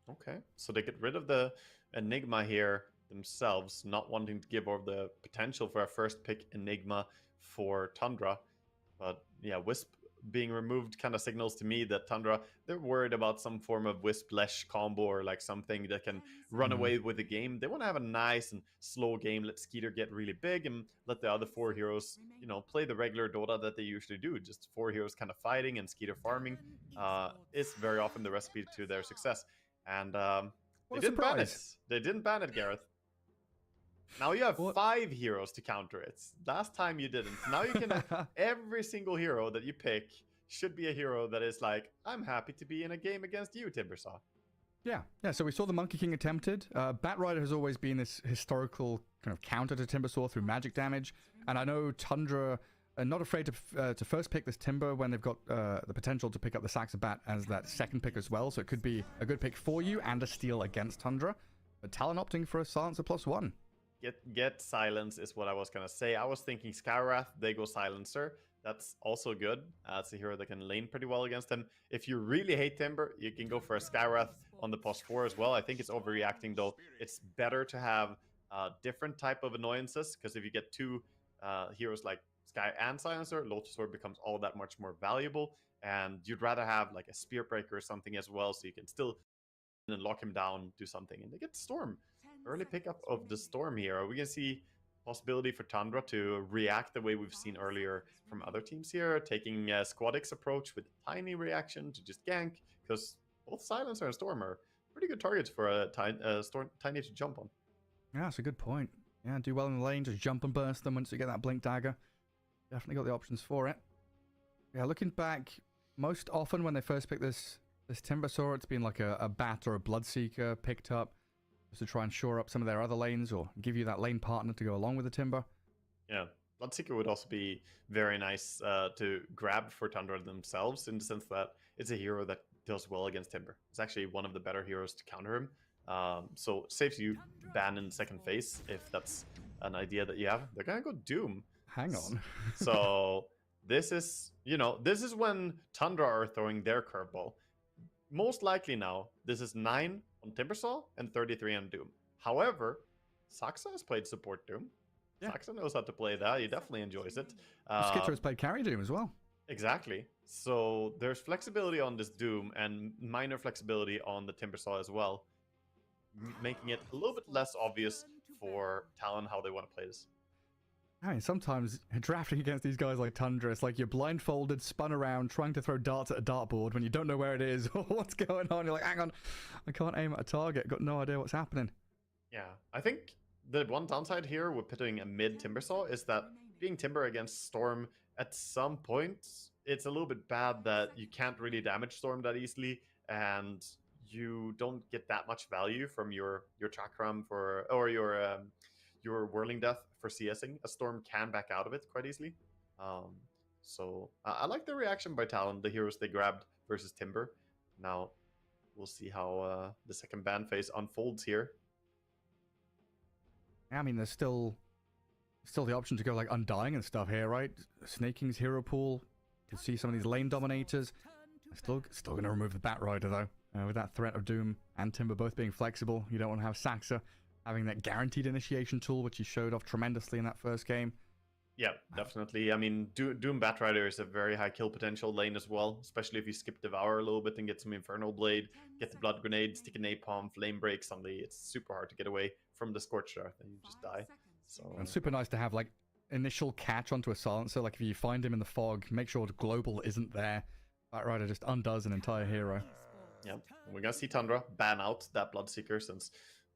Okay, so they get rid of the Enigma here themselves, not wanting to give over the potential for a first pick Enigma for Tundra. But yeah, Wisp being removed kind of signals to me that Tundra, they're worried about some form of Wisp-Lesh combo, or like something that can run away with the game. They want to have a nice and slow game, let Skeeter get really big and let the other 4 heroes, play the regular Dota that they usually do. Just 4 heroes kind of fighting and Skeeter farming is very often the recipe to their success. And they didn't ban it. They didn't ban it, Gareth. Now you have 5 heroes to counter it. Last time you didn't. Now you can. Every single hero that you pick should be a hero that is like, I'm happy to be in a game against you, Timbersaw. Yeah. So we saw the Monkey King attempted. Batrider has always been this historical kind of counter to Timbersaw through magic damage. And I know Tundra are not afraid to first pick this Timber when they've got the potential to pick up the Saxabat as that second pick as well. So it could be a good pick for you and a steal against Tundra. But Talon opting for a Silencer +1. Get Silence is what I was going to say. I was thinking Skywrath, they go Silencer. That's also good. It's a hero that can lane pretty well against him. If you really hate Timber, you can go for a Skywrath on the +4 as well. I think it's overreacting, though. It's better to have different type of annoyances, because if you get 2 heroes like Sky and Silencer, Lotus Sword becomes all that much more valuable. And you'd rather have like a Spear Breaker or something as well, so you can still and lock him down, do something. And they get Storm. Early pickup of the Storm here. Are we going to see possibility for Tundra to react the way we've seen earlier from other teams here, taking a Squadix approach with a tiny reaction to just gank? Because both Silencer and Storm are pretty good targets for a Tiny to jump on. Yeah, that's a good point. Yeah, do well in the lane, just jump and burst them once you get that Blink Dagger. Definitely got the options for it. Yeah, looking back, most often when they first picked this Timbersaw, it's been like a Bat or a Bloodseeker picked up just to try and shore up some of their other lanes or give you that lane partner to go along with the Timber. Yeah, Bloodseeker would also be very nice to grab for Tundra themselves, in the sense that it's a hero that does well against Timber. It's actually one of the better heroes to counter him. So saves you ban in second phase if that's an idea that you have. They're gonna go Doom. Hang on. So this is, this is when Tundra are throwing their curveball. Most likely now, this is 9 on Timbersaw and 33 on Doom. However, Saxa has played support Doom. Yeah. Saxa knows how to play that. He definitely enjoys it. Skitter has played carry Doom as well. Exactly. So there's flexibility on this Doom and minor flexibility on the Timbersaw as well, making it a little bit less obvious for Talon how they want to play this. I mean, sometimes drafting against these guys like Tundra, it's like you're blindfolded, spun around, trying to throw darts at a dartboard when you don't know where it is or what's going on. You're like, hang on, I can't aim at a target. Got no idea what's happening. Yeah, I think the one downside here with putting a mid Timbersaw is that being Timber against Storm, at some point, it's a little bit bad that you can't really damage Storm that easily, and you don't get that much value from your Chakram or your Whirling Death for CSing. A Storm can back out of it quite easily. So I like the reaction by Talon, the heroes they grabbed versus Timber. Now we'll see how the second ban phase unfolds here. I mean, there's still the option to go like Undying and stuff here, right? Snaking's hero pool. You can see some of these lane dominators. Still going to remove the Bat Rider though. With that threat of Doom and Timber both being flexible, you don't want to have Saxa having that guaranteed initiation tool, which he showed off tremendously in that first game. Yeah, definitely. I mean, Doom Batrider is a very high kill potential lane as well, especially if you skip Devour a little bit and get some Infernal Blade, get the Blood Grenade, stick a Napalm, Flame Break. Suddenly it's super hard to get away from the Scorched Earth and you just die. So and super nice to have like initial catch onto a Silencer. Like if you find him in the fog, make sure the Global isn't there. Batrider just undoes an entire hero. Yeah, we're gonna see Tundra ban out that Bloodseeker since,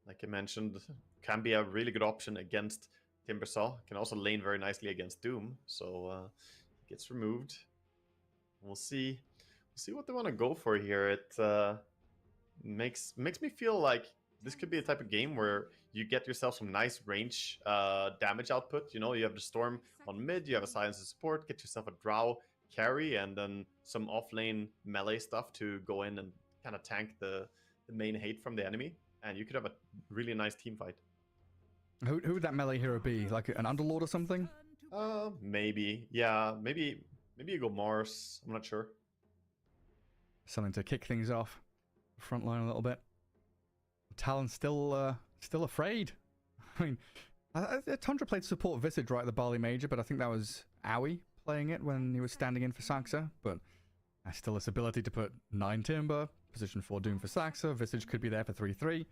like I mentioned, can be a really good option against Timbersaw. Can also lane very nicely against Doom, so it gets removed. We'll see what they want to go for here. It makes me feel like this could be a type of game where you get yourself some nice range damage output. You have the Storm on mid, you have a Silencer support, get yourself a Drow carry, and then some off-lane melee stuff to go in and kind of tank the main hate from the enemy, and you could have a really nice team fight. Who would that melee hero be? Like an Underlord or something? Maybe. Yeah, maybe you go Mars. I'm not sure. Something to kick things off. Front line a little bit. Talon's still afraid. I mean, Tundra played support Visage right at the Barley Major, but I think that was Owie playing it when he was standing in for Saxa. But still this ability to put 9 Timber, position 4 Doom for Saxa. Visage could be there for 3-3.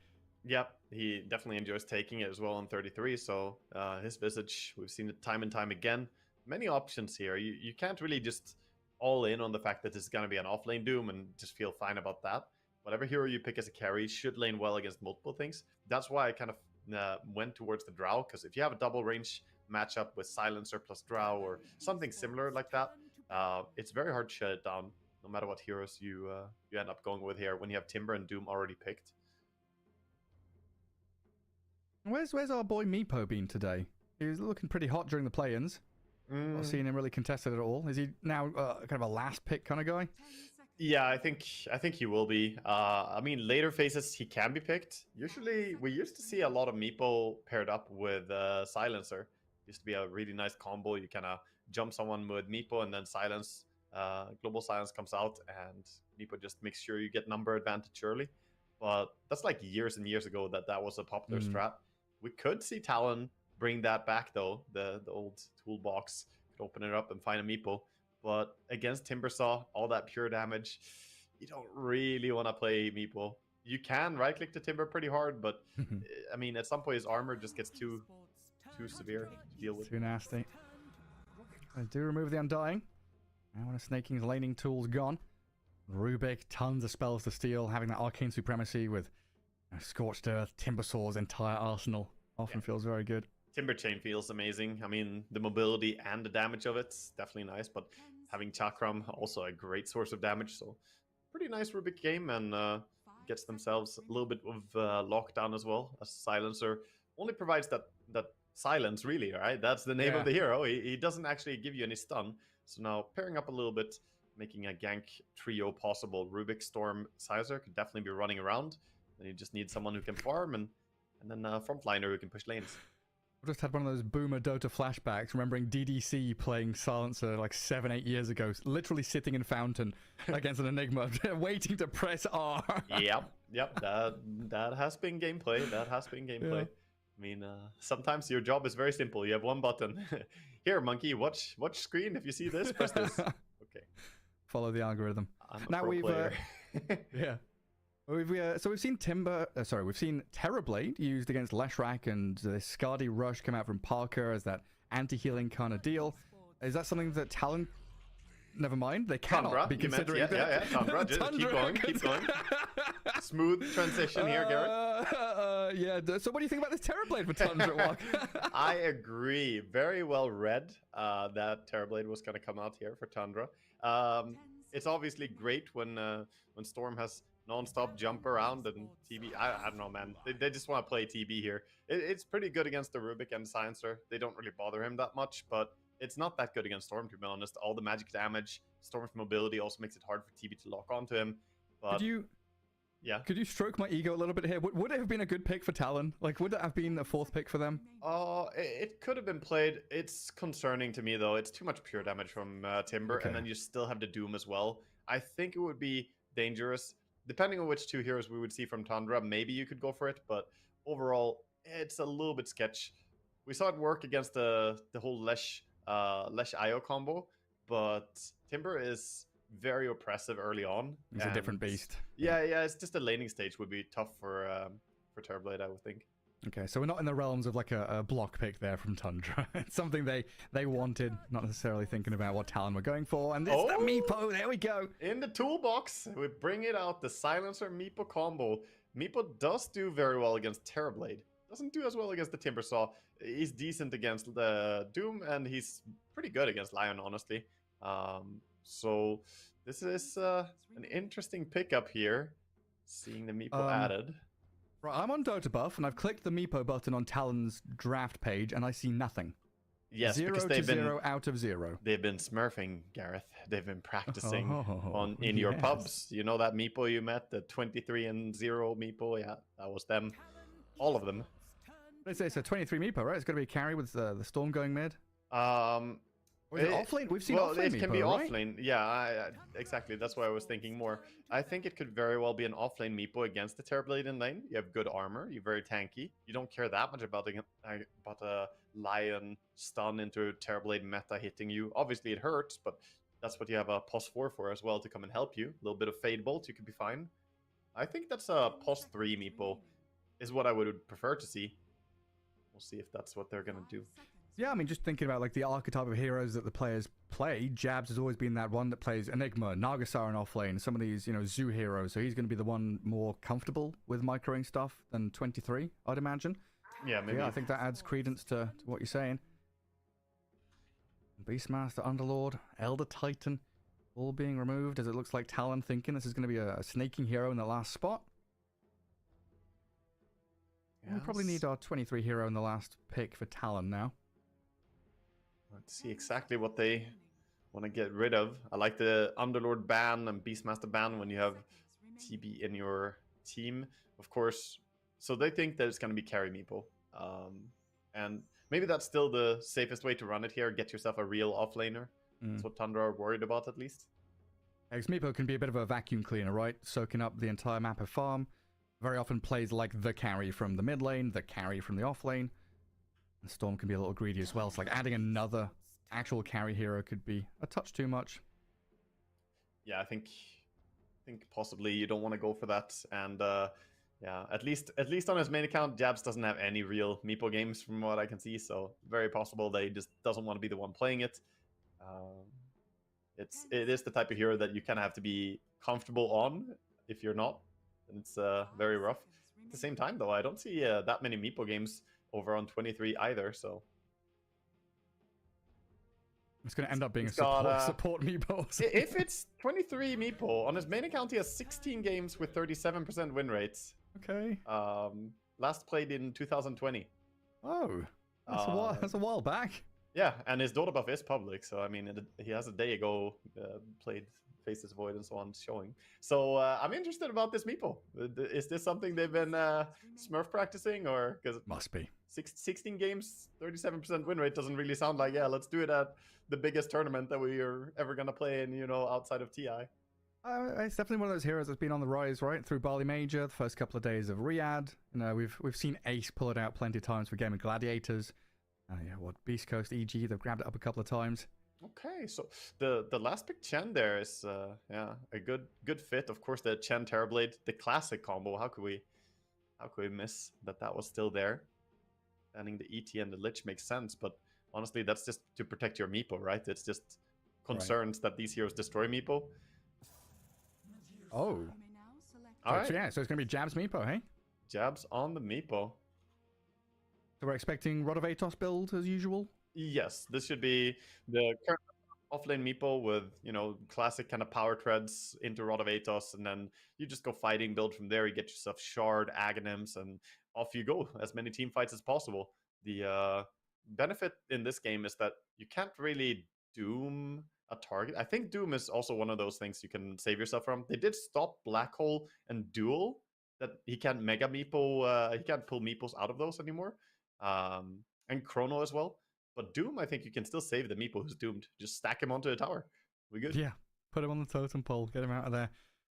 Yep, he definitely enjoys taking it as well on 33. So his Visage, we've seen it time and time again. Many options here. You can't really just all in on the fact that this is going to be an off-lane Doom and just feel fine about that. Whatever hero you pick as a carry should lane well against multiple things. That's why I kind of went towards the Drow, because if you have a double range matchup with Silencer plus Drow or something similar like that, it's very hard to shut it down, no matter what heroes you end up going with here when you have Timber and Doom already picked. Where's our boy Meepo been today? He was looking pretty hot during the play-ins. Not seeing him really contested at all. Is he now kind of a last pick kind of guy? Yeah, I think he will be. I mean, later phases he can be picked. Usually, we used to see a lot of Meepo paired up with Silencer. Used to be a really nice combo. You kind of jump someone with Meepo and then silence. Global Silence comes out and Meepo just makes sure you get number advantage early. But that's like years and years ago that was a popular strat. We could see Talon bring that back though. The old toolbox could open it up and find a meeple. But against Timbersaw, all that pure damage, you don't really want to play meeple. You can right-click the Timber pretty hard, but I mean, at some point his armor just gets too severe to deal with. Too nasty. I do remove the Undying. Now one of Snaking's laning tools gone. Rubik, tons of spells to steal, having that Arcane Supremacy with Scorched Earth, Timbersaw's entire arsenal. Often feels very good. Timber Chain feels amazing. I mean, the mobility and the damage of it's definitely nice, but having Chakram, also a great source of damage, so pretty nice Rubik game, and gets themselves a little bit of lockdown as well. A Silencer only provides that silence, really, right? That's the name of the hero. He doesn't actually give you any stun, so now pairing up a little bit, making a gank trio possible. Rubik, Storm, Sizer could definitely be running around. Then you just need someone who can farm, and then a frontliner who can push lanes. I just had one of those boomer Dota flashbacks, remembering DDC playing Silencer like 7-8 years ago, literally sitting in Fountain against an Enigma, waiting to press R. Yep, that has been gameplay. Yeah. I mean, sometimes your job is very simple. You have one button. Here, monkey, watch screen. If you see this, press this. Okay. Follow the algorithm. I'm a pro player. Yeah. So we've seen we've seen Terrorblade used against Leshrac, and the Skadi Rush come out from Parker as that anti-healing kind of deal. Is that something that Talon... Never mind, they cannot Tundra, be considering that. Yeah, Tundra. Just keep going. Smooth transition here, Garrett. Yeah, so what do you think about this Terrorblade for Tundra Walk? I agree. Very well read that Terrorblade was going to come out here for Tundra. It's obviously great when Storm has non-stop jump around and TB. I don't know, man. They just want to play TB here. It's pretty good against the Rubik and Silencer. They don't really bother him that much, but it's not that good against Storm, to be honest. All the magic damage, Storm's mobility also makes it hard for TB to lock onto him. But could you stroke my ego a little bit here? Would it have been a good pick for Talon? Like, would it have been a fourth pick for them? It could have been played. It's concerning to me, though. It's too much pure damage from Timber, and then you still have the Doom as well. I think it would be dangerous. Depending on which two heroes we would see from Tundra, maybe you could go for it, but overall, it's a little bit sketch. We saw it work against the whole Lesh IO combo, but Timber is very oppressive early on. He's a different beast. Yeah, it's just the laning stage would be tough for Terrorblade, I would think. Okay, so we're not in the realms of like a block pick there from Tundra. It's something they wanted, not necessarily thinking about what Talon were going for. And it's the Meepo, there we go. In the toolbox, we bring it out, the Silencer Meepo combo. Meepo does do very well against Terrorblade. Doesn't do as well against the Timbersaw. He's decent against the Doom, and he's pretty good against Lion, honestly. So this is an interesting pickup here, seeing the Meepo added. Right, I'm on Dota Buff, and I've clicked the Meepo button on Talon's draft page, and I see nothing. Yes, 0 because to 0 out of 0. They've been smurfing, Gareth. They've been practicing in your pubs. You know that Meepo you met, the 23-0 Meepo? Yeah, that was them. All of them. Let's say it's a 23 Meepo, right? It's going to be a carry with the Storm going mid. Or is it offlane? We've seen offlane it can Meepo, be right? offlane. Yeah, exactly. That's why I was thinking more. I think it could very well be an offlane Meepo against the Terrorblade in lane. You have good armor. You're very tanky. You don't care that much about a Lion stun into Terrorblade meta hitting you. Obviously, it hurts, but that's what you have a +4 for as well to come and help you. A little bit of Fade Bolt, you could be fine. I think that's a +3 Meepo is what I would prefer to see. We'll see if that's what they're going to do. Yeah, I mean, just thinking about like the archetype of heroes that the players play, Jabs has always been that one that plays Enigma, Nagasar in offlane, some of these, Zoo heroes. So he's going to be the one more comfortable with microing stuff than 23, I'd imagine. Yeah, maybe. Yeah, I think that adds credence to what you're saying. Beastmaster, Underlord, Elder Titan, all being removed as it looks like Talon thinking this is going to be a snaking hero in the last spot. Yes. We probably need our 23 hero in the last pick for Talon now. Let's see exactly what they want to get rid of. I like the Underlord ban and Beastmaster ban when you have TB in your team, of course. So they think that it's going to be carry Meepo. And maybe that's still the safest way to run it here. Get yourself a real offlaner. That's what Tundra are worried about, at least. Because Meepo can be a bit of a vacuum cleaner, right? Soaking up the entire map of farm. Very often plays like the carry from the mid lane, the carry from the off lane. And Storm can be a little greedy as well. It's like adding another actual carry hero could be a touch too much. Yeah, I think possibly you don't want to go for that. And yeah, at least on his main account, Jabs doesn't have any real Meepo games from what I can see, so very possible that he just doesn't want to be the one playing it. It is the type of hero that you kind of have to be comfortable on. If you're not, then it's very rough. At the same time, though, I don't see that many Meepo games over on 23 either, so... It's going to end up being a support Meepo. If it's 23 Meepo, on his main account he has 16 games with 37% win rates. Okay. Last played in 2020. Oh, that's a while back. Yeah, and his Dota buff is public, so I mean, he has a day ago played Faceless Void and so on showing. So I'm interested about this Meepo. Is this something they've been Smurf practicing, or because must be 16 games, 37% win rate doesn't really sound like let's do it at the biggest tournament that we are ever gonna play in, outside of TI. It's definitely one of those heroes that's been on the rise, right? Through Bali Major, the first couple of days of Riyadh. We've seen Ace pull it out plenty of times for game of Gladiators. Beast Coast, EG, they've grabbed it up a couple of times. Okay, so the last pick Chen there is a good fit. Of course, the Chen Terrorblade, the classic combo. How could we miss that was still there? Banning the ET and the Lich makes sense, but honestly, that's just to protect your Meepo, right? It's just concerns that these heroes destroy Meepo. Oh. All right. So it's going to be Jabs Meepo, hey? Jabs on the Meepo. So we're expecting Rod of Atos build as usual? Yes, this should be the current offlane Meepo with, classic kind of power treads into Rod of Atos, and then you just go fighting build from there. You get yourself Shard, Aghanims, and off you go. As many team fights as possible. The benefit in this game is that you can't really Doom a target. I think Doom is also one of those things you can save yourself from. They did stop Black Hole and Duel, that he can't Mega Meepo, he can't pull Meepos out of those anymore. And Chrono as well. But Doom, I think you can still save the Meepo who's doomed. Just stack him onto a tower. We good? Yeah, put him on the totem pole, get him out of there.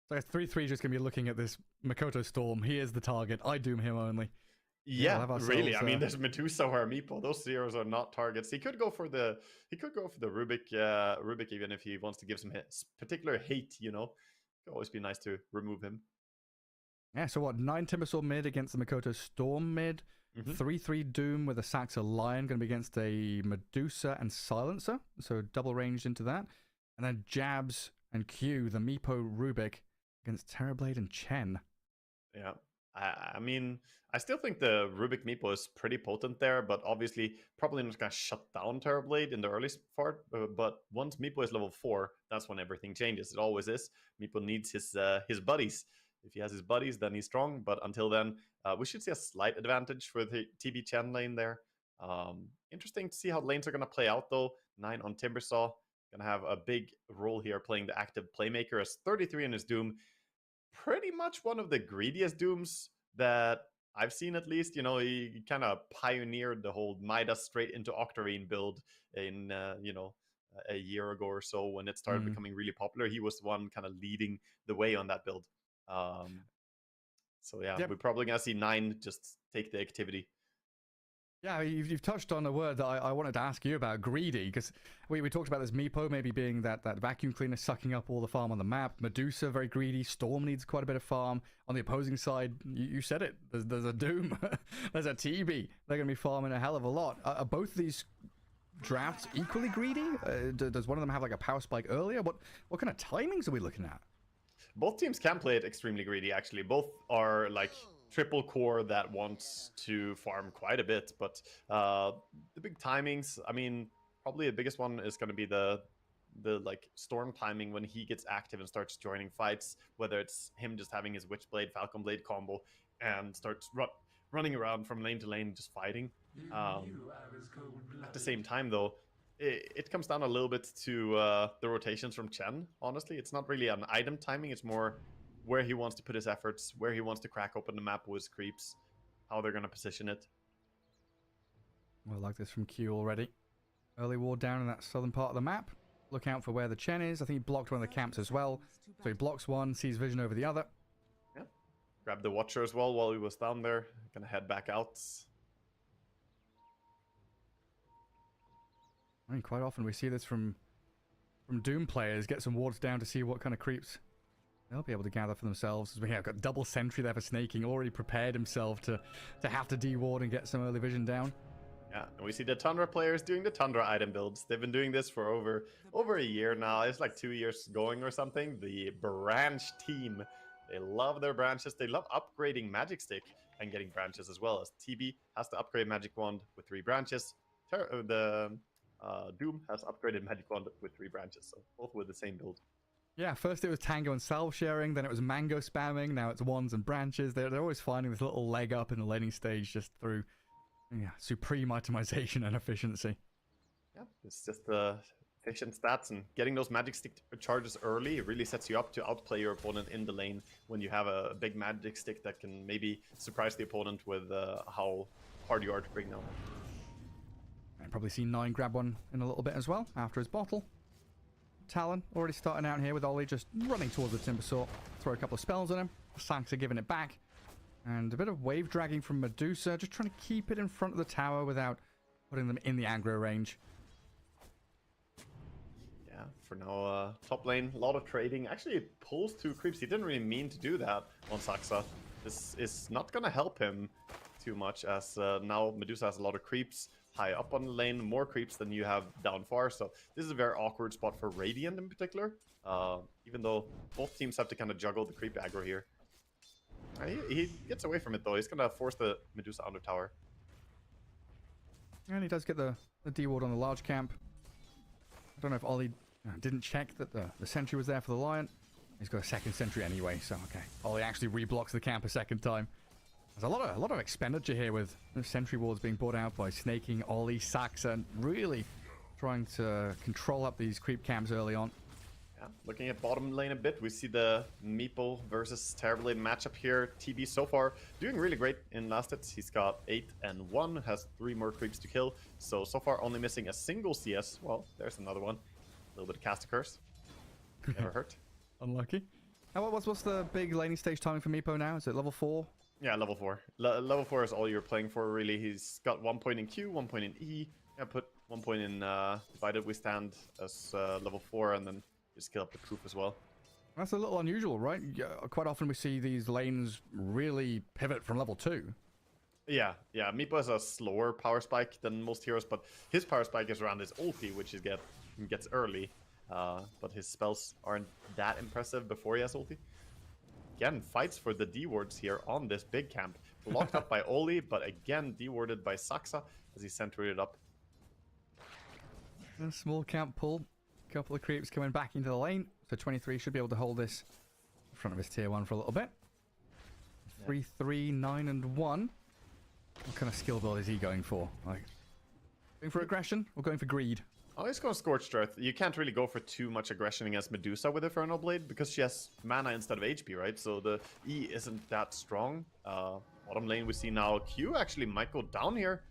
So 3-3 just going to be looking at this Makoto Storm. He is the target. I Doom him only. Yeah, really. I mean, there's Medusa or Meepo. Those heroes are not targets. He could go for the Rubik even if he wants to give some particular hate. Could always be nice to remove him. Yeah. So 9 Timbersaw mid against the Makoto Storm mid. 3-3 Doom with a Saxa Lion going to be against a Medusa and Silencer. So double ranged into that, and then Jabs and Q, the Meepo Rubik against Terrorblade and Chen. Yeah. I mean, I still think the Rubik Meepo is pretty potent there, but obviously probably not going to shut down Terrorblade in the early part. But once Meepo is level 4, that's when everything changes. It always is. Meepo needs his buddies. If he has his buddies, then he's strong. But until then, we should see a slight advantage for the TB Chen lane there. Interesting to see how lanes are going to play out, though. 9 on Timbersaw. Going to have a big role here playing the active playmaker as 33 in his Doom. Pretty much one of the greediest Dooms that I've seen, at least. He kind of pioneered the whole Midas straight into Octarine build in, a year ago or so when it started becoming really popular. He was the one kind of leading the way on that build. So yeah, we're probably going to see 9 just take the activity. Yeah, you've touched on a word that I wanted to ask you about, greedy, because we talked about this Meepo maybe being that vacuum cleaner sucking up all the farm on the map. Medusa, very greedy. Storm needs quite a bit of farm. On the opposing side, you said it, there's a Doom, there's a TB. They're going to be farming a hell of a lot. Are both of these drafts equally greedy? Does one of them have like a power spike earlier? What kind of timings are we looking at? Both teams can play it extremely greedy, actually. Both are like triple core that wants to farm quite a bit, but the big timings, I mean, probably the biggest one is going to be the like Storm timing when he gets active and starts joining fights, whether it's him just having his Witchblade, Falcon Blade combo and starts running around from lane to lane just fighting. At the same time, though, it comes down a little bit to the rotations from Chen. Honestly, it's not really an item timing, it's more where he wants to put his efforts, where he wants to crack open the map with his creeps, how they're going to position it. Well, I like this from Q already. Early ward down in that southern part of the map. Look out for where the Chen is. I think he blocked one of the camps as well. So he blocks one, sees vision over the other. Yeah. Grab the Watcher as well while he was down there. Gonna head back out. I mean, quite often we see this from Doom players. Get some wards down to see what kind of creeps they'll be able to gather for themselves. As we have got double sentry there for Snaking, already prepared himself to have to deward and get some early vision down. Yeah, and we see the Tundra players doing the Tundra item builds. They've been doing this for over a year now. It's like 2 years going or something. The branch team, they love their branches. They love upgrading Magic Stick and getting branches as well, as TB has to upgrade Magic Wand with 3 branches. Doom has upgraded Magic Wand with 3 branches, so both with the same build. Yeah, first it was Tango and Salve sharing, then it was Mango spamming, now it's wands and branches. They're always finding this little leg up in the laning stage just through supreme itemization and efficiency. Yeah, it's just efficient stats, and getting those Magic Stick charges early really sets you up to outplay your opponent in the lane when you have a big Magic Stick that can maybe surprise the opponent with how hard you are to bring down. And probably see 9 grab one in a little bit as well after his bottle. Talon already starting out here with Ollie just running towards the Timber Saw. Throw a couple of spells on him. Saxa giving it back. And a bit of wave dragging from Medusa, just trying to keep it in front of the tower without putting them in the aggro range. Yeah, for now, top lane, a lot of trading. Actually, it pulls 2 creeps. He didn't really mean to do that on Saxa. This is not going to help him too much, as now Medusa has a lot of creeps high up on the lane, more creeps than you have down far. So this is a very awkward spot for Radiant in particular, even though both teams have to kind of juggle the creep aggro here. He gets away from it though. He's going to force the Medusa under tower. And he does get the D-ward on the large camp. I don't know if Ollie didn't check that the sentry was there for the Lion. He's got a second sentry anyway, so okay. Ollie actually reblocks the camp a second time. There's a lot of expenditure here with the sentry wards being brought out by Snaking, Ollie, Saxa, and really trying to control up these creep camps early on. Yeah, looking at bottom lane a bit, we see the Meeple versus Terrorblade matchup here. TB so far doing really great in last hits. He's got 8 and 1, has 3 more creeps to kill. So far only missing a single CS. Well, there's another one. A little bit of cast a curse. Never hurt. Unlucky. What's the big laning stage timing for Meepo now? Is it level 4? Yeah, level 4. Level 4 is all you're playing for, really. He's got 1 point in Q, 1 point in E. Yeah, put 1 point in Divided Withstand as level 4, and then just skill up the proof as well. That's a little unusual, right? Quite often we see these lanes really pivot from level 2. Yeah. Meepo has a slower power spike than most heroes, but his power spike is around his ulti, which he gets early. But his spells aren't that impressive before he has ulti. Again, fights for the D-wards here on this big camp. Blocked up by Oli, but again D-warded by Saxa as he centered it up. A small camp pull. A couple of creeps coming back into the lane. So 23 should be able to hold this in front of his tier 1 for a little bit. 3, 3, 9, and 1. What kind of skill build is he going for? Going for aggression or going for greed? Oh, he's going Scorched Earth. You can't really go for too much aggression against Medusa with Infernal Blade because she has mana instead of HP, right? So the E isn't that strong. Bottom lane we see now Q actually might go down here.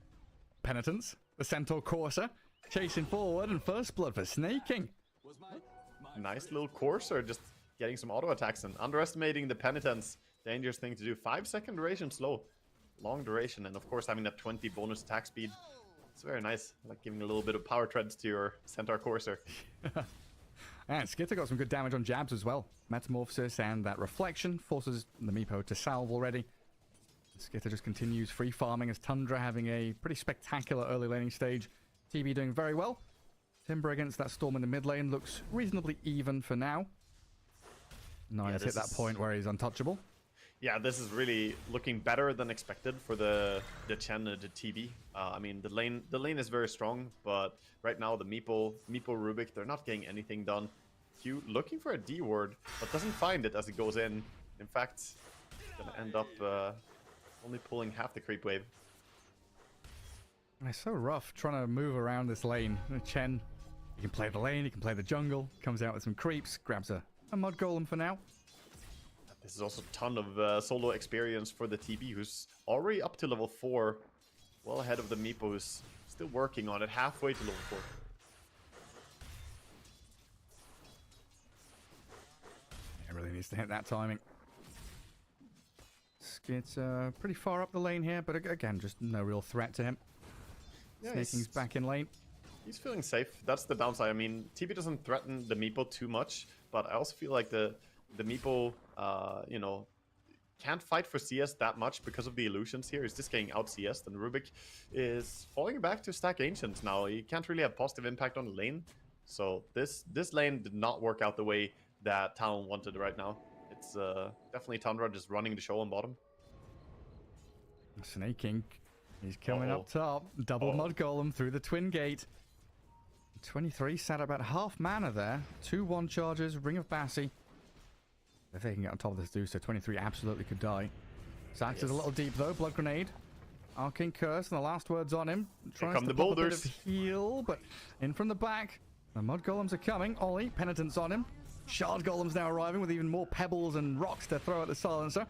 Penitence, the Centaur Courser, chasing forward, and first blood for Snaking. Nice little Courser, just getting some auto attacks and underestimating the Penitence. Dangerous thing to do. 5-second duration slow. Long duration, and of course having that 20 bonus attack speed. It's very nice, like giving a little bit of power treads to your Centaur Courser. And Skitter got some good damage on jabs as well. Metamorphosis and that Reflection forces the Meepo to salve already. Skitter just continues free farming as Tundra having a pretty spectacular early laning stage. TB doing very well. Timber against that Storm in the mid lane looks reasonably even for now. Nice, hit that point where he's untouchable. Yeah, this is really looking better than expected for the Chen and the TB. I mean, the lane is very strong, but right now the Meeple Rubik, they're not getting anything done. Q looking for a D ward, but doesn't find it as it goes in. In fact, gonna end up only pulling half the creep wave. It's so rough trying to move around this lane. Chen, he can play the lane, he can play the jungle, comes out with some creeps, grabs a mud golem for now. This is also a ton of solo experience for the TB, who's already up to level 4. Well ahead of the Meepo, who's still working on it, halfway to level 4. Yeah, really needs to hit that timing. Skid's pretty far up the lane here, but again, just no real threat to him. Yeah, Snaking's back in lane. He's feeling safe. That's the downside. I mean, TP doesn't threaten the Meepo too much, but I also feel like the Meepo, you know, can't fight for CS that much because of the illusions here. He's just getting out CS'd, and Rubik is falling back to stack Ancients now. He can't really have positive impact on the lane. So this lane did not work out the way that Talon wanted right now. It's definitely Tundra just running the show on bottom. Snaking. He's coming up top. Double Mud Golem through the Twin Gate. 23 sat about half mana there. 2-1 charges. Ring of Bassi. If they can get on top of this Deucer, 23 absolutely could die. Sax is a little deep though. Blood Grenade. Arcane Curse, and the last words on him. Here come the boulders. A bit of heal, but in from the back. The Mud Golems are coming. Ollie, Penitence on him. Shard Golems now arriving with even more pebbles and rocks to throw at the Silencer.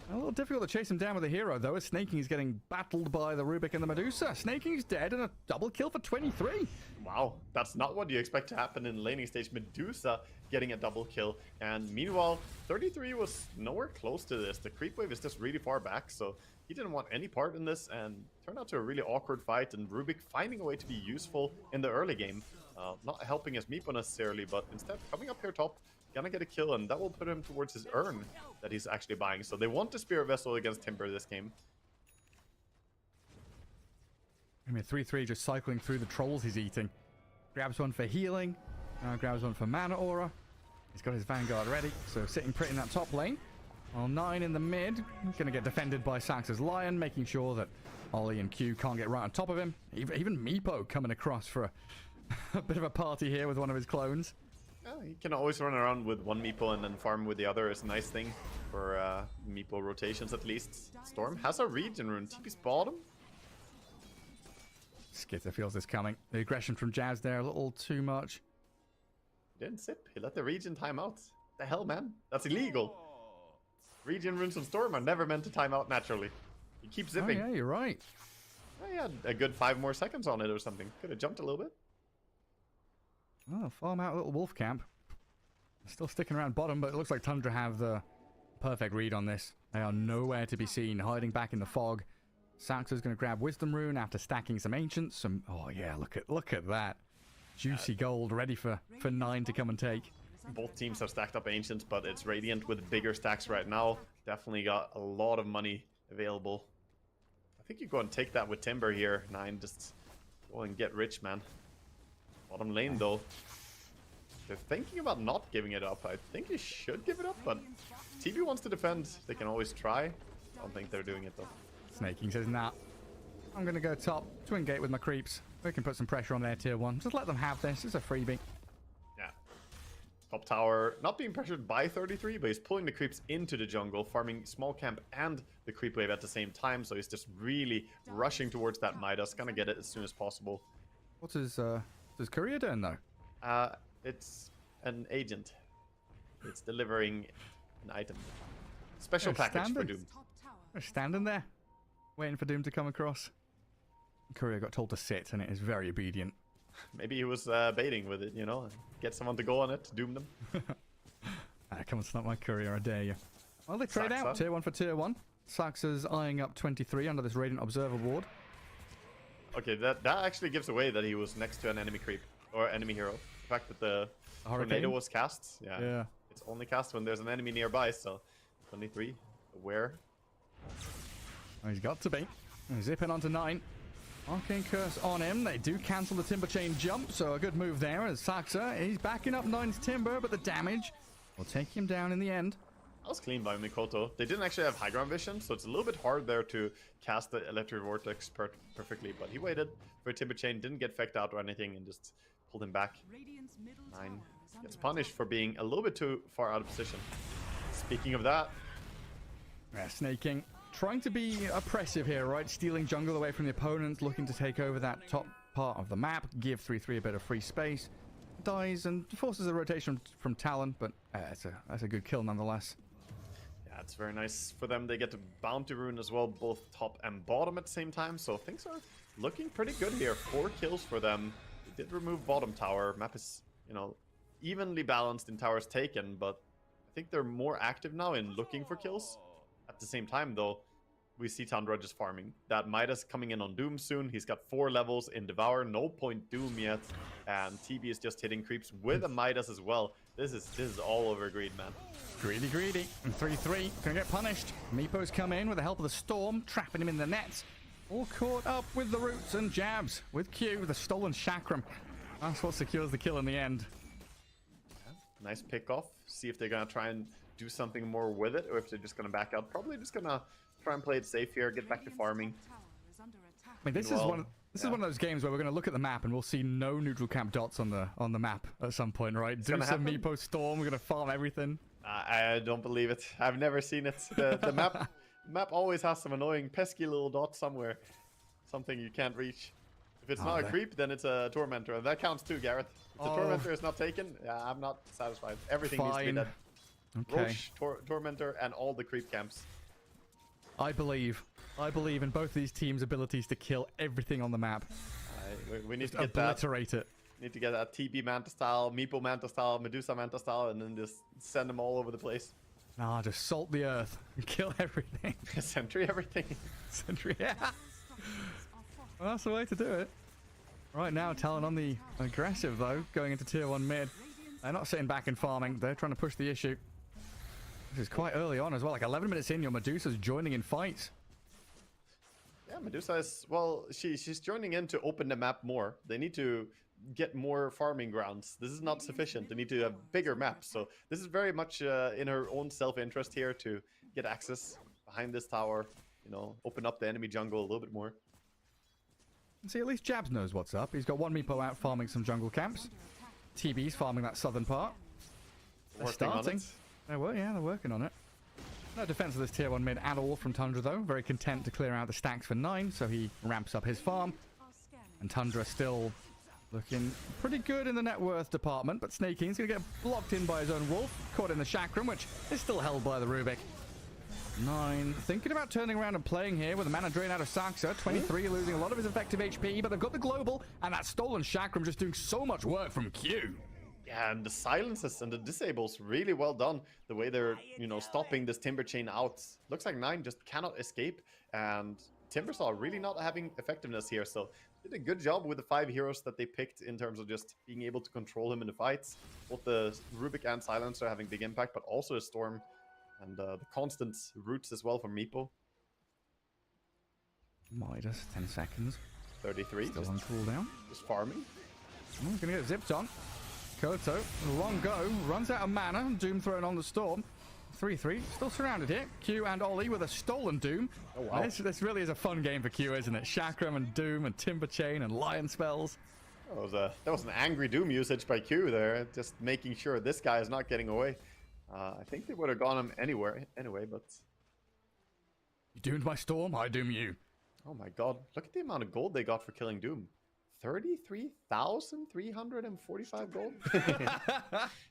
A little difficult to chase him down with a hero, though, as Snaking is getting battled by the Rubik and the Medusa. Snaking's dead, and a double kill for 23. Wow, that's not what you expect to happen in laning stage. Medusa getting a double kill, and meanwhile, 33 was nowhere close to this. The creep wave is just really far back, so he didn't want any part in this, and turned out to a really awkward fight, and Rubik finding a way to be useful in the early game. Not helping his Meepo necessarily, but instead coming up here top, gonna get a kill, and that will put him towards his urn that he's actually buying. So they want the Spirit Vessel against Timber this game. I mean, 3-3 just cycling through the trolls he's eating. Grabs one for healing. Grabs one for Mana Aura. He's got his Vanguard ready, so sitting pretty in that top lane. While 9 in the mid. Gonna get defended by Sax's Lion, making sure that Ollie and Q can't get right on top of him. Even Meepo coming across for a bit of a party here with one of his clones. Yeah, he can always run around with one Meepo and then farm with the other. Is a nice thing for Meepo rotations at least. Storm has a regen rune. TP's bottom. Skitter feels this coming. The aggression from Jazz there a little too much. He didn't sip. He let the regen time out. The hell, man? That's illegal. Regen runes from Storm are never meant to time out naturally. He keeps zipping. Oh, yeah, you're right. He had a good 5 more seconds on it or something. Could have jumped a little bit. Oh, farm out a little wolf camp. Still sticking around bottom, but it looks like Tundra have the perfect read on this. They are nowhere to be seen, hiding back in the fog. Sax is going to grab Wisdom Rune after stacking some Ancients. Oh yeah, look at that. Juicy gold ready for 9 to come and take. Both teams have stacked up Ancients, but it's Radiant with bigger stacks right now. Definitely got a lot of money available. I think you go and take that with Timber here, 9. Just go and get rich, man. Bottom lane, though. They're thinking about not giving it up. I think they should give it up, but if TB wants to defend, they can always try. I don't think they're doing it, though. Snaking says, nah. I'm going to go top. Twin Gate with my creeps. We can put some pressure on their tier 1. Just let them have this. It's a freebie. Yeah. Top tower, not being pressured by 33, but he's pulling the creeps into the jungle, farming small camp and the creep wave at the same time. So he's just really rushing towards that Midas. Gonna get it as soon as possible. What's his courier doing, though? It's an agent. It's delivering an item. Special package for Doom. They're standing there, waiting for Doom to come across. Courier got told to sit, and it is very obedient. Maybe he was baiting with it, you know, get someone to go on it, doom them. Come on, snap my courier, I dare you. Well, they trade out tier 1 for tier 1. Saxa's eyeing up 23 under this Radiant Observer ward. Okay, that actually gives away that he was next to an enemy creep or enemy hero. The fact that the tornado was cast, yeah, it's only cast when there's an enemy nearby. So 23 aware. Oh, he's got to be. He's zipping onto 9. Arcane Curse on him. They do cancel the Timber Chain jump, so a good move there as Saxa. He's backing up 9's Timber, but the damage will take him down in the end. That was clean by Mikoto. They didn't actually have high ground vision, so it's a little bit hard there to cast the Electric Vortex perfectly, but he waited for Timber Chain, didn't get fecked out or anything, and just pulled him back. 9 gets punished for being a little bit too far out of position. Speaking of that... Yeah, Snaking. Trying to be oppressive here, right? Stealing jungle away from the opponent, looking to take over that top part of the map, give 3-3 a bit of free space. Dies and forces a rotation from Talon, but that's a good kill nonetheless. Yeah, it's very nice for them. They get the Bounty Rune as well, both top and bottom at the same time, so things are looking pretty good here. 4 kills for them. They did remove bottom tower. Map is, you know, evenly balanced in towers taken, but I think they're more active now in looking for kills. At the same time, though, we see Tundra just farming. That Midas coming in on Doom soon. He's got 4 levels in Devour, no point Doom yet, and TB is just hitting creeps with a Midas as well. This is all over greed, man. Greedy. And 3-3 gonna get punished. Meepo's come in with the help of the Storm, trapping him in the nets. All caught up with the roots and jabs with Q, the stolen chakram. That's what secures the kill in the end. Nice pick off. See if they're gonna try and do something more with it, or if they're just gonna back out. Probably just gonna try and play it safe here, get back to farming. I mean, this is one of those games where we're going to look at the map and we'll see no neutral camp dots on the map at some point, right? Do some Meepo Storm. We're going to farm everything. I don't believe it. I've never seen it. The map always has some annoying, pesky little dot somewhere, something you can't reach. If it's not a creep, then it's a tormentor, and that counts too, Gareth. If the tormentor is not taken, I'm not satisfied. Everything needs to be dead. Okay. Roche, tormentor, and all the creep camps. I believe in both these teams' abilities to kill everything on the map. We need just to get obliterate it. Need to get that TB Manta style, Meepo Manta style, Medusa Manta style, and then just send them all over the place. Nah, just salt the earth and kill everything. Sentry everything. Sentry, yeah. Well, that's the way to do it. Right now, Talon on the aggressive though, going into tier 1 mid. They're not sitting back and farming. They're trying to push the issue. This is quite early on as well. Like 11 minutes in, your Medusa's joining in fights. Yeah, Medusa is, well, she's joining in to open the map more. They need to get more farming grounds. This is not sufficient. They need to have bigger maps. So this is very much in her own self-interest here to get access behind this tower. You know, open up the enemy jungle a little bit more. See, at least Jabs knows what's up. He's got one Meepo out farming some jungle camps. TB's farming that southern part. They're starting. They're working on it. No defense of this tier 1 mid at all from Tundra though. Very content to clear out the stacks for 9, so he ramps up his farm. And Tundra still looking pretty good in the net worth department, but Snake King's going to get blocked in by his own wolf, caught in the chakram, which is still held by the Rubik. 9 thinking about turning around and playing here with a mana drain out of Saxa. 23 losing a lot of his effective HP, but they've got the global, and that stolen chakram just doing so much work from Q. Yeah, and the silences and the disables really well done. The way they're, you know, stopping this Timber Chain out. Looks like 9 just cannot escape, and Timbersaw really not having effectiveness here. So did a good job with the 5 heroes that they picked in terms of just being able to control him in the fights. Both the Rubik and Silencer having big impact, but also a Storm and the constant roots as well from Meepo. Midas, 10 seconds. 33. Still on cooldown. Just farming. He's going to get zipped on. Koto, long go, runs out of mana, Doom thrown on the Storm. 3-3, still surrounded here. Q and Ollie with a stolen Doom. Oh, wow. This really is a fun game for Q, isn't it? Chakram and Doom and Timber Chain and Lion spells. That was an angry Doom usage by Q there, just making sure this guy is not getting away. I think they would have gone him anyway, but... You doomed my Storm, I doom you. Oh my god, look at the amount of gold they got for killing Doom. 33,345 gold?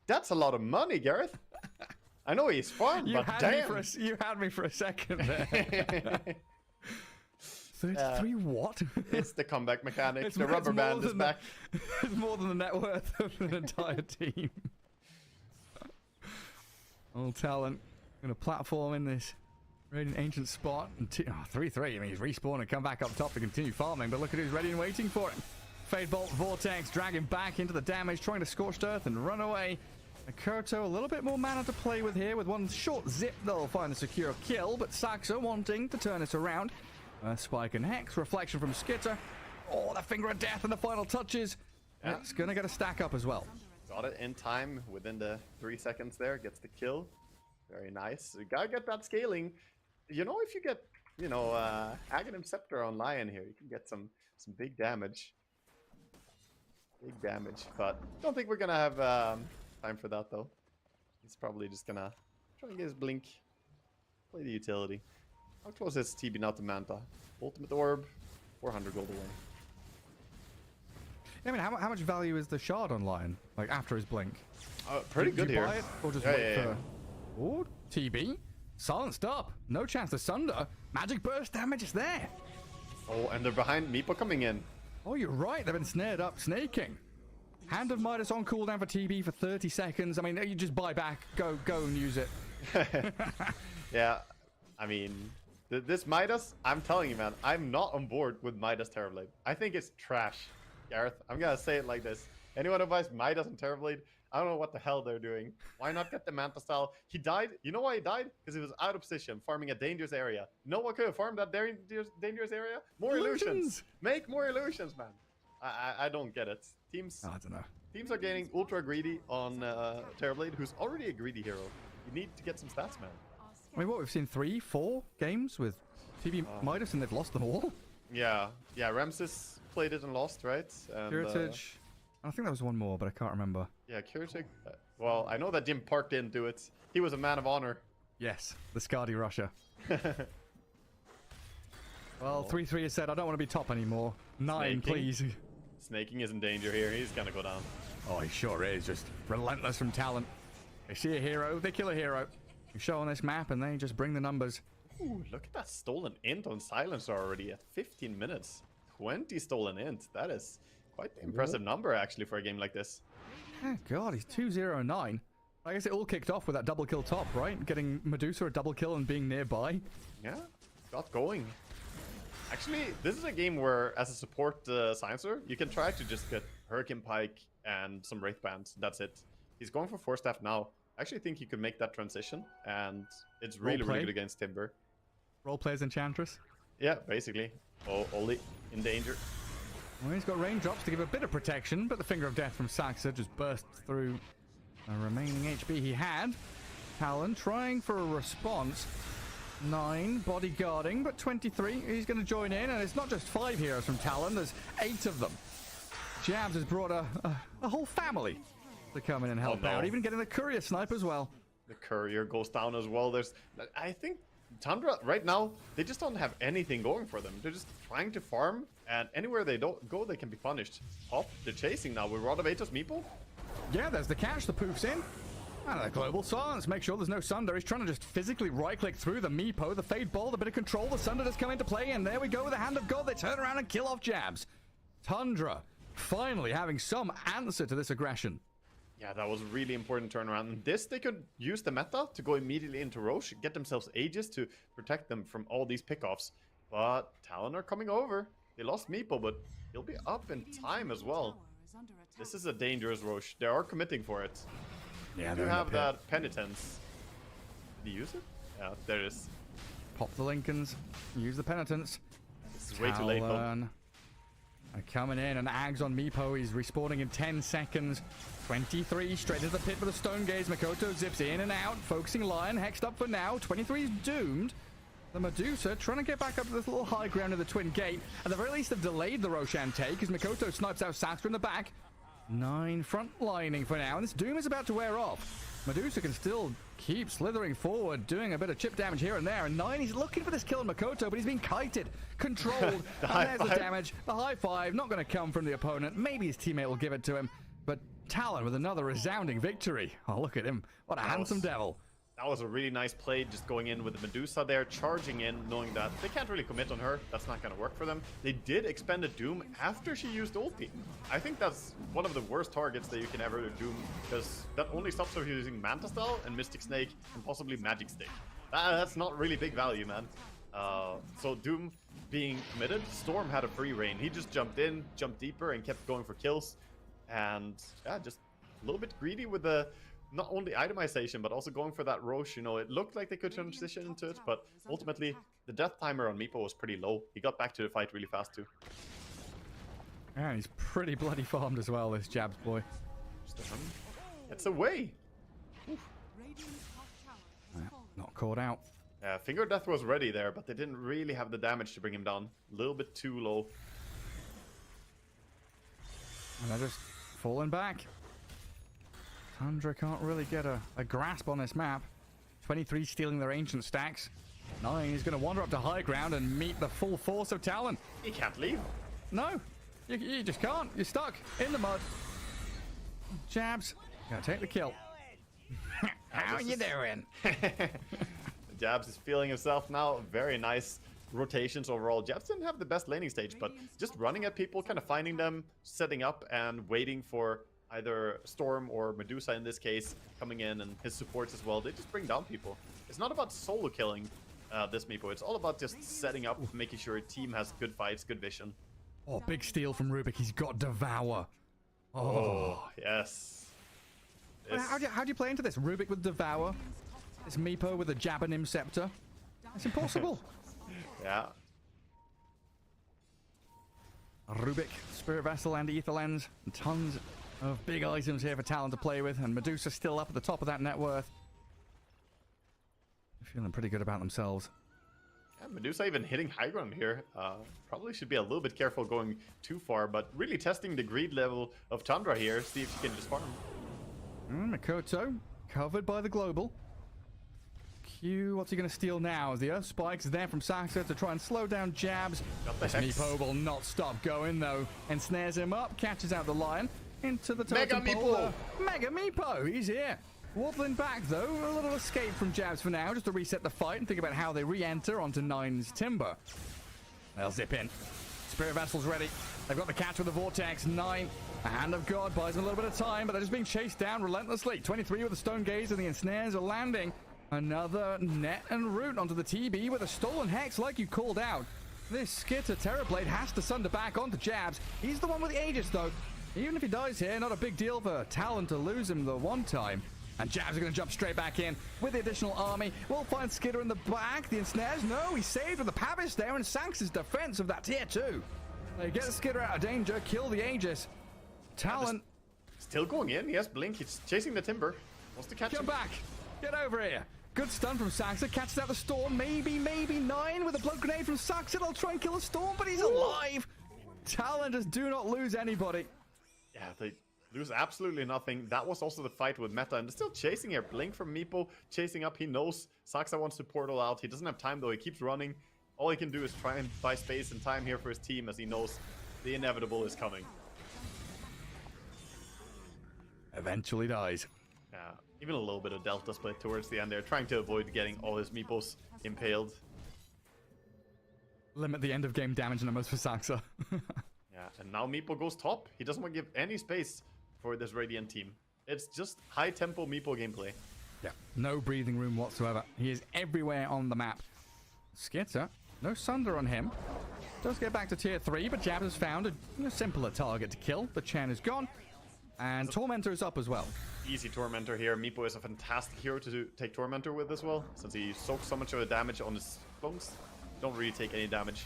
That's a lot of money, Gareth. I know he's fun, but damn. You had me for a second there. 33 what? It's the comeback mechanic. The rubber band is back. It's more than the net worth of an entire team. Old Talon going to platform in this Radiant Ancient spot. And 3-3. I mean, he's respawned and come back up top to continue farming. But look at who's ready and waiting for him. Fade Bolt, Vortex, dragging back into the damage, trying to Scorched Earth and run away. Akurto, a little bit more mana to play with here. With one short zip, they'll find the secure kill. But Saxa wanting to turn this around. Spike and Hex, reflection from Skitter. Oh, the Finger of Death and the final touches. Yeah. It's going to get a stack up as well. Got it in time within the 3 seconds there. Gets the kill. Very nice. You gotta get that scaling. You know, if you get, you know, Aghanim Scepter on Lion here, you can get some big damage. Big damage. But don't think we're gonna have time for that though. He's probably just gonna try and get his blink. Play the utility. How close is TB now to Manta? Ultimate Orb, 400 gold away. I mean, how much value is the shard on Lion? Like after his blink? Pretty good here. Buy it, or just wait for... Oh, TB. Silenced up. No chance to Sunder. Magic Burst damage is there. Oh, and they're behind Meepo coming in. Oh, you're right. They've been snared up. Snaking. Hand of Midas on cooldown for TB for 30 seconds. I mean, you just buy back. Go and use it. Yeah. I mean, This Midas, I'm telling you, man, I'm not on board with Midas Terrorblade. I think it's trash, Gareth. I'm gonna say it like this. Anyone who buys Midas and Terrorblade, I don't know what the hell they're doing. Why not get the Manta style? He died. You know why he died? Because he was out of position, farming a dangerous area. No one could have farmed that dangerous area. More illusions. Make more illusions, man. I don't get it. Teams. I don't know. Teams are getting ultra greedy on Terrorblade, who's already a greedy hero. You need to get some stats, man. I mean, what, we've seen 3-4 games with TB Midas and they've lost them all? Yeah. Ramses played it and lost, right? And, Heritage. I think there was one more, but I can't remember. Yeah, Kiritic. Well, I know that Jim Park didn't do it. He was a man of honor. Yes, the Scardy Russia. Well, 3-3 has said, I don't want to be top anymore. 9, please. Snaking is in danger here. He's going to go down. Oh, he sure is. Just relentless from Talon. They see a hero, they kill a hero. You show on this map and they just bring the numbers. Ooh, look at that stolen int on Silencer already at 15 minutes. 20 stolen int. That is quite an impressive number, actually, for a game like this. Oh, God, he's 2-0-9. I guess it all kicked off with that double kill top, right? Getting Medusa a double kill and being nearby. Yeah, got going. Actually, this is a game where, as a support Silencer, you can try to just get Hurricane Pike and some Wraith Bands. That's it. He's going for 4 staff now. I actually think he could make that transition, and it's really, really good against Timber. Roleplayer's Enchantress? Yeah, basically. Oh, Oli in danger. Well, he's got raindrops to give a bit of protection, but the Finger of Death from Saxa just bursts through the remaining HP he had. Talon trying for a response. 9 bodyguarding, but 23. He's going to join in, and it's not just 5 heroes from Talon, there's 8 of them. Jabs has brought a whole family to come in and help out, even getting the courier snipe as well. The courier goes down as well. I think Tundra right now, they just don't have anything going for them. They're just trying to farm, and anywhere they don't go, they can be punished. They're chasing now with Rod of Atos Meeple. Yeah, there's the catch, the poof's in. And a global silence, make sure there's no Sunder. He's trying to just physically right-click through the Meepo, the Fade Ball, a bit of control. The Sunder does come into play, and there we go with the Hand of God. They turn around and kill off Jabs. Tundra finally having some answer to this aggression. Yeah, that was a really important turnaround. And this, they could use the meta to go immediately into Roche, get themselves Aegis to protect them from all these pickoffs. But Talon are coming over. They lost Meepo, but he'll be up in time as well. This is a dangerous Roche. They are committing for it. Yeah, they have that penitence. Did he use it? Yeah, there it is. Pop the Lincolns. Use the penitence. This is way too late, though. Coming in, and Ags on Meepo. He's respawning in 10 seconds. 23 straight into the pit with a Stone Gaze. Makoto zips in and out. Focusing Lion. Hexed up for now. 23 is doomed. The Medusa trying to get back up to this little high ground of the Twin Gate. At the very least, they've delayed the Roshan take as Makoto snipes out Sastra in the back. 9 front lining for now, and this Doom is about to wear off. Medusa can still keep slithering forward, doing a bit of chip damage here and there. And 9, he's looking for this kill on Makoto, but he's being kited, controlled. And there's the damage. The high five, not going to come from the opponent. Maybe his teammate will give it to him. But Talon with another resounding victory. Oh, look at him. What a handsome devil. That was a really nice play, just going in with the Medusa there, charging in, knowing that they can't really commit on her. That's not going to work for them. They did expend a Doom after she used ulti. I think that's one of the worst targets that you can ever Doom, because that only stops her using Manta Style and Mystic Snake and possibly Magic Stick. That's not really big value, man. So Doom being committed, Storm had a free reign. He just jumped in, jumped deeper, and kept going for kills. And yeah, just a little bit greedy with the not only itemization, but also going for that Roche. You know, it looked like they could transition into it, but ultimately, the death timer on Meepo was pretty low. He got back to the fight really fast, too. Yeah, he's pretty bloody farmed as well, this Jabs boy. It's away! Not caught out. Yeah, Finger Death was ready there, but they didn't really have the damage to bring him down. A little bit too low. And they're just falling back. Thundra can't really get a grasp on this map. 23 stealing their ancient stacks. 9 is going to wander up to high ground and meet the full force of Talon. He can't leave. No, you just can't. You're stuck in the mud. Jabs, gotta take the kill. How are you doing? Jabs is feeling himself now. Very nice rotations overall. Jabs didn't have the best laning stage, but just running at people, kind of finding them, setting up, and waiting for either Storm or Medusa in this case coming in, and his supports as well. They just bring down people. It's not about solo killing. this Meepo. It's all about just setting up, making sure a team has good fights, good vision. Oh, big steal from Rubik. He's got Devour. Oh, yes. How do you play into this? Rubik with Devour. This Meepo with a Jabanim Scepter. It's impossible. Yeah. Rubik, Spirit Vessel, and Ether Lens. And tons of big items here for Talon to play with. And Medusa still up at the top of that net worth. Feeling pretty good about themselves. Yeah, Medusa even hitting high ground here. Probably should be a little bit careful going too far, but really testing the greed level of Tundra here. See if she can just farm. Makoto covered by the global. Q, what's he going to steal now? The Earth Spikes there from Saxa to try and slow down jabs. This Meepo will not stop going though, and snares him up, catches out the lion into the totem pole. Mega Meepo, he's here. Waddling back though, a little escape from jabs for now, just to reset the fight and think about how they re-enter onto 9's Timber. They'll zip in. Spirit Vessel's ready. They've got the catch with the Vortex. 9, a Hand of God buys them a little bit of time, but they're just being chased down relentlessly. 23 with the Stone Gaze and the ensnares are landing. Another net and root onto the TB with a stolen Hex like you called out. This Skitter Terrorblade has to sunder back onto jabs. He's the one with the Aegis though. Even if he dies here, not a big deal for Talon to lose him the one time. And jabs are going to jump straight back in with the additional army. We'll find Skitter in the back. The ensnares, no, he's saved with the Pavis there, and Sax's defense of that tier 2. They get Skitter out of danger, kill the Aegis. Talon still going in. Yes, Blink. He's chasing the Timber. Wants to catch him. Come back. Get over here. Good stun from Saxa. Catches out the Storm. Maybe 9 with a blood grenade from Saxa. They'll try and kill the Storm, but he's alive. Talon just do not lose anybody. Yeah, they lose absolutely nothing. That was also the fight with Meta, and they're still chasing here. Blink from Meepo, chasing up. He knows Saxa wants to portal out. He doesn't have time though. He keeps running. All he can do is try and buy space and time here for his team, as he knows the inevitable is coming. Eventually dies. Yeah, even a little bit of Delta split towards the end there, trying to avoid getting all his Meepos impaled. Limit the end of game damage numbers for Saxa. Yeah, and now Meepo goes top. He doesn't want to give any space for this Radiant team. It's just high tempo Meepo gameplay. Yeah, no breathing room whatsoever. He is everywhere on the map. Skitter, no Sunder on him. Does get back to tier 3, but Jab has found a simpler target to kill. The Chen is gone. And Tormentor is up as well. Easy Tormentor here. Meepo is a fantastic hero to take Tormentor with as well, since he soaks so much of the damage on his clones. Don't really take any damage.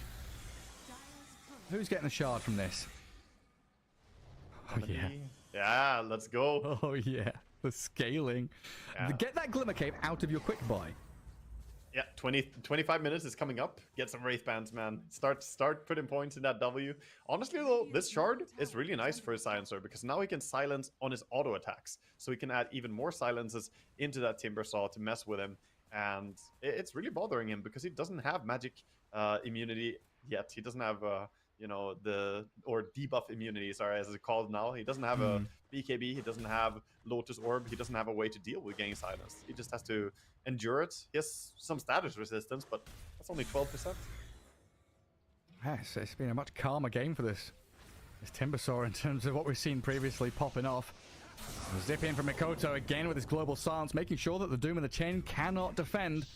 Who's getting the shard from this? Oh, yeah. Yeah, let's go. Oh, yeah. The scaling. Yeah. Get that Glimmer Cape out of your quick buy. Yeah, 25 minutes is coming up. Get some Wraith Bands, man. Start putting points in that W. Honestly, though, this shard is really nice for a Silencer, because now he can silence on his auto attacks. So he can add even more silences into that Timber Saw to mess with him. And it's really bothering him, because he doesn't have magic immunity yet. He doesn't have... you know, or debuff immunity, sorry, as it's called now. He doesn't have a BKB, he doesn't have Lotus Orb, he doesn't have a way to deal with getting silenced. He just has to endure it. He has some status resistance, but that's only 12%. Yes, it's been a much calmer game for this Timbersaw in terms of what we've seen previously popping off. Zip in from Mikoto again with his global silence, making sure that the Doom and the Chain cannot defend.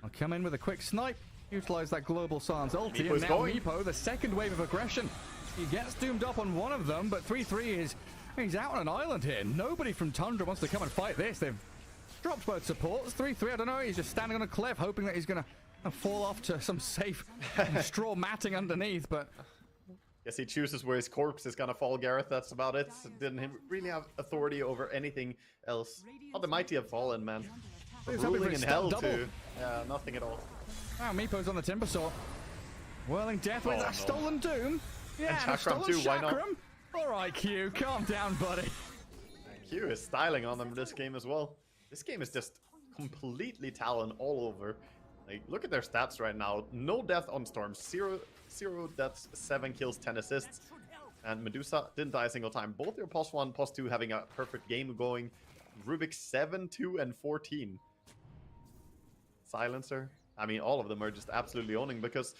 I'll come in with a quick snipe. Utilize that global silence ulti, and now Meepo, the second wave of aggression. He gets doomed up on one of them, but 3-3 he's out on an island here. Nobody from Tundra wants to come and fight this. They've dropped both supports. 3-3, I don't know, he's just standing on a cliff hoping that he's going to fall off to some safe straw matting underneath, but... Yes, he chooses where his corpse is going to fall, Gareth. That's about it. Didn't really have authority over anything else. Oh, the mighty have fallen, man. Ruling in hell, too. Yeah, nothing at all. Wow, Meepo's on the Timbersaw. Whirling Death with a stolen Doom. Yeah, and a stolen too, why not? All right, Q, calm down, buddy. Q is styling on them this game as well. This game is just completely Talon all over. Like, look at their stats right now. No death on Storm. 0 deaths, 7 kills, 10 assists. And Medusa didn't die a single time. Both their +1, +2 having a perfect game going. Rubik 7, 2, and 14. Silencer. I mean, all of them are just absolutely owning, because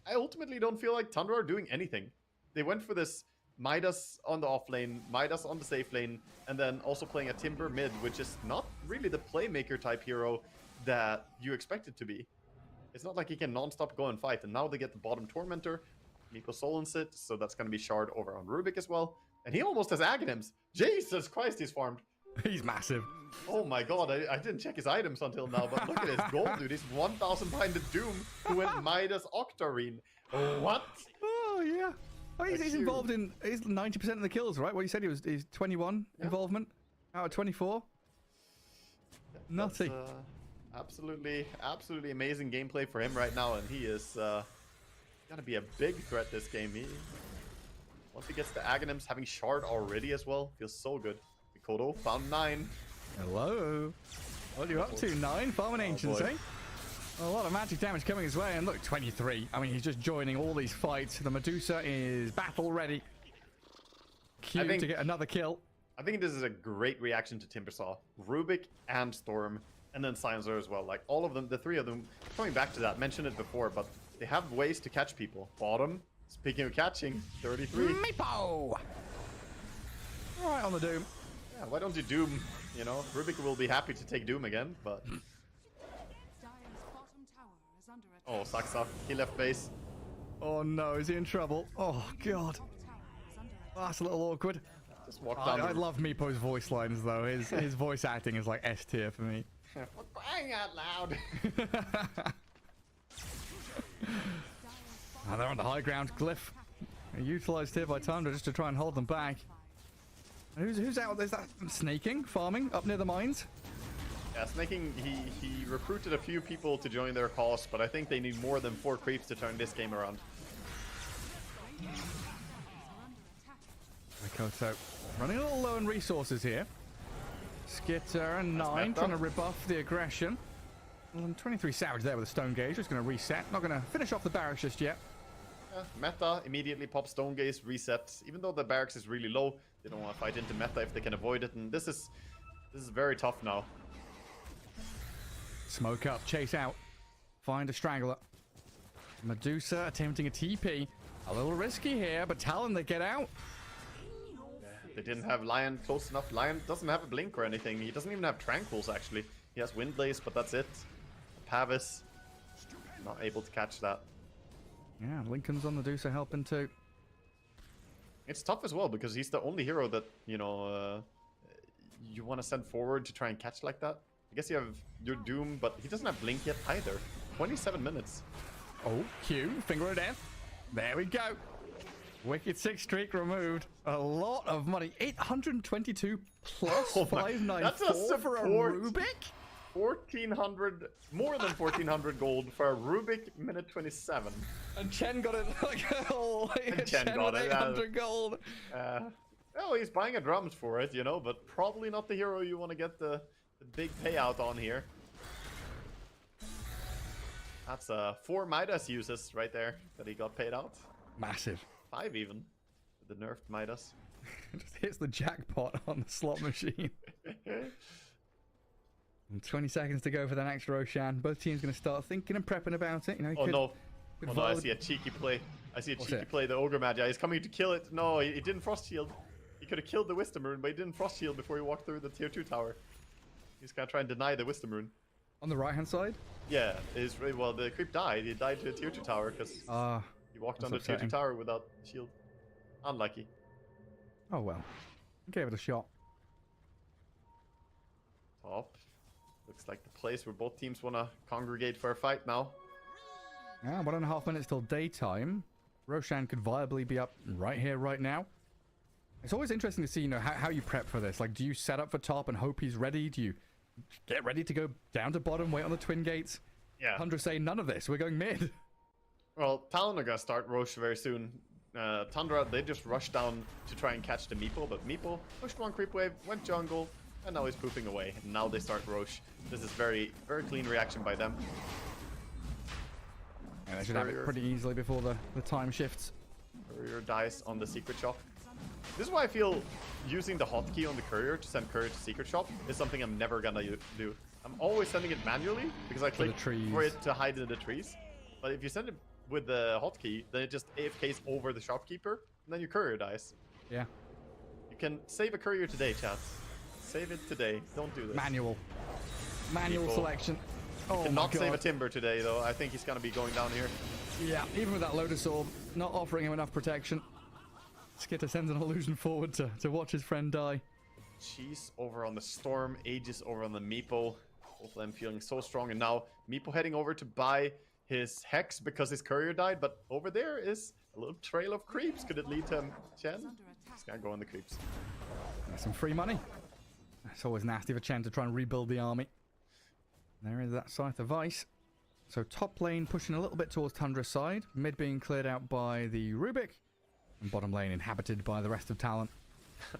I ultimately don't feel like Tundra are doing anything. They went for this Midas on the off lane, Midas on the safe lane, and then also playing a Timber mid, which is not really the playmaker type hero that you expect it to be. It's not like he can non-stop go and fight. And now they get the bottom Tormentor. Meepo Solons it, so that's going to be Shard over on Rubik as well. And he almost has Aghanims. Jesus Christ, he's farmed. He's massive. Oh my god, I didn't check his items until now, but look at his gold, dude. He's 1,000 behind the Doom, who went Midas Octarine. What? Oh, yeah. Oh, he's involved in 90% of the kills, right? What you said, he's 21 involvement out of 24. Nutty. Absolutely amazing gameplay for him right now, and he is gonna be a big threat this game. Once he gets the Aghanims, having Shard already as well, feels so good. Mikoto found 9. Hello. What are you up to? 9? Farming Ancients, eh? A lot of magic damage coming his way, and look, 23. I mean, he's just joining all these fights. The Medusa is battle ready. Cute to get another kill. I think this is a great reaction to Timbersaw. Rubik and Storm, and then Silencer as well. Like, all of them, the 3 of them, coming back to that, mentioned it before, but they have ways to catch people. Bottom, speaking of catching, 33. Meepo! Right on the Doom. Yeah, why don't you Doom? You know, Rubik will be happy to take Doom again, but... Oh, Saksa, he left base. Oh no, is he in trouble? Oh god. That's a little awkward. Just walk down. I love Meepo's voice lines though. His voice acting is like S tier for me. For crying out loud. They're on the high ground. Glyph utilized here by Tundra just to try and hold them back. Who's out? There's that snaking, farming up near the mines. Yeah, snaking. He recruited a few people to join their cause, but I think they need more than 4 creeps to turn this game around. Mikoto running a little low in resources here. Skitter and 9 trying to rebuff the aggression. 23 Savage there with a Stone Gauge. Just going to reset. Not going to finish off the barracks just yet. Meta immediately pops Stone Gaze, resets. Even though the barracks is really low, they don't want to fight into meta if they can avoid it. And this is very tough now. Smoke up, chase out, find a Strangler. Medusa attempting a TP. A little risky here, but Talon, they get out. They didn't have Lion close enough. Lion doesn't have a blink or anything. He doesn't even have Tranquils, actually. He has Windblaze, but that's it. Pavis, not able to catch that. Yeah, Lincoln's on the Medusa helping too. It's tough as well, because he's the only hero that, you know, you want to send forward to try and catch like that. I guess you have your Doom, but he doesn't have Blink yet either. 27 minutes. Oh, Q, Finger of Death. There we go. Wicked 6 streak removed. A lot of money. 822 plus 594 that's a for a Rubik? 1,400, more than 1,400 gold for a Rubik minute 27. And Chen got it like, oh, Chen got it. 800 gold. Oh, he's buying a drums for it, you know, but probably not the hero you want to get the big payout on here. That's 4 Midas uses right there that he got paid out. Massive. 5 even. The nerfed Midas. Just hits the jackpot on the slot machine. And 20 seconds to go for the next Roshan. Both teams going to start thinking and prepping about it. You know, no, I see a cheeky play. I see a cheeky play. The Ogre Magi is coming to kill it. No, he didn't Frost Shield. He could have killed the Wisdom Rune, but he didn't Frost Shield before he walked through the tier 2 tower. He's going to try and deny the Wisdom Rune. On the right-hand side? Yeah. Well, the creep died. He died to a tier 2 tower because he walked on the tier 2 tower without shield. Unlucky. Oh, well. Gave it a shot. Top. Looks like the place where both teams want to congregate for a fight now. Yeah, 1.5 minutes till daytime. Roshan could viably be up right here, right now. It's always interesting to see, you know, how you prep for this. Like, do you set up for top and hope he's ready? Do you get ready to go down to bottom, wait on the twin gates? Yeah. Tundra say none of this. We're going mid. Well, Talon are going to start Roche very soon. Tundra, they just rushed down to try and catch the Meepo, but Meepo pushed 1 creep wave, went jungle, and now he's pooping away. And now they start Roche. This is very, very clean reaction by them. Yeah, they should have it pretty easily before the time shifts. Courier dies on the secret shop. This is why I feel using the hotkey on the courier to send courier to secret shop is something I'm never gonna do. I'm always sending it manually because I click for it to hide in the trees. But if you send it with the hotkey, then it just AFKs over the shopkeeper, and then your courier dies. Yeah. You can save a courier today, chat. Save it today. Don't do this. Manual People. selection. Oh, Cannot save a Timber today, though. I think he's going to be going down here. Yeah, even with that Lotus Orb, not offering him enough protection. Skitter sends an illusion forward to watch his friend die. Cheese over on the Storm, Aegis over on the Meepo. Both of them feeling so strong. And now Meepo heading over to buy his Hex because his courier died. But over there is a little trail of creeps. Could it lead to him? Chen? He's going to go on the creeps. There's some free money. It's always nasty for Chen to try and rebuild the army. There is that Scythe of Ice. So top lane pushing a little bit towards Tundra's side. Mid being cleared out by the Rubik. And bottom lane inhabited by the rest of Talon.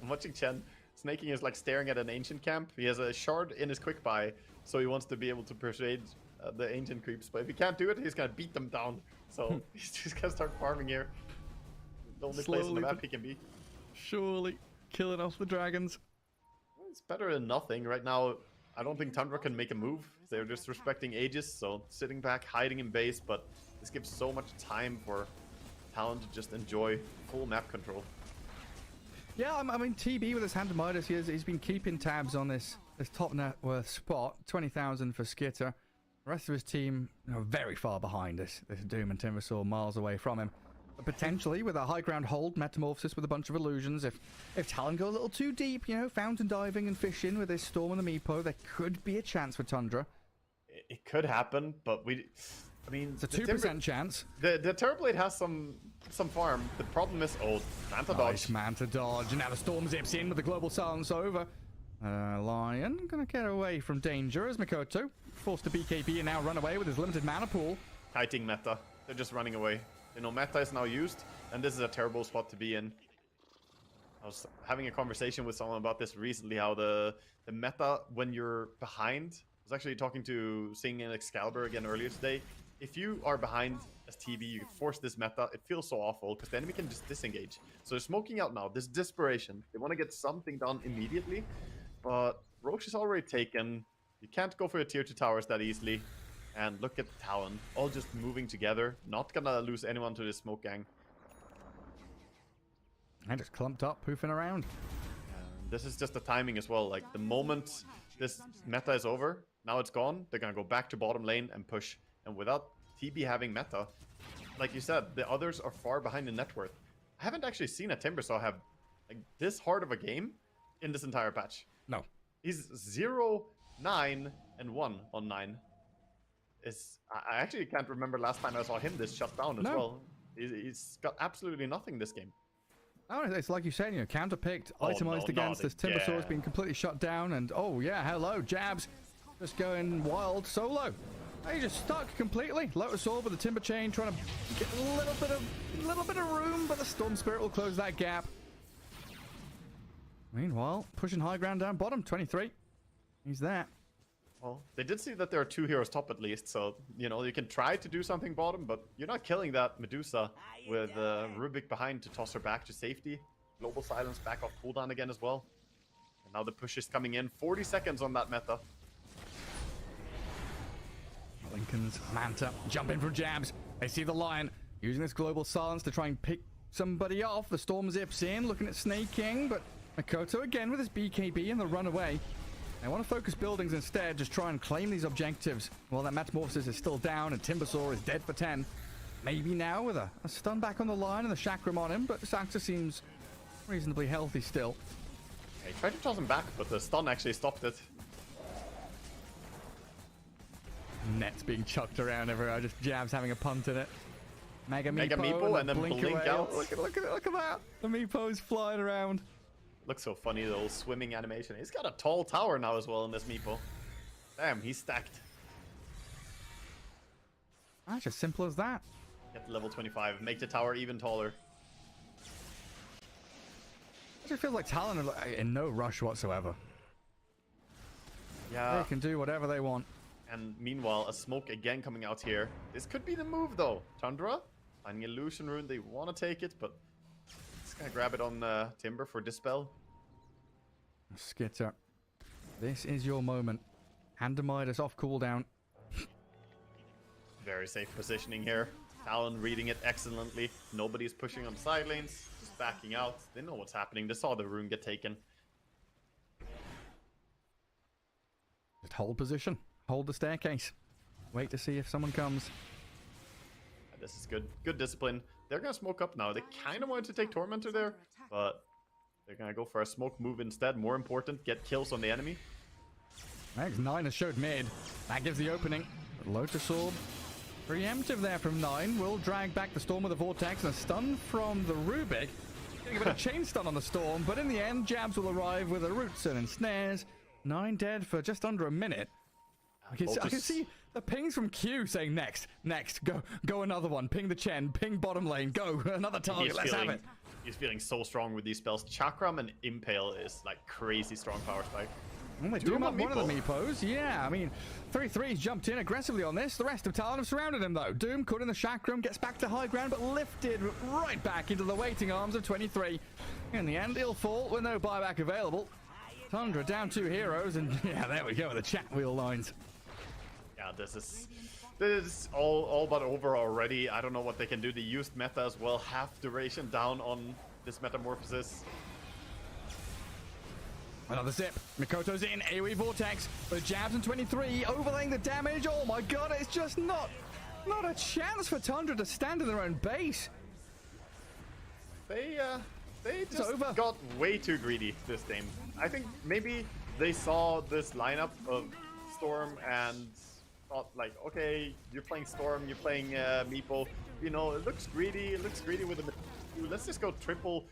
I'm watching Chen. Snaking is like staring at an ancient camp. He has a shard in his quick buy, so he wants to be able to persuade the ancient creeps. But if he can't do it, he's gonna beat them down. So he's just gonna start farming here. The only place on the map he can be. Surely killing off the dragons. It's better than nothing. Right now, I don't think Tundra can make a move. They're just respecting Aegis, so sitting back, hiding in base. But this gives so much time for Talon to just enjoy full map control. Yeah, I mean, TB with his hand to Midas, he's been keeping tabs on this top net worth spot. 20,000 for Skitter. The rest of his team, very far behind this Doom and Timbersaw, miles away from him. But potentially, with a high ground hold, Metamorphosis with a bunch of illusions, if Talon go a little too deep, fountain diving and fishing with his Storm and the Meepo, there could be a chance for Tundra. It could happen, but I mean, it's a 2% chance. The Terrorblade has some farm. The problem is, Manta dodge. Manta dodge. And now the Storm zips in with the global silence over. Lion gonna get away from danger as Mikoto forced to BKB and now run away with his limited mana pool. Kiting meta. They're just running away. They know meta is now used, and this is a terrible spot to be in. I was having a conversation with someone about this recently, how the meta when you're behind. I was actually talking to Sing and Excalibur again earlier today. If you are behind as TB, you force this meta, it feels so awful because the enemy can just disengage. So they're smoking out now. This desperation. They want to get something done immediately, but Roche is already taken. You can't go for your tier 2 towers that easily. And look at Talon, all just moving together. Not gonna lose anyone to this smoke gang. And just clumped up, poofing around. This is just the timing as well. Like the moment this meta is over, now it's gone. They're gonna go back to bottom lane and push. And without TB having meta, like you said, the others are far behind in net worth. I haven't actually seen a Timbersaw have like this hard of a game in this entire patch. No. He's 0, 9, and 1 on 9. I actually can't remember last time I saw him this shut down as well. He's got absolutely nothing this game. Oh, it's like you said, counterpicked, itemized against. This Timbersaw has been completely shut down, and hello, Jabs, just going wild solo. He just stuck completely. Lotus Orb with the Timber Chain, trying to get a little bit of room, but the Storm Spirit will close that gap. Meanwhile, pushing high ground down bottom, 23. He's there. Well, they did see that there are 2 heroes top at least, so, you can try to do something bottom, but you're not killing that Medusa with Rubik behind to toss her back to safety. Global Silence back off cooldown again as well. And now the push is coming in. 40 seconds on that meta. Lincoln's Manta jumping from Jabs. They see the Lion using this Global Silence to try and pick somebody off. The Storm zips in, looking at Snaking, but Makoto again with his BKB and the runaway. They want to focus buildings instead, just try and claim these objectives. While that Metamorphosis is still down and Timbersaw is dead for 10. Maybe now with a stun back on the line and the Chakram on him, but Saxa seems reasonably healthy still. He tried to toss him back, but the stun actually stopped it. Nets being chucked around everywhere, just Jabs having a punt in it. Mega Meepo and then blink out. Look at that. The Meepo's flying around. Looks so funny, the little swimming animation. He's got a tall tower now as well in this Meepo. Damn, he's stacked. That's as simple as that. Get to level 25, make the tower even taller. It just feels like Talon are in no rush whatsoever. Yeah. They can do whatever they want. And meanwhile, a smoke again coming out here. This could be the move though. Tundra, finding Illusion Rune. They want to take it, but just gonna grab it on Timber for Dispel. Skitter, this is your moment. Hand to Midas off cooldown. Very safe positioning here. Talon reading it excellently. Nobody's pushing on the side lanes, just backing out. They know what's happening. They saw the rune get taken. Just hold position. Hold the staircase. Wait to see if someone comes. This is good. Good discipline. They're going to smoke up now. They kind of wanted to take Tormentor there, but they're going to go for a smoke move instead. More important, get kills on the enemy. X9 has showed mid. That gives the opening. Lotus Orb. Preemptive there from 9. Will drag back the Storm with a Vortex and a stun from the Rubik. Getting a bit of chain stun on the Storm, but in the end, Jabs will arrive with a Roots and ensnares. 9 dead for just under a minute. I can see the pings from Q saying next, go another one. Ping the Chen, ping bottom lane, go another target. Let's have it. He's feeling so strong with these spells. Chakram and Impale is like crazy strong power spike. Well, they Doom up one of the Meepos. Yeah, I mean, 3-3's jumped in aggressively on this. The rest of Talon have surrounded him, though. Doom caught in the Chakram, gets back to high ground, but lifted right back into the waiting arms of 23. In the end, he'll fall with no buyback available. Tundra down 2 heroes, and yeah, there we go with the chat wheel lines. Yeah, this is all but over already. I don't know what they can do. They used meta as well. Half duration down on this Metamorphosis. Another zip. Mikoto's in. AoE Vortex. But Jabs and 23 overlaying the damage. Oh my god, it's just not a chance for Tundra to stand in their own base. They just got way too greedy this game. I think maybe they saw this lineup of Storm and thought like, okay, you're playing Storm, you're playing Meepo. You know, it looks greedy. It looks greedy with the. Let's just go triple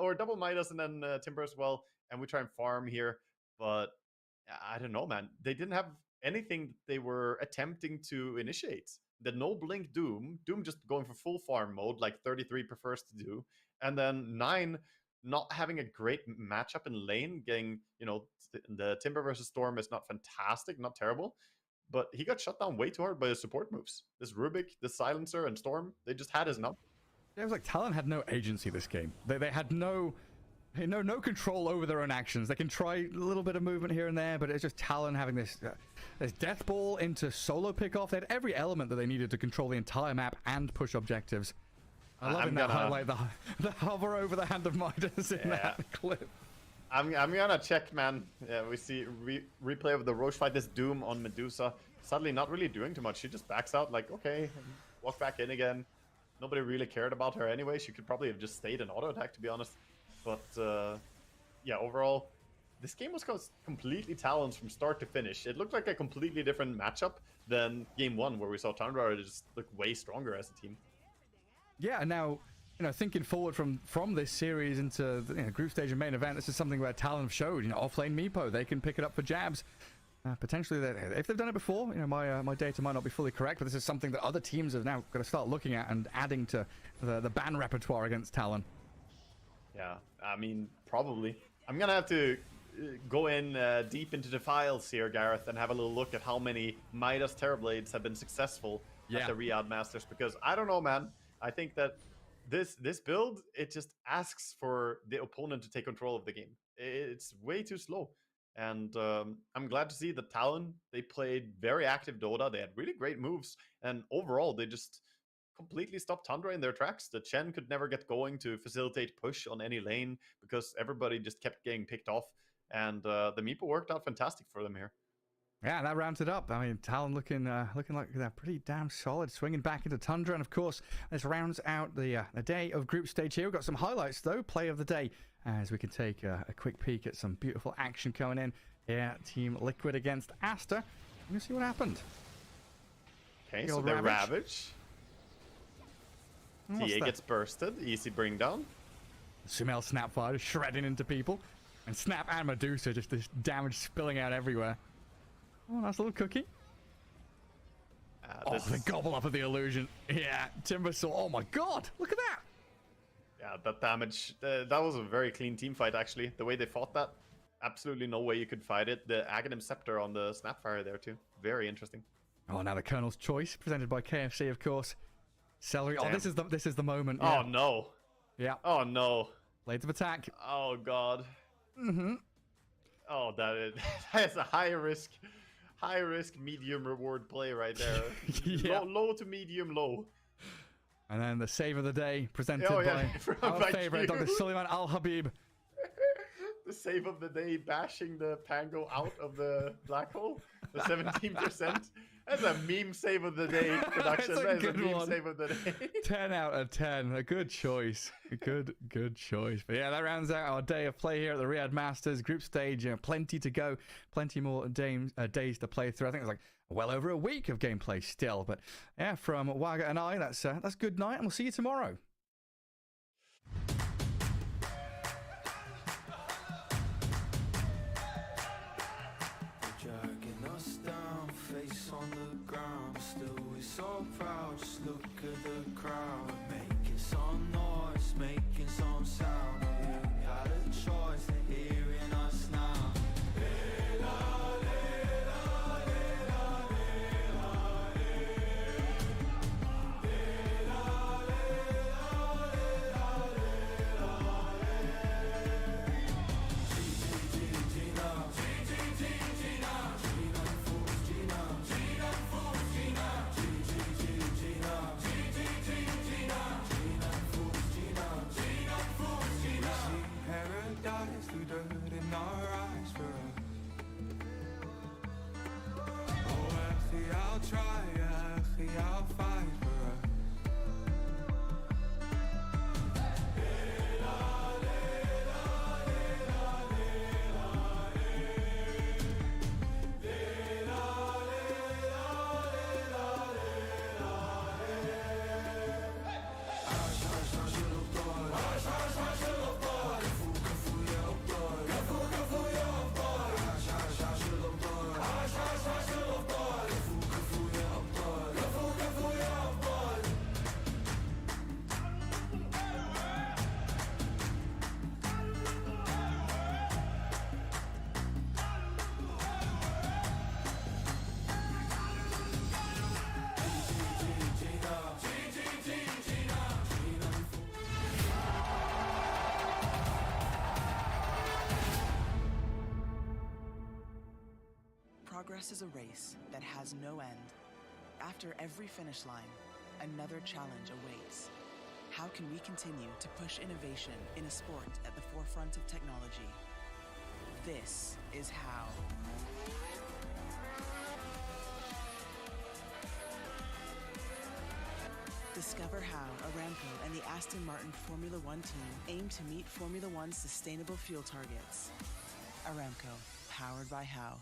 or double Midas and then Timber as well. And we try and farm here, but I don't know, man. They didn't have anything they were attempting to initiate. The no blink Doom just going for full farm mode, like 33 prefers to do, and then 9 not having a great matchup in lane, getting, you know, the Timber versus Storm is not fantastic, not terrible, but he got shut down way too hard by his support moves. This Rubik, the Silencer, and Storm, they just had his number. It was like Talon had no agency this game. They had no control over their own actions. They can try a little bit of movement here and there, but it's just Talon having this death ball into solo pick-off. They had every element that they needed to control the entire map and push objectives. I love that highlight, the hover over the hand of Midas in that clip. I'm gonna check, man. Yeah, we see replay of the Roche fight. This Doom on Medusa. Suddenly not really doing too much. She just backs out like, okay, walk back in again. Nobody really cared about her anyway. She could probably have just stayed in auto attack, to be honest. But yeah, overall, this game was completely Talon's from start to finish. It looked like a completely different matchup than game 1, where we saw Tundra just look way stronger as a team. Yeah, and now, you know, thinking forward from this series into the group stage and main event, this is something where Talon have showed, you know, offlane Meepo, they can pick it up for Jabs. Potentially, if they've done it before, you know, my data might not be fully correct, but this is something that other teams have now got to start looking at and adding to the ban repertoire against Talon. Yeah, I mean, probably. I'm going to have to go in deep into the files here, Gareth, and have a little look at how many Midas Terrorblades have been successful at the Riyadh Masters, because I don't know, man. I think that this build, it just asks for the opponent to take control of the game. It's way too slow. And I'm glad to see that Talon, they played very active Dota. They had really great moves. And overall, they just completely stopped Tundra in their tracks. The Chen could never get going to facilitate push on any lane because everybody just kept getting picked off. And the Meepo worked out fantastic for them here. Yeah, that rounds it up. I mean, Talon looking like they're pretty damn solid, swinging back into Tundra. And of course, this rounds out the day of group stage here. We've got some highlights, though. Play of the day, as we can take a quick peek at some beautiful action coming in here. Team Liquid against Aster. We're going to see what happened. Okay, so they're Ravage. TA gets bursted. Easy bring down. Sumail Snapfire shredding into people. And Snap and Medusa, just this damage spilling out everywhere. Oh, nice little cookie. The gobble up of the illusion. Yeah, Timber saw. Oh my god, look at that. Yeah, that damage. That was a very clean team fight, actually. The way they fought that, absolutely no way you could fight it. The Aghanim Scepter on the Snapfire there, too. Very interesting. Oh, now the Colonel's Choice, presented by KFC, of course. Celery. Damn. Oh, this is the moment. Yeah. Oh, no. Yeah. Oh, no. Blades of attack. Oh, god. Mm-hmm. Oh, that is a high risk, medium reward play right there. Yeah. Low to medium low. And then the save of the day presented by our favorite Dr. Suleiman Al Habib. the save of the day, bashing the Pango out of the black hole, the 17%. That's a meme save of the day production. That is a meme save of the day. 10 out of 10. A good choice. A good choice. But yeah, that rounds out our day of play here at the Riyadh Masters group stage. Plenty to go. Plenty more days to play through. I think it's like well over a week of gameplay still. But yeah, from Waga and I, that's good night, and we'll see you tomorrow. On the ground, still we're so proud. Just look at the crowd, making some noise, making some sound. You got a choice, they're hearing us now. I'll try, I'll fight for her. Progress is a race that has no end. After every finish line, another challenge awaits. How can we continue to push innovation in a sport at the forefront of technology? This is how. Discover how Aramco and the Aston Martin Formula One team aim to meet Formula One's sustainable fuel targets. Aramco, powered by How.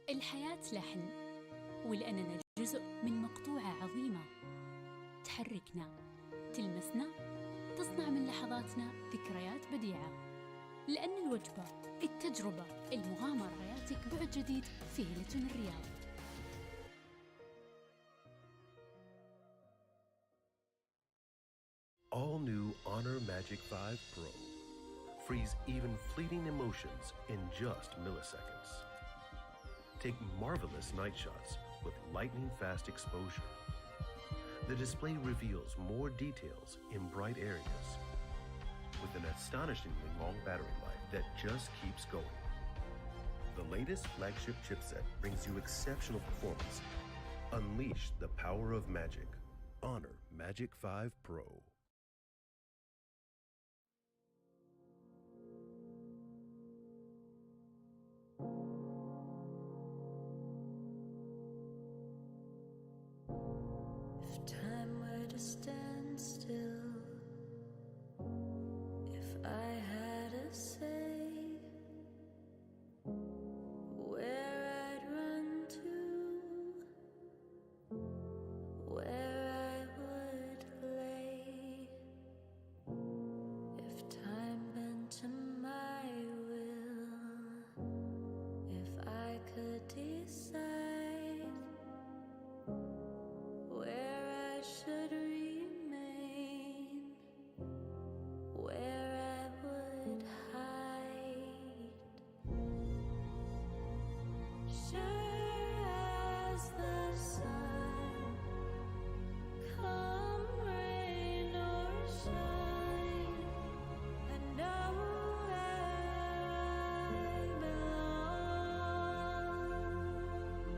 الحياة لحن، ولأننا جزء من مقطوعة عظيمة تحركنا، تلمسنا، تصنع من لحظاتنا ذكريات بديعة. لأن الوجبة، التجربة، المغامرة يعطيك بعد جديد في هيلتون الرياض. All new Honor Magic 5 Pro. Freeze even fleeting emotions in just milliseconds. Take marvelous night shots with lightning-fast exposure. The display reveals more details in bright areas with an astonishingly long battery life that just keeps going. The latest flagship chipset brings you exceptional performance. Unleash the power of magic. Honor Magic 5 Pro. If time were to stand still, if I had a say, where I'd run to, where I would lay. Shudder